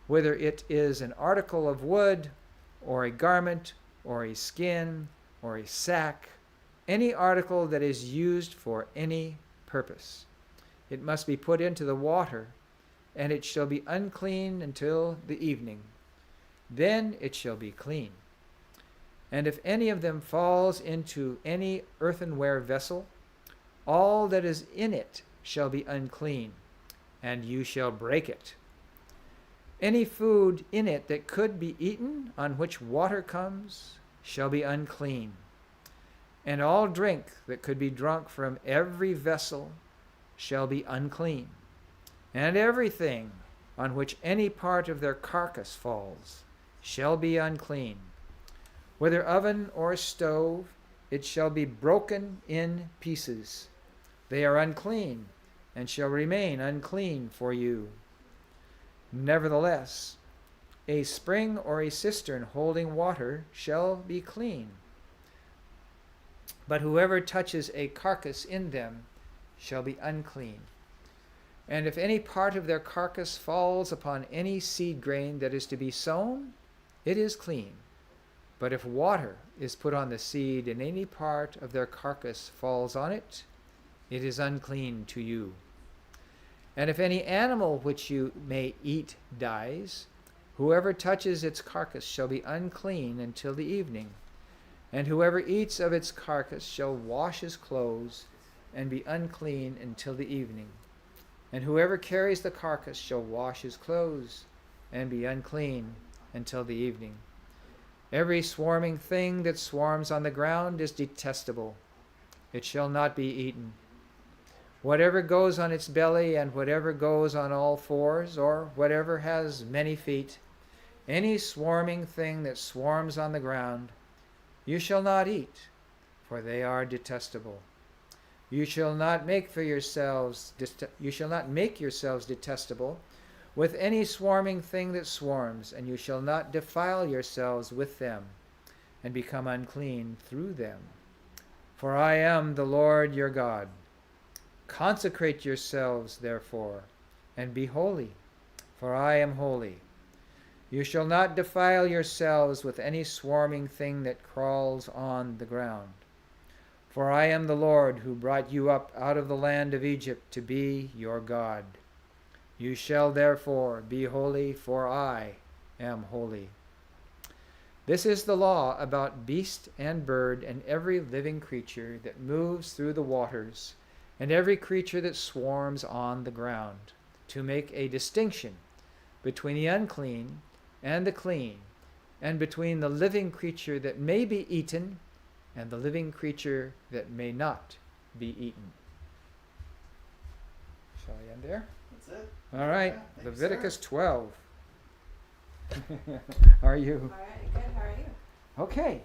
whether it is an article of wood, or a garment, or a skin, or a sack, any article that is used for any purpose. It must be put into the water, and it shall be unclean until the evening. Then it shall be clean. And if any of them falls into any earthenware vessel, all that is in it shall be unclean, and you shall break it. Any food in it that could be eaten, on which water comes, shall be unclean. And all drink that could be drunk from every vessel shall be unclean. And everything on which any part of their carcass falls shall be unclean. Whether oven or stove, it shall be broken in pieces. They are unclean, and shall remain unclean for you. Nevertheless, a spring or a cistern holding water shall be clean. But whoever touches a carcass in them shall be unclean. And if any part of their carcass falls upon any seed grain that is to be sown, it is clean. But if water is put on the seed, and any part of their carcass falls on it, it is unclean to you. And if any animal which you may eat dies, whoever touches its carcass shall be unclean until the evening. And whoever eats of its carcass shall wash his clothes and be unclean until the evening. And whoever carries the carcass shall wash his clothes and be unclean until the evening. Every swarming thing that swarms on the ground is detestable. It shall not be eaten. Whatever goes on its belly, and whatever goes on all fours, or whatever has many feet, Any swarming thing that swarms on the ground, you shall not eat, for they are detestable. You shall not make yourselves detestable with any swarming thing that swarms, and you shall not defile yourselves with them, and become unclean through them. For I am the Lord your God. Consecrate yourselves, therefore, and be holy, for I am holy. You shall not defile yourselves with any swarming thing that crawls on the ground. For I am the Lord who brought you up out of the land of Egypt to be your God. You shall therefore be holy, for I am holy. This is the law about beast and bird and every living creature that moves through the waters, and every creature that swarms on the ground, to make a distinction between the unclean and the clean, and between the living creature that may be eaten and the living creature that may not be eaten. Shall I end there? That's it. All right, Yeah, thank you, Leviticus sir. 12. How are you? All right, good. How are you? Okay.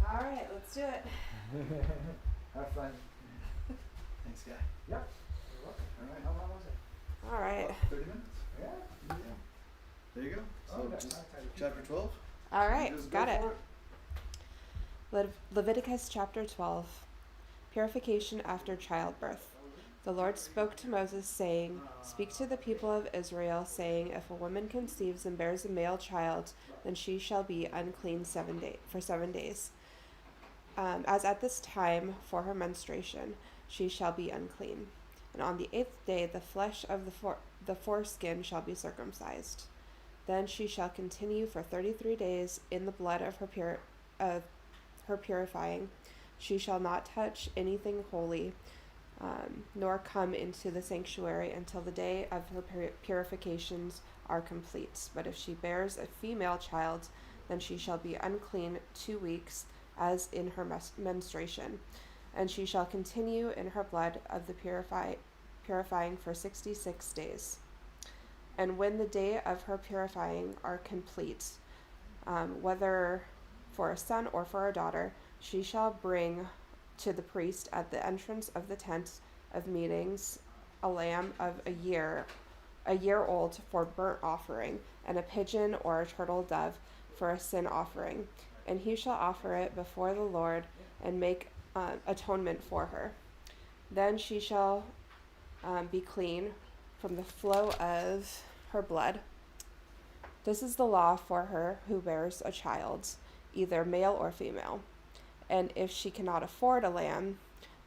All right, let's do it. Have fun. Thanks, guy. Yep. All right. How long was it? All right. 30 minutes? Yeah. Yeah. There you go. So Oh, just that's chapter 12. All right, Just got go it. for Leviticus chapter 12. Purification after childbirth. The Lord spoke to Moses, saying, Speak to the people of Israel, saying, If a woman conceives and bears a male child, then she shall be unclean for 7 days. As at this time for her menstruation, she shall be unclean. And on the 8th day the flesh of the foreskin shall be circumcised. Then she shall continue for 33 days in the blood of her purifying. She shall not touch anything holy, nor come into the sanctuary until the day of her purifications are complete. But if she bears a female child, then she shall be unclean 2 weeks, as in her menstruation, and she shall continue in her blood of the purifying for 66 days. And when the day of her purifying are complete, whether for a son or for a daughter, she shall bring to the priest at the entrance of the tent of meetings a lamb of a year old for burnt offering, and a pigeon or a turtle dove for a sin offering. And he shall offer it before the Lord and make atonement for her. Then she shall be clean from the flow of her blood. This is the law for her who bears a child, either male or female. And if she cannot afford a lamb,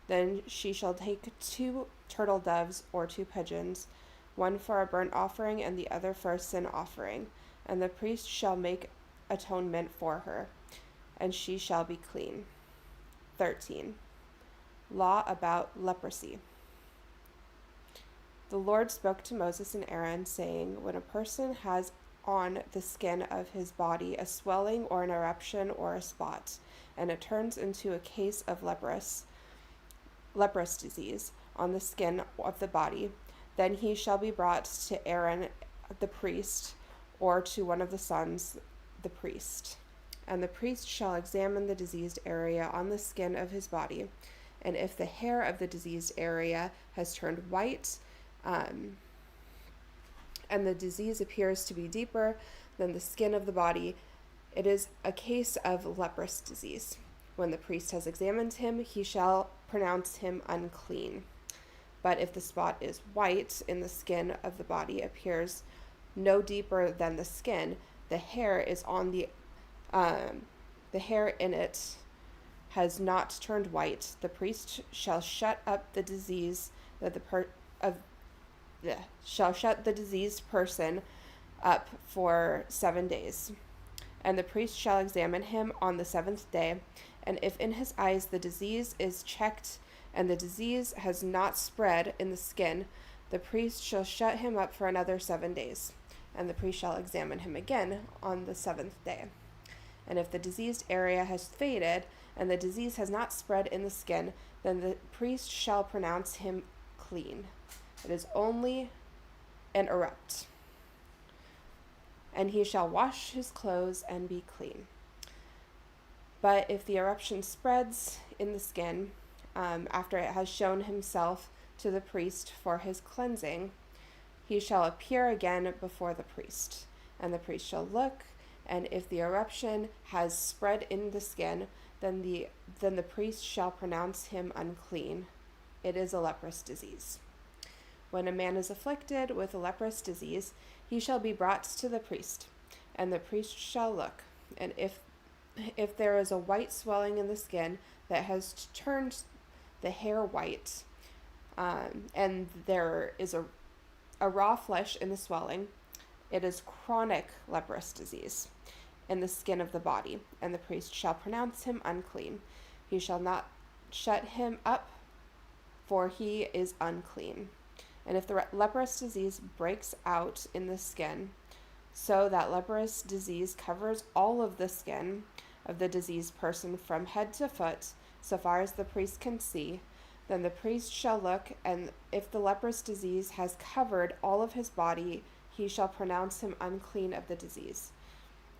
then she shall take 2 turtle doves or 2 pigeons, one for a burnt offering and the other for a sin offering. And the priest shall make atonement for her, and she shall be clean. 13. Law about leprosy. The Lord spoke to Moses and Aaron, saying, When a person has on the skin of his body a swelling or an eruption or a spot, and it turns into a case of leprous disease on the skin of the body, then he shall be brought to Aaron the priest, or to one of the sons the priest. And the priest shall examine the diseased area on the skin of his body, and if the hair of the diseased area has turned white, and the disease appears to be deeper than the skin of the body, it is a case of leprous disease. When the priest has examined him, he shall pronounce him unclean. But if the spot is white in the skin of the body, appears no deeper than the skin, the hair is on the hair in it has not turned white, the priest shall shut up the disease shall shut the diseased person up for 7 days. And the priest shall examine him on the 7th day, and if in his eyes the disease is checked, and the disease has not spread in the skin, the priest shall shut him up for another 7 days. And the priest shall examine him again on the 7th day. And if the diseased area has faded, and the disease has not spread in the skin, then the priest shall pronounce him clean. It is only an erupt. and he shall wash his clothes and be clean. But if the eruption spreads in the skin, after it has shown himself to the priest for his cleansing, he shall appear again before the priest, and the priest shall look, and if the eruption has spread in the skin, then the priest shall pronounce him unclean. It is a leprous disease. When a man is afflicted with a leprous disease, he shall be brought to the priest, and the priest shall look, and if there is a white swelling in the skin that has turned the hair white, and there is a raw flesh in the swelling, it is chronic leprous disease in the skin of the body, and the priest shall pronounce him unclean. He shall not shut him up, for he is unclean. And if the leprous disease breaks out in the skin, so that leprous disease covers all of the skin of the diseased person from head to foot, so far as the priest can see, then the priest shall look, and if the leprous disease has covered all of his body, he shall pronounce him unclean of the disease.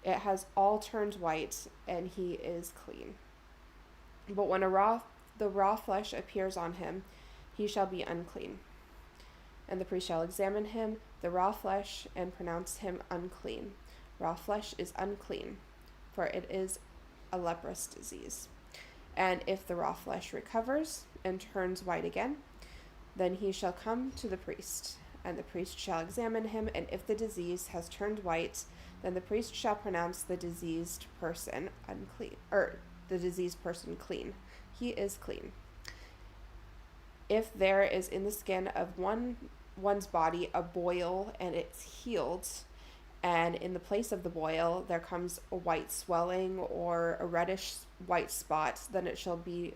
It has all turned white, and he is clean. But when the raw flesh appears on him, he shall be unclean. And the priest shall examine him, the raw flesh, and pronounce him unclean. Raw flesh is unclean, for it is a leprous disease. And if the raw flesh recovers and turns white again, then he shall come to the priest, and the priest shall examine him, and if the disease has turned white, then the priest shall pronounce the diseased person unclean, or the diseased person clean. He is clean. If there is in the skin of one's body a boil and it's healed, and in the place of the boil there comes a white swelling or a reddish white spot, then it shall be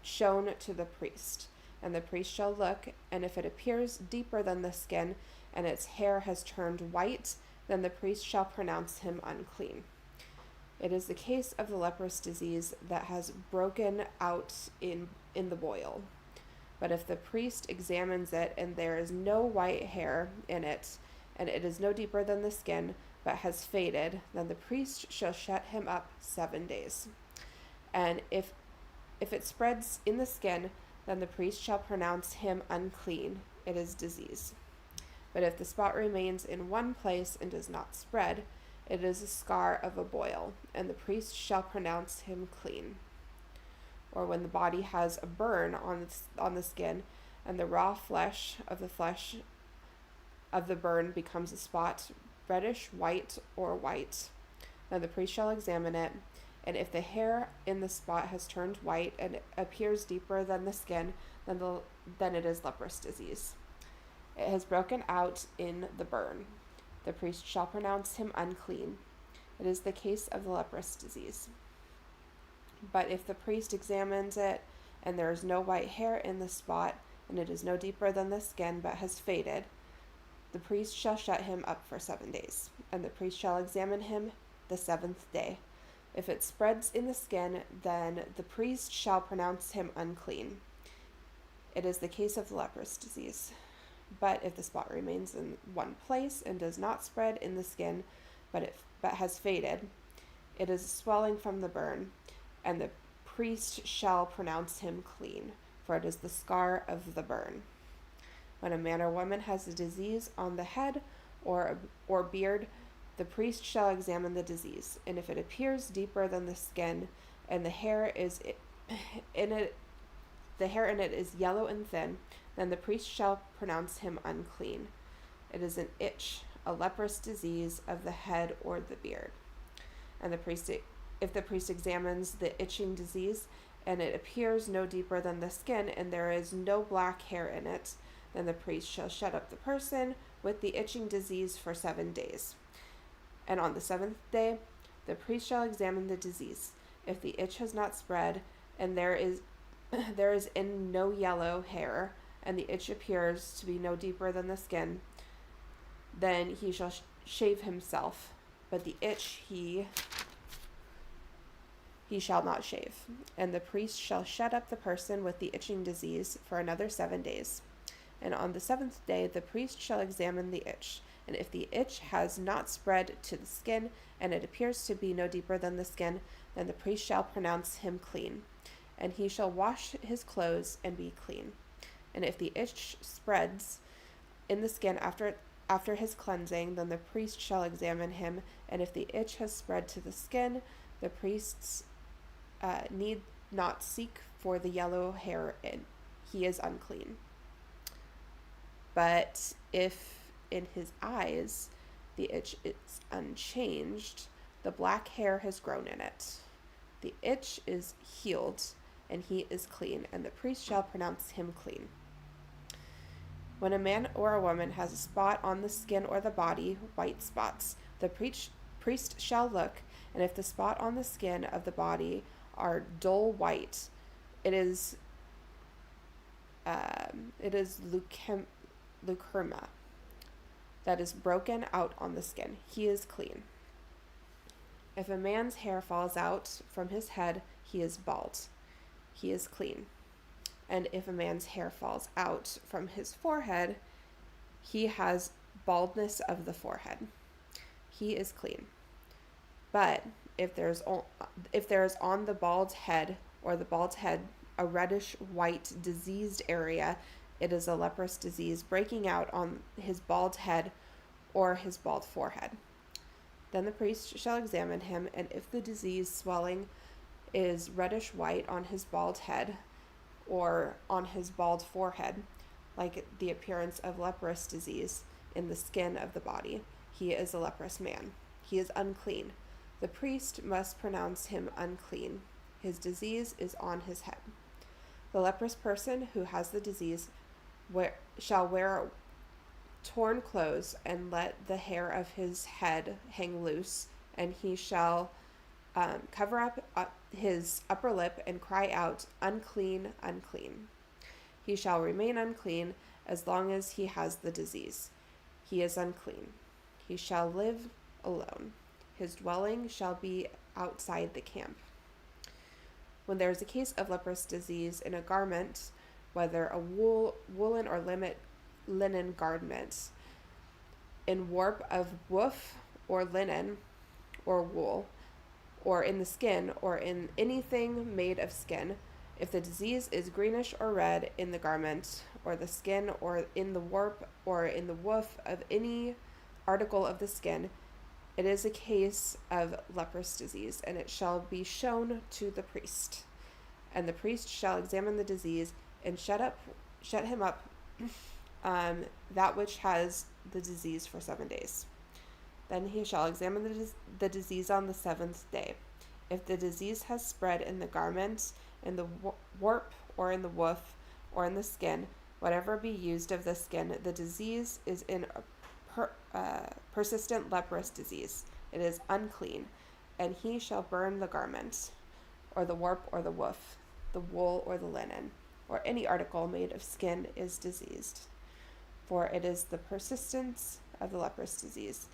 shown to the priest. And the priest shall look, and if it appears deeper than the skin, and its hair has turned white, then the priest shall pronounce him unclean. It is the case of the leprous disease that has broken out in the boil. But if the priest examines it, and there is no white hair in it, and it is no deeper than the skin, but has faded, then the priest shall shut him up 7 days. And if it spreads in the skin, then the priest shall pronounce him unclean. It is disease. But if the spot remains in one place and does not spread, it is a scar of a boil, and the priest shall pronounce him clean. Or when the body has a burn on the skin, and the raw flesh of the burn becomes a spot, reddish white or white, then the priest shall examine it, and if the hair in the spot has turned white and appears deeper than the skin, then it is leprous disease. It has broken out in the burn. The priest shall pronounce him unclean. It is the case of the leprous disease. But if the priest examines it, and there is no white hair in the spot, and it is no deeper than the skin, but has faded, the priest shall shut him up for 7 days, and the priest shall examine him the 7th day. If it spreads in the skin, then the priest shall pronounce him unclean. It is the case of the leprous disease. But if the spot remains in one place and does not spread in the skin, but has faded, it is a swelling from the burn, and the priest shall pronounce him clean, for it is the scar of the burn. When a man or woman has a disease on the head or beard, the priest shall examine the disease, and if it appears deeper than the skin, and the hair in it is yellow and thin, then the priest shall pronounce him unclean. It is an itch, a leprous disease of the head or the beard. And if the priest examines the itching disease, and it appears no deeper than the skin, and there is no black hair in it, then the priest shall shut up the person with the itching disease for 7 days. And on the 7th day, the priest shall examine the disease. If the itch has not spread, and there is in no yellow hair, and the itch appears to be no deeper than the skin, then he shall shave himself, but the itch he shall not shave. And the priest shall shut up the person with the itching disease for another 7 days. And on the 7th day the priest shall examine the itch, And if the itch has not spread to the skin, and it appears to be no deeper than the skin, then the priest shall pronounce him clean. And he shall wash his clothes and be clean. And if the itch spreads in the skin after his cleansing, then the priest shall examine him. And if the itch has spread to the skin, the priests need not seek for the yellow hair he is unclean. But if in his eyes the itch is unchanged, the black hair has grown in it, the itch is healed, and he is clean, and the priest shall pronounce him clean. When a man or a woman has a spot on the skin or the body, white spots, the priest shall look, and if the spot on the skin of the body are dull white, it is leukerma that is broken out on the skin. He is clean. If a man's hair falls out from his head, he is bald. He is clean. And if a man's hair falls out from his forehead, he has baldness of the forehead. He is clean. But if there is on the bald head or the bald head a reddish white diseased area, it is a leprous disease breaking out on his bald head or his bald forehead. Then the priest shall examine him, and if the disease swelling is reddish white on his bald head or on his bald forehead, like the appearance of leprous disease in the skin of the body, he is a leprous man. He is unclean. The priest must pronounce him unclean. His disease is on his head. The leprous person who has the disease shall wear torn clothes and let the hair of his head hang loose, and he shall cover up his upper lip and cry out, "Unclean, unclean." He shall remain unclean as long as he has the disease. He is unclean. He shall live alone. His dwelling shall be outside the camp. When there is a case of leprous disease in a garment, whether a woolen or linen garment, in warp of woof or linen or wool, or in the skin, or in anything made of skin, if the disease is greenish or red in the garment, or the skin, or in the warp, or in the woof of any article of the skin, it is a case of leprous disease, and it shall be shown to the priest. And the priest shall examine the disease, and shut him up that which has the disease for 7 days. Then he shall examine the disease on the 7th day. If the disease has spread in the garment, in the warp, or in the woof, or in the skin, whatever be used of the skin, the disease is in a persistent leprous disease. It is unclean, and he shall burn the garment, or the warp, or the woof, the wool, or the linen, or any article made of skin is diseased. For it is the persistence of the leprous disease.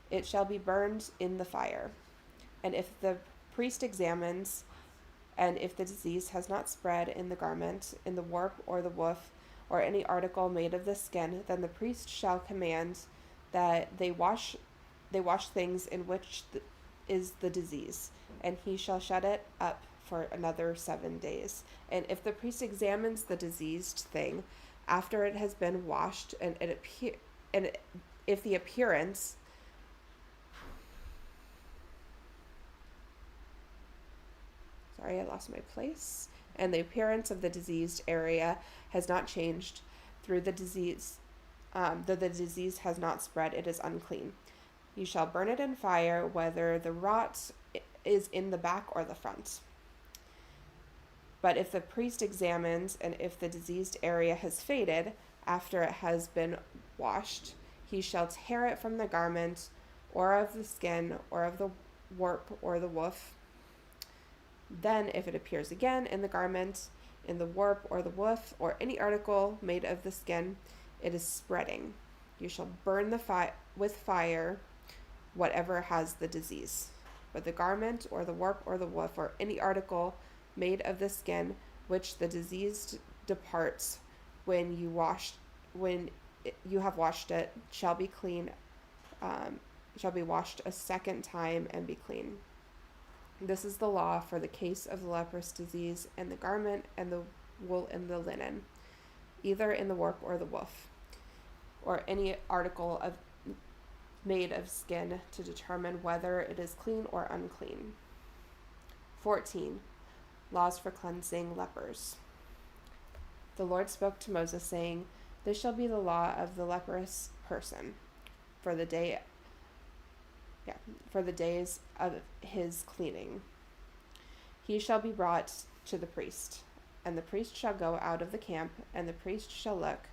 It shall be burned in the fire. And if the priest examines, and if the disease has not spread in the garment, in the warp, or the woof, or any article made of the skin, then the priest shall command that they wash things in which is the disease, and he shall shut it up for another 7 days. And if the priest examines the diseased thing after it has been washed, if the appearance sorry, I lost my place, and the appearance of the diseased area has not changed through the disease, though the disease has not spread, it is unclean. You shall burn it in fire, whether the rot is in the back or the front. But if the priest examines, and if the diseased area has faded after it has been washed, he shall tear it from the garment, or of the skin, or of the warp, or the woof. Then, if it appears again in the garment, in the warp, or the woof, or any article made of the skin, it is spreading. You shall burn with fire whatever has the disease. But the garment, or the warp, or the woof, or any article made of the skin which the disease departs when you have washed it, shall be clean shall be washed a second time and be clean. This is the law for the case of the leprous disease and the garment and the wool and the linen, either in the warp or the woof, or any article made of skin, to determine whether it is clean or unclean. 14. Laws for cleansing lepers. The Lord spoke to Moses, saying, "This shall be the law of the leprous person for the days of his cleaning. He shall be brought to the priest, and the priest shall go out of the camp, and the priest shall look.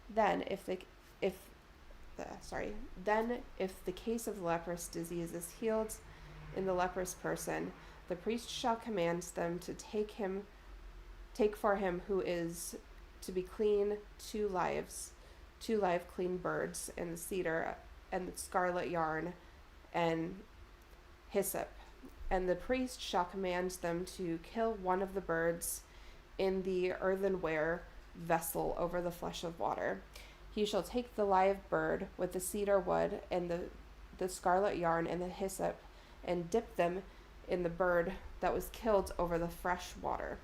Then if the case of the leprous disease is healed in the leprous person, the priest shall command them to take for him who is to be clean 2 live clean birds, and the cedar and the scarlet yarn and hyssop. And the priest shall command them to kill one of the birds in the earthenware vessel over the flush of water. He shall take the live bird with the cedar wood and the scarlet yarn and the hyssop, and dip them in the bird that was killed over the fresh water.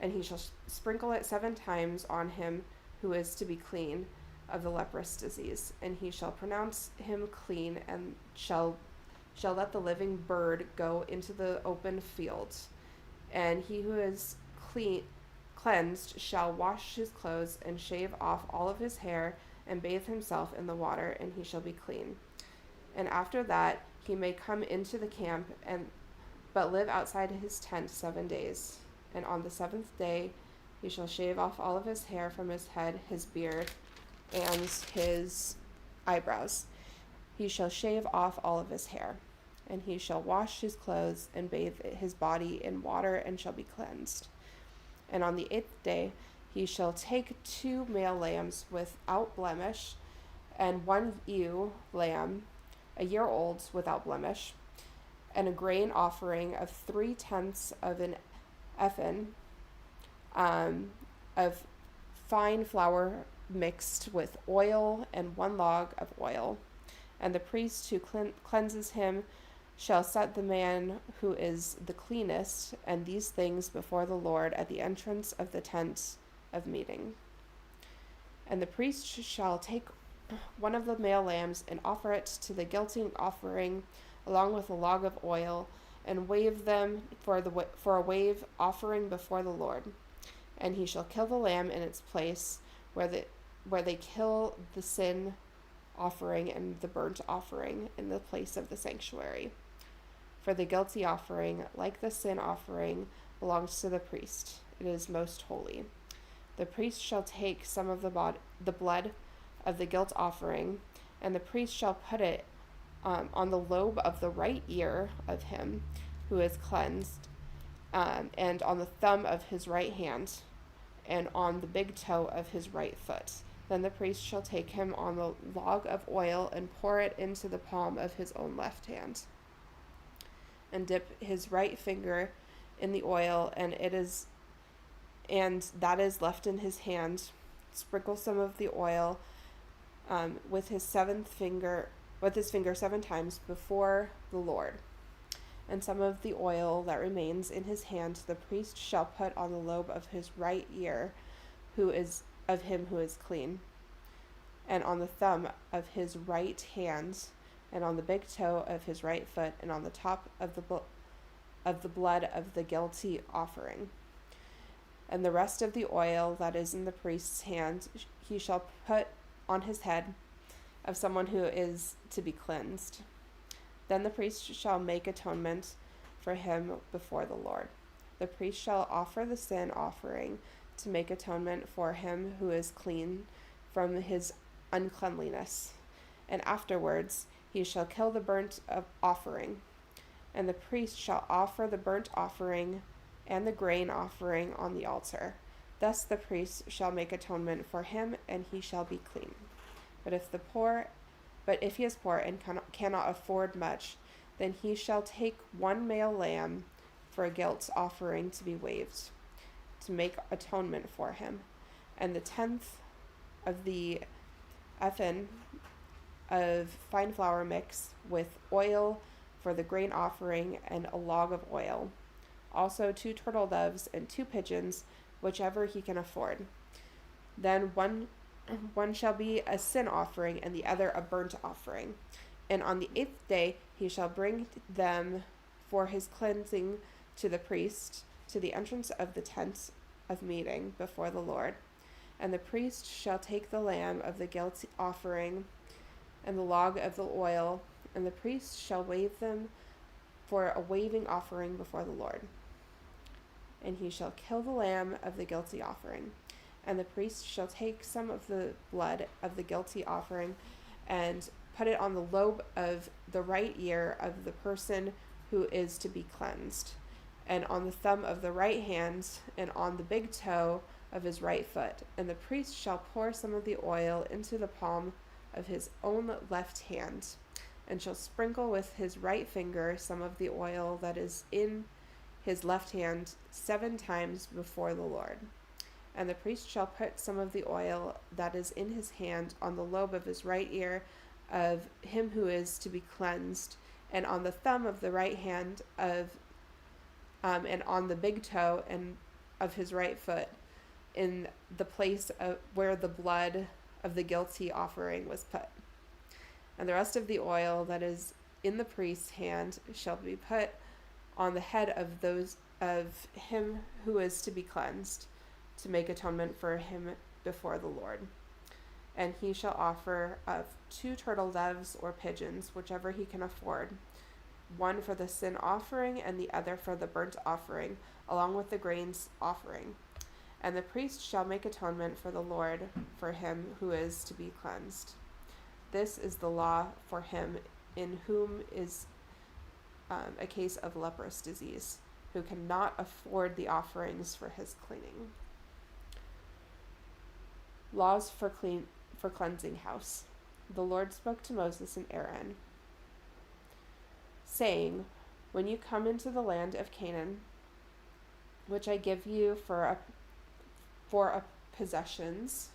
And he shall sprinkle it 7 times on him who is to be clean of the leprous disease, and he shall pronounce him clean, and shall let the living bird go into the open fields. And he who is cleansed shall wash his clothes and shave off all of his hair and bathe himself in the water, and he shall be clean. And after that he may come into the camp, but live outside his tent 7 days. And on the 7th day he shall shave off all of his hair from his head, his beard, and his eyebrows. He shall shave off all of his hair, and he shall wash his clothes and bathe his body in water, and shall be cleansed. And on the 8th day he shall take 2 male lambs without blemish, and 1 ewe lamb, a year old, without blemish, and a grain offering of 3/10 of an ephah of fine flour mixed with oil, and 1 log of oil. And the priest who cleanses him shall set the man who is the cleanest and these things before the Lord at the entrance of the tent of meeting. And the priest shall take one of the male lambs and offer it to the guilty offering along with a log of oil, and wave them for a wave offering before the Lord. And he shall kill the lamb in its place where they kill the sin offering and the burnt offering in the place of the sanctuary. For the guilty offering, like the sin offering, belongs to the priest. It is most holy. The priest shall take some of the blood of the guilt offering, and the priest shall put it on the lobe of the right ear of him who is cleansed, and on the thumb of his right hand, and on the big toe of his right foot. Then the priest shall take him on the log of oil and pour it into the palm of his own left hand, and dip his right finger in the oil, and that is left in his hand. Sprinkle some of the oil with his finger 7 times before the Lord. And some of the oil that remains in his hand the priest shall put on the lobe of his right ear, who is of him who is clean, and on the thumb of his right hand, and on the big toe of his right foot, and on the top of the blood of the guilty offering. And the rest of the oil that is in the priest's hand he shall put on his head of someone who is to be cleansed. Then the priest shall make atonement for him before the Lord. The priest shall offer the sin offering to make atonement for him who is clean from his uncleanliness. And afterwards he shall kill the burnt offering. And the priest shall offer the burnt offering and the grain offering on the altar. Thus the priest shall make atonement for him, and he shall be clean. But if he is poor and cannot afford much, then he shall take 1 male lamb for a guilt offering to be waved, to make atonement for him, and the 10th of the ephah of fine flour mix with oil for the grain offering, and a log of oil. Also 2 turtle doves and 2 pigeons, whichever he can afford. Then one shall be a sin offering, and the other a burnt offering. And on the 8th day he shall bring them for his cleansing to the priest, to the entrance of the tent of meeting before the Lord. And the priest shall take the lamb of the guilt offering and the log of the oil, and the priest shall wave them for a waving offering before the Lord. And he shall kill the lamb of the guilty offering. And the priest shall take some of the blood of the guilty offering and put it on the lobe of the right ear of the person who is to be cleansed, and on the thumb of the right hand, and on the big toe of his right foot. And the priest shall pour some of the oil into the palm of his own left hand, and shall sprinkle with his right finger some of the oil that is in his left hand 7 times before the Lord. And the priest shall put some of the oil that is in his hand on the lobe of his right ear of him who is to be cleansed, and on the thumb of the right hand of and on the big toe and of his right foot, in the place of where the blood of the guilty offering was put. And the rest of the oil that is in the priest's hand shall be put on the head of those of him who is to be cleansed, to make atonement for him before the Lord. And he shall offer of 2 turtle doves or pigeons, whichever he can afford, one for the sin offering and the other for the burnt offering, along with the grains offering. And the priest shall make atonement for the Lord for him who is to be cleansed. This is the law for him in whom is a case of leprous disease, who cannot afford the offerings for his cleaning. Laws for cleansing house. The Lord spoke to Moses and Aaron, saying, when you come into the land of Canaan, which I give you for possessions,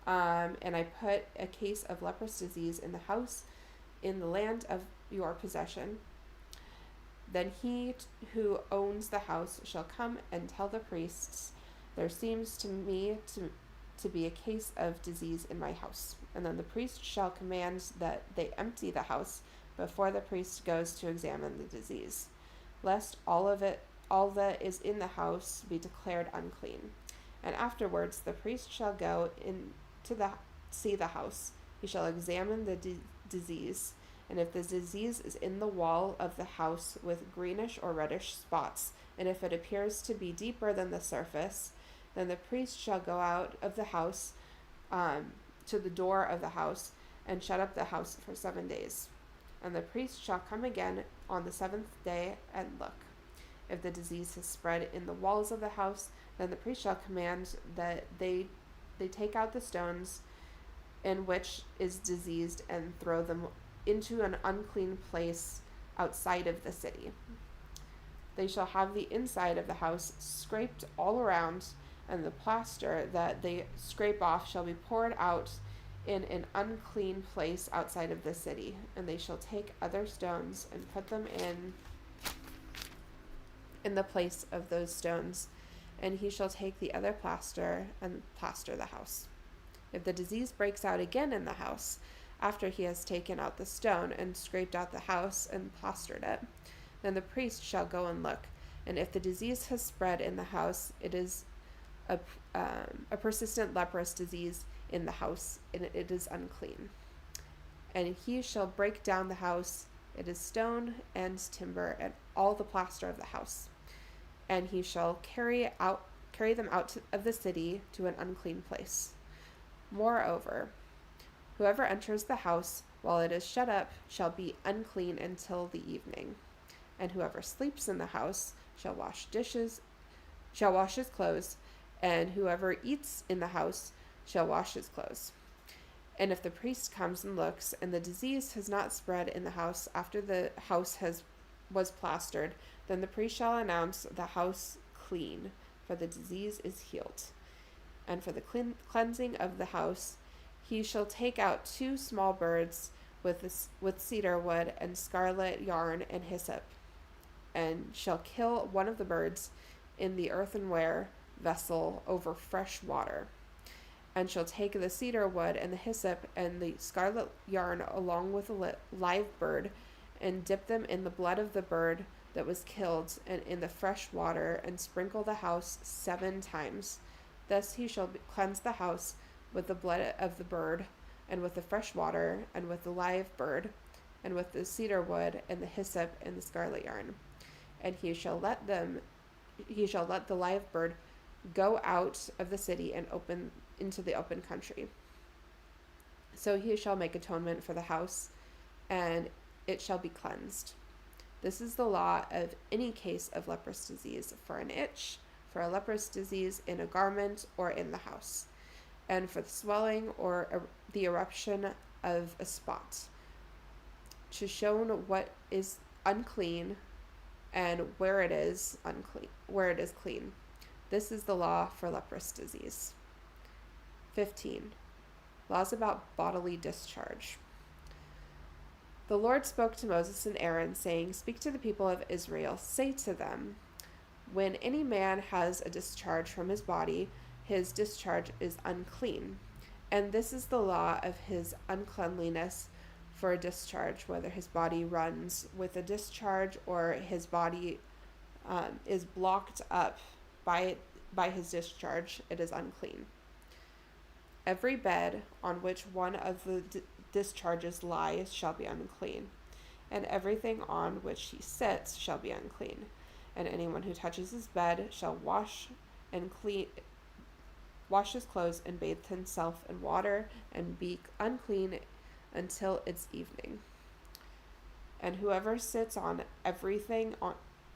and I put a case of leprous disease in the house in the land of your possession, then he who owns the house shall come and tell the priests, there seems to me to be a case of disease in my house. And then the priest shall command that they empty the house before the priest goes to examine the disease, lest all that is in the house be declared unclean. And afterwards the priest shall go in to see the house. He shall examine the disease, and if the disease is in the wall of the house with greenish or reddish spots, and if it appears to be deeper than the surface, then the priest shall go out of the house to the door of the house and shut up the house for 7 days. And the priest shall come again on the 7th day and look. If the disease has spread in the walls of the house, then the priest shall command that they take out the stones in which is diseased and throw them into an unclean place outside of the city. They shall have the inside of the house scraped all around, and the plaster that they scrape off shall be poured out in an unclean place outside of the city. And they shall take other stones and put them in the place of those stones, and he shall take the other plaster and plaster the house. If the disease breaks out again in the house, after he has taken out the stone and scraped out the house and plastered it, then the priest shall go and look. And if the disease has spread in the house, it is a persistent leprous disease in the house, and it is unclean. And he shall break down the house, it is stone and timber, and all the plaster of the house. And he shall carry them out of the city to an unclean place. Moreover, whoever enters the house while it is shut up shall be unclean until the evening. And whoever sleeps in the house shall wash his clothes, and whoever eats in the house shall wash his clothes. And if the priest comes and looks, and the disease has not spread in the house after the house was plastered, then the priest shall announce the house clean, for the disease is healed. And for the cleansing of the house, He shall take out 2 small birds with cedar wood and scarlet yarn and hyssop, and shall kill one of the birds in the earthenware vessel over fresh water, and shall take the cedar wood and the hyssop and the scarlet yarn along with a live bird, and dip them in the blood of the bird that was killed and in the fresh water, and sprinkle the house 7 times. Thus he shall cleanse the house with the blood of the bird, and with the fresh water, and with the live bird, and with the cedar wood, and the hyssop, and the scarlet yarn. And he shall let the live bird go out of the city and into the open country. So he shall make atonement for the house, and it shall be cleansed. This is the law of any case of leprous disease, for an itch, for a leprous disease in a garment or in the house, and for the swelling or the eruption of a spot, to show what is unclean and where it is clean. This is the law for leprous disease. 15. Laws about bodily discharge. The Lord spoke to Moses and Aaron, saying, Speak to the people of Israel. Say to them, when any man has a discharge from his body, his discharge is unclean. And this is the law of his uncleanliness for a discharge, whether his body runs with a discharge or his body is blocked up by his discharge, it is unclean. Every bed on which one of the discharges lies shall be unclean, and everything on which he sits shall be unclean. And anyone who touches his bed shall wash his clothes and bathe himself in water, and be unclean until it's evening. And whoever sits on everything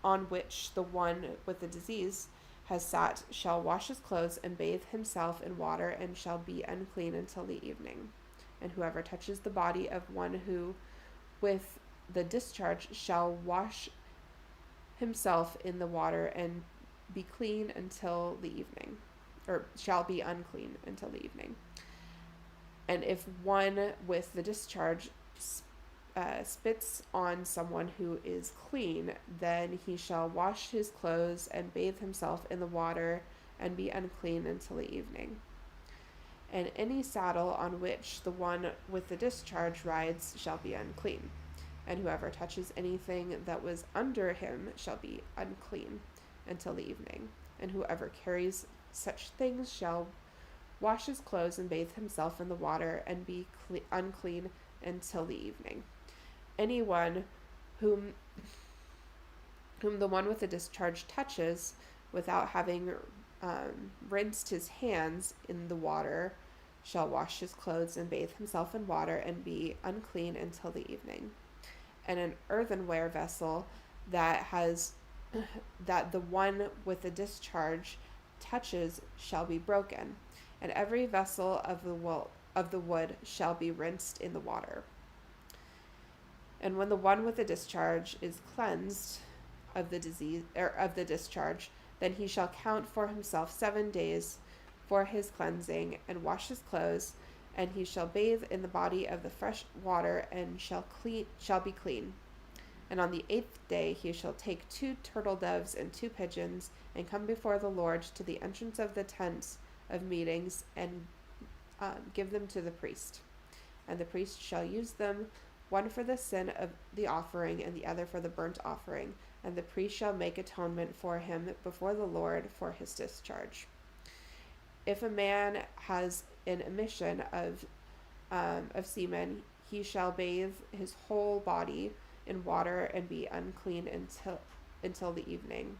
on which the one with the disease has sat shall wash his clothes and bathe himself in water, and shall be unclean until the evening. And whoever touches the body of one who with the discharge shall wash himself in the water and be clean until the evening, or shall be unclean until the evening. And if one with the discharge spits on someone who is clean, then he shall wash his clothes and bathe himself in the water and be unclean until the evening. And any saddle on which the one with the discharge rides shall be unclean. And whoever touches anything that was under him shall be unclean until the evening. And whoever carries such things shall wash his clothes and bathe himself in the water and be unclean until the evening. Anyone whom the one with the discharge touches without having rinsed his hands in the water shall wash his clothes and bathe himself in water and be unclean until the evening. And an earthenware vessel that the one with the discharge touches shall be broken, and every vessel of the wood shall be rinsed in the water. And when the one with the discharge is cleansed of the disease or of the discharge, then he shall count for himself 7 days for his cleansing, and wash his clothes, and he shall bathe in the body of the fresh water, and shall be clean. And on the 8th day he shall take 2 turtle doves and 2 pigeons, and come before the Lord to the entrance of the tent of meetings, and give them to the priest. And the priest shall use them, one for the sin of the offering, and the other for the burnt offering. And the priest shall make atonement for him before the Lord for his discharge. If a man has an emission of semen, he shall bathe his whole body in water and be unclean until the evening.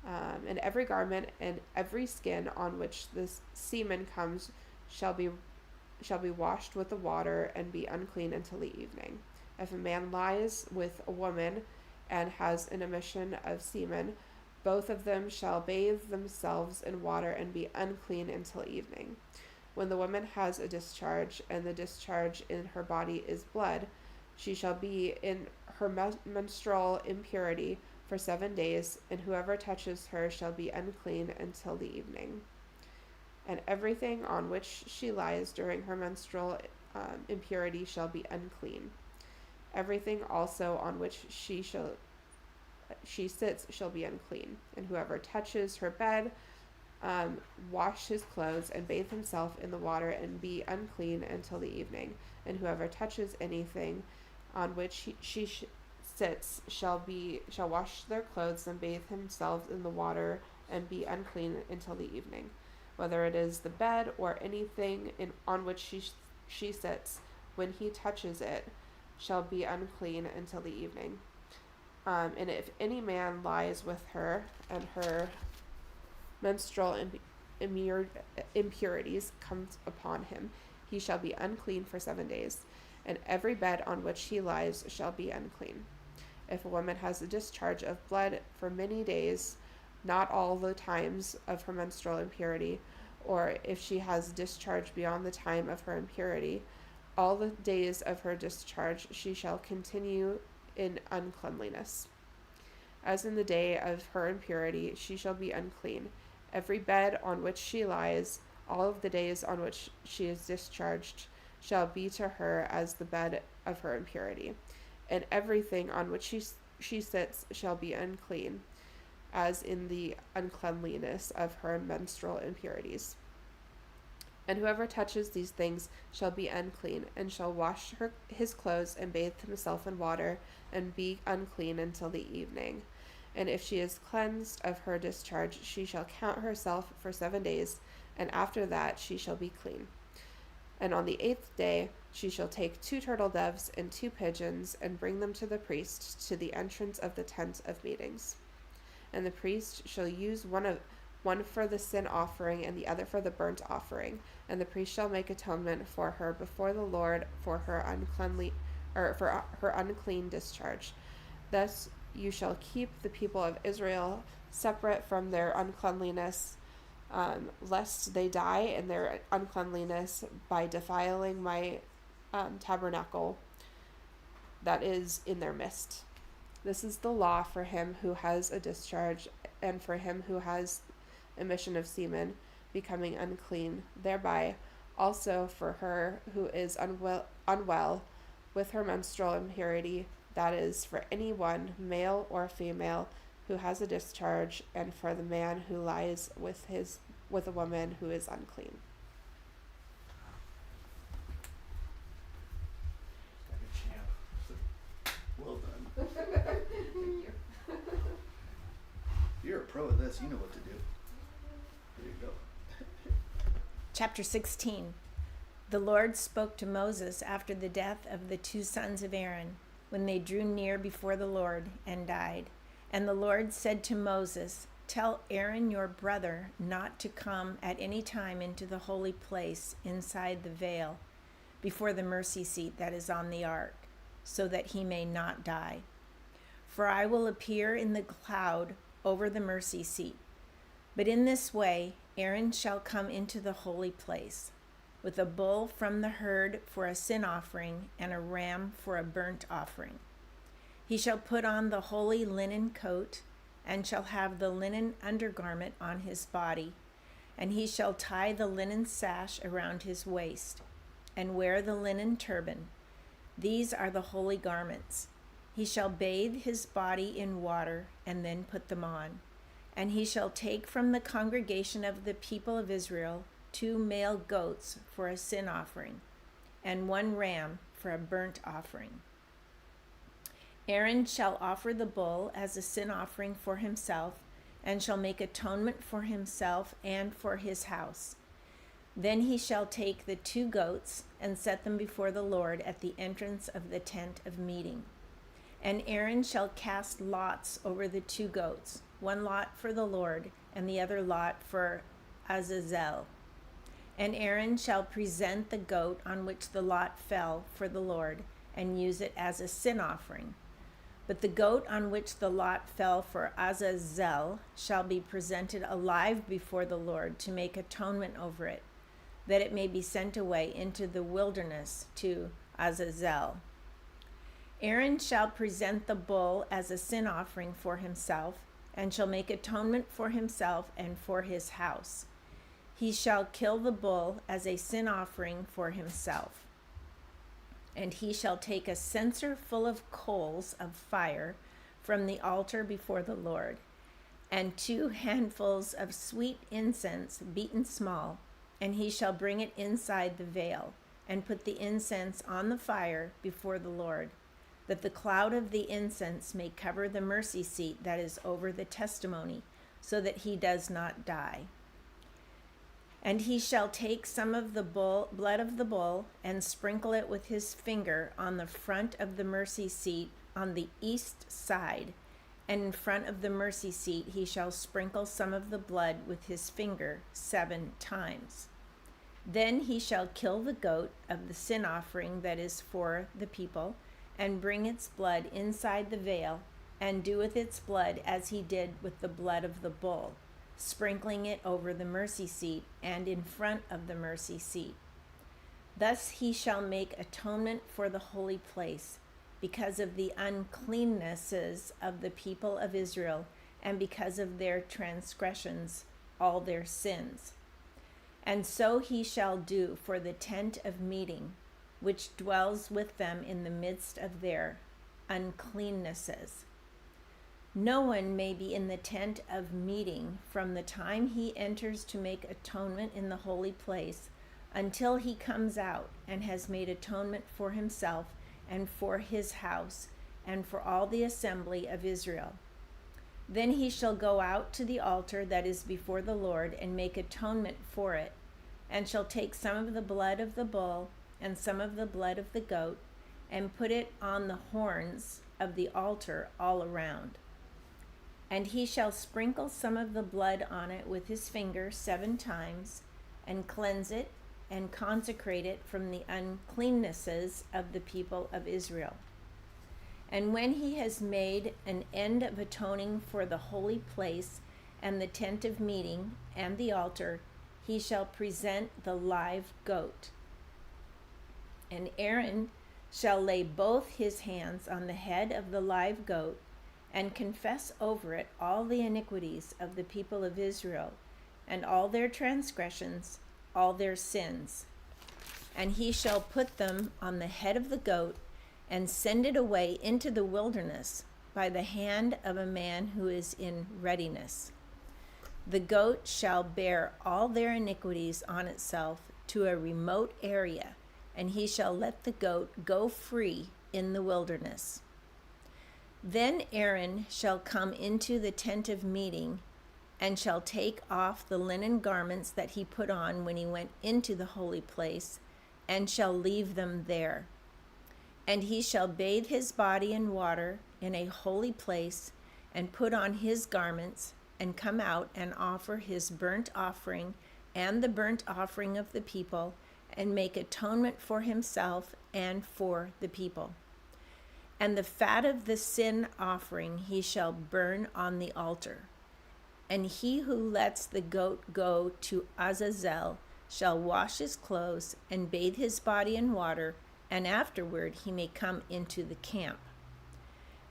And every garment and every skin on which the semen comes shall be washed with the water and be unclean until the evening. If a man lies with a woman and has an emission of semen, both of them shall bathe themselves in water and be unclean until evening. When the woman has a discharge, and the discharge in her body is blood, she shall be in her menstrual impurity for 7 days, and whoever touches her shall be unclean until the evening. and everything on which she lies during her menstrual impurity shall be unclean. Everything also on which she sits shall be unclean, and whoever touches her bed, wash his clothes and bathe himself in the water and be unclean until the evening. And whoever touches anything on which she sits shall wash their clothes and bathe himself in the water and be unclean until the evening. Whether it is the bed or anything on which she sits, when he touches it, shall be unclean until the evening. And if any man lies with her and her menstrual impurities comes upon him, he shall be unclean for 7 days, and every bed on which he lies shall be unclean. If a woman has a discharge of blood for many days, not all the times of her menstrual impurity, or if she has discharge beyond the time of her impurity, all the days of her discharge she shall continue in uncleanliness. As in the day of her impurity, she shall be unclean. Every bed on which she lies, all of the days on which she is discharged, shall be to her as the bed of her impurity. And everything on which she sits shall be unclean, as in the uncleanliness of her menstrual impurities. And whoever touches these things shall be unclean, and shall wash his clothes and bathe himself in water, and be unclean until the evening. And if she is cleansed of her discharge, she shall count herself for 7 days, and after that she shall be clean. And on the 8th day she shall take 2 turtle doves and 2 pigeons, and bring them to the priest to the entrance of the tent of meetings. And the priest shall use one for the sin offering and the other for the burnt offering, and the priest shall make atonement for her before the Lord for her unclean discharge. Thus you shall keep the people of Israel separate from their uncleanliness, lest they die in their uncleanliness by defiling my tabernacle that is in their midst. This is the law for him who has a discharge, and for him who has emission of semen, becoming unclean thereby, also for her who is unwell with her menstrual impurity, that is, for anyone, male or female, who has a discharge, and for the man who lies with a woman who is unclean. Well done. Thank you. You're a pro at this. You know what to do. Here you go. Chapter 16. The Lord spoke to Moses after the death of the 2 sons of Aaron, when they drew near before the Lord and died. And the Lord said to Moses, "Tell Aaron your brother not to come at any time into the holy place inside the veil, before the mercy seat that is on the ark, so that he may not die. For I will appear in the cloud over the mercy seat. But in this way Aaron shall come into the holy place, with a bull from the herd for a sin offering and a ram for a burnt offering. He shall put on the holy linen coat, and shall have the linen undergarment on his body, and he shall tie the linen sash around his waist, and wear the linen turban. These are the holy garments. He shall bathe his body in water, and then put them on. And he shall take from the congregation of the people of Israel 2 male goats for a sin offering, and 1 ram for a burnt offering. Aaron shall offer the bull as a sin offering for himself, and shall make atonement for himself and for his house. Then he shall take the 2 goats and set them before the Lord at the entrance of the tent of meeting. And Aaron shall cast lots over the 2 goats, 1 lot for the Lord, and the other lot for Azazel. And Aaron shall present the goat on which the lot fell for the Lord, and use it as a sin offering. But the goat on which the lot fell for Azazel shall be presented alive before the Lord to make atonement over it, that it may be sent away into the wilderness to Azazel. Aaron shall present the bull as a sin offering for himself, and shall make atonement for himself and for his house. He shall kill the bull as a sin offering for himself. And he shall take a censer full of coals of fire from the altar before the Lord, and 2 handfuls of sweet incense beaten small, and he shall bring it inside the veil, and put the incense on the fire before the Lord, that the cloud of the incense may cover the mercy seat that is over the testimony, so that he does not die. And he shall take some of the blood of the bull and sprinkle it with his finger on the front of the mercy seat on the east side, and in front of the mercy seat he shall sprinkle some of the blood with his finger 7 times. Then he shall kill the goat of the sin offering that is for the people, and bring its blood inside the veil, and do with its blood as he did with the blood of the bull, sprinkling it over the mercy seat and in front of the mercy seat. Thus he shall make atonement for the holy place, because of the uncleannesses of the people of Israel, and because of their transgressions, all their sins. And so he shall do for the tent of meeting, which dwells with them in the midst of their uncleannesses. No one may be in the tent of meeting from the time he enters to make atonement in the holy place until he comes out and has made atonement for himself and for his house and for all the assembly of Israel. Then he shall go out to the altar that is before the Lord and make atonement for it, and shall take some of the blood of the bull and some of the blood of the goat, and put it on the horns of the altar all around. And he shall sprinkle some of the blood on it with his finger 7 times, and cleanse it, and consecrate it from the uncleannesses of the people of Israel. And when he has made an end of atoning for the holy place, and the tent of meeting, and the altar, he shall present the live goat. And Aaron shall lay both his hands on the head of the live goat, and confess over it all the iniquities of the people of Israel, and all their transgressions, all their sins. And he shall put them on the head of the goat, and send it away into the wilderness by the hand of a man who is in readiness. The goat shall bear all their iniquities on itself to a remote area, and he shall let the goat go free in the wilderness. Then Aaron shall come into the tent of meeting, and shall take off the linen garments that he put on when he went into the holy place, and shall leave them there. And he shall bathe his body in water in a holy place, and put on his garments, and come out and offer his burnt offering and the burnt offering of the people, and make atonement for himself and for the people. And the fat of the sin offering he shall burn on the altar. And he who lets the goat go to Azazel shall wash his clothes and bathe his body in water, and afterward he may come into the camp.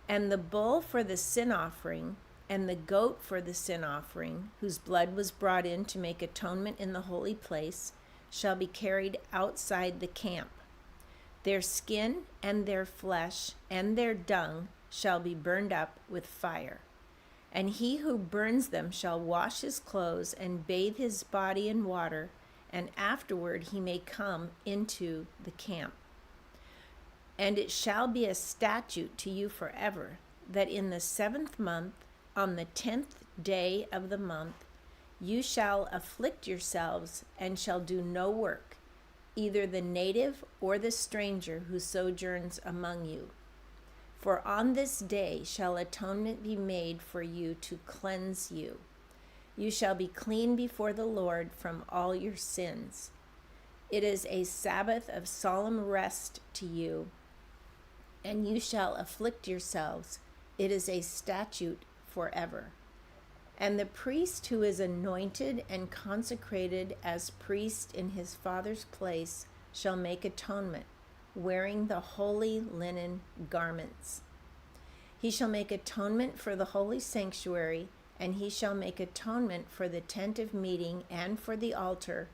And the bull for the sin offering and the goat for the sin offering, whose blood was brought in to make atonement in the holy place, shall be carried outside the camp. Their skin and their flesh and their dung shall be burned up with fire. And he who burns them shall wash his clothes and bathe his body in water, and afterward he may come into the camp. And it shall be a statute to you forever, that in the 7th month, on the 10th day of the month, you shall afflict yourselves and shall do no work, either the native or the stranger who sojourns among you. For on this day shall atonement be made for you to cleanse you. You shall be clean before the Lord from all your sins. It is a Sabbath of solemn rest to you, and you shall afflict yourselves. It is a statute forever. And the priest who is anointed and consecrated as priest in his father's place shall make atonement, wearing the holy linen garments. He shall make atonement for the holy sanctuary and he shall make atonement for the tent of meeting and for the altar,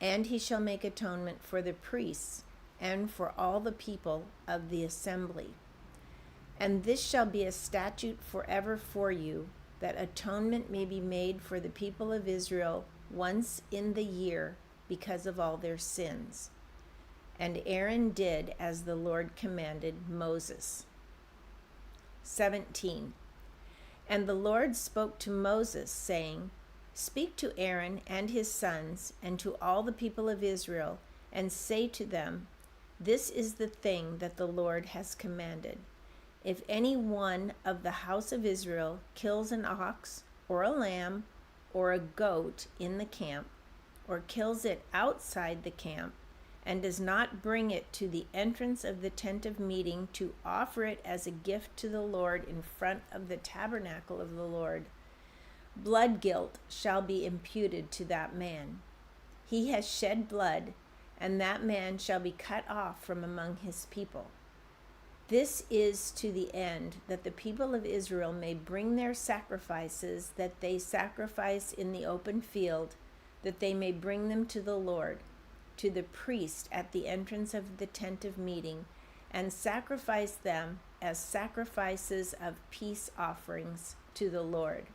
and he shall make atonement for the priests and for all the people of the assembly. And this shall be a statute forever for you, that atonement may be made for the people of Israel once in the year because of all their sins. And Aaron did as the Lord commanded Moses. 17. And the Lord spoke to Moses, saying, Speak to Aaron and his sons, and to all the people of Israel, and say to them, This is the thing that the Lord has commanded. If any one of the house of Israel kills an ox, or a lamb, or a goat in the camp, or kills it outside the camp, and does not bring it to the entrance of the tent of meeting to offer it as a gift to the Lord in front of the tabernacle of the Lord, blood guilt shall be imputed to that man. He has shed blood, and that man shall be cut off from among his people. This is to the end that the people of Israel may bring their sacrifices that they sacrifice in the open field, that they may bring them to the Lord, to the priest at the entrance of the tent of meeting, and sacrifice them as sacrifices of peace offerings to the Lord.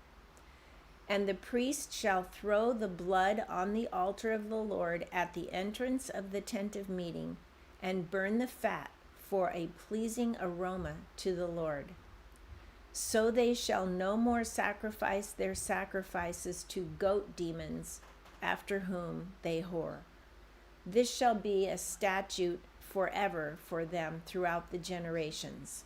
And the priest shall throw the blood on the altar of the Lord at the entrance of the tent of meeting, and burn the fat for a pleasing aroma to the Lord. So they shall no more sacrifice their sacrifices to goat demons, after whom they whore. This shall be a statute forever for them throughout the generations.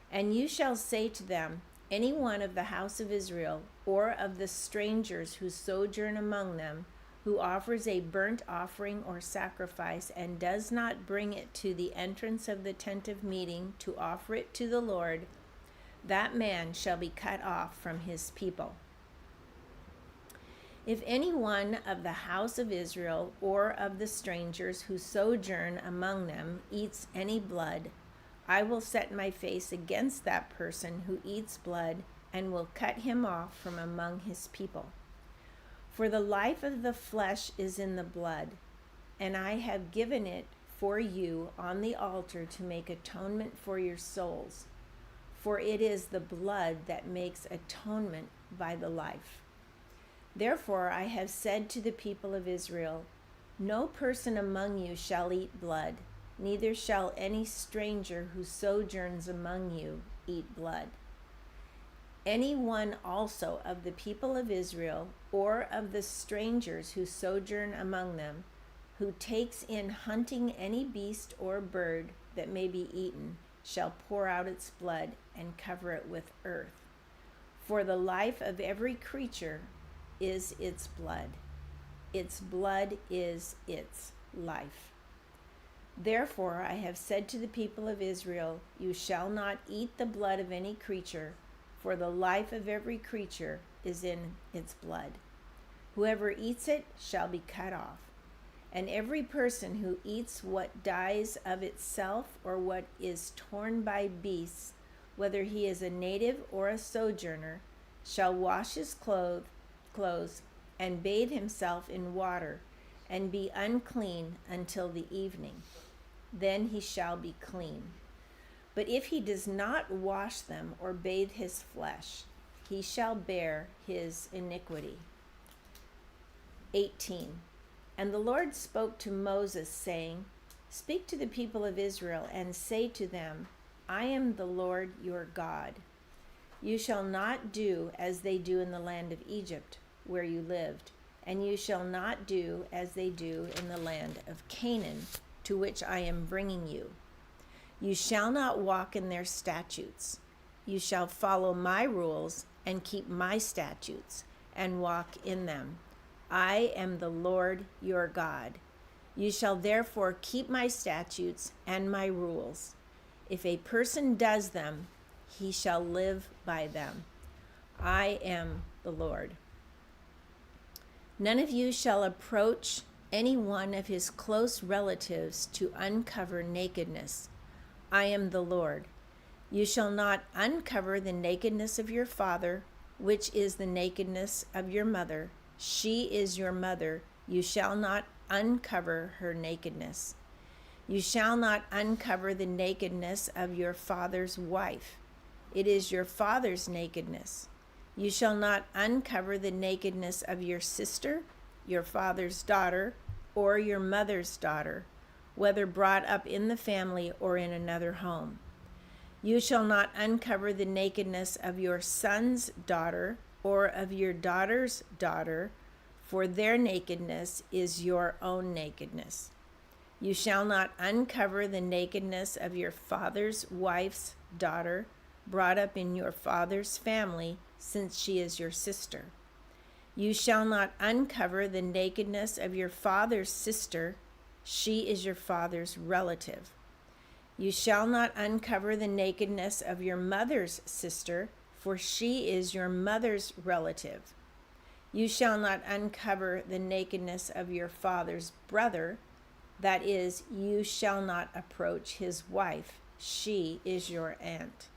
And you shall say to them, Any one of the house of Israel, or of the strangers who sojourn among them, who offers a burnt offering or sacrifice, and does not bring it to the entrance of the tent of meeting to offer it to the Lord, that man shall be cut off from his people. If any one of the house of Israel, or of the strangers who sojourn among them, eats any blood, I will set my face against that person who eats blood, and will cut him off from among his people. For the life of the flesh is in the blood, and I have given it for you on the altar to make atonement for your souls. For it is the blood that makes atonement by the life. Therefore I have said to the people of Israel, No person among you shall eat blood, neither shall any stranger who sojourns among you eat blood. Any one also of the people of Israel, or of the strangers who sojourn among them, who takes in hunting any beast or bird that may be eaten, shall pour out its blood and cover it with earth. For the life of every creature is its blood. Its blood is its life. Therefore I have said to the people of Israel, You shall not eat the blood of any creature, for the life of every creature is in its blood. Whoever eats it shall be cut off. And every person who eats what dies of itself, or what is torn by beasts, whether he is a native or a sojourner, shall wash his clothes and bathe himself in water, and be unclean until the evening. Then he shall be clean. But if he does not wash them or bathe his flesh, he shall bear his iniquity. 18. And the Lord spoke to Moses, saying, Speak to the people of Israel, and say to them, I am the Lord your God. You shall not do as they do in the land of Egypt, where you lived, and you shall not do as they do in the land of Canaan, to which I am bringing you. You shall not walk in their statutes. You shall follow my rules and keep my statutes and walk in them. I am the Lord your God. You shall therefore keep my statutes and my rules. If a person does them, he shall live by them. I am the Lord. None of you shall approach any one of his close relatives to uncover nakedness. I am the Lord. You shall not uncover the nakedness of your father, which is the nakedness of your mother. She is your mother. You shall not uncover her nakedness. You shall not uncover the nakedness of your father's wife. It is your father's nakedness. You shall not uncover the nakedness of your sister, your father's daughter, or your mother's daughter, whether brought up in the family or in another home. You shall not uncover the nakedness of your son's daughter or of your daughter's daughter, for their nakedness is your own nakedness. You shall not uncover the nakedness of your father's wife's daughter, brought up in your father's family, since she is your sister. You shall not uncover the nakedness of your father's sister. She is your father's relative. You shall not uncover the nakedness of your mother's sister, for she is your mother's relative. You shall not uncover the nakedness of your father's brother. That is, you shall not approach his wife. She is your aunt.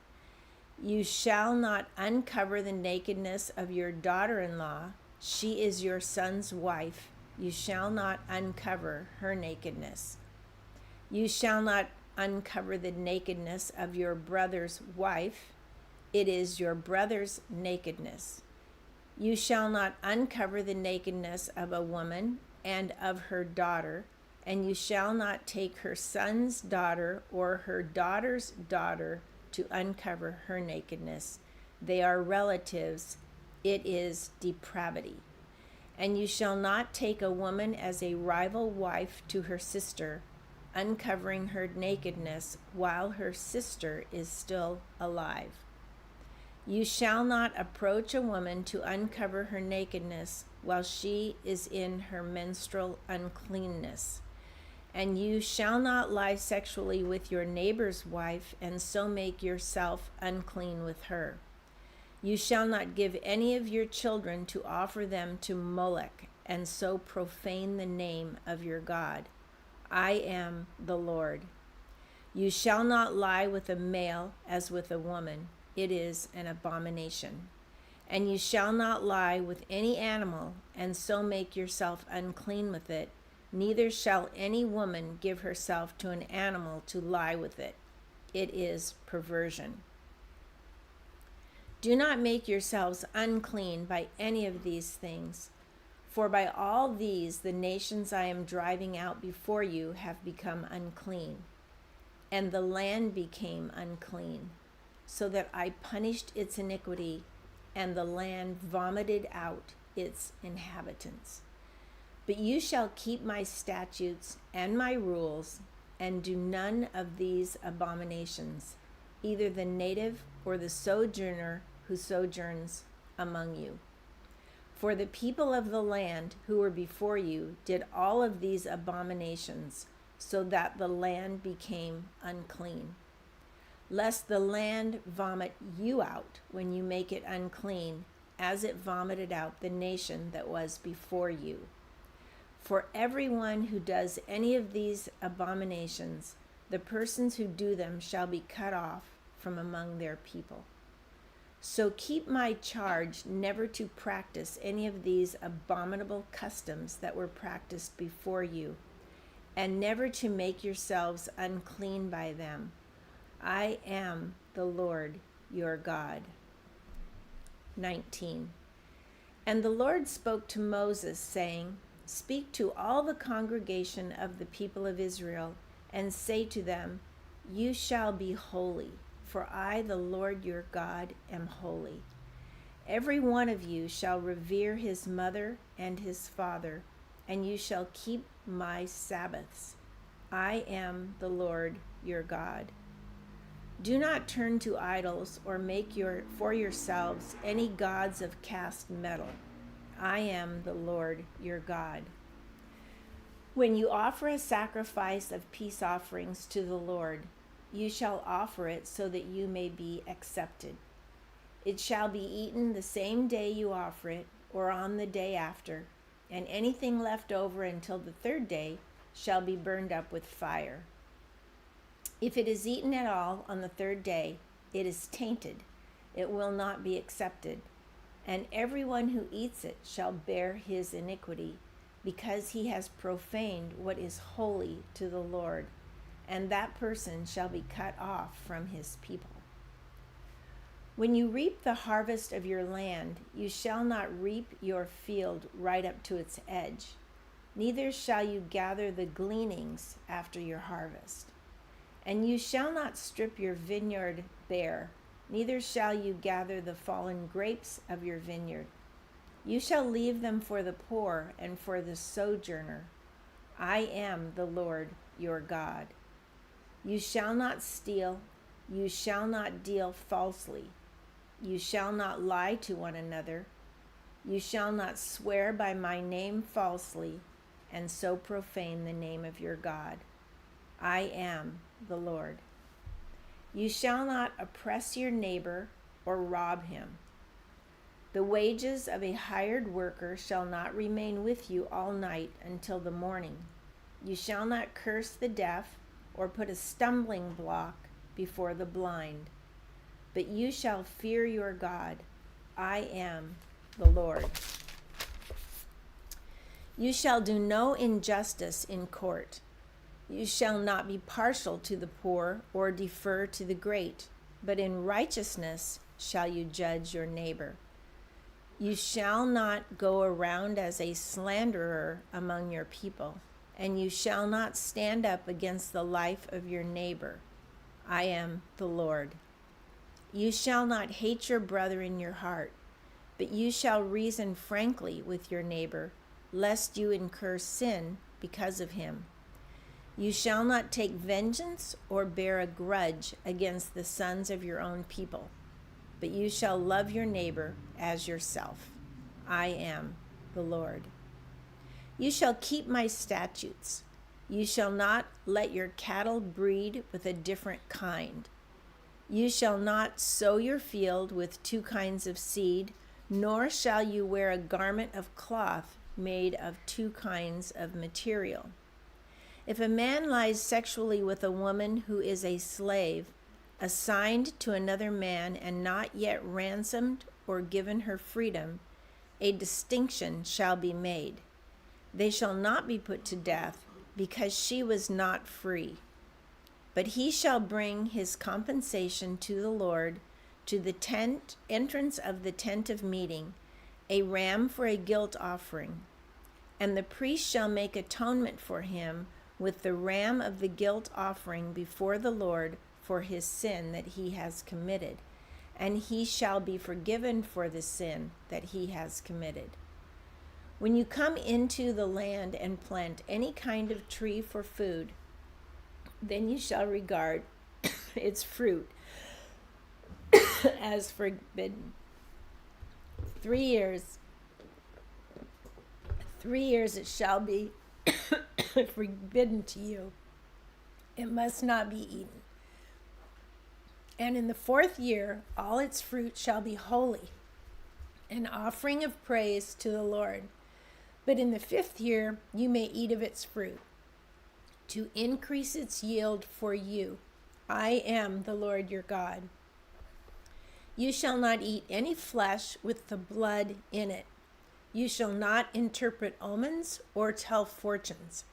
You shall not uncover the nakedness of your daughter-in-law. She is your son's wife. You shall not uncover her nakedness. You shall not uncover the nakedness of your brother's wife. It is your brother's nakedness. You shall not uncover the nakedness of a woman and of her daughter, and you shall not take her son's daughter or her daughter's daughter to uncover her nakedness. They are relatives. It is depravity. And you shall not take a woman as a rival wife to her sister, uncovering her nakedness while her sister is still alive. You shall not approach a woman to uncover her nakedness while she is in her menstrual uncleanness. And you shall not lie sexually with your neighbor's wife, and so make yourself unclean with her. You shall not give any of your children to offer them to Molech, and so profane the name of your God. I am the Lord. You shall not lie with a male as with a woman. It is an abomination. And you shall not lie with any animal, and so make yourself unclean with it. Neither shall any woman give herself to an animal to lie with it. It is perversion. Do not make yourselves unclean by any of these things, for by all these the nations I am driving out before you have become unclean, and the land became unclean, so that I punished its iniquity, and the land vomited out its inhabitants. But you shall keep my statutes and my rules, and do none of these abominations, either the native or the sojourner who sojourns among you. For the people of the land who were before you did all of these abominations, so that the land became unclean. Lest the land vomit you out when you make it unclean, as it vomited out the nation that was before you. For everyone who does any of these abominations, the persons who do them shall be cut off from among their people. So keep my charge never to practice any of these abominable customs that were practiced before you, and never to make yourselves unclean by them. I am the Lord your God. 19. And the Lord spoke to Moses, saying, Speak to all the congregation of the people of Israel, and say to them, You shall be holy, for I, the Lord your God, am holy. Every one of you shall revere his mother and his father, and you shall keep my Sabbaths. I am the Lord your God. Do not turn to idols or make for yourselves any gods of cast metal. I am the Lord your God. When you offer a sacrifice of peace offerings to the Lord, you shall offer it so that you may be accepted. It shall be eaten the same day you offer it, or on the day after, and anything left over until the third day shall be burned up with fire. If it is eaten at all on the third day, it is tainted. It will not be accepted. and everyone who eats it shall bear his iniquity, because he has profaned what is holy to the Lord, and that person shall be cut off from his people. When you reap the harvest of your land, you shall not reap your field right up to its edge, neither shall you gather the gleanings after your harvest. And you shall not strip your vineyard bare, neither shall you gather the fallen grapes of your vineyard. You shall leave them for the poor and for the sojourner. I am the Lord your God. You shall not steal, you shall not deal falsely, you shall not lie to one another, you shall not swear by my name falsely, and so profane the name of your God. I am the Lord. You shall not oppress your neighbor or rob him. The wages of a hired worker shall not remain with you all night until the morning. You shall not curse the deaf or put a stumbling block before the blind, but you shall fear your God. I am the Lord. You shall do no injustice in court. You shall not be partial to the poor or defer to the great, but in righteousness shall you judge your neighbor. You shall not go around as a slanderer among your people, and you shall not stand up against the life of your neighbor. I am the Lord. You shall not hate your brother in your heart, but you shall reason frankly with your neighbor, lest you incur sin because of him. You shall not take vengeance or bear a grudge against the sons of your own people, but you shall love your neighbor as yourself. I am the Lord. You shall keep my statutes. You shall not let your cattle breed with a different kind. You shall not sow your field with two kinds of seed, nor shall you wear a garment of cloth made of two kinds of material. If a man lies sexually with a woman who is a slave, assigned to another man and not yet ransomed or given her freedom, a distinction shall be made. They shall not be put to death, because she was not free. But he shall bring his compensation to the Lord to the entrance of the tent of meeting, a ram for a guilt offering. And the priest shall make atonement for him with the ram of the guilt offering before the Lord for his sin that he has committed, and he shall be forgiven for the sin that he has committed. When you come into the land and plant any kind of tree for food, then you shall regard its fruit as forbidden. 3 years it shall be forbidden to you. It must not be eaten. And in the 4th year, all its fruit shall be holy, an offering of praise to the Lord. But in the 5th year, you may eat of its fruit, to increase its yield for you. I am the Lord your God. You shall not eat any flesh with the blood in it. You shall not interpret omens or tell fortunes.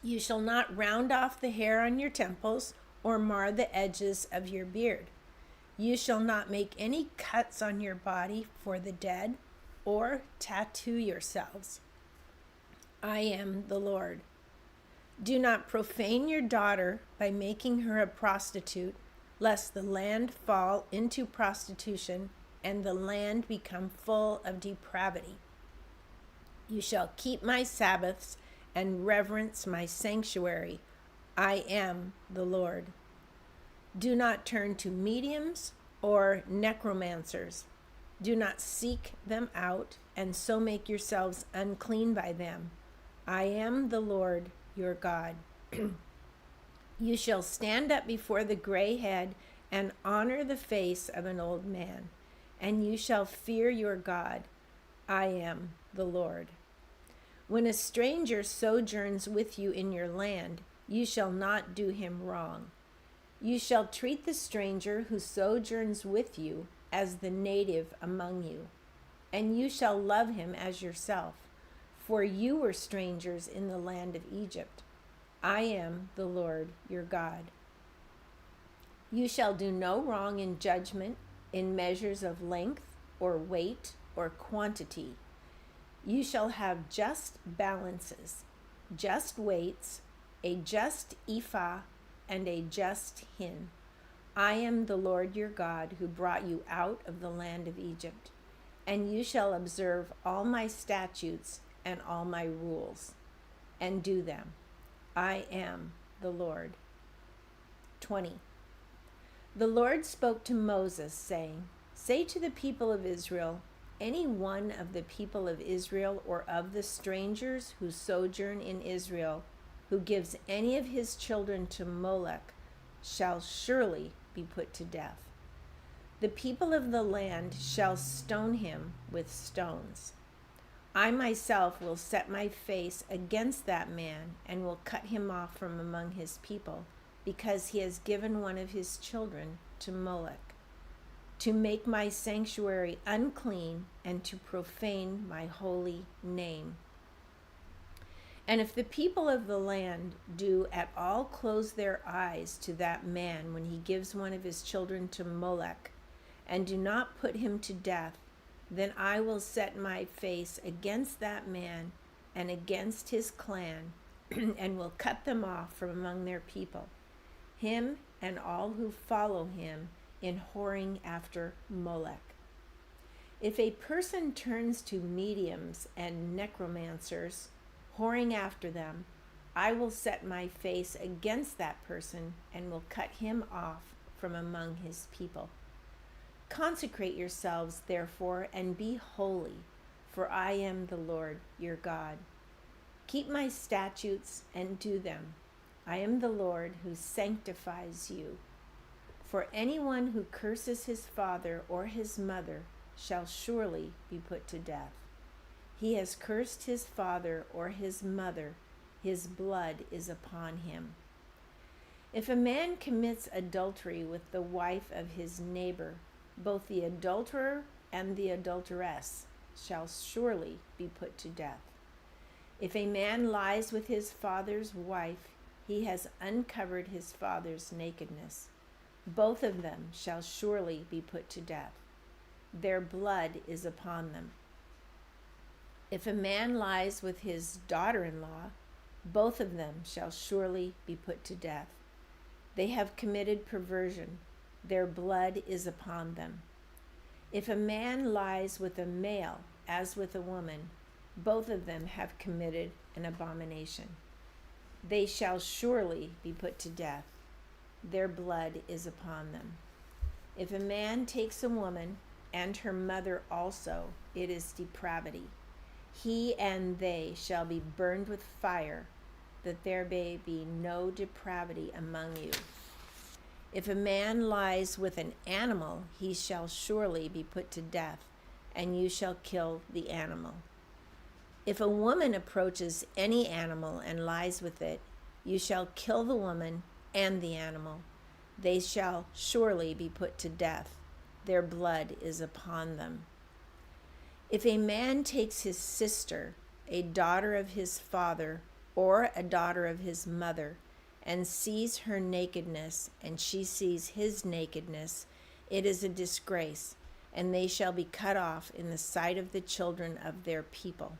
You shall not round off the hair on your temples or mar the edges of your beard. You shall not make any cuts on your body for the dead or tattoo yourselves. I am the Lord. Do not profane your daughter by making her a prostitute, lest the land fall into prostitution and the land become full of depravity. You shall keep my Sabbaths and reverence my sanctuary. I am the Lord. Do not turn to mediums or necromancers. Do not seek them out and so make yourselves unclean by them. I am the Lord your God. You shall stand up before the gray head and honor the face of an old man, and you shall fear your God. I am the Lord. When a stranger sojourns with you in your land, you shall not do him wrong. You shall treat the stranger who sojourns with you as the native among you, and you shall love him as yourself, for you were strangers in the land of Egypt. I am the Lord your God. You shall do no wrong in judgment, in measures of length, or weight, or quantity. You shall have just balances, just weights, a just ephah, and a just hin. I am the Lord your God, who brought you out of the land of Egypt. And you shall observe all my statutes and all my rules, and do them. I am the Lord. 20. The Lord spoke to Moses, saying, Say to the people of Israel, any one of the people of Israel or of the strangers who sojourn in Israel, who gives any of his children to Molech, shall surely be put to death. The people of the land shall stone him with stones. I myself will set my face against that man and will cut him off from among his people, because he has given one of his children to Molech, to make my sanctuary unclean and to profane my holy name. And if the people of the land do at all close their eyes to that man when he gives one of his children to Molech, and do not put him to death, then I will set my face against that man and against his clan, and will cut them off from among their people, him and all who follow him in whoring after Molech. If a person turns to mediums and necromancers, whoring after them, I will set my face against that person and will cut him off from among his people. Consecrate yourselves, therefore, and be holy, for I am the Lord your God. Keep my statutes and do them. I am the Lord who sanctifies you. For anyone who curses his father or his mother shall surely be put to death. He has cursed his father or his mother, his blood is upon him. If a man commits adultery with the wife of his neighbor, both the adulterer and the adulteress shall surely be put to death. If a man lies with his father's wife, he has uncovered his father's nakedness. Both of them shall surely be put to death. Their blood is upon them. If a man lies with his daughter-in-law, both of them shall surely be put to death. They have committed perversion. Their blood is upon them. If a man lies with a male as with a woman, both of them have committed an abomination. They shall surely be put to death. Their blood is upon them. If a man takes a woman, and her mother also, it is depravity. He and they shall be burned with fire, that there may be no depravity among you. If a man lies with an animal, he shall surely be put to death, and you shall kill the animal. If a woman approaches any animal and lies with it, you shall kill the woman and the animal. They shall surely be put to death. Their blood is upon them. If a man takes his sister, a daughter of his father, or a daughter of his mother, and sees her nakedness, and she sees his nakedness, it is a disgrace, and they shall be cut off in the sight of the children of their people.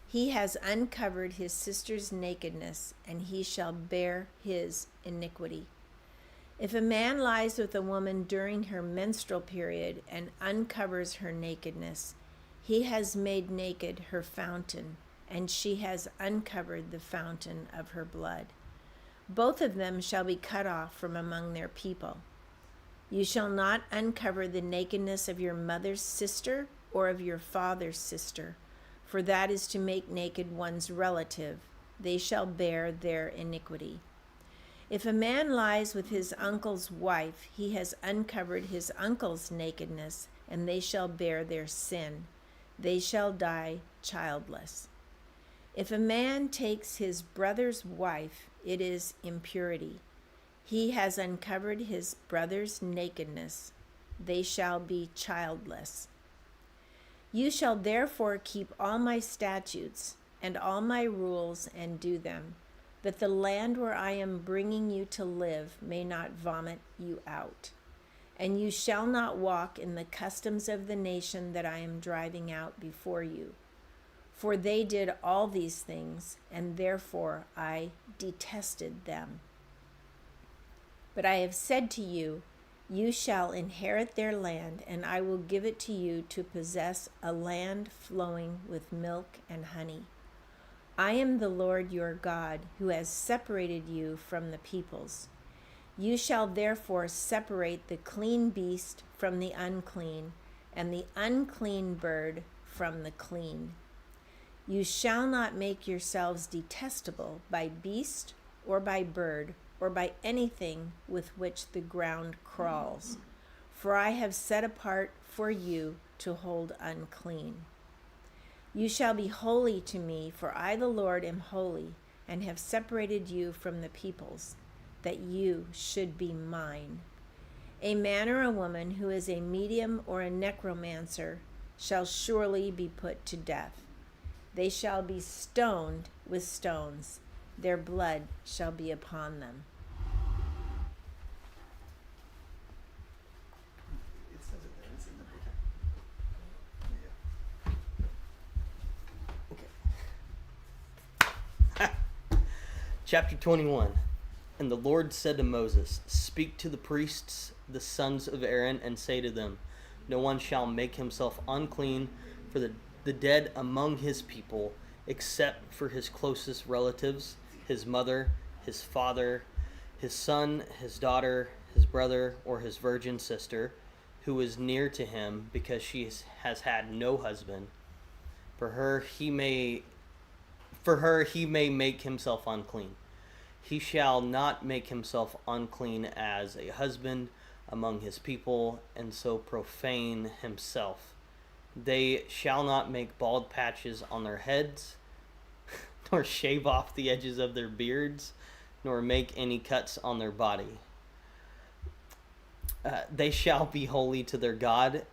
He has uncovered his sister's nakedness, and he shall bear his iniquity. If a man lies with a woman during her menstrual period and uncovers her nakedness, he has made naked her fountain, and she has uncovered the fountain of her blood. Both of them shall be cut off from among their people. You shall not uncover the nakedness of your mother's sister or of your father's sister, for that is to make naked one's relative. They shall bear their iniquity. If a man lies with his uncle's wife, he has uncovered his uncle's nakedness, and they shall bear their sin. They shall die childless. If a man takes his brother's wife, it is impurity. He has uncovered his brother's nakedness. they shall be childless. You shall therefore keep all my statutes and all my rules and do them, that the land where I am bringing you to live may not vomit you out. And you shall not walk in the customs of the nation that I am driving out before you. For they did all these things, and therefore I detested them. But I have said to you, you shall inherit their land, and I will give it to you to possess a land flowing with milk and honey. I am the Lord your God, who has separated you from the peoples. You shall therefore separate the clean beast from the unclean, and the unclean bird from the clean. You shall not make yourselves detestable by beast or by bird or by anything with which the ground crawls, for I have set apart for you to hold unclean. You shall be holy to me, for I the Lord am holy, and have separated you from the peoples, that you should be mine. A man or a woman who is a medium or a necromancer shall surely be put to death. They shall be stoned with stones. Their blood shall be upon them. Chapter 21. And the Lord said to Moses, Speak to the priests, the sons of Aaron, and say to them, No one shall make himself unclean for the dead among his people, except for his closest relatives, his mother, his father, his son, his daughter, his brother, or his virgin sister, who is near to him, because she has had no husband. For her he may make himself unclean. He shall not make himself unclean as a husband among his people, and so profane himself. They shall not make bald patches on their heads, nor shave off the edges of their beards, nor make any cuts on their body. They shall be holy to their God,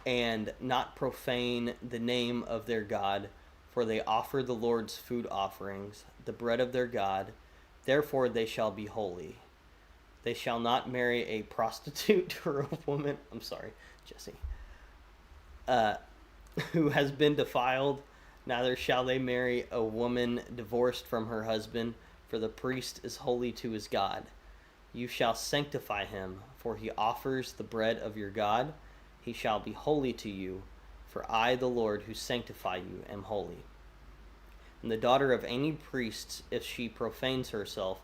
and not profane the name of their God, for they offer the Lord's food offerings, the bread of their God. Therefore they shall be holy. They shall not marry a prostitute or a woman, Jesse, who has been defiled. Neither shall they marry a woman divorced from her husband, for the priest is holy to his God. You shall sanctify him, for he offers the bread of your God. He shall be holy to you, for I, the Lord, who sanctify you, am holy. And the daughter of any priest, if she profanes herself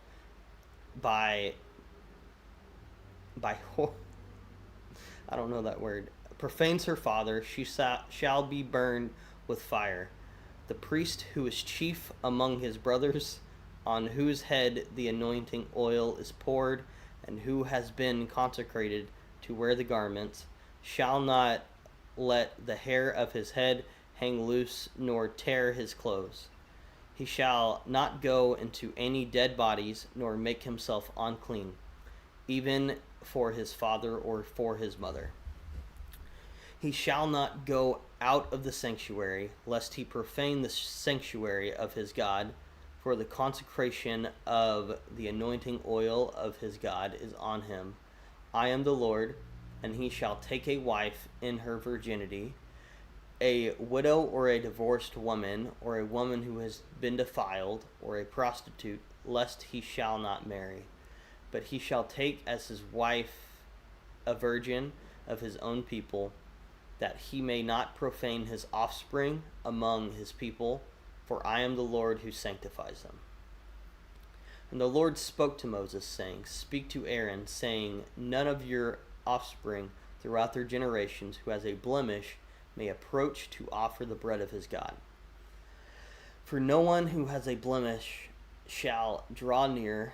by profanes her father, she shall be burned with fire. The priest who is chief among his brothers, on whose head the anointing oil is poured, and who has been consecrated to wear the garments, shall not let the hair of his head hang loose, nor tear his clothes. He shall not go into any dead bodies, nor make himself unclean, even for his father or for his mother. He shall not go out of the sanctuary, lest he profane the sanctuary of his God, for the consecration of the anointing oil of his God is on him. I am the Lord. And he shall take a wife in her virginity, a widow or a divorced woman, or a woman who has been defiled, or a prostitute, lest he shall not marry. But he shall take as his wife a virgin of his own people, that he may not profane his offspring among his people, for I am the Lord who sanctifies them. And the Lord spoke to Moses, saying, Speak to Aaron, saying, None of your offspring throughout their generations who has a blemish may approach to offer the bread of his God. For no one who has a blemish shall draw near,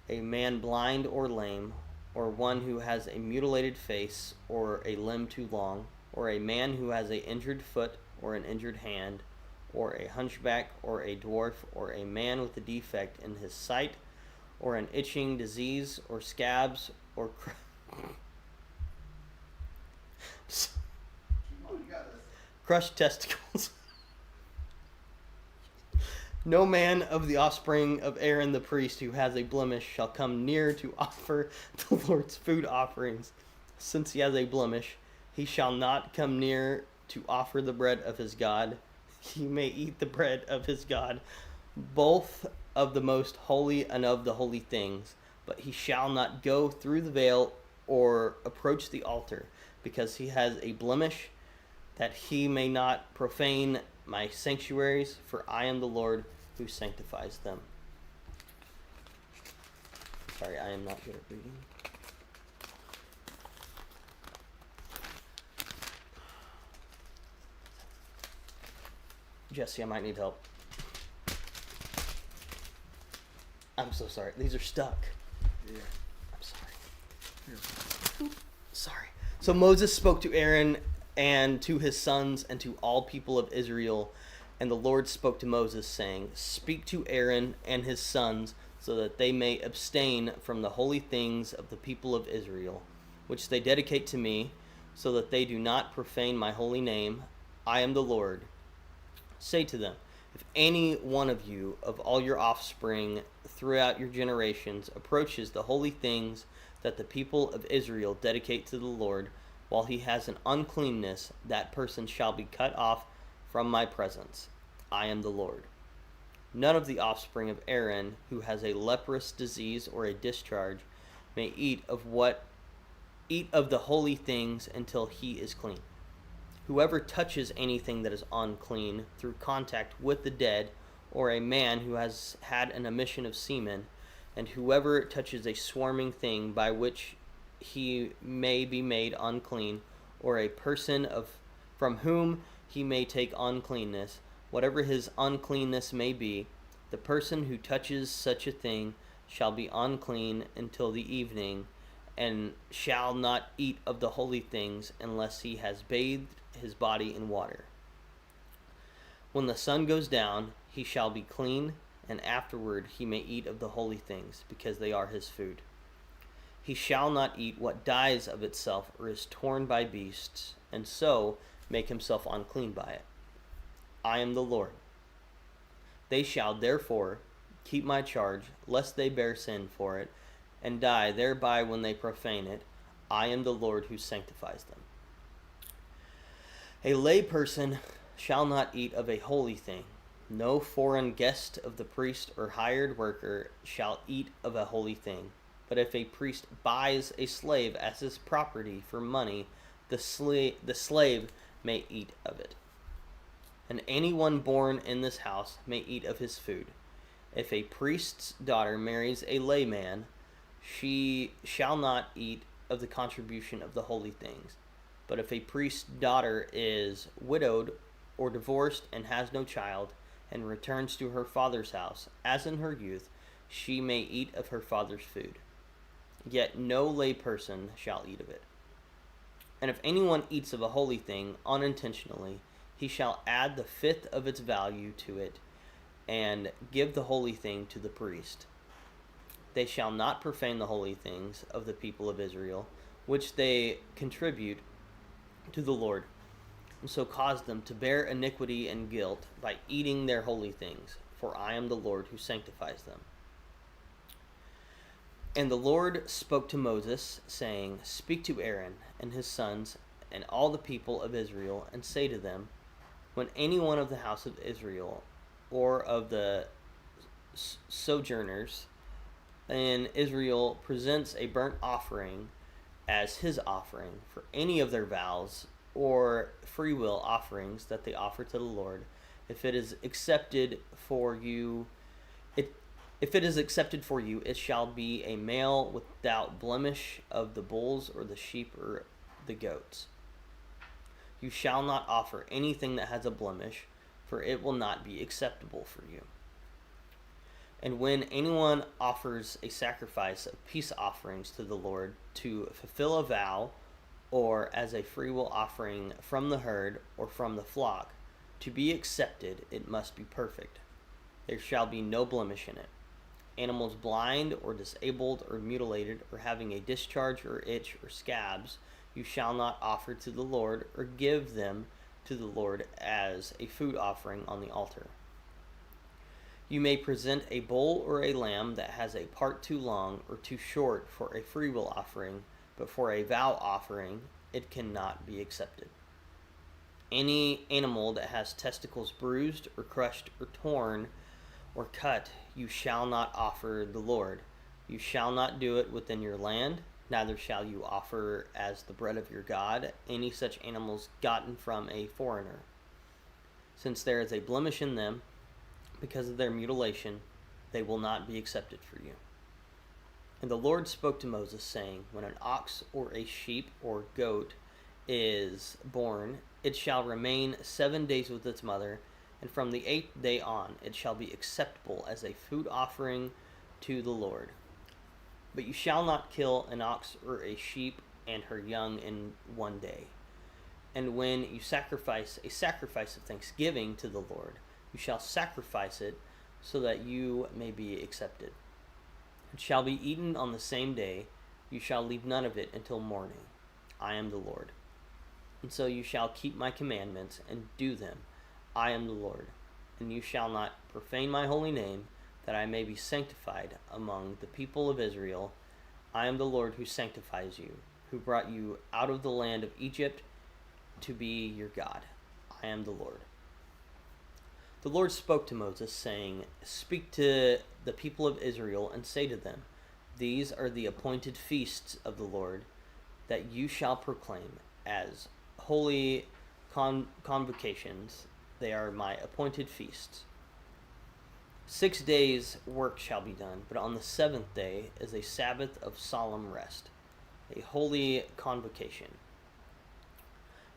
a man blind or lame, or one who has a mutilated face, or a limb too long, or a man who has an injured foot or an injured hand, or a hunchback, or a dwarf, or a man with a defect in his sight, or an itching disease, or scabs, or crushed testicles. No man of the offspring of Aaron the priest who has a blemish shall come near to offer the Lord's food offerings. Since he has a blemish, he shall not come near to offer the bread of his God. He may eat the bread of his God, both of the most holy and of the holy things, but he shall not go through the veil or approach the altar, because he has a blemish, that he may not profane my sanctuaries, for I am the Lord who sanctifies them. Sorry, I am not good at reading. Jesse, I might need help. I'm so sorry. These are stuck. Yeah. I'm sorry. Sorry. So Moses spoke to Aaron and to his sons and to all people of Israel. And the Lord spoke to Moses, saying, Speak to Aaron and his sons, so that they may abstain from the holy things of the people of Israel, which they dedicate to me, so that they do not profane my holy name. I am the Lord. Say to them, if any one of you, of all your offspring throughout your generations, approaches the holy things that the people of Israel dedicate to the Lord, while he has an uncleanness, that person shall be cut off from my presence. I am the Lord. None of the offspring of Aaron who has a leprous disease or a discharge may eat of the holy things until he is clean. Whoever touches anything that is unclean through contact with the dead, or a man who has had an emission of semen, and whoever touches a swarming thing by which he may be made unclean, or a person from whom he may take uncleanness, whatever his uncleanness may be, the person who touches such a thing shall be unclean until the evening, and shall not eat of the holy things unless he has bathed his body in water. When the sun goes down, he shall be clean, and afterward he may eat of the holy things, because they are his food. He shall not eat what dies of itself or is torn by beasts, and so make himself unclean by it. I am the Lord. They shall therefore keep my charge, lest they bear sin for it, and die thereby when they profane it. I am the Lord who sanctifies them. A lay person shall not eat of a holy thing. No foreign guest of the priest or hired worker shall eat of a holy thing. But if a priest buys a slave as his property for money, the slave may eat of it. And anyone born in this house may eat of his food. If a priest's daughter marries a layman, she shall not eat of the contribution of the holy things. But if a priest's daughter is widowed or divorced and has no child, and returns to her father's house, as in her youth, she may eat of her father's food. Yet no lay person shall eat of it. And if anyone eats of a holy thing unintentionally, he shall add the fifth of its value to it, and give the holy thing to the priest. They shall not profane the holy things of the people of Israel, which they contribute to the Lord, and so cause them to bear iniquity and guilt by eating their holy things, for I am the Lord who sanctifies them. And the Lord spoke to Moses, saying, Speak to Aaron and his sons and all the people of Israel, and say to them, when any one of the house of Israel or of the sojourners in Israel presents a burnt offering as his offering for any of their vows or free will offerings that they offer to the Lord, if it is accepted for you, it shall be a male without blemish of the bulls or the sheep or the goats. You shall not offer anything that has a blemish, for it will not be acceptable for you. And when anyone offers a sacrifice of peace offerings to the Lord to fulfill a vow, or as a freewill offering from the herd or from the flock, to be accepted it must be perfect. There shall be no blemish in it. Animals blind or disabled or mutilated or having a discharge or itch or scabs, you shall not offer to the Lord or give them to the Lord as a food offering on the altar. You may present a bull or a lamb that has a part too long or too short for a freewill offering, but for a vow offering it cannot be accepted. Any animal that has testicles bruised or crushed or torn or cut you shall not offer the Lord. You shall not do it within your land, neither shall you offer as the bread of your God any such animals gotten from a foreigner. Since there is a blemish in them, because of their mutilation, they will not be accepted for you. And the Lord spoke to Moses, saying, when an ox or a sheep or goat is born, it shall remain 7 days with its mother, and from the 8th day on it shall be acceptable as a food offering to the Lord. But you shall not kill an ox or a sheep and her young in 1 day. And when you sacrifice a sacrifice of thanksgiving to the Lord, you shall sacrifice it so that you may be accepted. It shall be eaten on the same day. You shall leave none of it until morning. I am the Lord. And so you shall keep my commandments and do them. I am the Lord. And you shall not profane my holy name, that I may be sanctified among the people of Israel. I am the Lord who sanctifies you, who brought you out of the land of Egypt to be your God. I am the Lord. The Lord spoke to Moses, saying, speak to the people of Israel and say to them, these are the appointed feasts of the Lord that you shall proclaim as holy convocations. They are my appointed feasts. 6 days work shall be done, but on the 7th day is a Sabbath of solemn rest, a holy convocation.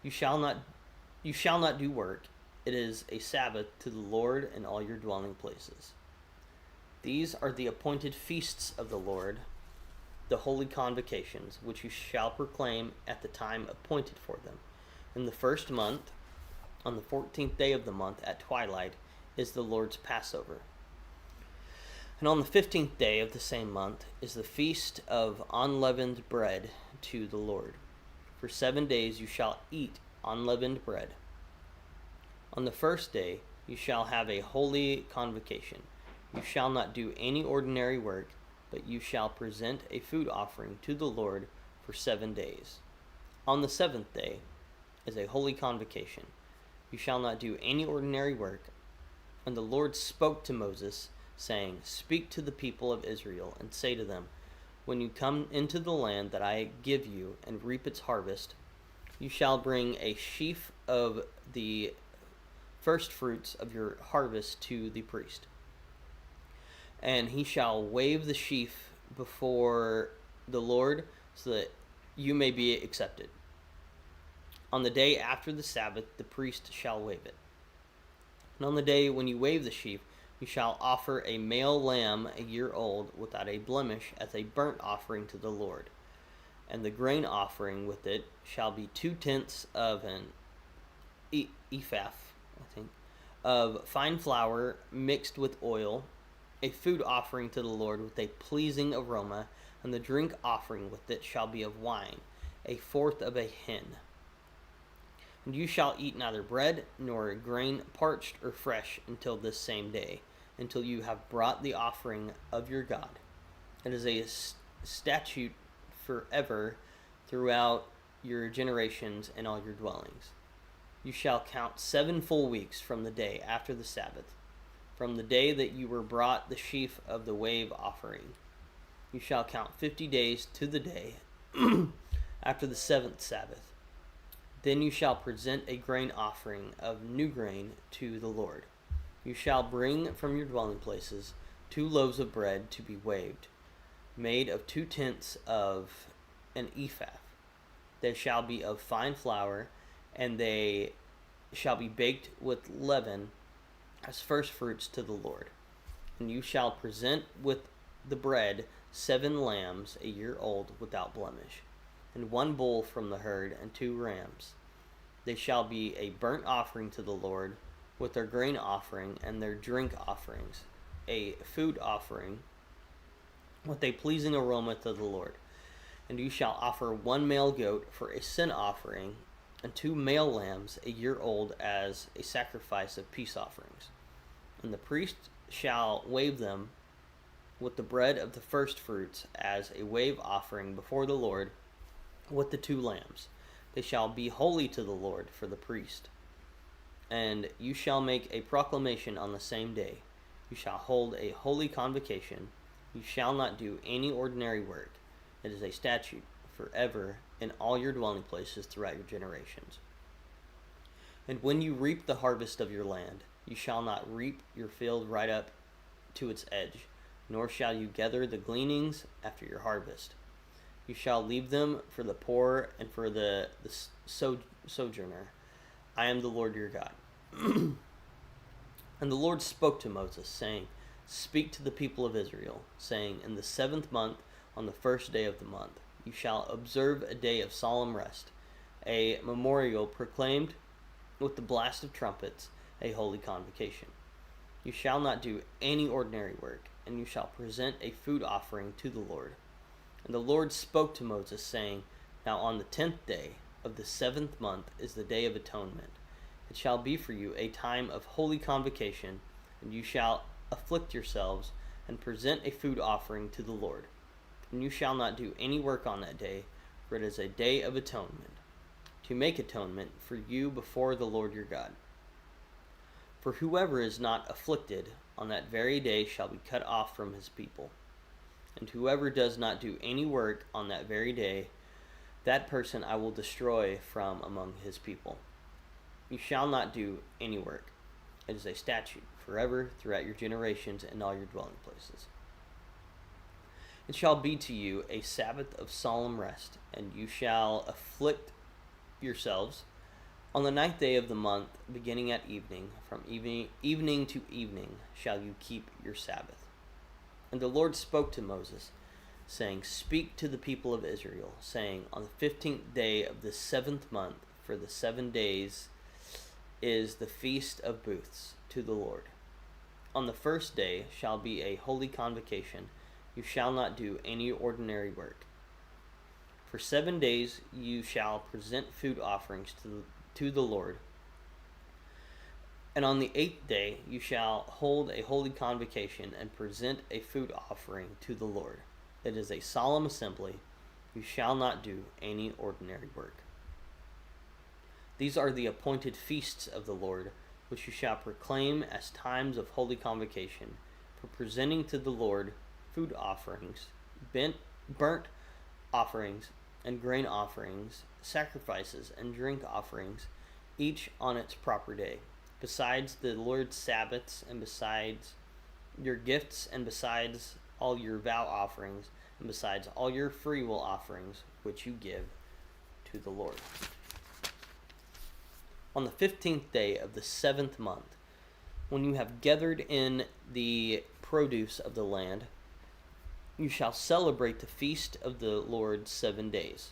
You shall not do work. It is a Sabbath to the Lord in all your dwelling places. These are the appointed feasts of the Lord, the holy convocations, which you shall proclaim at the time appointed for them. In the 1st month, on the 14th day of the month at twilight, is the Lord's Passover. And on the 15th day of the same month is the feast of unleavened bread to the Lord. For 7 days you shall eat unleavened bread. On the 1st day you shall have a holy convocation. You shall not do any ordinary work, but you shall present a food offering to the Lord for 7 days. On the 7th day is a holy convocation. You shall not do any ordinary work. And the Lord spoke to Moses, saying, speak to the people of Israel and say to them, when you come into the land that I give you and reap its harvest, you shall bring a sheaf of the first fruits of your harvest to the priest. And he shall wave the sheaf before the Lord so that you may be accepted. On the day after the Sabbath, the priest shall wave it. And on the day when you wave the sheaf, you shall offer a male lamb a year old without a blemish as a burnt offering to the Lord. And the grain offering with it shall be 2/10 of an ephah, of fine flour mixed with oil, a food offering to the Lord with a pleasing aroma, and the drink offering with it shall be of wine, 1/4 of a hin. And you shall eat neither bread nor grain parched or fresh until this same day, until you have brought the offering of your God. It is a statute forever throughout your generations and all your dwellings. You shall count 7 full weeks from the day after the Sabbath, from the day that you were brought the sheaf of the wave offering. You shall count 50 days to the day after the 7th Sabbath. Then you shall present a grain offering of new grain to the Lord. You shall bring from your dwelling places 2 loaves of bread to be waved, made of 2/10 of an ephah. They shall be of fine flour, and they shall be baked with leaven as first fruits to the Lord. And you shall present with the bread 7 lambs a year old without blemish, and 1 bull from the herd, and 2 rams. They shall be a burnt offering to the Lord, with their grain offering and their drink offerings, a food offering with a pleasing aroma to the Lord. And you shall offer 1 male goat for a sin offering, and 2 male lambs a year old as a sacrifice of peace offerings. And the priest shall wave them with the bread of the first fruits as a wave offering before the Lord with the 2 lambs. They shall be holy to the Lord for the priest. And you shall make a proclamation on the same day. You shall hold a holy convocation. You shall not do any ordinary work. It is a statute forever in all your dwelling places throughout your generations. And when you reap the harvest of your land, you shall not reap your field right up to its edge, nor shall you gather the gleanings after your harvest. You shall leave them for the poor and for the sojourner. I am the Lord your God. And the Lord spoke to Moses, saying, Speak to the people of Israel, saying, In the 7th month, on the 1st day of the month, you shall observe a day of solemn rest, a memorial proclaimed with the blast of trumpets, a holy convocation. You shall not do any ordinary work, and you shall present a food offering to the Lord. And the Lord spoke to Moses, saying, Now on the 10th day of the 7th month is the day of atonement. It shall be for you a time of holy convocation, and you shall afflict yourselves and present a food offering to the Lord. And you shall not do any work on that day, for it is a day of atonement, to make atonement for you before the Lord your God. For whoever is not afflicted on that very day shall be cut off from his people. And whoever does not do any work on that very day, that person I will destroy from among his people. You shall not do any work. It is a statute forever throughout your generations in all your dwelling places. It shall be to you a Sabbath of solemn rest, and you shall afflict yourselves. On the 9th day of the month, beginning at evening, from evening to evening, shall you keep your Sabbath. And the Lord spoke to Moses, saying, Speak to the people of Israel, saying, On the 15th day of the 7th month, for the 7 days is the feast of booths to the Lord. On the 1st day shall be a holy convocation. You shall not do any ordinary work. For 7 days you shall present food offerings to the Lord. And on the 8th day you shall hold a holy convocation and present a food offering to the Lord. It is a solemn assembly. You shall not do any ordinary work. These are the appointed feasts of the Lord, which you shall proclaim as times of holy convocation, for presenting to the Lord food offerings, burnt offerings, and grain offerings, sacrifices, and drink offerings, each on its proper day, besides the Lord's Sabbaths, and besides your gifts, and besides all your vow offerings, and besides all your freewill offerings, which you give to the Lord. On the 15th day of the 7th month, when you have gathered in the produce of the land, you shall celebrate the feast of the Lord 7 days.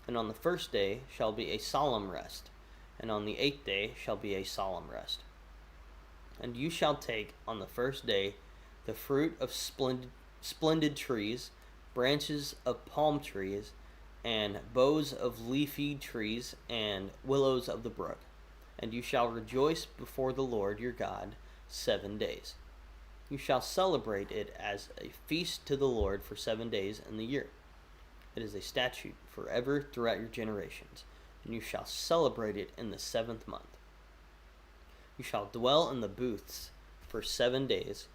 And on the 1st day shall be a solemn rest, and on the 8th day shall be a solemn rest. And you shall take on the 1st day the fruit of splendid trees, branches of palm trees, and boughs of leafy trees, and willows of the brook. And you shall rejoice before the Lord your God 7 days. You shall celebrate it as a feast to the Lord for 7 days in the year. It is a statute forever throughout your generations, and you shall celebrate it in the 7th month. You shall dwell in the booths for 7 days.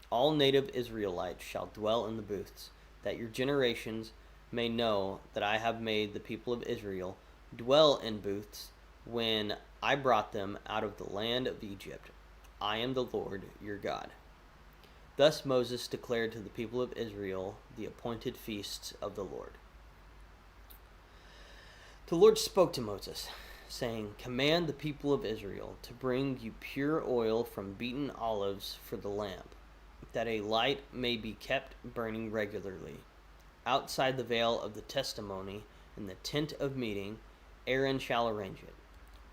All native Israelites shall dwell in the booths, that your generations may know that I have made the people of Israel dwell in booths when I brought them out of the land of Egypt. I am the Lord your God. Thus Moses declared to the people of Israel the appointed feasts of the Lord. The Lord spoke to Moses, saying, Command the people of Israel to bring you pure oil from beaten olives for the lamp, that a light may be kept burning regularly. Outside the veil of the testimony, in the tent of meeting, Aaron shall arrange it.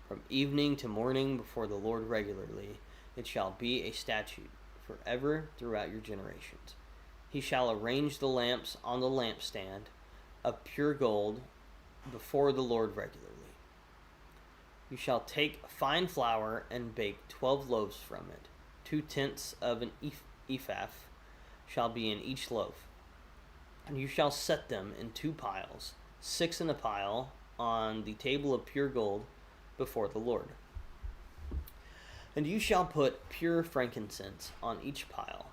From evening to morning before the Lord regularly, it shall be a statute forever throughout your generations. He shall arrange the lamps on the lampstand of pure gold before the Lord regularly. You shall take fine flour and bake 12 loaves from it. 2/10 of an ephah shall be in each loaf. And you shall set them in 2 piles, 6 in a pile, on the table of pure gold before the Lord. And you shall put pure frankincense on each pile,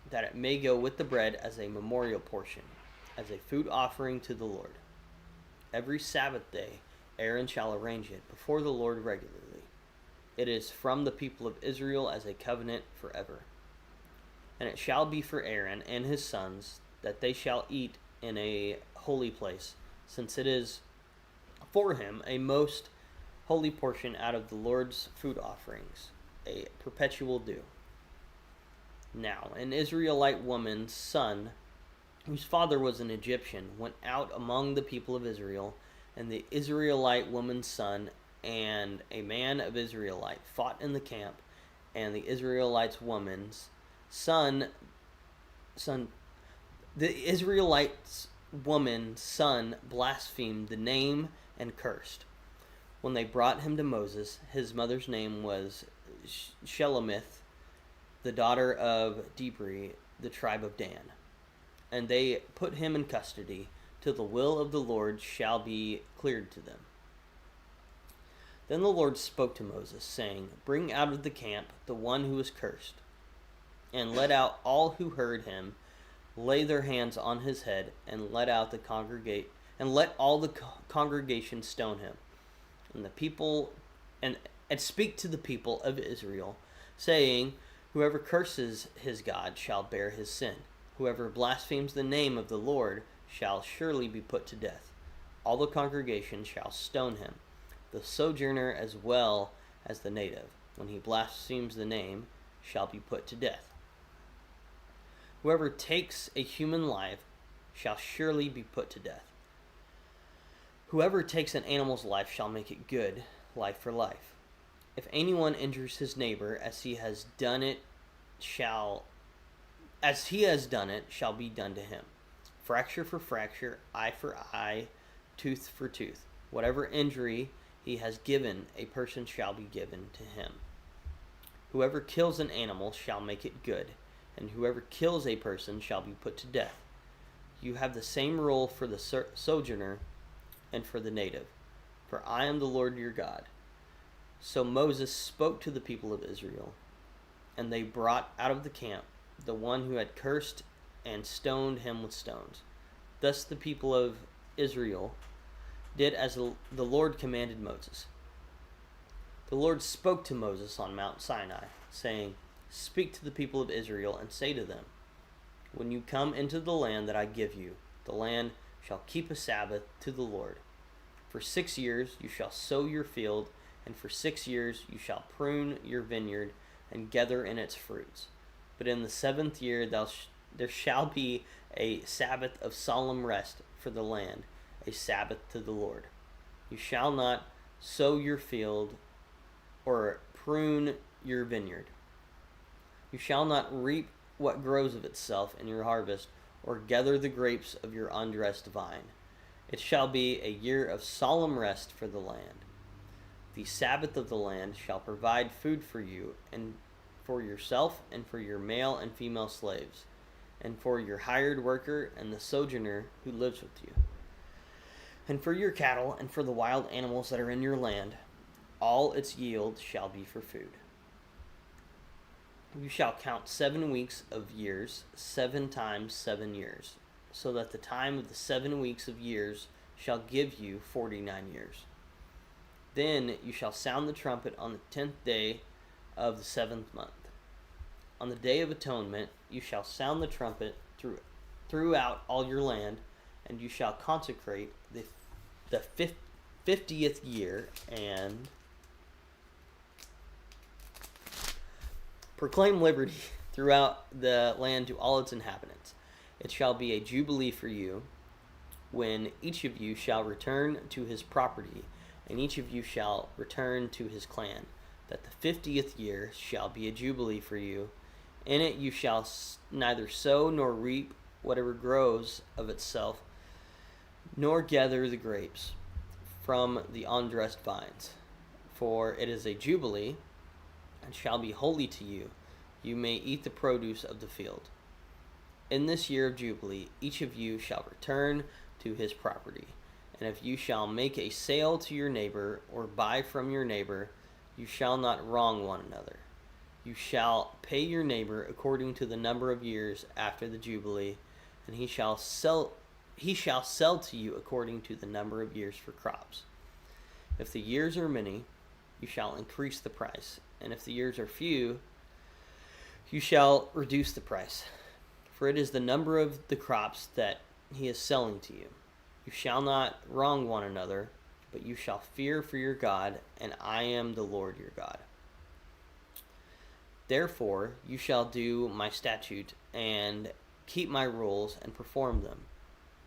that it may go with the bread as a memorial portion, as a food offering to the Lord. Every Sabbath day Aaron shall arrange it before the Lord regularly. It is from the people of Israel as a covenant forever. And it shall be for Aaron and his sons that they shall eat in a holy place, since it is for him a most holy portion out of the Lord's food offerings, a perpetual due. Now, an Israelite woman's son, whose father was an Egyptian, went out among the people of Israel, and the Israelite woman's son and a man of Israelite fought in the camp, and the Israelite's woman's the Israelite's woman's son blasphemed the name and cursed. When they brought him to Moses, his mother's name was Shelomith, the daughter of Dibri, the tribe of Dan. And they put him in custody till the will of the Lord shall be cleared to them. Then the Lord spoke to Moses, saying, Bring out of the camp the one who is cursed, and let out all who heard him lay their hands on his head, and let all the congregation stone him. And the people and speak to the people of Israel, saying, Whoever curses his God shall bear his sin. Whoever blasphemes the name of the Lord shall surely be put to death. All the congregation shall stone him, the sojourner as well as the native. When he blasphemes the name, shall be put to death. Whoever takes a human life shall surely be put to death. Whoever takes an animal's life shall make it good, life for life. If anyone injures his neighbor as he has done it shall be done to him. Fracture for fracture, eye for eye, tooth for tooth. Whatever injury he has given, a person shall be given to him. Whoever kills an animal shall make it good, and whoever kills a person shall be put to death. You have the same rule for the sojourner and for the native, for I am the Lord your God. So Moses spoke to the people of Israel, and they brought out of the camp the one who had cursed and stoned him with stones. Thus the people of Israel did as the Lord commanded Moses. The Lord spoke to Moses on Mount Sinai, saying, Speak to the people of Israel and say to them, When you come into the land that I give you, the land shall keep a Sabbath to the Lord. For 6 years you shall sow your field, and for 6 years you shall prune your vineyard and gather in its fruits. But in the 7th year there shall be a Sabbath of solemn rest for the land, a Sabbath to the Lord. You shall not sow your field or prune your vineyard. You shall not reap what grows of itself in your harvest, or gather the grapes of your undressed vine. It shall be a year of solemn rest for the land. The Sabbath of the land shall provide food for you, and for yourself, and for your male and female slaves, and for your hired worker and the sojourner who lives with you, and for your cattle, and for the wild animals that are in your land. All its yield shall be for food. You shall count 7 weeks of years, 7 times 7 years, so that the time of the 7 weeks of years shall give you 49 years. Then you shall sound the trumpet on the 10th day of the 7th month. On the day of atonement you shall sound the trumpet throughout all your land, and you shall consecrate the 50th year, and proclaim liberty throughout the land to all its inhabitants. It shall be a jubilee for you, when each of you shall return to his property, and each of you shall return to his clan, that the 50th year shall be a jubilee for you. In it you shall neither sow nor reap whatever grows of itself, nor gather the grapes from the undressed vines. For it is a jubilee, and shall be holy to you. You may eat the produce of the field. In this year of jubilee, each of you shall return to his property. And if you shall make a sale to your neighbor, or buy from your neighbor, you shall not wrong one another. You shall pay your neighbor according to the number of years after the jubilee, and he shall sell to you according to the number of years for crops. If the years are many, you shall increase the price, and if the years are few, you shall reduce the price. For it is the number of the crops that he is selling to you. You shall not wrong one another, but you shall fear for your God, and I am the Lord your God. Therefore you shall do my statute, and keep my rules, and perform them.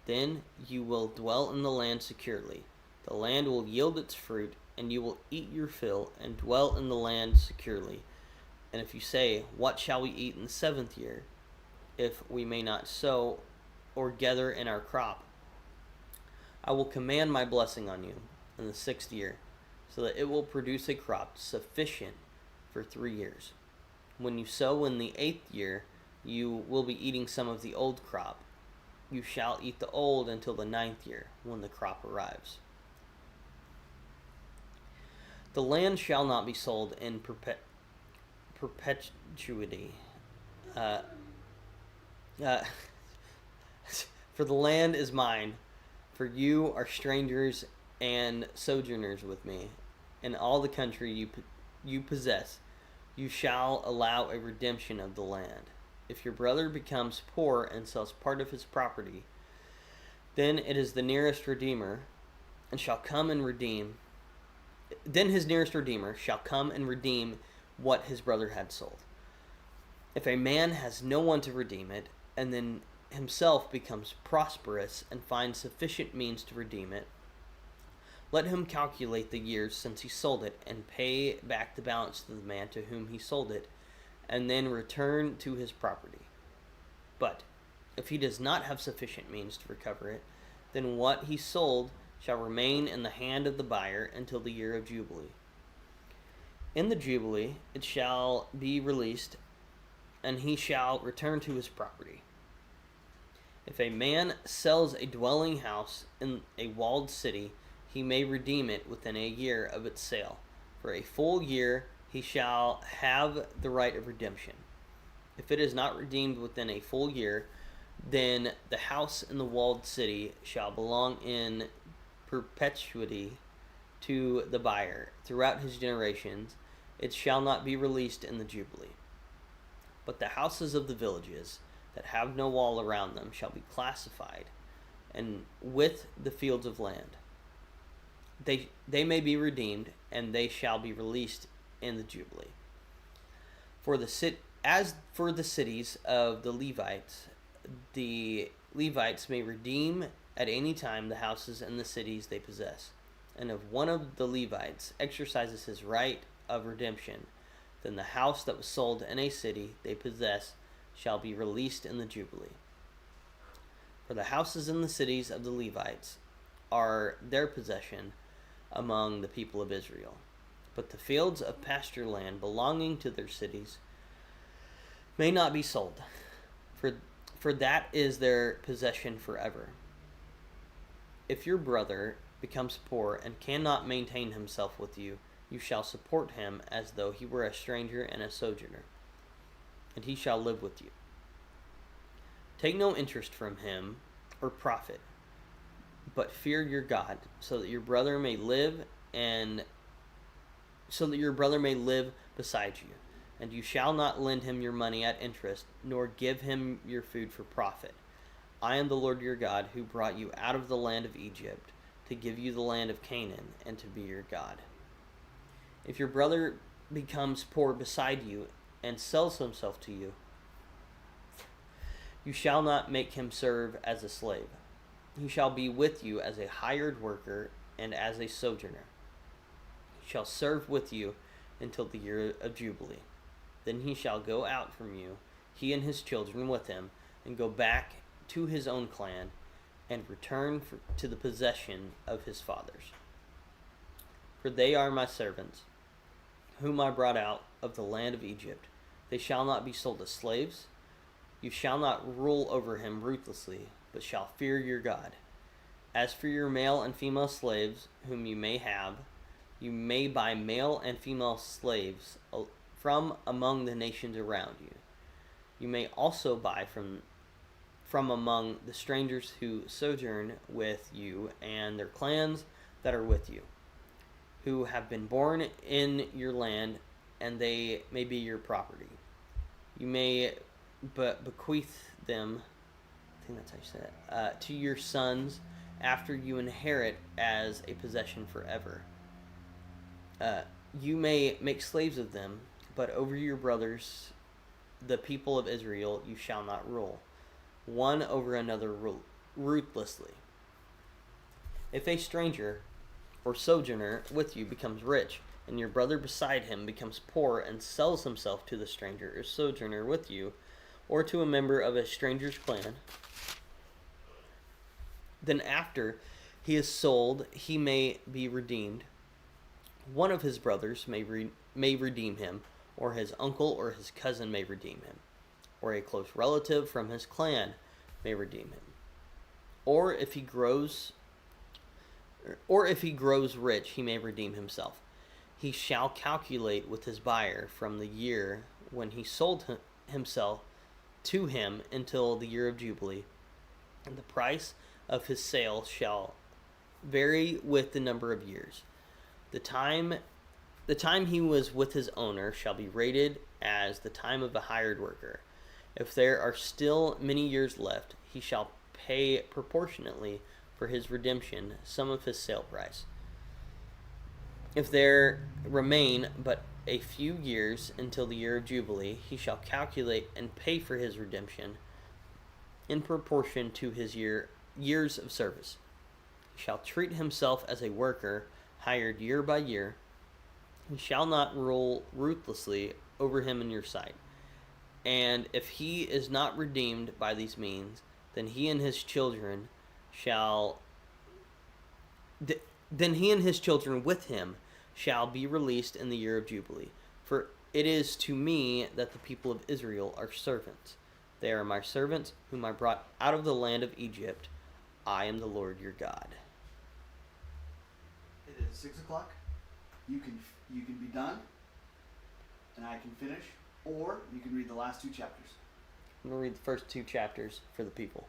Then you will dwell in the land securely. The land will yield its fruit, and you will eat your fill, and dwell in the land securely. And if you say, what shall we eat in the 7th year, if we may not sow or gather in our crop? I will command my blessing on you in the 6th year, so that it will produce a crop sufficient for 3 years. When you sow in the 8th year, you will be eating some of the old crop. You shall eat the old until the 9th year, when the crop arrives. The land shall not be sold in perpetuity. For the land is mine, for you are strangers and sojourners with me. In all the country you possess, you shall allow a redemption of the land. If your brother becomes poor and sells part of his property, then it is the nearest redeemer, and shall come and redeem. Then his nearest redeemer shall come and redeem what his brother had sold. If a man has no one to redeem it, and then himself becomes prosperous and finds sufficient means to redeem it, let him calculate the years since he sold it, and pay back the balance to the man to whom he sold it, and then return to his property. But if he does not have sufficient means to recover it, then what he sold shall remain in the hand of the buyer until the year of Jubilee. In the Jubilee it shall be released, and he shall return to his property. If a man sells a dwelling house in a walled city, he may redeem it within a year of its sale. For a full year he shall have the right of redemption. If it is not redeemed within a full year, then the house in the walled city shall belong in perpetuity to the buyer throughout his generations. It shall not be released in the Jubilee. But the houses of the villages that have no wall around them shall be classified, and with the fields of land. They may be redeemed, and they shall be released in the Jubilee. As for the cities of the Levites may redeem at any time the houses and the cities they possess. And if one of the Levites exercises his right of redemption, then the house that was sold in a city they possess shall be released in the Jubilee. For the houses and the cities of the Levites are their possession among the people of Israel. But the fields of pasture land belonging to their cities may not be sold, for that is their possession forever. If your brother becomes poor and cannot maintain himself with you, you shall support him as though he were a stranger and a sojourner, and he shall live with you. Take no interest from him or profit, but fear your God, so that your brother may live beside you. And you shall not lend him your money at interest, nor give him your food for profit. I am the Lord your God, who brought you out of the land of Egypt, to give you the land of Canaan, and to be your God. If your brother becomes poor beside you, and sells himself to you, you shall not make him serve as a slave. He shall be with you as a hired worker and as a sojourner. He shall serve with you until the year of Jubilee. Then he shall go out from you, he and his children with him, and go back to his own clan, and return to the possession of his fathers. For they are my servants, whom I brought out of the land of Egypt. They shall not be sold as slaves. You shall not rule over him ruthlessly, but shall fear your God. As for your male and female slaves, whom you may have, you may buy male and female slaves from among the nations around you. You may also buy from among the strangers who sojourn with you and their clans that are with you, who have been born in your land, and they may be your property. You may bequeath them, I think that's how you say that, to your sons after you inherit as a possession forever. You may make slaves of them, but over your brothers, the people of Israel, you shall not rule, one over another ruthlessly. If a stranger or sojourner with you becomes rich, and your brother beside him becomes poor and sells himself to the stranger or sojourner with you, or to a member of a stranger's clan, then after he is sold, he may be redeemed. One of his brothers may redeem him, or his uncle or his cousin may redeem him, or a close relative from his clan may redeem him. Or if he grows rich, he may redeem himself. He shall calculate with his buyer from the year when he sold himself to him until the year of Jubilee, and the price of his sale shall vary with the number of years. The time he was with his owner shall be rated as the time of a hired worker. If there are still many years left, he shall pay proportionately for his redemption some of his sale price. If there remain but a few years until the year of Jubilee, he shall calculate and pay for his redemption in proportion to his years of service. He shall treat himself as a worker hired year by year. He shall not rule ruthlessly over him in your sight. And if he is not redeemed by these means, then he and his children with him shall be released in the year of Jubilee. For it is to me that the people of Israel are servants. They are my servants, whom I brought out of the land of Egypt. I am the Lord your God. It is 6 o'clock. You can be done, and I can finish, or you can read the last 2 chapters. I'm going to read the first 2 chapters for the people.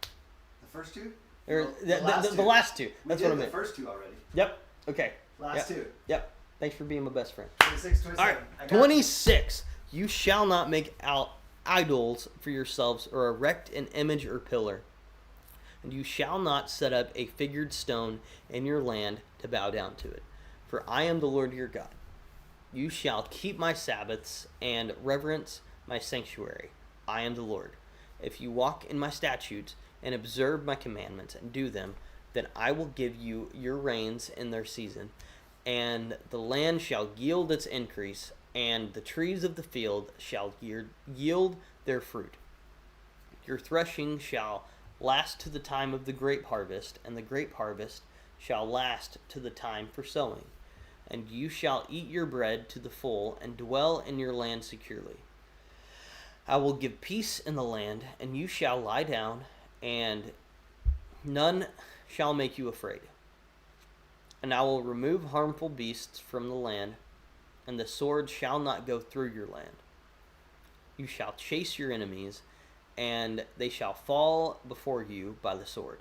The first 2? Or the last two. That's we did what I meant. The first 2 already. Yep. Okay. Last 2. Yep. Thanks for being my best friend. 26, 27. All right. 26. You shall not make out idols for yourselves, or erect an image or pillar. And you shall not set up a figured stone in your land to bow down to it. For I am the Lord your God. You shall keep my Sabbaths and reverence my sanctuary. I am the Lord. If you walk in my statutes and observe my commandments and do them, then I will give you your rains in their season, and the land shall yield its increase, and the trees of the field shall yield their fruit. Your threshing shall last to the time of the grape harvest, and the grape harvest shall last to the time for sowing. And you shall eat your bread to the full, and dwell in your land securely. I will give peace in the land, and you shall lie down, and none shall make you afraid. And I will remove harmful beasts from the land, and the sword shall not go through your land. You shall chase your enemies, and they shall fall before you by the sword.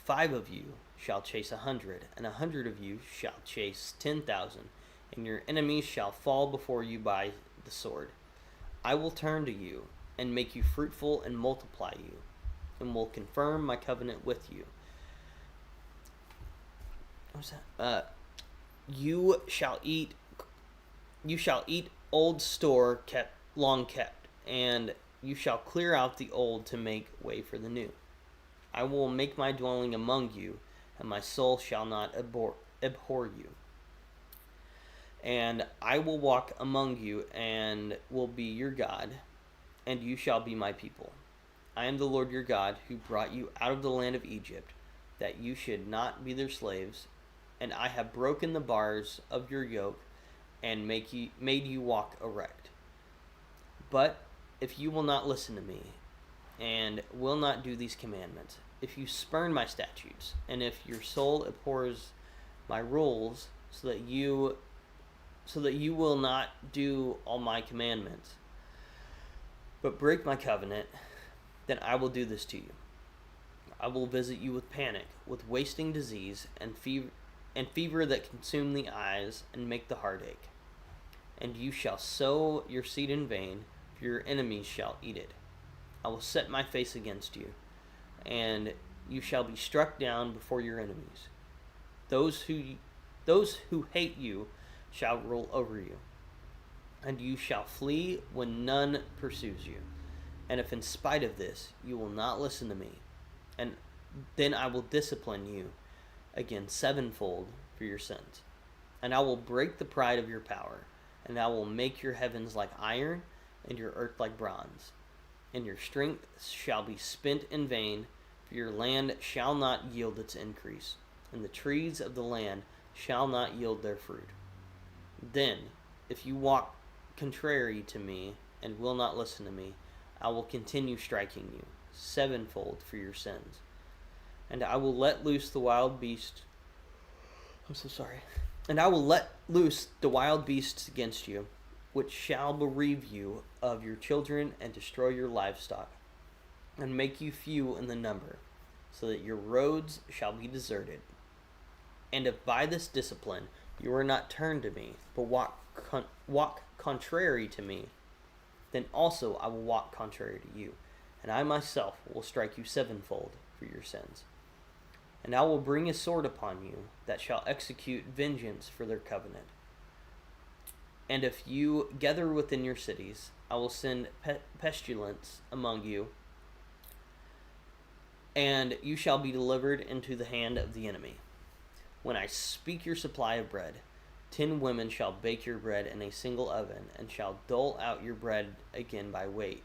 5 of you shall chase 100, and 100 of you shall chase 10,000, and your enemies shall fall before you by the sword. I will turn to you, and make you fruitful and multiply you, and will confirm my covenant with you. What's that? You shall eat old store long kept, and you shall clear out the old to make way for the new. I will make my dwelling among you, and my soul shall not abhor you. And I will walk among you, and will be your God, and you shall be my people. I am the Lord your God, who brought you out of the land of Egypt, that you should not be their slaves, and I have broken the bars of your yoke and made you walk erect. But if you will not listen to me and will not do these commandments, if you spurn my statutes, and if your soul abhors my rules, so that you will not do all my commandments, but break my covenant, then I will do this to you. I will visit you with panic, with wasting disease, and fever that consume the eyes and make the heart ache. And you shall sow your seed in vain, for your enemies shall eat it. I will set my face against you, and you shall be struck down before your enemies. Those who hate you shall rule over you, and you shall flee when none pursues you. And if in spite of this you will not listen to me, and then I will discipline you again sevenfold for your sins. And I will break the pride of your power, and I will make your heavens like iron, and your earth like bronze. And your strength shall be spent in vain, for your land shall not yield its increase, and the trees of the land shall not yield their fruit. Then, if you walk contrary to me and will not listen to me, I will continue striking you sevenfold for your sins. And I will let loose the wild beast. I'm so sorry. And I will let loose the wild beasts against you, which shall bereave you of your children and destroy your livestock, and make you few in the number, so that your roads shall be deserted. And if by this discipline you are not turned to me, but walk contrary to me, then also I will walk contrary to you, and I myself will strike you sevenfold for your sins. And I will bring a sword upon you that shall execute vengeance for their covenant. And if you gather within your cities, I will send pestilence among you, and you shall be delivered into the hand of the enemy. When I speak your supply of bread, 10 women shall bake your bread in a single oven, and shall dole out your bread again by weight,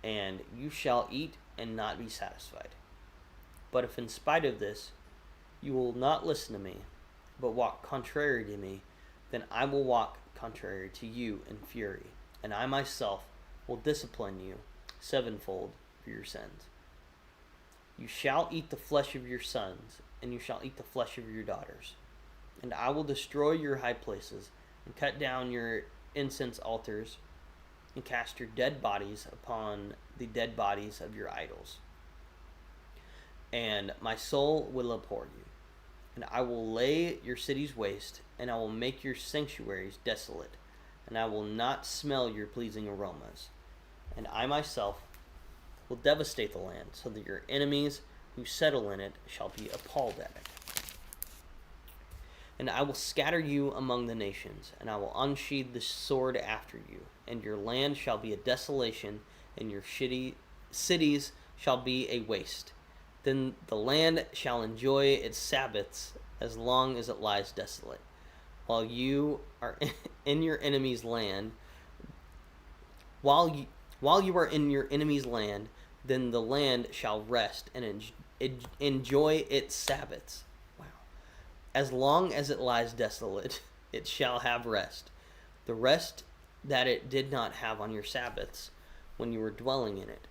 and you shall eat and not be satisfied. But if in spite of this you will not listen to me, but walk contrary to me, then I will walk contrary to you in fury, and I myself will discipline you sevenfold for your sins. You shall eat the flesh of your sons, and you shall eat the flesh of your daughters. And I will destroy your high places, and cut down your incense altars, and cast your dead bodies upon the dead bodies of your idols. And my soul will abhor you. And I will lay your cities waste, and I will make your sanctuaries desolate, and I will not smell your pleasing aromas. And I myself will devastate the land, so that your enemies who settle in it shall be appalled at it. And I will scatter you among the nations, and I will unsheathe the sword after you, and your land shall be a desolation, and your cities shall be a waste. Then the land shall enjoy its Sabbaths as long as it lies desolate. While you are in your enemy's land, while you are in your enemy's land, then the land shall rest and enjoy its Sabbaths. Wow. As long as it lies desolate, it shall have rest. The rest that it did not have on your Sabbaths when you were dwelling in it.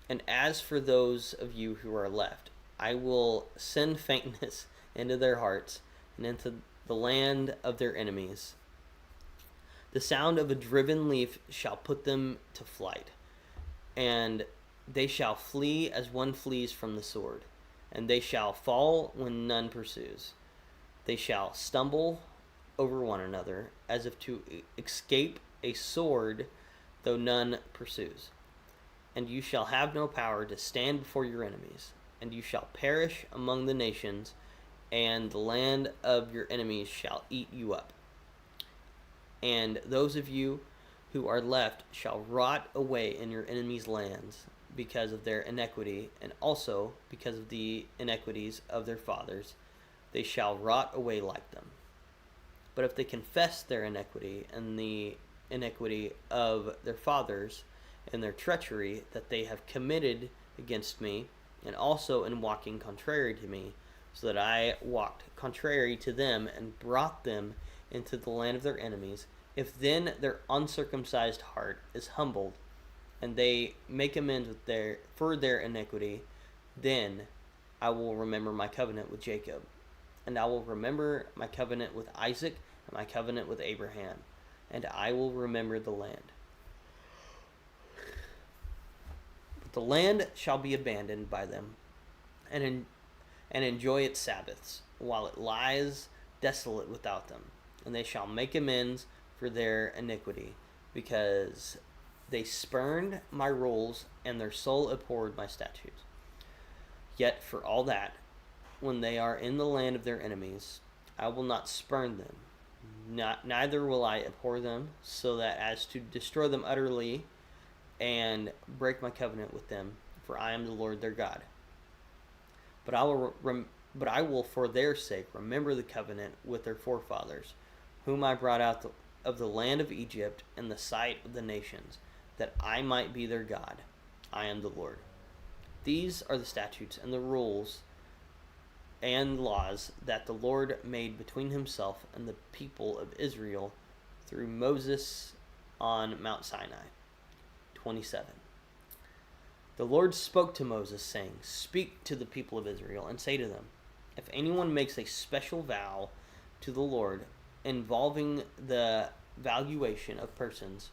And as for those of you who are left, I will send faintness into their hearts and into the land of their enemies. The sound of a driven leaf shall put them to flight, and they shall flee as one flees from the sword, and they shall fall when none pursues. They shall stumble over one another as if to escape a sword, though none pursues. And you shall have no power to stand before your enemies, and you shall perish among the nations, and the land of your enemies shall eat you up. And those of you who are left shall rot away in your enemies' lands because of their iniquity, and also because of the iniquities of their fathers. They shall rot away like them. But if they confess their iniquity and the iniquity of their fathers, and their treachery that they have committed against me, and also in walking contrary to me, so that I walked contrary to them and brought them into the land of their enemies. If then their uncircumcised heart is humbled, and they make amends for their iniquity, then I will remember my covenant with Jacob, and I will remember my covenant with Isaac and my covenant with Abraham, and I will remember the land. But the land shall be abandoned by them, and enjoy its Sabbaths, while it lies desolate without them. And they shall make amends for their iniquity, because they spurned my rules, and their soul abhorred my statutes. Yet for all that, when they are in the land of their enemies, I will not spurn them, neither will I abhor them, so that as to destroy them utterly, and break my covenant with them, for I am the Lord their God. But I will for their sake remember the covenant with their forefathers, whom I brought out of the land of Egypt in the sight of the nations, that I might be their God. I am the Lord. These are the statutes and the rules and laws that the Lord made between himself and the people of Israel through Moses on Mount Sinai. 27. The Lord spoke to Moses, saying, Speak to the people of Israel, and say to them, If anyone makes a special vow to the Lord involving the valuation of persons,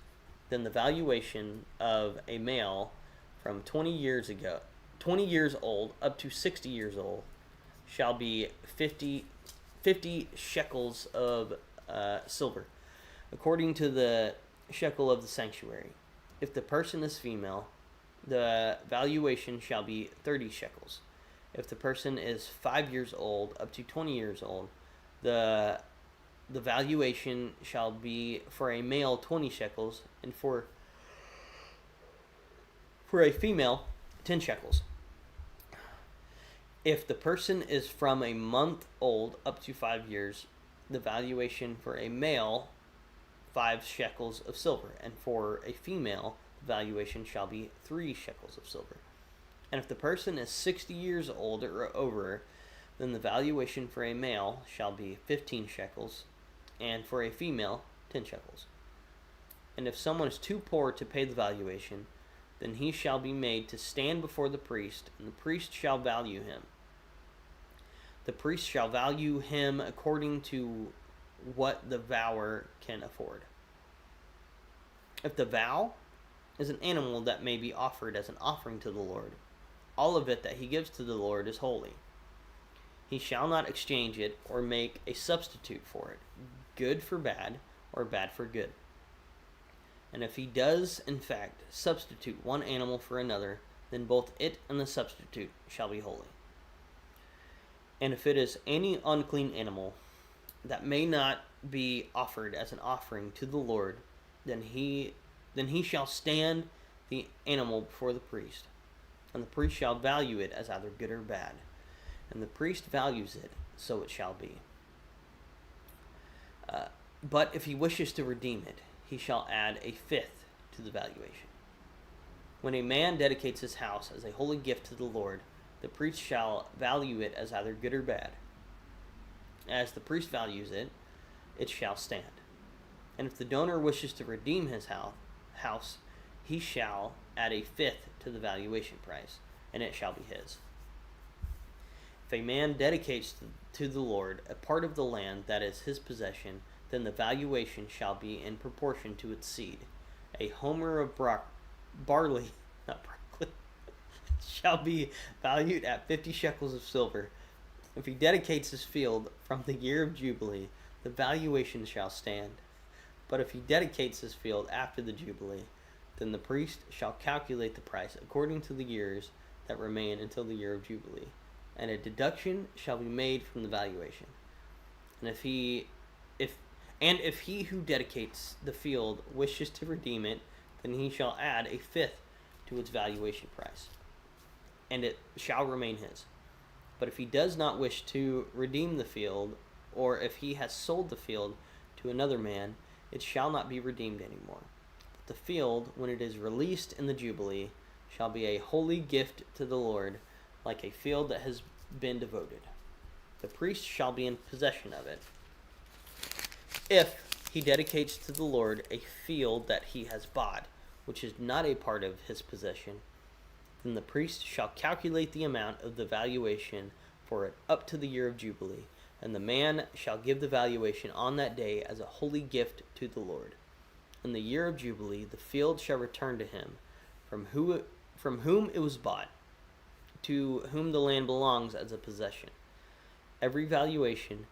then the valuation of a male from 20 years old up to 60 years old shall be 50 shekels of silver, according to the shekel of the sanctuary. If the person is female, the valuation shall be 30 shekels. If the person is 5 years old up to 20 years old, the valuation shall be for a male 20 shekels, and for a female 10 shekels. If the person is from a month old up to 5 years, the valuation for a male 5 shekels of silver, and for a female the valuation shall be 3 shekels of silver. And if the person is 60 years old or over, then the valuation for a male shall be 15 shekels, and for a female 10 shekels. And if someone is too poor to pay the valuation, then he shall be made to stand before the priest, and the priest shall value him. The priest shall value him according to what the vower can afford. If the vow is an animal that may be offered as an offering to the Lord, all of it that he gives to the Lord is holy. He shall not exchange it or make a substitute for it, good for bad or bad for good. And if he does, in fact, substitute one animal for another, then both it and the substitute shall be holy. And if it is any unclean animal that may not be offered as an offering to the Lord, then he shall stand the animal before the priest, and the priest shall value it as either good or bad. And the priest values it, so it shall be. But if he wishes to redeem it, he shall add a fifth to the valuation. When a man dedicates his house as a holy gift to the Lord, the priest shall value it as either good or bad. As the priest values it, it shall stand. And if the donor wishes to redeem his house, he shall add a fifth to the valuation price, and it shall be his. If a man dedicates to the Lord a part of the land that is his possession, then the valuation shall be in proportion to its seed. A homer of barley shall be valued at 50 shekels of silver. If he dedicates his field from the year of Jubilee, the valuation shall stand. But if he dedicates his field after the Jubilee, then the priest shall calculate the price according to the years that remain until the year of Jubilee, and a deduction shall be made from the valuation. And if he who dedicates the field wishes to redeem it, then he shall add a fifth to its valuation price, and it shall remain his. But if he does not wish to redeem the field, or if he has sold the field to another man, it shall not be redeemed anymore. The field, when it is released in the Jubilee, shall be a holy gift to the Lord, like a field that has been devoted. The priest shall be in possession of it. If he dedicates to the Lord a field that he has bought, which is not a part of his possession, then the priest shall calculate the amount of the valuation for it up to the year of Jubilee, and the man shall give the valuation on that day as a holy gift to the Lord. In the year of Jubilee, the field shall return to him from whom it was bought, to whom the land belongs as a possession. Every valuation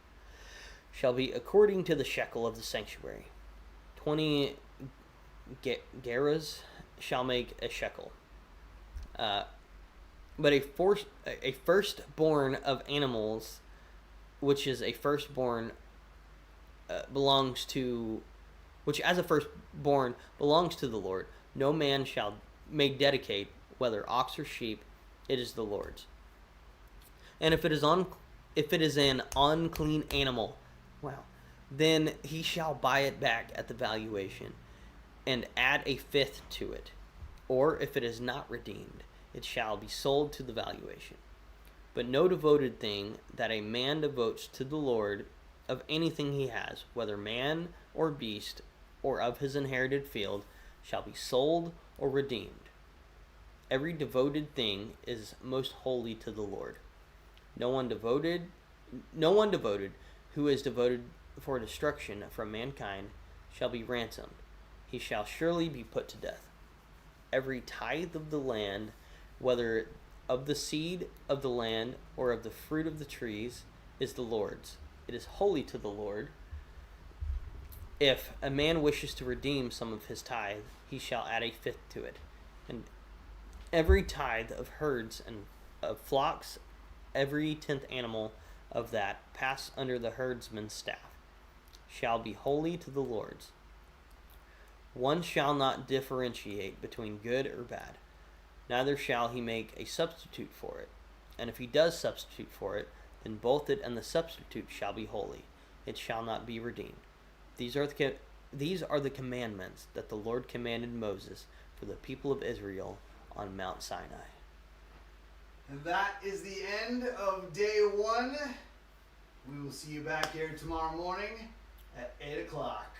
shall be according to the shekel of the sanctuary. 20 gerahs shall make a shekel. But a firstborn of animals, which is a firstborn, which as a firstborn belongs to the Lord, no man may dedicate, whether ox or sheep, it is the Lord's. And if it is an unclean animal, then he shall buy it back at the valuation, and add a fifth to it. Or if it is not redeemed, it shall be sold to the valuation. But no devoted thing that a man devotes to the Lord of anything he has, whether man or beast, or of his inherited field, shall be sold or redeemed. Every devoted thing is most holy to the Lord. No one devoted who is devoted for destruction from mankind shall be ransomed. He shall surely be put to death. Every tithe of the land, whether of the seed of the land or of the fruit of the trees, is the Lord's. It is holy to the Lord. If a man wishes to redeem some of his tithe, he shall add a fifth to it. And every tithe of herds and of flocks, every 10th animal of that pass under the herdsman's staff, shall be holy to the Lord's. One shall not differentiate between good or bad, neither shall he make a substitute for it. And if he does substitute for it, then both it and the substitute shall be holy. It shall not be redeemed. These are the commandments that the Lord commanded Moses for the people of Israel on Mount Sinai. And that is the end of day 1. We will see you back here tomorrow morning at 8 o'clock.